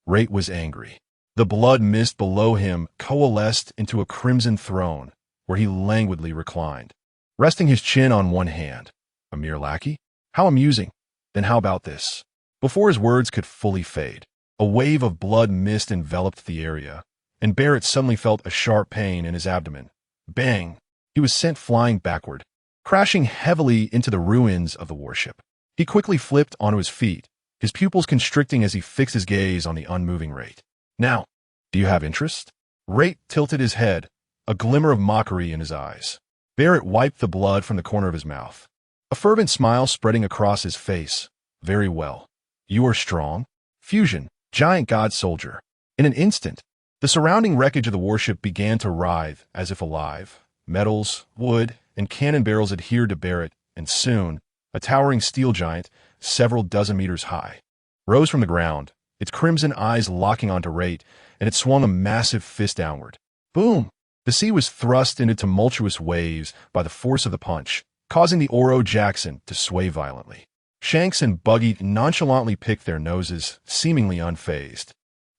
Rait was angry. The blood mist below him coalesced into a crimson throne, where he languidly reclined, resting his chin on one hand. A mere lackey? How amusing. Then how about this? Before his words could fully fade, a wave of blood mist enveloped the area, and Barrett suddenly felt a sharp pain in his abdomen. Bang! He was sent flying backward, crashing heavily into the ruins of the warship. He quickly flipped onto his feet, his pupils constricting as he fixed his gaze on the unmoving Rait. Now, do you have interest? Rait tilted his head, a glimmer of mockery in his eyes. Barrett wiped the blood from the corner of his mouth, a fervent smile spreading across his face. Very well. You are strong. Fusion, giant god soldier. In an instant, the surrounding wreckage of the warship began to writhe as if alive. Metals, wood, and cannon barrels adhered to Barrett, and soon, a towering steel giant, several dozen meters high, rose from the ground, its crimson eyes locking onto Rait, and it swung a massive fist downward. Boom! The sea was thrust into tumultuous waves by the force of the punch, causing the Oro Jackson to sway violently. Shanks and Buggy nonchalantly picked their noses, seemingly unfazed,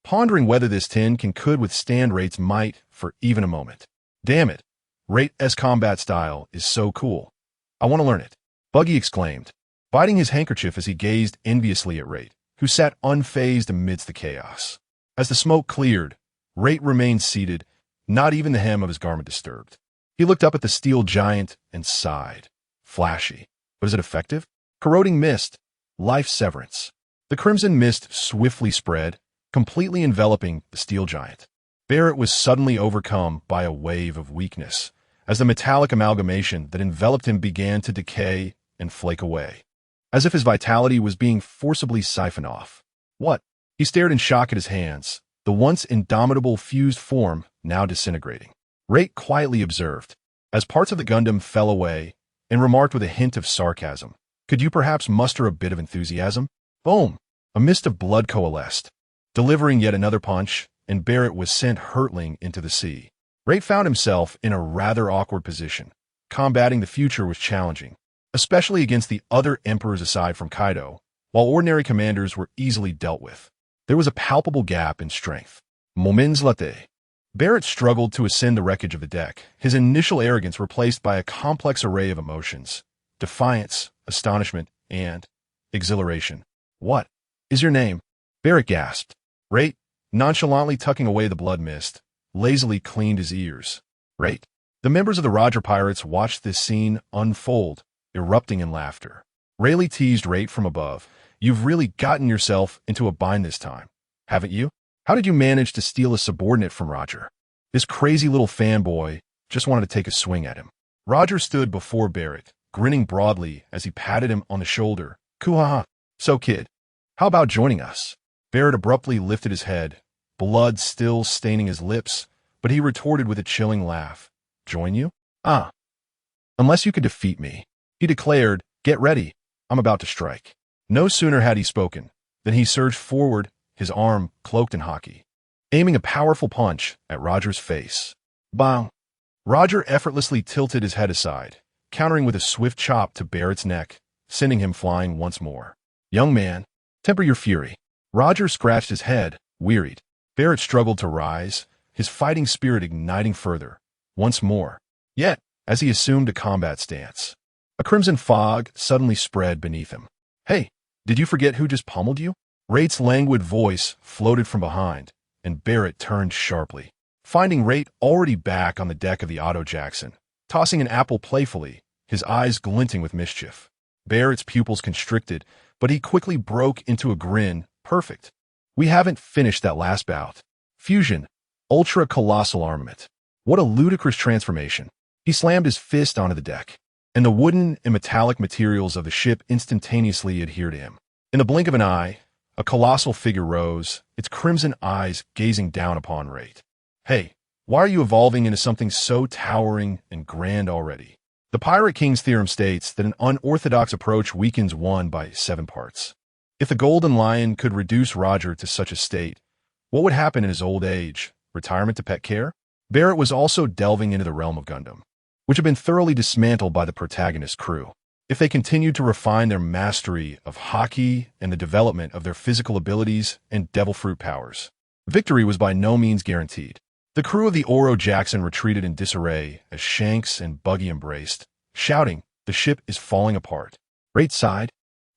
pondering whether this tin could withstand Rait's might for even a moment. Damn it! Rait's combat style is so cool. I want to learn it, Buggy exclaimed, biting his handkerchief as he gazed enviously at Rait, who sat unfazed amidst the chaos. As the smoke cleared, Rait remained seated, not even the hem of his garment disturbed. He looked up at the steel giant and sighed. Flashy. But is it effective? Corroding mist. Life severance. The crimson mist swiftly spread, completely enveloping the steel giant. Barrett was suddenly overcome by a wave of weakness, as the metallic amalgamation that enveloped him began to decay and flake away, as if his vitality was being forcibly siphoned off. What? He stared in shock at his hands, the once indomitable fused form now disintegrating. Rait quietly observed, as parts of the Gundam fell away, and remarked with a hint of sarcasm, "Could you perhaps muster a bit of enthusiasm?" Boom! A mist of blood coalesced, delivering yet another punch, and Barrett was sent hurtling into the sea. Rait found himself in a rather awkward position. Combating the future was challenging, especially against the other emperors aside from Kaido, while ordinary commanders were easily dealt with. There was a palpable gap in strength. Moments latte. Barrett struggled to ascend the wreckage of the deck, his initial arrogance replaced by a complex array of emotions: defiance, astonishment, and exhilaration. What is your name? Barrett gasped. Rait, nonchalantly tucking away the blood mist, lazily cleaned his ears. Rait. The members of the Roger Pirates watched this scene unfold, erupting in laughter. Rayleigh teased Rait from above. You've really gotten yourself into a bind this time, haven't you? How did you manage to steal a subordinate from Roger? This crazy little fanboy just wanted to take a swing at him. Roger stood before Barrett, grinning broadly as he patted him on the shoulder. Kuhaha. So kid, how about joining us? Barrett abruptly lifted his head, blood still staining his lips, but he retorted with a chilling laugh. Join you? Ah. Unless you could defeat me. He declared, get ready, I'm about to strike. No sooner had he spoken than he surged forward, his arm cloaked in haki, aiming a powerful punch at Roger's face. Bang! Roger effortlessly tilted his head aside, countering with a swift chop to Barrett's neck, sending him flying once more. Young man, temper your fury. Roger scratched his head, wearied. Barrett struggled to rise, his fighting spirit igniting further. Once more. Yet, as he assumed a combat stance, a crimson fog suddenly spread beneath him. Hey, did you forget who just pummeled you? Rait's languid voice floated from behind, and Barrett turned sharply, finding Rait already back on the deck of the Otto Jackson, tossing an apple playfully, his eyes glinting with mischief. Barrett's pupils constricted, but he quickly broke into a grin. Perfect. We haven't finished that last bout. Fusion. Ultra-colossal armament. What a ludicrous transformation. He slammed his fist onto the deck, and the wooden and metallic materials of the ship instantaneously adhered to him. In the blink of an eye, a colossal figure rose, its crimson eyes gazing down upon Rait. Hey, why are you evolving into something so towering and grand already? The Pirate King's theorem states that an unorthodox approach weakens one by 7 parts. If the Golden Lion could reduce Roger to such a state, what would happen in his old age? Retirement to pet care? Barrett was also delving into the realm of Gundam, which had been thoroughly dismantled by the protagonist's crew. If they continued to refine their mastery of haki and the development of their physical abilities and devil fruit powers, victory was by no means guaranteed. The crew of the Oro Jackson retreated in disarray as Shanks and Buggy embraced, shouting, the ship is falling apart. Rait sighed,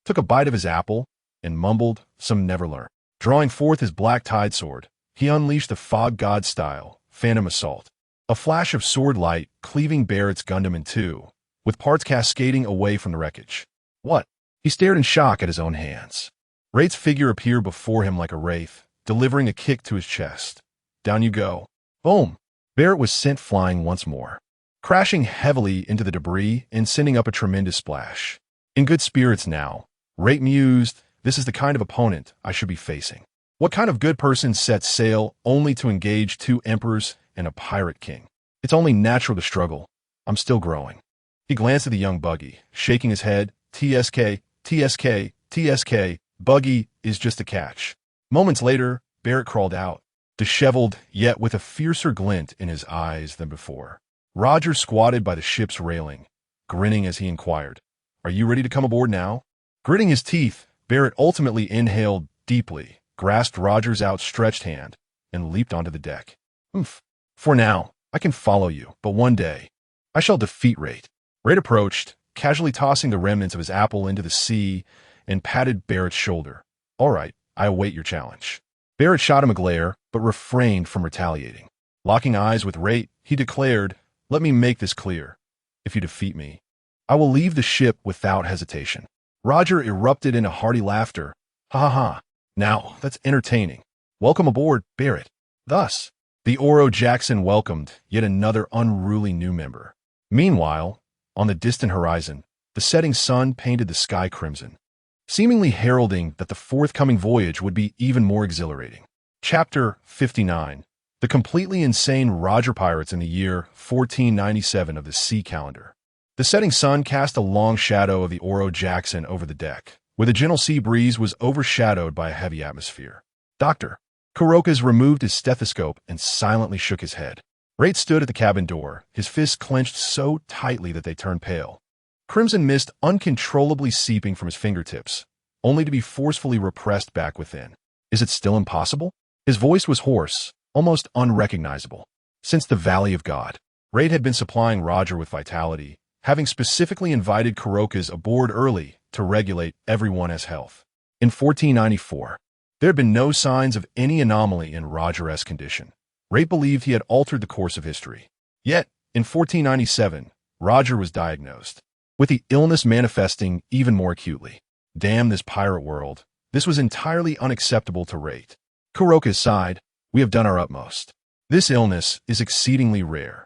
took a bite of his apple, and mumbled, some never learn. Drawing forth his black tide sword, he unleashed the Fog God style, Phantom Assault. A flash of sword light cleaving Barrett's Gundam in two, with parts cascading away from the wreckage. What? He stared in shock at his own hands. Rait's figure appeared before him like a wraith, delivering a kick to his chest. Down you go. Boom! Barrett was sent flying once more, crashing heavily into the debris and sending up a tremendous splash. In good spirits now, Rait mused, this is the kind of opponent I should be facing. What kind of good person sets sail only to engage two emperors and a pirate king? It's only natural to struggle. I'm still growing. He glanced at the young Buggy, shaking his head. TSK, TSK, TSK, Buggy is just a catch. Moments later, Barrett crawled out, disheveled yet with a fiercer glint in his eyes than before. Roger squatted by the ship's railing, grinning as he inquired, "Are you ready to come aboard now?" Gritting his teeth, Barrett ultimately inhaled deeply, grasped Roger's outstretched hand, and leaped onto the deck. "Oof. For now, I can follow you, but one day, I shall defeat Rait." Rait approached, casually tossing the remnants of his apple into the sea, and patted Barrett's shoulder. "All right, I await your challenge." Barrett shot him a glare, but refrained from retaliating. Locking eyes with Rait, he declared, "Let me make this clear. If you defeat me, I will leave the ship without hesitation." Roger erupted into hearty laughter. "Ha ha ha. Now, that's entertaining. Welcome aboard, Barrett." Thus, the Oro Jackson welcomed yet another unruly new member. Meanwhile, on the distant horizon, the setting sun painted the sky crimson, seemingly heralding that the forthcoming voyage would be even more exhilarating. Chapter 59. The completely insane Roger Pirates in the year 1497 of the sea calendar. The setting sun cast a long shadow of the Oro Jackson over the deck, where the gentle sea breeze was overshadowed by a heavy atmosphere. Dr. Kurokas removed his stethoscope and silently shook his head. Rait stood at the cabin door, his fists clenched so tightly that they turned pale. Crimson mist uncontrollably seeping from his fingertips, only to be forcefully repressed back within. Is it still impossible? His voice was hoarse, almost unrecognizable. Since the Valley of God, Rait had been supplying Roger with vitality, having specifically invited Kurokas aboard early to regulate everyone's health. In 1494, there had been no signs of any anomaly in Roger's condition. Rait believed he had altered the course of history. Yet, in 1497, Roger was diagnosed, with the illness manifesting even more acutely. Damn this pirate world. This was entirely unacceptable to Rait. Kurokas sighed, "We have done our utmost. This illness is exceedingly rare.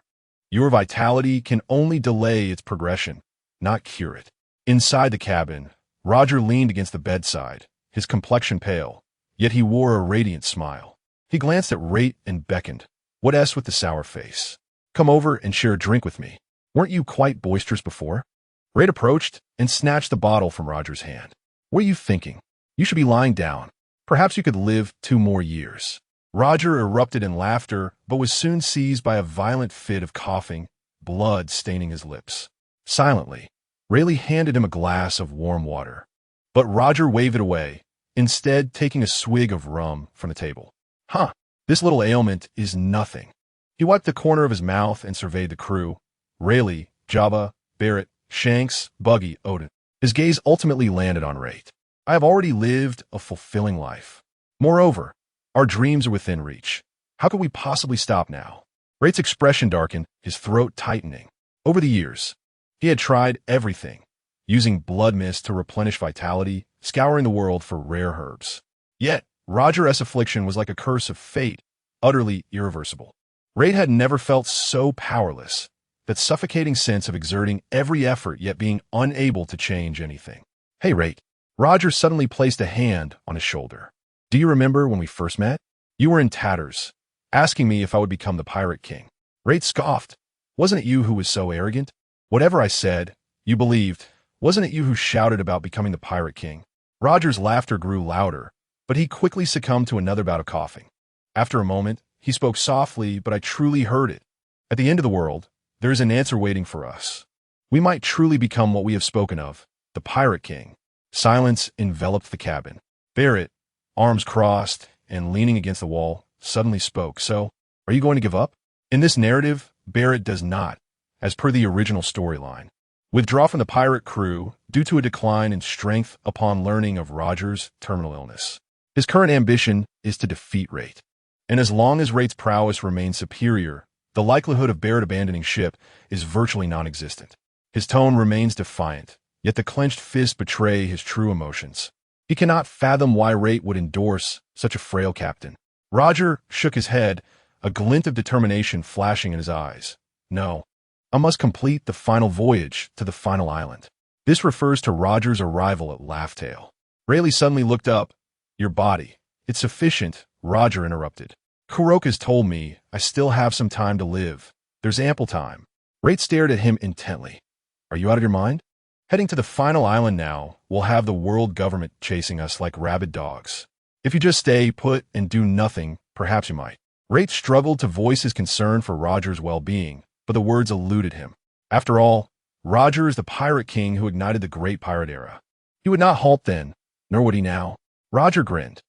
Your vitality can only delay its progression, not cure it." Inside the cabin, Roger leaned against the bedside, his complexion pale, yet he wore a radiant smile. He glanced at Rait and beckoned. "What s with the sour face? Come over and share a drink with me. Weren't you quite boisterous before?" Rait approached and snatched the bottle from Roger's hand. "What are you thinking? You should be lying down. Perhaps you could live 2 more years." Roger erupted in laughter, but was soon seized by a violent fit of coughing, blood staining his lips. Silently, Rayleigh handed him a glass of warm water. But Roger waved it away, instead taking a swig of rum from the table. "Huh, this little ailment is nothing." He wiped the corner of his mouth and surveyed the crew. Rayleigh, Jabba, Barrett, Shanks, Buggy, Odin. His gaze ultimately landed on Rait. "I have already lived a fulfilling life. Moreover, our dreams are within reach. How could we possibly stop now?" Rait's expression darkened, his throat tightening. Over the years, he had tried everything, using blood mist to replenish vitality, scouring the world for rare herbs. Yet, Roger's affliction was like a curse of fate, utterly irreversible. Rait had never felt so powerless, that suffocating sense of exerting every effort yet being unable to change anything. "Hey, Rait." Roger suddenly placed a hand on his shoulder. "Do you remember when we first met? You were in tatters, asking me if I would become the Pirate King." Rait scoffed. "Wasn't it you who was so arrogant? Whatever I said, you believed. Wasn't it you who shouted about becoming the Pirate King?" Roger's laughter grew louder, but he quickly succumbed to another bout of coughing. After a moment, he spoke softly, but I truly heard it. "At the end of the world, there is an answer waiting for us. We might truly become what we have spoken of, the Pirate King." Silence enveloped the cabin. Barrett, arms crossed and leaning against the wall, suddenly spoke. "So, are you going to give up?" In this narrative, Barrett does not, as per the original storyline, withdraw from the pirate crew due to a decline in strength upon learning of Roger's terminal illness. His current ambition is to defeat Rait. And as long as Rait's prowess remains superior, the likelihood of Barrett abandoning ship is virtually non-existent. His tone remains defiant, yet the clenched fists betray his true emotions. He cannot fathom why Rait would endorse such a frail captain. Roger shook his head, a glint of determination flashing in his eyes. No, I must complete the final voyage to the final island. This refers to Roger's arrival at Laughtail. Rayleigh suddenly looked up. Your body. It's sufficient, Roger interrupted. Kuroka's told me I still have some time to live. There's ample time. Rait stared at him intently. Are you out of your mind? Heading to the final island now, we'll have the world government chasing us like rabid dogs. If you just stay put and do nothing, perhaps you might. Rait struggled to voice his concern for Roger's well-being, but the words eluded him. After all, Roger is the pirate king who ignited the great pirate era. He would not halt then, nor would he now. Roger grinned.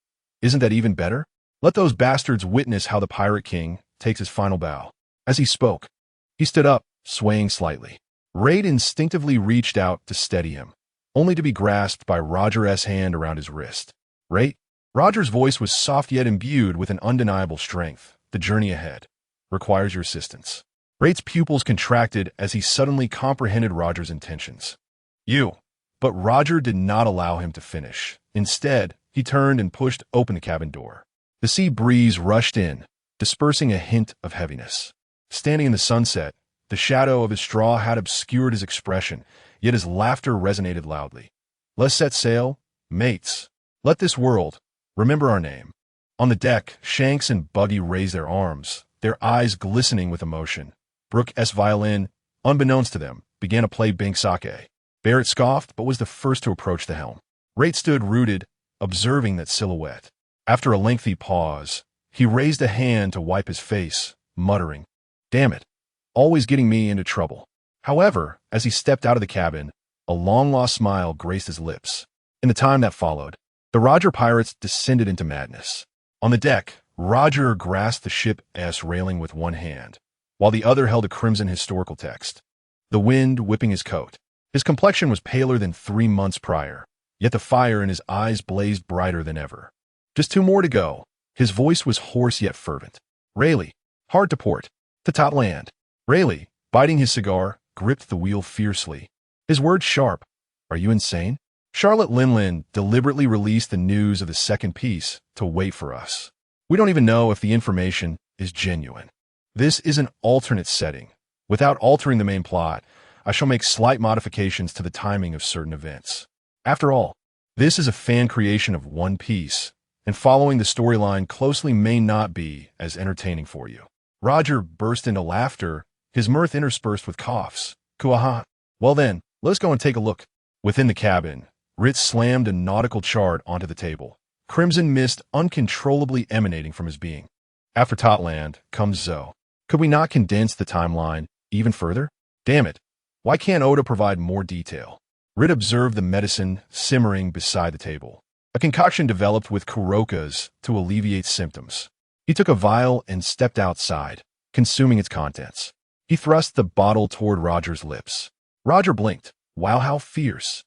Isn't that even better? Let those bastards witness how the pirate king takes his final bow. As he spoke, he stood up, swaying slightly. Rait instinctively reached out to steady him, only to be grasped by Roger's hand around his wrist. Rait? Roger's voice was soft yet imbued with an undeniable strength. The journey ahead requires your assistance. Rait's pupils contracted as he suddenly comprehended Roger's intentions. You. But Roger did not allow him to finish. Instead, he turned and pushed open the cabin door. The sea breeze rushed in, dispersing a hint of heaviness. Standing in the sunset, the shadow of his straw hat obscured his expression, yet his laughter resonated loudly. Let's set sail, mates. Let this world remember our name. On the deck, Shanks and Buggy raised their arms, their eyes glistening with emotion. Brooke's violin, unbeknownst to them, began to play Bink Sake. Barrett scoffed, but was the first to approach the helm. Rait stood rooted, observing that silhouette. After a lengthy pause, he raised a hand to wipe his face, muttering, Damn it, always getting me into trouble. However, as he stepped out of the cabin, a long-lost smile graced his lips. In the time that followed, the Roger pirates descended into madness. On the deck, Roger grasped the ship's railing with one hand, while the other held a crimson historical text. The wind whipping his coat. His complexion was paler than 3 months prior, yet the fire in his eyes blazed brighter than ever. Just 2 more to go. His voice was hoarse yet fervent. Rayleigh, hard to port. To top land. Rayleigh, biting his cigar, gripped the wheel fiercely. His words sharp. Are you insane? Charlotte Linlin deliberately released the news of the second piece to wait for us. We don't even know if the information is genuine. This is an alternate setting. Without altering the main plot, I shall make slight modifications to the timing of certain events. After all, this is a fan creation of One Piece, and following the storyline closely may not be as entertaining for you. Roger burst into laughter, his mirth interspersed with coughs. Kuaha. Well then, let's go and take a look. Within the cabin, Rait slammed a nautical chart onto the table, crimson mist uncontrollably emanating from his being. After Totland comes Zo. Could we not condense the timeline even further? Damn it. Why can't Oda provide more detail? Rait observed the medicine simmering beside the table. A concoction developed with Kuroka's to alleviate symptoms. He took a vial and stepped outside, consuming its contents. He thrust the bottle toward Roger's lips. Roger blinked. Wow, how fierce.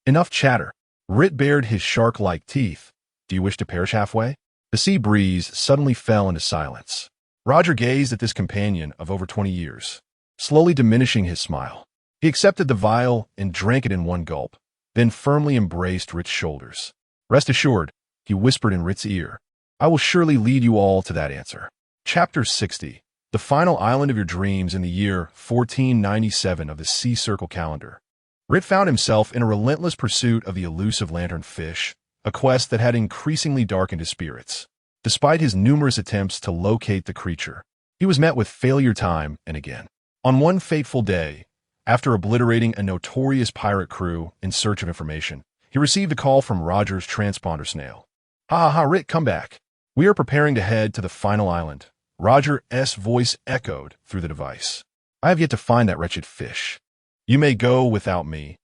Enough chatter. Rait bared his shark-like teeth. Do you wish to perish halfway? The sea breeze suddenly fell into silence. Roger gazed at this companion of over 20 years, slowly diminishing his smile. He accepted the vial and drank it in one gulp, then firmly embraced Rait's shoulders. Rest assured, he whispered in Rait's ear, I will surely lead you all to that answer. Chapter 60. The final island of your dreams in the year 1497 of the Sea Circle calendar. Rait found himself in a relentless pursuit of the elusive lanternfish, a quest that had increasingly darkened his spirits. Despite his numerous attempts to locate the creature, he was met with failure time and again. On one fateful day, after obliterating a notorious pirate crew in search of information, he received a call from Roger's transponder snail. Ha ha ha, Rait, come back. We are preparing to head to the final island. Roger's voice echoed through the device. I have yet to find that wretched fish. You may go without me.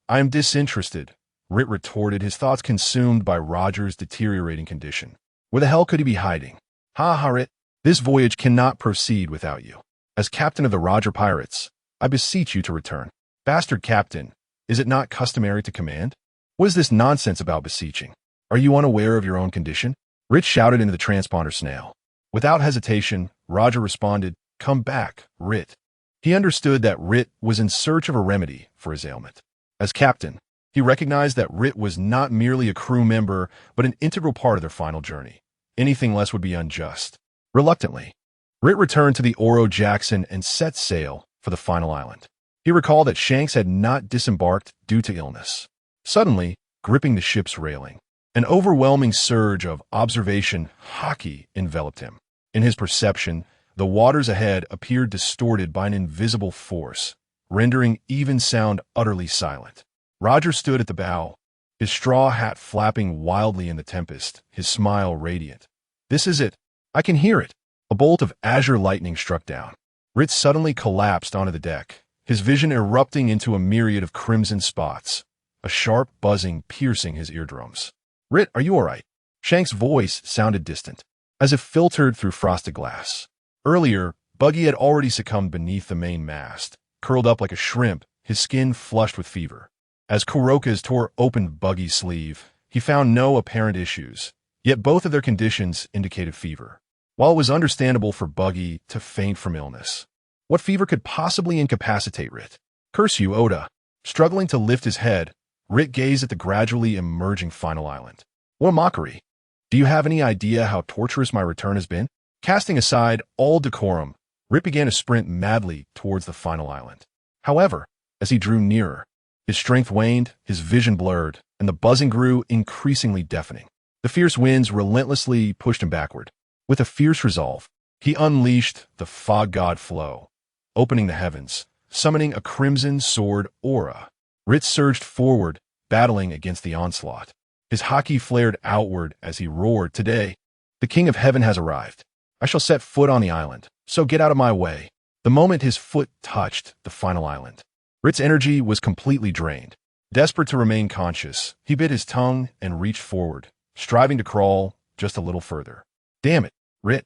I am disinterested, Rait retorted, his thoughts consumed by Roger's deteriorating condition. Where the hell could he be hiding? Ha ha, Rait. This voyage cannot proceed without you. As captain of the Roger Pirates, I beseech you to return. Bastard captain, is it not customary to command? What is this nonsense about beseeching? Are you unaware of your own condition? Rait shouted into the transponder snail. Without hesitation, Roger responded, Come back, Rait. He understood that Rait was in search of a remedy for his ailment. As captain, He recognized that Rait was not merely a crew member, but an integral part of their final journey. Anything less would be unjust. Reluctantly, Rait returned to the Oro Jackson and set sail for the final island. He recalled that Shanks had not disembarked due to illness. Suddenly, gripping the ship's railing, an overwhelming surge of observation haki enveloped him. In his perception, the waters ahead appeared distorted by an invisible force, rendering even sound utterly silent. Roger stood at the bow, his straw hat flapping wildly in the tempest, his smile radiant. "This is it. I can hear it." A bolt of azure lightning struck down. Rait suddenly collapsed onto the deck, his vision erupting into a myriad of crimson spots, a sharp buzzing piercing his eardrums. "Rait, are you all right?" Shanks' voice sounded distant, as if filtered through frosted glass. Earlier, Buggy had already succumbed beneath the main mast, curled up like a shrimp, his skin flushed with fever. As Kuroka's tore open Buggy's sleeve, he found no apparent issues, yet both of their conditions indicated fever. While it was understandable for Buggy to faint from illness, what fever could possibly incapacitate Rait? "Curse you, Oda." Struggling to lift his head, Rait gazed at the gradually emerging final island. "What a mockery. Do you have any idea how torturous my return has been?" Casting aside all decorum, Rait began to sprint madly towards the final island. However, as he drew nearer, his strength waned, his vision blurred, and the buzzing grew increasingly deafening. The fierce winds relentlessly pushed him backward. With a fierce resolve, he unleashed the fog god flow, opening the heavens, summoning a crimson sword aura. Rait surged forward, battling against the onslaught. His haki flared outward as he roared, "Today, the King of Heaven has arrived. I shall set foot on the island, so get out of my way." The moment his foot touched the final island, Rait's energy was completely drained. Desperate to remain conscious, he bit his tongue and reached forward, striving to crawl just a little further. "Damn it, Rait,"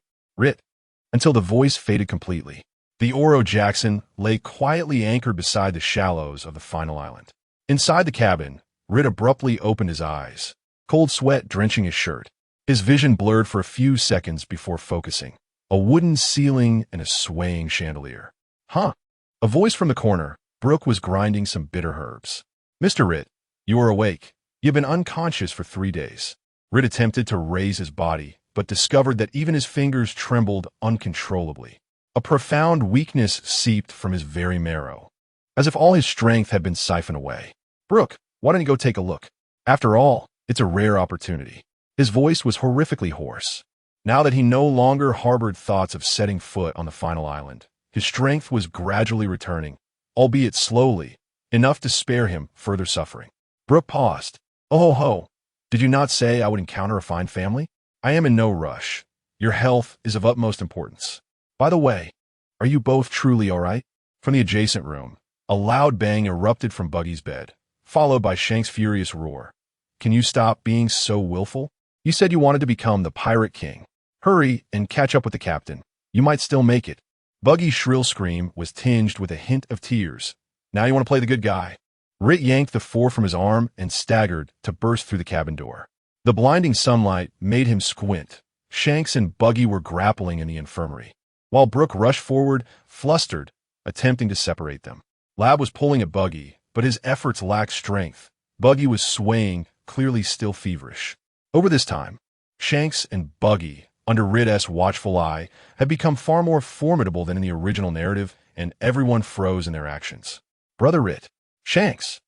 until the voice faded completely. The Oro Jackson lay quietly anchored beside the shallows of the final island. Inside the cabin, Rait abruptly opened his eyes, cold sweat drenching his shirt. His vision blurred for a few seconds before focusing. A wooden ceiling and a swaying chandelier. "Huh?" A voice from the corner. Brooke was grinding some bitter herbs. "Mr. Rait, you are awake. You've been unconscious for 3 days." Rait attempted to raise his body, but discovered that even his fingers trembled uncontrollably. A profound weakness seeped from his very marrow, as if all his strength had been siphoned away. "Brooke, why don't you go take a look? After all, it's a rare opportunity." His voice was horrifically hoarse. Now that he no longer harbored thoughts of setting foot on the final island, his strength was gradually returning, albeit slowly, enough to spare him further suffering. Brooke paused. "Oh ho ho, did you not say I would encounter a fine family? I am in no rush. Your health is of utmost importance. By the way, are you both truly all right?" From the adjacent room, a loud bang erupted from Buggy's bed, followed by Shanks' furious roar. "Can you stop being so willful? You said you wanted to become the Pirate King. Hurry and catch up with the captain. You might still make it." Buggy's shrill scream was tinged with a hint of tears. "Now you want to play the good guy?" Rait yanked the four from his arm and staggered to burst through the cabin door. The blinding sunlight made him squint. Shanks and Buggy were grappling in the infirmary, while Brooke rushed forward, flustered, attempting to separate them. Lab was pulling at Buggy, but his efforts lacked strength. Buggy was swaying, clearly still feverish. Over this time, Shanks and Buggy, under Rait's watchful eye, had become far more formidable than in the original narrative, and everyone froze in their actions. Brother Rait, Shanks,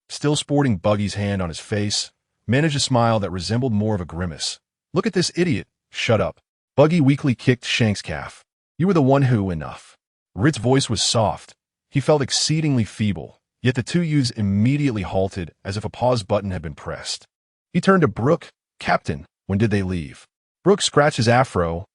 still sporting Buggy's hand on his face, managed a smile that resembled more of a grimace. "Look at this idiot." "Shut up." Buggy weakly kicked Shanks' calf. "You were the one who, enough." Rait's voice was soft. He felt exceedingly feeble, yet the two youths immediately halted as if a pause button had been pressed. He turned to Brooke. "Captain, when did they leave?" Brooke scratched his afro.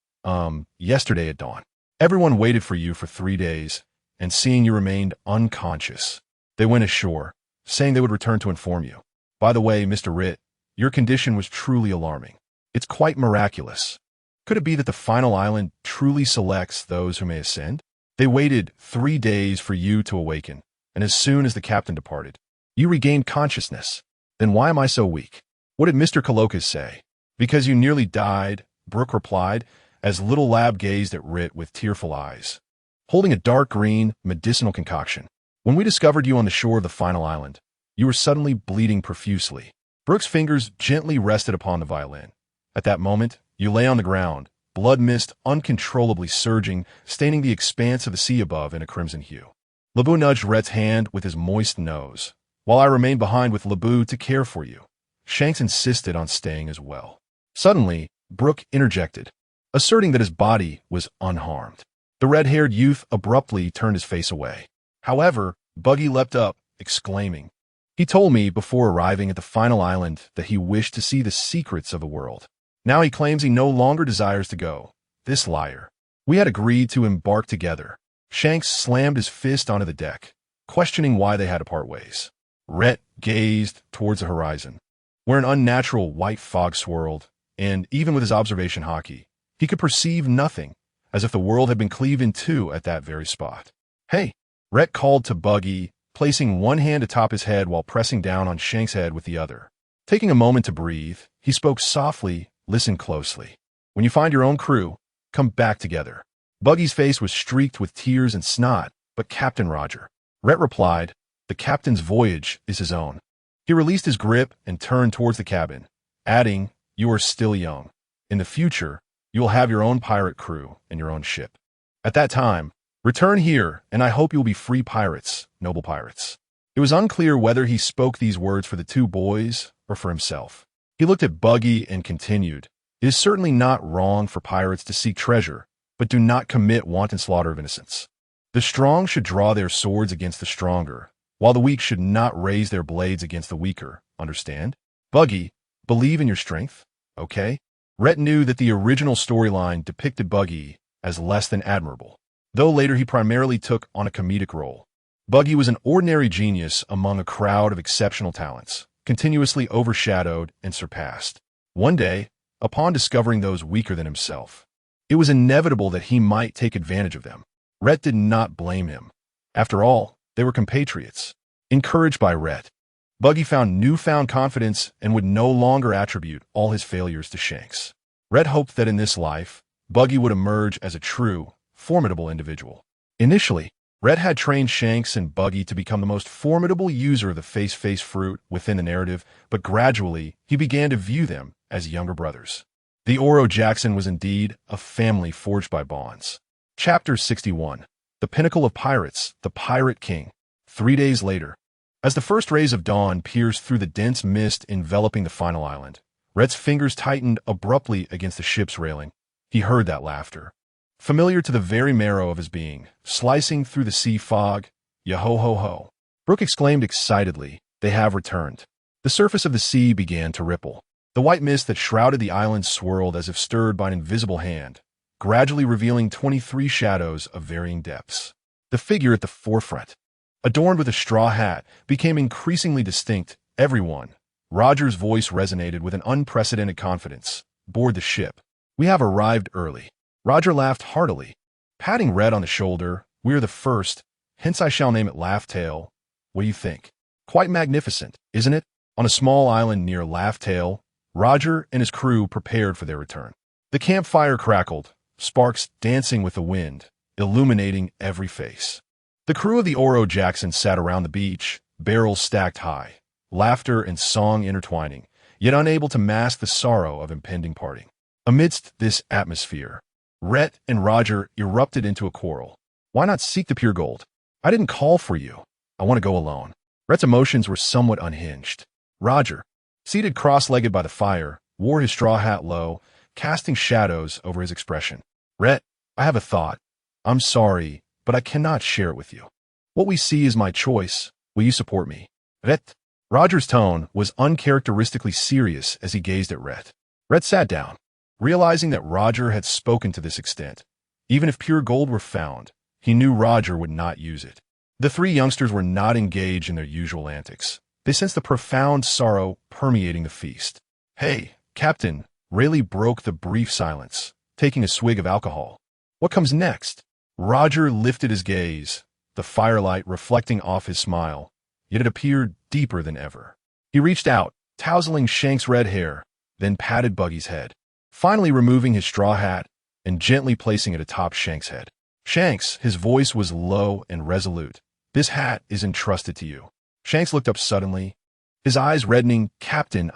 Yesterday at dawn. Everyone waited for you for 3 days, and seeing you remained unconscious, they went ashore, saying they would return to inform you. By the way, Mr. Rait, your condition was truly alarming. It's quite miraculous. Could it be that the final island truly selects those who may ascend? They waited 3 days for you to awaken, and as soon as the captain departed, you regained consciousness. Then why am I so weak? What did Mr. Colokas say? "Because you nearly died," Brooke replied, as Little Lab gazed at Rait with tearful eyes, holding a dark green, medicinal concoction. "When we discovered you on the shore of the final island, You were suddenly bleeding profusely. Brooke's fingers gently rested upon the violin. At that moment, you lay on the ground, blood mist uncontrollably surging, staining the expanse of the sea above in a crimson hue. Lebu nudged Rhett's hand with his moist nose. While I remained behind with Lebu to care for you, Shanks insisted on staying as well. Suddenly, Brooke interjected, asserting that his body was unharmed. The red-haired youth abruptly turned his face away. However, Buggy leapt up, exclaiming, "He told me before arriving at the final island that he wished to see the secrets of the world. Now he claims he no longer desires to go. This liar. We had agreed to embark together." Shanks slammed his fist onto the deck, questioning why they had to part ways. Rhett gazed towards the horizon, where an unnatural white fog swirled, and even with his observation hockey, he could perceive nothing, as if the world had been cleaved in two at that very spot. "Hey," Rhett called to Buggy, placing one hand atop his head while pressing down on Shanks' head with the other. Taking a moment to breathe, he spoke softly, "Listen closely. When you find your own crew, come back together." Buggy's face was streaked with tears and snot, but Captain Roger. Rhett replied, "The captain's voyage is his own." He released his grip and turned towards the cabin, adding, "You are still young. In the future, you will have your own pirate crew and your own ship. At that time, return here, and I hope you will be free pirates, noble pirates." It was unclear whether he spoke these words for the two boys or for himself. He looked at Buggy and continued, "It is certainly not wrong for pirates to seek treasure, but do not commit wanton slaughter of innocents. The strong should draw their swords against the stronger, while the weak should not raise their blades against the weaker. Understand? Buggy, believe in your strength, okay?" Rhett knew that the original storyline depicted Buggy as less than admirable, though later he primarily took on a comedic role. Buggy was an ordinary genius among a crowd of exceptional talents, continuously overshadowed and surpassed. One day, upon discovering those weaker than himself, it was inevitable that he might take advantage of them. Rhett did not blame him. After all, they were compatriots. Encouraged by Rhett, Buggy found newfound confidence and would no longer attribute all his failures to Shanks. Rhett hoped that in this life, Buggy would emerge as a true, formidable individual. Initially, Rhett had trained Shanks and Buggy to become the most formidable user of the face fruit within the narrative, but gradually he began to view them as younger brothers. The Oro Jackson was indeed a family forged by bonds. Chapter 61. The Pinnacle of Pirates, the Pirate King. 3 days later, as the first rays of dawn pierced through the dense mist enveloping the final island, Rhett's fingers tightened abruptly against the ship's railing. He heard that laughter, familiar to the very marrow of his being, slicing through the sea fog. "Yo-ho-ho-ho." Brooke exclaimed excitedly, "They have returned." The surface of the sea began to ripple. The white mist that shrouded the island swirled as if stirred by an invisible hand, gradually revealing 23 shadows of varying depths. The figure at the forefront, adorned with a straw hat, became increasingly distinct. "Everyone," Roger's voice resonated with an unprecedented confidence, "board the ship. We have arrived early." Roger laughed heartily, patting Rhett on the shoulder. "We are the first, hence I shall name it Laugh Tale. What do you think? Quite magnificent, isn't it?" On a small island near Laugh Tale, Roger and his crew prepared for their return. The campfire crackled, sparks dancing with the wind, illuminating every face. The crew of the Oro Jackson sat around the beach, barrels stacked high, laughter and song intertwining, yet unable to mask the sorrow of impending parting. Amidst this atmosphere, Rhett and Roger erupted into a quarrel. "Why not seek the pure gold? I didn't call for you. I want to go alone." Rhett's emotions were somewhat unhinged. Roger, seated cross-legged by the fire, wore his straw hat low, casting shadows over his expression. "Rhett, I have a thought. I'm sorry, but I cannot share it with you. What we see is my choice. Will you support me?" "Rhett." Roger's tone was uncharacteristically serious as he gazed at Rhett. Rhett sat down, realizing that Roger had spoken to this extent. Even if pure gold were found, he knew Roger would not use it. The three youngsters were not engaged in their usual antics. They sensed the profound sorrow permeating the feast. "Hey, Captain," Rayleigh broke the brief silence, taking a swig of alcohol. "What comes next?" Roger lifted his gaze, the firelight reflecting off his smile, yet it appeared deeper than ever. He reached out, tousling Shanks' red hair, then patted Buggy's head, finally removing his straw hat and gently placing it atop Shanks' head. "Shanks," his voice was low and resolute, "this hat is entrusted to you. Shanks looked up suddenly, his eyes reddening. Captain,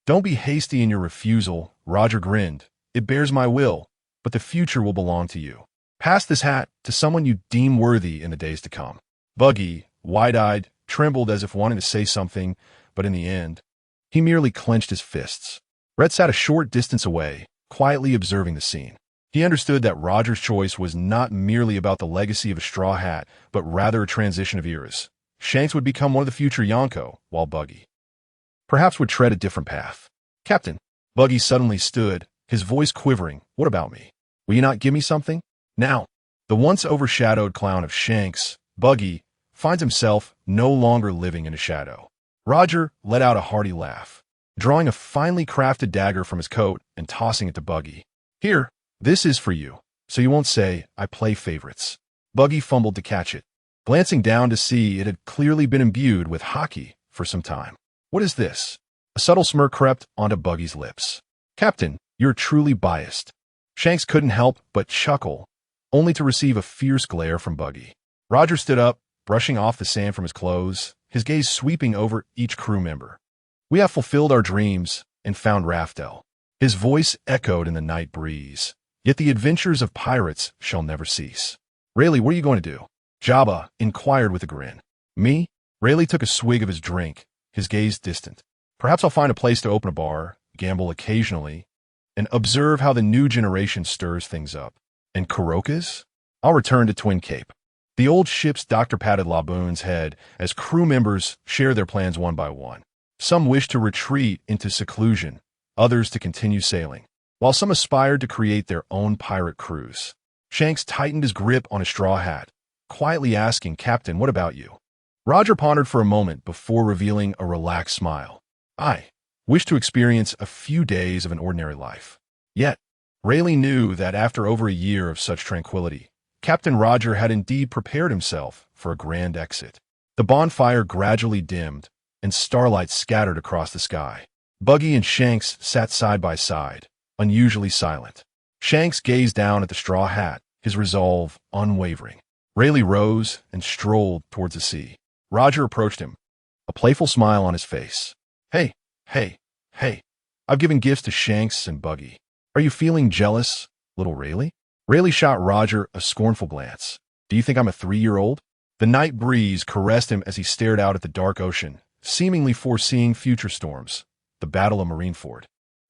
Don't be hasty in your refusal, Roger grinned. It bears my will, but the future will belong to you. Pass this hat to someone you deem worthy in the days to come. Buggy, wide-eyed, trembled as if wanting to say something, but in the end, he merely clenched his fists. Rait sat a short distance away, quietly observing the scene. He understood that Roger's choice was not merely about the legacy of a straw hat, but rather a transition of eras. Shanks would become one of the future Yonko, while Buggy perhaps would tread a different path. Captain, Buggy suddenly stood, his voice quivering. What about me? Will you not give me something? Now, the once overshadowed clown of Shanks, Buggy, finds himself no longer living in a shadow. Roger let out a hearty laugh, drawing a finely crafted dagger from his coat and tossing it to Buggy. Here, this is for you, so you won't say I play favorites. Buggy fumbled to catch it, glancing down to see it had clearly been imbued with hockey for some time. What is this? A subtle smirk crept onto Buggy's lips. Captain, you're truly biased. Shanks couldn't help but chuckle, only to receive a fierce glare from Buggy. Roger stood up, brushing off the sand from his clothes, his gaze sweeping over each crew member. We have fulfilled our dreams and found Raftel. His voice echoed in the night breeze. Yet the adventures of pirates shall never cease. Rayleigh, what are you going to do? Jabba inquired with a grin. Me? Rayleigh took a swig of his drink, his gaze distant. Perhaps I'll find a place to open a bar, gamble occasionally, and observe how the new generation stirs things up. And Kuroka's? I'll return to Twin Cape. The old ship's doctor patted Laboon's head as crew members shared their plans one by one. Some wished to retreat into seclusion, others to continue sailing, while some aspired to create their own pirate crews. Shanks tightened his grip on his straw hat, quietly asking, Captain, what about you? Roger pondered for a moment before revealing a relaxed smile. I wish to experience a few days of an ordinary life. Yet, Rayleigh knew that after over a year of such tranquility, Captain Roger had indeed prepared himself for a grand exit. The bonfire gradually dimmed, and starlight scattered across the sky. Buggy and Shanks sat side by side, unusually silent. Shanks gazed down at the straw hat, his resolve unwavering. Rayleigh rose and strolled towards the sea. Roger approached him, a playful smile on his face. Hey, I've given gifts to Shanks and Buggy. Are you feeling jealous, little Rayleigh? Rayleigh shot Roger a scornful glance. Do you think I'm a 3-year-old? The night breeze caressed him as he stared out at the dark ocean, seemingly foreseeing future storms. The Battle of Marineford.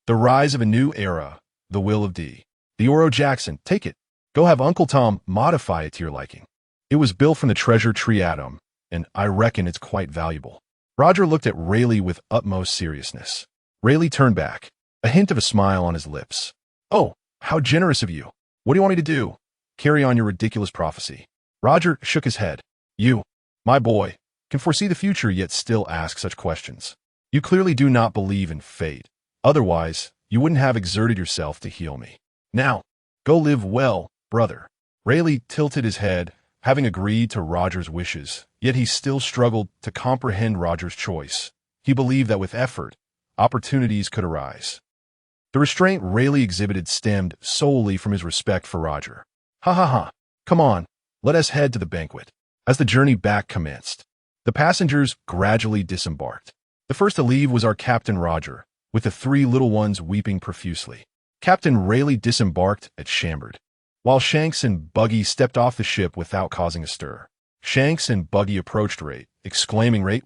The rise of a new era. The will of D. The Oro Jackson. Take it. Go have Uncle Tom modify it to your liking. It was built from the treasure tree atom, and I reckon it's quite valuable. Roger looked at Rayleigh with utmost seriousness. Rayleigh turned back, a hint of a smile on his lips. Oh, how generous of you. What do you want me to do? Carry on your ridiculous prophecy. Roger shook his head. You, my boy, can foresee the future yet still ask such questions. You clearly do not believe in fate. Otherwise, you wouldn't have exerted yourself to heal me. Now, go live well, brother. Rayleigh tilted his head, having agreed to Roger's wishes, yet he still struggled to comprehend Roger's choice. He believed that with effort, opportunities could arise. The restraint Rayleigh exhibited stemmed solely from his respect for Roger. Ha. Come on, let us head to the banquet. As the journey back commenced, the passengers gradually disembarked. The first to leave was our Captain Roger, with the 3 little ones weeping profusely. Captain Rayleigh disembarked at Chambord, while Shanks and Buggy stepped off the ship without causing a stir. Shanks and Buggy approached Rait, exclaiming, Rait,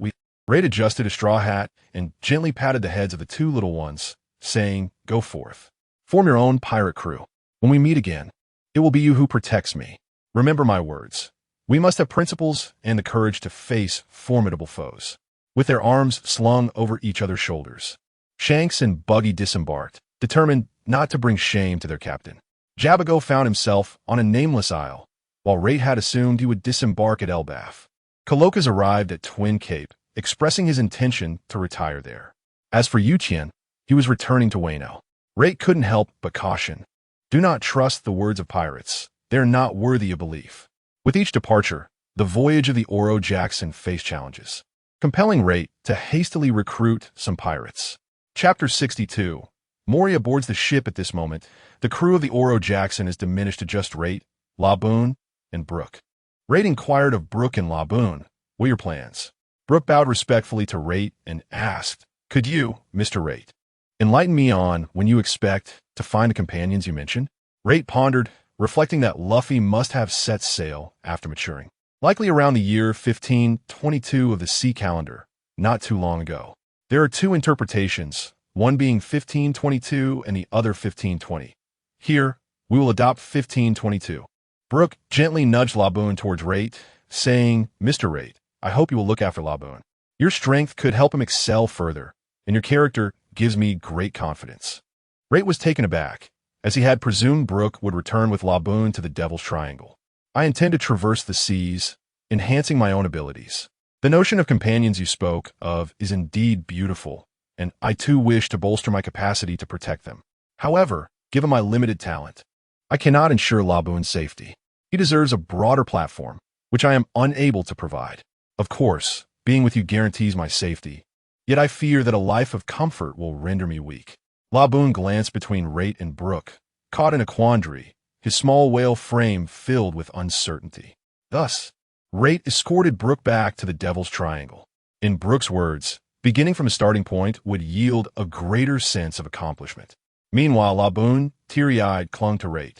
Rait adjusted his straw hat and gently patted the heads of the 2 little ones, saying, Go forth. Form your own pirate crew. When we meet again, it will be you who protects me. Remember my words. We must have principles and the courage to face formidable foes. With their arms slung over each other's shoulders, Shanks and Buggy disembarked, determined not to bring shame to their captain. Jabago found himself on a nameless isle, while Rait had assumed he would disembark at Elbaf. Coloca's arrived at Twin Cape, expressing his intention to retire there. As for Yuchien, he was returning to Wano. Rait couldn't help but caution. Do not trust the words of pirates. They are not worthy of belief. With each departure, the voyage of the Oro Jackson faced challenges, compelling Rait to hastily recruit some pirates. Chapter 62. Moria boards the ship at this moment. The crew of the Oro Jackson is diminished to just Rait, Laboon, and Brooke. Rait inquired of Brooke and Laboon, what are your plans? Brooke bowed respectfully to Rait and asked, "Could you, Mr. Rait, enlighten me on when you expect to find the companions you mentioned?" Rait pondered, reflecting that Luffy must have set sail after maturing, likely around the year 1522 of the sea calendar, not too long ago. There are two interpretations, one being 1522 and the other 1520. Here, we will adopt 1522. Brooke gently nudged Laboon towards Rait, saying, "Mr. Rait, I hope you will look after Laboon. Your strength could help him excel further, and your character gives me great confidence." Rait was taken aback, as he had presumed Brooke would return with Laboon to the Devil's Triangle. "I intend to traverse the seas, enhancing my own abilities. The notion of companions you spoke of is indeed beautiful, and I too wish to bolster my capacity to protect them. However, given my limited talent, I cannot ensure Laboon's safety. He deserves a broader platform, which I am unable to provide. Of course, being with you guarantees my safety, yet I fear that a life of comfort will render me weak." Laboon glanced between Rait and Brooke, caught in a quandary, his small whale frame filled with uncertainty. Thus, Rait escorted Brooke back to the Devil's Triangle. In Brooke's words, beginning from a starting point would yield a greater sense of accomplishment. Meanwhile, Laboon, teary-eyed, clung to Rait.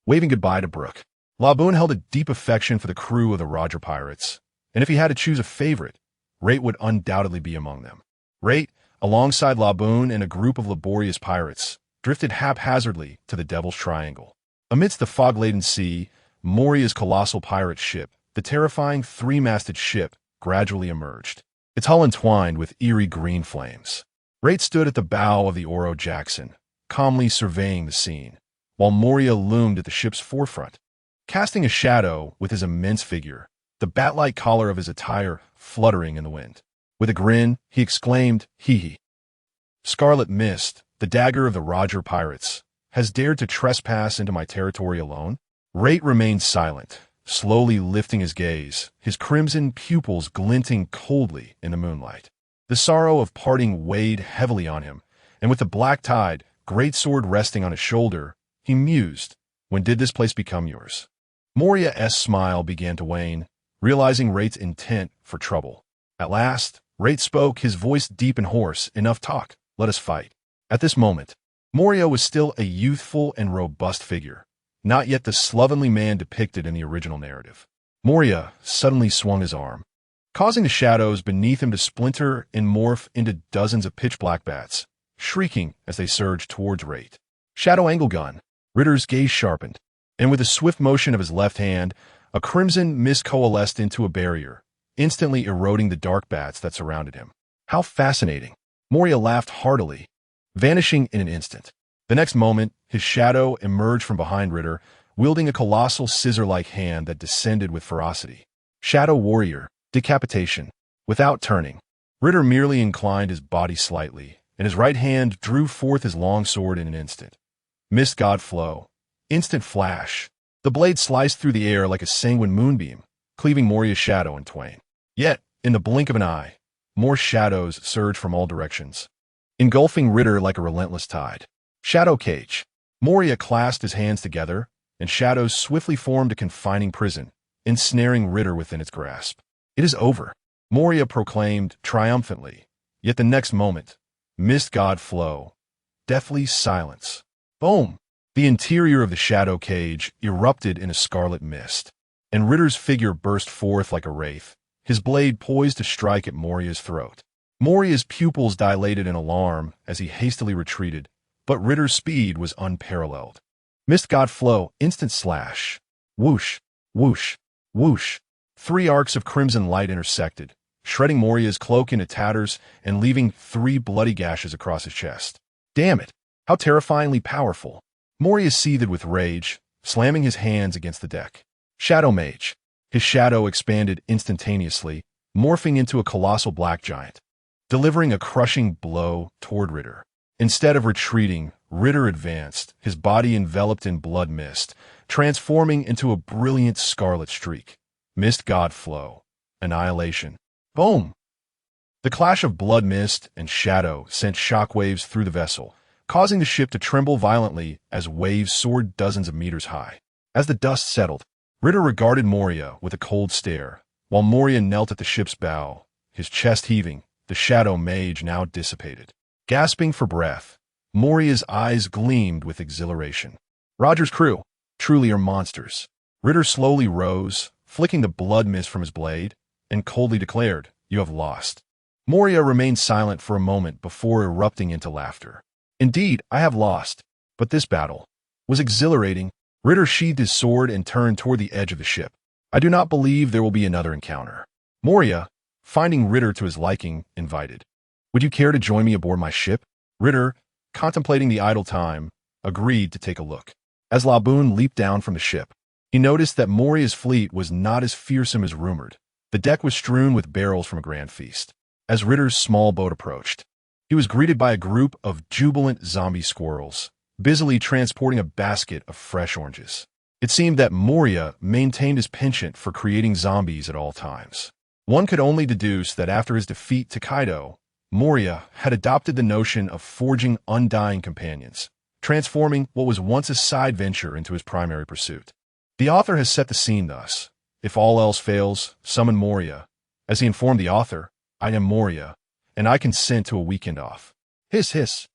Waving goodbye to Brooke, Laboon held a deep affection for the crew of the Roger Pirates, and if he had to choose a favorite, Rait would undoubtedly be among them. Rait, alongside Laboon and a group of laborious pirates, drifted haphazardly to the Devil's Triangle. Amidst the fog-laden sea, Moria's colossal pirate ship, the terrifying three-masted ship, gradually emerged, its hull entwined with eerie green flames. Rait stood at the bow of the Oro Jackson, calmly surveying the scene, while Moria loomed at the ship's forefront, casting a shadow with his immense figure, the bat-like collar of his attire fluttering in the wind. With a grin, he exclaimed, "Hee hee. Scarlet Mist, the dagger of the Roger Pirates, has dared to trespass into my territory alone?" Rait remained silent, slowly lifting his gaze, his crimson pupils glinting coldly in the moonlight. The sorrow of parting weighed heavily on him, and with the black tide, great sword resting on his shoulder, he mused, "When did this place become yours?" Moria's smile began to wane, realizing Rait's intent for trouble. At last, Rait spoke, his voice deep and hoarse. "Enough talk, let us fight." At this moment, Moria was still a youthful and robust figure, not yet the slovenly man depicted in the original narrative. Moria suddenly swung his arm, causing the shadows beneath him to splinter and morph into dozens of pitch-black bats, shrieking as they surged towards Rait. Shadow angle gun. Ritter's gaze sharpened, and with a swift motion of his left hand, a crimson mist coalesced into a barrier, instantly eroding the dark bats that surrounded him. How fascinating! Moria laughed heartily, vanishing in an instant. The next moment, his shadow emerged from behind Ritter, wielding a colossal scissor-like hand that descended with ferocity. Shadow Warrior, decapitation. Without turning, Ritter merely inclined his body slightly, and his right hand drew forth his long sword in an instant. Mist God Flow. Instant flash. The blade sliced through the air like a sanguine moonbeam, cleaving Moria's shadow in twain. Yet, in the blink of an eye, more shadows surged from all directions, engulfing Ritter like a relentless tide. Shadow Cage. Moria clasped his hands together, and shadows swiftly formed a confining prison, ensnaring Ritter within its grasp. "It is over," Moria proclaimed triumphantly. Yet the next moment, Mist God Flow. Deathly silence. Boom! The interior of the shadow cage erupted in a scarlet mist, and Ritter's figure burst forth like a wraith, his blade poised to strike at Moria's throat. Moria's pupils dilated in alarm as he hastily retreated, but Ritter's speed was unparalleled. Mist God Flow, instant slash. Whoosh, whoosh, whoosh. 3 arcs of crimson light intersected, shredding Moria's cloak into tatters and leaving 3 bloody gashes across his chest. Damn it! How terrifyingly powerful! Moria seethed with rage, slamming his hands against the deck. Shadow Mage. His shadow expanded instantaneously, morphing into a colossal black giant, delivering a crushing blow toward Ritter. Instead of retreating, Ritter advanced, his body enveloped in blood mist, transforming into a brilliant scarlet streak. Mist God Flow. Annihilation. Boom! The clash of blood mist and shadow sent shockwaves through the vessel, causing the ship to tremble violently as waves soared dozens of meters high. As the dust settled, Ritter regarded Moria with a cold stare, while Moria knelt at the ship's bow, his chest heaving, the shadow mage now dissipated. Gasping for breath, Moria's eyes gleamed with exhilaration. Roger's crew truly are monsters. Ritter slowly rose, flicking the blood mist from his blade, and coldly declared, "You have lost." Moria remained silent for a moment before erupting into laughter. "Indeed, I have lost, but this battle was exhilarating." Ritter sheathed his sword and turned toward the edge of the ship. "I do not believe there will be another encounter." Moria, finding Ritter to his liking, invited, "Would you care to join me aboard my ship?" Ritter, contemplating the idle time, agreed to take a look. As Laboon leaped down from the ship, he noticed that Moria's fleet was not as fearsome as rumored. The deck was strewn with barrels from a grand feast. As Ritter's small boat approached, he was greeted by a group of jubilant zombie squirrels, busily transporting a basket of fresh oranges. It seemed that Moria maintained his penchant for creating zombies at all times. One could only deduce that after his defeat to Kaido, Moria had adopted the notion of forging undying companions, transforming what was once a side venture into his primary pursuit. The author has set the scene thus: if all else fails, summon Moria. As he informed the author, "I am Moria, and I consent to a weekend off." Hiss, hiss.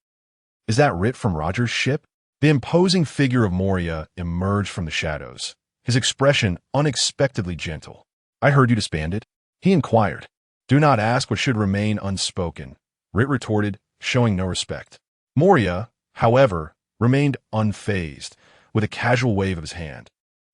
Is that Rait from Roger's ship? The imposing figure of Moria emerged from the shadows, his expression unexpectedly gentle. "I heard you disbanded?" he inquired. "Do not ask what should remain unspoken," Rait retorted, showing no respect. Moria, however, remained unfazed, with a casual wave of his hand.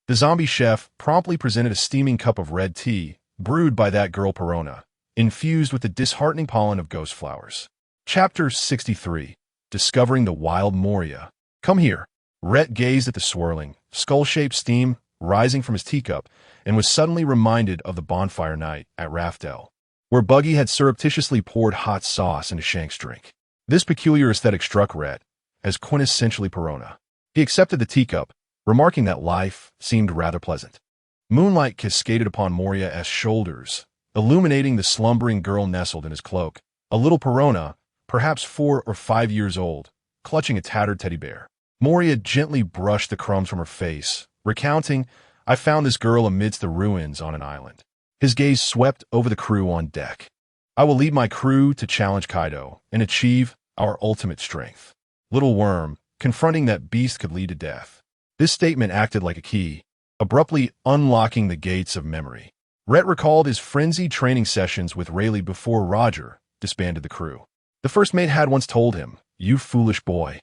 The zombie chef promptly presented a steaming cup of red tea, brewed by that girl Perona, infused with the disheartening pollen of ghost flowers. Chapter 63. Discovering the Wild Moria. "Come here." Rait gazed at the swirling, skull-shaped steam rising from his teacup and was suddenly reminded of the bonfire night at Raftel, where Buggy had surreptitiously poured hot sauce into Shank's drink. This peculiar aesthetic struck Rait as quintessentially Perona. He accepted the teacup, remarking that life seemed rather pleasant. Moonlight cascaded upon Moria's shoulders, illuminating the slumbering girl nestled in his cloak, a little Perona, perhaps 4 or 5 years old, clutching a tattered teddy bear. Moria gently brushed the crumbs from her face, recounting, "I found this girl amidst the ruins on an island." His gaze swept over the crew on deck. "I will lead my crew to challenge Kaido and achieve our ultimate strength." Little worm, confronting that beast could lead to death. This statement acted like a key, abruptly unlocking the gates of memory. Rait recalled his frenzied training sessions with Rayleigh before Roger disbanded the crew. The first mate had once told him, "You foolish boy,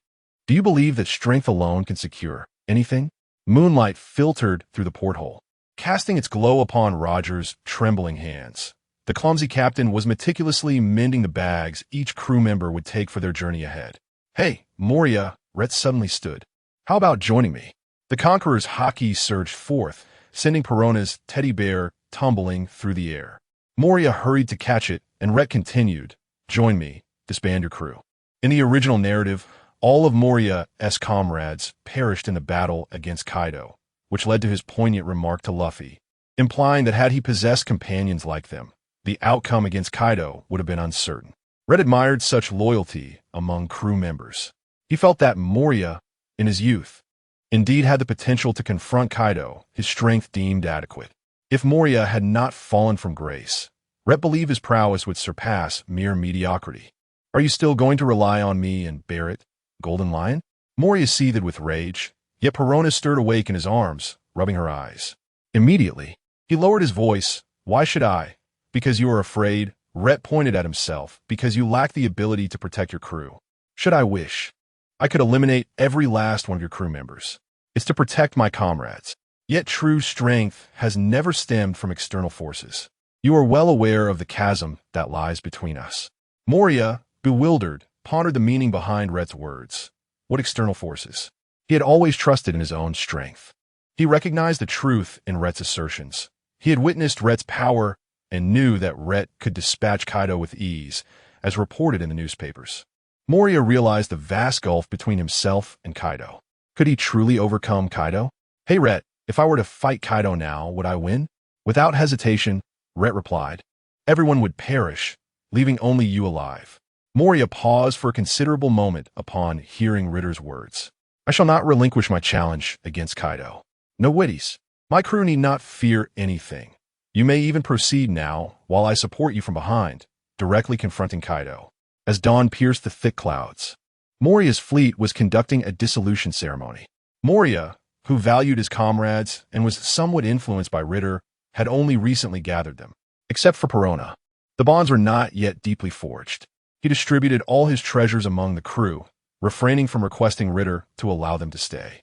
do you believe that strength alone can secure anything?" Moonlight filtered through the porthole, casting its glow upon Roger's trembling hands. The clumsy captain was meticulously mending the bags each crew member would take for their journey ahead. "Hey, Moria," Rait suddenly stood. "How about joining me?" The Conqueror's haki surged forth, sending Perona's teddy bear tumbling through the air. Moria hurried to catch it, and Rait continued, "Join me, disband your crew." In the original narrative, all of Moria's comrades perished in the battle against Kaido, which led to his poignant remark to Luffy, implying that had he possessed companions like them, the outcome against Kaido would have been uncertain. Rait admired such loyalty among crew members. He felt that Moria, in his youth, indeed had the potential to confront Kaido, his strength deemed adequate. If Moria had not fallen from grace, Rait believed his prowess would surpass mere mediocrity. "Are you still going to rely on me and Barrett, Golden Lion?" Moria seethed with rage, yet Perona stirred awake in his arms, rubbing her eyes. Immediately, he lowered his voice. "Why should I?" "Because you are afraid," Rait pointed at himself, "because you lack the ability to protect your crew. Should I wish, I could eliminate every last one of your crew members. It's to protect my comrades. Yet true strength has never stemmed from external forces. You are well aware of the chasm that lies between us." Moria, bewildered, pondered the meaning behind Rait's words. What external forces? He had always trusted in his own strength. He recognized the truth in Rait's assertions. He had witnessed Rait's power and knew that Rait could dispatch Kaido with ease, as reported in the newspapers. Moria realized the vast gulf between himself and Kaido. Could he truly overcome Kaido? "Hey Rait, if I were to fight Kaido now, would I win?" Without hesitation, Rait replied, "Everyone would perish, leaving only you alive." Moria paused for a considerable moment upon hearing Ritter's words. "I shall not relinquish my challenge against Kaido. No witties. My crew need not fear anything. You may even proceed now, while I support you from behind, directly confronting Kaido. As dawn pierced the thick clouds, Moria's fleet was conducting a dissolution ceremony. Moria, who valued his comrades and was somewhat influenced by Ritter, had only recently gathered them. Except for Perona. The bonds were not yet deeply forged. He distributed all his treasures among the crew, refraining from requesting Ritter to allow them to stay.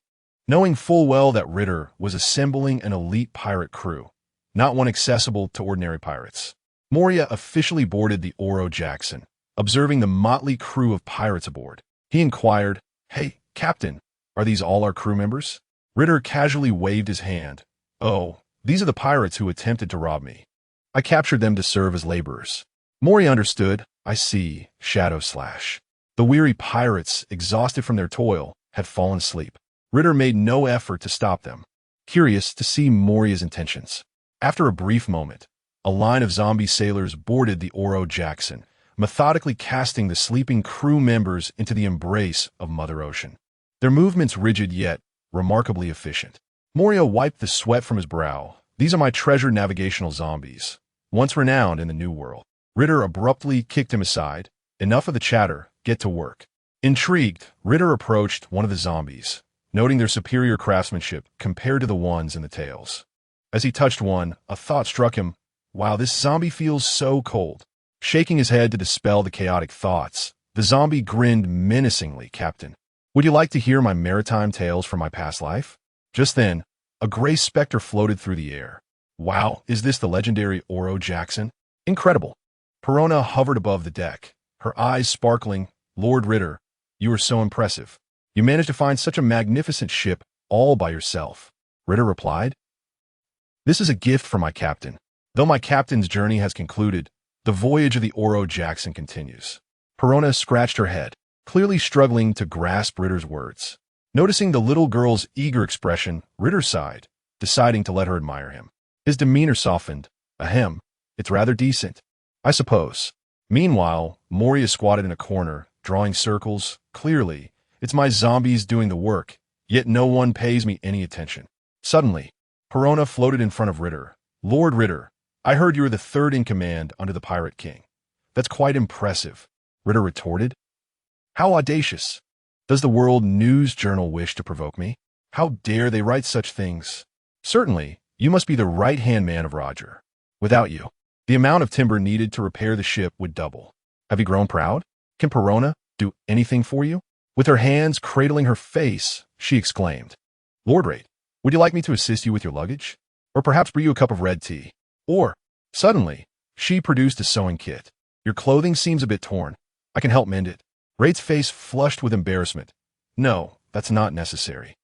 Knowing full well that Ritter was assembling an elite pirate crew, not one accessible to ordinary pirates, Moria officially boarded the Oro Jackson. Observing the motley crew of pirates aboard, he inquired, "Hey, Captain, are these all our crew members?" Ritter casually waved his hand. "Oh, these are the pirates who attempted to rob me. I captured them to serve as laborers." Moria understood. "I see, Shadow Slash." The weary pirates, exhausted from their toil, had fallen asleep. Ritter made no effort to stop them, curious to see Moria's intentions. After a brief moment, a line of zombie sailors boarded the Oro Jackson, methodically casting the sleeping crew members into the embrace of Mother Ocean. Their movements rigid yet remarkably efficient. Moria wiped the sweat from his brow. "These are my treasured navigational zombies, once renowned in the New World." Ritter abruptly kicked him aside. "Enough of the chatter, get to work." Intrigued, Ritter approached one of the zombies, noting their superior craftsmanship compared to the ones in the tales. As he touched one, a thought struck him. "Wow, this zombie feels so cold." Shaking his head to dispel the chaotic thoughts, the zombie grinned menacingly. "Captain, would you like to hear my maritime tales from my past life?" Just then, a gray specter floated through the air. "Wow, is this the legendary Oro Jackson? Incredible." Perona hovered above the deck, her eyes sparkling. "Lord Ritter, you are so impressive. You managed to find such a magnificent ship all by yourself." Ritter replied, "This is a gift from my captain. Though my captain's journey has concluded, the voyage of the Oro Jackson continues." Perona scratched her head, clearly struggling to grasp Ritter's words. Noticing the little girl's eager expression, Ritter sighed, deciding to let her admire him. His demeanor softened. "Ahem, it's rather decent, I suppose." Meanwhile, Moria squatted in a corner, drawing circles. "Clearly, it's my zombies doing the work, yet no one pays me any attention." Suddenly, Perona floated in front of Ritter. "Lord Ritter, I heard you are the third in command under the Pirate King. That's quite impressive." Ritter retorted. "How audacious! Does the World News Journal wish to provoke me? How dare they write such things? Certainly, you must be the right-hand man of Roger. Without you, the amount of timber needed to repair the ship would double. Have you grown proud? Can Perona do anything for you?" With her hands cradling her face, she exclaimed, "Lord Rait, would you like me to assist you with your luggage? Or perhaps brew you a cup of red tea?" Or, suddenly, she produced a sewing kit. "Your clothing seems a bit torn. I can help mend it." Rait's face flushed with embarrassment. "No, that's not necessary."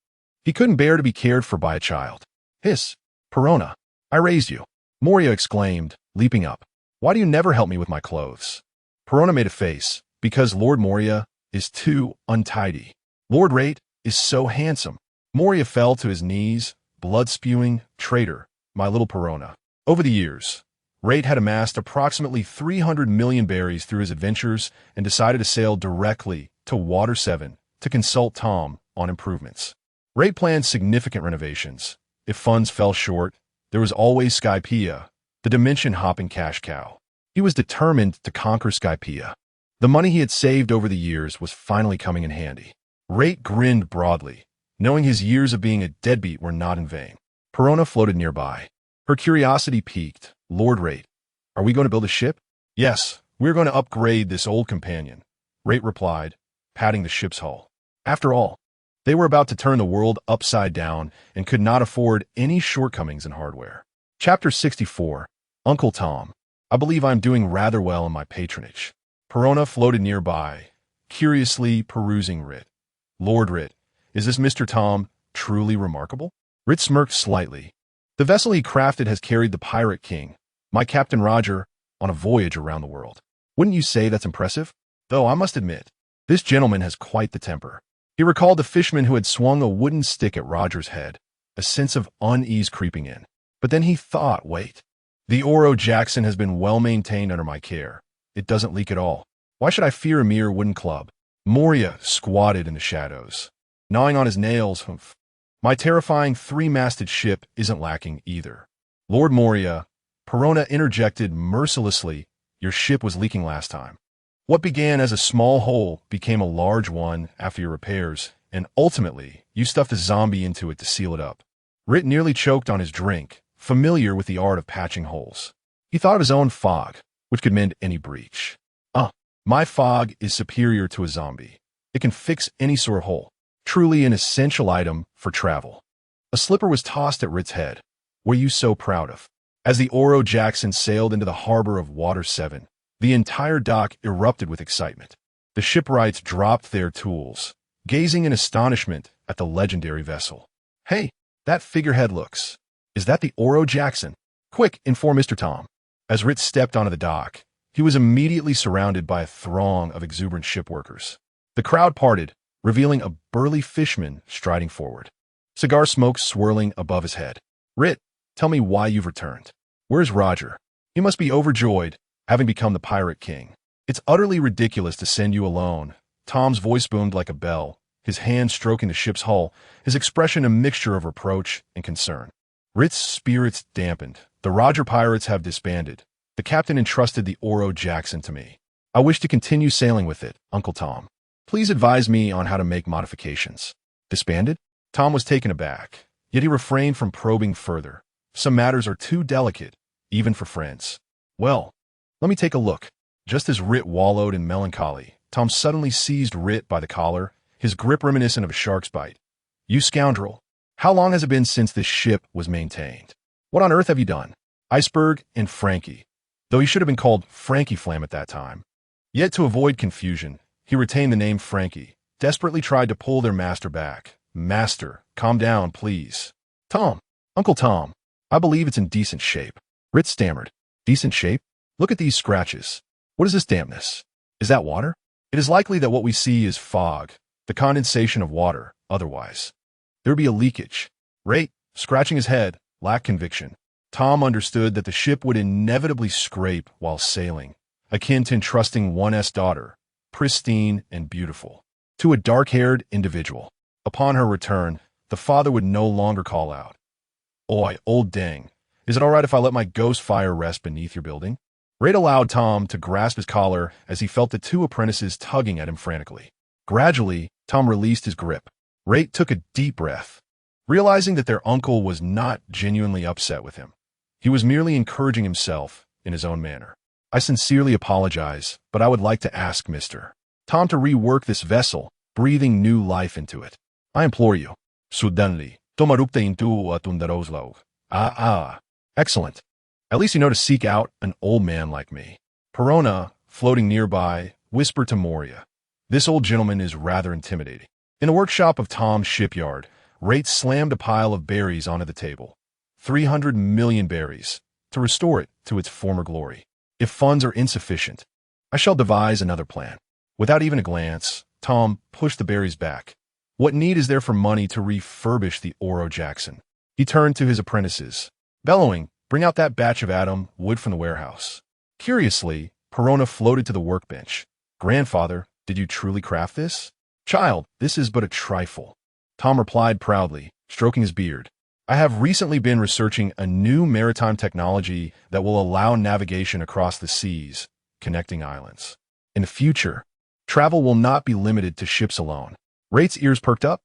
He couldn't bear to be cared for by a child. "Hiss, Perona, I raised you," Moria exclaimed, leaping up. "Why do you never help me with my clothes?" Perona made a face. "Because Lord Moria is too untidy. Lord Rait is so handsome." Moria fell to his knees, blood-spewing. "Traitor, my little Perona." Over the years, Rait had amassed approximately 300 million berries through his adventures and decided to sail directly to Water 7 to consult Tom on improvements. Rait planned significant renovations. If funds fell short, there was always Skypiea, the dimension-hopping cash cow. He was determined to conquer Skypiea. The money he had saved over the years was finally coming in handy. Rait grinned broadly, knowing his years of being a deadbeat were not in vain. Perona floated nearby. Her curiosity piqued. "Lord Rait, are we going to build a ship?" "Yes, we're going to upgrade this old companion," Rait replied, patting the ship's hull. After all, they were about to turn the world upside down and could not afford any shortcomings in hardware. Chapter 64, Uncle Tom. "I believe I'm doing rather well in my patronage." Perona floated nearby, curiously perusing Rit. "Lord Rit, is this Mr. Tom truly remarkable?" Rit smirked slightly. "The vessel he crafted has carried the Pirate King, my Captain Roger, on a voyage around the world. Wouldn't you say that's impressive? Though I must admit, this gentleman has quite the temper." He recalled the fisherman who had swung a wooden stick at Roger's head, a sense of unease creeping in. But then he thought, wait, the Oro Jackson has been well maintained under my care. It doesn't leak at all. Why should I fear a mere wooden club? Moria squatted in the shadows, gnawing on his nails. My terrifying three-masted ship isn't lacking either. Lord Moria, Perona interjected mercilessly, "Your ship was leaking last time. What began as a small hole became a large one after your repairs, and ultimately, you stuffed a zombie into it to seal it up." Rait nearly choked on his drink, familiar with the art of patching holes. He thought of his own fog, which could mend any breach. My fog is superior to a zombie. It can fix any sort of hole. Truly an essential item for travel. A slipper was tossed at Rait's head. "What are you so proud of?" As the Oro Jackson sailed into the harbor of Water 7, the entire dock erupted with excitement. The shipwrights dropped their tools, gazing in astonishment at the legendary vessel. "Hey, that figurehead looks. Is that the Oro Jackson? Quick, inform Mr. Tom." As Rait stepped onto the dock, he was immediately surrounded by a throng of exuberant shipworkers. The crowd parted, revealing a burly fishman striding forward, cigar smoke swirling above his head. "Rait, tell me why you've returned. Where's Roger? He must be overjoyed, having become the Pirate King." "It's utterly ridiculous to send you alone." Tom's voice boomed like a bell, his hand stroking the ship's hull, his expression a mixture of reproach and concern. Rait's spirits dampened. "The Roger pirates have disbanded. The captain entrusted the Oro Jackson to me. I wish to continue sailing with it, Uncle Tom. Please advise me on how to make modifications." "Disbanded?" Tom was taken aback, yet he refrained from probing further. Some matters are too delicate, even for friends. "Well, let me take a look." Just as Rait wallowed in melancholy, Tom suddenly seized Rait by the collar, his grip reminiscent of a shark's bite. "You scoundrel! How long has it been since this ship was maintained? What on earth have you done?" "Iceberg and Frankie," though he should have been called Frankie Flam at that time. Yet to avoid confusion, he retained the name Frankie, desperately tried to pull their master back. "Master, calm down, please." "Tom, Uncle Tom, I believe it's in decent shape." Rait stammered. "Decent shape? Look at these scratches. What is this dampness? Is that water?" "It is likely that what we see is fog, the condensation of water, otherwise. There would be a leakage." Rait, scratching his head, lacked conviction. Tom understood that the ship would inevitably scrape while sailing, akin to entrusting one's daughter, pristine and beautiful, to a dark-haired individual. Upon her return, the father would no longer call out, "Oi, old dang, is it all right if I let my ghost fire rest beneath your building?" Rait allowed Tom to grasp his collar as he felt the two apprentices tugging at him frantically. Gradually, Tom released his grip. Rait took a deep breath, realizing that their uncle was not genuinely upset with him. He was merely encouraging himself in his own manner. "I sincerely apologize, but I would like to ask Mr. Tom to rework this vessel, breathing new life into it. I implore you." "Suddenly, tomarupte into atundarozlog." Excellent. At least you know to seek out an old man like me." Perona, floating nearby, whispered to Moria, "This old gentleman is rather intimidating." In the workshop of Tom's shipyard, Rait slammed a pile of berries onto the table. 300 million berries, to restore it to its former glory. "If funds are insufficient, I shall devise another plan." Without even a glance, Tom pushed the berries back. "What need is there for money to refurbish the Oro Jackson?" He turned to his apprentices, bellowing, "Bring out that batch of atom wood from the warehouse." Curiously, Perona floated to the workbench. "Grandfather, did you truly craft this?" "Child, this is but a trifle." Tom replied proudly, stroking his beard. "I have recently been researching a new maritime technology that will allow navigation across the seas, connecting islands. In the future, travel will not be limited to ships alone." Rait's ears perked up.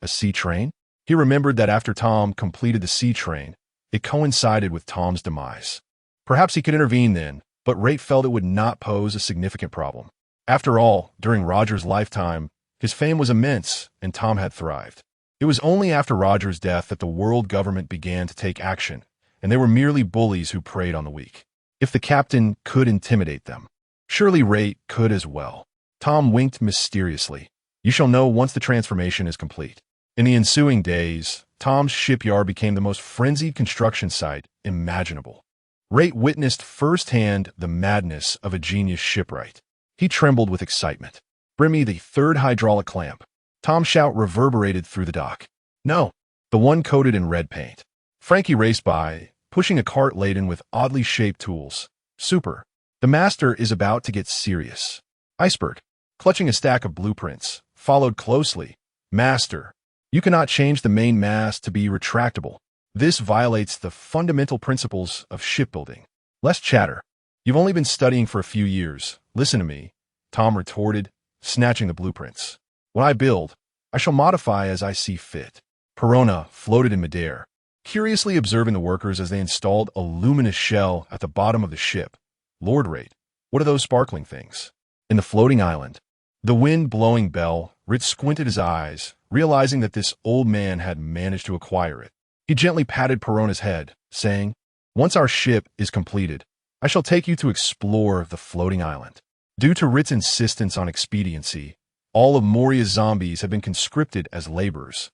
A sea train? He remembered that after Tom completed the sea train, it coincided with Tom's demise. Perhaps he could intervene then, but Rait felt it would not pose a significant problem. After all, during Roger's lifetime, his fame was immense, and Tom had thrived. It was only after Roger's death that the world government began to take action, and they were merely bullies who preyed on the weak. If the captain could intimidate them, surely Rait could as well. Tom winked mysteriously. "You shall know once the transformation is complete." In the ensuing days, Tom's shipyard became the most frenzied construction site imaginable. Rait witnessed firsthand the madness of a genius shipwright. He trembled with excitement. "Bring me the third hydraulic clamp." Tom's shout reverberated through the dock. "No, the one coated in red paint." Frankie raced by, pushing a cart laden with oddly shaped tools. "Super. The master is about to get serious." Iceberg, clutching a stack of blueprints, followed closely. "Master, you cannot change the main mast to be retractable. This violates the fundamental principles of shipbuilding." Less chatter. You've only been studying for a few years. Listen to me, Tom retorted, snatching the blueprints. When I build, I shall modify as I see fit. Perona floated in midair, curiously observing the workers as they installed a luminous shell at the bottom of the ship. Lord Rait, what are those sparkling things? In the floating island, the wind-blowing bell, Rait squinted his eyes, realizing that this old man had managed to acquire it. He gently patted Perona's head, saying, once our ship is completed, I shall take you to explore the floating island. Due to Rait's insistence on expediency, all of Moria's zombies have been conscripted as laborers.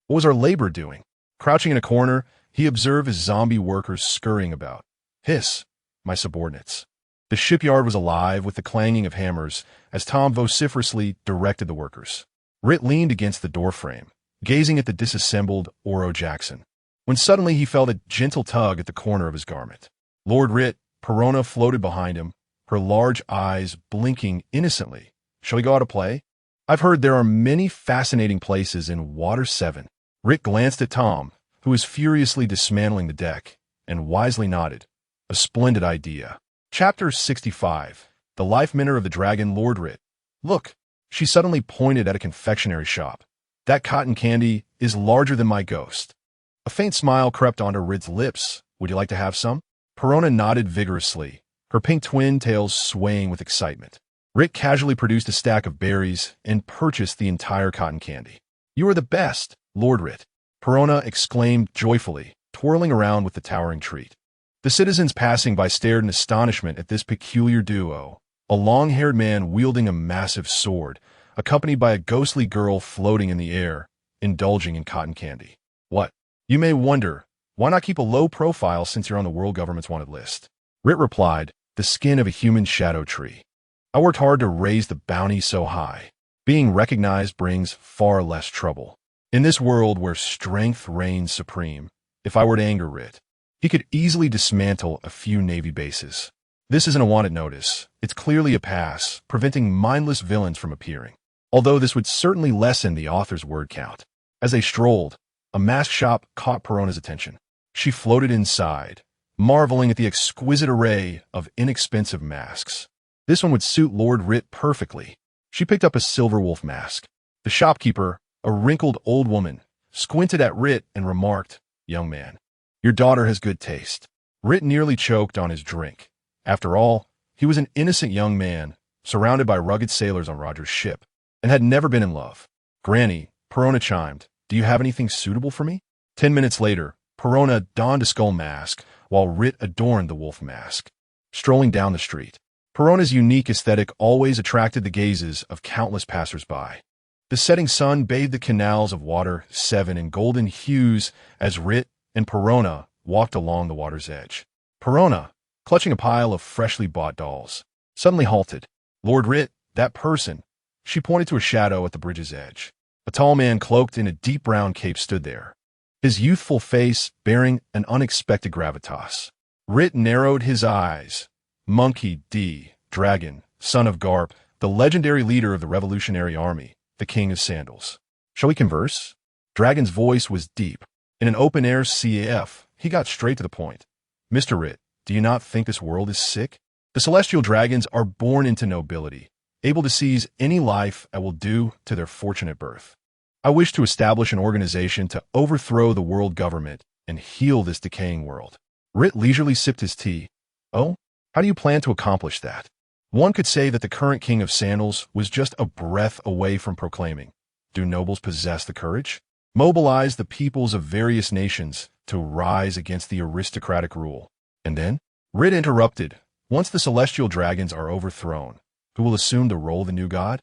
What was our labor doing? Crouching in a corner, he observed his zombie workers scurrying about. Hiss, my subordinates. The shipyard was alive with the clanging of hammers as Tom vociferously directed the workers. Rait leaned against the doorframe, gazing at the disassembled Oro Jackson, when suddenly he felt a gentle tug at the corner of his garment. Lord Rait, Perona floated behind him, her large eyes blinking innocently. Shall we go out to play? I've heard there are many fascinating places in Water 7. Rait glanced at Tom, who was furiously dismantling the deck, and wisely nodded. A splendid idea. Chapter 65. The Life Minute of the Dragon Lord Rait. Look, she suddenly pointed at a confectionery shop. That cotton candy is larger than my ghost. A faint smile crept onto Rait's lips. Would you like to have some? Perona nodded vigorously, her pink twin tails swaying with excitement. Rait casually produced a stack of berries and purchased the entire cotton candy. You are the best, Lord Rait, Perona exclaimed joyfully, twirling around with the towering treat. The citizens passing by stared in astonishment at this peculiar duo, a long-haired man wielding a massive sword, accompanied by a ghostly girl floating in the air, indulging in cotton candy. What? You may wonder, why not keep a low profile since you're on the world government's wanted list? Rait replied, the skin of a human shadow tree. I worked hard to raise the bounty so high. Being recognized brings far less trouble. In this world where strength reigns supreme, if I were to anger Rait, he could easily dismantle a few Navy bases. This isn't a wanted notice. It's clearly a pass, preventing mindless villains from appearing. Although this would certainly lessen the author's word count. As they strolled, a mask shop caught Perona's attention. She floated inside, marveling at the exquisite array of inexpensive masks. This one would suit Lord Rait perfectly. She picked up a silver wolf mask. The shopkeeper, a wrinkled old woman, squinted at Rait and remarked, young man, your daughter has good taste. Rait nearly choked on his drink. After all, he was an innocent young man, surrounded by rugged sailors on Roger's ship, and had never been in love. Granny, Perona chimed, do you have anything suitable for me? 10 minutes later, Perona donned a skull mask, while Rait adorned the wolf mask. Strolling down the street, Perona's unique aesthetic always attracted the gazes of countless passers-by. The setting sun bathed the canals of Water 7 in golden hues as Rait and Perona walked along the water's edge. Perona, clutching a pile of freshly bought dolls, suddenly halted. Lord Rait, that person. She pointed to a shadow at the bridge's edge. A tall man cloaked in a deep brown cape stood there, his youthful face bearing an unexpected gravitas. Rait narrowed his eyes. Monkey D. Dragon, son of Garp, the legendary leader of the Revolutionary Army, the King of Sandals. Shall we converse? Dragon's voice was deep. In an open-air CAF, he got straight to the point. Mr. Rait, do you not think this world is sick? The celestial dragons are born into nobility, able to seize any life at will due to their fortunate birth. I wish to establish an organization to overthrow the world government and heal this decaying world. Rait leisurely sipped his tea. Oh, how do you plan to accomplish that? One could say that the current King of Sandals was just a breath away from proclaiming, do nobles possess the courage? Mobilize the peoples of various nations to rise against the aristocratic rule. And then? Rait interrupted, once the celestial dragons are overthrown, who will assume the role of the new god?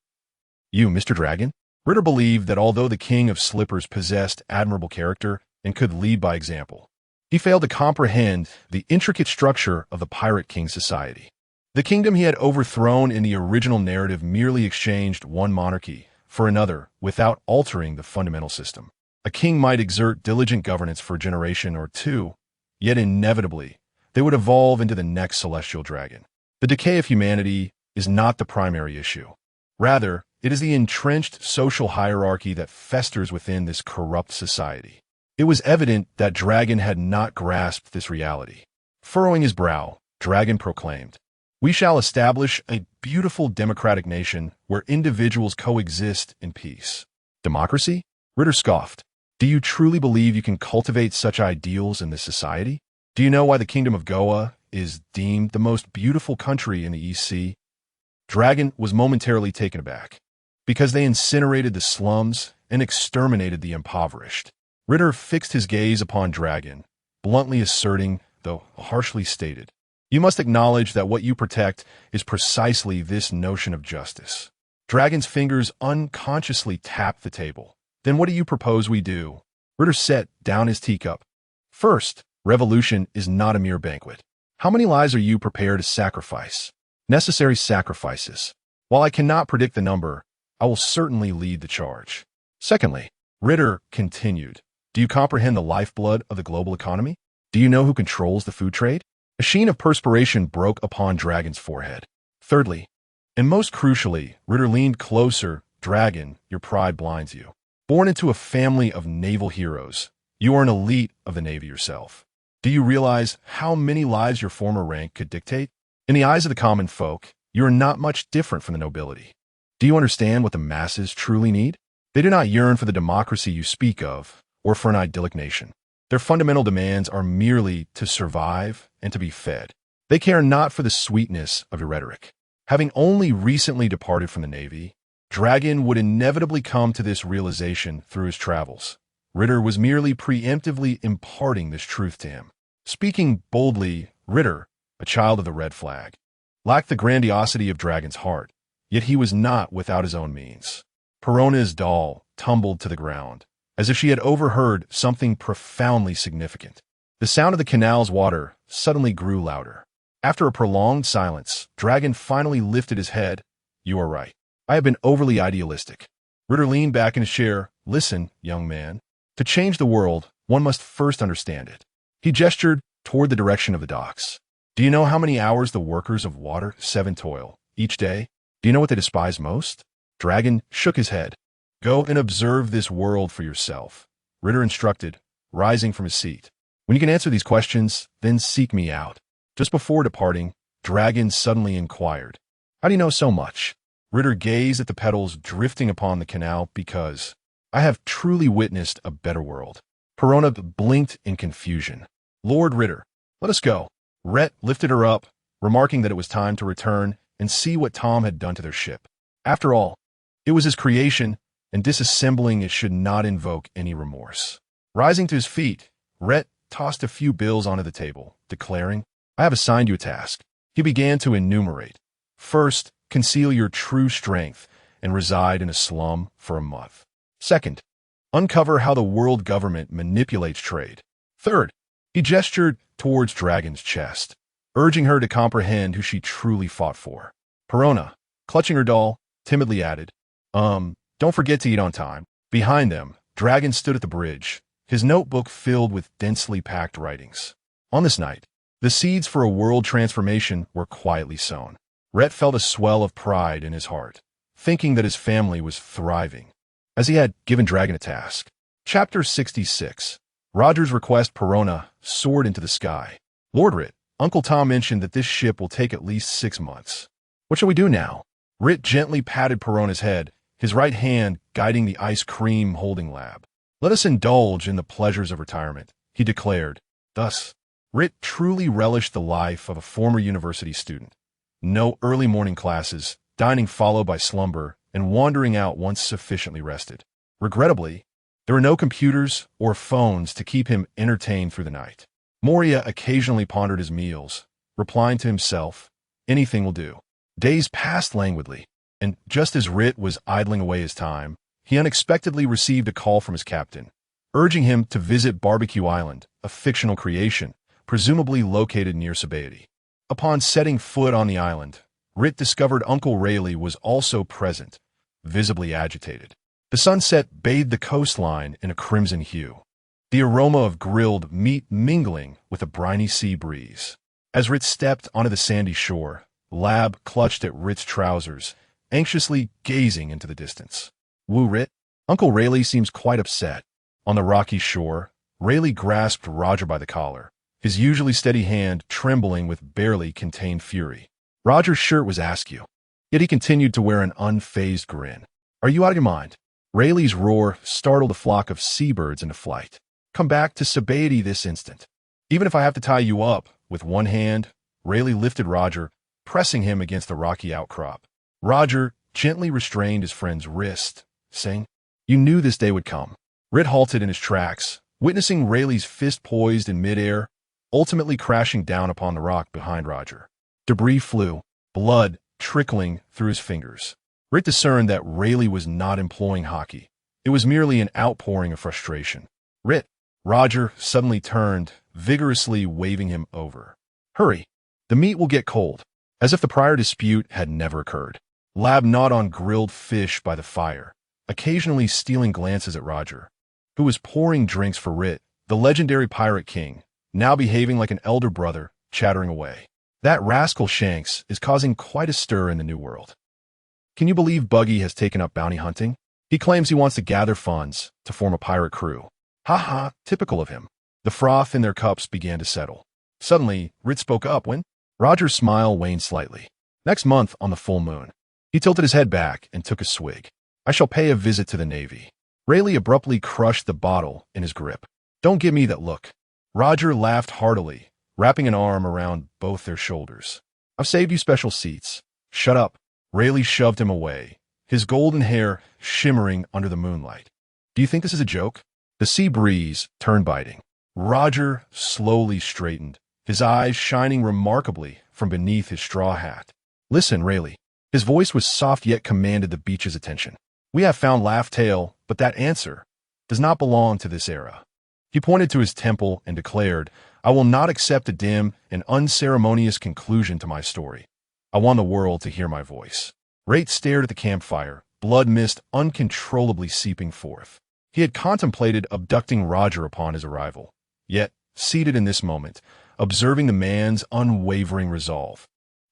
You, Mr. Dragon? Ritter believed that although the King of Slippers possessed admirable character and could lead by example, he failed to comprehend the intricate structure of the Pirate King society. The kingdom he had overthrown in the original narrative merely exchanged one monarchy for another without altering the fundamental system. A king might exert diligent governance for a generation or two, yet inevitably they would evolve into the next celestial dragon. The decay of humanity is not the primary issue. Rather, it is the entrenched social hierarchy that festers within this corrupt society. It was evident that Dragon had not grasped this reality. Furrowing his brow, Dragon proclaimed. We shall establish a beautiful democratic nation where individuals coexist in peace. Democracy? Ritter scoffed. Do you truly believe you can cultivate such ideals in this society? Do you know why the Kingdom of Goa is deemed the most beautiful country in the East Sea? Dragon was momentarily taken aback. Because they incinerated the slums and exterminated the impoverished. Ritter fixed his gaze upon Dragon, bluntly asserting, though harshly stated, you must acknowledge that what you protect is precisely this notion of justice. Dragon's fingers unconsciously tapped the table. Then what do you propose we do? Ritter set down his teacup. First, revolution is not a mere banquet. How many lives are you prepared to sacrifice? Necessary sacrifices. While I cannot predict the number, I will certainly lead the charge. Secondly, Ritter continued, do you comprehend the lifeblood of the global economy? Do you know who controls the food trade? A sheen of perspiration broke upon Dragon's forehead. Thirdly, and most crucially, Ritter leaned closer. Dragon, your pride blinds you. Born into a family of naval heroes, you are an elite of the Navy yourself. Do you realize how many lives your former rank could dictate? In the eyes of the common folk, you are not much different from the nobility. Do you understand what the masses truly need? They do not yearn for the democracy you speak of, or for an idyllic nation. Their fundamental demands are merely to survive and to be fed. They care not for the sweetness of your rhetoric. Having only recently departed from the Navy, Dragon would inevitably come to this realization through his travels. Ritter was merely preemptively imparting this truth to him. Speaking boldly, Ritter, a child of the red flag, lacked the grandiosity of Dragon's heart, yet he was not without his own means. Perona's doll tumbled to the ground, as if she had overheard something profoundly significant. The sound of the canal's water suddenly grew louder. After a prolonged silence, Dragon finally lifted his head. You are right. I have been overly idealistic. Ritter leaned back in his chair. Listen, young man. To change the world, one must first understand it. He gestured toward the direction of the docks. Do you know how many hours the workers of Water 7 toil each day? Do you know what they despise most? Dragon shook his head. Go and observe this world for yourself, Ritter instructed, rising from his seat. When you can answer these questions, then seek me out. Just before departing, Dragon suddenly inquired, how do you know so much? Ritter gazed at the petals drifting upon the canal because I have truly witnessed a better world. Perona blinked in confusion. Lord Ritter, let us go. Rait lifted her up, remarking that it was time to return and see what Tom had done to their ship. After all, it was his creation, and disassembling it should not invoke any remorse. Rising to his feet, Rait tossed a few bills onto the table, declaring, I have assigned you a task. He began to enumerate. First, conceal your true strength and reside in a slum for a month. Second, uncover how the world government manipulates trade. Third, he gestured towards Dragon's chest, urging her to comprehend who she truly fought for. Perona, clutching her doll, timidly added, don't forget to eat on time. Behind them, Dragon stood at the bridge, his notebook filled with densely packed writings. On this night, the seeds for a world transformation were quietly sown. Rait felt a swell of pride in his heart, thinking that his family was thriving, as he had given Dragon a task. Chapter 66. Roger's request. Perona soared into the sky. Lord Rait, Uncle Tom mentioned that this ship will take at least 6 months. What shall we do now? Rait gently patted Perona's head, his right hand guiding the ice cream holding lab. Let us indulge in the pleasures of retirement, he declared. Thus, Rait truly relished the life of a former university student. No early morning classes, dining followed by slumber, and wandering out once sufficiently rested. Regrettably, there were no computers or phones to keep him entertained through the night. Moria occasionally pondered his meals, replying to himself, anything will do. Days passed languidly, and just as Rait was idling away his time, he unexpectedly received a call from his captain, urging him to visit Barbecue Island, a fictional creation, presumably located near Sabaody. Upon setting foot on the island, Rait discovered Uncle Rayleigh was also present, visibly agitated. The sunset bathed the coastline in a crimson hue, the aroma of grilled meat mingling with a briny sea breeze. As Rait stepped onto the sandy shore, Lab clutched at Rait's trousers, anxiously gazing into the distance. Woo, Rait, Uncle Rayleigh seems quite upset. On the rocky shore, Rayleigh grasped Roger by the collar, his usually steady hand trembling with barely contained fury. Roger's shirt was askew, yet he continued to wear an unfazed grin. "Are you out of your mind?" Rayleigh's roar startled a flock of seabirds into flight. "Come back to sobriety this instant. Even if I have to tie you up." With one hand, Rayleigh lifted Roger, pressing him against the rocky outcrop. Roger gently restrained his friend's wrist, saying, "You knew this day would come." Rait halted in his tracks, witnessing Rayleigh's fist poised in midair, ultimately crashing down upon the rock behind Roger. Debris flew, blood trickling through his fingers. Rait discerned that Rayleigh was not employing hockey. It was merely an outpouring of frustration. "Rait!" Roger suddenly turned, vigorously waving him over. "Hurry! The meat will get cold." As if the prior dispute had never occurred. Lab gnawed on grilled fish by the fire, occasionally stealing glances at Roger, who was pouring drinks for Rait, the legendary pirate king, now behaving like an elder brother, chattering away. "That rascal Shanks is causing quite a stir in the New World. Can you believe Buggy has taken up bounty hunting? He claims he wants to gather funds to form a pirate crew. Ha ha, typical of him." The froth in their cups began to settle. Suddenly, Rait spoke up when Roger's smile waned slightly. "Next month on the full moon." He tilted his head back and took a swig. "I shall pay a visit to the Navy." Rayleigh abruptly crushed the bottle in his grip. "Don't give me that look." Roger laughed heartily, wrapping an arm around both their shoulders. "I've saved you special seats." "Shut up." Rayleigh shoved him away, his golden hair shimmering under the moonlight. "Do you think this is a joke?" The sea breeze turned biting. Roger slowly straightened, his eyes shining remarkably from beneath his straw hat. "Listen, Rayleigh." His voice was soft yet commanded the beach's attention. "We have found Laugh Tale, but that answer does not belong to this era." He pointed to his temple and declared, "I will not accept a dim and unceremonious conclusion to my story. I want the world to hear my voice." Rait stared at the campfire, blood mist uncontrollably seeping forth. He had contemplated abducting Roger upon his arrival, yet, seated in this moment, observing the man's unwavering resolve.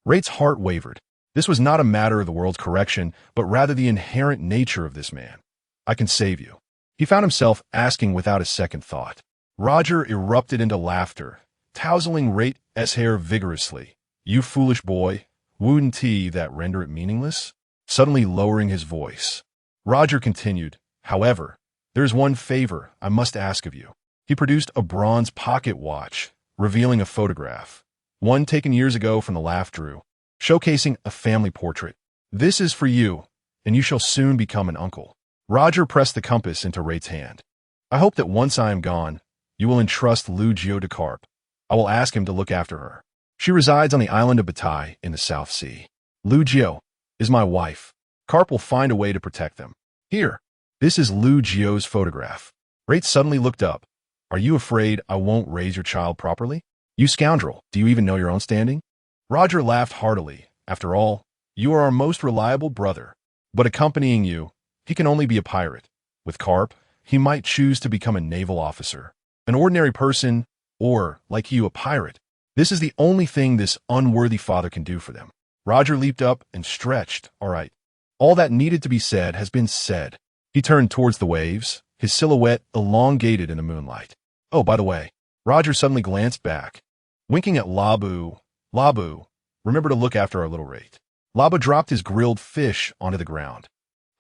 Rait's heart wavered. This was not a matter of the world's correction, but rather the inherent nature of this man. "I can save you." He found himself asking without a second thought. Roger erupted into laughter, tousling Rait's hair vigorously. "You foolish boy, wouldn't he that render it meaningless?" Suddenly lowering his voice, Roger continued, "However, there is one favor I must ask of you." He produced a bronze pocket watch, revealing a photograph, one taken years ago from the Laugh Drew, showcasing a family portrait. "This is for you, and you shall soon become an uncle." Roger pressed the compass into Rait's hand. "I hope that once I am gone, you will entrust Lugio to Carp. I will ask him to look after her. She resides on the island of Batai in the South Sea. Lugio is my wife. Carp will find a way to protect them. Here, this is Lugio's photograph." Rait suddenly looked up. "Are you afraid I won't raise your child properly? You scoundrel, do you even know your own standing?" Roger laughed heartily. "After all, you are our most reliable brother. But accompanying you, he can only be a pirate. With Carp, he might choose to become a naval officer, an ordinary person, or, like you, a pirate. This is the only thing this unworthy father can do for them." Roger leaped up and stretched. "All right. All that needed to be said has been said." He turned towards the waves, his silhouette elongated in the moonlight. "Oh, by the way," Roger suddenly glanced back, winking at Labu. "Labu, remember to look after our little Rait." Labu dropped his grilled fish onto the ground.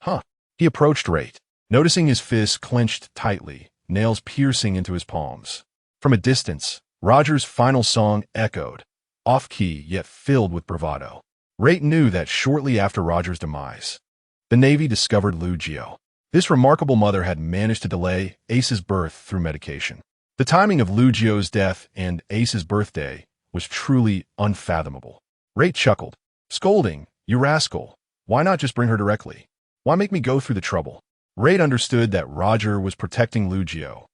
"Huh." He approached Rait, noticing his fists clenched tightly, nails piercing into his palms. From a distance, Roger's final song echoed, off-key yet filled with bravado. Rait knew that shortly after Roger's demise, the Navy discovered Lugio. This remarkable mother had managed to delay Ace's birth through medication. The timing of Lugio's death and Ace's birthday was truly unfathomable. Rait chuckled, scolding, "You rascal, why not just bring her directly? Why make me go through the trouble?" Rait understood that Roger was protecting Lugio.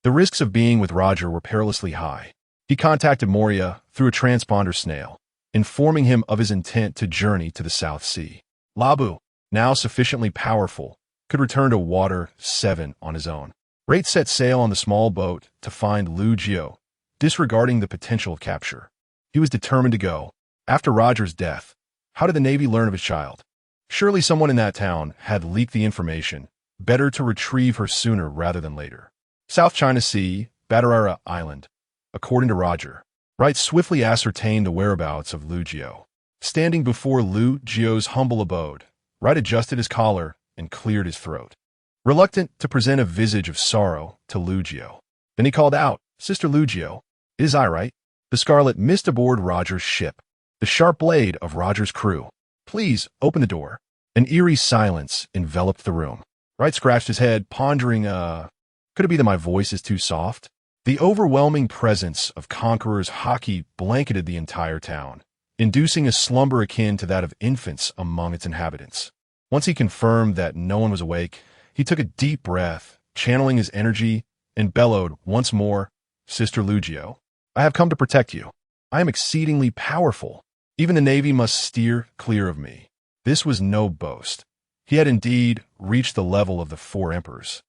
The risks of being with Roger were perilously high. He contacted Moria through a transponder snail, informing him of his intent to journey to the South Sea. Labu, now sufficiently powerful, could return to Water 7 on his own. Rait set sail on the small boat to find Lugio, disregarding the potential of capture. He was determined to go. After Roger's death, how did the Navy learn of his child? Surely someone in that town had leaked the information. Better to retrieve her sooner rather than later. South China Sea, Batarara Island. according to Roger. Rait swiftly ascertained the whereabouts of Lu Jio. Standing before Lu Jio's humble abode, Rait adjusted his collar and cleared his throat, reluctant to present a visage of sorrow to Lu Jio. Then he called out, "Sister Lu Jio, it is I, Rait, the Scarlet Mist aboard Roger's ship, the sharp blade of Roger's crew. Please open the door." An eerie silence enveloped the room. Rait scratched his head, pondering, could it be that my voice is too soft? The overwhelming presence of Conqueror's haki blanketed the entire town, inducing a slumber akin to that of infants among its inhabitants. Once he confirmed that no one was awake, he took a deep breath, channeling his energy, and bellowed once more, "Sister Lu Jio, I have come to protect you. I am exceedingly powerful. Even the Navy must steer clear of me." This was no boast. He had indeed reached the level of the four emperors,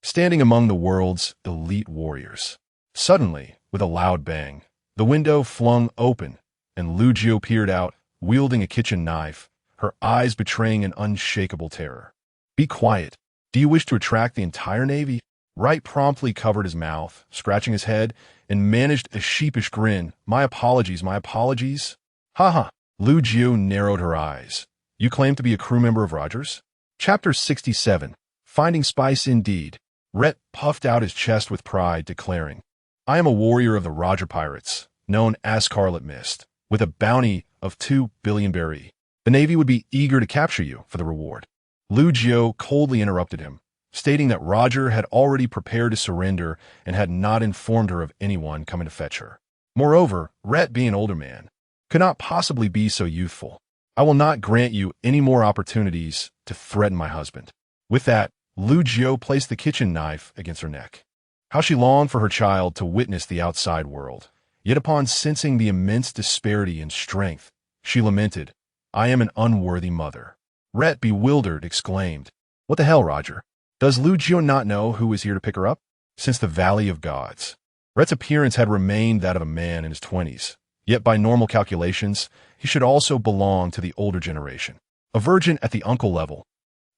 standing among the world's elite warriors. Suddenly, with a loud bang, the window flung open, and Lu Jio peered out, wielding a kitchen knife, her eyes betraying an unshakable terror. "Be quiet. Do you wish to attract the entire Navy?" Rait promptly covered his mouth, scratching his head, and managed a sheepish grin. My apologies. Ha ha. Lu Jio narrowed her eyes. "You claim to be a crew member of Roger's?" Chapter 67. Finding Spice Indeed. Rait puffed out his chest with pride, declaring, "I am a warrior of the Roger Pirates, known as Scarlet Mist, with a bounty of 2 billion berry. The Navy would be eager to capture you for the reward." Lu Jio coldly interrupted him, stating that Roger had already prepared to surrender and had not informed her of anyone coming to fetch her. Moreover, Rait, being an older man, could not possibly be so youthful. "I will not grant you any more opportunities to threaten my husband." With that, Lu Jio placed the kitchen knife against her neck. How she longed for her child to witness the outside world. Yet upon sensing the immense disparity in strength, she lamented, "I am an unworthy mother." Rait, bewildered, exclaimed, "What the hell, Roger? Does Lu Jio not know who is here to pick her up?" Since the Valley of Gods, Rait's appearance had remained that of a man in his 20s. Yet by normal calculations, he should also belong to the older generation, a virgin at the uncle level.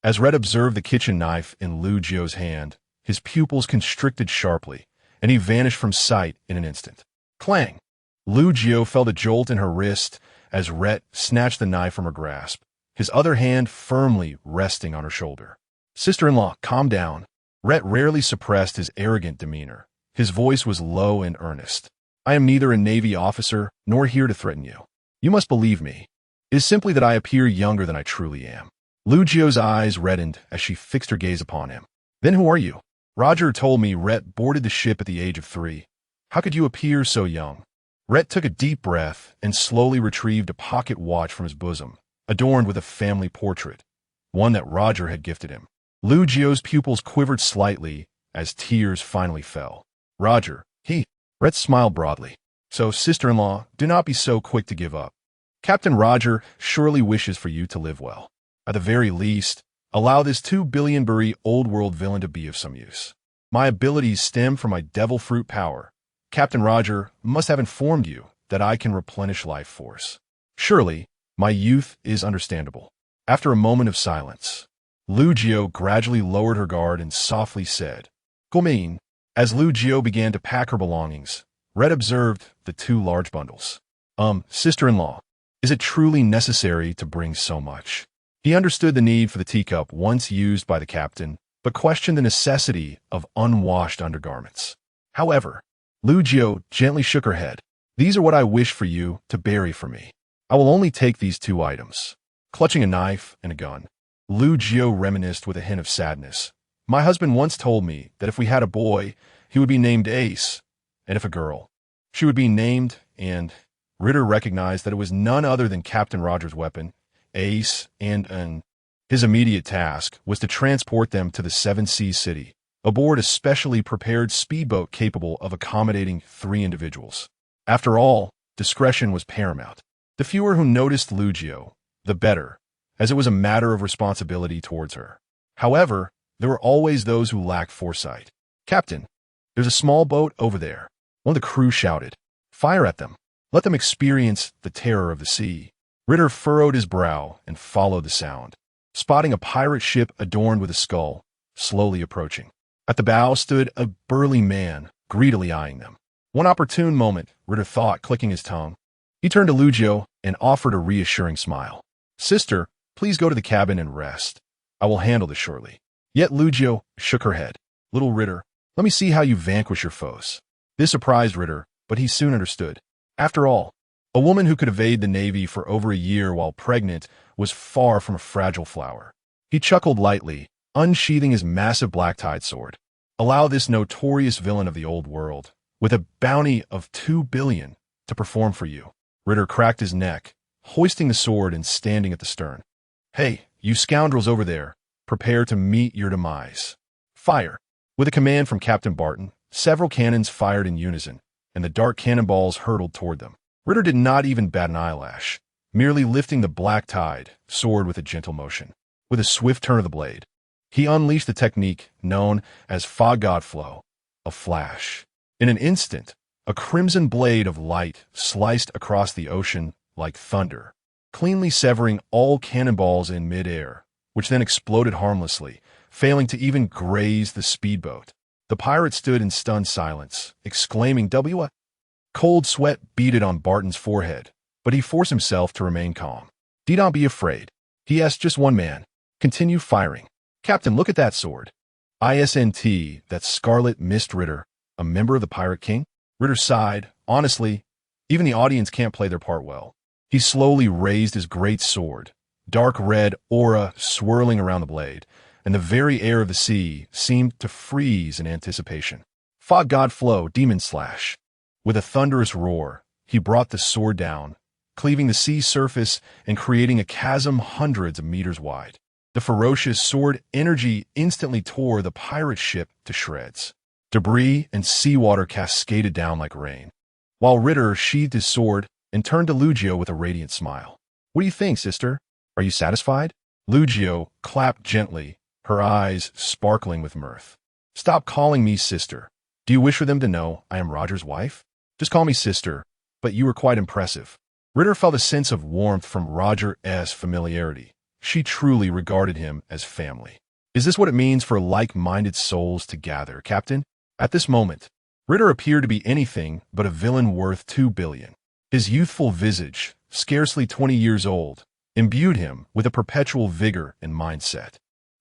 As Rait observed the kitchen knife in Lu Jio's hand, his pupils constricted sharply, and he vanished from sight in an instant. Clang! Lu Jio felt a jolt in her wrist as Rait snatched the knife from her grasp, his other hand firmly resting on her shoulder. "Sister-in-law, calm down." Rait rarely suppressed his arrogant demeanor. His voice was low and earnest. "I am neither a Navy officer nor here to threaten you. You must believe me. It is simply that I appear younger than I truly am." Lu Jio's eyes reddened as she fixed her gaze upon him. "Then who are you?" "Roger told me Rait boarded the ship at the age of 3. How could you appear so young?" Rait took a deep breath and slowly retrieved a pocket watch from his bosom, adorned with a family portrait, one that Roger had gifted him. Lu Jio's pupils quivered slightly as tears finally fell. "Roger, Rait smiled broadly. "So, sister-in-law, do not be so quick to give up. Captain Roger surely wishes for you to live well. At the very least, allow this 2 billion berry old-world villain to be of some use. My abilities stem from my devil fruit power. Captain Roger must have informed you that I can replenish life force. Surely, my youth is understandable." After a moment of silence, Lu Jio gradually lowered her guard and softly said, "Gomein." As Lu Jio began to pack her belongings, Rait observed the 2 large bundles. Sister-in-law, is it truly necessary to bring so much?" He understood the need for the teacup once used by the captain, but questioned the necessity of unwashed undergarments. However, Lu Jio gently shook her head. "These are what I wish for you to bury for me. I will only take these 2 items." Clutching a knife and a gun, Lu Jio reminisced with a hint of sadness. "My husband once told me that if we had a boy, he would be named Ace, and if a girl, she would be named," and Ritter recognized that it was none other than Captain Roger's weapon, Ace, and his immediate task was to transport them to the Seven Seas City, aboard a specially prepared speedboat capable of accommodating 3 individuals. After all, discretion was paramount. The fewer who noticed Lu Jio, the better, as it was a matter of responsibility towards her. However, there were always those who lacked foresight. "Captain, there's a small boat over there," one of the crew shouted. "Fire at them. Let them experience the terror of the sea." Ritter furrowed his brow and followed the sound, spotting a pirate ship adorned with a skull, slowly approaching. At the bow stood a burly man, greedily eyeing them. One opportune moment, Ritter thought, clicking his tongue. He turned to Lucio and offered a reassuring smile. Sister, please go to the cabin and rest. I will handle this shortly. Yet Lucio shook her head. Little Ritter, let me see how you vanquish your foes. This surprised Ritter, but he soon understood. After all, a woman who could evade the Navy for over a year while pregnant was far from a fragile flower. He chuckled lightly, unsheathing his massive black-tied sword. Allow this notorious villain of the old world, with a bounty of 2 billion, to perform for you. Ritter cracked his neck, hoisting the sword and standing at the stern. Hey, you scoundrels over there, prepare to meet your demise. Fire. With a command from Captain Barton, several cannons fired in unison, and the dark cannonballs hurtled toward them. Ritter did not even bat an eyelash, merely lifting the black-tied sword with a gentle motion. With a swift turn of the blade, he unleashed the technique known as fog god flow, a flash. In an instant, a crimson blade of light sliced across the ocean like thunder, cleanly severing all cannonballs in mid-air, which then exploded harmlessly, failing to even graze the speedboat. The pirate stood in stunned silence, exclaiming, "W!" Cold sweat beaded on Barton's forehead, but he forced himself to remain calm. "Do not be afraid," he asked just one man. "Continue firing. Captain, look at that sword." ISNT, that scarlet mist Ritter, a member of the Pirate King? Ritter sighed. Honestly, even the audience can't play their part well. He slowly raised his great sword, dark red aura swirling around the blade, and the very air of the sea seemed to freeze in anticipation. Fog God Flow, Demon Slash. With a thunderous roar, he brought the sword down, cleaving the sea surface and creating a chasm hundreds of meters wide. The ferocious sword energy instantly tore the pirate ship to shreds. Debris and seawater cascaded down like rain, while Ritter sheathed his sword and turned to Lucio with a radiant smile. "What do you think, sister? Are you satisfied?" Lucio clapped gently, her eyes sparkling with mirth. "Stop calling me sister. Do you wish for them to know I am Roger's wife? Just call me sister, but you were quite impressive." Ritter felt a sense of warmth from Roger's familiarity. She truly regarded him as family. "Is this what it means for like-minded souls to gather, Captain?" At this moment, Ritter appeared to be anything but a villain worth 2 billion. His youthful visage, scarcely 20 years old, imbued him with a perpetual vigor and mindset.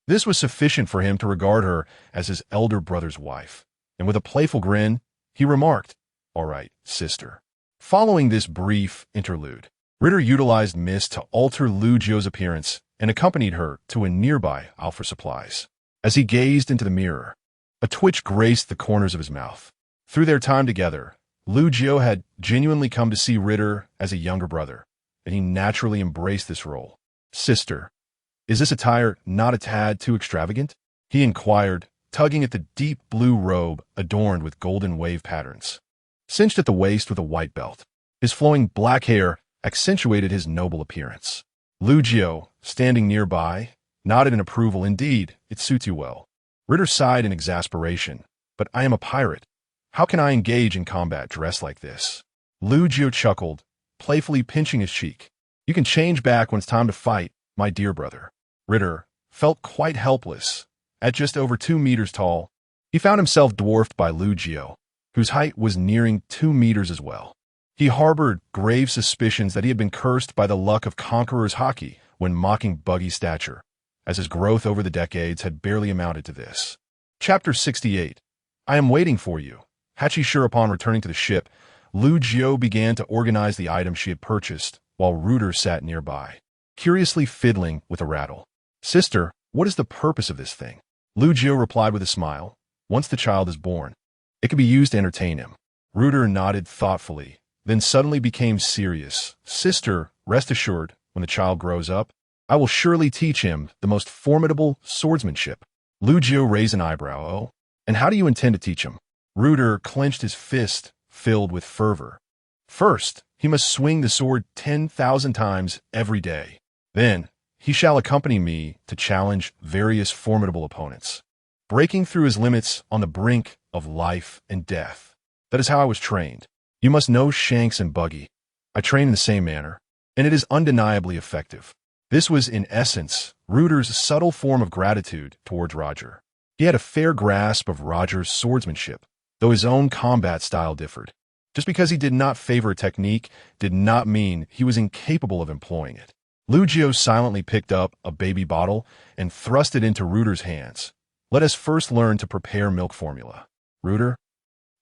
This was sufficient for him to regard her as his elder brother's wife, and with a playful grin, he remarked, "All right, sister." Following this brief interlude, Ritter utilized mist to alter Lucio's appearance and accompanied her to a nearby Alpha Supplies. As he gazed into the mirror, a twitch graced the corners of his mouth. Through their time together, Lucio had genuinely come to see Ritter as a younger brother, and he naturally embraced this role. "Sister, is this attire not a tad too extravagant?" he inquired, tugging at the deep blue robe adorned with golden wave patterns. Cinched at the waist with a white belt, his flowing black hair accentuated his noble appearance. Lucio, standing nearby, nodded in approval. "Indeed, it suits you well." Ritter sighed in exasperation. "But I am a pirate. How can I engage in combat dressed like this?" Lucio chuckled, playfully pinching his cheek. "You can change back when it's time to fight, my dear brother." Ritter felt quite helpless. At just over 2 meters tall, he found himself dwarfed by Lucio, whose height was nearing 2 meters as well. He harbored grave suspicions that he had been cursed by the luck of conqueror's hockey when mocking Buggy's stature, as his growth over the decades had barely amounted to this. Chapter 68. I am waiting for you. Hatchie sure upon returning to the ship, Lucio began to organize the items she had purchased, while Ritter sat nearby, curiously fiddling with a rattle. "Sister, what is the purpose of this thing?" Lucio replied with a smile. "Once the child is born, it can be used to entertain him." Ritter nodded thoughtfully, then suddenly became serious. "Sister, rest assured, when the child grows up, I will surely teach him the most formidable swordsmanship." Lucio raised an eyebrow. "Oh, and how do you intend to teach him?" Ritter clenched his fist, filled with fervor. "First, he must swing the sword 10,000 times every day. Then, he shall accompany me to challenge various formidable opponents, breaking through his limits on the brink of life and death. That is how I was trained. You must know Shanks and Buggy. I train in the same manner, and it is undeniably effective." This was, in essence, Ritter's subtle form of gratitude towards Roger. He had a fair grasp of Roger's swordsmanship, though his own combat style differed. Just because he did not favor a technique did not mean he was incapable of employing it. Lucio silently picked up a baby bottle and thrust it into Reuter's hands. Let us first learn to prepare milk formula. Reuter?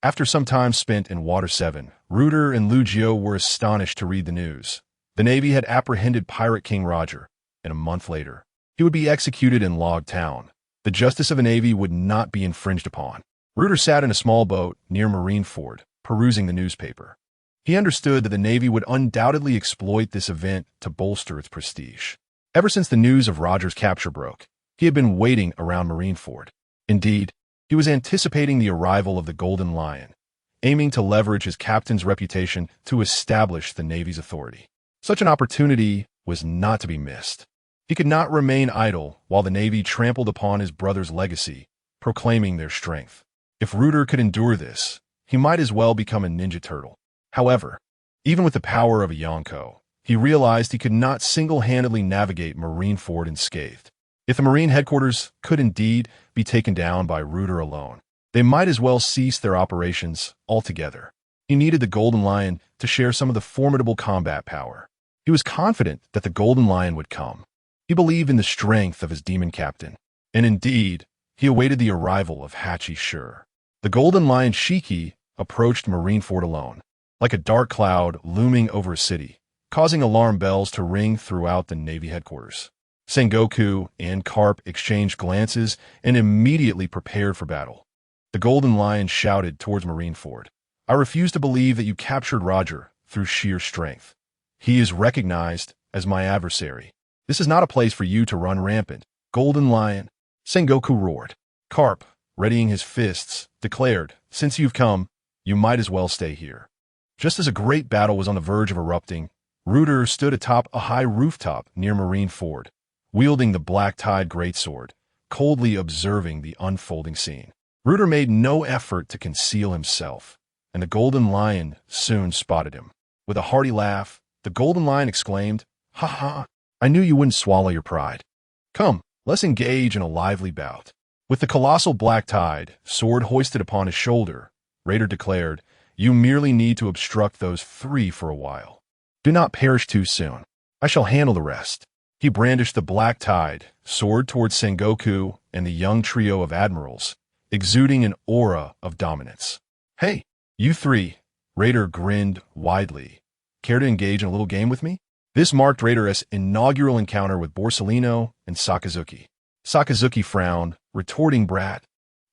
After some time spent in Water 7, Reuter and Lucio were astonished to read the news. The Navy had apprehended Pirate King Roger, and a month later, he would be executed in Log Town. The justice of a Navy would not be infringed upon. Reuter sat in a small boat near Marineford, perusing the newspaper. He understood that the Navy would undoubtedly exploit this event to bolster its prestige. Ever since the news of Roger's capture broke, he had been waiting around Marineford. Indeed, he was anticipating the arrival of the Golden Lion, aiming to leverage his captain's reputation to establish the Navy's authority. Such an opportunity was not to be missed. He could not remain idle while the Navy trampled upon his brother's legacy, proclaiming their strength. If Reuter could endure this, he might as well become a Ninja Turtle. However, even with the power of a Yonko, he realized he could not single-handedly navigate Marineford unscathed. If the Marine headquarters could indeed be taken down by Reuter alone, they might as well cease their operations altogether. He needed the Golden Lion to share some of the formidable combat power. He was confident that the Golden Lion would come. He believed in the strength of his demon captain, and indeed, he awaited the arrival of Hachi Sure. The Golden Lion Shiki approached Marineford alone, like a dark cloud looming over a city, causing alarm bells to ring throughout the Navy headquarters. Sengoku and Carp exchanged glances and immediately prepared for battle. The Golden Lion shouted towards Marineford, "I refuse to believe that you captured Roger through sheer strength. He is recognized as my adversary. This is not a place for you to run rampant. Golden Lion." Sengoku roared. Carp, readying his fists, declared, "Since you've come, you might as well stay here." Just as a great battle was on the verge of erupting, Reuter stood atop a high rooftop near Marineford, wielding the Black Tide greatsword, coldly observing the unfolding scene. Reuter made no effort to conceal himself, and the Golden Lion soon spotted him. With a hearty laugh, the Golden Lion exclaimed, "Ha ha, I knew you wouldn't swallow your pride. Come, let's engage in a lively bout." With the colossal Black Tide, sword hoisted upon his shoulder, Raider declared, "You merely need to obstruct those three for a while. Do not perish too soon. I shall handle the rest." He brandished the Black Tide, sword towards Sengoku and the young trio of admirals, exuding an aura of dominance. "Hey, you three," Raider grinned widely. "Care to engage in a little game with me?" This marked Raider's inaugural encounter with Borsellino and Sakazuki. Sakazuki frowned, retorting, "Brat,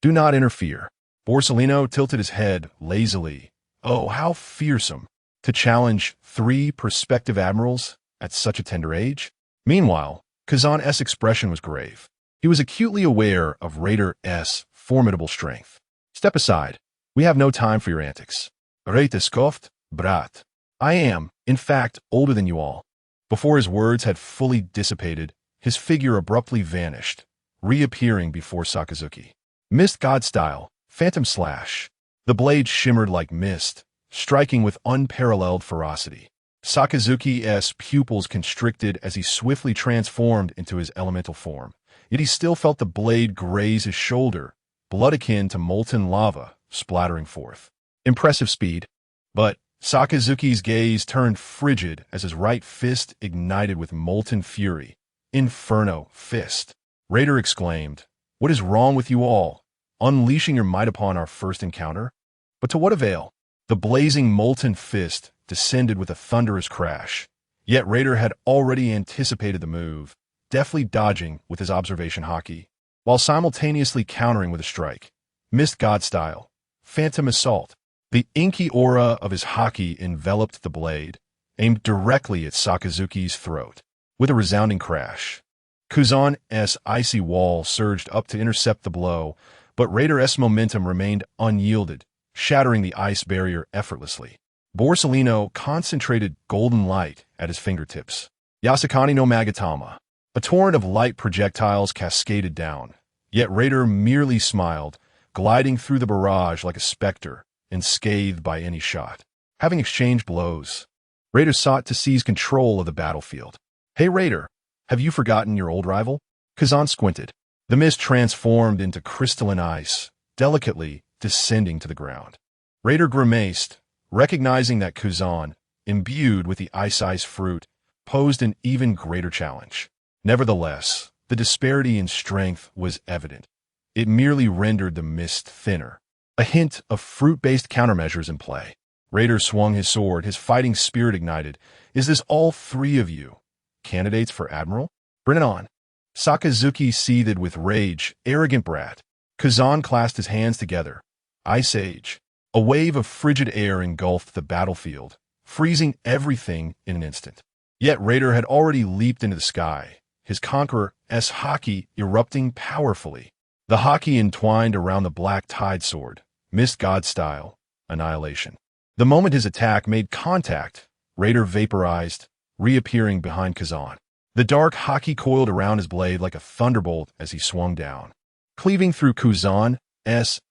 do not interfere." Borsellino tilted his head lazily. Oh, how fearsome to challenge three prospective admirals at such a tender age. Meanwhile, Kazan's expression was grave. He was acutely aware of Raider's formidable strength. "Step aside. We have no time for your antics." Rait scoffed, "Brat, I am, in fact, older than you all." Before his words had fully dissipated, his figure abruptly vanished, reappearing before Sakazuki. Mist God style, Phantom Slash. The blade shimmered like mist, striking with unparalleled ferocity. Sakazuki's pupils constricted as he swiftly transformed into his elemental form. Yet he still felt the blade graze his shoulder, blood akin to molten lava splattering forth. Impressive speed. But Sakazuki's gaze turned frigid as his right fist ignited with molten fury. "Inferno fist!" Raider exclaimed. "What is wrong with you all? Unleashing your might upon our first encounter? But to what avail?" The blazing molten fist descended with a thunderous crash. Yet Raider had already anticipated the move, deftly dodging with his observation haki, while simultaneously countering with a strike. Mist God style, Phantom Assault. The inky aura of his haki enveloped the blade, aimed directly at Sakazuki's throat. With a resounding crash, Kuzan's icy wall surged up to intercept the blow, but Raider's momentum remained unyielded, shattering the ice barrier effortlessly. Borsellino concentrated golden light at his fingertips. Yasakani no Magatama. A torrent of light projectiles cascaded down, yet Raider merely smiled, gliding through the barrage like a specter, unscathed by any shot. Having exchanged blows, Raider sought to seize control of the battlefield. "Hey Raider, have you forgotten your old rival?" Kazan squinted. The mist transformed into crystalline ice, delicately descending to the ground. Raider grimaced, recognizing that Kuzan, imbued with the ice fruit, posed an even greater challenge. Nevertheless, the disparity in strength was evident. It merely rendered the mist thinner. A hint of fruit-based countermeasures in play. Raider swung his sword, his fighting spirit ignited. Is this all three of you? Candidates for Admiral? Bring it on. Sakazuki seethed with rage. Arrogant brat. Kazan clasped his hands together. Ice Age. A wave of frigid air engulfed the battlefield, freezing everything in an instant. Yet Raider had already leaped into the sky, his Conqueror's haki erupting powerfully. The haki entwined around the black tide sword, Mist God style, annihilation. The moment his attack made contact, Raider vaporized, reappearing behind Kazan. The dark haki coiled around his blade like a thunderbolt as he swung down, cleaving through Kazan's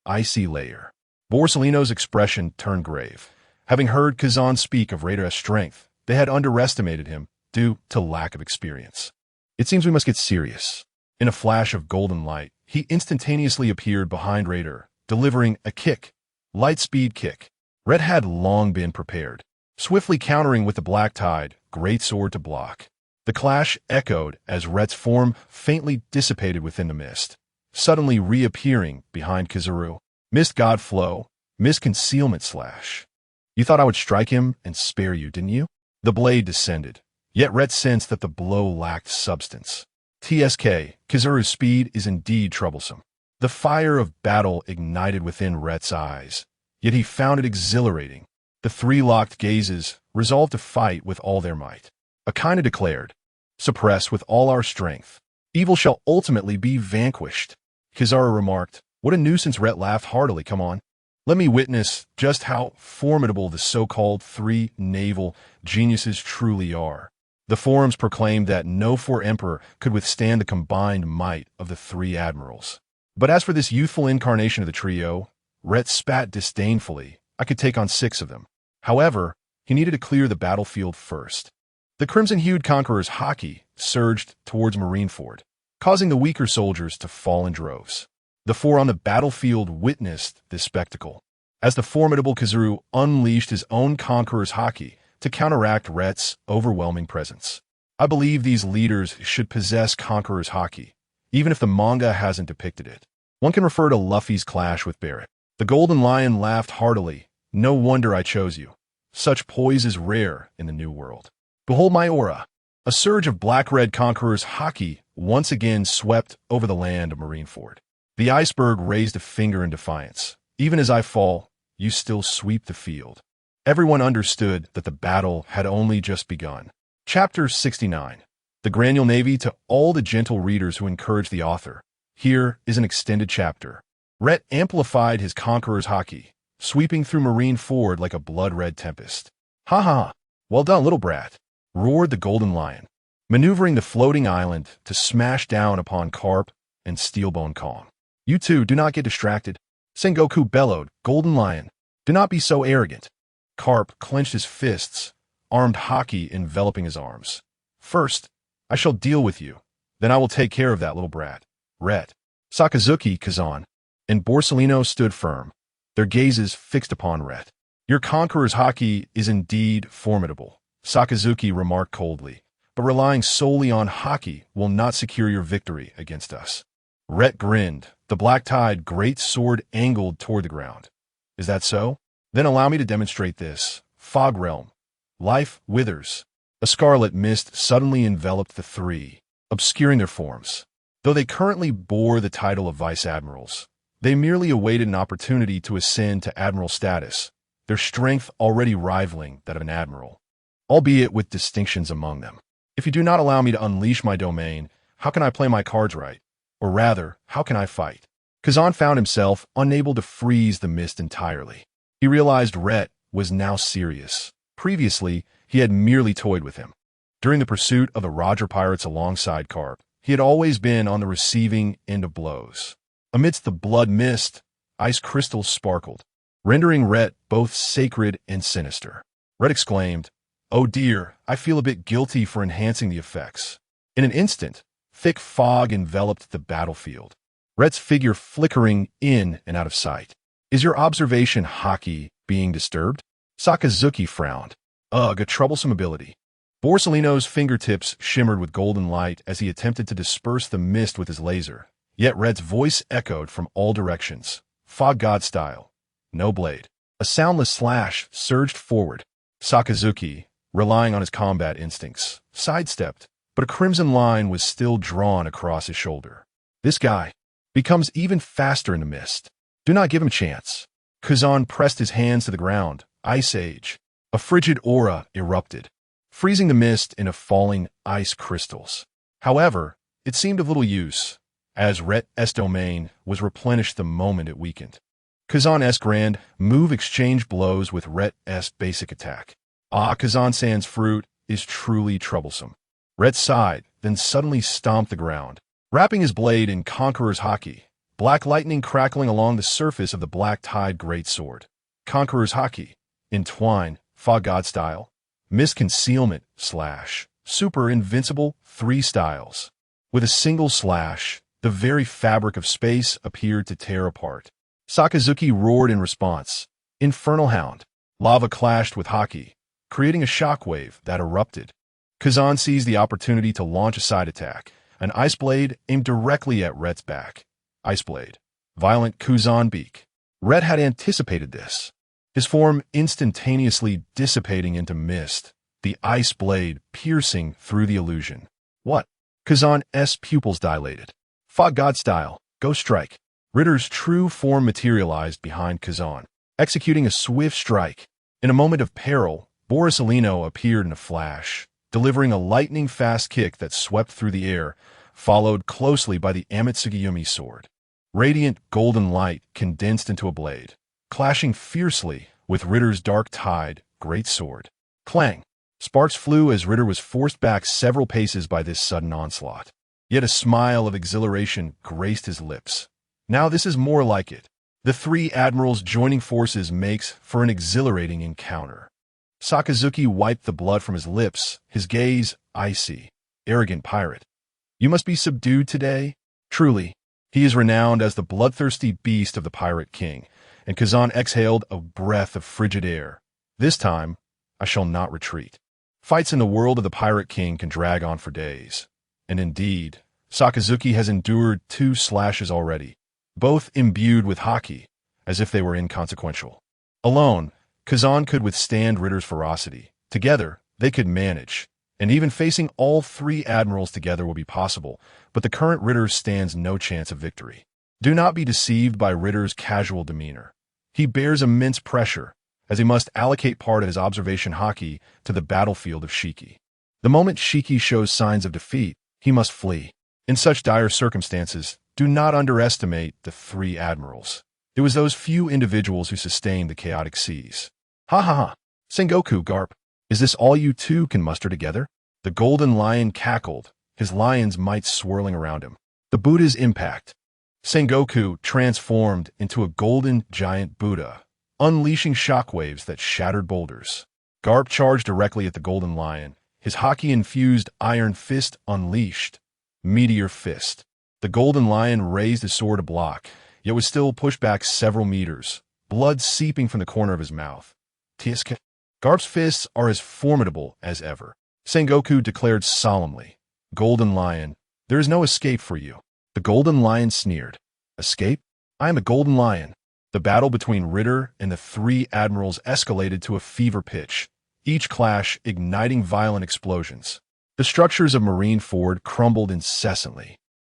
icy layer. Borsellino's expression turned grave. Having heard Kazan speak of Raider's strength, they had underestimated him due to lack of experience. It seems we must get serious. In a flash of golden light, he instantaneously appeared behind Raider, delivering a kick, light-speed kick. Ret had long been prepared, swiftly countering with the black tide, great sword to block. The clash echoed as Ret's form faintly dissipated within the mist, suddenly reappearing behind Kizaru. Mist God flow, mist concealment slash. You thought I would strike him and spare you, didn't you? The blade descended, yet Ret sensed that the blow lacked substance. TSK, Kizaru's speed is indeed troublesome. The fire of battle ignited within Ret's eyes, yet he found it exhilarating. The three locked gazes resolved to fight with all their might. Akina declared, suppress with all our strength. Evil shall ultimately be vanquished. Kizaru remarked, what a nuisance. Ret laughed heartily. Come on. Let me witness just how formidable the so-called three naval geniuses truly are. The forums proclaimed that no four emperor could withstand the combined might of the three admirals. But as for this youthful incarnation of the trio, Ret spat disdainfully. I could take on 6 of them. However, he needed to clear the battlefield first. The crimson-hued conqueror's haki surged towards Marineford, causing the weaker soldiers to fall in droves. The 4 on the battlefield witnessed this spectacle, as the formidable Kizaru unleashed his own conqueror's haki to counteract Ret's overwhelming presence. I believe these leaders should possess conqueror's haki, even if the manga hasn't depicted it. One can refer to Luffy's clash with Barrett. The Golden Lion laughed heartily. No wonder I chose you. Such poise is rare in the New World. Behold my aura. A surge of black-red conqueror's haki once again swept over the land of Marineford. The iceberg raised a finger in defiance. Even as I fall, you still sweep the field. Everyone understood that the battle had only just begun. Chapter 69. The Granule Navy. To all the gentle readers who encourage the author, here is an extended chapter. Ret amplified his conqueror's haki, sweeping through Marineford like a blood-red tempest. Ha ha! Well done, little brat, roared the Golden Lion, maneuvering the floating island to smash down upon Carp and Steelbone Kong. You two do not get distracted. Sengoku bellowed, Golden Lion, do not be so arrogant. Carp clenched his fists, armed haki enveloping his arms. First, I shall deal with you. Then I will take care of that little brat. Ret. Sakazuki, Kazan, and Borsellino stood firm, their gazes fixed upon Ret. Your conqueror's haki is indeed formidable, Sakazuki remarked coldly, but relying solely on haki will not secure your victory against us. Ret grinned, the black tide great sword angled toward the ground. Is that so? Then allow me to demonstrate this. Fog Realm. Life withers. A scarlet mist suddenly enveloped the three, obscuring their forms. Though they currently bore the title of Vice Admirals, they merely awaited an opportunity to ascend to Admiral status, their strength already rivaling that of an Admiral, albeit with distinctions among them. If you do not allow me to unleash my domain, how can I play my cards right? Or rather, how can I fight? Kazan found himself unable to freeze the mist entirely. He realized Ret was now serious. Previously, he had merely toyed with him. During the pursuit of the Roger Pirates alongside Carp, he had always been on the receiving end of blows. Amidst the blood mist, ice crystals sparkled, rendering Ret both sacred and sinister. Ret exclaimed, "Oh dear, I feel a bit guilty for enhancing the effects." In an instant, thick fog enveloped the battlefield, Ret's figure flickering in and out of sight. Is your observation haki being disturbed? Sakazuki frowned. Ugh, a troublesome ability. Borsalino's fingertips shimmered with golden light as he attempted to disperse the mist with his laser. Yet Red's voice echoed from all directions. Fog God style. No blade. A soundless slash surged forward. Sakazuki, relying on his combat instincts, sidestepped, but a crimson line was still drawn across his shoulder. This guy becomes even faster in the mist. Do not give him a chance. Kazan pressed his hands to the ground. Ice Age. A frigid aura erupted, freezing the mist into falling ice crystals. However, it seemed of little use, as Rait's domain was replenished the moment it weakened. Kazan's grand move exchanged blows with Rait's basic attack. Kazan-san's fruit is truly troublesome. Rait sighed, then suddenly stomped the ground, wrapping his blade in Conqueror's Haki, black lightning crackling along the surface of the black-tide greatsword. Conqueror's Haki. Entwine, Fog God style. Mist concealment, slash. Super invincible, 3 styles. With a single slash, the very fabric of space appeared to tear apart. Sakazuki roared in response. Infernal Hound. Lava clashed with Haki, creating a shockwave that erupted. Kazan seized the opportunity to launch a side attack, an ice blade aimed directly at Rait's back. Ice blade. Violent Kuzan beak. Rait had anticipated this, his form instantaneously dissipating into mist, the ice blade piercing through the illusion. What? Kazan's pupils dilated. Fog God style. Go strike. Ritter's true form materialized behind Kazan, executing a swift strike. In a moment of peril, Borsalino appeared in a flash, delivering a lightning-fast kick that swept through the air, followed closely by the Amatsugayumi sword. Radiant golden light condensed into a blade, clashing fiercely with Ritter's dark tide greatsword. Clang! Sparks flew as Ritter was forced back several paces by this sudden onslaught. Yet a smile of exhilaration graced his lips. Now this is more like it. The 3 admirals joining forces makes for an exhilarating encounter. Sakazuki wiped the blood from his lips, his gaze icy. Arrogant pirate. You must be subdued today? Truly, he is renowned as the bloodthirsty beast of the Pirate King, and Kazan exhaled a breath of frigid air. This time, I shall not retreat. Fights in the world of the Pirate King can drag on for days. And indeed, Sakazuki has endured 2 slashes already, both imbued with Haki, as if they were inconsequential. Alone, Kazan could withstand Ritter's ferocity. Together, they could manage. And even facing all 3 admirals together will be possible, but the current Ritter stands no chance of victory. Do not be deceived by Ritter's casual demeanor. He bears immense pressure, as he must allocate part of his observation Haki to the battlefield of Shiki. The moment Shiki shows signs of defeat, he must flee. In such dire circumstances, do not underestimate the 3 admirals. It was those few individuals who sustained the chaotic seas. Ha ha ha! Sengoku, Garp. Is this all you 2 can muster together? The golden lion cackled, his lion's might swirling around him. The Buddha's impact. Sengoku transformed into a golden giant Buddha, unleashing shockwaves that shattered boulders. Garp charged directly at the golden lion, his Haki-infused iron fist unleashed. Meteor fist. The golden lion raised his sword to block, yet was still pushed back several meters, blood seeping from the corner of his mouth. Tisk. Garp's fists are as formidable as ever. Sengoku declared solemnly, Golden Lion, there is no escape for you. The golden lion sneered. Escape? I am a golden lion. The battle between Ritter and the 3 admirals escalated to a fever pitch, each clash igniting violent explosions. The structures of Marineford crumbled incessantly,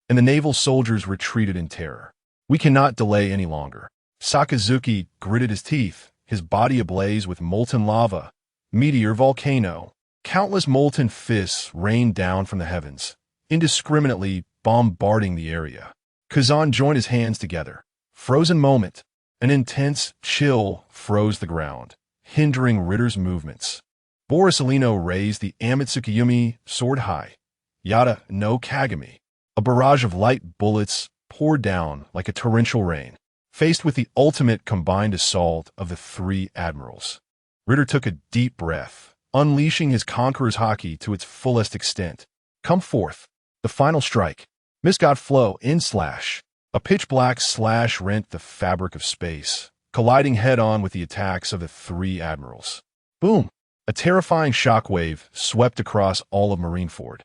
and the naval soldiers retreated in terror. We cannot delay any longer. Sakazuki gritted his teeth, his body ablaze with molten lava. Meteor volcano. Countless molten fists rained down from the heavens, indiscriminately bombarding the area. Kazan joined his hands together. Frozen moment. An intense chill froze the ground, hindering Ritter's movements. Borsalino raised the Amatsukayumi sword high. Yada no Kagami. A barrage of light bullets poured down like a torrential rain, faced with the ultimate combined assault of the 3 admirals. Ritter took a deep breath, unleashing his Conqueror's Haki to its fullest extent. Come forth. The final strike. Misgod flow in slash. A pitch-black slash rent the fabric of space, colliding head-on with the attacks of the three admirals. Boom! A terrifying shockwave swept across all of Marineford,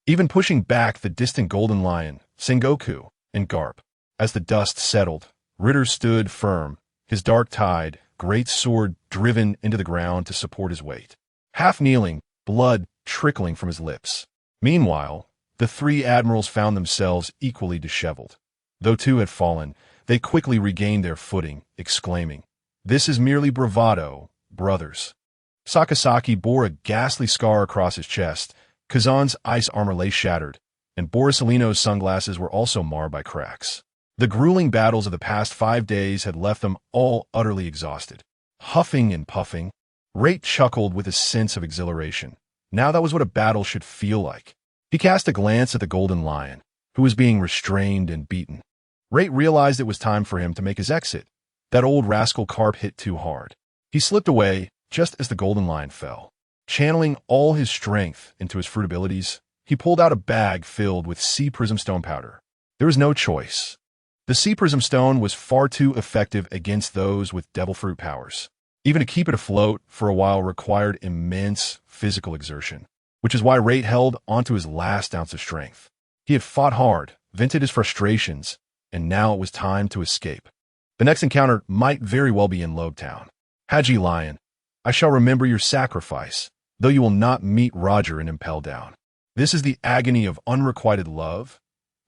even pushing back the distant Golden Lion, Sengoku, and Garp. As the dust settled, Ritter stood firm, his dark-tide, great sword driven into the ground to support his weight. Half-kneeling, blood trickling from his lips. Meanwhile, the three admirals found themselves equally disheveled. Though two had fallen, they quickly regained their footing, exclaiming, "This is merely bravado, brothers." Sakasaki bore a ghastly scar across his chest, Kazan's ice armor lay shattered, and Borisolino's sunglasses were also marred by cracks. The grueling battles of the past 5 days had left them all utterly exhausted. Huffing and puffing, Rait chuckled with a sense of exhilaration. Now that was what a battle should feel like. He cast a glance at the Golden Lion, who was being restrained and beaten. Rait realized it was time for him to make his exit. That old rascal Carp hit too hard. He slipped away just as the Golden Lion fell. Channeling all his strength into his fruit abilities, he pulled out a bag filled with sea prism stone powder. There was no choice. The sea prism stone was far too effective against those with devil fruit powers. Even to keep it afloat for a while required immense physical exertion, which is why Rait held onto his last ounce of strength. He had fought hard, vented his frustrations, and now it was time to escape. The next encounter might very well be in Lobetown. Haji Lion, I shall remember your sacrifice, though you will not meet Roger in Impel Down. This is the agony of unrequited love.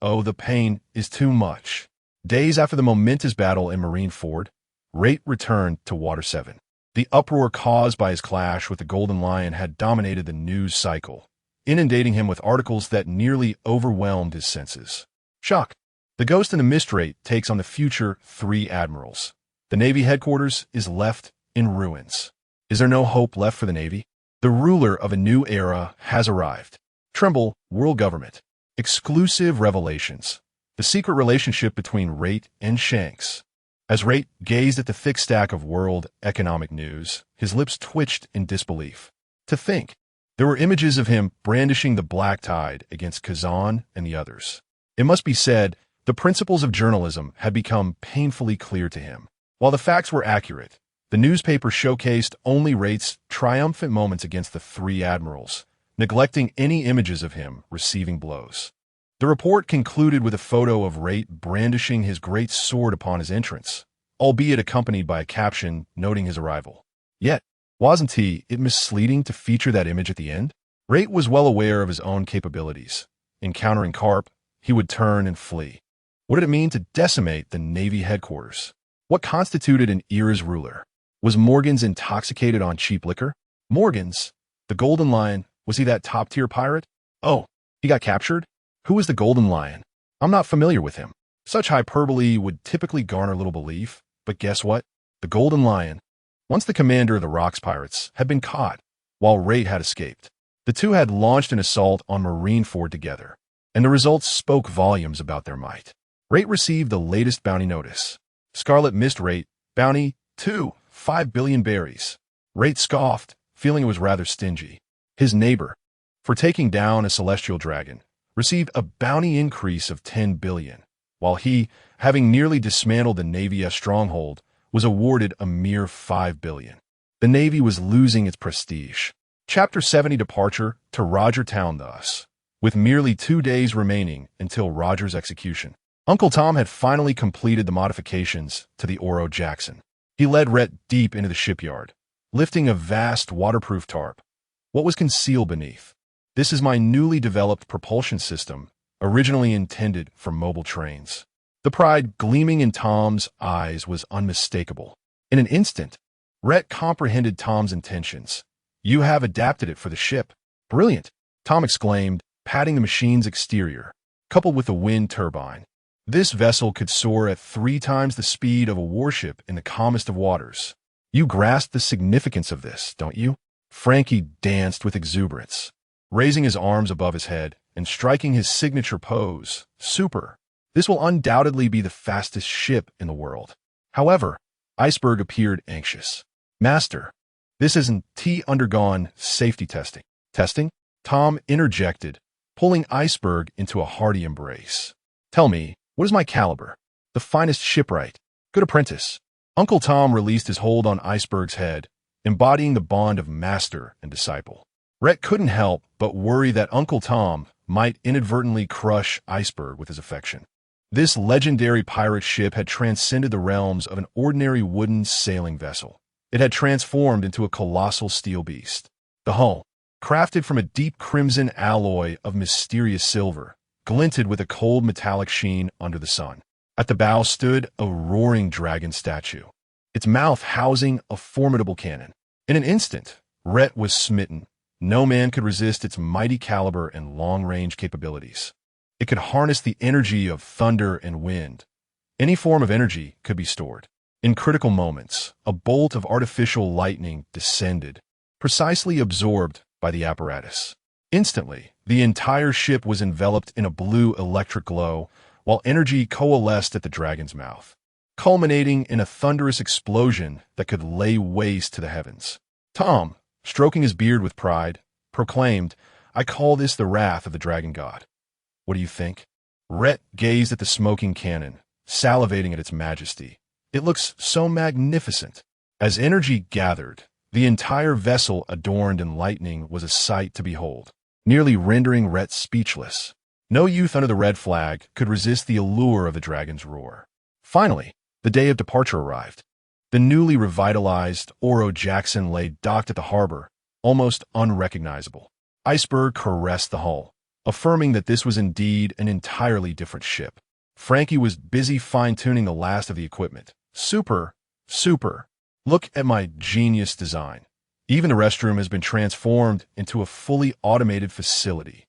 Oh, the pain is too much. Days after the momentous battle in Marineford, Rait returned to Water 7. The uproar caused by his clash with the Golden Lion had dominated the news cycle, inundating him with articles that nearly overwhelmed his senses. Shock! The Ghost in the Mist Rait takes on the future 3 admirals. The Navy headquarters is left in ruins. Is there no hope left for the Navy? The ruler of a new era has arrived. Tremble, world government. Exclusive revelations. The secret relationship between Rait and Shanks. As Rait gazed at the thick stack of world economic news, his lips twitched in disbelief. To think, there were images of him brandishing the black tide against Kazan and the others. It must be said, the principles of journalism had become painfully clear to him. While the facts were accurate, the newspaper showcased only Rait's triumphant moments against the 3 admirals, neglecting any images of him receiving blows. The report concluded with a photo of Rait brandishing his great sword upon his entrance, albeit accompanied by a caption noting his arrival. Yet, wasn't it misleading to feature that image at the end? Rait was well aware of his own capabilities. Encountering Carp, he would turn and flee. What did it mean to decimate the Navy headquarters? What constituted an era's ruler? Was Morgans intoxicated on cheap liquor? Morgans? The Golden Lion, was he that top-tier pirate? Oh, he got captured? Who was the Golden Lion? I'm not familiar with him. Such hyperbole would typically garner little belief, but guess what? The Golden Lion, once the commander of the Rocks Pirates, had been caught, while Rait had escaped. The two had launched an assault on Marineford together, and the results spoke volumes about their might. Rait received the latest bounty notice. Scarlet Mist Rait, bounty 2, 5 billion berries. Rait scoffed, feeling it was rather stingy. His neighbor, for taking down a celestial dragon, received a bounty increase of 10 billion, while he, having nearly dismantled the Navy stronghold, was awarded a mere 5 billion. The Navy was losing its prestige. Chapter 70 Departure to Roger Town thus, with merely 2 days remaining until Roger's execution. Uncle Tom had finally completed the modifications to the Oro Jackson. He led Rhett deep into the shipyard, lifting a vast waterproof tarp. What was concealed beneath? This is my newly developed propulsion system, originally intended for mobile trains. The pride gleaming in Tom's eyes was unmistakable. In an instant, Rhett comprehended Tom's intentions. You have adapted it for the ship. Brilliant, Tom exclaimed, patting the machine's exterior, coupled with a wind turbine. This vessel could soar at 3 times the speed of a warship in the calmest of waters. You grasp the significance of this, don't you? Frankie danced with exuberance, raising his arms above his head and striking his signature pose, super. This will undoubtedly be the fastest ship in the world. However, Iceberg appeared anxious. Master, this isn't undergone safety testing. Testing? Tom interjected, pulling Iceberg into a hearty embrace. Tell me, what is my caliber? The finest shipwright. Good apprentice. Uncle Tom released his hold on Iceberg's head, embodying the bond of master and disciple. Rait couldn't help but worry that Uncle Tom might inadvertently crush Iceberg with his affection. This legendary pirate ship had transcended the realms of an ordinary wooden sailing vessel. It had transformed into a colossal steel beast. The hull, crafted from a deep crimson alloy of mysterious silver, glinted with a cold metallic sheen under the sun. At the bow stood a roaring dragon statue, its mouth housing a formidable cannon. In an instant, Rait was smitten. No man could resist its mighty caliber and long-range capabilities. It could harness the energy of thunder and wind. Any form of energy could be stored. In critical moments, a bolt of artificial lightning descended, precisely absorbed by the apparatus. Instantly, the entire ship was enveloped in a blue electric glow, while energy coalesced at the dragon's mouth, culminating in a thunderous explosion that could lay waste to the heavens. Tom, stroking his beard with pride, proclaimed, "I call this the wrath of the dragon god." "What do you think?" Rait gazed at the smoking cannon, salivating at its majesty. "It looks so magnificent." As energy gathered, the entire vessel adorned in lightning was a sight to behold, nearly rendering Rait speechless. No youth under the red flag could resist the allure of the dragon's roar. Finally, the day of departure arrived. The newly revitalized Oro Jackson lay docked at the harbor, almost unrecognizable. Iceberg caressed the hull, affirming that this was indeed an entirely different ship. Frankie was busy fine-tuning the last of the equipment. Super. Look at my genius design. Even the restroom has been transformed into a fully automated facility.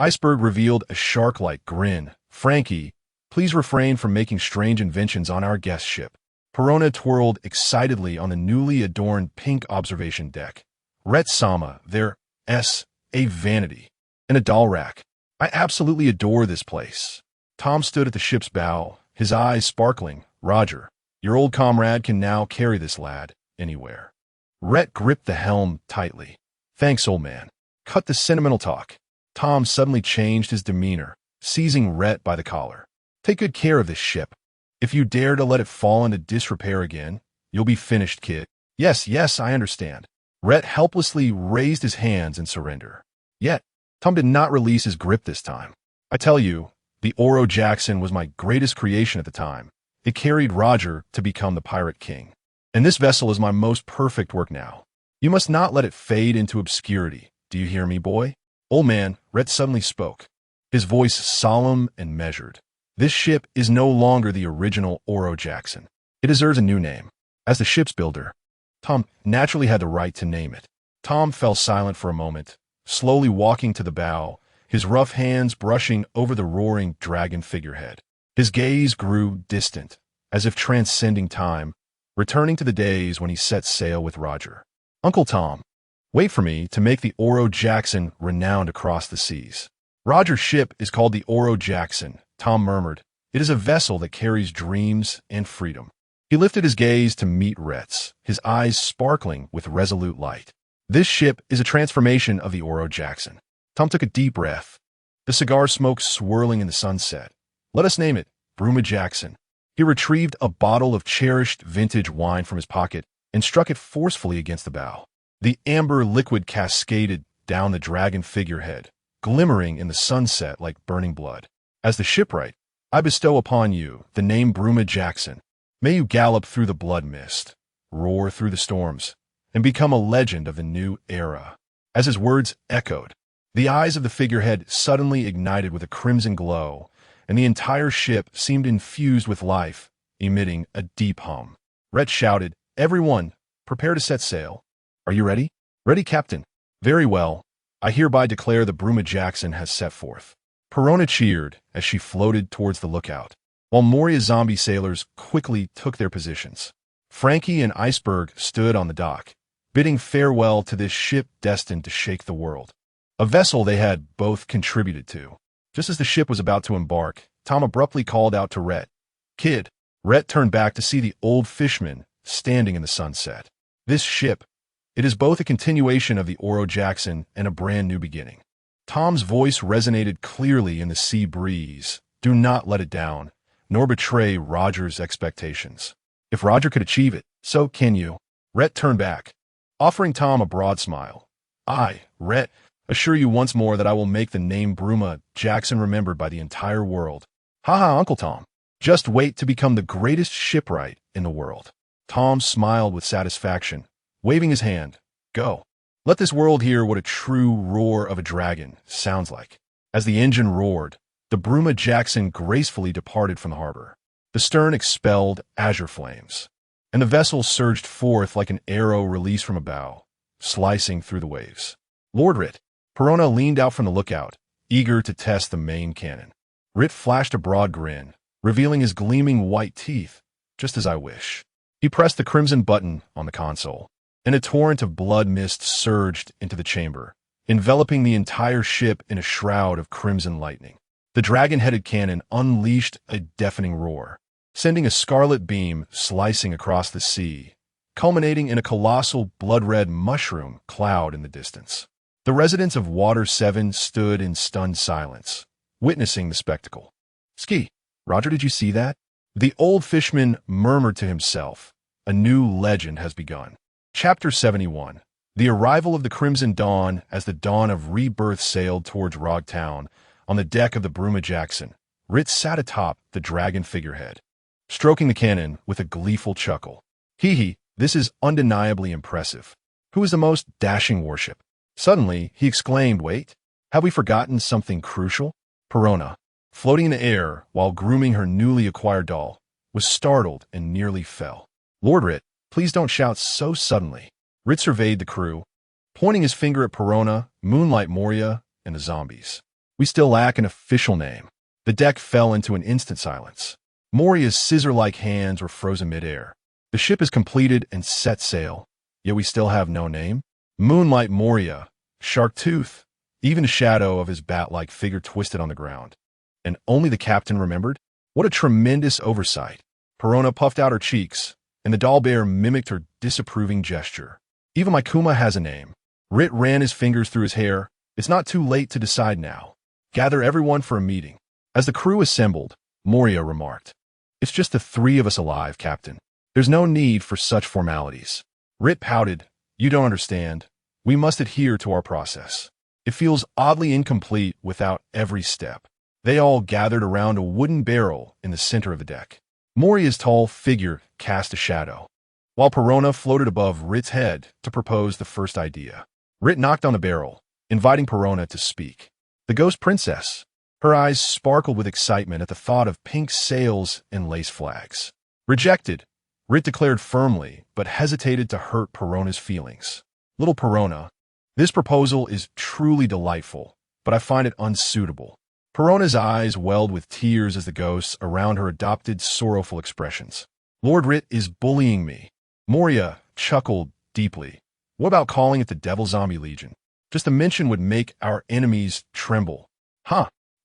Iceberg revealed a shark-like grin. "Frankie, please refrain from making strange inventions on our guest ship." Perona twirled excitedly on the newly adorned pink observation deck. "Rait-sama, there's a vanity and a doll rack. I absolutely adore this place." Tom stood at the ship's bow, his eyes sparkling. "Roger, your old comrade can now carry this lad anywhere." Rait gripped the helm tightly. "Thanks, old man. Cut the sentimental talk." Tom suddenly changed his demeanor, seizing Rait by the collar. "Take good care of this ship. If you dare to let it fall into disrepair again, you'll be finished, kid." Yes, I understand." Rait helplessly raised his hands in surrender. Yet, Tom did not release his grip this time. "I tell you, the Oro Jackson was my greatest creation at the time. It carried Roger to become the Pirate King. And this vessel is my most perfect work now. You must not let it fade into obscurity. Do you hear me, boy?" "Old man," Rait suddenly spoke, his voice solemn and measured. "This ship is no longer the original Oro Jackson. It deserves a new name. As the ship's builder, Tom naturally had the right to name it." Tom fell silent for a moment, slowly walking to the bow, his rough hands brushing over the roaring dragon figurehead. His gaze grew distant, as if transcending time, returning to the days when he set sail with Roger. "Uncle Tom, wait for me to make the Oro Jackson renowned across the seas." "Roger's ship is called the Oro Jackson," Tom murmured. "It is a vessel that carries dreams and freedom." He lifted his gaze to meet Rait's, his eyes sparkling with resolute light. "This ship is a transformation of the Oro Jackson." Tom took a deep breath, the cigar smoke swirling in the sunset. "Let us name it Bruma Jackson." He retrieved a bottle of cherished vintage wine from his pocket and struck it forcefully against the bow. The amber liquid cascaded down the dragon figurehead, glimmering in the sunset like burning blood. "As the shipwright, I bestow upon you the name Bruma Jackson. May you gallop through the blood mist, roar through the storms, and become a legend of the new era." As his words echoed, the eyes of the figurehead suddenly ignited with a crimson glow, and the entire ship seemed infused with life, emitting a deep hum. Rait shouted, "Everyone, prepare to set sail." "Are you ready?" "Ready, Captain." "Very well. I hereby declare the Bruma Jackson has set forth." Perona cheered as she floated towards the lookout, while Moria zombie sailors quickly took their positions. Frankie and Iceberg stood on the dock, bidding farewell to this ship destined to shake the world, a vessel they had both contributed to. Just as the ship was about to embark, Tom abruptly called out to Rait, "Kid." Rait turned back to see the old fisherman standing in the sunset. "This ship, it is both a continuation of the Oro Jackson and a brand new beginning." Tom's voice resonated clearly in the sea breeze. "Do not let it down, nor betray Roger's expectations." If Roger could achieve it, so can you. Rait turned back, offering Tom a broad smile. I, Rait, assure you once more that I will make the name Bruma Jackson remembered by the entire world. Ha, Uncle Tom. Just wait to become the greatest shipwright in the world. Tom smiled with satisfaction, waving his hand. Go. Let this world hear what a true roar of a dragon sounds like. As the engine roared, the Bruma Jackson gracefully departed from the harbor. The stern expelled azure flames, and the vessel surged forth like an arrow released from a bow, slicing through the waves. Lord Rait. Perona leaned out from the lookout, eager to test the main cannon. Rait flashed a broad grin, revealing his gleaming white teeth, just as I wish. He pressed the crimson button on the console, and a torrent of blood mist surged into the chamber, enveloping the entire ship in a shroud of crimson lightning. The dragon-headed cannon unleashed a deafening roar, sending a scarlet beam slicing across the sea, culminating in a colossal blood-red mushroom cloud in the distance. The residents of Water 7 stood in stunned silence, witnessing the spectacle. Ski, Roger, did you see that? The old fishman murmured to himself. A new legend has begun. Chapter 71. The arrival of the Crimson Dawn as the dawn of rebirth sailed towards Rog Town. On the deck of the Bruma Jackson, Rait sat atop the dragon figurehead, stroking the cannon with a gleeful chuckle. Hee, this is undeniably impressive. Who is the most dashing warship? Suddenly, he exclaimed, wait, have we forgotten something crucial? Perona, floating in the air while grooming her newly acquired doll, was startled and nearly fell. Lord Rait, please don't shout so suddenly. Rait surveyed the crew, pointing his finger at Perona, Moonlight Moria, and the zombies. We still lack an official name. The deck fell into an instant silence. Moria's scissor-like hands were frozen midair. The ship is completed and set sail, yet we still have no name. Moonlight Moria, Sharktooth, even the shadow of his bat-like figure twisted on the ground. And only the captain remembered? What a tremendous oversight. Perona puffed out her cheeks, and the doll bear mimicked her disapproving gesture. Even my Kuma has a name. Rait ran his fingers through his hair. It's not too late to decide now. Gather everyone for a meeting. As the crew assembled, Moria remarked, it's just the three of us alive, Captain. There's no need for such formalities. Rait pouted, you don't understand. We must adhere to our process. It feels oddly incomplete without every step. They all gathered around a wooden barrel in the center of the deck. Moria's tall figure cast a shadow, while Perona floated above Rait's head to propose the first idea. Rait knocked on the barrel, inviting Perona to speak. The Ghost Princess. Her eyes sparkled with excitement at the thought of pink sails and lace flags. Rejected, Rait declared firmly, but hesitated to hurt Perona's feelings. Little Perona, this proposal is truly delightful, but I find it unsuitable. Perona's eyes welled with tears as the ghosts around her adopted sorrowful expressions. Lord Rait is bullying me. Moria chuckled deeply. What about calling it the Devil Zombie Legion? Just a mention would make our enemies tremble.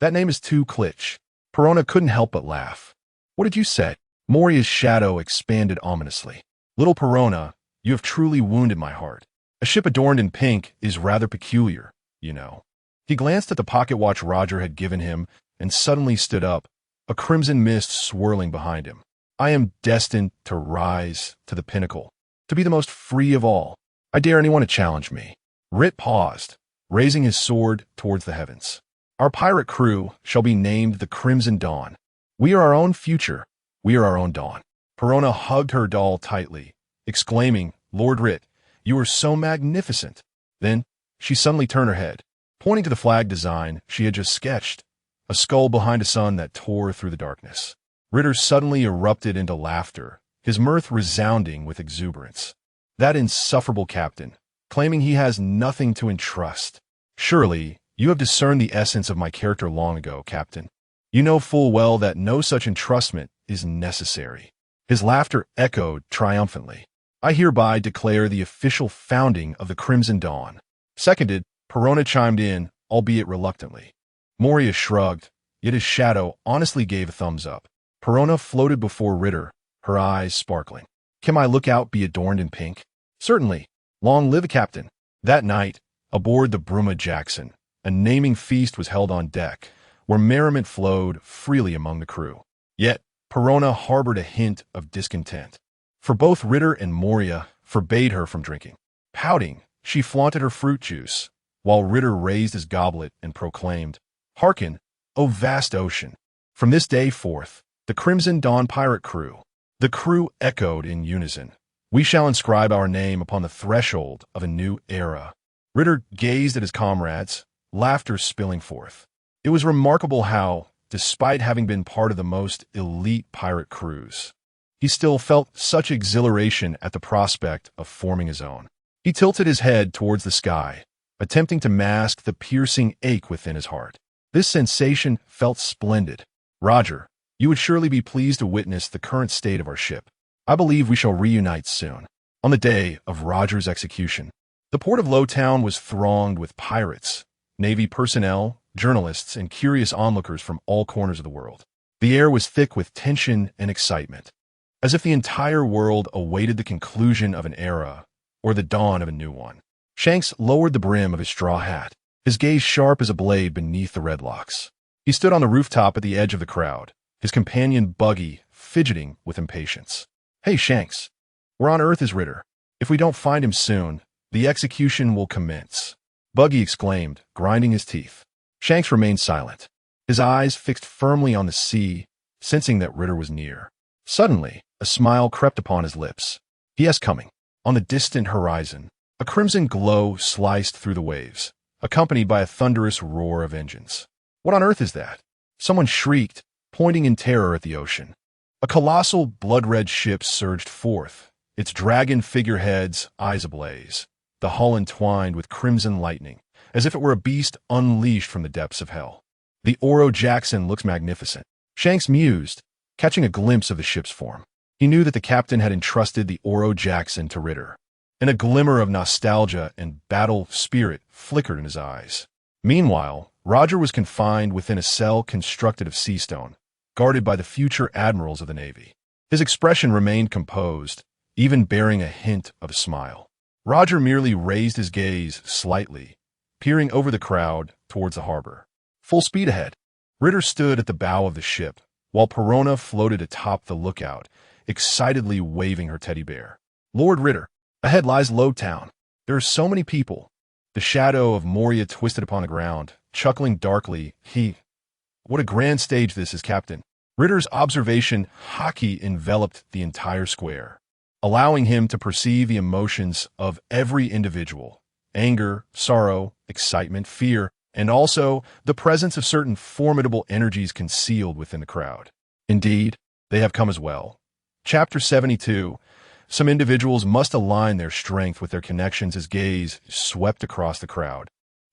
That name is too kitsch. Perona couldn't help but laugh. What did you say? Moria's shadow expanded ominously. Little Perona, you have truly wounded my heart. A ship adorned in pink is rather peculiar, you know. He glanced at the pocket watch Roger had given him and suddenly stood up, a crimson mist swirling behind him. I am destined to rise to the pinnacle, to be the most free of all. I dare anyone to challenge me. Rait paused, raising his sword towards the heavens. Our pirate crew shall be named the Crimson Dawn. We are our own future. We are our own dawn. Perona hugged her doll tightly, exclaiming, Lord Rait, you are so magnificent. Then, she suddenly turned her head, pointing to the flag design she had just sketched, a skull behind a sun that tore through the darkness. Ritter suddenly erupted into laughter, his mirth resounding with exuberance. That insufferable captain, claiming he has nothing to entrust. Surely, you have discerned the essence of my character long ago, Captain. You know full well that no such entrustment is necessary. His laughter echoed triumphantly. I hereby declare the official founding of the Crimson Dawn. Seconded, Perona chimed in, albeit reluctantly. Moria shrugged, yet his shadow honestly gave a thumbs up. Perona floated before Ritter, her eyes sparkling. Can my lookout be adorned in pink? Certainly. Long live the captain. That night, aboard the Bruma Jackson, a naming feast was held on deck, where merriment flowed freely among the crew. Yet, Perona harbored a hint of discontent. for both Ritter and Moria forbade her from drinking. Pouting, she flaunted her fruit juice, while Ritter raised his goblet and proclaimed, "Hearken, O vast ocean! From this day forth, the Crimson Dawn pirate crew." The crew echoed in unison. "We shall inscribe our name upon the threshold of a new era." Ritter gazed at his comrades, laughter spilling forth. It was remarkable how, despite having been part of the most elite pirate crews, he still felt such exhilaration at the prospect of forming his own. He tilted his head towards the sky, attempting to mask the piercing ache within his heart. This sensation felt splendid. "Roger, you would surely be pleased to witness the current state of our ship. I believe we shall reunite soon." On the day of Roger's execution, the port of Lowtown was thronged with pirates, Navy personnel, journalists, and curious onlookers from all corners of the world. The air was thick with tension and excitement, as if the entire world awaited the conclusion of an era or the dawn of a new one. Shanks lowered the brim of his straw hat, his gaze sharp as a blade beneath the red locks. He stood on the rooftop at the edge of the crowd, his companion Buggy fidgeting with impatience. "Hey, Shanks, where on earth is Ritter? If we don't find him soon, the execution will commence," Buggy exclaimed, grinding his teeth. Shanks remained silent, his eyes fixed firmly on the sea, sensing that Ritter was near. Suddenly, a smile crept upon his lips. "Yes, coming." On the distant horizon, a crimson glow sliced through the waves, accompanied by a thunderous roar of engines. "What on earth is that?" Someone shrieked, pointing in terror at the ocean. A colossal blood-red ship surged forth, its dragon figureheads eyes ablaze, the hull entwined with crimson lightning, as if it were a beast unleashed from the depths of hell. "The Oro Jackson looks magnificent," Shanks mused, catching a glimpse of the ship's form. He knew that the captain had entrusted the Oro Jackson to Ritter, and a glimmer of nostalgia and battle spirit flickered in his eyes. Meanwhile, Roger was confined within a cell constructed of sea stone, guarded by the future admirals of the Navy. His expression remained composed, even bearing a hint of a smile. Roger merely raised his gaze slightly, peering over the crowd towards the harbor. Full speed ahead. Ritter stood at the bow of the ship, while Perona floated atop the lookout, excitedly waving her teddy bear. "Lord Ritter, ahead lies Lowtown. There are so many people." The shadow of Moria twisted upon the ground, chuckling darkly. "What a grand stage this is, Captain." Ritter's observation haki enveloped the entire square, allowing him to perceive the emotions of every individual: anger, sorrow, excitement, fear, and also the presence of certain formidable energies concealed within the crowd. Indeed, they have come as well. Chapter 72. Some individuals must align their strength with their connections. His gaze swept across the crowd,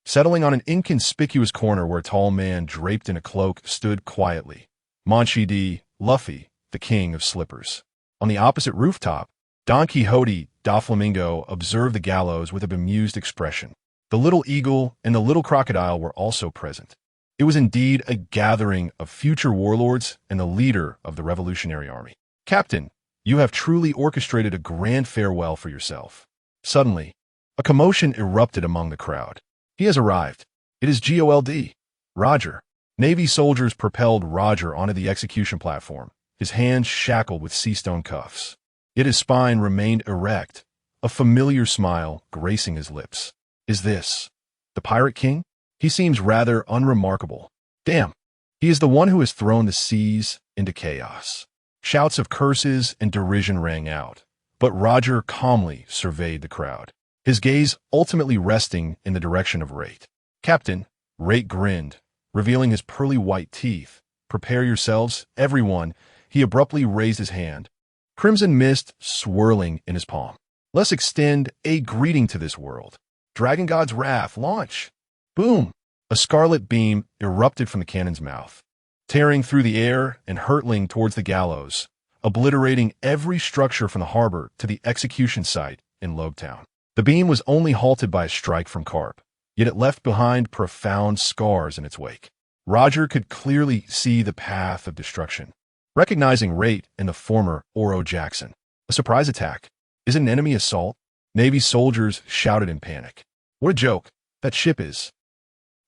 settling on an inconspicuous corner where a tall man draped in a cloak stood quietly. Manchi D. Luffy, the king of slippers. On the opposite rooftop, Don Quixote da Flamingo observed the gallows with a bemused expression. The little eagle and the little crocodile were also present. It was indeed a gathering of future warlords and the leader of the Revolutionary Army. "Captain, you have truly orchestrated a grand farewell for yourself." Suddenly, a commotion erupted among the crowd. "He has arrived. It is GOLD. Roger." Navy soldiers propelled Roger onto the execution platform, his hands shackled with sea-stone cuffs. Yet his spine remained erect, a familiar smile gracing his lips. "Is this the Pirate King? He seems rather unremarkable. Damn, he is the one who has thrown the seas into chaos." Shouts of curses and derision rang out, but Roger calmly surveyed the crowd, his gaze ultimately resting in the direction of Rait. "Captain," Rait grinned, revealing his pearly white teeth. "Prepare yourselves, everyone." He abruptly raised his hand, crimson mist swirling in his palm. "Let's extend a greeting to this world. Dragon God's wrath, launch!" Boom! A scarlet beam erupted from the cannon's mouth, tearing through the air and hurtling towards the gallows, obliterating every structure from the harbor to the execution site in Lowtown. The beam was only halted by a strike from Carp, yet it left behind profound scars in its wake. Roger could clearly see the path of destruction, recognizing Rait and the former Oro Jackson. A surprise attack? Is it an enemy assault? Navy soldiers shouted in panic. "What a joke that ship is."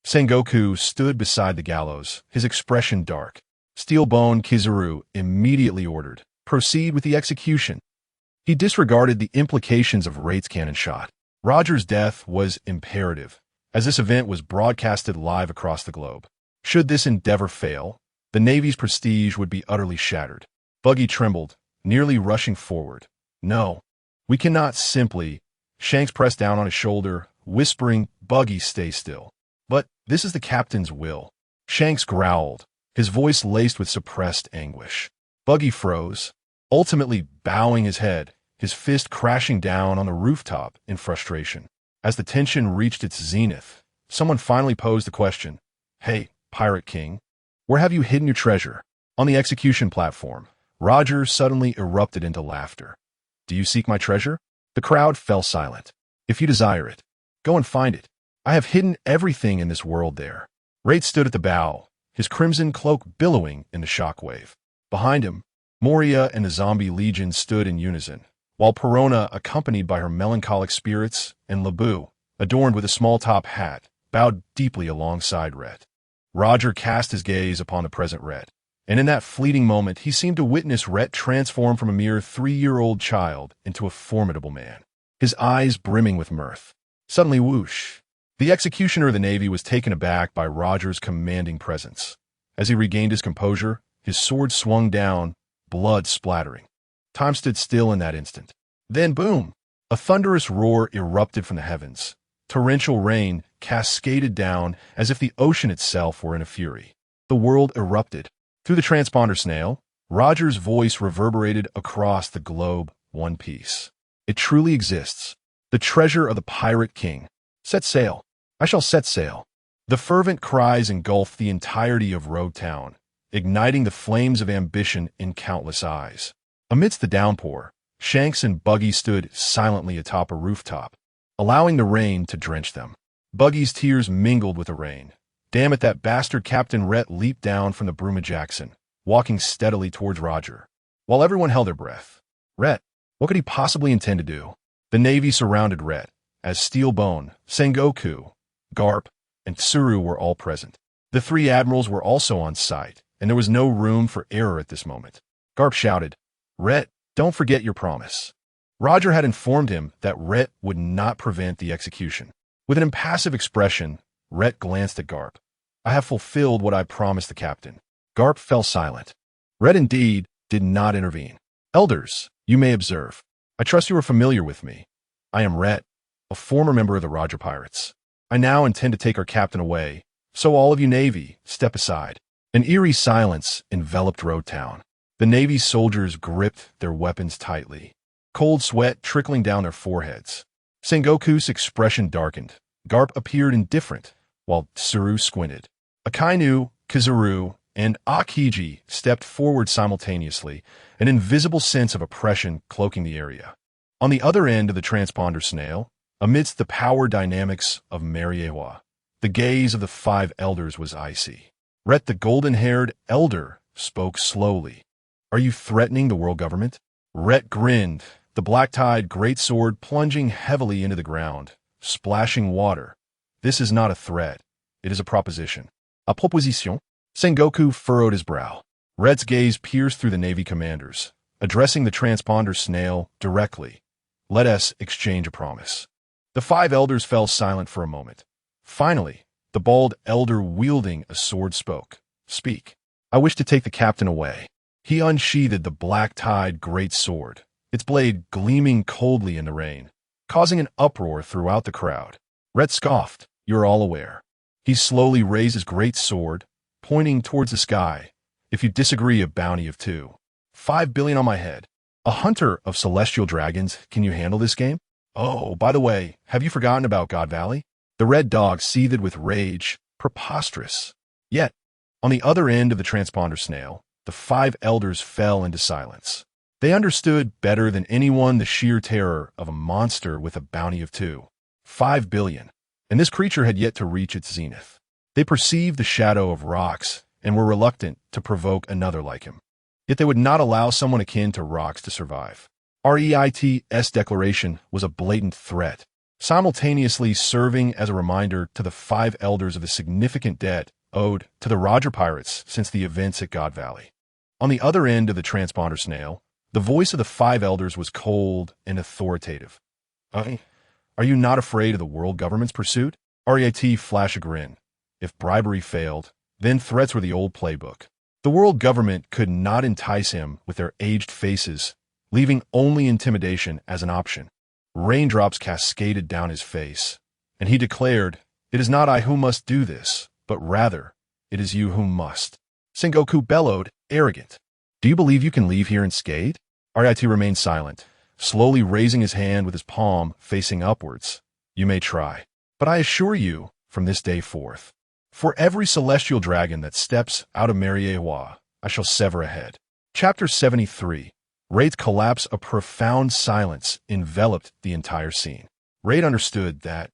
Sengoku stood beside the gallows, his expression dark. Steelbone Kizaru immediately ordered, "Proceed with the execution." He disregarded the implications of Rait's cannon shot. Roger's death was imperative, as this event was broadcasted live across the globe. Should this endeavor fail, the Navy's prestige would be utterly shattered. Buggy trembled, nearly rushing forward. No, we cannot simply. Shanks pressed down on his shoulder, whispering, "Buggy, stay still." But this is the captain's will. Shanks growled, his voice laced with suppressed anguish. Buggy froze, ultimately bowing his head, his fist crashing down on the rooftop in frustration. As the tension reached its zenith, someone finally posed the question, "Hey, Pirate King, where have you hidden your treasure?" On the execution platform, Roger suddenly erupted into laughter. "Do you seek my treasure?" The crowd fell silent. "If you desire it, go and find it. I have hidden everything in this world there." Rait stood at the bow, his crimson cloak billowing in the shockwave. Behind him, Moria and the zombie legion stood in unison, while Perona, accompanied by her melancholic spirits, and Labu, adorned with a small-top hat, bowed deeply alongside Rait. Roger cast his gaze upon the present Rait, and in that fleeting moment he seemed to witness Rait transform from a mere 3-year-old child into a formidable man, his eyes brimming with mirth. Suddenly, whoosh! The executioner of the Navy was taken aback by Roger's commanding presence. As he regained his composure, his sword swung down, blood splattering. Time stood still in that instant. Then, boom! A thunderous roar erupted from the heavens. Torrential rain cascaded down as if the ocean itself were in a fury. The world erupted. Through the transponder snail, Roger's voice reverberated across the globe, one piece. It truly exists. The treasure of the Pirate King. Set sail. I shall set sail. The fervent cries engulfed the entirety of Road Town, igniting the flames of ambition in countless eyes. Amidst the downpour, Shanks and Buggy stood silently atop a rooftop, allowing the rain to drench them. Buggy's tears mingled with the rain. Damn it, that bastard Captain Rait leaped down from the Bruma Jackson, walking steadily towards Roger. While everyone held their breath. Rait, what could he possibly intend to do? The Navy surrounded Rait, as Steelbone, Sengoku, Garp, and Tsuru were all present. The 3 admirals were also on site, and there was no room for error at this moment. Garp shouted, "Rait, don't forget your promise." Roger had informed him that Rait would not prevent the execution. With an impassive expression, Rait glanced at Garp. "I have fulfilled what I promised the captain." Garp fell silent. Rait indeed did not intervene. "Elders, you may observe. I trust you are familiar with me. I am Rait, a former member of the Roger Pirates. I now intend to take our captain away, so all of you Navy, step aside." An eerie silence enveloped Road Town. The Navy soldiers gripped their weapons tightly, cold sweat trickling down their foreheads. Sengoku's expression darkened. Garp appeared indifferent, while Tsuru squinted. Akainu, Kizaru, and Akiji stepped forward simultaneously, an invisible sense of oppression cloaking the area. On the other end of the transponder snail, amidst the power dynamics of Mariewa, the gaze of the 5 elders was icy. Rait, the golden-haired elder, spoke slowly. "Are you threatening the world government?" Rait grinned, the black-tied greatsword plunging heavily into the ground, splashing water. "This is not a threat. It is a proposition." "A proposition?" Sengoku furrowed his brow. Rait's gaze pierced through the Navy commanders, addressing the transponder snail directly. "Let us exchange a promise." The 5 elders fell silent for a moment. Finally, the bald elder wielding a sword spoke. "Speak." "I wish to take the captain away." He unsheathed the black-tied great sword, its blade gleaming coldly in the rain, causing an uproar throughout the crowd. Rait scoffed. "You're all aware." He slowly raised his great sword, pointing towards the sky. "If you disagree, a bounty of 5 billion on my head. A hunter of celestial dragons, can you handle this game? Oh, by the way, have you forgotten about God Valley?" The red dog seethed with rage. Preposterous. Yet, on the other end of the transponder snail, the 5 elders fell into silence. They understood better than anyone the sheer terror of a monster with a bounty of 5 billion, and this creature had yet to reach its zenith. They perceived the shadow of rocks and were reluctant to provoke another like him. Yet they would not allow someone akin to rocks to survive. Reit's declaration was a blatant threat, simultaneously serving as a reminder to the 5 elders of the significant debt owed to the Roger Pirates since the events at God Valley. On the other end of the transponder snail, The voice of the five elders was cold and authoritative. Are you not afraid of the world government's pursuit? Rait flashed a grin. If bribery failed, then threats were the old playbook. The world government could not entice him with their aged faces, leaving only intimidation as an option. Raindrops cascaded down his face, and he declared, "It is not I who must do this, but rather, it is you who must." Sengoku bellowed, arrogant. "Do you believe you can leave here unscathed?" Rait remained silent, slowly raising his hand with his palm facing upwards. "You may try, but I assure you, from this day forth, for every celestial dragon that steps out of Mariewa, I shall sever a head." Chapter 73. Rait's collapse. A profound silence enveloped the entire scene. Rait understood that,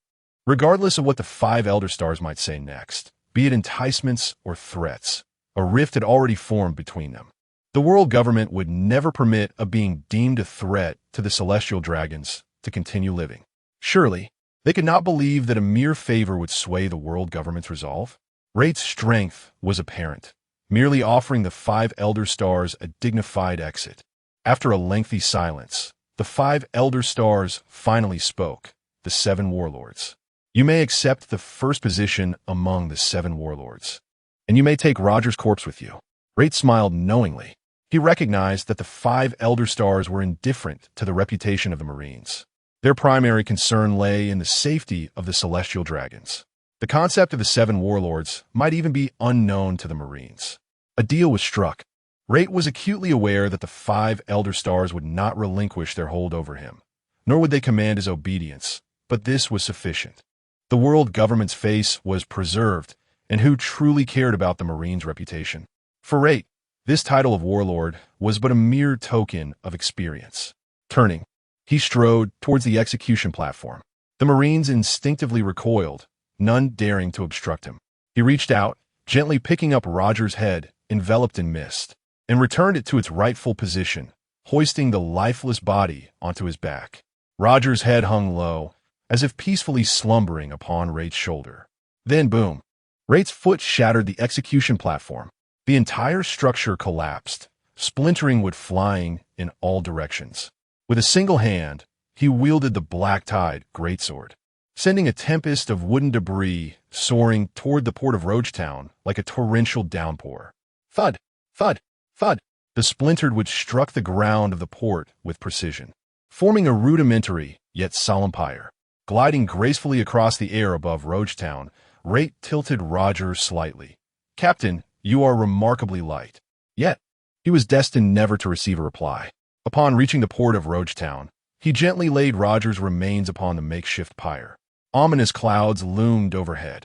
regardless of what the five Elder Stars might say next, be it enticements or threats, a rift had already formed between them. The world government would never permit a being deemed a threat to the celestial dragons to continue living. Surely, they could not believe that a mere favor would sway the world government's resolve. Rait's strength was apparent, merely offering the five Elder Stars a dignified exit. After a lengthy silence, the five Elder Stars finally spoke, the seven warlords. "You may accept the first position among the seven warlords, and you may take Roger's corpse with you." Rait smiled knowingly. He recognized that the five Elder Stars were indifferent to the reputation of the Marines. Their primary concern lay in the safety of the celestial dragons. The concept of the seven warlords might even be unknown to the Marines. A deal was struck. Rait was acutely aware that the five Elder Stars would not relinquish their hold over him, nor would they command his obedience, but this was sufficient. The world government's face was preserved, and who truly cared about the Marines' reputation? For Rait, this title of warlord was but a mere token of experience. Turning, he strode towards the execution platform. The Marines instinctively recoiled, none daring to obstruct him. He reached out, gently picking up Roger's head, enveloped in mist, and returned it to its rightful position, hoisting the lifeless body onto his back. Roger's head hung low, as if peacefully slumbering upon Rait's shoulder. Then boom! Rait's foot shattered the execution platform. The entire structure collapsed, splintering wood flying in all directions. With a single hand, he wielded the black-tied greatsword, sending a tempest of wooden debris soaring toward the port of Roachtown like a torrential downpour. Thud! Thud! Thud! The splintered wood struck the ground of the port with precision, forming a rudimentary yet solemn pyre. Gliding gracefully across the air above Roachtown, Rait tilted Roger slightly. "Captain, you are remarkably light." Yet, he was destined never to receive a reply. Upon reaching the port of Roachtown, he gently laid Roger's remains upon the makeshift pyre. Ominous clouds loomed overhead,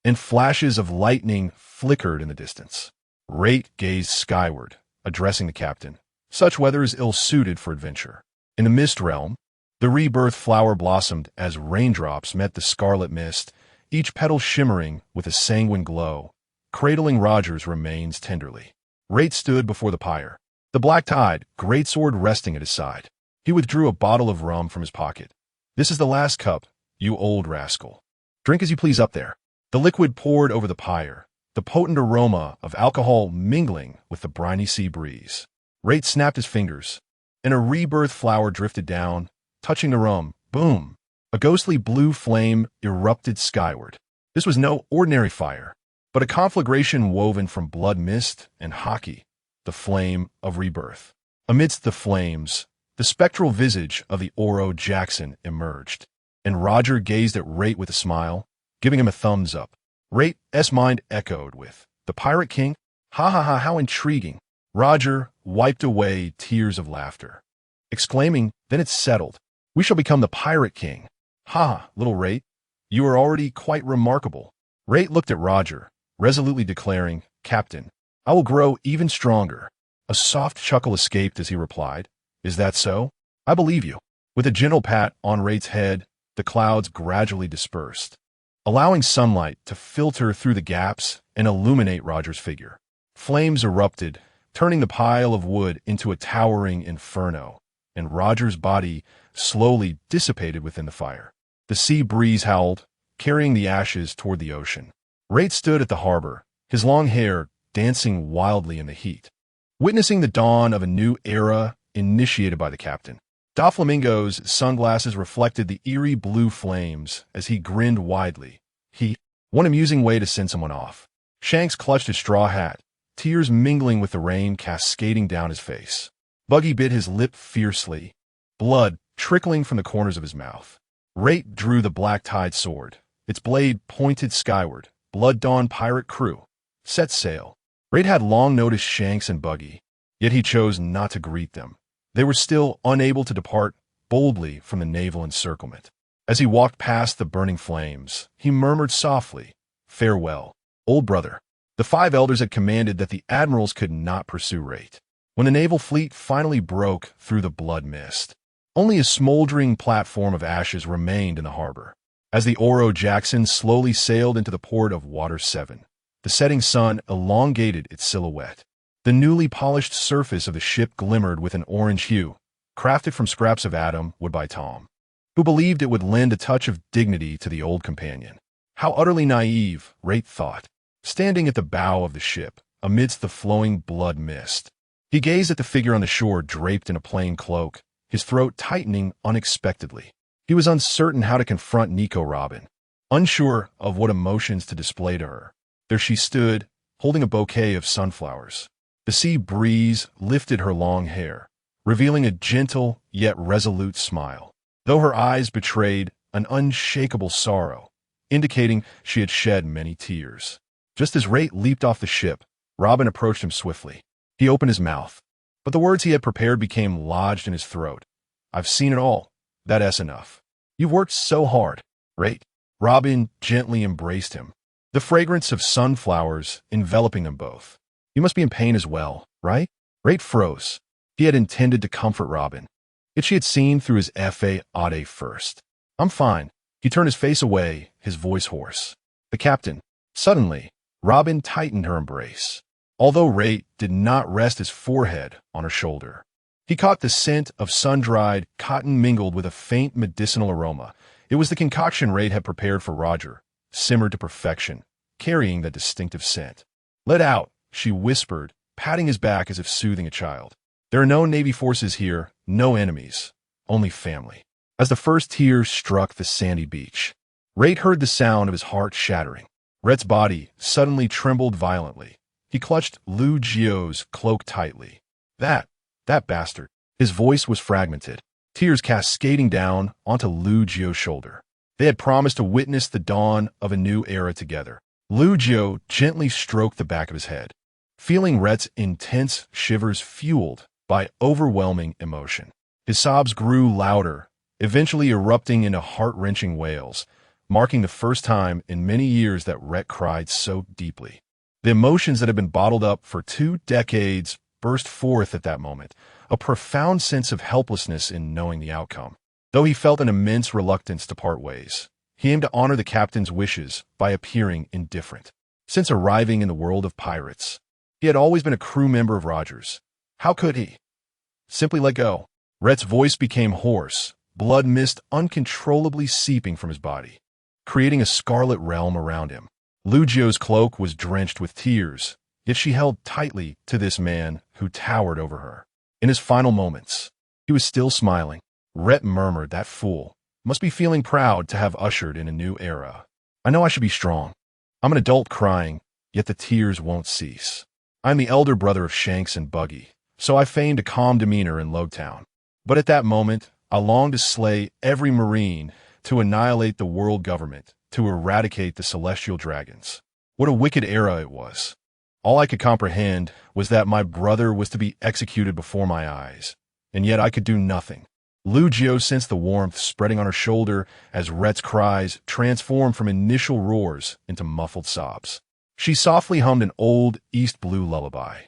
and flashes of lightning flickered in the distance. Rait gazed skyward, addressing the captain. Such weather is ill-suited for adventure. In the mist realm, the rebirth flower blossomed as raindrops met the scarlet mist, each petal shimmering with a sanguine glow, cradling Roger's remains tenderly. Rait stood before the pyre, the black-tied greatsword resting at his side. He withdrew a bottle of rum from his pocket. "This is the last cup, you old rascal. Drink as you please up there." The liquid poured over the pyre, the potent aroma of alcohol mingling with the briny sea breeze. Rait snapped his fingers, and a rebirth flower drifted down, touching the rum. Boom! A ghostly blue flame erupted skyward. This was no ordinary fire, but a conflagration woven from blood mist and hockey, the flame of rebirth. Amidst the flames, the spectral visage of the Oro Jackson emerged, and Roger gazed at Rait with a smile, giving him a thumbs up. Rait's mind echoed with, "The Pirate King? Ha ha ha, how intriguing." Roger wiped away tears of laughter, exclaiming, "Then it's settled. We shall become the Pirate King. Ha, little Rait, you are already quite remarkable." Rait looked at Roger, resolutely declaring, "Captain, I will grow even stronger." A soft chuckle escaped as he replied, "Is that so? I believe you." With a gentle pat on Rait's head, the clouds gradually dispersed, allowing sunlight to filter through the gaps and illuminate Roger's figure. Flames erupted, turning the pile of wood into a towering inferno, and Roger's body slowly dissipated within the fire. The sea breeze howled, carrying the ashes toward the ocean. Rait stood at the harbor, his long hair dancing wildly in the heat. Witnessing the dawn of a new era initiated by the captain. Doflamingo's sunglasses reflected the eerie blue flames as he grinned widely. One amusing way to send someone off. Shanks clutched his straw hat, tears mingling with the rain cascading down his face. Buggy bit his lip fiercely, blood trickling from the corners of his mouth. Rait drew the black-tied sword, its blade pointed skyward. Blood Dawn pirate crew. Set sail. Rait had long noticed Shanks and Buggy, yet he chose not to greet them. They were still unable to depart boldly from the naval encirclement. As he walked past the burning flames, he murmured softly, "Farewell, old brother." The 5 elders had commanded that the admirals could not pursue Rait. When the naval fleet finally broke through the blood mist, only a smoldering platform of ashes remained in the harbor. As the Oro Jackson slowly sailed into the port of Water 7, the setting sun elongated its silhouette. The newly polished surface of the ship glimmered with an orange hue, crafted from scraps of atom wood by Tom, who believed it would lend a touch of dignity to the old companion. How utterly naive, Rait thought, standing at the bow of the ship, amidst the flowing blood mist. He gazed at the figure on the shore draped in a plain cloak, his throat tightening unexpectedly. He was uncertain how to confront Nico Robin, unsure of what emotions to display to her. There she stood, holding a bouquet of sunflowers. The sea breeze lifted her long hair, revealing a gentle yet resolute smile, though her eyes betrayed an unshakable sorrow, indicating she had shed many tears. Just as Rait leaped off the ship, Robin approached him swiftly. He opened his mouth, but the words he had prepared became lodged in his throat. "I've seen it all. That's enough. You've worked so hard, Rait." Robin gently embraced him, the fragrance of sunflowers enveloping them both. "You must be in pain as well, right?" Rait froze. He had intended to comfort Robin, yet she had seen through his Ade first. "I'm fine." He turned his face away, his voice hoarse. "The captain." Suddenly, Robin tightened her embrace, although Rait did not rest his forehead on her shoulder. He caught the scent of sun-dried cotton mingled with a faint medicinal aroma. It was the concoction Rait had prepared for Roger, simmered to perfection, carrying that distinctive scent. "Let out," she whispered, patting his back as if soothing a child. "There are no Navy forces here, no enemies, only family." As the first tears struck the sandy beach, Rait heard the sound of his heart shattering. Rhett's body suddenly trembled violently. He clutched Lu Jio's cloak tightly. That bastard. His voice was fragmented, tears cascading down onto Lu Jio's shoulder. They had promised to witness the dawn of a new era together. Lu Jio gently stroked the back of his head, feeling Rhett's intense shivers fueled by overwhelming emotion. His sobs grew louder, eventually erupting into heart-wrenching wails, marking the first time in many years that Rhett cried so deeply. The emotions that had been bottled up for 2 decades burst forth at that moment, a profound sense of helplessness in knowing the outcome. Though he felt an immense reluctance to part ways, he aimed to honor the captain's wishes by appearing indifferent. Since arriving in the world of pirates, he had always been a crew member of Roger's. How could he simply let go? Rhett's voice became hoarse, blood mist uncontrollably seeping from his body, creating a scarlet realm around him. Lu Jio's cloak was drenched with tears, yet she held tightly to this man who towered over her. In his final moments, he was still smiling. Rhett murmured, "That fool must be feeling proud to have ushered in a new era. I know I should be strong. I'm an adult crying, yet the tears won't cease. I'm the elder brother of Shanks and Buggy, so I feigned a calm demeanor in Logtown. But at that moment, I longed to slay every Marine, to annihilate the world government, to eradicate the celestial dragons. What a wicked era it was. All I could comprehend was that my brother was to be executed before my eyes, and yet I could do nothing." Lu Jio sensed the warmth spreading on her shoulder as Rhett's cries transformed from initial roars into muffled sobs. She softly hummed an old East Blue lullaby,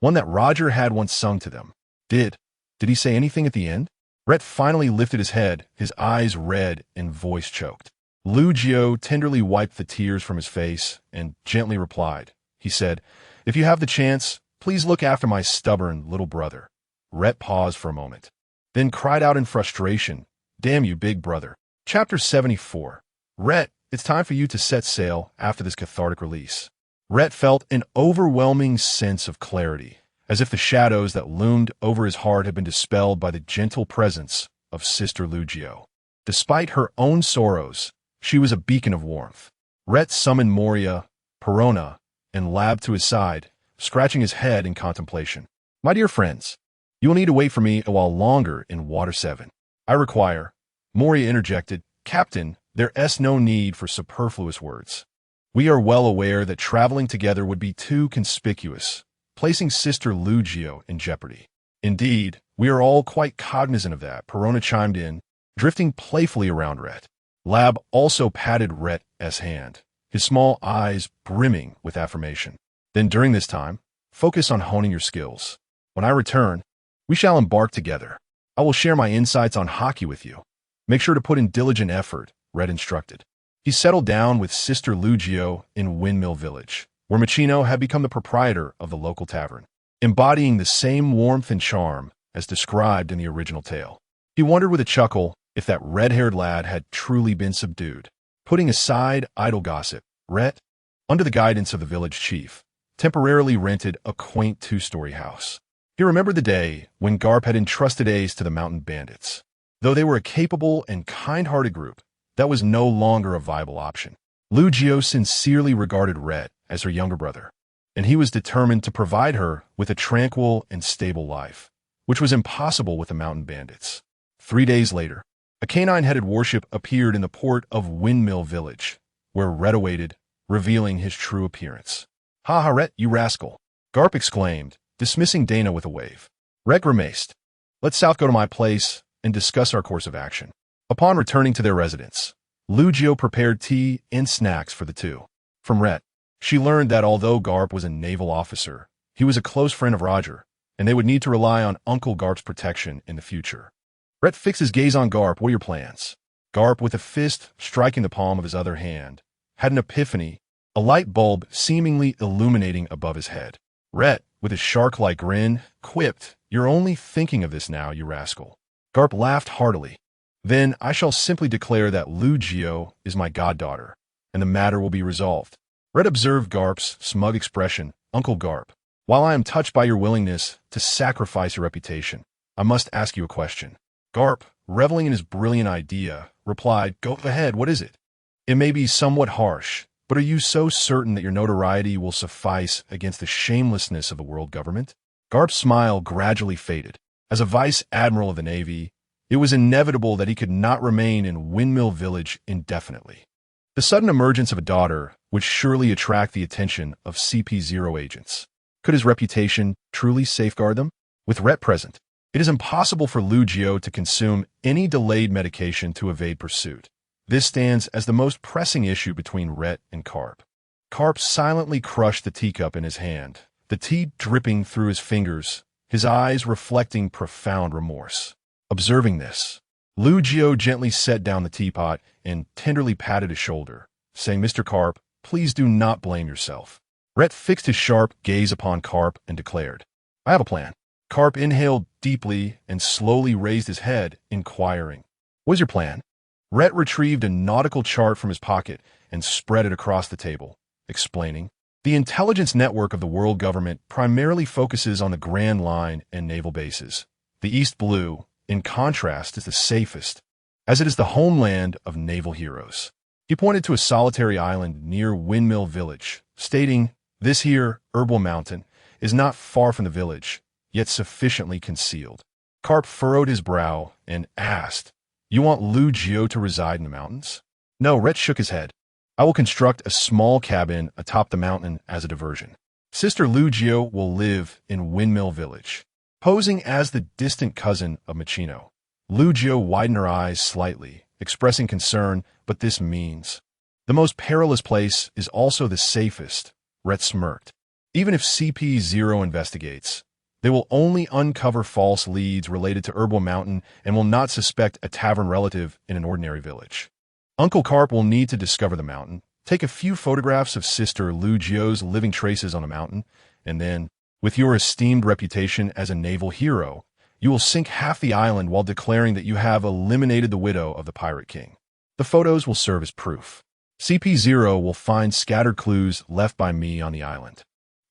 one that Roger had once sung to them. Did he say anything at the end? Rhett finally lifted his head, his eyes red and voice choked. Lu Jio tenderly wiped the tears from his face and gently replied. He said, "If you have the chance, please look after my stubborn little brother." Rhett paused for a moment, then cried out in frustration, "Damn you, big brother." Chapter 74. Rhett, it's time for you to set sail after this cathartic release. Rhett felt an overwhelming sense of clarity as if the shadows that loomed over his heart had been dispelled by the gentle presence of Sister Lugio. Despite her own sorrows, she was a beacon of warmth. Rait summoned Moria, Perona, and Lab to his side, scratching his head in contemplation. "My dear friends, you will need to wait for me a while longer in Water 7. I require," Moria interjected. "Captain, there's no need for superfluous words. We are well aware that traveling together would be too conspicuous, placing Sister Lugio in jeopardy." "Indeed, we are all quite cognizant of that," Perona chimed in, drifting playfully around Rait. Lab also patted Rait's hand, his small eyes brimming with affirmation. "Then during this time, focus on honing your skills. When I return, we shall embark together. I will share my insights on hockey with you. Make sure to put in diligent effort," Rait instructed. He settled down with Sister Lugio in Windmill Village, where Machino had become the proprietor of the local tavern, embodying the same warmth and charm as described in the original tale. He wondered with a chuckle if that red-haired lad had truly been subdued. Putting aside idle gossip, Rait, under the guidance of the village chief, temporarily rented a quaint two-story house. He remembered the day when Garp had entrusted Ace to the mountain bandits. Though they were a capable and kind-hearted group, that was no longer a viable option. Lugio sincerely regarded Rait as her younger brother, and he was determined to provide her with a tranquil and stable life, which was impossible with the mountain bandits. 3 days later, a canine-headed warship appeared in the port of Windmill Village, where Rait awaited, revealing his true appearance. "Ha ha, Rait, you rascal!" Garp exclaimed, dismissing Dana with a wave. Rait grimaced. "Let's south go to my place and discuss our course of action." Upon returning to their residence, Lugio prepared tea and snacks for the two. From Rait, she learned that although Garp was a naval officer, he was a close friend of Roger, and they would need to rely on Uncle Garp's protection in the future. Rait fixed his gaze on Garp. "What are your plans?" Garp, with a fist striking the palm of his other hand, had an epiphany, a light bulb seemingly illuminating above his head. Rait, with a shark-like grin, quipped, "You're only thinking of this now, you rascal." Garp laughed heartily. "Then I shall simply declare that Lugio is my goddaughter, and the matter will be resolved." Rait observed Garp's smug expression. "Uncle Garp, while I am touched by your willingness to sacrifice your reputation, I must ask you a question." Garp, reveling in his brilliant idea, replied, "Go ahead, what is it?" "It may be somewhat harsh, but are you so certain that your notoriety will suffice against the shamelessness of the world government?" Garp's smile gradually faded. As a vice admiral of the Navy, it was inevitable that he could not remain in Windmill Village indefinitely. The sudden emergence of a daughter would surely attract the attention of CP0 agents. Could his reputation truly safeguard them? With Rait present, it is impossible for Lugio to consume any delayed medication to evade pursuit. This stands as the most pressing issue between Rait and Garp. Garp silently crushed the teacup in his hand, the tea dripping through his fingers, his eyes reflecting profound remorse. Observing this, Lugio gently set down the teapot and tenderly patted his shoulder, saying, "Mr. Garp, please do not blame yourself." Rait fixed his sharp gaze upon Garp and declared, "I have a plan." Garp inhaled deeply and slowly raised his head, inquiring, "What is your plan?" Rait retrieved a nautical chart from his pocket and spread it across the table, explaining, "The intelligence network of the world government primarily focuses on the Grand Line and naval bases. The East Blue, in contrast, is the safest, as it is the homeland of naval heroes." He pointed to a solitary island near Windmill Village, stating, "This here, Herbal Mountain, is not far from the village, yet sufficiently concealed." Garp furrowed his brow and asked, "You want Lugio to reside in the mountains?" "No," Rait shook his head. "I will construct a small cabin atop the mountain as a diversion. Sister Lugio will live in Windmill Village." Posing as the distant cousin of Machino, Lugio widened her eyes slightly, expressing concern, "But this means the most perilous place is also the safest," Rait smirked. "Even if CP0 investigates, they will only uncover false leads related to Herbal Mountain and will not suspect a tavern relative in an ordinary village. Uncle Garp will need to discover the mountain, take a few photographs of Sister Lugio's living traces on the mountain, and then, with your esteemed reputation as a naval hero, you will sink half the island while declaring that you have eliminated the widow of the Pirate King. The photos will serve as proof. CP0 will find scattered clues left by me on the island.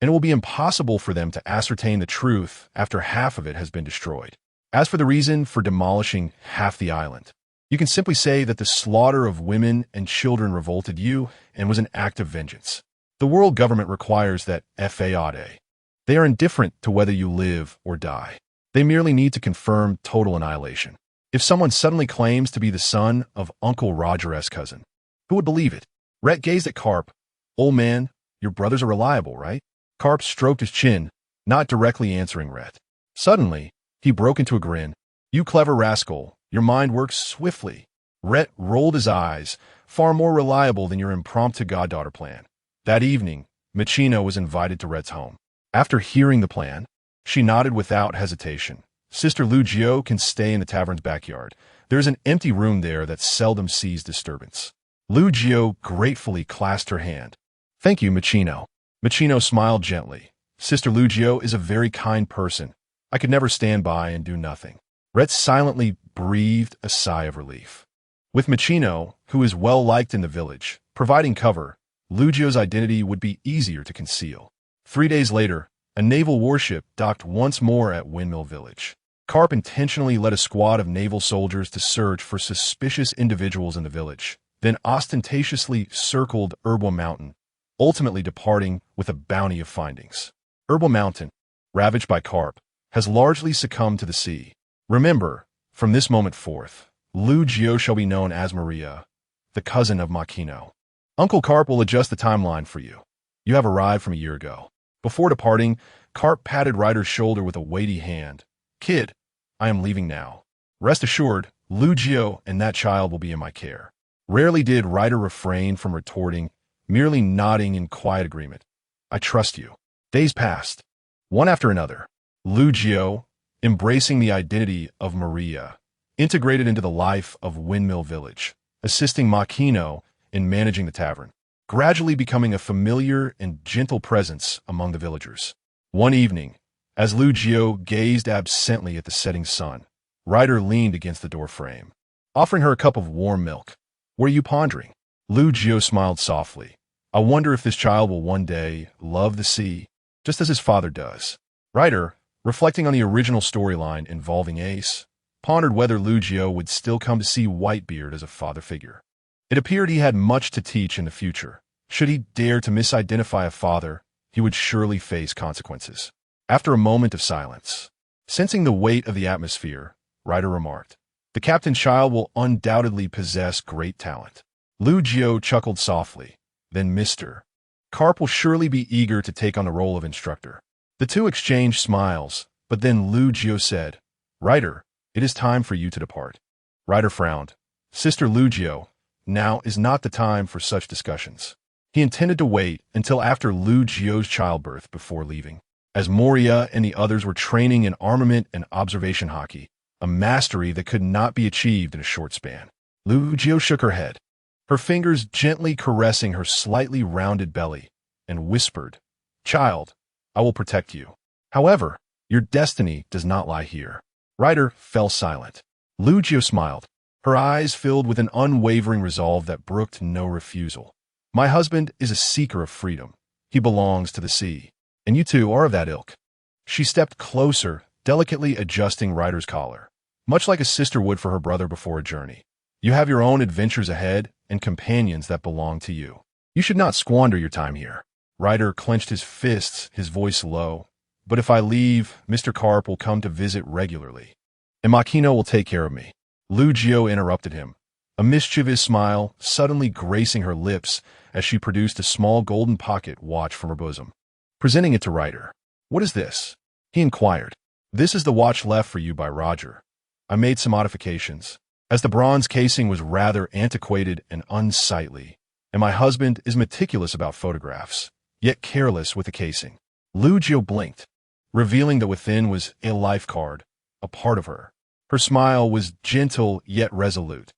and it will be impossible for them to ascertain the truth after half of it has been destroyed. As for the reason for demolishing half the island, you can simply say that the slaughter of women and children revolted you and was an act of vengeance. The world government requires that FAOD. They are indifferent to whether you live or die. They merely need to confirm total annihilation. If someone suddenly claims to be the son of Uncle Roger's cousin, who would believe it? Rait gazed at Carp. Old man, your brothers are reliable, right? Carp stroked his chin, not directly answering Rait. Suddenly, he broke into a grin. You clever rascal, your mind works swiftly. Rait rolled his eyes, far more reliable than your impromptu goddaughter plan. That evening, Machino was invited to Rait's home. After hearing the plan, she nodded without hesitation. Sister Lugio can stay in the tavern's backyard. There is an empty room there that seldom sees disturbance. Lugio gratefully clasped her hand. Thank you, Machino. Machino smiled gently. Sister Lugio is a very kind person. I could never stand by and do nothing. Rait silently breathed a sigh of relief. With Machino, who is well liked in the village, providing cover, Lugio's identity would be easier to conceal. 3 days later, a naval warship docked once more at Windmill Village. Carp intentionally led a squad of naval soldiers to search for suspicious individuals in the village, then ostentatiously circled Herbal Mountain, ultimately departing with a bounty of findings. Herbal Mountain, ravaged by Carp, has largely succumbed to the sea. Remember, from this moment forth, Lugio shall be known as Maria, the cousin of Machino. Uncle Carp will adjust the timeline for you. You have arrived from a year ago. Before departing, Carp patted Ryder's shoulder with a weighty hand. Kid, I am leaving now. Rest assured, Lugio and that child will be in my care. Rarely did Ryder refrain from retorting, merely nodding in quiet agreement. I trust you. Days passed, one after another. Lugio, embracing the identity of Maria, integrated into the life of Windmill Village, assisting Machino in managing the tavern, gradually becoming a familiar and gentle presence among the villagers. One evening, as Lugio gazed absently at the setting sun, Ryder leaned against the door frame, offering her a cup of warm milk. Were you pondering? Lugio smiled softly. I wonder if this child will one day love the sea, just as his father does. Ryder, reflecting on the original storyline involving Ace, pondered whether Lugio would still come to see Whitebeard as a father figure. It appeared he had much to teach in the future. Should he dare to misidentify a father, he would surely face consequences. After a moment of silence, sensing the weight of the atmosphere, Ryder remarked, the captain's child will undoubtedly possess great talent. Lugio chuckled softly. Then Mr. Carp will surely be eager to take on the role of instructor. The two exchanged smiles, but then Lugio said, Ryder, it is time for you to depart. Ryder frowned. Sister Lugio, now is not the time for such discussions. He intended to wait until after Lugio's childbirth before leaving. As Moria and the others were training in armament and observation hockey, a mastery that could not be achieved in a short span. Lugio shook her head, her fingers gently caressing her slightly rounded belly, and whispered, Child, I will protect you. However, your destiny does not lie here. Ryder fell silent. Lugio smiled, her eyes filled with an unwavering resolve that brooked no refusal. My husband is a seeker of freedom. He belongs to the sea, and you two are of that ilk. She stepped closer, delicately adjusting Ryder's collar, much like a sister would for her brother before a journey. You have your own adventures ahead and companions that belong to you. You should not squander your time here. Ryder clenched his fists, his voice low. But if I leave, Mr. Carp will come to visit regularly, and Machino will take care of me. Lugio interrupted him, a mischievous smile suddenly gracing her lips as she produced a small golden pocket watch from her bosom. Presenting it to Ryder. What is this? He inquired. This is the watch left for you by Roger. I made some modifications, as the bronze casing was rather antiquated and unsightly, and my husband is meticulous about photographs, yet careless with the casing. Lugio blinked, revealing that within was a life card, a part of her. Her smile was gentle yet resolute.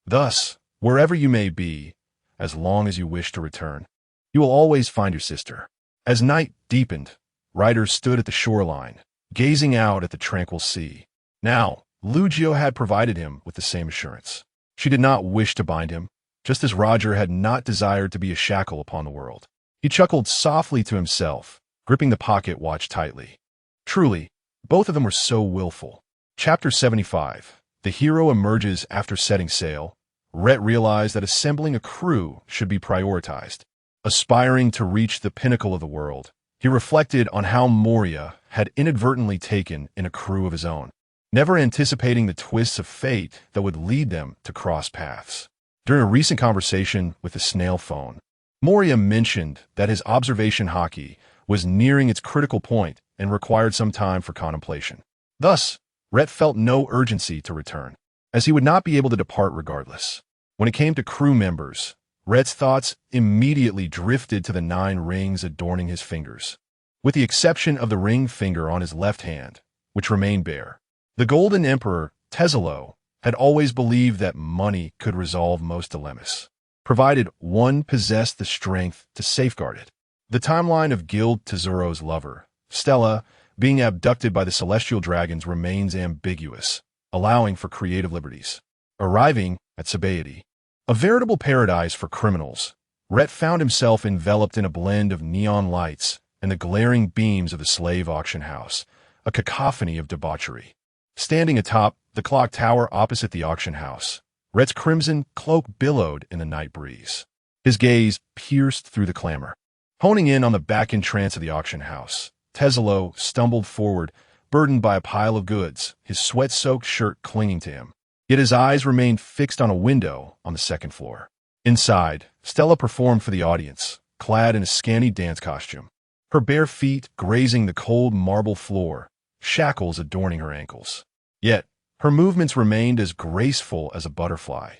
Thus, wherever you may be, as long as you wish to return, you will always find your sister. As night deepened, Ryder stood at the shoreline, gazing out at the tranquil sea. Now, Lugio had provided him with the same assurance. She did not wish to bind him, just as Roger had not desired to be a shackle upon the world. He chuckled softly to himself, gripping the pocket watch tightly. Truly, both of them were so willful. Chapter 75. The hero emerges after setting sail. Rait realized that assembling a crew should be prioritized. Aspiring to reach the pinnacle of the world, he reflected on how Moria had inadvertently taken in a crew of his own, never anticipating the twists of fate that would lead them to cross paths. During a recent conversation with the snail phone, Moria mentioned that his observation haki was nearing its critical point and required some time for contemplation. Thus, Rait felt no urgency to return, as he would not be able to depart regardless. When it came to crew members, Rait's thoughts immediately drifted to the 9 rings adorning his fingers, with the exception of the ring finger on his left hand, which remained bare. The Golden Emperor, Tesla, had always believed that money could resolve most dilemmas, provided one possessed the strength to safeguard it. The timeline of Guild to Zoro's lover, Stella, being abducted by the celestial dragons remains ambiguous, allowing for creative liberties. Arriving at Sabaody, a veritable paradise for criminals, Rait found himself enveloped in a blend of neon lights and the glaring beams of the slave auction house, a cacophony of debauchery. Standing atop the clock tower opposite the auction house, Rait's crimson cloak billowed in the night breeze. His gaze pierced through the clamor. Honing in on the back entrance of the auction house, Tesla stumbled forward, burdened by a pile of goods, his sweat-soaked shirt clinging to him. Yet his eyes remained fixed on a window on the second floor. Inside, Stella performed for the audience, clad in a scanty dance costume, her bare feet grazing the cold marble floor, shackles adorning her ankles. Yet, her movements remained as graceful as a butterfly.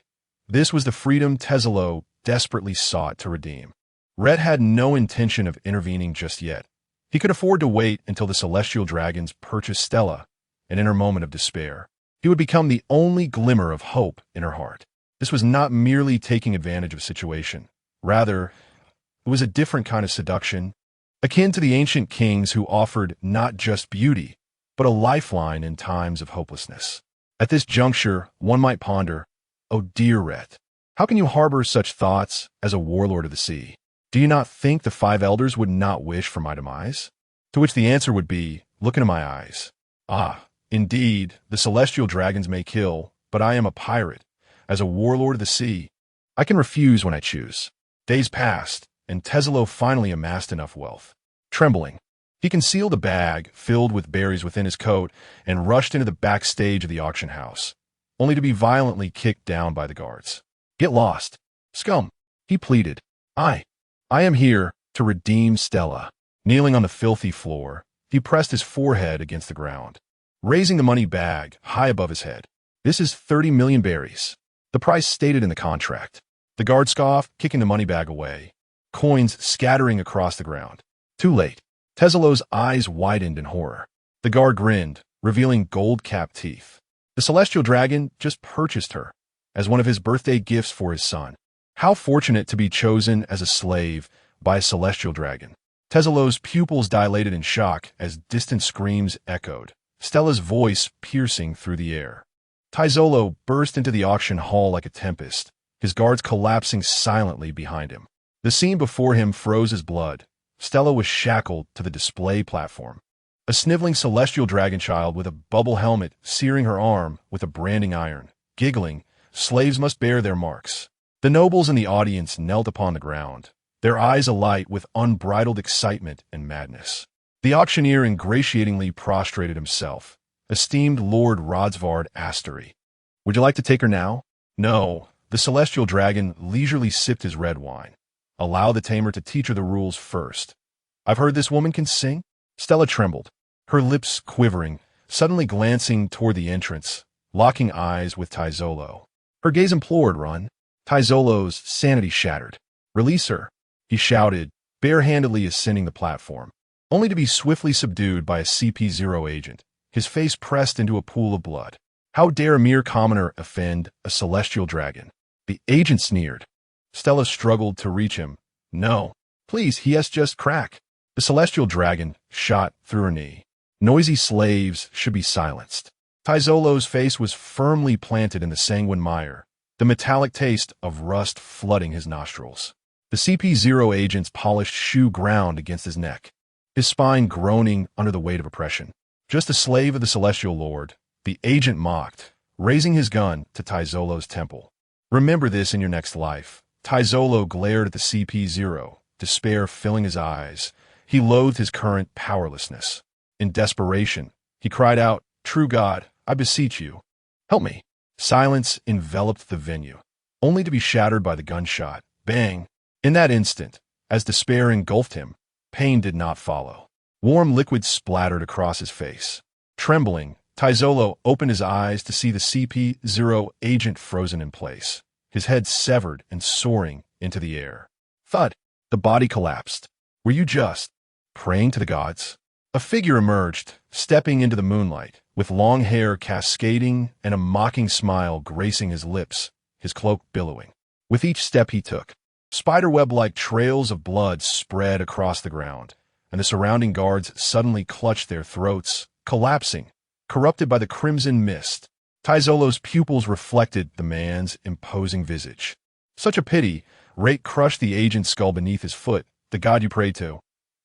This was the freedom Tesla desperately sought to redeem. Rait had no intention of intervening just yet. He could afford to wait until the celestial dragons purchased Stella, and in her moment of despair, he would become the only glimmer of hope in her heart. This was not merely taking advantage of a situation. Rather, it was a different kind of seduction, akin to the ancient kings who offered not just beauty, but a lifeline in times of hopelessness. At this juncture, one might ponder, "Oh dear Rait, how can you harbor such thoughts as a warlord of the sea? Do you not think the 5 elders would not wish for my demise?" To which the answer would be, "Look into my eyes. Ah, indeed, the celestial dragons may kill, but I am a pirate. As a warlord of the sea, I can refuse when I choose." Days passed, and Tesla finally amassed enough wealth. Trembling, he concealed a bag filled with berries within his coat and rushed into the backstage of the auction house, only to be violently kicked down by the guards. "Get lost, scum," he pleaded. I am here to redeem Stella." Kneeling on the filthy floor, he pressed his forehead against the ground, raising the money bag high above his head. "This is 30 million berries, the price stated in the contract." The guard scoffed, kicking the money bag away, coins scattering across the ground. Too late. Tesla's eyes widened in horror. The guard grinned, revealing gold-capped teeth. The celestial dragon just purchased her as one of his birthday gifts for his son. How fortunate to be chosen as a slave by a celestial dragon. Tesla's pupils dilated in shock as distant screams echoed, Stella's voice piercing through the air. Taizolo burst into the auction hall like a tempest, his guards collapsing silently behind him. The scene before him froze his blood. Stella was shackled to the display platform. A sniveling celestial dragon child with a bubble helmet searing her arm with a branding iron. Giggling, "Slaves must bear their marks." The nobles in the audience knelt upon the ground, their eyes alight with unbridled excitement and madness. The auctioneer ingratiatingly prostrated himself. "Esteemed Lord Rodsvard Astery, would you like to take her now?" "No." The celestial dragon leisurely sipped his red wine. "Allow the tamer to teach her the rules first." "I've heard this woman can sing." Stella trembled, her lips quivering, suddenly glancing toward the entrance, locking eyes with Taizolo. Her gaze implored Run. Taizolo's sanity shattered. "Release her," he shouted, barehandedly ascending the platform, only to be swiftly subdued by a CP0 agent, his face pressed into a pool of blood. How dare a mere commoner offend a celestial dragon? The agent sneered. Stella struggled to reach him. "No, please, he has just crack." The celestial dragon shot through her knee. Noisy slaves should be silenced. Taizolo's face was firmly planted in the sanguine mire, the metallic taste of rust flooding his nostrils. The CP0 agent's polished shoe ground against his neck. his spine groaning under the weight of oppression. Just a slave of the Celestial Lord, the agent mocked, raising his gun to Taizolo's temple. Remember this in your next life. Taizolo glared at the CP0, despair filling his eyes. He loathed his current powerlessness. In desperation, he cried out, "True God, I beseech you, help me." Silence enveloped the venue, only to be shattered by the gunshot. Bang! In that instant, as despair engulfed him, pain did not follow. Warm liquid splattered across his face. Trembling, Taizolo opened his eyes to see the CP0 agent frozen in place, his head severed and soaring into the air. Thud! The body collapsed. Were you just praying to the gods? A figure emerged, stepping into the moonlight, with long hair cascading and a mocking smile gracing his lips, his cloak billowing. With each step he took, spiderweb-like trails of blood spread across the ground, and the surrounding guards suddenly clutched their throats, collapsing, corrupted by the crimson mist. Taizolo's pupils reflected the man's imposing visage. Such a pity. Rait crushed the agent's skull beneath his foot. The god you prayed to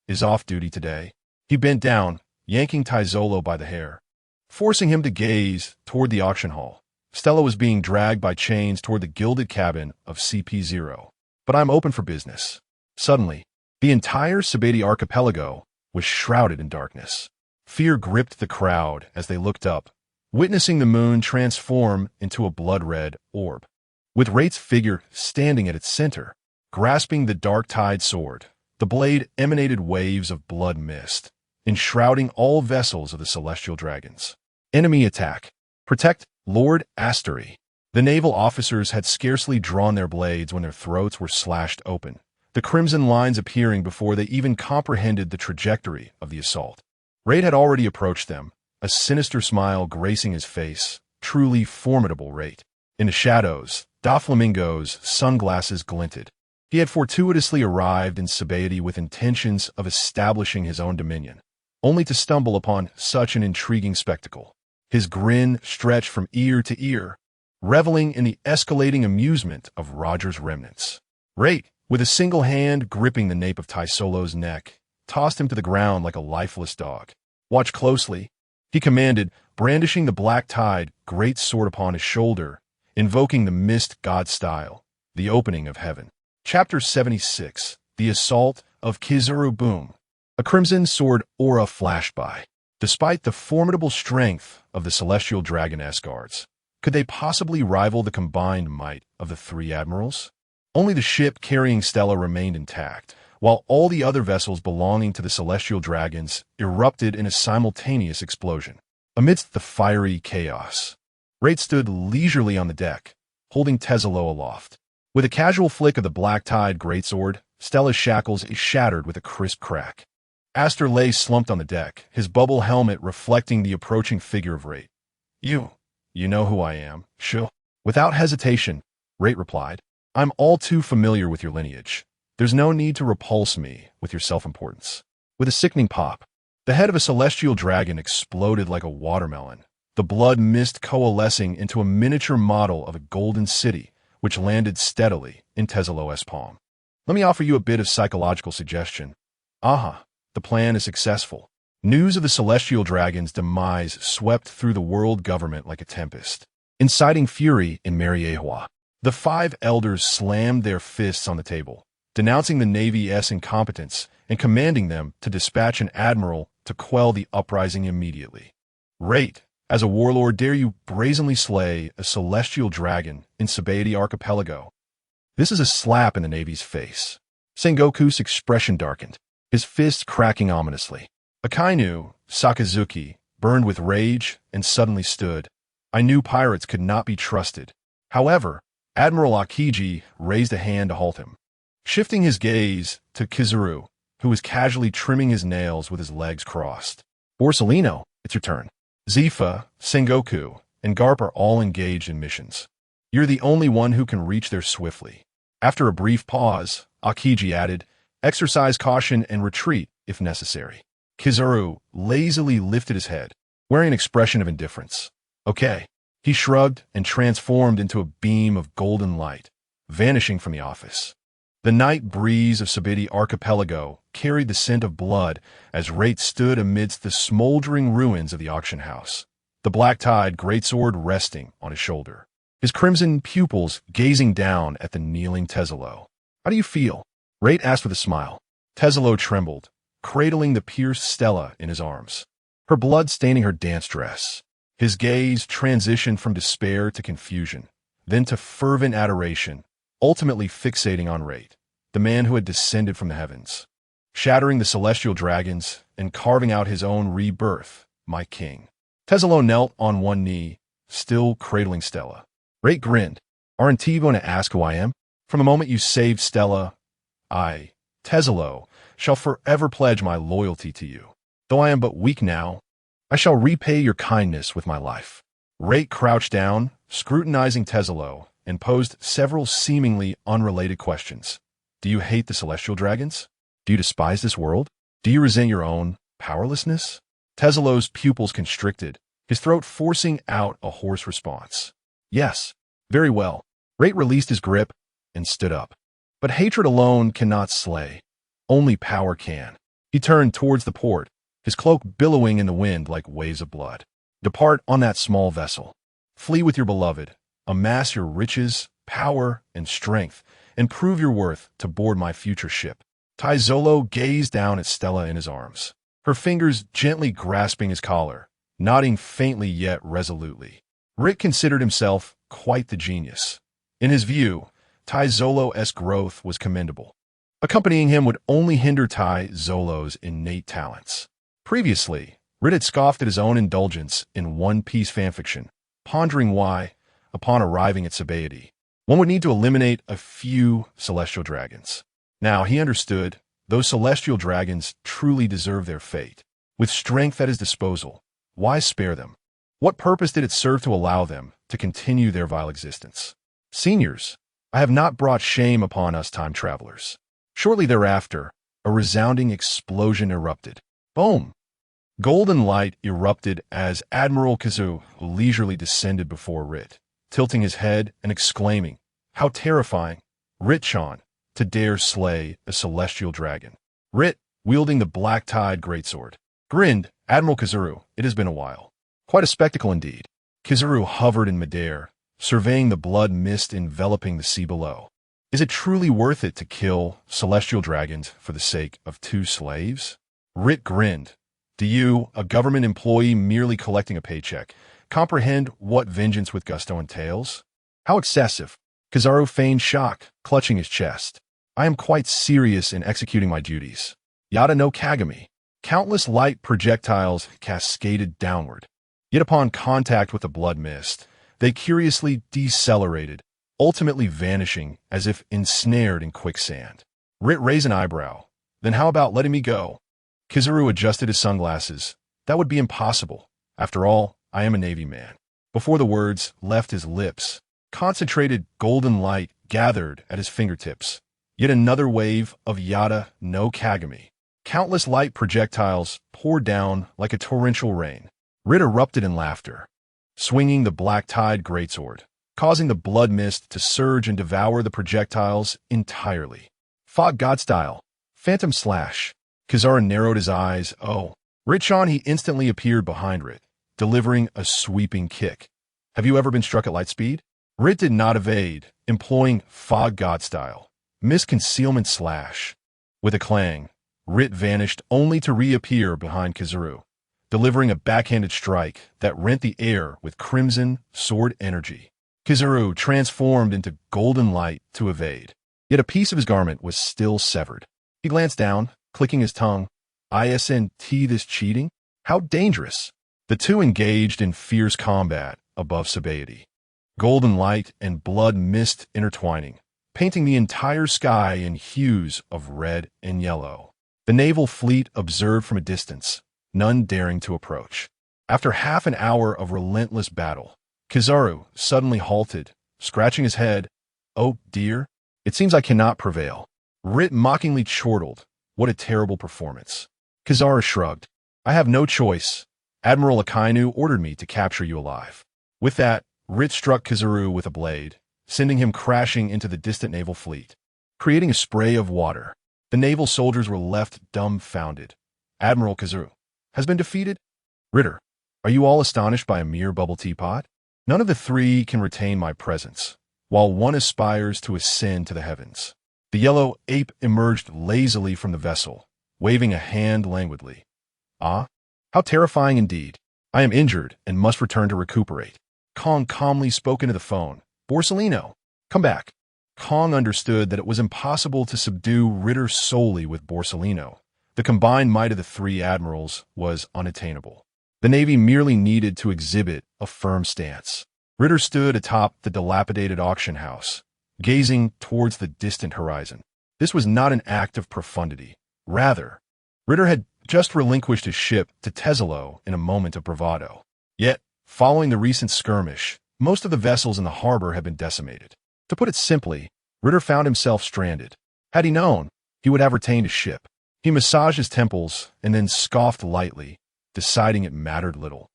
is off duty today. He bent down, yanking Taizolo by the hair, forcing him to gaze toward the auction hall. Stella was being dragged by chains toward the gilded cabin of CP0. But I'm open for business. Suddenly, the entire Sabeti archipelago was shrouded in darkness. Fear gripped the crowd as they looked up, witnessing the moon transform into a blood-red orb. With Rait's figure standing at its center, grasping the dark tide sword, the blade emanated waves of blood mist, enshrouding all vessels of the celestial dragons. Enemy attack. Protect Lord Astery. The naval officers had scarcely drawn their blades when their throats were slashed open, the crimson lines appearing before they even comprehended the trajectory of the assault. Rait had already approached them, a sinister smile gracing his face. Truly formidable Rait. In the shadows, Doflamingo's sunglasses glinted. He had fortuitously arrived in Sabeti with intentions of establishing his own dominion, only to stumble upon such an intriguing spectacle. His grin stretched from ear to ear, reveling in the escalating amusement of Roger's remnants. Rait, with a single hand gripping the nape of Taizolo's neck, tossed him to the ground like a lifeless dog. "Watch closely," he commanded, brandishing the black tide great sword upon his shoulder, invoking the mist god style, the opening of heaven. Chapter 76, The Assault of Kizuru Boom. A crimson sword aura flashed by. Despite the formidable strength of the celestial dragon guards, could they possibly rival the combined might of the three admirals? Only the ship carrying Stella remained intact, while all the other vessels belonging to the celestial dragons erupted in a simultaneous explosion. Amidst the fiery chaos, Rait stood leisurely on the deck, holding Taizolo aloft. With a casual flick of the black tide greatsword, Stella's shackles shattered with a crisp crack. Aster lay slumped on the deck, his bubble helmet reflecting the approaching figure of Rait. You know who I am, shoo." Without hesitation, Rait replied, "I'm all too familiar with your lineage. There's no need to repulse me with your self-importance." With a sickening pop, the head of a celestial dragon exploded like a watermelon, the blood mist coalescing into a miniature model of a golden city, which landed steadily in Taizolo's palm. "Let me offer you a bit of psychological suggestion. Aha, the plan is successful." News of the celestial dragon's demise swept through the world government like a tempest, inciting fury in Mariehua. The five elders slammed their fists on the table, denouncing the Navy's incompetence and commanding them to dispatch an admiral to quell the uprising immediately. "Rait, as a warlord, dare you brazenly slay a celestial dragon in Sabeti archipelago?" This is a slap in the Navy's face. Sengoku's expression darkened, his fists cracking ominously. Akainu, Sakazuki, burned with rage and suddenly stood. I knew pirates could not be trusted. However, Admiral Akiji raised a hand to halt him. Shifting his gaze to Kizuru, who was casually trimming his nails with his legs crossed. "Borsellino, it's your turn. Zifa, Sengoku, and Garp are all engaged in missions. You're the only one who can reach there swiftly." After a brief pause, Akiji added, "Exercise caution and retreat if necessary." Kizuru lazily lifted his head, wearing an expression of indifference. "Okay." He shrugged and transformed into a beam of golden light, vanishing from the office. The night breeze of Sabidi Archipelago carried the scent of blood as Rait stood amidst the smoldering ruins of the auction house, the black-tied greatsword resting on his shoulder, his crimson pupils gazing down at the kneeling Tesalo. "How do you feel?" Rait asked with a smile. Tesalo trembled, cradling the pierced Stella in his arms, her blood staining her dance dress. His gaze transitioned from despair to confusion, then to fervent adoration, ultimately fixating on Rait, the man who had descended from the heavens, shattering the celestial dragons and carving out his own rebirth, my king. Tesalo knelt on one knee, still cradling Stella. Rait grinned. "Aren't you going to ask who I am? From the moment you saved Stella, I, Tesalo, shall forever pledge my loyalty to you. Though I am but weak now, I shall repay your kindness with my life." Rait crouched down, scrutinizing Tesalo, and posed several seemingly unrelated questions. "Do you hate the celestial dragons? Do you despise this world? Do you resent your own powerlessness?" Tesalo's pupils constricted, his throat forcing out a hoarse response. "Yes, very well." Rait released his grip and stood up. "But hatred alone cannot slay. Only power can." He turned towards the port, his cloak billowing in the wind like waves of blood. "Depart on that small vessel. Flee with your beloved. Amass your riches, power, and strength, and prove your worth to board my future ship." Taizolo gazed down at Stella in his arms, her fingers gently grasping his collar, nodding faintly yet resolutely. Rait considered himself quite the genius. In his view, Taizolo's growth was commendable. Accompanying him would only hinder Taizolo's innate talents. Previously, Rait had scoffed at his own indulgence in one-piece fanfiction, pondering why, upon arriving at Sabaody, one would need to eliminate a few celestial dragons. Now he understood those celestial dragons truly deserve their fate. With strength at his disposal, why spare them? What purpose did it serve to allow them to continue their vile existence? "Seniors, I have not brought shame upon us time travelers." Shortly thereafter, a resounding explosion erupted. Boom! Golden light erupted as Admiral Kizu leisurely descended before Rait, tilting his head and exclaiming, "How terrifying, Rait-chan, to dare slay a celestial dragon." Rait, wielding the black-tied greatsword, grinned. "Admiral Kizuru, it has been a while." Quite a spectacle indeed. Kizuru hovered in midair, surveying the blood mist enveloping the sea below. Is it truly worth it to kill celestial dragons for the sake of 2 slaves? Rait grinned. "Do you, a government employee merely collecting a paycheck, comprehend what vengeance with gusto entails?" "How excessive." Kizaru feigned shock, clutching his chest. "I am quite serious in executing my duties." Yada no Kagami. Countless light projectiles cascaded downward. Yet upon contact with the blood mist, they curiously decelerated, ultimately vanishing as if ensnared in quicksand. Rait raised an eyebrow. "Then how about letting me go?" Kizuru adjusted his sunglasses. "That would be impossible. After all, I am a Navy man." Before the words left his lips, concentrated golden light gathered at his fingertips. Yet another wave of Yada no Kagami. Countless light projectiles poured down like a torrential rain. Rait erupted in laughter, swinging the black-tied greatsword, causing the blood mist to surge and devour the projectiles entirely. Fog God style. Phantom slash. Kizaru narrowed his eyes. "Oh." Rait-chan, he instantly appeared behind Rait, delivering a sweeping kick. "Have you ever been struck at light speed?" Rait did not evade, employing Fog God style. Miss concealment slash. With a clang, Rait vanished only to reappear behind Kizuru, delivering a backhanded strike that rent the air with crimson sword energy. Kizuru transformed into golden light to evade, yet a piece of his garment was still severed. He glanced down, clicking his tongue. "ISNT this cheating? How dangerous." The two engaged in fierce combat above Sabaody. Golden light and blood mist intertwining, painting the entire sky in hues of red and yellow. The naval fleet observed from a distance, none daring to approach. After half an hour of relentless battle, Kizaru suddenly halted, scratching his head. "Oh, dear. It seems I cannot prevail." Rait mockingly chortled. "What a terrible performance." Kizaru shrugged. "I have no choice. Admiral Akainu ordered me to capture you alive." With that, Rait struck Kizaru with a blade, sending him crashing into the distant naval fleet. creating a spray of water. The naval soldiers were left dumbfounded. Admiral Kazuru has been defeated? Ritter, are you all astonished by a mere bubble teapot? None of the three can retain my presence, while one aspires to ascend to the heavens. The yellow ape emerged lazily from the vessel, waving a hand languidly. Ah, how terrifying indeed. I am injured and must return to recuperate. Kong calmly spoke into the phone. Borsellino, come back. Kong understood that it was impossible to subdue Ritter solely with Borsellino. The combined might of the three admirals was unattainable. The Navy merely needed to exhibit a firm stance. Ritter stood atop the dilapidated auction house, gazing towards the distant horizon. This was not an act of profundity. Rather, Ritter had just relinquished his ship to Tesalo in a moment of bravado. Yet, following the recent skirmish, most of the vessels in the harbor had been decimated. To put it simply, Ritter found himself stranded. Had he known, he would have retained his ship. He massaged his temples and then scoffed lightly, deciding it mattered little.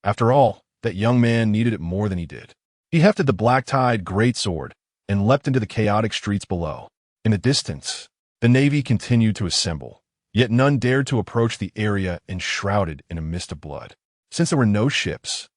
After all, that young man needed it more than he did. He hefted the black-tied greatsword and leapt into the chaotic streets below. In the distance, the Navy continued to assemble, yet none dared to approach the area enshrouded in a mist of blood. Since there were no ships,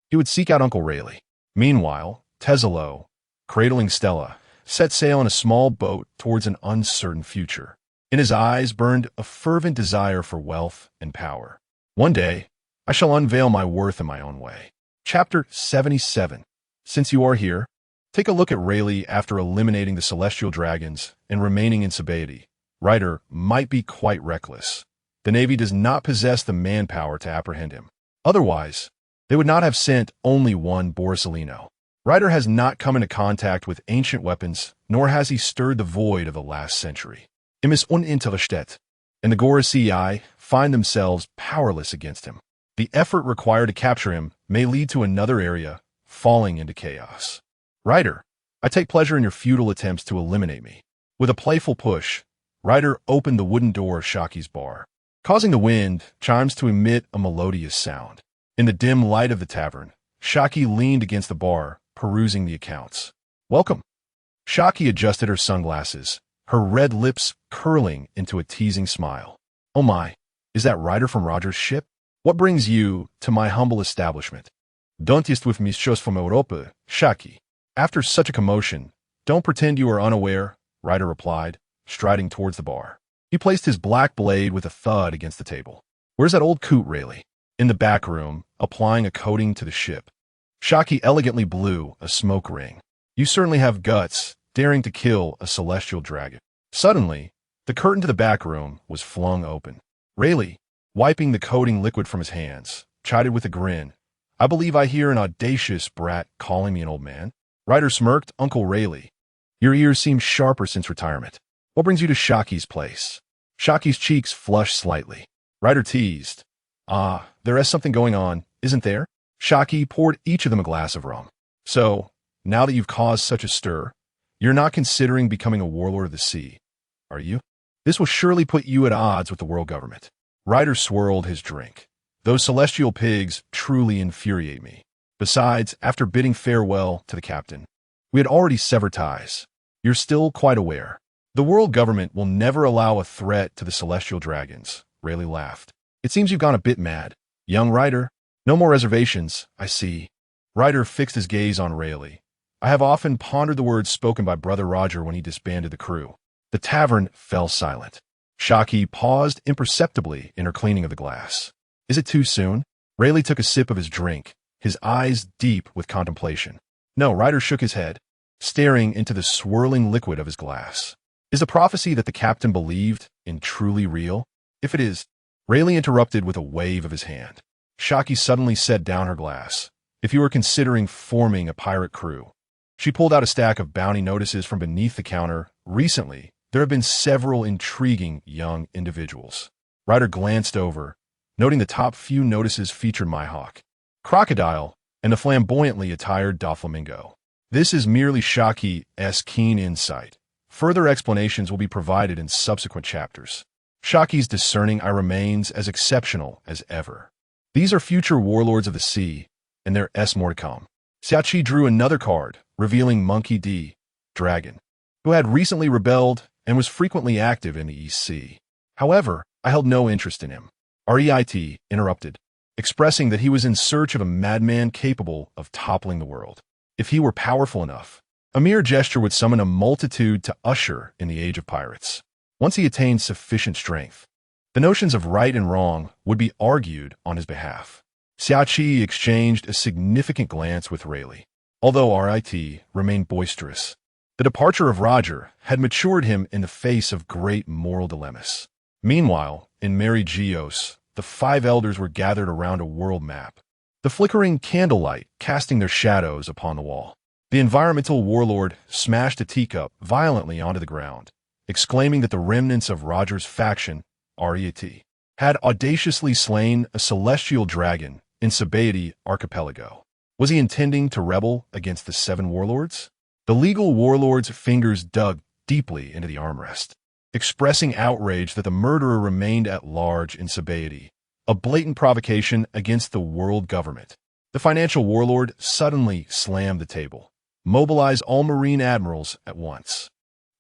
he would seek out Uncle Rayleigh. Meanwhile, Tesalo, cradling Stella, set sail in a small boat towards an uncertain future. In his eyes burned a fervent desire for wealth and power. One day, I shall unveil my worth in my own way. Chapter 77. Since you are here, take a look at Rayleigh after eliminating the celestial dragons and remaining in Sabaody. Ryder might be quite reckless. The Navy does not possess the manpower to apprehend him. Otherwise, they would not have sent only one Borsellino. Ryder has not come into contact with ancient weapons, nor has he stirred the void of the last century. Imis uninteresstet, and the Gorasii find themselves powerless against him. The effort required to capture him may lead to another area falling into chaos. Ryder, I take pleasure in your futile attempts to eliminate me. With a playful push, Ryder opened the wooden door of Shaki's bar, causing the wind chimes to emit a melodious sound. In the dim light of the tavern, Shaki leaned against the bar, perusing the accounts. Welcome. Shaki adjusted her sunglasses, her red lips curling into a teasing smile. Oh my, is that Ryder from Roger's ship? What brings you to my humble establishment? Don't ist with mistress from Europa, Shaki. After such a commotion, don't pretend you are unaware, Ryder replied, striding towards the bar. He placed his black blade with a thud against the table. Where's that old coot, Rayleigh? In the back room, applying a coating to the ship. Shaki elegantly blew a smoke ring. You certainly have guts, daring to kill a celestial dragon. Suddenly, the curtain to the back room was flung open. Rayleigh, wiping the coating liquid from his hands, chided with a grin. I believe I hear an audacious brat calling me an old man. Ryder smirked. Uncle Rayleigh, your ears seem sharper since retirement. What brings you to Shaki's place? Shaki's cheeks flushed slightly. Ryder teased. Ah, there is something going on, isn't there? Shaki poured each of them a glass of rum. So, now that you've caused such a stir, you're not considering becoming a warlord of the sea, are you? This will surely put you at odds with the world government. Ryder swirled his drink. Those celestial pigs truly infuriate me. Besides, after bidding farewell to the captain, we had already severed ties. You're still quite aware. The world government will never allow a threat to the celestial dragons, Rayleigh laughed. It seems you've gone a bit mad. Young Ryder, no more reservations, I see. Ryder fixed his gaze on Rayleigh. I have often pondered the words spoken by Brother Roger when he disbanded the crew. The tavern fell silent. Shaki paused imperceptibly in her cleaning of the glass. Is it too soon? Rayleigh took a sip of his drink, his eyes deep with contemplation. No, Ryder shook his head, staring into the swirling liquid of his glass. Is the prophecy that the captain believed in truly real? If it is, Rayleigh interrupted with a wave of his hand. Shaki suddenly set down her glass. If you are considering forming a pirate crew. She pulled out a stack of bounty notices from beneath the counter. Recently, there have been several intriguing young individuals. Ryder glanced over, noting the top few notices featured Mihawk, Crocodile, and the flamboyantly attired Doflamingo. This is merely Shaki's keen insight. Further explanations will be provided in subsequent chapters. Shaki's discerning eye remains as exceptional as ever. These are future warlords of the sea, and there is more to come. Xiachi drew another card, revealing Monkey D. Dragon. who had recently rebelled and was frequently active in the East Sea. However, I held no interest in him. Rait interrupted, expressing that he was in search of a madman capable of toppling the world. If he were powerful enough, a mere gesture would summon a multitude to usher in the age of pirates. Once he attained sufficient strength, the notions of right and wrong would be argued on his behalf. Xiaoqi exchanged a significant glance with Rayleigh. Although Rait remained boisterous, the departure of Roger had matured him in the face of great moral dilemmas. Meanwhile, in Mary Geos, the 5 elders were gathered around a world map, the flickering candlelight casting their shadows upon the wall. The environmental warlord smashed a teacup violently onto the ground, exclaiming that the remnants of Roger's faction, Rait, had audaciously slain a celestial dragon in Sabaody Archipelago. Was he intending to rebel against the 7 warlords? The legal warlord's fingers dug deeply into the armrest, expressing outrage that the murderer remained at large in Sabaody, a blatant provocation against the world government. The financial warlord suddenly slammed the table. Mobilize all marine admirals at once.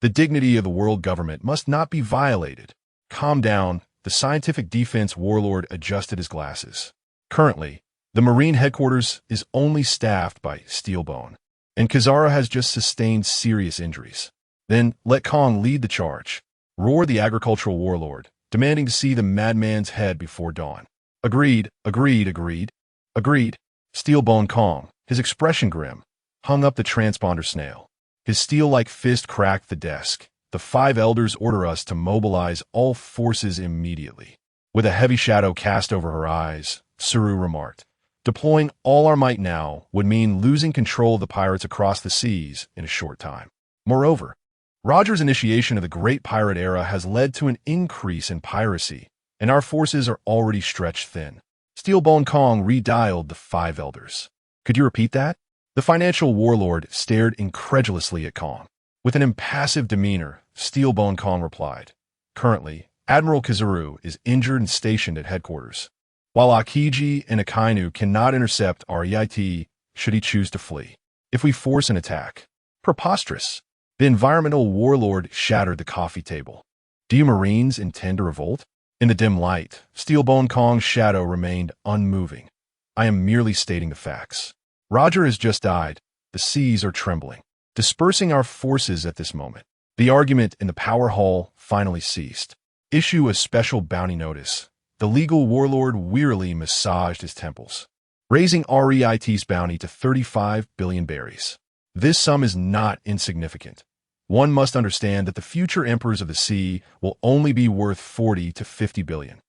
The dignity of the world government must not be violated. Calm down, the scientific defense warlord adjusted his glasses. Currently, the marine headquarters is only staffed by Steelbone, and Kazara has just sustained serious injuries. Then let Kong lead the charge, roared the agricultural warlord, demanding to see the madman's head before dawn. Agreed, agreed, agreed, agreed. Steelbone Kong, his expression grim, hung up the transponder snail. His steel-like fist cracked the desk. The 5 elders order us to mobilize all forces immediately. With a heavy shadow cast over her eyes, Saru remarked, deploying all our might now would mean losing control of the pirates across the seas in a short time. Moreover, Roger's initiation of the Great Pirate Era has led to an increase in piracy, and our forces are already stretched thin. Steelbone Kong redialed the 5 elders. Could you repeat that? The financial warlord stared incredulously at Kong. With an impassive demeanor, Steelbone Kong replied, currently, Admiral Kizaru is injured and stationed at headquarters, while Akiji and Akainu cannot intercept Rait should he choose to flee. If we force an attack. Preposterous. The environmental warlord shattered the coffee table. Do you Marines intend to revolt? In the dim light, Steelbone Kong's shadow remained unmoving. I am merely stating the facts. Roger has just died. The seas are trembling, dispersing our forces at this moment. The argument in the power hall finally ceased. Issue a special bounty notice. The legal warlord wearily massaged his temples, raising Rait's bounty to 35 billion berries. This sum is not insignificant. One must understand that the future emperors of the sea will only be worth 40 to 50 billion.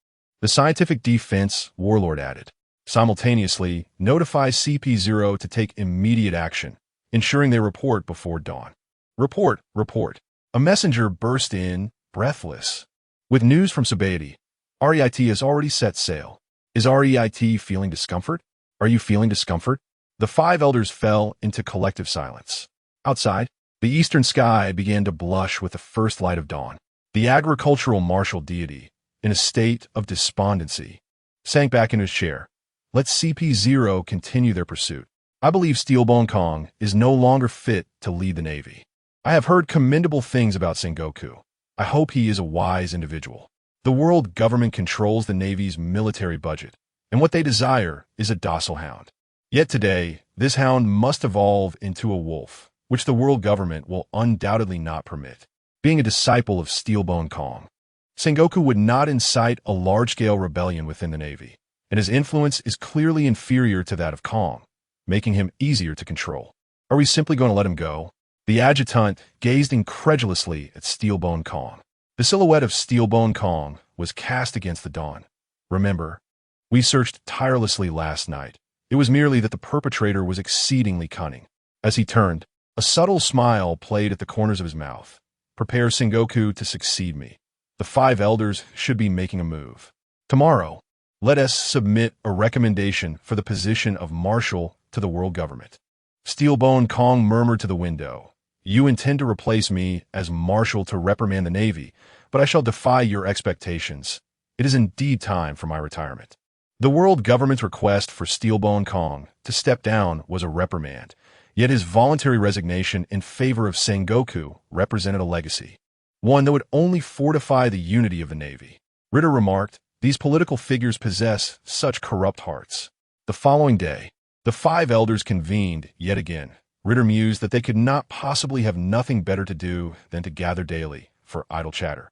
The scientific defense warlord added. Simultaneously, notify CP0 to take immediate action, ensuring they report before dawn. Report, report. A messenger burst in, breathless, with news from Sabaody. Rait has already set sail. Is Rait feeling discomfort? Are you feeling discomfort? The 5 elders fell into collective silence. Outside, the eastern sky began to blush with the first light of dawn. The agricultural martial deity, in a state of despondency, sank back into his chair. Let CP0 continue their pursuit. I believe Steelbone Kong is no longer fit to lead the Navy. I have heard commendable things about Sengoku. I hope he is a wise individual. The world government controls the Navy's military budget, and what they desire is a docile hound. Yet today, this hound must evolve into a wolf, which the world government will undoubtedly not permit. Being a disciple of Steelbone Kong, Sengoku would not incite a large-scale rebellion within the Navy, and his influence is clearly inferior to that of Kong, making him easier to control. Are we simply going to let him go? The adjutant gazed incredulously at Steelbone Kong. The silhouette of Steelbone Kong was cast against the dawn. Remember, we searched tirelessly last night. It was merely that the perpetrator was exceedingly cunning. As he turned, a subtle smile played at the corners of his mouth. Prepare Sengoku to succeed me. The 5 elders should be making a move. Tomorrow, let us submit a recommendation for the position of marshal to the world government. Steelbone Kong murmured to the window. You intend to replace me as marshal to reprimand the Navy, but I shall defy your expectations. It is indeed time for my retirement. The world government's request for Steelbone Kong to step down was a reprimand, yet his voluntary resignation in favor of Sengoku represented a legacy, one that would only fortify the unity of the Navy. Ritter remarked, "These political figures possess such corrupt hearts." The following day, the five elders convened yet again. Ritter mused that they could not possibly have nothing better to do than to gather daily for idle chatter.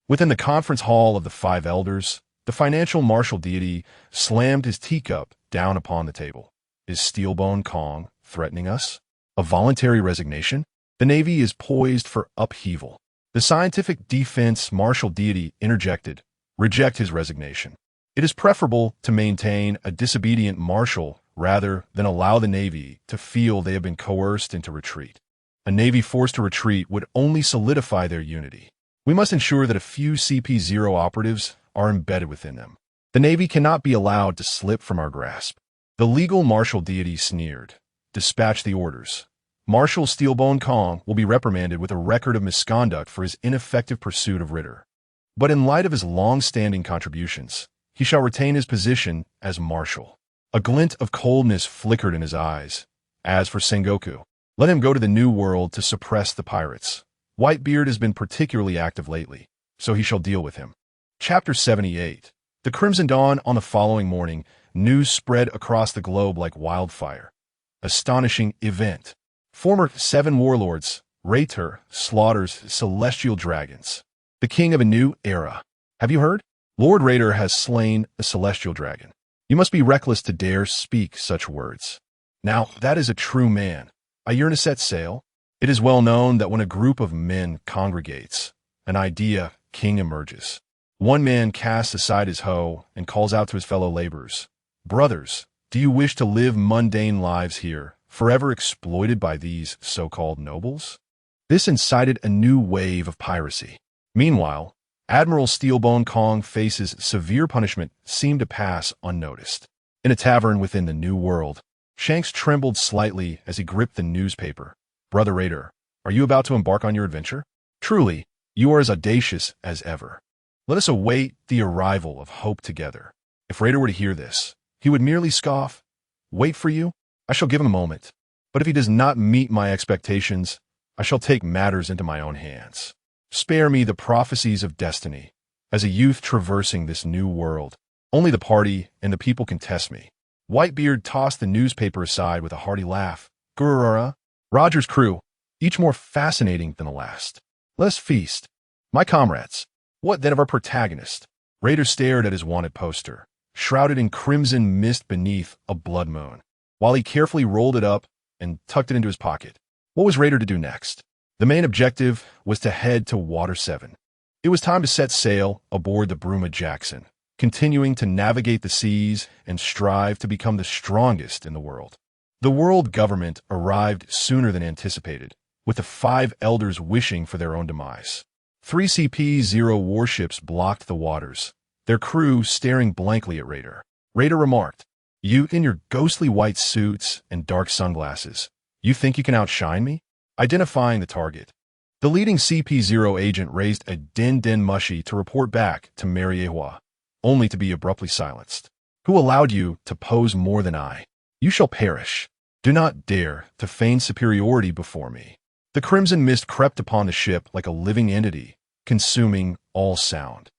Within the conference hall of the five elders, the financial martial deity slammed his teacup down upon the table. Is Steelbone Kong threatening us? A voluntary resignation? The Navy is poised for upheaval. The scientific defense martial deity interjected, "Reject his resignation. It is preferable to maintain a disobedient marshal rather than allow the Navy to feel they have been coerced into retreat. A Navy forced to retreat would only solidify their unity. We must ensure that a few CP0 operatives are embedded within them. The Navy cannot be allowed to slip from our grasp." The legal martial deity sneered, "Dispatch the orders. Marshal Steelbone Kong will be reprimanded with a record of misconduct for his ineffective pursuit of Ritter. But in light of his long-standing contributions, he shall retain his position as marshal." A glint of coldness flickered in his eyes. As for Sengoku, let him go to the New World to suppress the pirates. Whitebeard has been particularly active lately, so he shall deal with him. Chapter 78. The Crimson Dawn. On the following morning, news spread across the globe like wildfire. Astonishing event. Former 7 warlords, Rait slaughters celestial dragons. The king of a new era. Have you heard? Lord Rayleigh has slain a celestial dragon. You must be reckless to dare speak such words. Now, that is a true man. I yearn to set sail. It is well known that when a group of men congregates, an idea king emerges. One man casts aside his hoe and calls out to his fellow laborers, "Brothers, do you wish to live mundane lives here, forever exploited by these so-called nobles?" This incited a new wave of piracy. Meanwhile, Admiral Steelbone Kong faces severe punishment seemed to pass unnoticed. In a tavern within the New World, Shanks trembled slightly as he gripped the newspaper. "Brother Raider, are you about to embark on your adventure? Truly, you are as audacious as ever. Let us await the arrival of hope together." If Raider were to hear this, he would merely scoff. "Wait for you? I shall give him a moment. But if he does not meet my expectations, I shall take matters into my own hands. Spare me the prophecies of destiny. As a youth traversing this new world, only the party and the people can test me." Whitebeard tossed the newspaper aside with a hearty laugh. "Gurura, Roger's crew, each more fascinating than the last. Let us feast. My comrades, what then of our protagonist?" Raider stared at his wanted poster, shrouded in crimson mist beneath a blood moon, while he carefully rolled it up and tucked it into his pocket. What was Raider to do next? The main objective was to head to Water 7. It was time to set sail aboard the Bruma Jackson, continuing to navigate the seas and strive to become the strongest in the world. The world government arrived sooner than anticipated, with the 5 elders wishing for their own demise. 3 CP0 warships blocked the waters, their crew staring blankly at Raider. Raider remarked, "You in your ghostly white suits and dark sunglasses, you think you can outshine me?" Identifying the target, the leading CP0 agent raised a din mushy to report back to Mariehua, only to be abruptly silenced. "Who allowed you to pose more than I? You shall perish. Do not dare to feign superiority before me." The crimson mist crept upon the ship like a living entity, consuming all sound.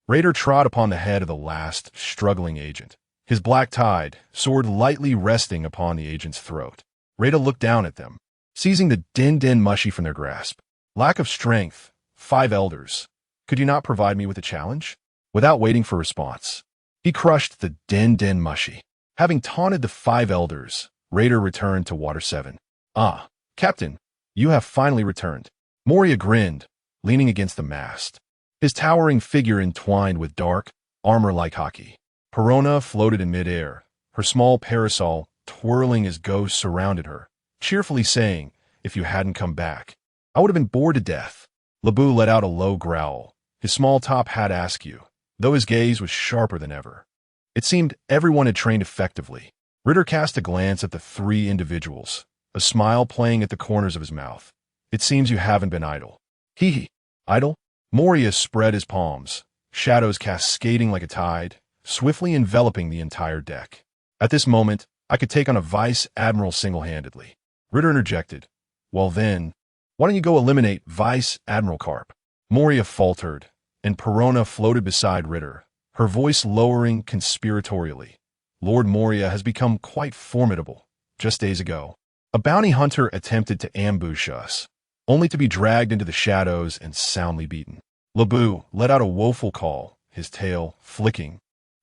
Raider trod upon the head of the last struggling agent, his black tide sword lightly resting upon the agent's throat. Raider looked down at them, seizing the din mushy from their grasp. "Lack of strength, 5 elders. Could you not provide me with a challenge?" Without waiting for response, he crushed the din mushy. Having taunted the 5 elders, Raider returned to Water 7. "Ah, Captain, you have finally returned." Moria grinned, leaning against the mast, his towering figure entwined with dark, armor-like haki. Perona floated in midair, her small parasol twirling as ghosts surrounded her, cheerfully saying, "If you hadn't come back, I would have been bored to death." Labu let out a low growl, his small top hat askew, though his gaze was sharper than ever. It seemed everyone had trained effectively. Ritter cast a glance at the 3 individuals, a smile playing at the corners of his mouth. "It seems you haven't been idle." "Hee hee. Idle?" Moria spread his palms, shadows cascading like a tide, swiftly enveloping the entire deck. At this moment, I could take on a vice admiral single-handedly. Ritter interjected, "Well then, why don't you go eliminate Vice Admiral Carp?" Moria faltered, and Perona floated beside Ritter, her voice lowering conspiratorially. "Lord Moria has become quite formidable. Just days ago, a bounty hunter attempted to ambush us, only to be dragged into the shadows and soundly beaten." Labu let out a woeful call, his tail flicking,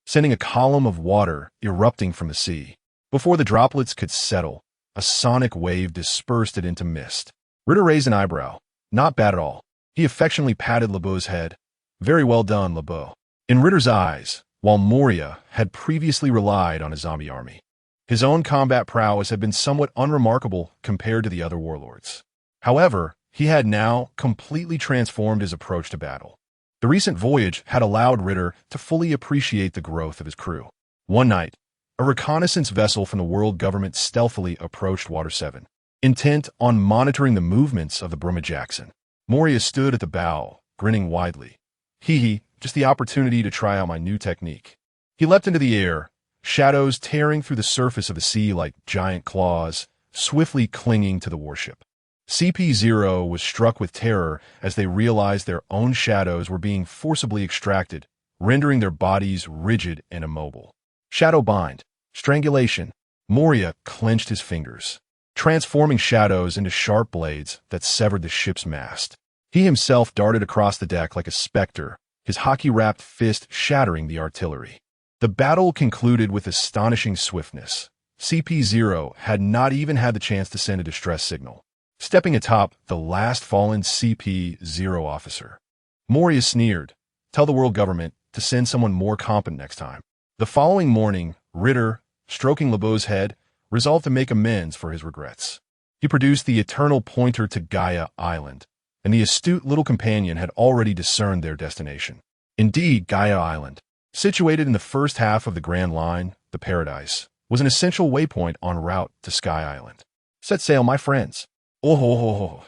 sending a column of water erupting from the sea. Before the droplets could settle, a sonic wave dispersed it into mist. Ritter raised an eyebrow. "Not bad at all." He affectionately patted Labu's head. "Very well done, Labu." In Ritter's eyes, while Moria had previously relied on a zombie army, his own combat prowess had been somewhat unremarkable compared to the other warlords. However, he had now completely transformed his approach to battle. The recent voyage had allowed Ritter to fully appreciate the growth of his crew. One night, a reconnaissance vessel from the world government stealthily approached Water 7, intent on monitoring the movements of the Bruma Jackson. Moria stood at the bow, grinning widely. "Hee, just the opportunity to try out my new technique." He leapt into the air, shadows tearing through the surface of the sea like giant claws, swiftly clinging to the warship. CP-0 was struck with terror as they realized their own shadows were being forcibly extracted, rendering their bodies rigid and immobile. Shadow bind, strangulation. Moria clenched his fingers, transforming shadows into sharp blades that severed the ship's mast. He himself darted across the deck like a specter, his hockey-wrapped fist shattering the artillery. The battle concluded with astonishing swiftness. CP-0 had not even had the chance to send a distress signal, stepping atop the last fallen CP-0 officer. Moria sneered, "Tell the world government to send someone more competent next time." The following morning, Ritter, stroking Labu's head, resolved to make amends for his regrets. He produced the eternal pointer to Gaia Island, and the astute little companion had already discerned their destination. Indeed, Gaia Island, situated in the first half of the Grand Line, the Paradise, was an essential waypoint en route to Sky Island. "Set sail, my friends." Oh ho ho ho.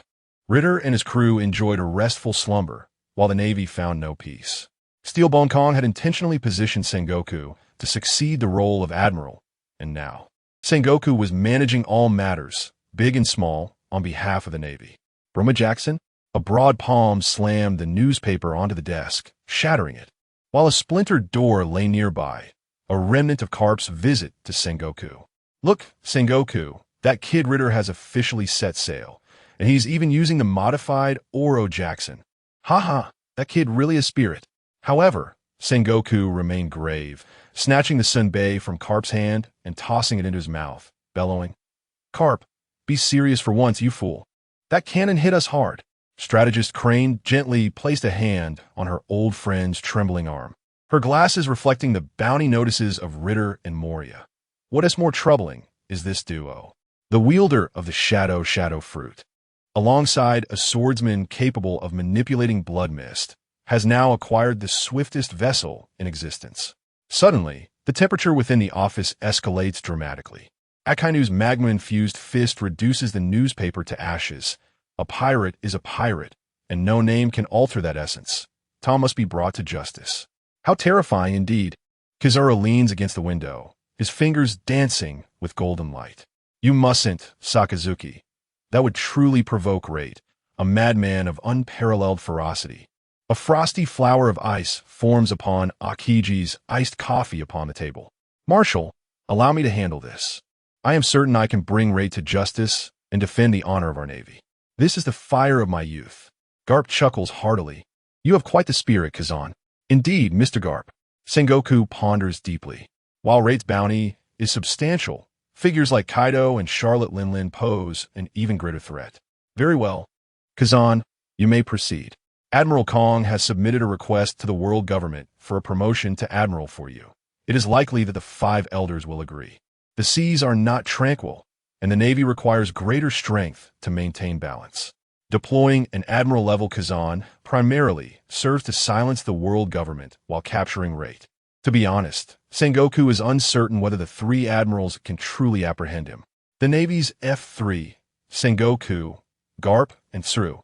Ritter and his crew enjoyed a restful slumber, while the Navy found no peace. Steelbone Kong had intentionally positioned Sengoku to succeed the role of admiral, and now Sengoku was managing all matters, big and small, on behalf of the Navy. Bruma Jackson, a broad palm slammed the newspaper onto the desk, shattering it, while a splintered door lay nearby, a remnant of Carp's visit to Sengoku. "Look, Sengoku, that kid Ritter has officially set sail, and he's even using the modified Oro Jackson. Ha, that kid really a spirit." However, Sengoku remained grave, snatching the sunbae from Carp's hand and tossing it into his mouth, bellowing, "Carp, be serious for once, you fool. That cannon hit us hard." Strategist Crane gently placed a hand on her old friend's trembling arm, her glasses reflecting the bounty notices of Ritter and Moria. What is more troubling is this duo, the wielder of the shadow fruit, alongside a swordsman capable of manipulating blood mist, has now acquired the swiftest vessel in existence. Suddenly, the temperature within the office escalates dramatically. Akainu's magma-infused fist reduces the newspaper to ashes. A pirate is a pirate, and no name can alter that essence. Tom must be brought to justice. How terrifying indeed. Kizura leans against the window, his fingers dancing with golden light. "You mustn't, Sakazuki. That would truly provoke Rait, a madman of unparalleled ferocity." A frosty flower of ice forms upon Akiji's iced coffee upon the table. "Marshal, allow me to handle this. I am certain I can bring Rait to justice and defend the honor of our Navy. This is the fire of my youth." Garp chuckles heartily. "You have quite the spirit, Kazan." "Indeed, Mr. Garp." Sengoku ponders deeply. While Rait's bounty is substantial, figures like Kaido and Charlotte Linlin pose an even greater threat. "Very well. Kazan, you may proceed. Admiral Kong has submitted a request to the world government for a promotion to admiral for you. It is likely that the 5 elders will agree. The seas are not tranquil, and the Navy requires greater strength to maintain balance. Deploying an admiral-level Kazan primarily serves to silence the world government while capturing Rait. To be honest, Sengoku is uncertain whether the 3 admirals can truly apprehend him. The Navy's F3, Sengoku, Garp, and Tsuru,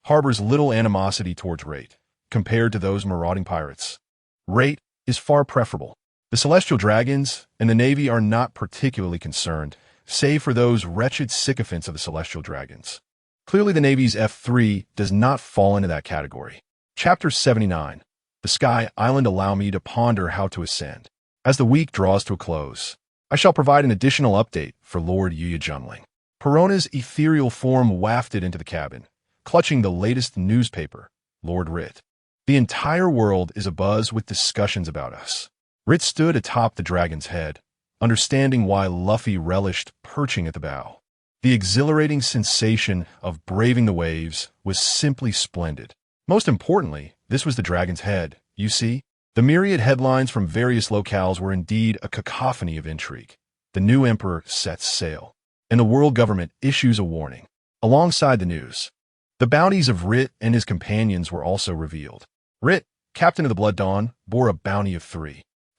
harbors little animosity towards Rait compared to those marauding pirates. Rait is far preferable. The celestial dragons and the Navy are not particularly concerned, save for those wretched sycophants of the celestial dragons. Clearly the Navy's F3 does not fall into that category. Chapter 79. The Sky Island. Allow me to ponder how to ascend. As the week draws to a close, I shall provide an additional update for Lord Yuya Junling. Perona's ethereal form wafted into the cabin, clutching the latest newspaper, Lord Rait. The entire world is abuzz with discussions about us. Rait stood atop the dragon's head, understanding why Luffy relished perching at the bow. The exhilarating sensation of braving the waves was simply splendid. Most importantly, this was the dragon's head, you see? The myriad headlines from various locales were indeed a cacophony of intrigue. The new emperor sets sail, and the world government issues a warning. Alongside the news, the bounties of Rait and his companions were also revealed. Rait, captain of the Blood Dawn, bore a bounty of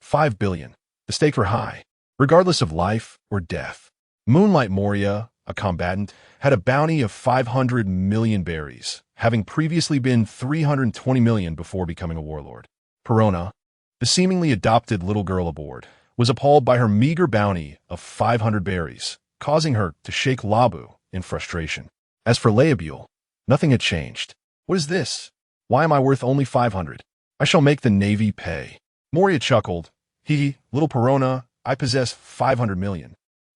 5 billion. The stakes were high, regardless of life or death. Moonlight Moria, a combatant, had a bounty of 500 million berries, having previously been 320 million before becoming a warlord. Perona, the seemingly adopted little girl aboard, was appalled by her meager bounty of 500 berries, causing her to shake Labu in frustration. As for Leobule, nothing had changed. What is this? Why am I worth only 500? I shall make the Navy pay. Moria chuckled. Little Perona, I possess 500 million.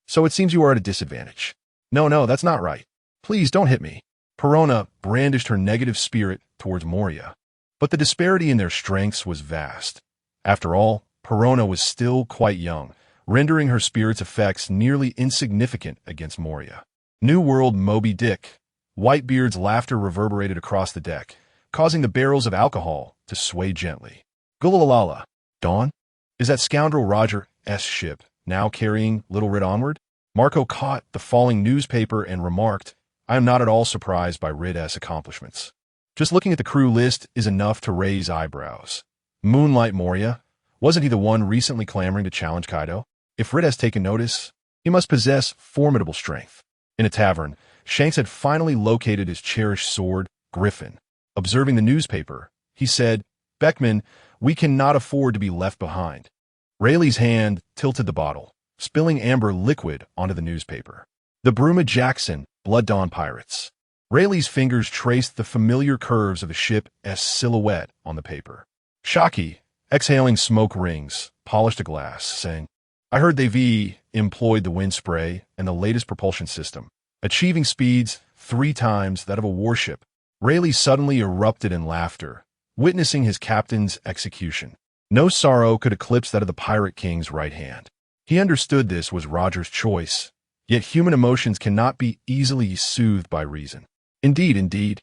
So it seems you are at a disadvantage. No, that's not right. Please don't hit me. Perona brandished her negative spirit towards Moria. But the disparity in their strengths was vast. After all, Perona was still quite young, rendering her spirit's effects nearly insignificant against Moria. New World Moby Dick. Whitebeard's laughter reverberated across the deck, causing the barrels of alcohol to sway gently. Gulalala. Dawn? Is that scoundrel Roger's ship now carrying Little Rait onward? Marco caught the falling newspaper and remarked, I am not at all surprised by Rait's accomplishments. Just looking at the crew list is enough to raise eyebrows. Moonlight Moria, wasn't he the one recently clamoring to challenge Kaido? If Rait has taken notice, he must possess formidable strength. In a tavern, Shanks had finally located his cherished sword, Griffin. Observing the newspaper, he said, Beckman, we cannot afford to be left behind. Rayleigh's hand tilted the bottle, spilling amber liquid onto the newspaper. The Bruma Jackson, Blood Dawn Pirates. Rayleigh's fingers traced the familiar curves of the ship's silhouette on the paper. Shaki, exhaling smoke rings, polished a glass, saying, I heard they've employed the wind spray and the latest propulsion system, achieving speeds 3 times that of a warship. Rayleigh suddenly erupted in laughter, witnessing his captain's execution. No sorrow could eclipse that of the Pirate King's right hand. He understood this was Roger's choice, yet human emotions cannot be easily soothed by reason. Indeed.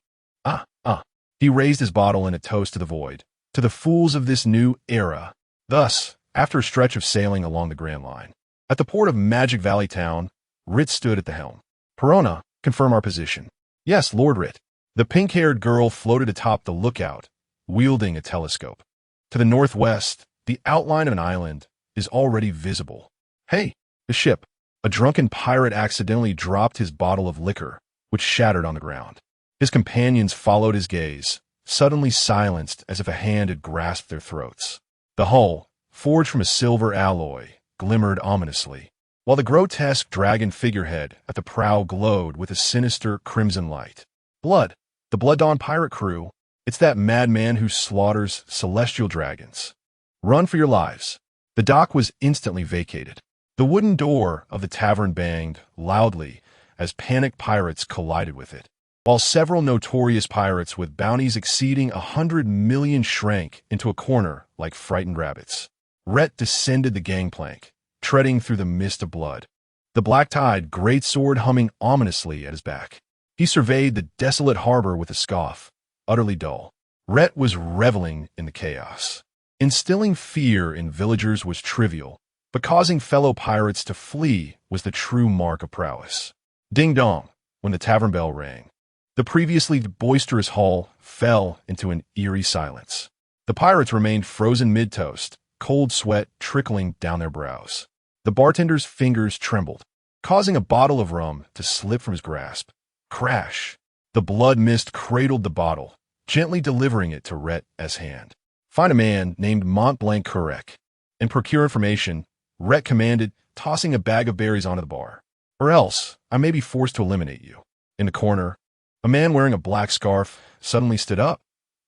He raised his bottle in a toast to the void, to the fools of this new era. Thus, after a stretch of sailing along the Grand Line, at the port of Magic Valley Town, Rait stood at the helm. Perona, confirm our position. Yes, Lord Rait. The pink-haired girl floated atop the lookout, wielding a telescope. To the northwest, the outline of an island is already visible. Hey, the ship. A drunken pirate accidentally dropped his bottle of liquor, which shattered on the ground. His companions followed his gaze, suddenly silenced as if a hand had grasped their throats. The hull, forged from a silver alloy, glimmered ominously, while the grotesque dragon figurehead at the prow glowed with a sinister crimson light. Blood, the Blood Dawn pirate crew. It's that madman who slaughters celestial dragons. Run for your lives. The dock was instantly vacated. The wooden door of the tavern banged loudly as panicked pirates collided with it, while several notorious pirates with bounties exceeding 100 million shrank into a corner like frightened rabbits. Rait descended the gangplank, treading through the mist of blood, the black-tide greatsword humming ominously at his back. He surveyed the desolate harbor with a scoff, utterly dull. Rait was reveling in the chaos. Instilling fear in villagers was trivial, but causing fellow pirates to flee was the true mark of prowess. Ding-dong, when the tavern bell rang. The previously boisterous hall fell into an eerie silence. The pirates remained frozen mid-toast, cold sweat trickling down their brows. The bartender's fingers trembled, causing a bottle of rum to slip from his grasp. Crash! The blood mist cradled the bottle, gently delivering it to Rait's hand. Find a man named Mont Blanc Curec. and procure information, Rait commanded, tossing a bag of berries onto the bar. Or else, I may be forced to eliminate you. In the corner, a man wearing a black scarf suddenly stood up.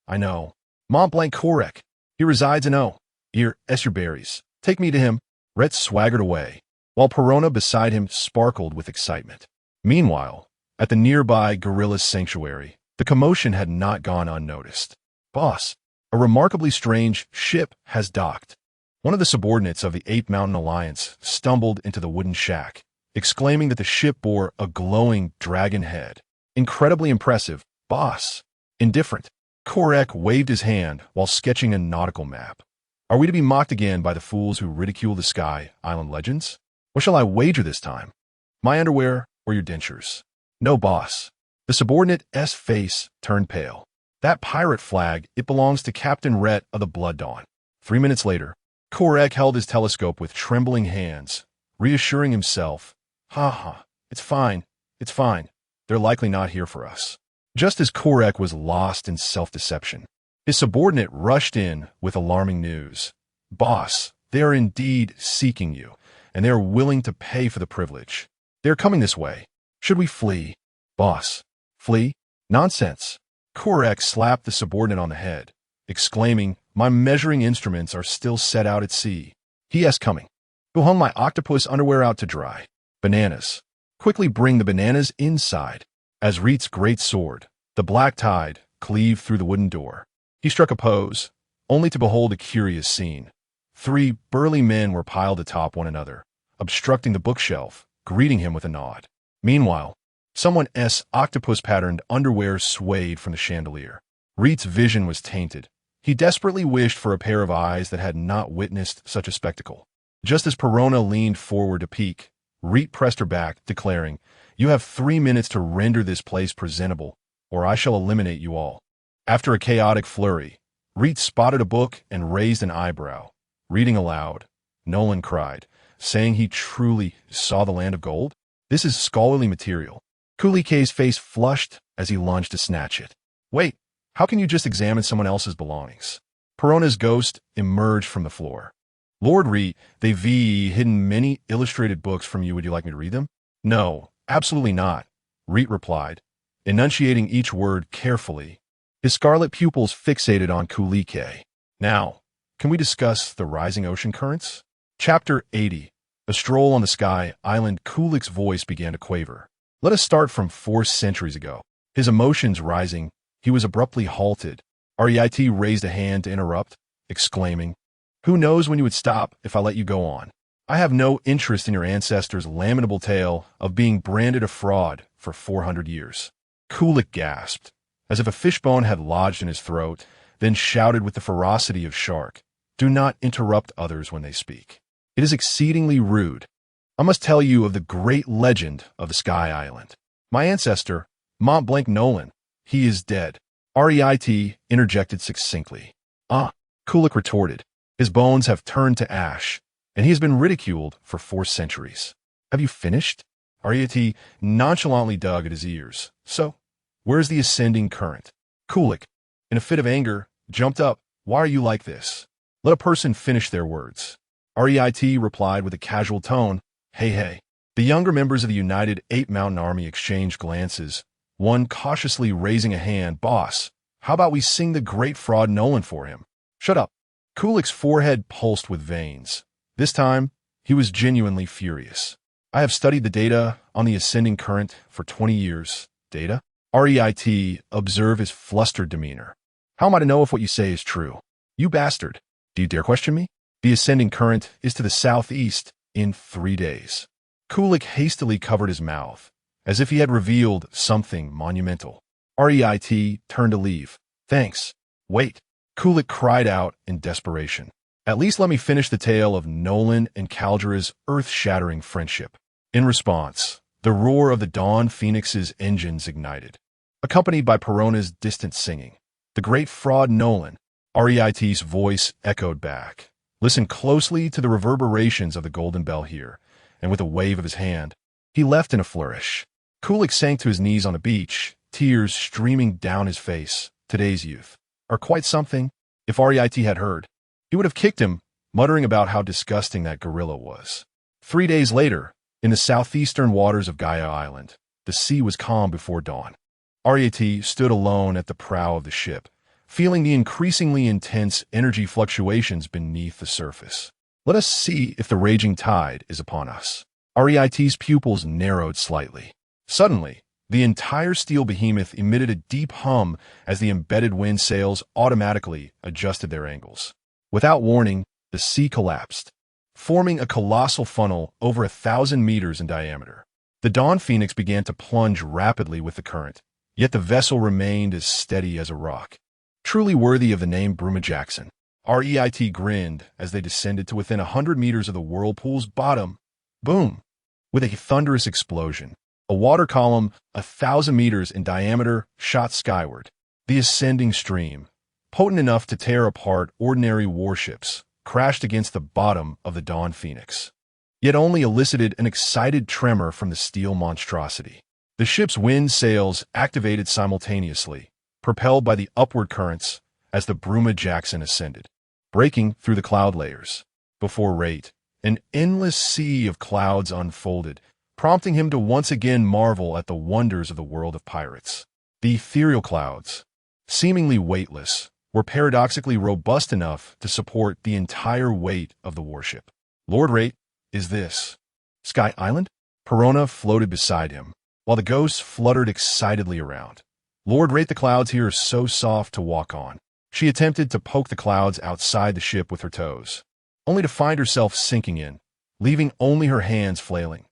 I know. Mont Blanc Correc. He resides in O. Here, your berries. Take me to him. Rait swaggered away, while Perona beside him sparkled with excitement. Meanwhile, at the nearby gorilla sanctuary, the commotion had not gone unnoticed. Boss, a remarkably strange ship has docked. One of the subordinates of the Ape Mountain Alliance stumbled into the wooden shack, exclaiming that the ship bore a glowing dragon head. Incredibly impressive, boss. Indifferent. Correc waved his hand while sketching a nautical map. Are we to be mocked again by the fools who ridicule the Sky Island legends? What shall I wager this time? My underwear or your dentures? No, boss. The subordinate's face turned pale. That pirate flag, it belongs to Captain Rait of the Blood Dawn. 3 minutes later, Correc held his telescope with trembling hands, reassuring himself, it's fine, it's fine. They're likely not here for us. Just as Correc was lost in self-deception, his subordinate rushed in with alarming news. Boss, they are indeed seeking you, and they are willing to pay for the privilege. They are coming this way. Should we flee? Boss, flee? Nonsense. Correc slapped the subordinate on the head, exclaiming, my measuring instruments are still set out at sea. He is coming. Who hung my octopus underwear out to dry? Bananas. Quickly bring the bananas inside. As Rait's great sword, the black tide, cleaved through the wooden door. He struck a pose, only to behold a curious scene. 3 burly men were piled atop one another, obstructing the bookshelf, greeting him with a nod. Meanwhile, someone's octopus-patterned underwear swayed from the chandelier. Rait's vision was tainted. He desperately wished for a pair of eyes that had not witnessed such a spectacle. Just as Perona leaned forward to peek, Rait pressed her back, declaring, you have 3 minutes to render this place presentable, or I shall eliminate you all. After a chaotic flurry, Rait spotted a book and raised an eyebrow. Reading aloud, Nolan cried, saying he truly saw the land of gold? This is scholarly material. Kulike's face flushed as he lunged to snatch it. Wait, how can you just examine someone else's belongings? Perona's ghost emerged from the floor. Lord Rait, they've hidden many illustrated books from you. Would you like me to read them? No, absolutely not, Rait replied, enunciating each word carefully, his scarlet pupils fixated on Kulike. Now, can we discuss the rising ocean currents? Chapter 80. A stroll on the Sky Island. Kulik's voice began to quaver. Let us start from 4 centuries ago. His emotions rising, he was abruptly halted. Rait raised a hand to interrupt, exclaiming, who knows when you would stop if I let you go on? I have no interest in your ancestors' lamentable tale of being branded a fraud for 400 years. Kulik gasped, as if a fishbone had lodged in his throat, then shouted with the ferocity of shark, do not interrupt others when they speak. It is exceedingly rude. I must tell you of the great legend of the Sky Island. My ancestor, Mont Blanc Nolan, he is dead. Rait interjected succinctly. Kulik retorted. His bones have turned to ash, and he has been ridiculed for 4 centuries. Have you finished? Rait nonchalantly dug at his ears. So, where's the ascending current? Kulik, in a fit of anger, jumped up. Why are you like this? Let a person finish their words. Rait replied with a casual tone. Hey. The younger members of the United Ape Mountain Army exchanged glances, one cautiously raising a hand. Boss, how about we sing the great fraud Nolan for him? Shut up. Kulik's forehead pulsed with veins. This time, he was genuinely furious. I have studied the data on the ascending current for 20 years. Data? Rait observed his flustered demeanor. How am I to know if what you say is true? You bastard. Do you dare question me? The ascending current is to the southeast in 3 days. Kulik hastily covered his mouth, as if he had revealed something monumental. Rait turned to leave. Thanks. Wait. Kulik cried out in desperation. At least let me finish the tale of Nolan and Kaldera's earth-shattering friendship. In response, the roar of the Dawn Phoenix's engines ignited, accompanied by Perona's distant singing. The great fraud Nolan. Rait's voice echoed back. Listen closely to the reverberations of the golden bell here, and with a wave of his hand, he left in a flourish. Kulik sank to his knees on the beach, tears streaming down his face. Today's youth are quite something. If Rait had heard, he would have kicked him muttering about how disgusting that gorilla was. 3 days later, in the southeastern waters of Gaia Island, the sea was calm before dawn. Rait stood alone at the prow of the ship, feeling the increasingly intense energy fluctuations beneath the surface. Let us see if the raging tide is upon us. Rait's pupils narrowed slightly. Suddenly, the entire steel behemoth emitted a deep hum as the embedded wind sails automatically adjusted their angles. Without warning, the sea collapsed, forming a colossal funnel over 1,000 meters in diameter. The Dawn Phoenix began to plunge rapidly with the current, yet the vessel remained as steady as a rock. Truly worthy of the name Bruma Jackson, Rait grinned as they descended to within 100 meters of the whirlpool's bottom. Boom! With a thunderous explosion, a water column 1,000 meters in diameter shot skyward. The ascending stream, potent enough to tear apart ordinary warships, crashed against the bottom of the Dawn Phoenix, yet only elicited an excited tremor from the steel monstrosity. The ship's wind sails activated simultaneously, propelled by the upward currents as the Bruma Jackson ascended, breaking through the cloud layers. Before Rait, an endless sea of clouds unfolded, prompting him to once again marvel at the wonders of the world of pirates. The ethereal clouds, seemingly weightless, were paradoxically robust enough to support the entire weight of the warship. Lord Rait, is this Sky Island? Perona floated beside him, while the ghosts fluttered excitedly around. Lord Rait, the clouds here are so soft to walk on. She attempted to poke the clouds outside the ship with her toes, only to find herself sinking in, leaving only her hands flailing.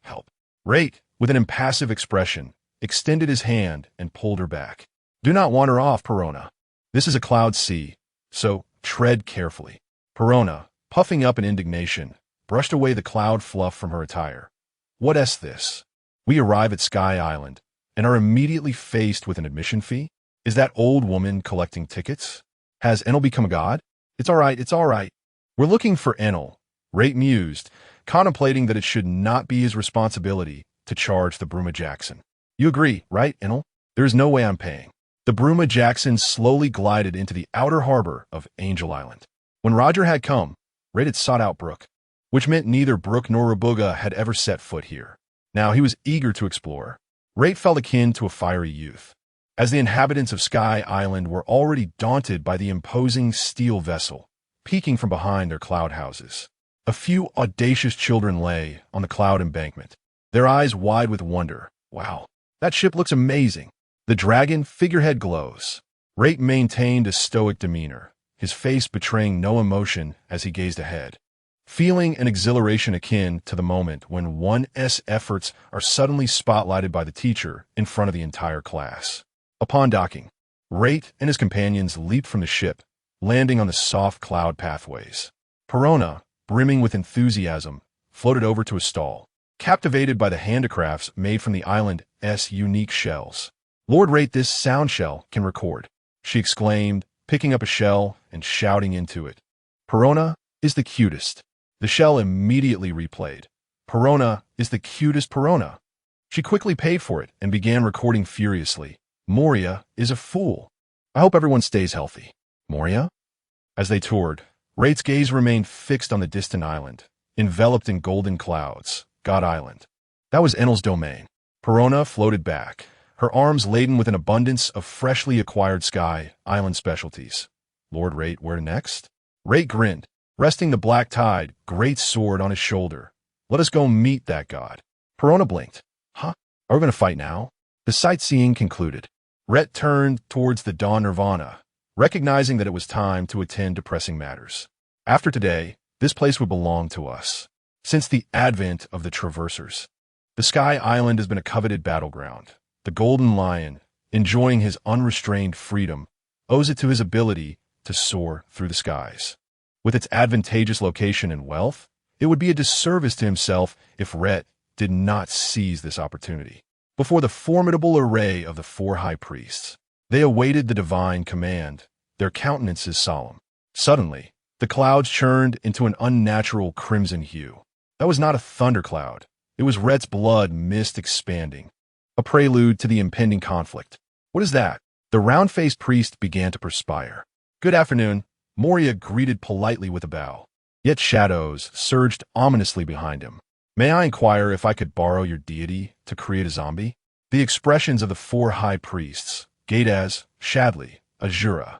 Help. Rait, with an impassive expression, extended his hand and pulled her back. Do not wander off, Perona. This is a cloud sea, so tread carefully. Perona, puffing up in indignation, brushed away the cloud fluff from her attire. What's this? We arrive at Sky Island and are immediately faced with an admission fee? Is that old woman collecting tickets? Has Enel become a god? It's all right. We're looking for Enel, Rait mused, contemplating that it should not be his responsibility to charge the Bruma Jackson. You agree, right, Enel? There is no way I'm paying. The Bruma Jackson slowly glided into the outer harbor of Angel Island. When Roger had come, Rait had sought out Brook, which meant neither Brook nor Rabuga had ever set foot here. Now he was eager to explore. Rait felt akin to a fiery youth, as the inhabitants of Sky Island were already daunted by the imposing steel vessel, peeking from behind their cloud houses. A few audacious children lay on the cloud embankment, their eyes wide with wonder. Wow, that ship looks amazing. The dragon figurehead glows. Rait maintained a stoic demeanor, his face betraying no emotion as he gazed ahead, feeling an exhilaration akin to the moment when one's efforts are suddenly spotlighted by the teacher in front of the entire class. Upon docking, Rait and his companions leaped from the ship, landing on the soft cloud pathways. Perona, brimming with enthusiasm, floated over to a stall, captivated by the handicrafts made from the island's unique shells. Lord Rait, this sound shell can record, she exclaimed, picking up a shell and shouting into it. Perona is the cutest. The shell immediately replayed. Perona is the cutest Perona. She quickly paid for it and began recording furiously. Moria is a fool. I hope everyone stays healthy. Moria? As they toured, Rait's gaze remained fixed on the distant island, enveloped in golden clouds, God Island. That was Enel's domain. Perona floated back, her arms laden with an abundance of freshly acquired Sky Island specialties. Lord Rait, where next? Rait grinned, resting the black tide great sword on his shoulder. Let us go meet that god. Perona blinked. Huh? Are we going to fight now? The sightseeing concluded. Rait turned towards the Dawn Nirvana, recognizing that it was time to attend to pressing matters. After today, this place would belong to us. Since the advent of the Traversers, the Sky Island has been a coveted battleground. The Golden Lion, enjoying his unrestrained freedom, owes it to his ability to soar through the skies. With its advantageous location and wealth, it would be a disservice to himself if Rait did not seize this opportunity. Before the formidable array of the 4 high priests, they awaited the divine command, their countenances solemn. Suddenly, the clouds churned into an unnatural crimson hue. That was not a thundercloud. It was Rait's blood mist expanding, a prelude to the impending conflict. What is that? The round-faced priest began to perspire. Good afternoon. Moria greeted politely with a bow. Yet shadows surged ominously behind him. May I inquire if I could borrow your deity to create a zombie? The expressions of the four high priests, Gaitaz, Shadley, Azura,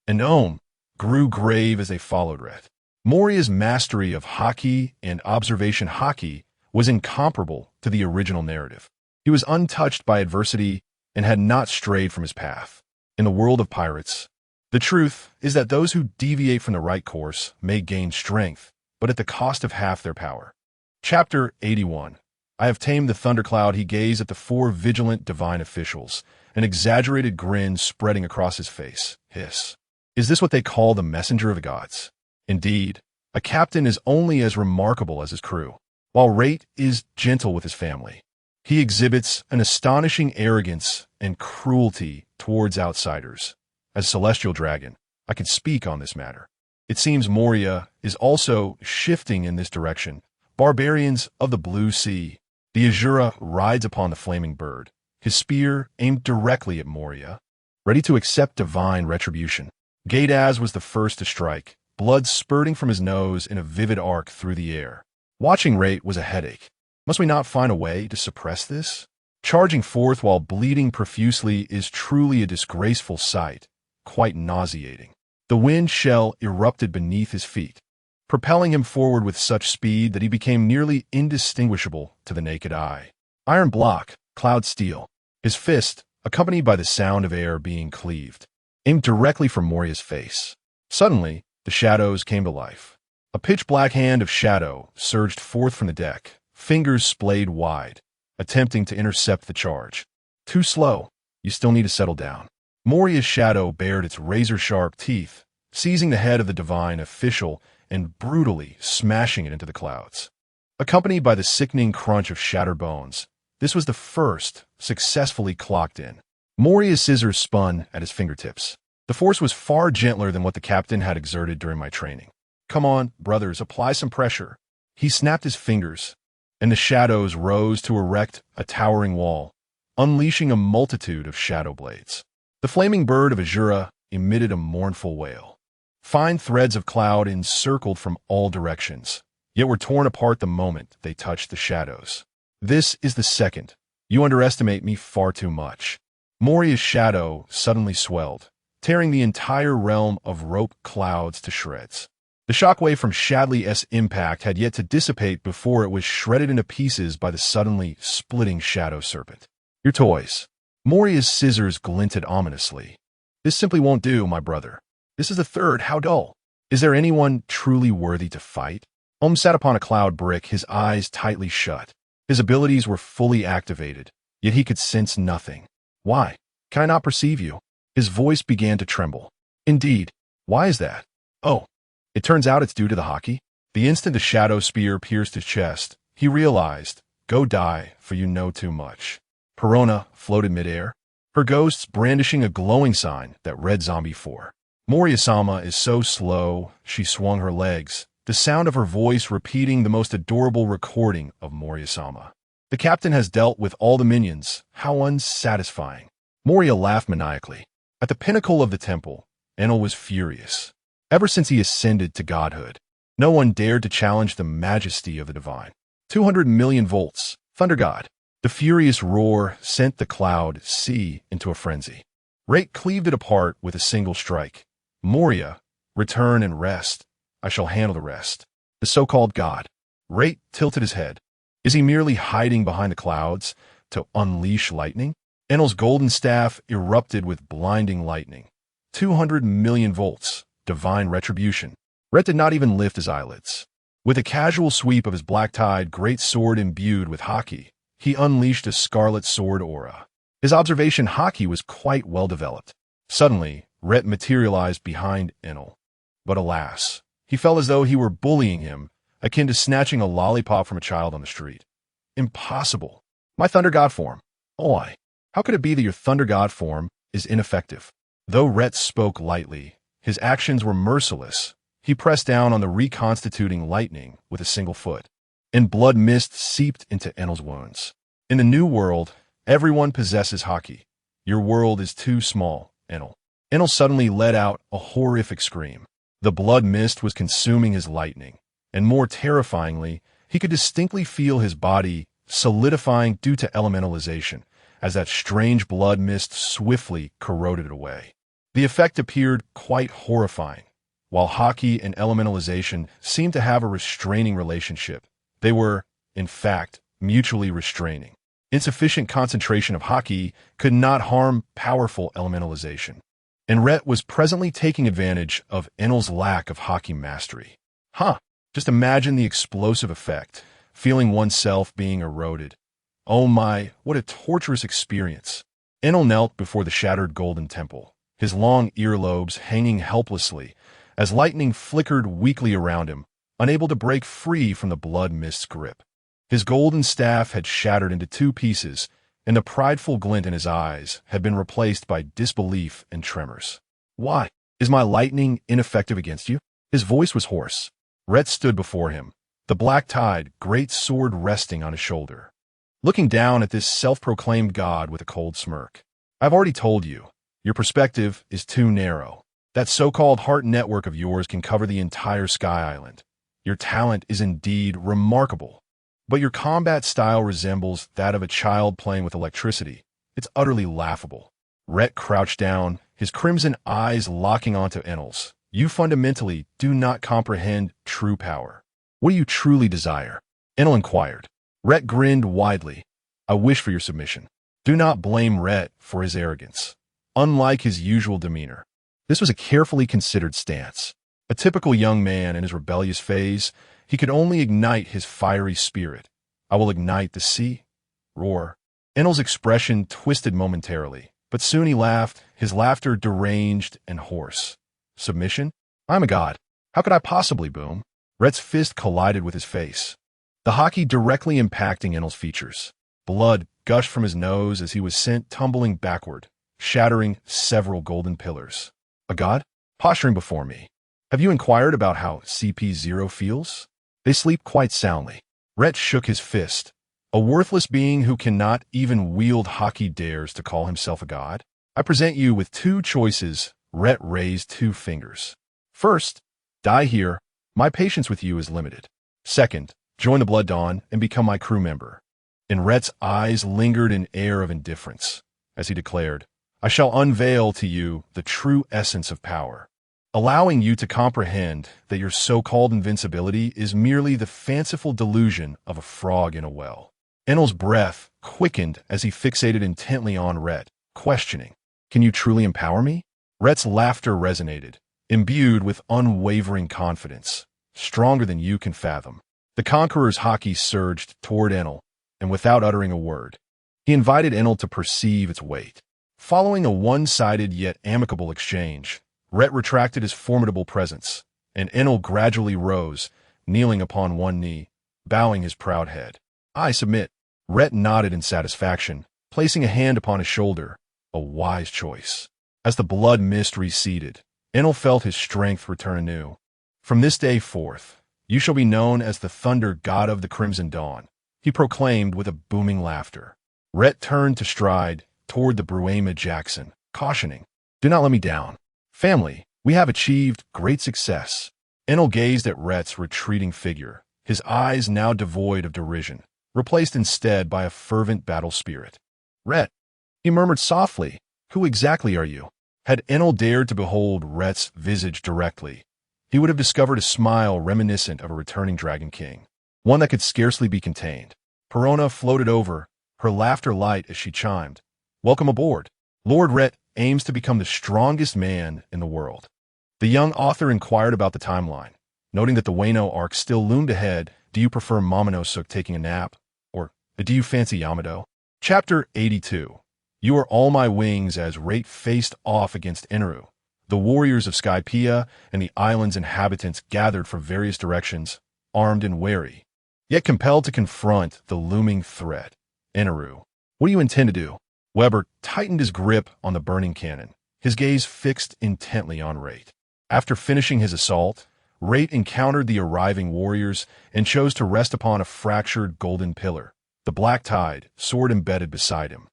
and Ohm, grew grave as they followed Rait. Moria's mastery of haki and observation haki was incomparable to the original narrative. He was untouched by adversity and had not strayed from his path. In the world of pirates, the truth is that those who deviate from the right course may gain strength, but at the cost of half their power. Chapter 81. I have tamed the thundercloud. He gazed at the four vigilant divine officials, an exaggerated grin spreading across his face. Hiss. Is this what they call the messenger of the gods? Indeed, a captain is only as remarkable as his crew. While Rait is gentle with his family, he exhibits an astonishing arrogance and cruelty towards outsiders. As Celestial Dragon, I can speak on this matter. It seems Moria is also shifting in this direction. Barbarians of the Blue Sea. The Azura rides upon the flaming bird, his spear aimed directly at Moria, ready to accept divine retribution. Gaitaz was the first to strike, blood spurting from his nose in a vivid arc through the air. Watching Rait was a headache. Must we not find a way to suppress this? Charging forth while bleeding profusely is truly a disgraceful sight, quite nauseating. The wind shell erupted beneath his feet, propelling him forward with such speed that he became nearly indistinguishable to the naked eye. Iron block, cloud steel. His fist, accompanied by the sound of air being cleaved, aimed directly for Moria's face. Suddenly, the shadows came to life. A pitch-black hand of shadow surged forth from the deck, fingers splayed wide, attempting to intercept the charge. Too slow. You still need to settle down. Moria's shadow bared its razor-sharp teeth, seizing the head of the divine official and brutally smashing it into the clouds. Accompanied by the sickening crunch of shattered bones, this was the first successfully clocked in. Moria's scissors spun at his fingertips. The force was far gentler than what the captain had exerted during my training. Come on, brothers, apply some pressure. He snapped his fingers, and the shadows rose to erect a towering wall, unleashing a multitude of shadow blades. The flaming bird of Azura emitted a mournful wail. Fine threads of cloud encircled from all directions, yet were torn apart the moment they touched the shadows. This is the second. You underestimate me far too much. Moria's shadow suddenly swelled, tearing the entire realm of rope clouds to shreds. The shockwave from Shadley's impact had yet to dissipate before it was shredded into pieces by the suddenly splitting shadow serpent. Your toys. Moria's scissors glinted ominously. This simply won't do, my brother. This is the third. How dull. Is there anyone truly worthy to fight? Ohm sat upon a cloud brick, his eyes tightly shut. His abilities were fully activated, yet he could sense nothing. Why? Can I not perceive you? His voice began to tremble. Indeed. Why is that? Oh. It turns out it's due to the haki. The instant the shadow spear pierced his chest, he realized, go die, for you know too much. Perona floated midair, her ghosts brandishing a glowing sign that read Zombie 4. Moria-sama is so slow, she swung her legs, the sound of her voice repeating the most adorable recording of Moria-sama. The captain has dealt with all the minions. How unsatisfying. Moria laughed maniacally. At the pinnacle of the temple, Enel was furious. Ever since he ascended to godhood, no one dared to challenge the majesty of the divine. 200 million volts, Thunder God. The furious roar sent the cloud sea into a frenzy. Rait cleaved it apart with a single strike. Moria, return and rest. I shall handle the rest. The so-called god. Rait tilted his head. Is he merely hiding behind the clouds to unleash lightning? Enel's golden staff erupted with blinding lightning. 200 million volts. Divine retribution. Rait did not even lift his eyelids. With a casual sweep of his black-tied great sword imbued with haki, he unleashed a scarlet sword aura. His observation haki was quite well developed. Suddenly, Rait materialized behind Enel. But alas, he felt as though he were bullying him, akin to snatching a lollipop from a child on the street. Impossible. My Thunder God form. Oi. How could it be that your Thunder God form is ineffective? Though Rait spoke lightly, his actions were merciless. He pressed down on the reconstituting lightning with a single foot, and blood mist seeped into Enel's wounds. In the new world, everyone possesses haki. Your world is too small, Enel. Enel suddenly let out a horrific scream. The blood mist was consuming his lightning, and more terrifyingly, he could distinctly feel his body solidifying due to elementalization, as that strange blood mist swiftly corroded it away. The effect appeared quite horrifying. While Haki and elementalization seemed to have a restraining relationship, they were, in fact, mutually restraining. Insufficient concentration of Haki could not harm powerful elementalization, and Rait was presently taking advantage of Enel's lack of Haki mastery. Just imagine the explosive effect, feeling oneself being eroded. Oh my, what a torturous experience. Enel knelt before the shattered golden temple, his long earlobes hanging helplessly, as lightning flickered weakly around him, unable to break free from the blood mist's grip. His golden staff had shattered into 2 pieces, and the prideful glint in his eyes had been replaced by disbelief and tremors. Why? Is my lightning ineffective against you? His voice was hoarse. Rait stood before him, the black-tied, great sword resting on his shoulder, looking down at this self-proclaimed god with a cold smirk. I've already told you, your perspective is too narrow. That so-called heart network of yours can cover the entire Sky Island. Your talent is indeed remarkable, but your combat style resembles that of a child playing with electricity. It's utterly laughable. Rait crouched down, his crimson eyes locking onto Enel's. You fundamentally do not comprehend true power. What do you truly desire? Enel inquired. Rait grinned widely. I wish for your submission. Do not blame Rait for his arrogance. Unlike his usual demeanor, this was a carefully considered stance. A typical young man in his rebellious phase, he could only ignite his fiery spirit. I will ignite the sea. Roar. Enel's expression twisted momentarily, but soon he laughed, his laughter deranged and hoarse. Submission? I'm a god. How could I possibly boom? Rait's fist collided with his face, the Haki directly impacting Enel's features. Blood gushed from his nose as he was sent tumbling backward, shattering several golden pillars. A god? Posturing before me. Have you inquired about how CP0 feels? They sleep quite soundly. Rait shook his fist. A worthless being who cannot even wield Haki dares to call himself a god? I present you with 2 choices. Rait raised 2 fingers. First, die here. My patience with you is limited. Second, join the Blood Dawn and become my crew member. In Rait's eyes lingered an air of indifference, as he declared, I shall unveil to you the true essence of power, allowing you to comprehend that your so-called invincibility is merely the fanciful delusion of a frog in a well. Enel's breath quickened as he fixated intently on Rait, questioning, Can you truly empower me? Rait's laughter resonated, imbued with unwavering confidence, stronger than you can fathom. The Conqueror's Haki surged toward Enel, and without uttering a word, he invited Enel to perceive its weight. Following a one-sided yet amicable exchange, Rait retracted his formidable presence, and Enel gradually rose, kneeling upon one knee, bowing his proud head. I submit. Rait nodded in satisfaction, placing a hand upon his shoulder, a wise choice. As the blood mist receded, Enel felt his strength return anew. From this day forth, you shall be known as the Thunder God of the Crimson Dawn, he proclaimed with a booming laughter. Rait turned to stride toward the Bruema Jackson, cautioning, Do not let me down. Family, we have achieved great success. Enel gazed at Rait's retreating figure, his eyes now devoid of derision, replaced instead by a fervent battle spirit. Rait, he murmured softly, who exactly are you? Had Enel dared to behold Rait's visage directly, he would have discovered a smile reminiscent of a returning Dragon King, one that could scarcely be contained. Perona floated over, her laughter light as she chimed, Welcome aboard. Lord Rait aims to become the strongest man in the world. The young author inquired about the timeline, noting that the Wano arc still loomed ahead. Do you prefer Momonosuke taking a nap? Or do you fancy Yamado? Chapter 82. You are all my wings as Rait faced off against Eneru. The warriors of Skypiea and the island's inhabitants gathered from various directions, armed and wary, yet compelled to confront the looming threat. Eneru, what do you intend to do? Weber tightened his grip on the burning cannon, his gaze fixed intently on Rait. After finishing his assault, Rait encountered the arriving warriors and chose to rest upon a fractured golden pillar, the black tide, sword embedded beside him.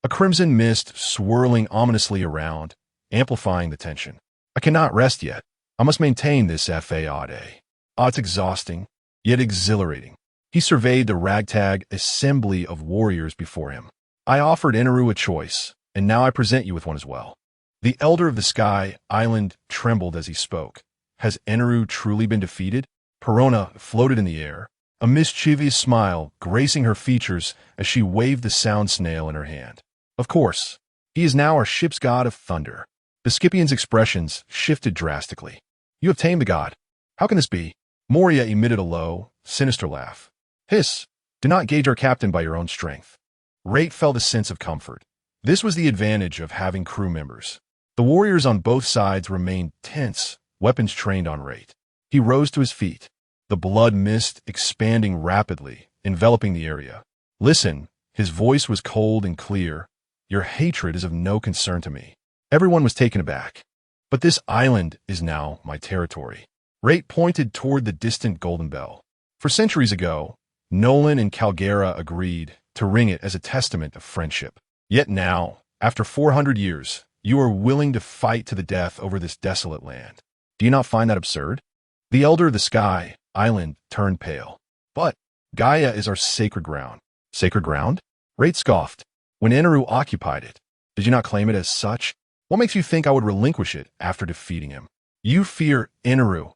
A crimson mist swirling ominously around, amplifying the tension. I cannot rest yet. I must maintain this FAOD. It's exhausting, yet exhilarating. He surveyed the ragtag assembly of warriors before him. I offered Inaru a choice, and now I present you with one as well. The Elder of the Sky Island trembled as he spoke. Has Inaru truly been defeated? Perona floated in the air, a mischievous smile gracing her features as she waved the sound snail in her hand. Of course, he is now our ship's god of thunder. The Scipion's expressions shifted drastically. You have tamed the god. How can this be? Moria emitted a low, sinister laugh. Hiss, do not gauge our captain by your own strength. Rait felt a sense of comfort. This was the advantage of having crew members. The warriors on both sides remained tense, weapons trained on Rait. He rose to his feet, the blood mist expanding rapidly, enveloping the area. Listen, his voice was cold and clear. Your hatred is of no concern to me. Everyone was taken aback. But this island is now my territory. Rait pointed toward the distant Golden Bell. For centuries ago, Nolan and Calgera agreed to ring it as a testament of friendship. Yet now, after 400 years, you are willing to fight to the death over this desolate land. Do you not find that absurd? The Elder of the Sky Island turned pale. But Gaia is our sacred ground. Sacred ground? Rait scoffed. When Inaru occupied it, did you not claim it as such? What makes you think I would relinquish it after defeating him? You fear Inaru,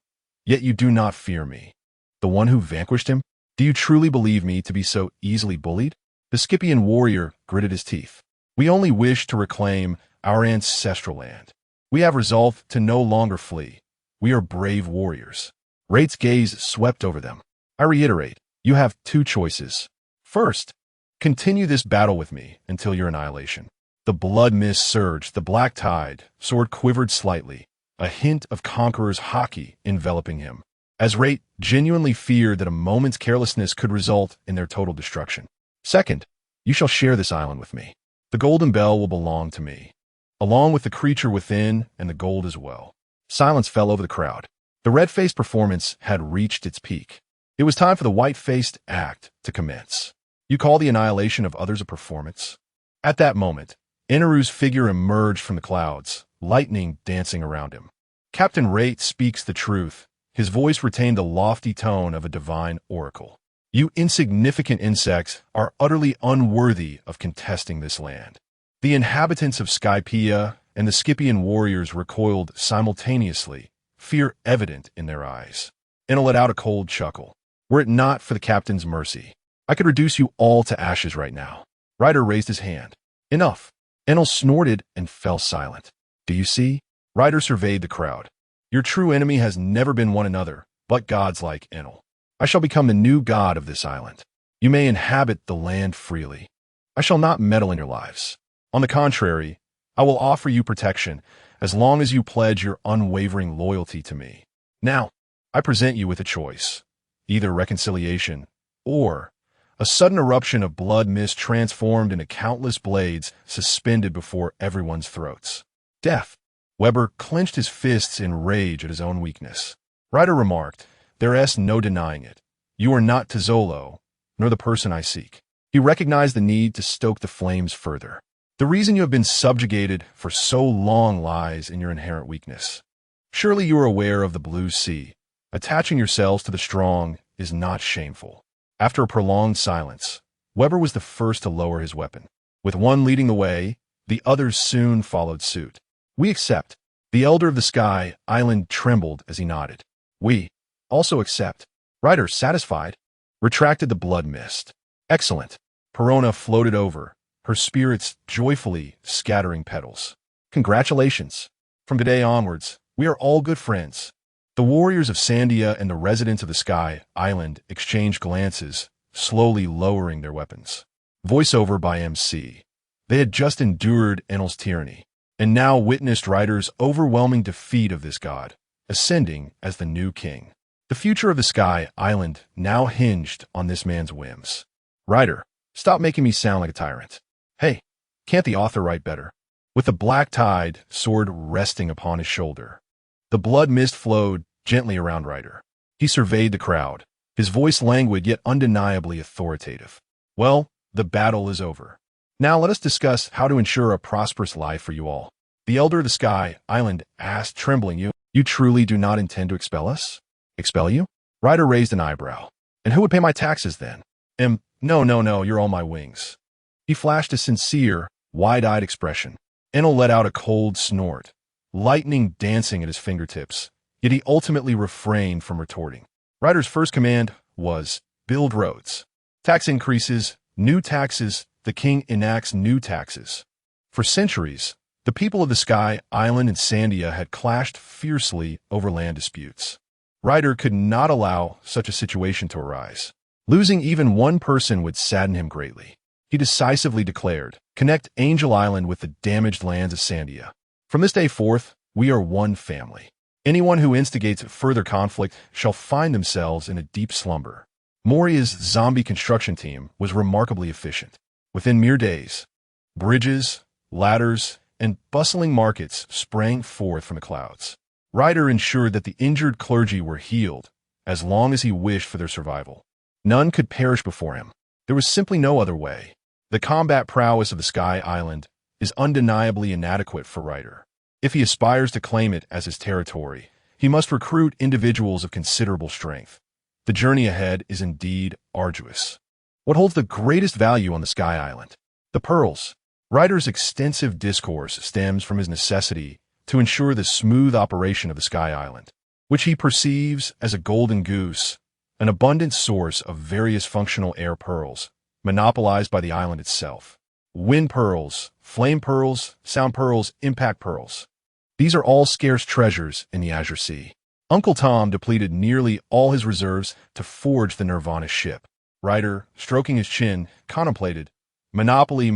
yet you do not fear me. The one who vanquished him? Do you truly believe me to be so easily bullied? The Scipion warrior gritted his teeth. We only wish to reclaim our ancestral land. We have resolved to no longer flee. We are brave warriors. Rait's gaze swept over them. I reiterate, you have two choices. First, continue this battle with me until your annihilation. The blood mist surged, the black tide, sword quivered slightly, a hint of conqueror's haki enveloping him, as Rait genuinely feared that a moment's carelessness could result in their total destruction. Second, you shall share this island with me. The Golden Bell will belong to me, along with the creature within and the gold as well. Silence fell over the crowd. The red-faced performance had reached its peak. It was time for the white-faced act to commence. You call the annihilation of others a performance? At that moment, Inaru's figure emerged from the clouds, lightning dancing around him. Captain Rait speaks the truth. His voice retained the lofty tone of a divine oracle. You insignificant insects are utterly unworthy of contesting this land. The inhabitants of Skypea and the Scipion warriors recoiled simultaneously, fear evident in their eyes. Enel let out a cold chuckle. Were it not for the captain's mercy, I could reduce you all to ashes right now. Ryder raised his hand. Enough. Enel snorted and fell silent. Do you see? Ryder surveyed the crowd. Your true enemy has never been one another, but gods like Enel. I shall become the new god of this island. You may inhabit the land freely. I shall not meddle in your lives. On the contrary, I will offer you protection as long as you pledge your unwavering loyalty to me. Now, I present you with a choice. Either reconciliation or a sudden eruption of blood mist transformed into countless blades suspended before everyone's throats. Death. Weber clenched his fists in rage at his own weakness. Ryder remarked, There's no denying it. You are not Tizolo, nor the person I seek. He recognized the need to stoke the flames further. The reason you have been subjugated for so long lies in your inherent weakness. Surely you are aware of the blue sea. Attaching yourselves to the strong is not shameful. After a prolonged silence, Weber was the first to lower his weapon. With one leading the way, the others soon followed suit. We accept. The Elder of the Sky Island trembled as he nodded. We also accept. Ryder, satisfied, retracted the blood mist. Excellent. Perona floated over, her spirits joyfully scattering petals. Congratulations. From today onwards, we are all good friends. The warriors of Sandia and the residents of the Sky Island exchanged glances, slowly lowering their weapons. Voiceover by MC. They had just endured Enel's tyranny, and now witnessed Ryder's overwhelming defeat of this god, ascending as the new king. The future of the Sky Island now hinged on this man's whims. Ryder, stop making me sound like a tyrant. Hey, can't the author write better? With the black tide sword resting upon his shoulder, the blood mist flowed gently around Ryder. He surveyed the crowd, his voice languid yet undeniably authoritative. Well, the battle is over. Now let us discuss how to ensure a prosperous life for you all. The elder of the Sky Island asked, trembling. You truly do not intend to expel us? Expel you? Ryder raised an eyebrow. And who would pay my taxes then? No, you're all my wings. He flashed a sincere, wide-eyed expression. Enel let out a cold snort, lightning dancing at his fingertips, yet he ultimately refrained from retorting. Ryder's first command was, build roads. Tax increases, new taxes, the king enacts new taxes. For centuries, the people of the Sky Island and Sandia had clashed fiercely over land disputes. Ryder could not allow such a situation to arise. Losing even one person would sadden him greatly. He decisively declared, connect Angel Island with the damaged lands of Sandia. From this day forth, we are one family. Anyone who instigates further conflict shall find themselves in a deep slumber. Moria's zombie construction team was remarkably efficient. Within mere days, bridges, ladders, and bustling markets sprang forth from the clouds. Ryder ensured that the injured clergy were healed, as long as he wished for their survival. None could perish before him. There was simply no other way. The combat prowess of the Sky Island is undeniably inadequate for Ryder. If he aspires to claim it as his territory, he must recruit individuals of considerable strength. The journey ahead is indeed arduous. What holds the greatest value on the Sky Island? The pearls. Ryder's extensive discourse stems from his necessity to ensure the smooth operation of the Sky Island, which he perceives as a golden goose, an abundant source of various functional air pearls, monopolized by the island itself. Wind pearls, flame pearls, sound pearls, impact pearls. These are all scarce treasures in the Azure Sea. Uncle Tom depleted nearly all his reserves to forge the Nirvana ship. Ryder, stroking his chin, contemplated, monopoly,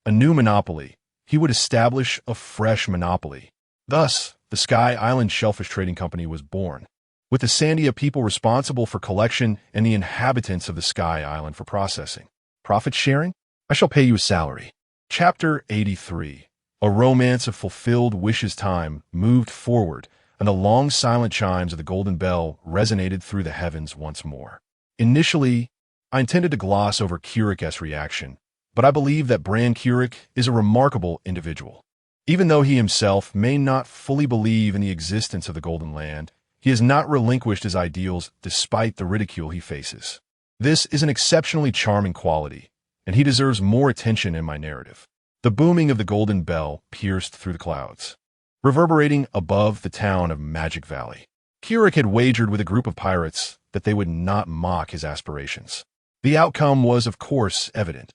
a new monopoly. He would establish a fresh monopoly. Thus, the Sky Island Shellfish Trading Company was born, with the Sandia people responsible for collection and the inhabitants of the Sky Island for processing. Profit sharing? I shall pay you a salary. Chapter 83. A romance of fulfilled wishes. Time moved forward, and the long silent chimes of the golden bell resonated through the heavens once more. Initially, I intended to gloss over Kurik's reaction, but I believe that Bran Kurik is a remarkable individual. Even though he himself may not fully believe in the existence of the Golden Land, he has not relinquished his ideals despite the ridicule he faces. This is an exceptionally charming quality, and he deserves more attention in my narrative. The booming of the golden bell pierced through the clouds, reverberating above the town of Magic Valley. Kurik had wagered with a group of pirates that they would not mock his aspirations. The outcome was, of course, evident.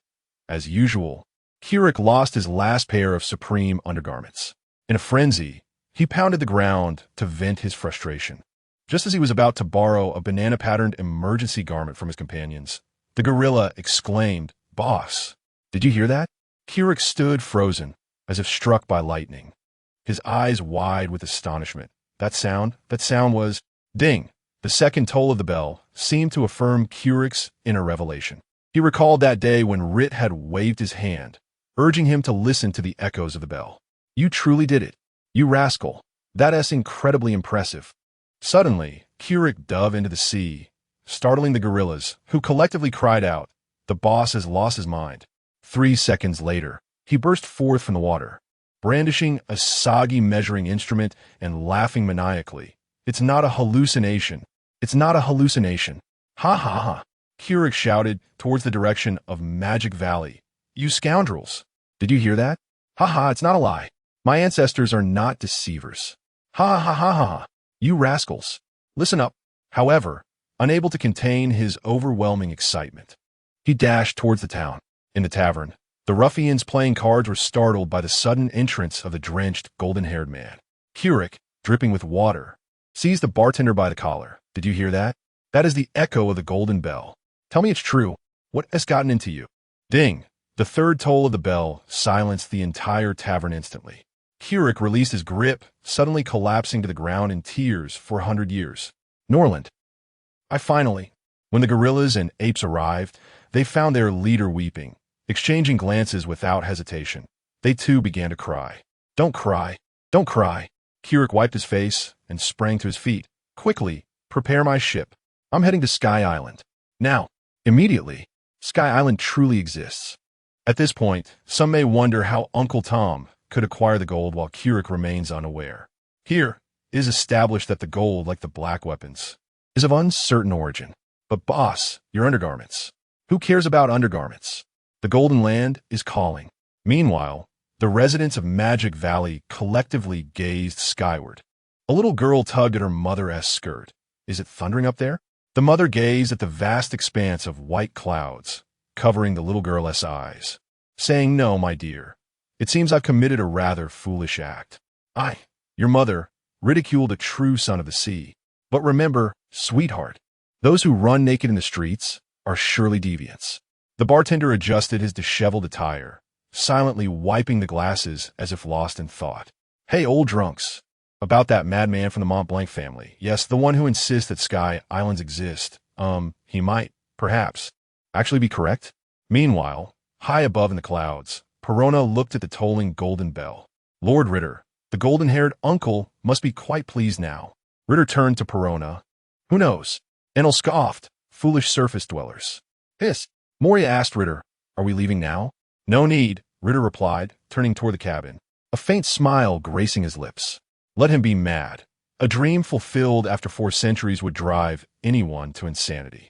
As usual, Kurik lost his last pair of supreme undergarments. In a frenzy, he pounded the ground to vent his frustration. Just as he was about to borrow a banana-patterned emergency garment from his companions, the gorilla exclaimed, "Boss, did you hear that?" Kurik stood frozen, as if struck by lightning, his eyes wide with astonishment. That sound was ding. The second toll of the bell seemed to affirm Kurik's inner revelation. He recalled that day when Rait had waved his hand, urging him to listen to the echoes of the bell. "You truly did it, you rascal. That's incredibly impressive." Suddenly, Kurik dove into the sea, startling the gorillas, who collectively cried out, "The boss has lost his mind." 3 seconds later, he burst forth from the water, brandishing a soggy measuring instrument and laughing maniacally. "It's not a hallucination. It's not a hallucination. Ha ha ha." Kurik shouted towards the direction of Magic Valley. "You scoundrels! Did you hear that? Ha ha, it's not a lie. My ancestors are not deceivers. Ha ha ha ha ha. You rascals! Listen up." However, unable to contain his overwhelming excitement, he dashed towards the town. In the tavern, the ruffians playing cards were startled by the sudden entrance of the drenched, golden-haired man. Kurik, dripping with water, seized the bartender by the collar. "Did you hear that? That is the echo of the golden bell. Tell me it's true. What has gotten into you?" Ding! The third toll of the bell silenced the entire tavern instantly. Kurik released his grip, suddenly collapsing to the ground in tears for 100 years. "Norland." When the gorillas and apes arrived, they found their leader weeping. Exchanging glances without hesitation, they too began to cry. Don't cry. Kurik wiped his face and sprang to his feet. "Quickly, prepare my ship. I'm heading to Sky Island. Now, immediately." Sky Island truly exists. At this point, some may wonder how Uncle Tom could acquire the gold while Keurig remains unaware. Here, it is established that the gold, like the black weapons, is of uncertain origin. But boss, your undergarments. Who cares about undergarments? The Golden Land is calling. Meanwhile, the residents of Magic Valley collectively gazed skyward. A little girl tugged at her mother-esque skirt. Is it thundering up there? The mother gazed at the vast expanse of white clouds, covering the little girl's eyes, saying, "No, my dear. It seems I've committed a rather foolish act. I, your mother, ridiculed a true son of the sea. But remember, sweetheart, those who run naked in the streets are surely deviants." The bartender adjusted his disheveled attire, silently wiping the glasses as if lost in thought. "Hey, old drunks. About that madman from the Mont Blanc family. Yes, the one who insists that Sky Islands exist. He might, perhaps, actually be correct." Meanwhile, high above in the clouds, Perona looked at the tolling golden bell. Lord Ritter, the golden-haired uncle, must be quite pleased now. Ritter turned to Perona. "Who knows?" Enel scoffed. "Foolish surface dwellers." "Hiss." Moria asked Ritter, "Are we leaving now?" "No need," Ritter replied, turning toward the cabin, a faint smile gracing his lips. Let him be mad. A dream fulfilled after 4 centuries would drive anyone to insanity.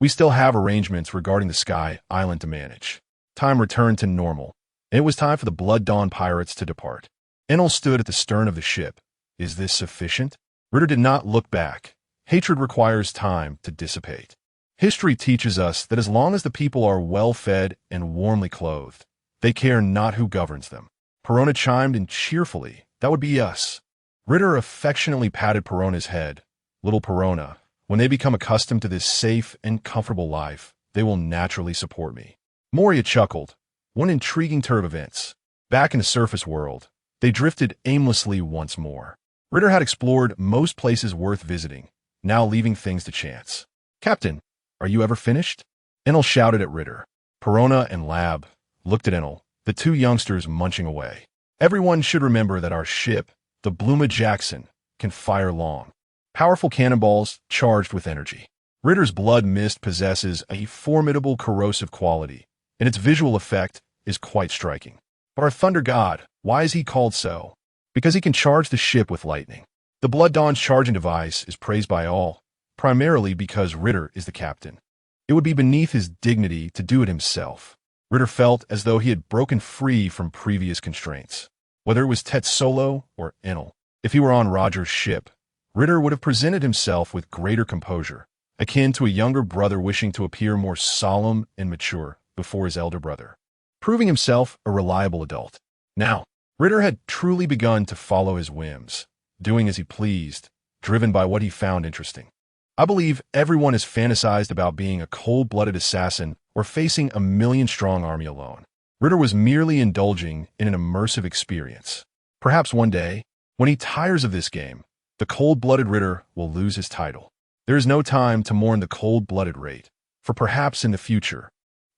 We still have arrangements regarding the Sky Island to manage. Time returned to normal, and it was time for the Blood Dawn pirates to depart. Enel stood at the stern of the ship. Is this sufficient? Ritter did not look back. Hatred requires time to dissipate. History teaches us that as long as the people are well-fed and warmly clothed, they care not who governs them. Perona chimed in cheerfully. That would be us. Ritter affectionately patted Perona's head. Little Perona, when they become accustomed to this safe and comfortable life, they will naturally support me. Moria chuckled. One intriguing turn of events. Back in the surface world, they drifted aimlessly once more. Ritter had explored most places worth visiting, now leaving things to chance. "Captain, are you ever finished?" Enel shouted at Ritter. Perona and Lab looked at Enel, the 2 youngsters munching away. "Everyone should remember that our ship, the Bluma Jackson, can fire long, powerful cannonballs charged with energy. Ritter's blood mist possesses a formidable corrosive quality, and its visual effect is quite striking. But our Thunder God, why is he called so? Because he can charge the ship with lightning. The Blood Dawn's charging device is praised by all, primarily because Ritter is the captain. It would be beneath his dignity to do it himself." Ritter felt as though he had broken free from previous constraints. Whether it was Tet Solo or Enel, if he were on Roger's ship, Ritter would have presented himself with greater composure, akin to a younger brother wishing to appear more solemn and mature before his elder brother, proving himself a reliable adult. Now, Ritter had truly begun to follow his whims, doing as he pleased, driven by what he found interesting. I believe everyone has fantasized about being a cold-blooded assassin or facing a million-strong army alone. Ritter was merely indulging in an immersive experience. Perhaps one day, when he tires of this game, the cold-blooded Ritter will lose his title. There is no time to mourn the cold-blooded Rait, for perhaps in the future,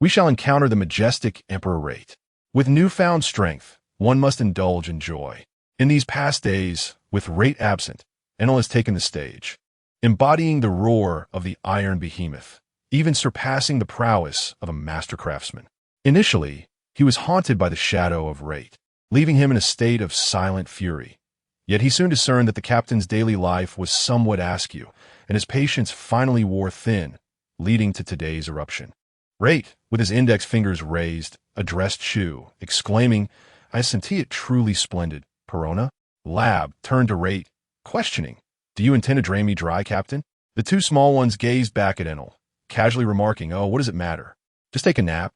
we shall encounter the majestic Emperor Rait. With newfound strength, one must indulge in joy. In these past days, with Rait absent, Enel has taken the stage, embodying the roar of the Iron Behemoth, even surpassing the prowess of a master craftsman. Initially, he was haunted by the shadow of Rait, leaving him in a state of silent fury. Yet he soon discerned that the captain's daily life was somewhat askew, and his patience finally wore thin, leading to today's eruption. Rait, with his index fingers raised, addressed Chu, exclaiming, "I senti it truly splendid, Perona." Lab turned to Rait, questioning, "Do you intend to drain me dry, Captain?" The 2 small ones gazed back at Enel, casually remarking, "Oh, what does it matter? Just take a nap.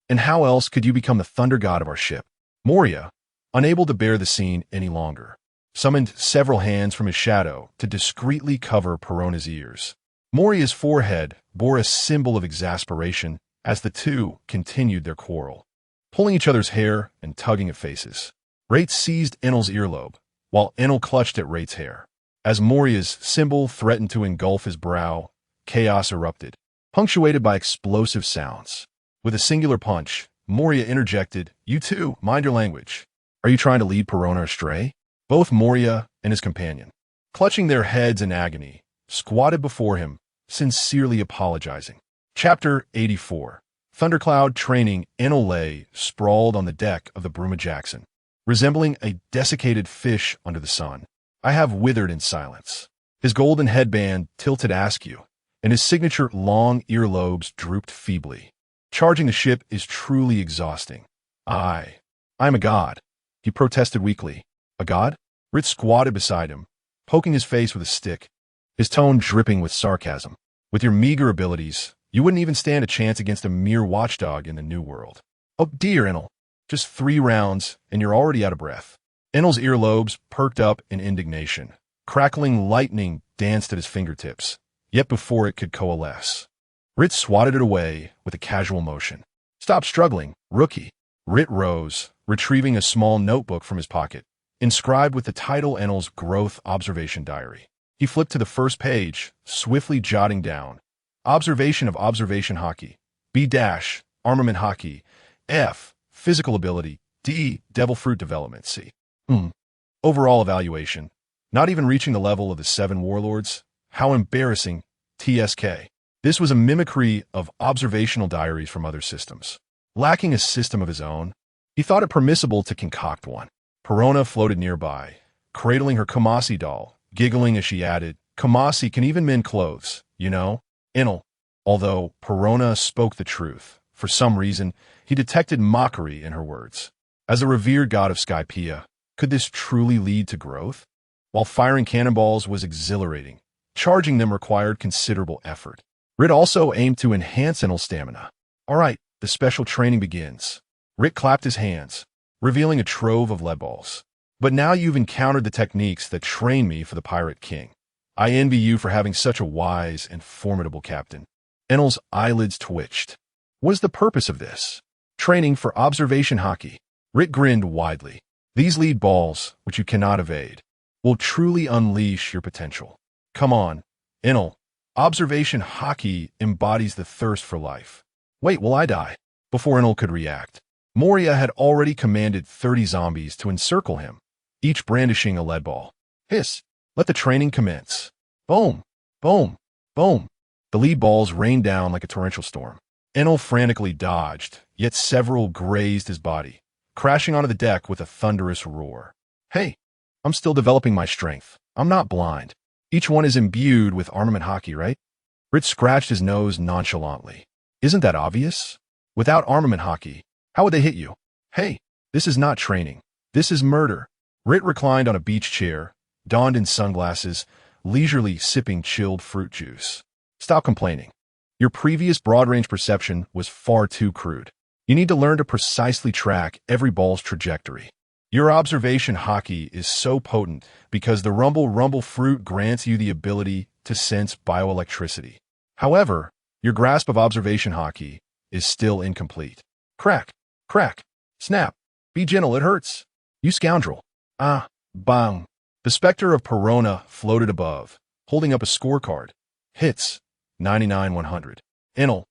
And how else could you become the Thunder God of our ship?" Moria, unable to bear the scene any longer, summoned several hands from his shadow to discreetly cover Perona's ears. Moria's forehead bore a symbol of exasperation as the 2 continued their quarrel, pulling each other's hair and tugging at faces. Rait seized Enel's earlobe, while Enel clutched at Rait's hair. As Moria's symbol threatened to engulf his brow, chaos erupted, punctuated by explosive sounds. With a singular punch, Moria interjected, "You too, mind your language. Are you trying to lead Perona astray?" Both Moria and his companion, clutching their heads in agony, squatted before him, sincerely apologizing. Chapter 84. Thundercloud training. Enel lay sprawled on the deck of the Bruma Jackson, resembling a desiccated fish under the sun. I have withered in silence. His golden headband tilted askew, and his signature long earlobes drooped feebly. Charging the ship is truly exhausting. I'm a god, he protested weakly. A god? Rait squatted beside him, poking his face with a stick, his tone dripping with sarcasm. With your meager abilities, you wouldn't even stand a chance against a mere watchdog in the New World. Oh dear, Enel. Just 3 rounds, and you're already out of breath. Enel's earlobes perked up in indignation. Crackling lightning danced at his fingertips, yet before it could coalesce, Rait swatted it away with a casual motion. Stop struggling, rookie. Rait rose, retrieving a small notebook from his pocket, inscribed with the title Enel's Growth Observation Diary. He flipped to the first page, swiftly jotting down, Observation of Observation Hockey. B-, Armament Hockey. F, Physical Ability. D, Devil Fruit Development. C. Overall evaluation. Not even reaching the level of the 7 warlords. How embarrassing. TSK. This was a mimicry of observational diaries from other systems. Lacking a system of his own, he thought it permissible to concoct one. Perona floated nearby, cradling her Kamasi doll, giggling as she added, Kamasi can even mend clothes, you know? Enel. Although Perona spoke the truth, for some reason, he detected mockery in her words. As a revered god of Skypiea, could this truly lead to growth? While firing cannonballs was exhilarating, charging them required considerable effort. Rait also aimed to enhance Enel's stamina. All right, the special training begins. Rait clapped his hands, revealing a trove of lead balls. But now you've encountered the techniques that train me for the Pirate King. I envy you for having such a wise and formidable captain. Enel's eyelids twitched. What is the purpose of this? Training for observation hockey. Rait grinned widely. These lead balls, which you cannot evade, will truly unleash your potential. Come on, Enel. Observation hockey embodies the thirst for life. Wait, will I die? Before Enel could react, Moria had already commanded 30 zombies to encircle him, each brandishing a lead ball. Hiss! Let the training commence. Boom! Boom! Boom! The lead balls rained down like a torrential storm. Enel frantically dodged, yet several grazed his body, crashing onto the deck with a thunderous roar. Hey, I'm still developing my strength. I'm not blind. Each one is imbued with armament hockey, right? Rait scratched his nose nonchalantly. Isn't that obvious? Without armament hockey, how would they hit you? Hey, this is not training. This is murder. Rait reclined on a beach chair, donned in sunglasses, leisurely sipping chilled fruit juice. Stop complaining. Your previous broad-range perception was far too crude. You need to learn to precisely track every ball's trajectory. Your observation hockey is so potent because the rumble fruit grants you the ability to sense bioelectricity. However, your grasp of observation hockey is still incomplete. Crack, crack, snap. Be gentle, it hurts. You scoundrel. Ah, bang. The specter of Perona floated above, holding up a scorecard. Hits, 99-100. Enel,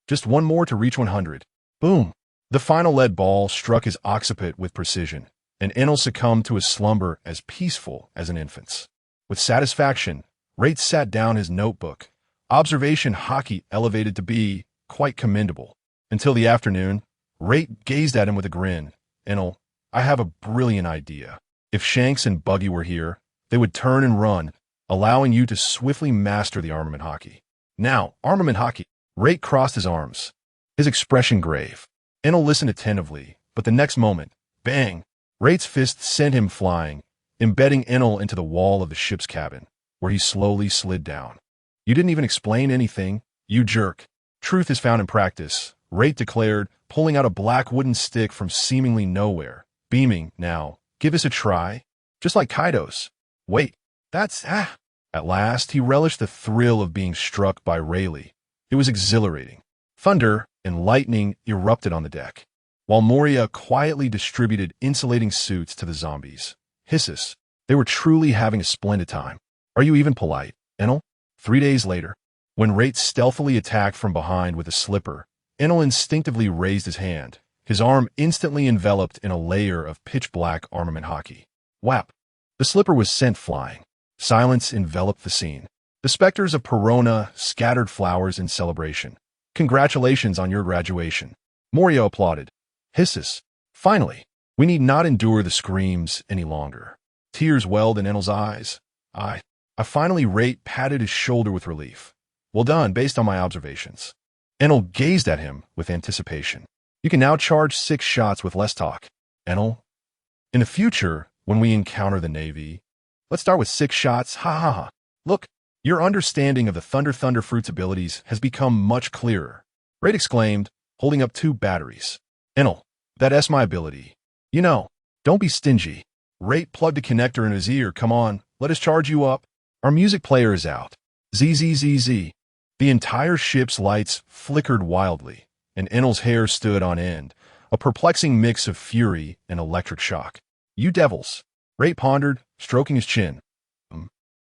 just one more to reach 100. Boom. The final lead ball struck his occiput with precision, and Enel succumbed to a slumber as peaceful as an infant's. With satisfaction, Rait sat down his notebook. Observation hockey elevated to be quite commendable. Until the afternoon, Rait gazed at him with a grin. Enel, I have a brilliant idea. If Shanks and Buggy were here, they would turn and run, allowing you to swiftly master the armament hockey. Now, armament hockey. Rait crossed his arms, his expression grave. Enel listened attentively, but the next moment, bang! Rait's fist sent him flying, embedding Enel into the wall of the ship's cabin, where he slowly slid down. You didn't even explain anything, you jerk. Truth is found in practice, Rait declared, pulling out a black wooden stick from seemingly nowhere. Beaming, now, give us a try. Just like Kaido's. Wait, that's, At last, he relished the thrill of being struck by Rayleigh. It was exhilarating. Thunder and lightning erupted on the deck, while Moria quietly distributed insulating suits to the zombies. Hisses. They were truly having a splendid time. Are you even polite, Enel? 3 days later, when Rait stealthily attacked from behind with a slipper, Enel instinctively raised his hand, his arm instantly enveloped in a layer of pitch-black armament hockey. Whap! The slipper was sent flying. Silence enveloped the scene. The specters of Perona scattered flowers in celebration. Congratulations on your graduation. Moria applauded. Hisses. Finally. We need not endure the screams any longer. Tears welled in Enel's eyes. I finally Rait patted his shoulder with relief. Well done, based on my observations. Enel gazed at him with anticipation. You can now charge 6 shots with less talk. Enel, in the future, when we encounter the Navy, let's start with 6 shots, ha ha ha. Look, your understanding of the Thunder Fruit's abilities has become much clearer. Rait exclaimed, holding up 2 batteries. Enel, that's my ability. You know, don't be stingy. Rait plugged a connector in his ear. Come on, let us charge you up. Our music player is out. Zzz. The entire ship's lights flickered wildly, and Enel's hair stood on end, a perplexing mix of fury and electric shock. You devils, Rait pondered, stroking his chin.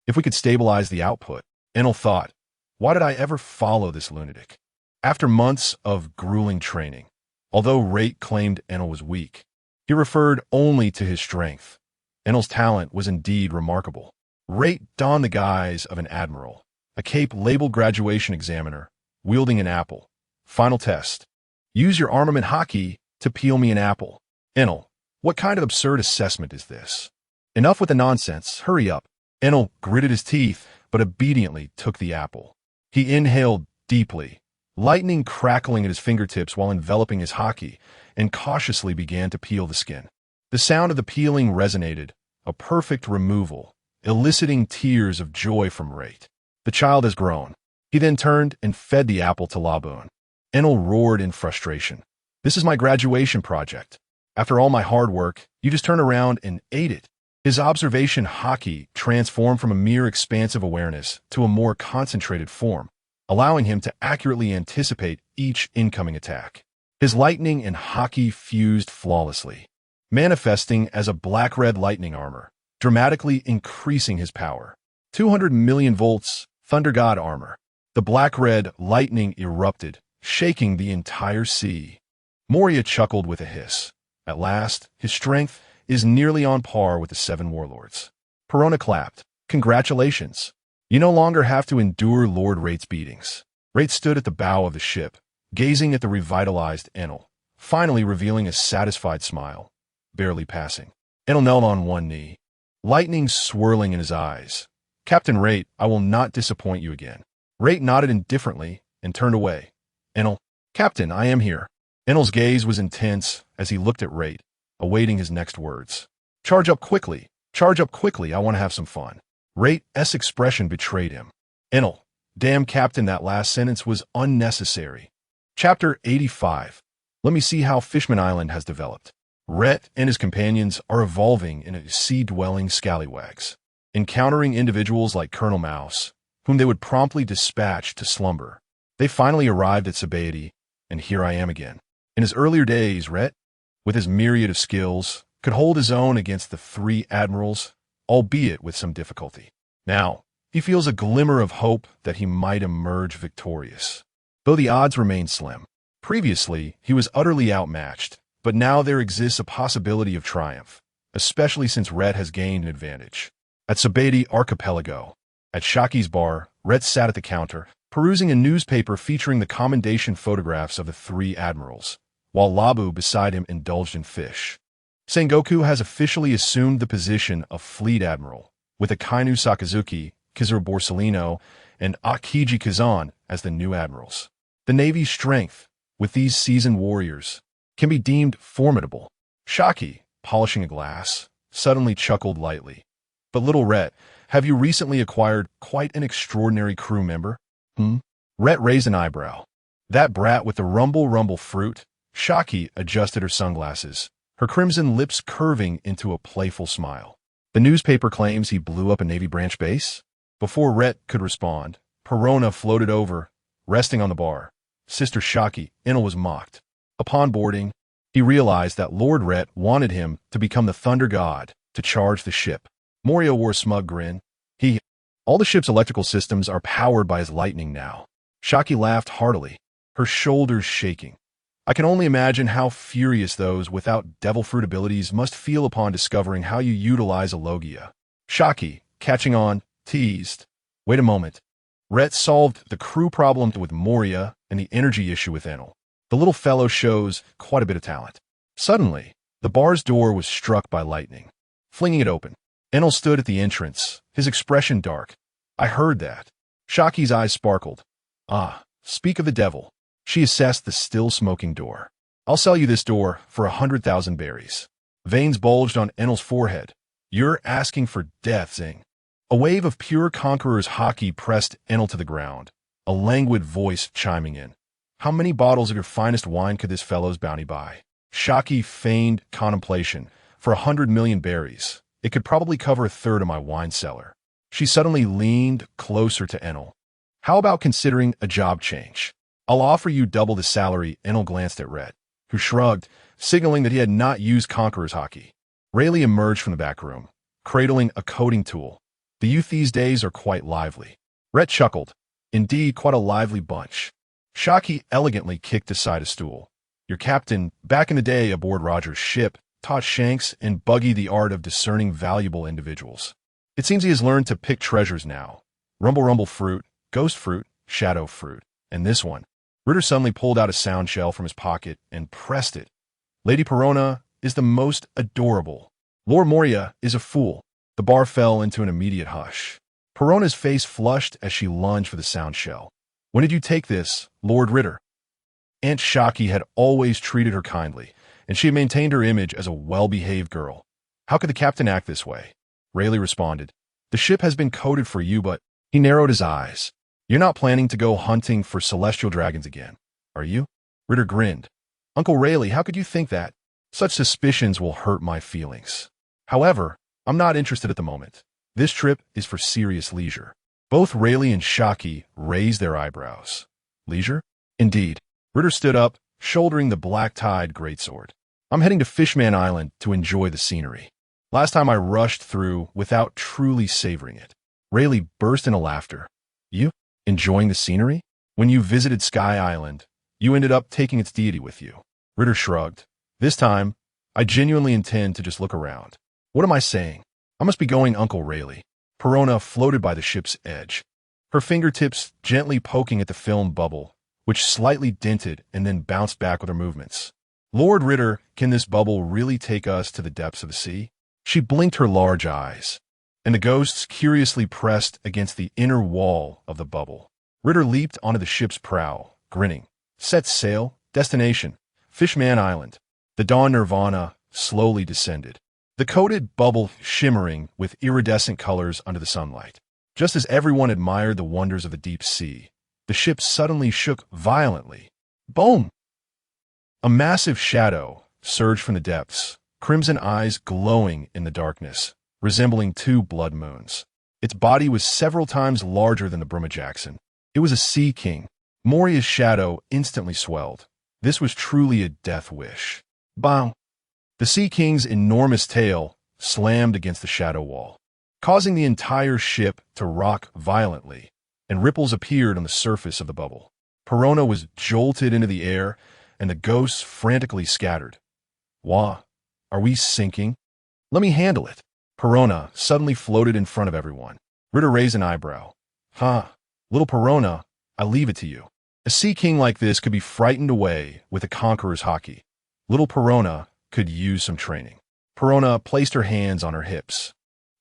If we could stabilize the output, Enel thought, why did I ever follow this lunatic? After months of grueling training, although Rait claimed Enel was weak, he referred only to his strength. Enel's talent was indeed remarkable. Rait donned the guise of an admiral, a cape labeled graduation examiner, wielding an apple. Final test. Use your armament hockey to peel me an apple. Enel, what kind of absurd assessment is this? Enough with the nonsense. Hurry up. Enel gritted his teeth, but obediently took the apple. He inhaled deeply, lightning crackling at his fingertips while enveloping his hockey, and cautiously began to peel the skin. The sound of the peeling resonated, a perfect removal, eliciting tears of joy from Rait. The child has grown. He then turned and fed the apple to Laboon. Enel roared in frustration. This is my graduation project. After all my hard work, you just turn around and ate it. His observation hockey transformed from a mere expansive awareness to a more concentrated form, allowing him to accurately anticipate each incoming attack. His lightning and hockey fused flawlessly, manifesting as a black-red lightning armor, dramatically increasing his power. 200 million volts, Thunder God armor. The black-red lightning erupted, shaking the entire sea. Moria chuckled with a hiss. At last, his strength is nearly on par with the 7 warlords. Perona clapped. Congratulations. You no longer have to endure Lord Rait's beatings. Rait stood at the bow of the ship, gazing at the revitalized Enel, finally revealing a satisfied smile, barely passing. Enel knelt on one knee, lightning swirling in his eyes. Captain Rait, I will not disappoint you again. Rait nodded indifferently and turned away. Enel, Captain, I am here. Enel's gaze was intense as he looked at Rait, awaiting his next words. Charge up quickly, I want to have some fun. Rait's expression betrayed him. Enel, damn Captain, that last sentence was unnecessary. Chapter 85. Let me see how Fishman Island has developed. Rait and his companions are evolving into sea-dwelling scallywags, encountering individuals like Colonel Mouse, whom they would promptly dispatch to slumber. They finally arrived at Sabaody, and here I am again. In his earlier days, Rait, with his myriad of skills, could hold his own against the 3 admirals, albeit with some difficulty. Now, he feels a glimmer of hope that he might emerge victorious, though the odds remain slim. Previously, he was utterly outmatched, but now there exists a possibility of triumph, especially since Rait has gained an advantage. At Sabaody Archipelago, at Shaki's bar, Rait sat at the counter, perusing a newspaper featuring the commendation photographs of the 3 admirals, while Labu beside him indulged in fish. Sengoku has officially assumed the position of Fleet Admiral, with Akainu Sakazuki, Kizaru Borsellino, and Akiji Kazan as the new admirals. The Navy's strength, with these seasoned warriors, can be deemed formidable. Shaki, polishing a glass, suddenly chuckled lightly. But little Rait, have you recently acquired quite an extraordinary crew member? Rait raised an eyebrow. That brat with the rumble fruit? Shaki adjusted her sunglasses, her crimson lips curving into a playful smile. The newspaper claims he blew up a Navy branch base? Before Rait could respond, Perona floated over, resting on the bar. Sister Shaki, Enel was mocked. Upon boarding, he realized that Lord Rait wanted him to become the Thunder God to charge the ship. Moria wore a smug grin. All the ship's electrical systems are powered by his lightning now. Shaki laughed heartily, her shoulders shaking. I can only imagine how furious those without devil fruit abilities must feel upon discovering how you utilize a Logia. Shaki, catching on, teased. Wait a moment. Rait solved the crew problem with Moria and the energy issue with Enel. The little fellow shows quite a bit of talent. Suddenly, The bar's door was struck by lightning, flinging it open. Enel stood at the entrance, his expression dark. I heard that. Shaki's eyes sparkled. Ah, speak of the devil. She assessed the still-smoking door. I'll sell you this door for 100,000 berries. Veins bulged on Enel's forehead. You're asking for death, Zing. A wave of pure conqueror's haki pressed Enel to the ground, a languid voice chiming in. How many bottles of your finest wine could this fellow's bounty buy? Shaki feigned contemplation. For 100 million berries, it could probably cover a third of my wine cellar. She suddenly leaned closer to Enel. How about considering a job change? I'll offer you double the salary. Enel glanced at Rait, who shrugged, signaling that he had not used conqueror's haki. Rayleigh emerged from the back room, cradling a coding tool. The youth these days are quite lively. Rait chuckled. Indeed, quite a lively bunch. Shaki elegantly kicked aside a stool. Your captain, back in the day aboard Roger's ship, taught Shanks and Buggy the art of discerning valuable individuals. It seems he has learned to pick treasures now. Rumble fruit, ghost fruit, shadow fruit, and this one. Ritter suddenly pulled out a sound shell from his pocket and pressed it. Lady Perona is the most adorable. Lord Moria is a fool. The bar fell into an immediate hush. Perona's face flushed as she lunged for the sound shell. When did you take this, Lord Ritter? Aunt Shaki had always treated her kindly, and she had maintained her image as a well-behaved girl. How could the captain act this way? Rayleigh responded. The ship has been coded for you, but he narrowed his eyes. You're not planning to go hunting for celestial dragons again, are you? Ritter grinned. Uncle Rayleigh, how could you think that? Such suspicions will hurt my feelings. However, I'm not interested at the moment. This trip is for serious leisure. Both Rayleigh and Shaki raised their eyebrows. Leisure? Indeed. Ritter stood up, shouldering the black-tied greatsword. I'm heading to Fishman Island to enjoy the scenery. Last time I rushed through without truly savoring it. Rayleigh burst into laughter. You? Enjoying the scenery? When you visited Sky Island, you ended up taking its deity with you. Ritter shrugged. This time, I genuinely intend to just look around. What am I saying? I must be going, Uncle Rayleigh. Perona floated by the ship's edge, her fingertips gently poking at the film bubble, which slightly dented and then bounced back with her movements. Lord Ritter, can this bubble really take us to the depths of the sea? She blinked her large eyes, and the ghosts curiously pressed against the inner wall of the bubble. Ritter leaped onto the ship's prow, grinning. Set sail, destination, Fishman Island. The dawn nirvana slowly descended, the coated bubble shimmering with iridescent colors under the sunlight. Just as everyone admired the wonders of the deep sea, the ship suddenly shook violently. Boom! A massive shadow surged from the depths, crimson eyes glowing in the darkness, resembling two blood moons. Its body was several times larger than the Bruma Jackson. It was a sea king. Moria's shadow instantly swelled. This was truly a death wish. Bang! The sea king's enormous tail slammed against the shadow wall, causing the entire ship to rock violently, and ripples appeared on the surface of the bubble. Perona was jolted into the air, and the ghosts frantically scattered. Wah, are we sinking? Let me handle it. Perona suddenly floated in front of everyone. Ritter raised an eyebrow. Little Perona, I leave it to you. A sea king like this could be frightened away with a conqueror's haki. Little Perona could use some training. Perona placed her hands on her hips,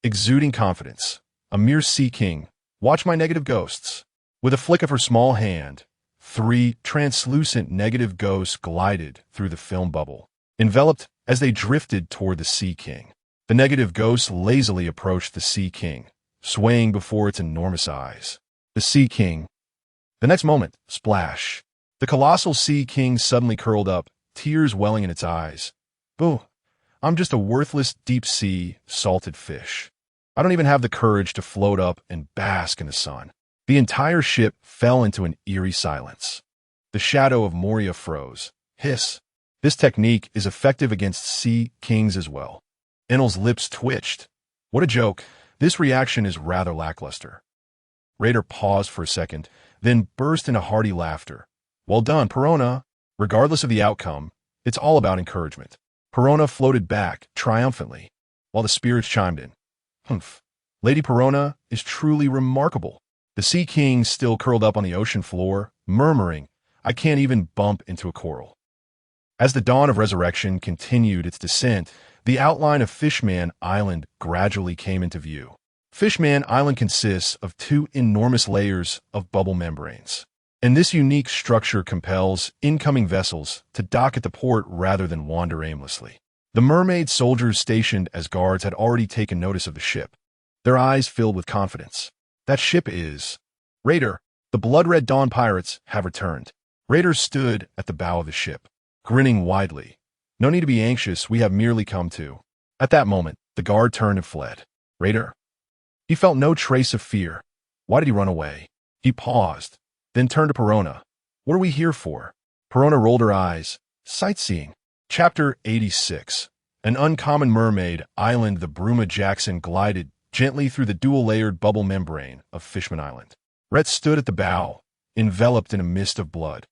exuding confidence. A mere sea king. Watch my negative ghosts. With a flick of her small hand, 3 translucent negative ghosts glided through the film bubble, enveloped as they drifted toward the sea king. The negative ghosts lazily approached the sea king, swaying before its enormous eyes. The sea king. The next moment, splash. The colossal sea king suddenly curled up, tears welling in its eyes. Boo, I'm just a worthless deep-sea salted fish. I don't even have the courage to float up and bask in the sun. The entire ship fell into an eerie silence. The shadow of Moria froze. Hiss. This technique is effective against sea kings as well. Enel's lips twitched. What a joke. This reaction is rather lackluster. Raider paused for a second, then burst into hearty laughter. Well done, Perona. Regardless of the outcome, it's all about encouragement. Perona floated back triumphantly, while the spirits chimed in. Humph. Lady Perona is truly remarkable. The sea king still curled up on the ocean floor, murmuring, I can't even bump into a coral. As the dawn of resurrection continued its descent, the outline of Fishman Island gradually came into view. Fishman Island consists of two enormous layers of bubble membranes, and this unique structure compels incoming vessels to dock at the port rather than wander aimlessly. The mermaid soldiers stationed as guards had already taken notice of the ship, their eyes filled with confidence. That ship is Raider. The blood-red Dawn pirates have returned. Raider stood at the bow of the ship, grinning widely. No need to be anxious, we have merely come to. At that moment, the guard turned and fled. Raider? He felt no trace of fear. Why did he run away? He paused, then turned to Perona. What are we here for? Perona rolled her eyes. Sightseeing. Chapter 86. An uncommon mermaid island. The Bruma Jackson glided gently through the dual-layered bubble membrane of Fishman Island. Rait stood at the bow, enveloped in a mist of blood.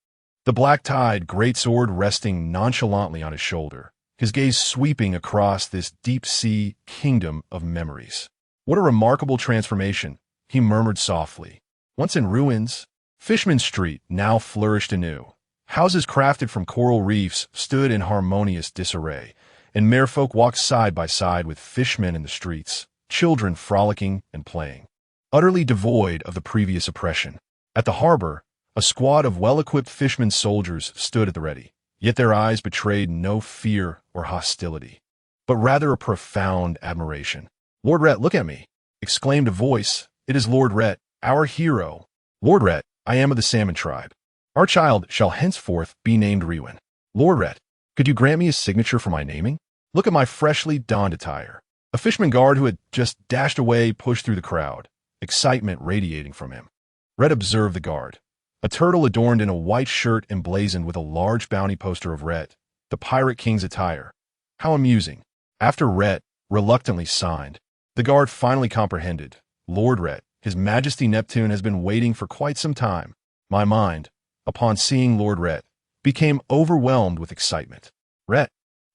The black-tied greatsword resting nonchalantly on his shoulder, his gaze sweeping across this deep-sea kingdom of memories. What a remarkable transformation, he murmured softly. Once in ruins, Fishman Street now flourished anew. Houses crafted from coral reefs stood in harmonious disarray, and merfolk walked side by side with fishmen in the streets, children frolicking and playing, utterly devoid of the previous oppression. At the harbor, a squad of well-equipped fishermen soldiers stood at the ready, yet their eyes betrayed no fear or hostility, but rather a profound admiration. Lord Rait, look at me, exclaimed a voice. It is Lord Rait, our hero. Lord Rait, I am of the Salmon tribe. Our child shall henceforth be named Riwin. Lord Rait, could you grant me a signature for my naming? Look at my freshly donned attire. A fisherman guard who had just dashed away pushed through the crowd, excitement radiating from him. Rait observed the guard, a turtle adorned in a white shirt emblazoned with a large bounty poster of Rait, the Pirate King's attire. How amusing. After Rait reluctantly signed, the guard finally comprehended. Lord Rait, His Majesty Neptune has been waiting for quite some time. My mind, upon seeing Lord Rait, became overwhelmed with excitement. Rait,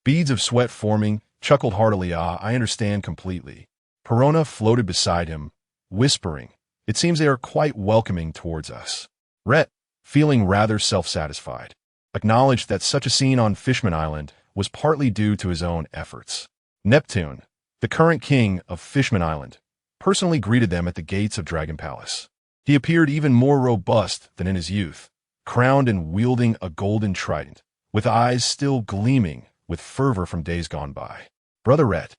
beads of sweat forming, chuckled heartily. I understand completely. Perona floated beside him, whispering, it seems they are quite welcoming towards us. Rait, feeling rather self-satisfied, acknowledged that such a scene on Fishman Island was partly due to his own efforts. Neptune, the current king of Fishman Island, personally greeted them at the gates of Dragon Palace. He appeared even more robust than in his youth, crowned and wielding a golden trident, with eyes still gleaming with fervor from days gone by. Brother Rait.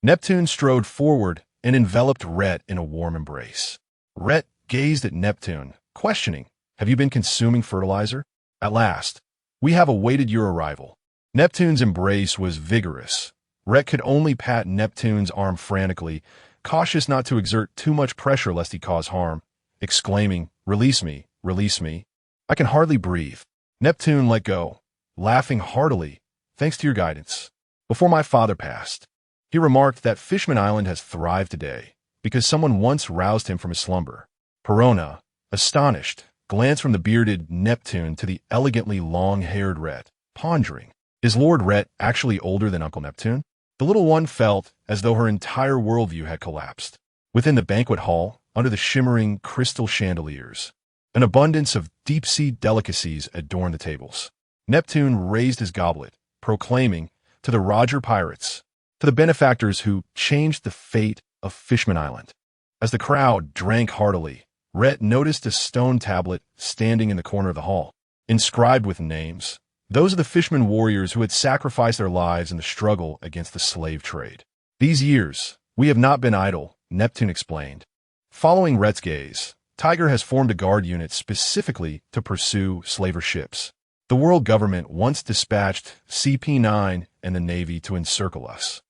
Neptune strode forward and enveloped Rait in a warm embrace. Rait gazed at Neptune, questioning, have you been consuming fertilizer? At last, we have awaited your arrival. Neptune's embrace was vigorous. Rait could only pat Neptune's arm frantically, cautious not to exert too much pressure lest he cause harm, exclaiming, release me, release me. I can hardly breathe. Neptune let go, laughing heartily, thanks to your guidance. Before my father passed, he remarked that Fishman Island has thrived today because someone once roused him from his slumber. Perona, astonished, glanced from the bearded Neptune to the elegantly long-haired Rait, pondering, is Lord Rait actually older than Uncle Neptune? The little one felt as though her entire worldview had collapsed. Within the banquet hall, under the shimmering crystal chandeliers, an abundance of deep-sea delicacies adorned the tables. Neptune raised his goblet, proclaiming, to the Roger Pirates, to the benefactors who changed the fate of Fishman Island. As the crowd drank heartily, Rait noticed a stone tablet standing in the corner of the hall, inscribed with names. Those are the fishermen warriors who had sacrificed their lives in the struggle against the slave trade. These years, we have not been idle, Neptune explained. Following Rait's gaze, Tiger has formed a guard unit specifically to pursue slaver ships. The world government once dispatched CP-9 and the Navy to encircle us.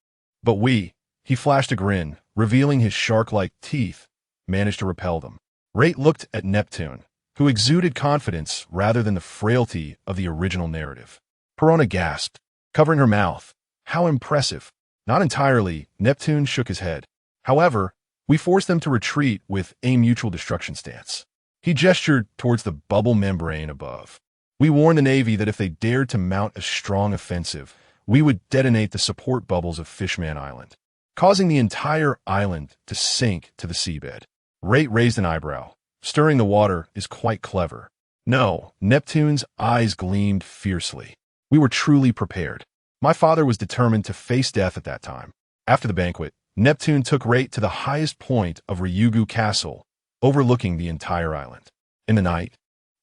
But we, he flashed a grin, revealing his shark-like teeth, managed to repel them. Rait looked at Neptune, who exuded confidence rather than the frailty of the original narrative. Perona gasped, covering her mouth. How impressive. Not entirely, Neptune shook his head. However, we forced them to retreat with a mutual destruction stance. He gestured towards the bubble membrane above. We warned the Navy that if they dared to mount a strong offensive, we would detonate the support bubbles of Fishman Island, causing the entire island to sink to the seabed. Rait raised an eyebrow. Stirring the water is quite clever. No, Neptune's eyes gleamed fiercely. We were truly prepared. My father was determined to face death at that time. After the banquet, Neptune took Rait to the highest point of Ryugu Castle, overlooking the entire island. In the night,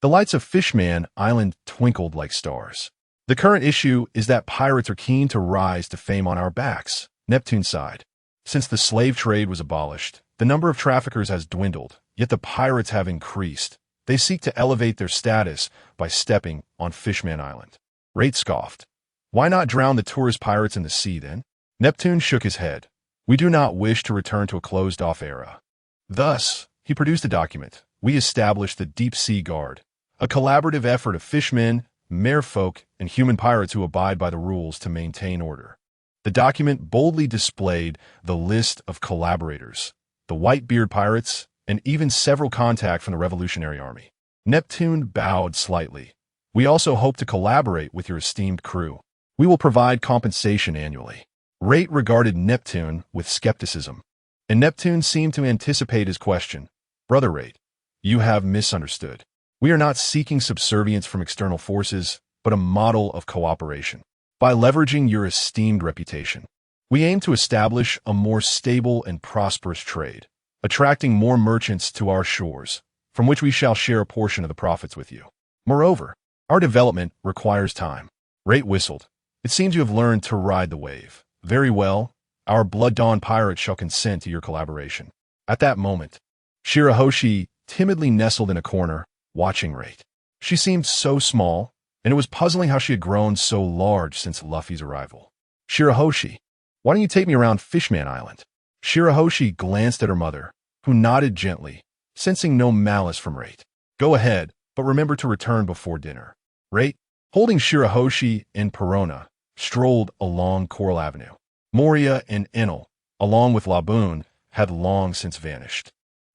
the lights of Fishman Island twinkled like stars. The current issue is that pirates are keen to rise to fame on our backs, Neptune sighed. Since the slave trade was abolished, the number of traffickers has dwindled, yet the pirates have increased. They seek to elevate their status by stepping on Fishman Island. Rait scoffed. Why not drown the tourist pirates in the sea, then? Neptune shook his head. We do not wish to return to a closed-off era. Thus, he produced a document. We established the Deep Sea Guard, a collaborative effort of fishermen, merfolk, and human pirates who abide by the rules to maintain order. The document boldly displayed the list of collaborators, the Whitebeard pirates, and even several contacts from the Revolutionary Army. Neptune bowed slightly. We also hope to collaborate with your esteemed crew. We will provide compensation annually. Rait regarded Neptune with skepticism, and Neptune seemed to anticipate his question. Brother Rait, you have misunderstood. We are not seeking subservience from external forces, but a model of cooperation. By leveraging your esteemed reputation, we aim to establish a more stable and prosperous trade, attracting more merchants to our shores, from which we shall share a portion of the profits with you. Moreover, our development requires time. Rait whistled. It seems you have learned to ride the wave. Very well, our Blood Dawn pirates shall consent to your collaboration. At that moment, Shirahoshi timidly nestled in a corner, watching Rait. She seemed so small, and it was puzzling how she had grown so large since Luffy's arrival. Shirahoshi, why don't you take me around Fishman Island? Shirahoshi glanced at her mother, who nodded gently, sensing no malice from Rait. Go ahead, but remember to return before dinner. Rait, holding Shirahoshi and Perona, strolled along Coral Avenue. Moria and Enel, along with Laboon, had long since vanished.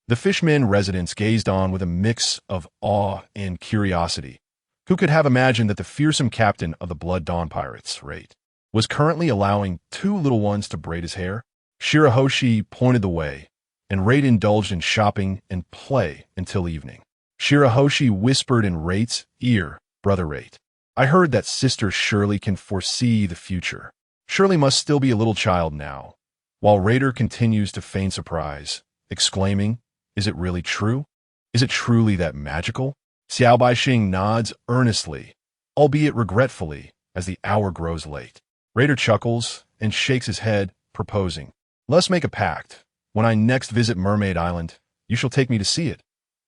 The fishmen residents gazed on with a mix of awe and curiosity. Who could have imagined that the fearsome captain of the Blood Dawn pirates, Rait, was currently allowing two little ones to braid his hair? Shirahoshi pointed the way, and Rait indulged in shopping and play until evening. Shirahoshi whispered in Rait's ear, Brother Rait, I heard that Sister Shirley can foresee the future. Shirley must still be a little child now, while Raider continues to feign surprise, exclaiming, Is it really true? Is it truly that magical? Xiao Baixing nods earnestly, albeit regretfully, as the hour grows late. Raider chuckles and shakes his head, proposing, Let's make a pact. When I next visit Mermaid Island, you shall take me to see it.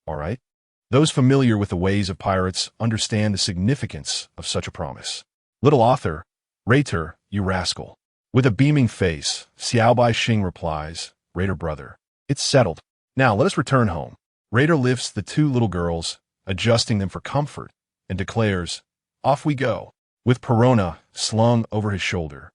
All right? Those familiar with the ways of pirates understand the significance of such a promise. Little author, Raider, you rascal. With a beaming face, Xiao Baixing replies, Raider brother, it's settled. Now let us return home. Raider lifts the two little girls, adjusting them for comfort, and declares, Off we go, with Perona slung over his shoulder.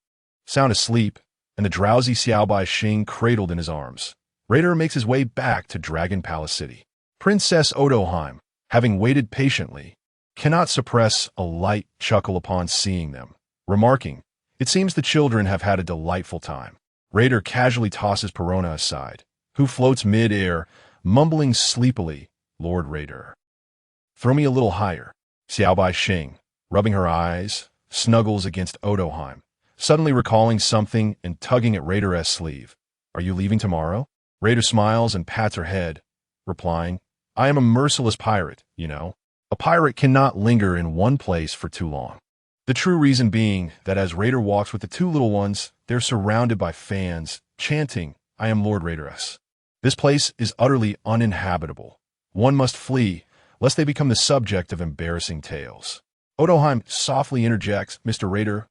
Sound asleep, and the drowsy Xiao Baixing cradled in his arms. Raider makes his way back to Dragon Palace City. Princess Odoheim, having waited patiently, cannot suppress a light chuckle upon seeing them, remarking, It seems the children have had a delightful time. Raider casually tosses Perona aside, who floats mid-air, mumbling sleepily, Lord Raider. Throw me a little higher. Xiao Baixing, rubbing her eyes, snuggles against Odoheim, suddenly recalling something and tugging at Raider's sleeve. Are you leaving tomorrow? Raider smiles and pats her head, replying, I am a merciless pirate, you know. A pirate cannot linger in one place for too long. The true reason being that as Raider walks with the two little ones, they're surrounded by fans, chanting, I am Lord Raideress. This place is utterly uninhabitable. One must flee, lest they become the subject of embarrassing tales. Odoheim softly interjects, Mr. Raider,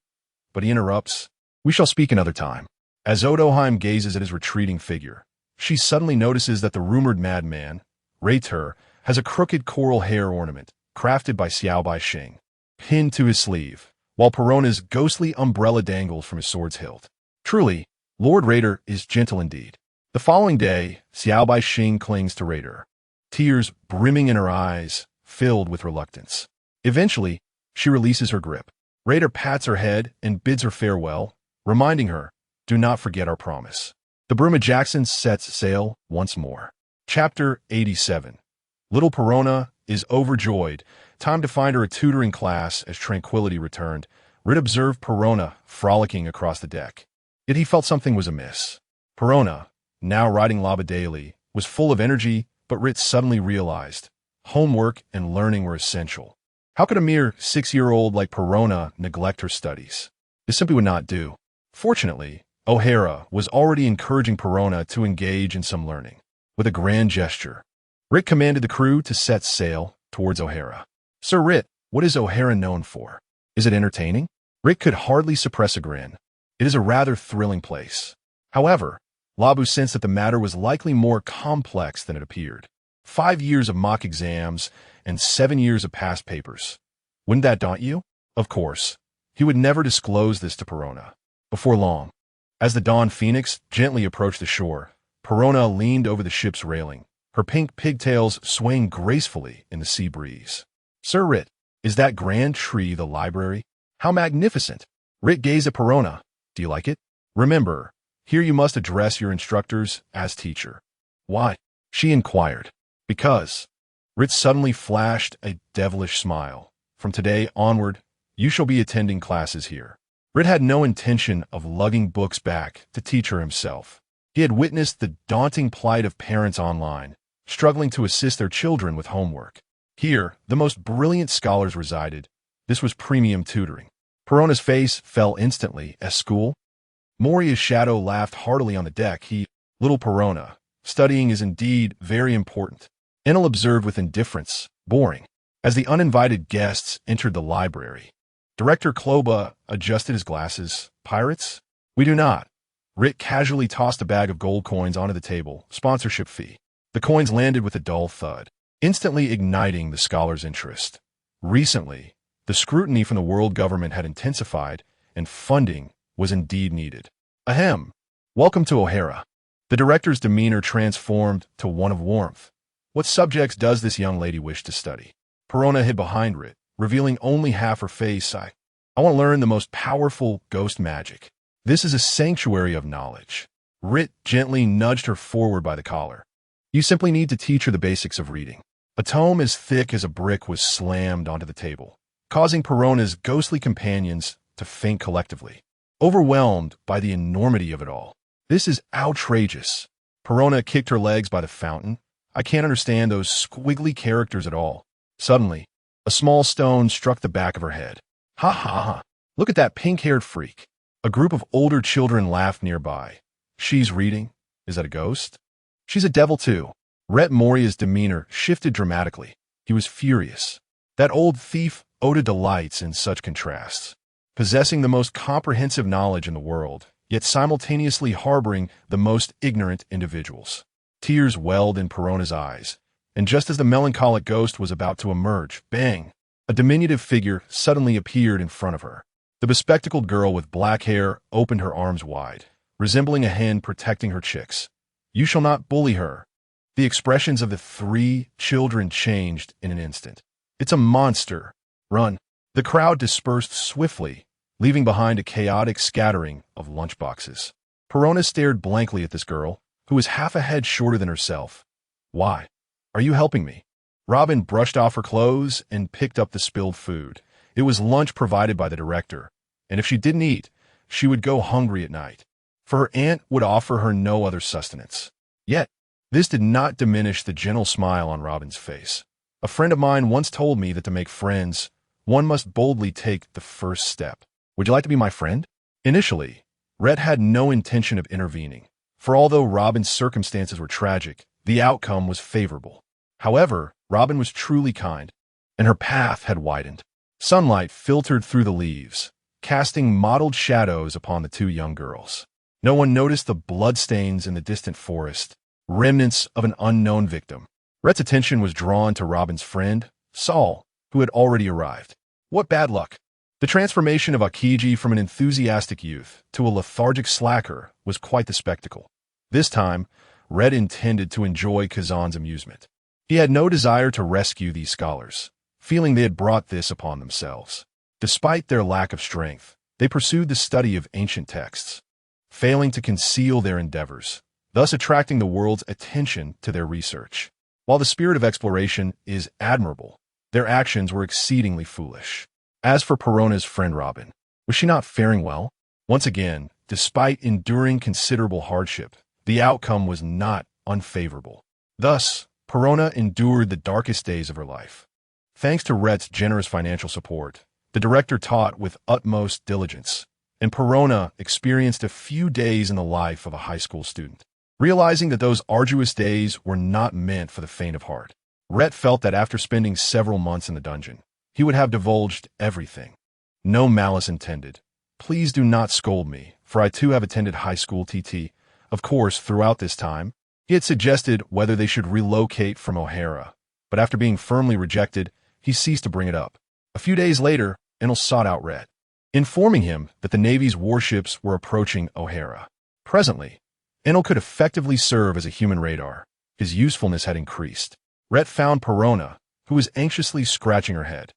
but he interrupts, We shall speak another time. As Odoheim gazes at his retreating figure, she suddenly notices that the rumored madman, Raider, has a crooked coral hair ornament, crafted by Xiao Baixing, pinned to his sleeve, while Perona's ghostly umbrella dangles from his sword's hilt. Truly, Lord Raider is gentle indeed. The following day, Xiao Baixing clings to Raider, tears brimming in her eyes, filled with reluctance. Eventually, she releases her grip. Raider pats her head and bids her farewell, reminding her, Do not forget our promise. The Bruma Jackson sets sail once more. Chapter 87. Little Perona is overjoyed. Time to find her a tutoring class as tranquility returned. Rait observed Perona frolicking across the deck. Yet he felt something was amiss. Perona, now riding Laba daily, was full of energy, but Rait suddenly realized homework and learning were essential. How could a mere 6-year-old like Perona neglect her studies? This simply would not do. Fortunately, O'Hara was already encouraging Perona to engage in some learning. With a grand gesture, Rait commanded the crew to set sail towards O'Hara. "Sir Rait, what is O'Hara known for? Is it entertaining?" Rait could hardly suppress a grin. "It is a rather thrilling place." However, Labu sensed that the matter was likely more complex than it appeared. 5 years of mock exams and 7 years of past papers. Wouldn't that daunt you? Of course, he would never disclose this to Perona. Before long, as the Dawn Phoenix gently approached the shore, Perona leaned over the ship's railing, her pink pigtails swaying gracefully in the sea breeze. "Sir Rait, is that grand tree the library? How magnificent!" Rait gazed at Perona. "Do you like it? Remember, here you must address your instructors as teacher." "Why?" she inquired. "Because." Rait suddenly flashed a devilish smile. "From today onward, you shall be attending classes here." Rait had no intention of lugging books back to teacher himself. He had witnessed the daunting plight of parents online, struggling to assist their children with homework. Here, the most brilliant scholars resided. This was premium tutoring. Perona's face fell instantly as school. Moria's shadow laughed heartily on the deck. "Little Perona, studying is indeed very important." Enel observed with indifference, "Boring." As the uninvited guests entered the library, Director Kloba adjusted his glasses. "Pirates? We do not." Rait casually tossed a bag of gold coins onto the table. "Sponsorship fee." The coins landed with a dull thud, instantly igniting the scholar's interest. Recently, the scrutiny from the world government had intensified, and funding was indeed needed. "Ahem. Welcome to O'Hara." The director's demeanor transformed to one of warmth. "What subjects does this young lady wish to study?" Perona hid behind Rait, revealing only half her face. I want to learn the most powerful ghost magic. This is a sanctuary of knowledge." Rait gently nudged her forward by the collar. "You simply need to teach her the basics of reading." A tome as thick as a brick was slammed onto the table, causing Perona's ghostly companions to faint collectively, overwhelmed by the enormity of it all. "This is outrageous." Perona kicked her legs by the fountain. "I can't understand those squiggly characters at all." Suddenly, a small stone struck the back of her head. "Ha ha ha! Look at that pink-haired freak." A group of older children laughed nearby. "She's reading? Is that a ghost?" "She's a devil too." Rait Moria's demeanor shifted dramatically. He was furious. That old thief owed delights in such contrasts, possessing the most comprehensive knowledge in the world, yet simultaneously harboring the most ignorant individuals. Tears welled in Perona's eyes, and just as the melancholic ghost was about to emerge, bang! A diminutive figure suddenly appeared in front of her. The bespectacled girl with black hair opened her arms wide, resembling a hen protecting her chicks. "You shall not bully her." The expressions of the 3 children changed in an instant. "It's a monster. Run." The crowd dispersed swiftly, leaving behind a chaotic scattering of lunchboxes. Perona stared blankly at this girl, who was half a head shorter than herself. "Why? Are you helping me?" Robin brushed off her clothes and picked up the spilled food. It was lunch provided by the director, and if she didn't eat, she would go hungry at night, for her aunt would offer her no other sustenance. Yet, this did not diminish the gentle smile on Robin's face. "A friend of mine once told me that to make friends, one must boldly take the first step. Would you like to be my friend?" Initially, Rait had no intention of intervening, for although Robin's circumstances were tragic, the outcome was favorable. However, Robin was truly kind, and her path had widened. Sunlight filtered through the leaves, casting mottled shadows upon the 2 young girls. No one noticed the bloodstains in the distant forest, remnants of an unknown victim. Rait's attention was drawn to Robin's friend, Saul, who had already arrived. What bad luck! The transformation of Akiji from an enthusiastic youth to a lethargic slacker was quite the spectacle. This time, Rait intended to enjoy Kazan's amusement. He had no desire to rescue these scholars, feeling they had brought this upon themselves. Despite their lack of strength, they pursued the study of ancient texts, failing to conceal their endeavors, thus attracting the world's attention to their research. While the spirit of exploration is admirable, their actions were exceedingly foolish. As for Perona's friend Robin, Was she not faring well? Once again, despite enduring considerable hardship, the outcome was not unfavorable. Thus, Perona endured the darkest days of her life. Thanks to Rait's generous financial support, the director taught with utmost diligence, and Perona experienced a few days in the life of a high school student. Realizing that those arduous days were not meant for the faint of heart, Rait felt that after spending several months in the dungeon, he would have divulged everything. No malice intended. Please do not scold me, for I too have attended high school TT. Of course, throughout this time, he had suggested whether they should relocate from O'Hara, but after being firmly rejected, he ceased to bring it up. A few days later, Enel sought out Rait, informing him that the Navy's warships were approaching O'Hara. Presently, Enel could effectively serve as a human radar. His usefulness had increased. Rait found Perona, who was anxiously scratching her head.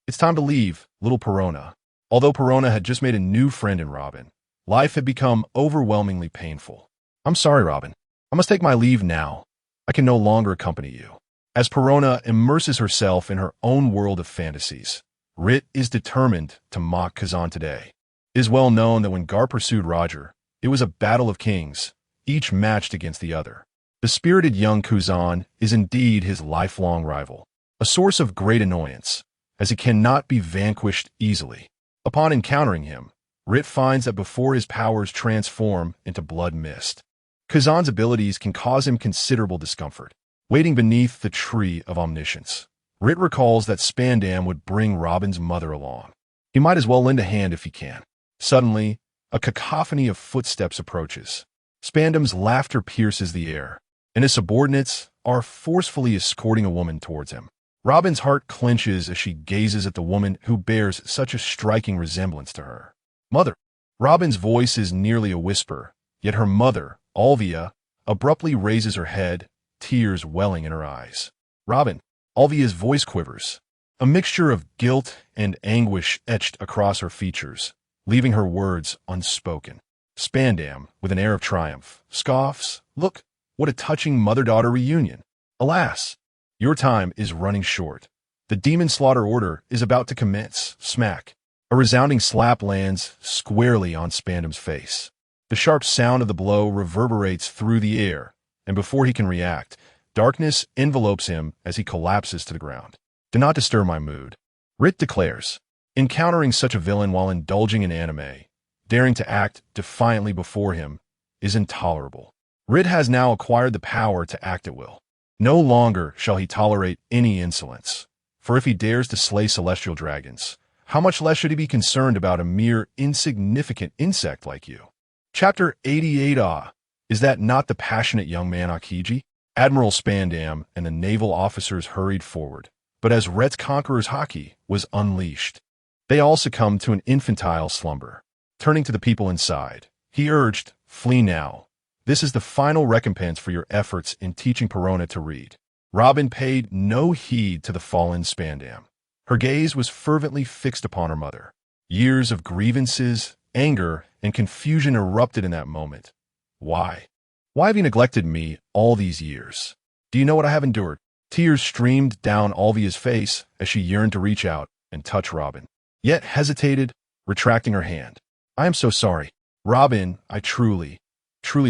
It's time to leave, little Perona. Although Perona had just made a new friend in Robin, life had become overwhelmingly painful. I'm sorry, Robin. I must take my leave now. I can no longer accompany you. As Perona immerses herself in her own world of fantasies, Rait is determined to mock Kazan today. It is well known that when Gar pursued Roger, it was a battle of kings, each matched against the other. The spirited young Kazan is indeed his lifelong rival, a source of great annoyance, as he cannot be vanquished easily. Upon encountering him, Rait finds that before his powers transform into blood mist, Kazan's abilities can cause him considerable discomfort. Waiting beneath the tree of omniscience, Rait recalls that Spandam would bring Robin's mother along. He might as well lend a hand if he can. Suddenly, a cacophony of footsteps approaches. Spandam's laughter pierces the air, and his subordinates are forcefully escorting a woman towards him. Robin's heart clenches as she gazes at the woman who bears such a striking resemblance to her. Mother. Robin's voice is nearly a whisper, yet her mother, Alvia, abruptly raises her head, tears welling in her eyes. Robin. Alvia's voice quivers. A mixture of guilt and anguish etched across her features, leaving her words unspoken. Spandam, with an air of triumph, scoffs, "Look, what a touching mother-daughter reunion. Alas, your time is running short. The demon slaughter order is about to commence." Smack. A resounding slap lands squarely on Spandam's face. The sharp sound of the blow reverberates through the air, and before he can react, darkness envelopes him as he collapses to the ground. Do not disturb my mood, Rait declares. Encountering such a villain while indulging in anime, daring to act defiantly before him, is intolerable. Rait has now acquired the power to act at will. No longer shall he tolerate any insolence, for if he dares to slay celestial dragons, how much less should he be concerned about a mere insignificant insect like you? Chapter 88. Is that not the passionate young man Akiji? Admiral Spandam and the naval officers hurried forward, but as Rait's conqueror's haki was unleashed, they all succumbed to an infantile slumber. Turning to the people inside, he urged, "Flee now. This is the final recompense for your efforts in teaching Perona to read." Robin paid no heed to the fallen Spandam. Her gaze was fervently fixed upon her mother. Years of grievances, anger, and confusion erupted in that moment. Why? Why have you neglected me all these years? Do you know what I have endured? Tears streamed down Alvia's face as she yearned to reach out and touch Robin, yet hesitated, retracting her hand. "I am so sorry. Robin, I truly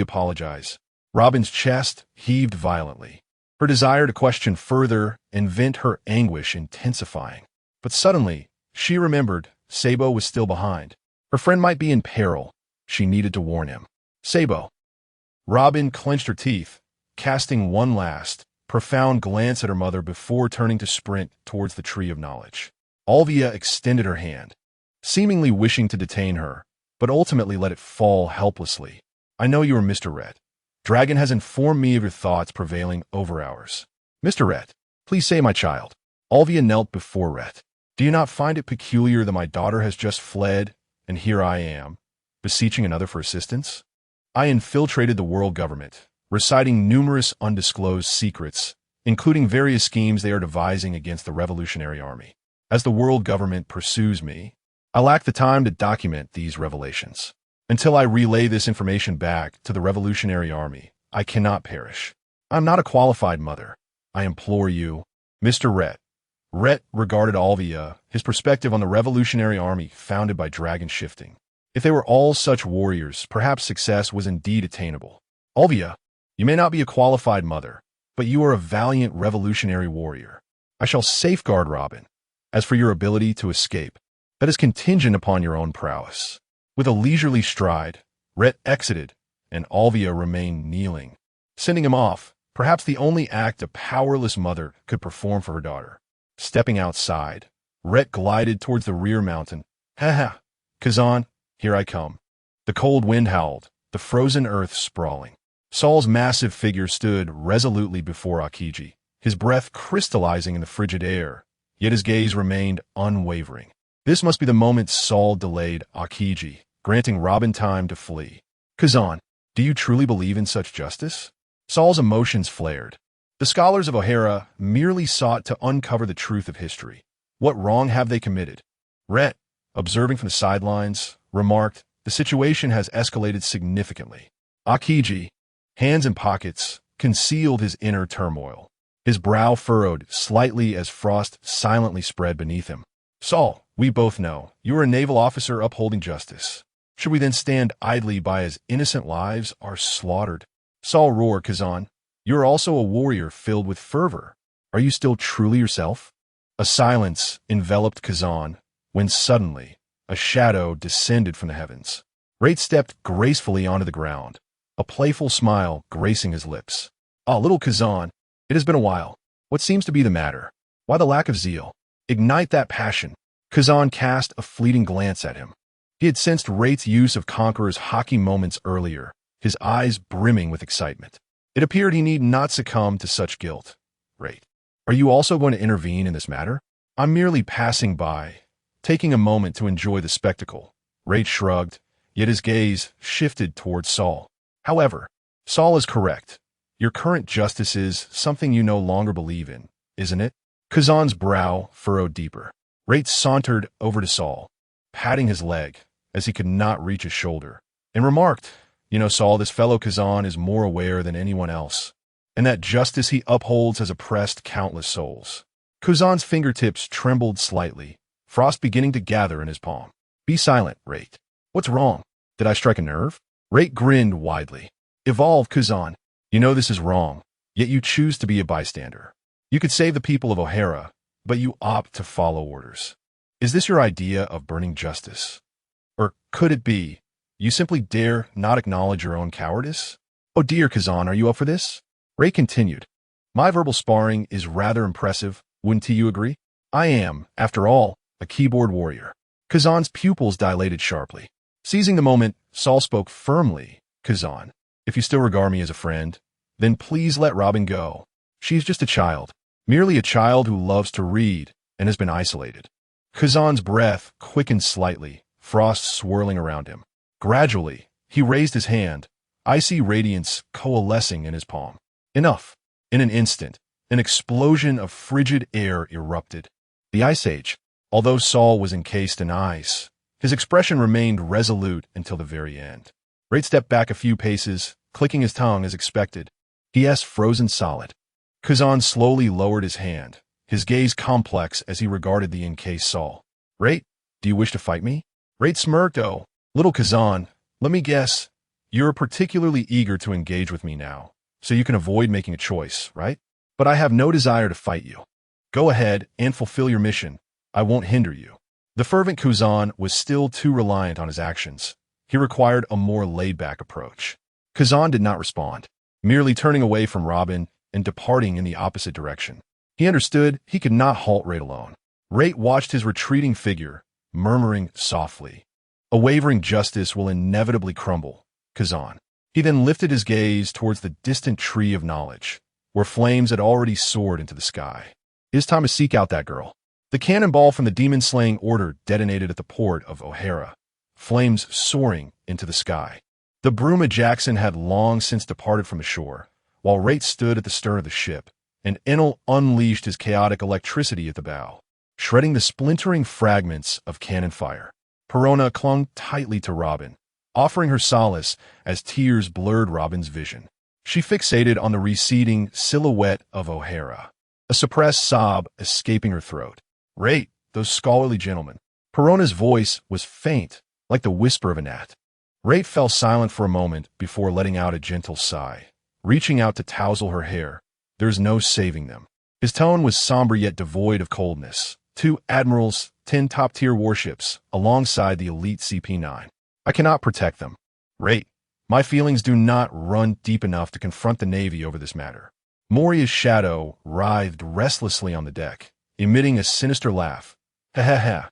apologize." Robin's chest heaved violently, her desire to question further and vent her anguish intensifying. But suddenly, she remembered Sabo was still behind. Her friend might be in peril. She needed to warn him. Sabo. Robin clenched her teeth, casting one last, profound glance at her mother before turning to sprint towards the tree of knowledge. Alvia extended her hand, seemingly wishing to detain her, but ultimately let it fall helplessly. "I know you are Mr. Rait. Dragon has informed me of your thoughts prevailing over ours." "Mr. Rait, please say my child." Alvia knelt before Rait. "Do you not find it peculiar that my daughter has just fled, and here I am, beseeching another for assistance? I infiltrated the world government, reciting numerous undisclosed secrets, including various schemes they are devising against the Revolutionary Army. As the world government pursues me, I lack the time to document these revelations. Until I relay this information back to the Revolutionary Army, I cannot perish. I am not a qualified mother. I implore you, Mr. Rait, Rait regarded Alvia, his perspective on the revolutionary army founded by dragon shifting. If they were all such warriors, perhaps success was indeed attainable. Alvia, you may not be a qualified mother, but you are a valiant revolutionary warrior. I shall safeguard Robin. As for your ability to escape, that is contingent upon your own prowess. With a leisurely stride, Rait exited, and Alvia remained kneeling. Sending him off, perhaps the only act a powerless mother could perform for her daughter. Stepping outside, Rait glided towards the rear mountain. Ha ha, Kazan, here I come. The cold wind howled, the frozen earth sprawling. Saul's massive figure stood resolutely before Akiji, his breath crystallizing in the frigid air, yet his gaze remained unwavering. This must be the moment Saul delayed Akiji, granting Robin time to flee. Kazan, do you truly believe in such justice? Saul's emotions flared. The scholars of O'Hara merely sought to uncover the truth of history. What wrong have they committed? Rait, observing from the sidelines, remarked, the situation has escalated significantly. Akiji, hands in pockets, concealed his inner turmoil. His brow furrowed slightly as frost silently spread beneath him. Saul, we both know, you are a naval officer upholding justice. Should we then stand idly by as innocent lives are slaughtered? Saul roared, Kazan, you are also a warrior filled with fervor. Are you still truly yourself? A silence enveloped Kazan, when suddenly a shadow descended from the heavens. Rait stepped gracefully onto the ground, a playful smile gracing his lips. Ah, little Kazan, it has been a while. What seems to be the matter? Why the lack of zeal? Ignite that passion. Kazan cast a fleeting glance at him. He had sensed Rait's use of Conqueror's hockey moments earlier, his eyes brimming with excitement. It appeared he need not succumb to such guilt. Rait, are you also going to intervene in this matter? I'm merely passing by, taking a moment to enjoy the spectacle. Rait shrugged, yet his gaze shifted towards Saul. However, Saul is correct. Your current justice is something you no longer believe in, isn't it? Kazan's brow furrowed deeper. Rait sauntered over to Saul, patting his leg as he could not reach his shoulder, and remarked, you know, Saul, this fellow Kazan is more aware than anyone else, and that justice he upholds has oppressed countless souls. Kazan's fingertips trembled slightly, frost beginning to gather in his palm. Be silent, Rait. What's wrong? Did I strike a nerve? Rait grinned widely. Evolve, Kazan. You know this is wrong, yet you choose to be a bystander. You could save the people of O'Hara, but you opt to follow orders. Is this your idea of burning justice? Or could it be, you simply dare not acknowledge your own cowardice? Oh dear, Kazan, are you up for this? Rait continued. My verbal sparring is rather impressive, wouldn't you agree? I am, after all, a keyboard warrior. Kazan's pupils dilated sharply. Seizing the moment, Saul spoke firmly. Kazan, if you still regard me as a friend, then please let Robin go. She's just a child, merely a child who loves to read and has been isolated. Kazan's breath quickened slightly, frost swirling around him. Gradually, he raised his hand, icy radiance coalescing in his palm. Enough. In an instant, an explosion of frigid air erupted. The Ice Age. Although Saul was encased in ice, his expression remained resolute until the very end. Rait stepped back a few paces, clicking his tongue as expected. He frozen solid. Kazan slowly lowered his hand, his gaze complex as he regarded the encased Saul. Rait, do you wish to fight me? Rait smirked. Oh, little Kazan, let me guess. You're particularly eager to engage with me now, so you can avoid making a choice, right? But I have no desire to fight you. Go ahead and fulfill your mission. I won't hinder you. The fervent Kazan was still too reliant on his actions. He required a more laid-back approach. Kazan did not respond, merely turning away from Robin and departing in the opposite direction. He understood he could not halt Rait alone. Rait watched his retreating figure, murmuring softly, a wavering justice will inevitably crumble, Kazan. He then lifted his gaze towards the distant tree of knowledge, where flames had already soared into the sky. It is time to seek out that girl. The cannonball from the demon-slaying order detonated at the port of O'Hara, flames soaring into the sky. The Bruma Jackson had long since departed from the shore, while Rait stood at the stern of the ship, and Enel unleashed his chaotic electricity at the bow, shredding the splintering fragments of cannon fire. Perona clung tightly to Robin, offering her solace as tears blurred Robin's vision. She fixated on the receding silhouette of O'Hara, a suppressed sob escaping her throat. Rait, those scholarly gentlemen. Perona's voice was faint, like the whisper of a gnat. Rait fell silent for a moment before letting out a gentle sigh, reaching out to tousle her hair. There's no saving them. His tone was somber yet devoid of coldness. 2 admirals, 10 top-tier warships, alongside the elite CP-9. I cannot protect them. Rait, my feelings do not run deep enough to confront the Navy over this matter. Moria's shadow writhed restlessly on the deck, emitting a sinister laugh. Ha ha ha.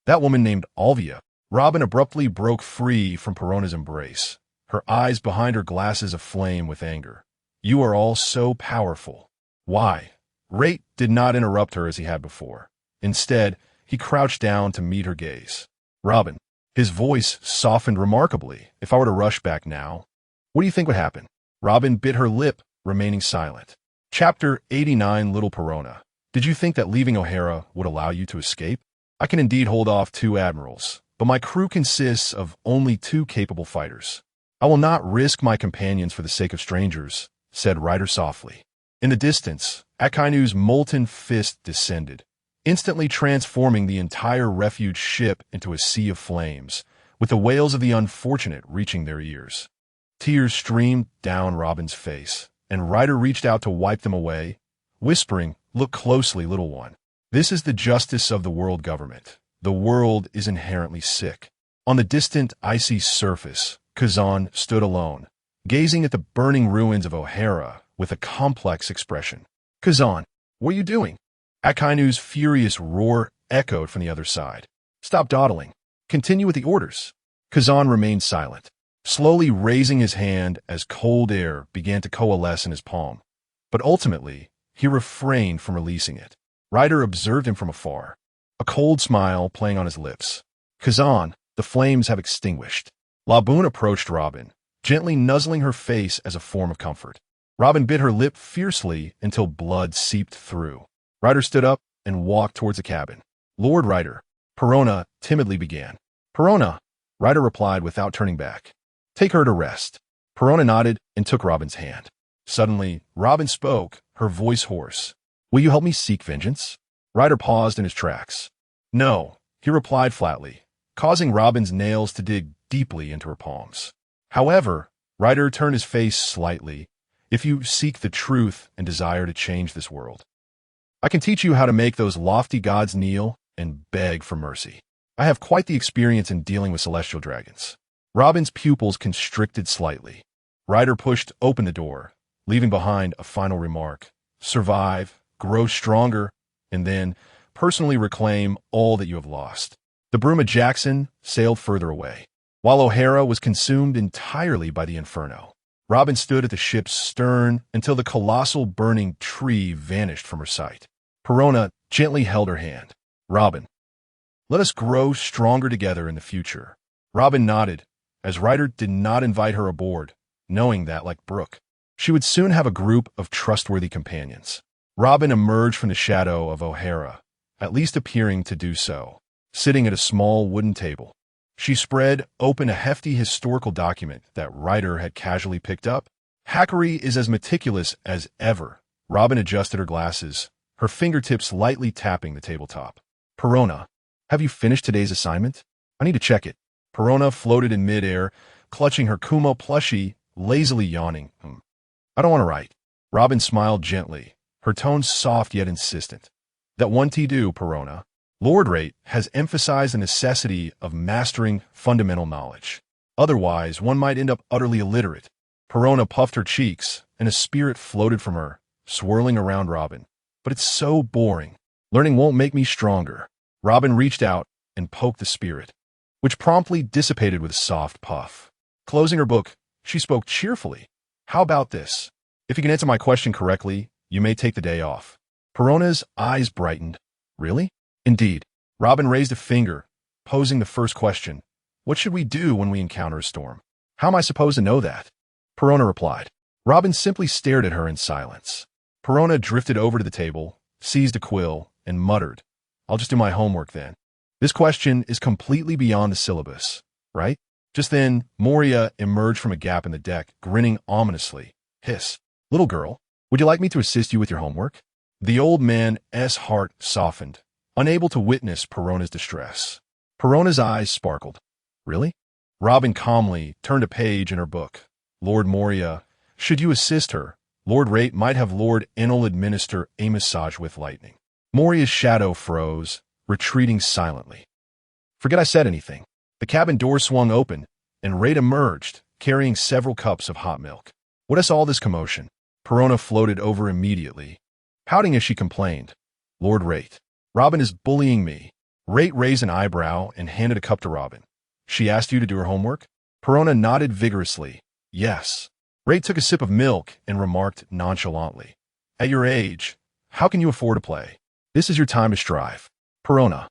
That woman named Alvia. Robin abruptly broke free from Perona's embrace, her eyes behind her glasses aflame with anger. You are all so powerful. Why? Rait did not interrupt her as he had before. Instead, he crouched down to meet her gaze. Robin, his voice softened remarkably. If I were to rush back now, what do you think would happen? Robin bit her lip, remaining silent. Chapter 89, Little Perona. Did you think that leaving O'Hara would allow you to escape? I can indeed hold off 2 admirals, but my crew consists of only 2 capable fighters. I will not risk my companions for the sake of strangers, said Ryder softly. In the distance, Akainu's molten fist descended, instantly transforming the entire refuge ship into a sea of flames, with the wails of the unfortunate reaching their ears. Tears streamed down Robin's face, and Ryder reached out to wipe them away, whispering, "Look closely, little one. This is the justice of the world government. The world is inherently sick." On the distant, icy surface, Kazan stood alone, gazing at the burning ruins of O'Hara with a complex expression. "Kazan, what are you doing?" Akainu's furious roar echoed from the other side. "Stop dawdling. Continue with the orders." Kazan remained silent, slowly raising his hand as cold air began to coalesce in his palm. But ultimately, he refrained from releasing it. Ryder observed him from afar, a cold smile playing on his lips. "Kazan, the flames have extinguished." Laboon approached Robin, gently nuzzling her face as a form of comfort. Robin bit her lip fiercely until blood seeped through. Ryder stood up and walked towards the cabin. "Lord Ryder," Perona timidly began. "Perona," Ryder replied without turning back. "Take her to rest." Perona nodded and took Robin's hand. Suddenly, Robin spoke, her voice hoarse. "Will you help me seek vengeance?" Ryder paused in his tracks. "No," he replied flatly, causing Robin's nails to dig deeply into her palms. "However," Ryder turned his face slightly, "if you seek the truth and desire to change this world, I can teach you how to make those lofty gods kneel and beg for mercy. I have quite the experience in dealing with celestial dragons." Robin's pupils constricted slightly. Ryder pushed open the door, leaving behind a final remark. "Survive, grow stronger, and then personally reclaim all that you have lost." The Bruma Jackson sailed further away, while O'Hara was consumed entirely by the inferno. Robin stood at the ship's stern until the colossal burning tree vanished from her sight. Perona gently held her hand. "Robin, let us grow stronger together in the future." Robin nodded, as Ryder did not invite her aboard, knowing that, like Brooke, she would soon have a group of trustworthy companions. Robin emerged from the shadow of O'Hara, at least appearing to do so, sitting at a small wooden table. She spread open a hefty historical document that Ryder had casually picked up. "Hackery is as meticulous as ever." Robin adjusted her glasses, her fingertips lightly tapping the tabletop. "Perona, have you finished today's assignment? I need to check it." Perona floated in midair, clutching her Kumo plushie, lazily yawning. "I don't want to write." Robin smiled gently, her tone soft yet insistent. "That one do, Perona. Lord Rait has emphasized the necessity of mastering fundamental knowledge. Otherwise, one might end up utterly illiterate." Perona puffed her cheeks, and a spirit floated from her, swirling around Robin. "But it's so boring. Learning won't make me stronger." Robin reached out and poked the spirit, which promptly dissipated with a soft puff. Closing her book, she spoke cheerfully. "How about this? If you can answer my question correctly, you may take the day off." Perona's eyes brightened. "Really?" "Indeed." Robin raised a finger, posing the first question. "What should we do when we encounter a storm?" "How am I supposed to know that?" Perona replied. Robin simply stared at her in silence. Perona drifted over to the table, seized a quill, and muttered, "I'll just do my homework then. This question is completely beyond the syllabus, right?" Just then, Moria emerged from a gap in the deck, grinning ominously. "Hiss. Little girl, would you like me to assist you with your homework?" The old man's heart softened, unable to witness Perona's distress. Perona's eyes sparkled. Really? Robin calmly turned a page in her book. Lord Moria, should you assist her, Lord Rait might have Lord Enel administer a massage with lightning. Moria's shadow froze, retreating silently. Forget I said anything. The cabin door swung open, and Rait emerged, carrying several cups of hot milk. What is all this commotion? Perona floated over immediately, pouting as she complained. Lord Rait, Robin is bullying me. Rait raised an eyebrow and handed a cup to Robin. She asked you to do her homework? Perona nodded vigorously. Yes. Rait took a sip of milk and remarked nonchalantly. At your age, how can you afford to play? This is your time to strive. Perona.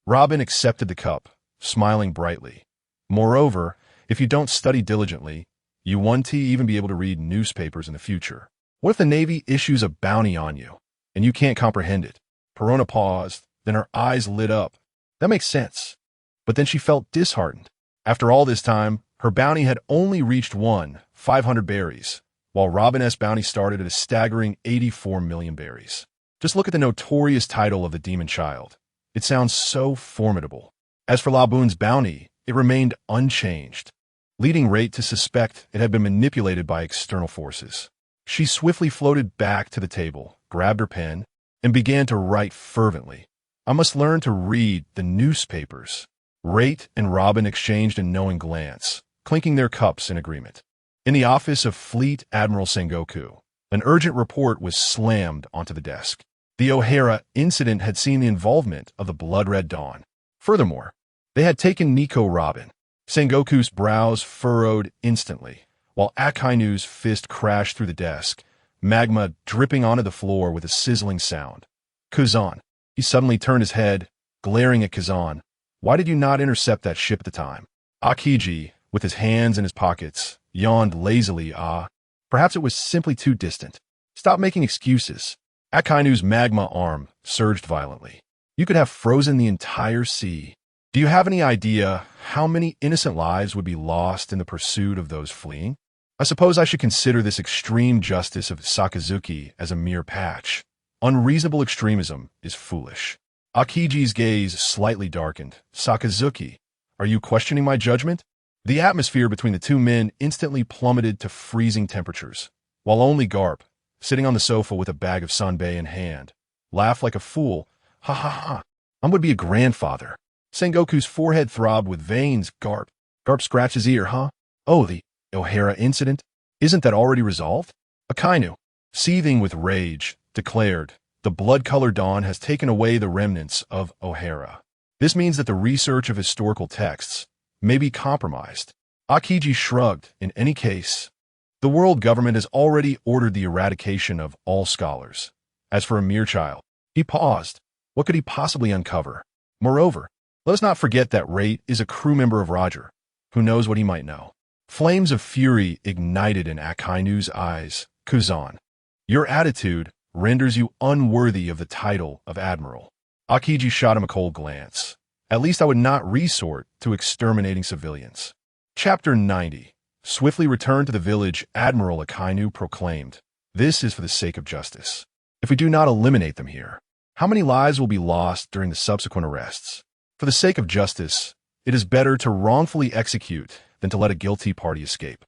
Robin accepted the cup, smiling brightly. Moreover, if you don't study diligently, you won't even be able to read newspapers in the future. What if the Navy issues a bounty on you, and you can't comprehend it? Perona paused, then her eyes lit up. That makes sense. But then she felt disheartened. After all this time, her bounty had only reached 500 berries, while Robin's bounty started at a staggering 84 million berries. Just look at the notorious title of the Demon Child. It sounds so formidable. As for Laboon's bounty, it remained unchanged, leading Rait to suspect it had been manipulated by external forces. She swiftly floated back to the table, grabbed her pen, and began to write fervently. I must learn to read the newspapers. Rait and Robin exchanged a knowing glance, clinking their cups in agreement. In the office of Fleet Admiral Sengoku, an urgent report was slammed onto the desk. The O'Hara incident had seen the involvement of the Blood Red Dawn. Furthermore, they had taken Nico Robin. Sengoku's brows furrowed instantly, while Akainu's fist crashed through the desk, magma dripping onto the floor with a sizzling sound. Kazan. He suddenly turned his head, glaring at Kazan. Why did you not intercept that ship at the time? Akiji, with his hands in his pockets, yawned lazily. Perhaps it was simply too distant. Stop making excuses. Akainu's magma arm surged violently. You could have frozen the entire sea. Do you have any idea how many innocent lives would be lost in the pursuit of those fleeing? I suppose I should consider this extreme justice of Sakazuki as a mere patch. Unreasonable extremism is foolish. Akiji's gaze slightly darkened. Sakazuki, are you questioning my judgment? The atmosphere between the two men instantly plummeted to freezing temperatures, while only Garp, sitting on the sofa with a bag of sanbei in hand, laughed like a fool. Ha ha ha. I would be a grandfather. Sengoku's forehead throbbed with veins. Garp scratched his ear. Oh, the O'Hara incident? Isn't that already resolved? Akainu, seething with rage, declared, the blood-colored dawn has taken away the remnants of O'Hara. This means that the research of historical texts may be compromised. Akiji shrugged. In any case, the world government has already ordered the eradication of all scholars. As for a mere child, he paused. What could he possibly uncover? Moreover, let us not forget that Rait is a crew member of Roger. Who knows what he might know? Flames of fury ignited in Akainu's eyes. Kuzan, your attitude renders you unworthy of the title of Admiral. Akiji shot him a cold glance. At least I would not resort to exterminating civilians. Chapter 90. Swiftly returned to the village, Admiral Akainu proclaimed, this is for the sake of justice. If we do not eliminate them here, how many lives will be lost during the subsequent arrests? For the sake of justice, it is better to wrongfully execute than to let a guilty party escape.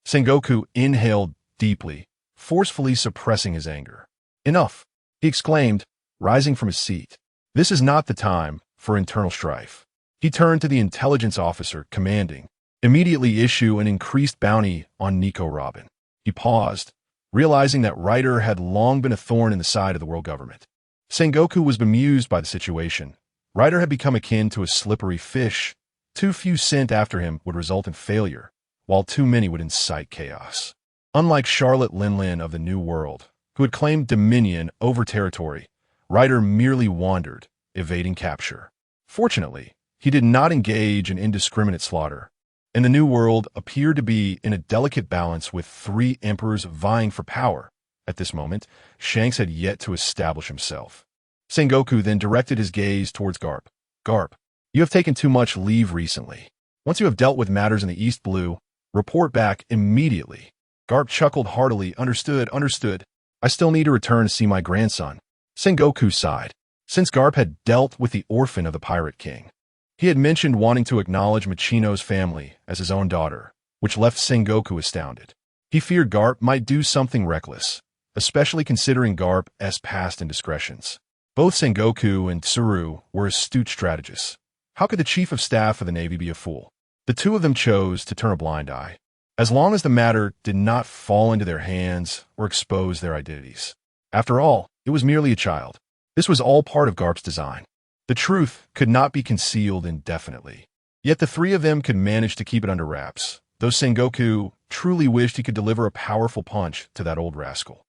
Sengoku inhaled deeply, forcefully suppressing his anger. Enough, he exclaimed, rising from his seat. This is not the time for internal strife. He turned to the intelligence officer, commanding, immediately issue an increased bounty on Nico Robin. He paused, realizing that Ryder had long been a thorn in the side of the world government. Sengoku was bemused by the situation. Ryder had become akin to a slippery fish. Too few sent after him would result in failure, while too many would incite chaos. Unlike Charlotte Linlin of the New World, who had claimed dominion over territory, Ryder merely wandered, evading capture. Fortunately, he did not engage in indiscriminate slaughter, and the New World appeared to be in a delicate balance with three emperors vying for power. At this moment, Shanks had yet to establish himself. Sengoku then directed his gaze towards Garp. Garp, you have taken too much leave recently. Once you have dealt with matters in the East Blue, report back immediately. Garp chuckled heartily. Understood. I still need to return to see my grandson. Sengoku sighed. Since Garp had dealt with the orphan of the Pirate King, he had mentioned wanting to acknowledge Michino's family as his own daughter, which left Sengoku astounded. He feared Garp might do something reckless, especially considering Garp's past indiscretions. Both Sengoku and Tsuru were astute strategists. How could the chief of staff of the Navy be a fool? The two of them chose to turn a blind eye, as long as the matter did not fall into their hands or expose their identities. After all, it was merely a child. This was all part of Garp's design. The truth could not be concealed indefinitely. Yet the three of them could manage to keep it under wraps, though Sengoku truly wished he could deliver a powerful punch to that old rascal.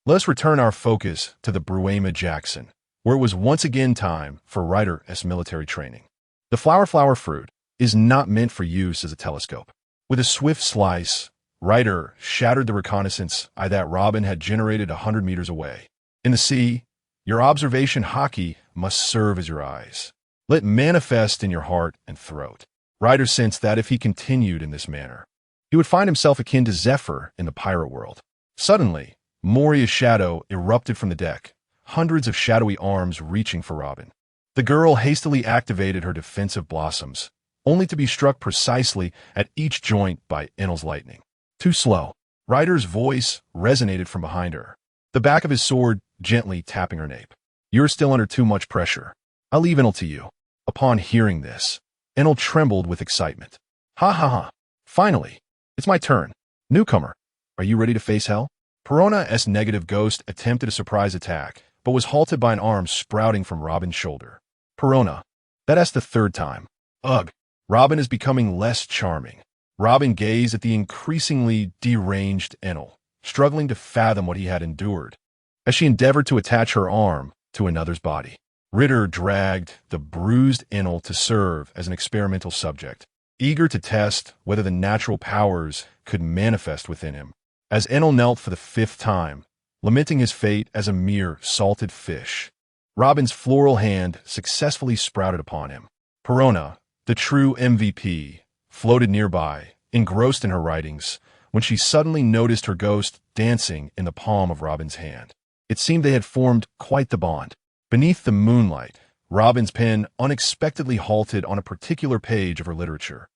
Let us return our focus to the Bruema Jackson, where it was once again time for Reiter's military training. The flower fruit is not meant for use as a telescope. With a swift slice, Reiter shattered the reconnaissance eye that Robin had generated 100 meters away. In the sea, your observation hockey must serve as your eyes. Let manifest in your heart and throat. Reiter sensed that if he continued in this manner, he would find himself akin to Zephyr in the pirate world. Suddenly, Moria's shadow erupted from the deck, hundreds of shadowy arms reaching for Robin. The girl hastily activated her defensive blossoms, only to be struck precisely at each joint by Enel's lightning. Too slow. Reiter's voice resonated from behind her, the back of his sword gently tapping her nape. You're still under too much pressure. I'll leave Enel to you. Upon hearing this, Enel trembled with excitement. Ha ha ha. Finally, it's my turn. Newcomer, are you ready to face hell? Perona's negative ghost attempted a surprise attack, but was halted by an arm sprouting from Robin's shoulder. Perona, that's the third time. Ugh. Robin is becoming less charming. Robin gazed at the increasingly deranged Enel, struggling to fathom what he had endured, as she endeavored to attach her arm to another's body. Ritter dragged the bruised Enel to serve as an experimental subject, eager to test whether the natural powers could manifest within him. As Enel knelt for the 5th time, lamenting his fate as a mere salted fish, Robin's floral hand successfully sprouted upon him. Perona, the true MVP, floated nearby, engrossed in her writings, when she suddenly noticed her ghost dancing in the palm of Robin's hand. It seemed they had formed quite the bond. Beneath the moonlight, Robin's pen unexpectedly halted on a particular page of her literature.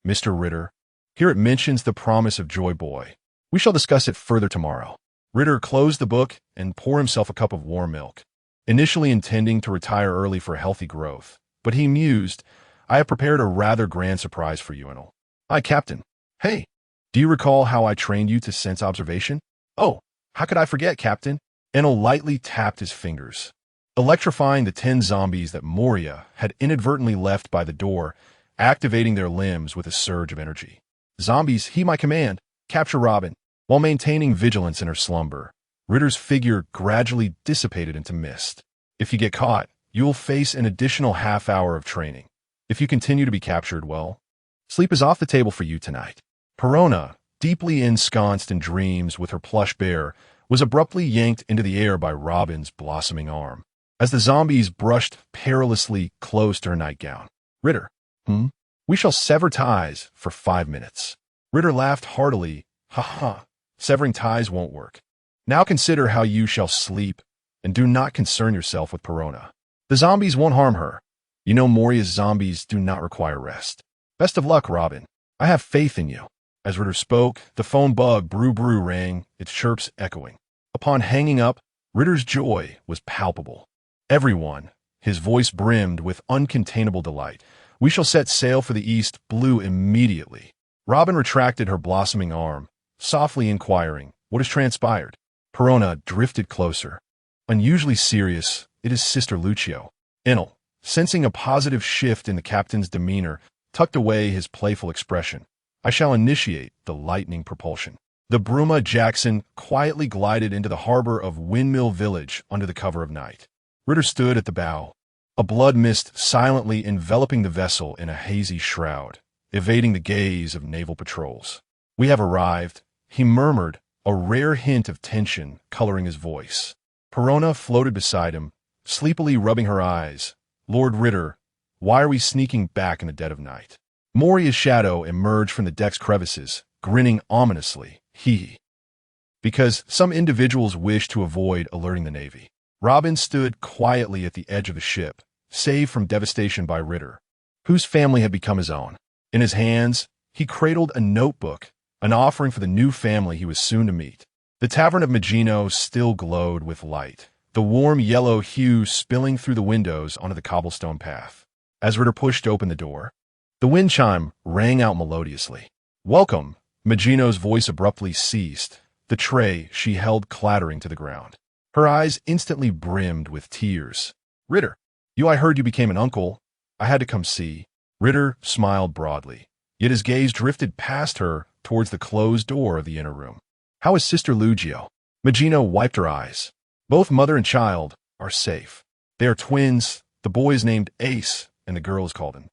Mr. Ritter, here it mentions the promise of Joy Boy. We shall discuss it further tomorrow. Ritter closed the book and poured himself a cup of warm milk, initially intending to retire early for healthy growth. But he mused, I have prepared a rather grand surprise for you, Enel. Hi, Captain. Hey, do you recall how I trained you to sense observation? Oh, how could I forget, Captain? Enel lightly tapped his fingers, electrifying the 10 zombies that Moria had inadvertently left by the door, activating their limbs with a surge of energy. Zombies, heed my command. Capture Robin. While maintaining vigilance in her slumber, Ritter's figure gradually dissipated into mist. If you get caught, you will face an additional half hour of training. If you continue to be captured, well, sleep is off the table for you tonight. Perona, deeply ensconced in dreams with her plush bear, was abruptly yanked into the air by Robin's blossoming arm, as the zombies brushed perilously close to her nightgown. Ritter, we shall sever ties for 5 minutes. Ritter laughed heartily. Ha ha, severing ties won't work. Now consider how you shall sleep, and do not concern yourself with Perona. The zombies won't harm her. You know Moria's zombies do not require rest. Best of luck, Robin. I have faith in you. As Ritter spoke, the phone bug brew rang, its chirps echoing. Upon hanging up, Ritter's joy was palpable. Everyone, his voice brimmed with uncontainable delight. We shall set sail for the east blue immediately. Robin retracted her blossoming arm, softly inquiring, what has transpired? Perona drifted closer. Unusually serious, it is Sister Lucio. Enel, sensing a positive shift in the captain's demeanor, tucked away his playful expression. I shall initiate the lightning propulsion. The Bruema Jackson quietly glided into the harbor of Windmill Village under the cover of night. Ritter stood at the bow, a blood mist silently enveloping the vessel in a hazy shroud, evading the gaze of naval patrols. We have arrived, he murmured, a rare hint of tension coloring his voice. Perona floated beside him, sleepily rubbing her eyes. Lord Ritter, why are we sneaking back in the dead of night? Moria's shadow emerged from the deck's crevices, grinning ominously. He because some individuals wish to avoid alerting the Navy. Robin stood quietly at the edge of the ship, saved from devastation by Ritter, whose family had become his own. In his hands, he cradled a notebook, an offering for the new family he was soon to meet. The tavern of Magino still glowed with light, the warm yellow hue spilling through the windows onto the cobblestone path. As Ritter pushed open the door, the wind chime rang out melodiously. "Welcome!" Magino's voice abruptly ceased, the tray she held clattering to the ground. Her eyes instantly brimmed with tears. "Ritter, I heard you became an uncle. I had to come see." Ritter smiled broadly, yet his gaze drifted past her towards the closed door of the inner room. "How is Sister Lugio?" Magino wiped her eyes. "Both mother and child are safe. They are twins. The boy is named Ace, and the girl is called in."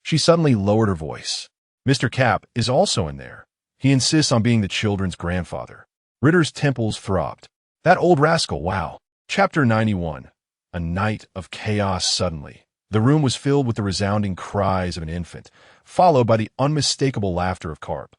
She suddenly lowered her voice. "Mr. Cap is also in there. He insists on being the children's grandfather." Ritter's temples throbbed. "That old rascal, wow." Chapter 91. A night of chaos suddenly. The room was filled with the resounding cries of an infant, followed by the unmistakable laughter of Carp.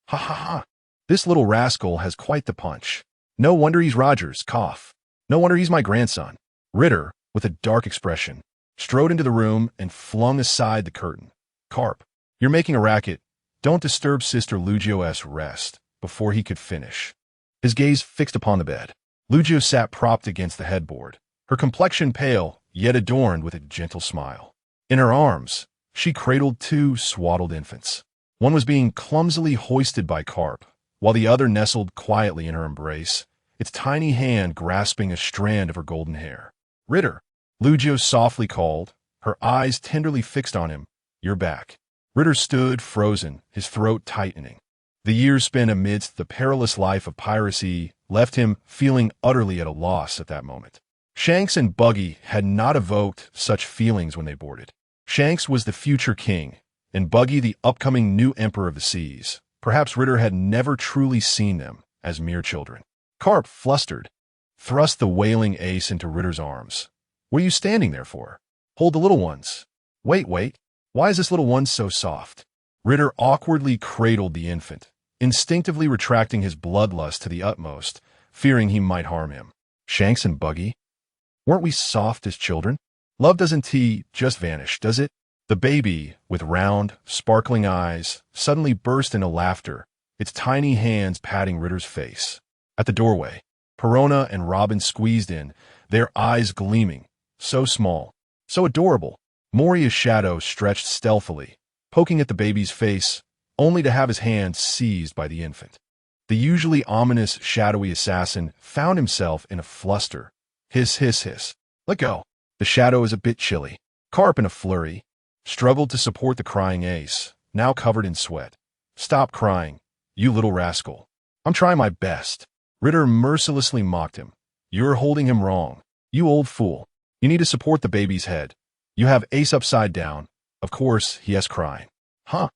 "Ha ha ha. This little rascal has quite the punch. No wonder he's Roger's, cough. No wonder he's my grandson." Ritter, with a dark expression, strode into the room and flung aside the curtain. "Carp, you're making a racket. Don't disturb Sister Lugio's rest." Before he could finish, his gaze fixed upon the bed. Lugio sat propped against the headboard, her complexion pale, yet adorned with a gentle smile. In her arms, she cradled two swaddled infants. One was being clumsily hoisted by Carp, while the other nestled quietly in her embrace, its tiny hand grasping a strand of her golden hair. "Ritter," Lugio softly called, her eyes tenderly fixed on him. "You're back." Ritter stood frozen, his throat tightening. The years spent amidst the perilous life of piracy left him feeling utterly at a loss at that moment. Shanks and Buggy had not evoked such feelings when they boarded. Shanks was the future king, and Buggy the upcoming new emperor of the seas. Perhaps Ritter had never truly seen them as mere children. Carp, flustered, thrust the wailing Ace into Ritter's arms. "What are you standing there for? Hold the little ones." Wait. Why is this little one so soft?" Ritter awkwardly cradled the infant, instinctively retracting his bloodlust to the utmost, fearing he might harm him. "Shanks and Buggy? Weren't we soft as children? Love doesn't just vanish, does it?" The baby, with round, sparkling eyes, suddenly burst into laughter, its tiny hands patting Ritter's face. At the doorway, Perona and Robin squeezed in, their eyes gleaming, so small, so adorable. Moria's shadow stretched stealthily, poking at the baby's face, only to have his hand seized by the infant. The usually ominous, shadowy assassin found himself in a fluster. Hiss, hiss, hiss. "Let go." The shadow is a bit chilly. Carp, in a flurry, struggled to support the crying Ace, now covered in sweat. "Stop crying, you little rascal. I'm trying my best." Ritter mercilessly mocked him. "You're holding him wrong. You old fool. You need to support the baby's head. You have Ace upside down. Of course, he is crying." "Huh.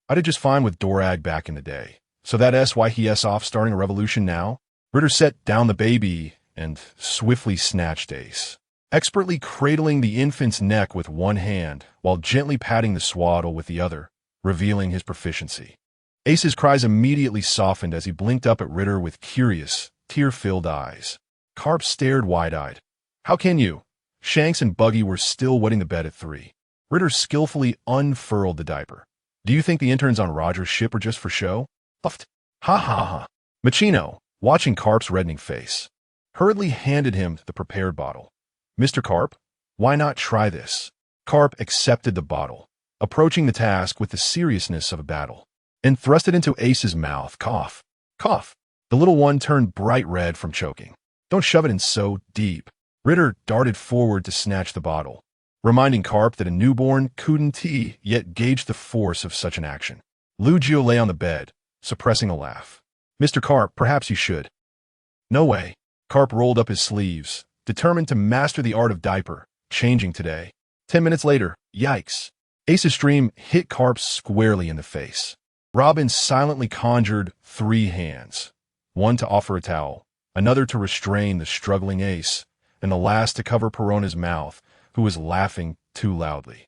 I did just fine with Dorag back in the day. So that's why he is off starting a revolution now?" Ritter set down the baby and swiftly snatched Ace, expertly cradling the infant's neck with one hand while gently patting the swaddle with the other, revealing his proficiency. Ace's cries immediately softened as he blinked up at Ritter with curious, tear-filled eyes. Carp stared wide-eyed. "How can you?" Shanks and Buggy were still wetting the bed at 3. Ritter skillfully unfurled the diaper. "Do you think the interns on Roger's ship are just for show?" Puffed. "Ha ha ha." Machino, watching Carp's reddening face, hurriedly handed him the prepared bottle. "Mr. Carp, why not try this?" Carp accepted the bottle, approaching the task with the seriousness of a battle, and thrust it into Ace's mouth. Cough. Cough. The little one turned bright red from choking. "Don't shove it in so deep." Ritter darted forward to snatch the bottle, reminding Carp that a newborn couldn't yet gauge the force of such an action. Lugio lay on the bed, suppressing a laugh. "Mr. Carp, perhaps you should." "No way." Carp rolled up his sleeves, determined to master the art of diaper changing today. 10 minutes later, yikes. Ace's stream hit Carp squarely in the face. Robin silently conjured 3 hands, one to offer a towel, another to restrain the struggling Ace, and the last to cover Perona's mouth, who was laughing too loudly.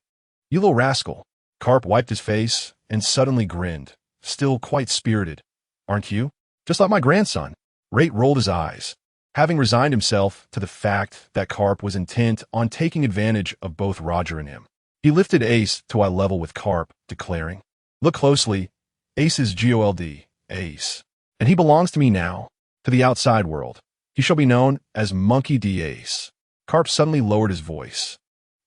"You little rascal." Carp wiped his face and suddenly grinned, still quite spirited. "Aren't you? Just like my grandson." Rait rolled his eyes. Having resigned himself to the fact that Carp was intent on taking advantage of both Roger and him, he lifted Ace to eye level with Carp, declaring, "Look closely. Ace is Gold, Ace. And he belongs to me now. To the outside world, he shall be known as Monkey D. Ace." Carp suddenly lowered his voice,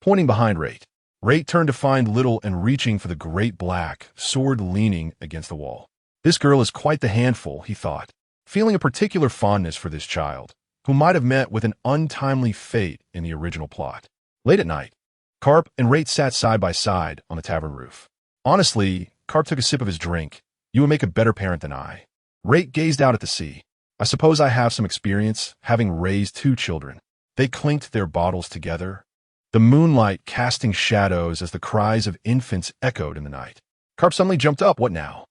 pointing behind Rait. Rait turned to find Little and reaching for the great black sword leaning against the wall. This girl is quite the handful, he thought, feeling a particular fondness for this child, who might have met with an untimely fate in the original plot. Late at night, Carp and Rait sat side by side on the tavern roof. Honestly, Carp took a sip of his drink. "You would make a better parent than I." Rait gazed out at the sea. "I suppose I have some experience, having raised 2 children." They clinked their bottles together, the moonlight casting shadows as the cries of infants echoed in the night. Carp suddenly jumped up. "What now?"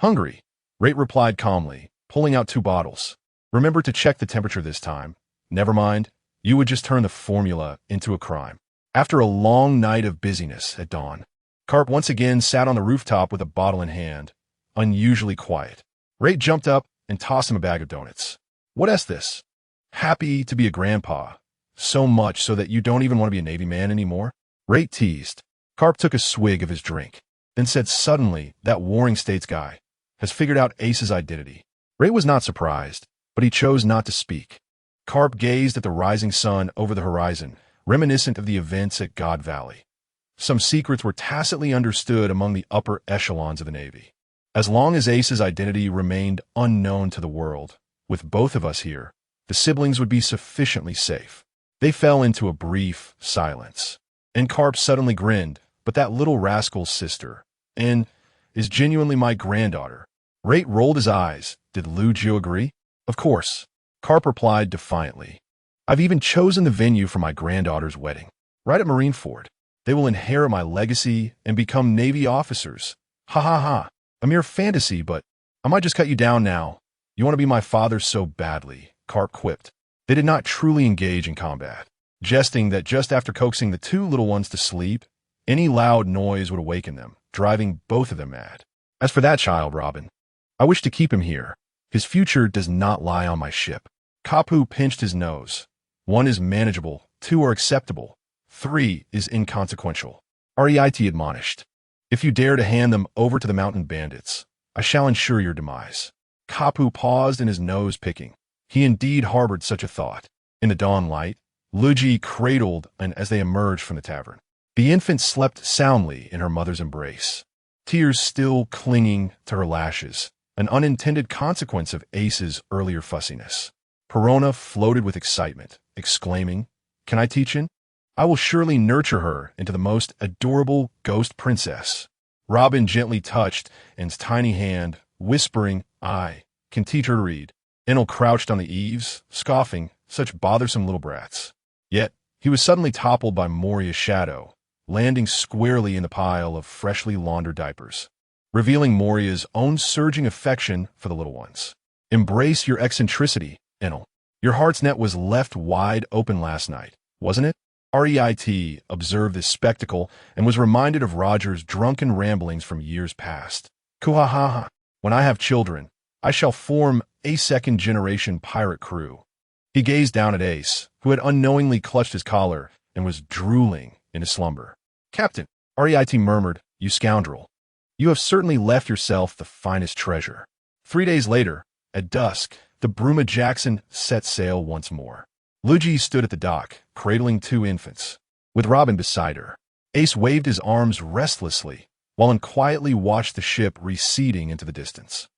"Hungry," Rait replied calmly, pulling out 2 bottles. "Remember to check the temperature this time. Never mind, you would just turn the formula into a crime." After a long night of busyness at dawn, Carp once again sat on the rooftop with a bottle in hand, unusually quiet. Rait jumped up and tossed him a bag of donuts. "What's this?" "Happy to be a grandpa. So much so that you don't even want to be a Navy man anymore?" Rait teased. Carp took a swig of his drink, then said suddenly, "That Warring States guy has figured out Ace's identity." Rait was not surprised, but he chose not to speak. Carp gazed at the rising sun over the horizon, reminiscent of the events at God Valley. Some secrets were tacitly understood among the upper echelons of the Navy. As long as Ace's identity remained unknown to the world, with both of us here, the siblings would be sufficiently safe. They fell into a brief silence, and Carp suddenly grinned. "But that little rascal's sister, and is genuinely my granddaughter." Rait rolled his eyes. "Did Lugio agree?" "Of course," Carp replied defiantly. "I've even chosen the venue for my granddaughter's wedding, right at Marineford. They will inherit my legacy and become Navy officers. Ha ha ha. A mere fantasy, but I might just cut you down now. You want to be my father so badly," Carp quipped. They did not truly engage in combat, jesting that just after coaxing the 2 little ones to sleep, any loud noise would awaken them, driving both of them mad. "As for that child, Robin, I wish to keep him here. His future does not lie on my ship." Kapu pinched his nose. "1 is manageable, 2 are acceptable, 3 is inconsequential." Rait admonished. "If you dare to hand them over to the mountain bandits, I shall ensure your demise." Kapu paused in his nose picking. He indeed harbored such a thought. In the dawn light, Luigi cradled and as they emerged from the tavern. The infant slept soundly in her mother's embrace, tears still clinging to her lashes, an unintended consequence of Ace's earlier fussiness. Perona floated with excitement, exclaiming, "Can I teach him? I will surely nurture her into the most adorable ghost princess." Robin gently touched En's tiny hand, whispering, "I can teach her to read." Enel crouched on the eaves, scoffing, "Such bothersome little brats." Yet he was suddenly toppled by Moria's shadow, landing squarely in the pile of freshly laundered diapers, revealing Moria's own surging affection for the little ones. "Embrace your eccentricity, Enel. Your heart's net was left wide open last night, wasn't it?" Rait observed this spectacle and was reminded of Roger's drunken ramblings from years past. "Kuhahaha. When I have children, I shall form a 2nd-generation pirate crew." He gazed down at Ace, who had unknowingly clutched his collar and was drooling in his slumber. "Captain," Rait murmured, "you scoundrel. You have certainly left yourself the finest treasure." 3 days later, at dusk, the Bruma Jackson set sail once more. Luigi stood at the dock, cradling 2 infants, with Robin beside her. Ace waved his arms restlessly, while quietly watched the ship receding into the distance.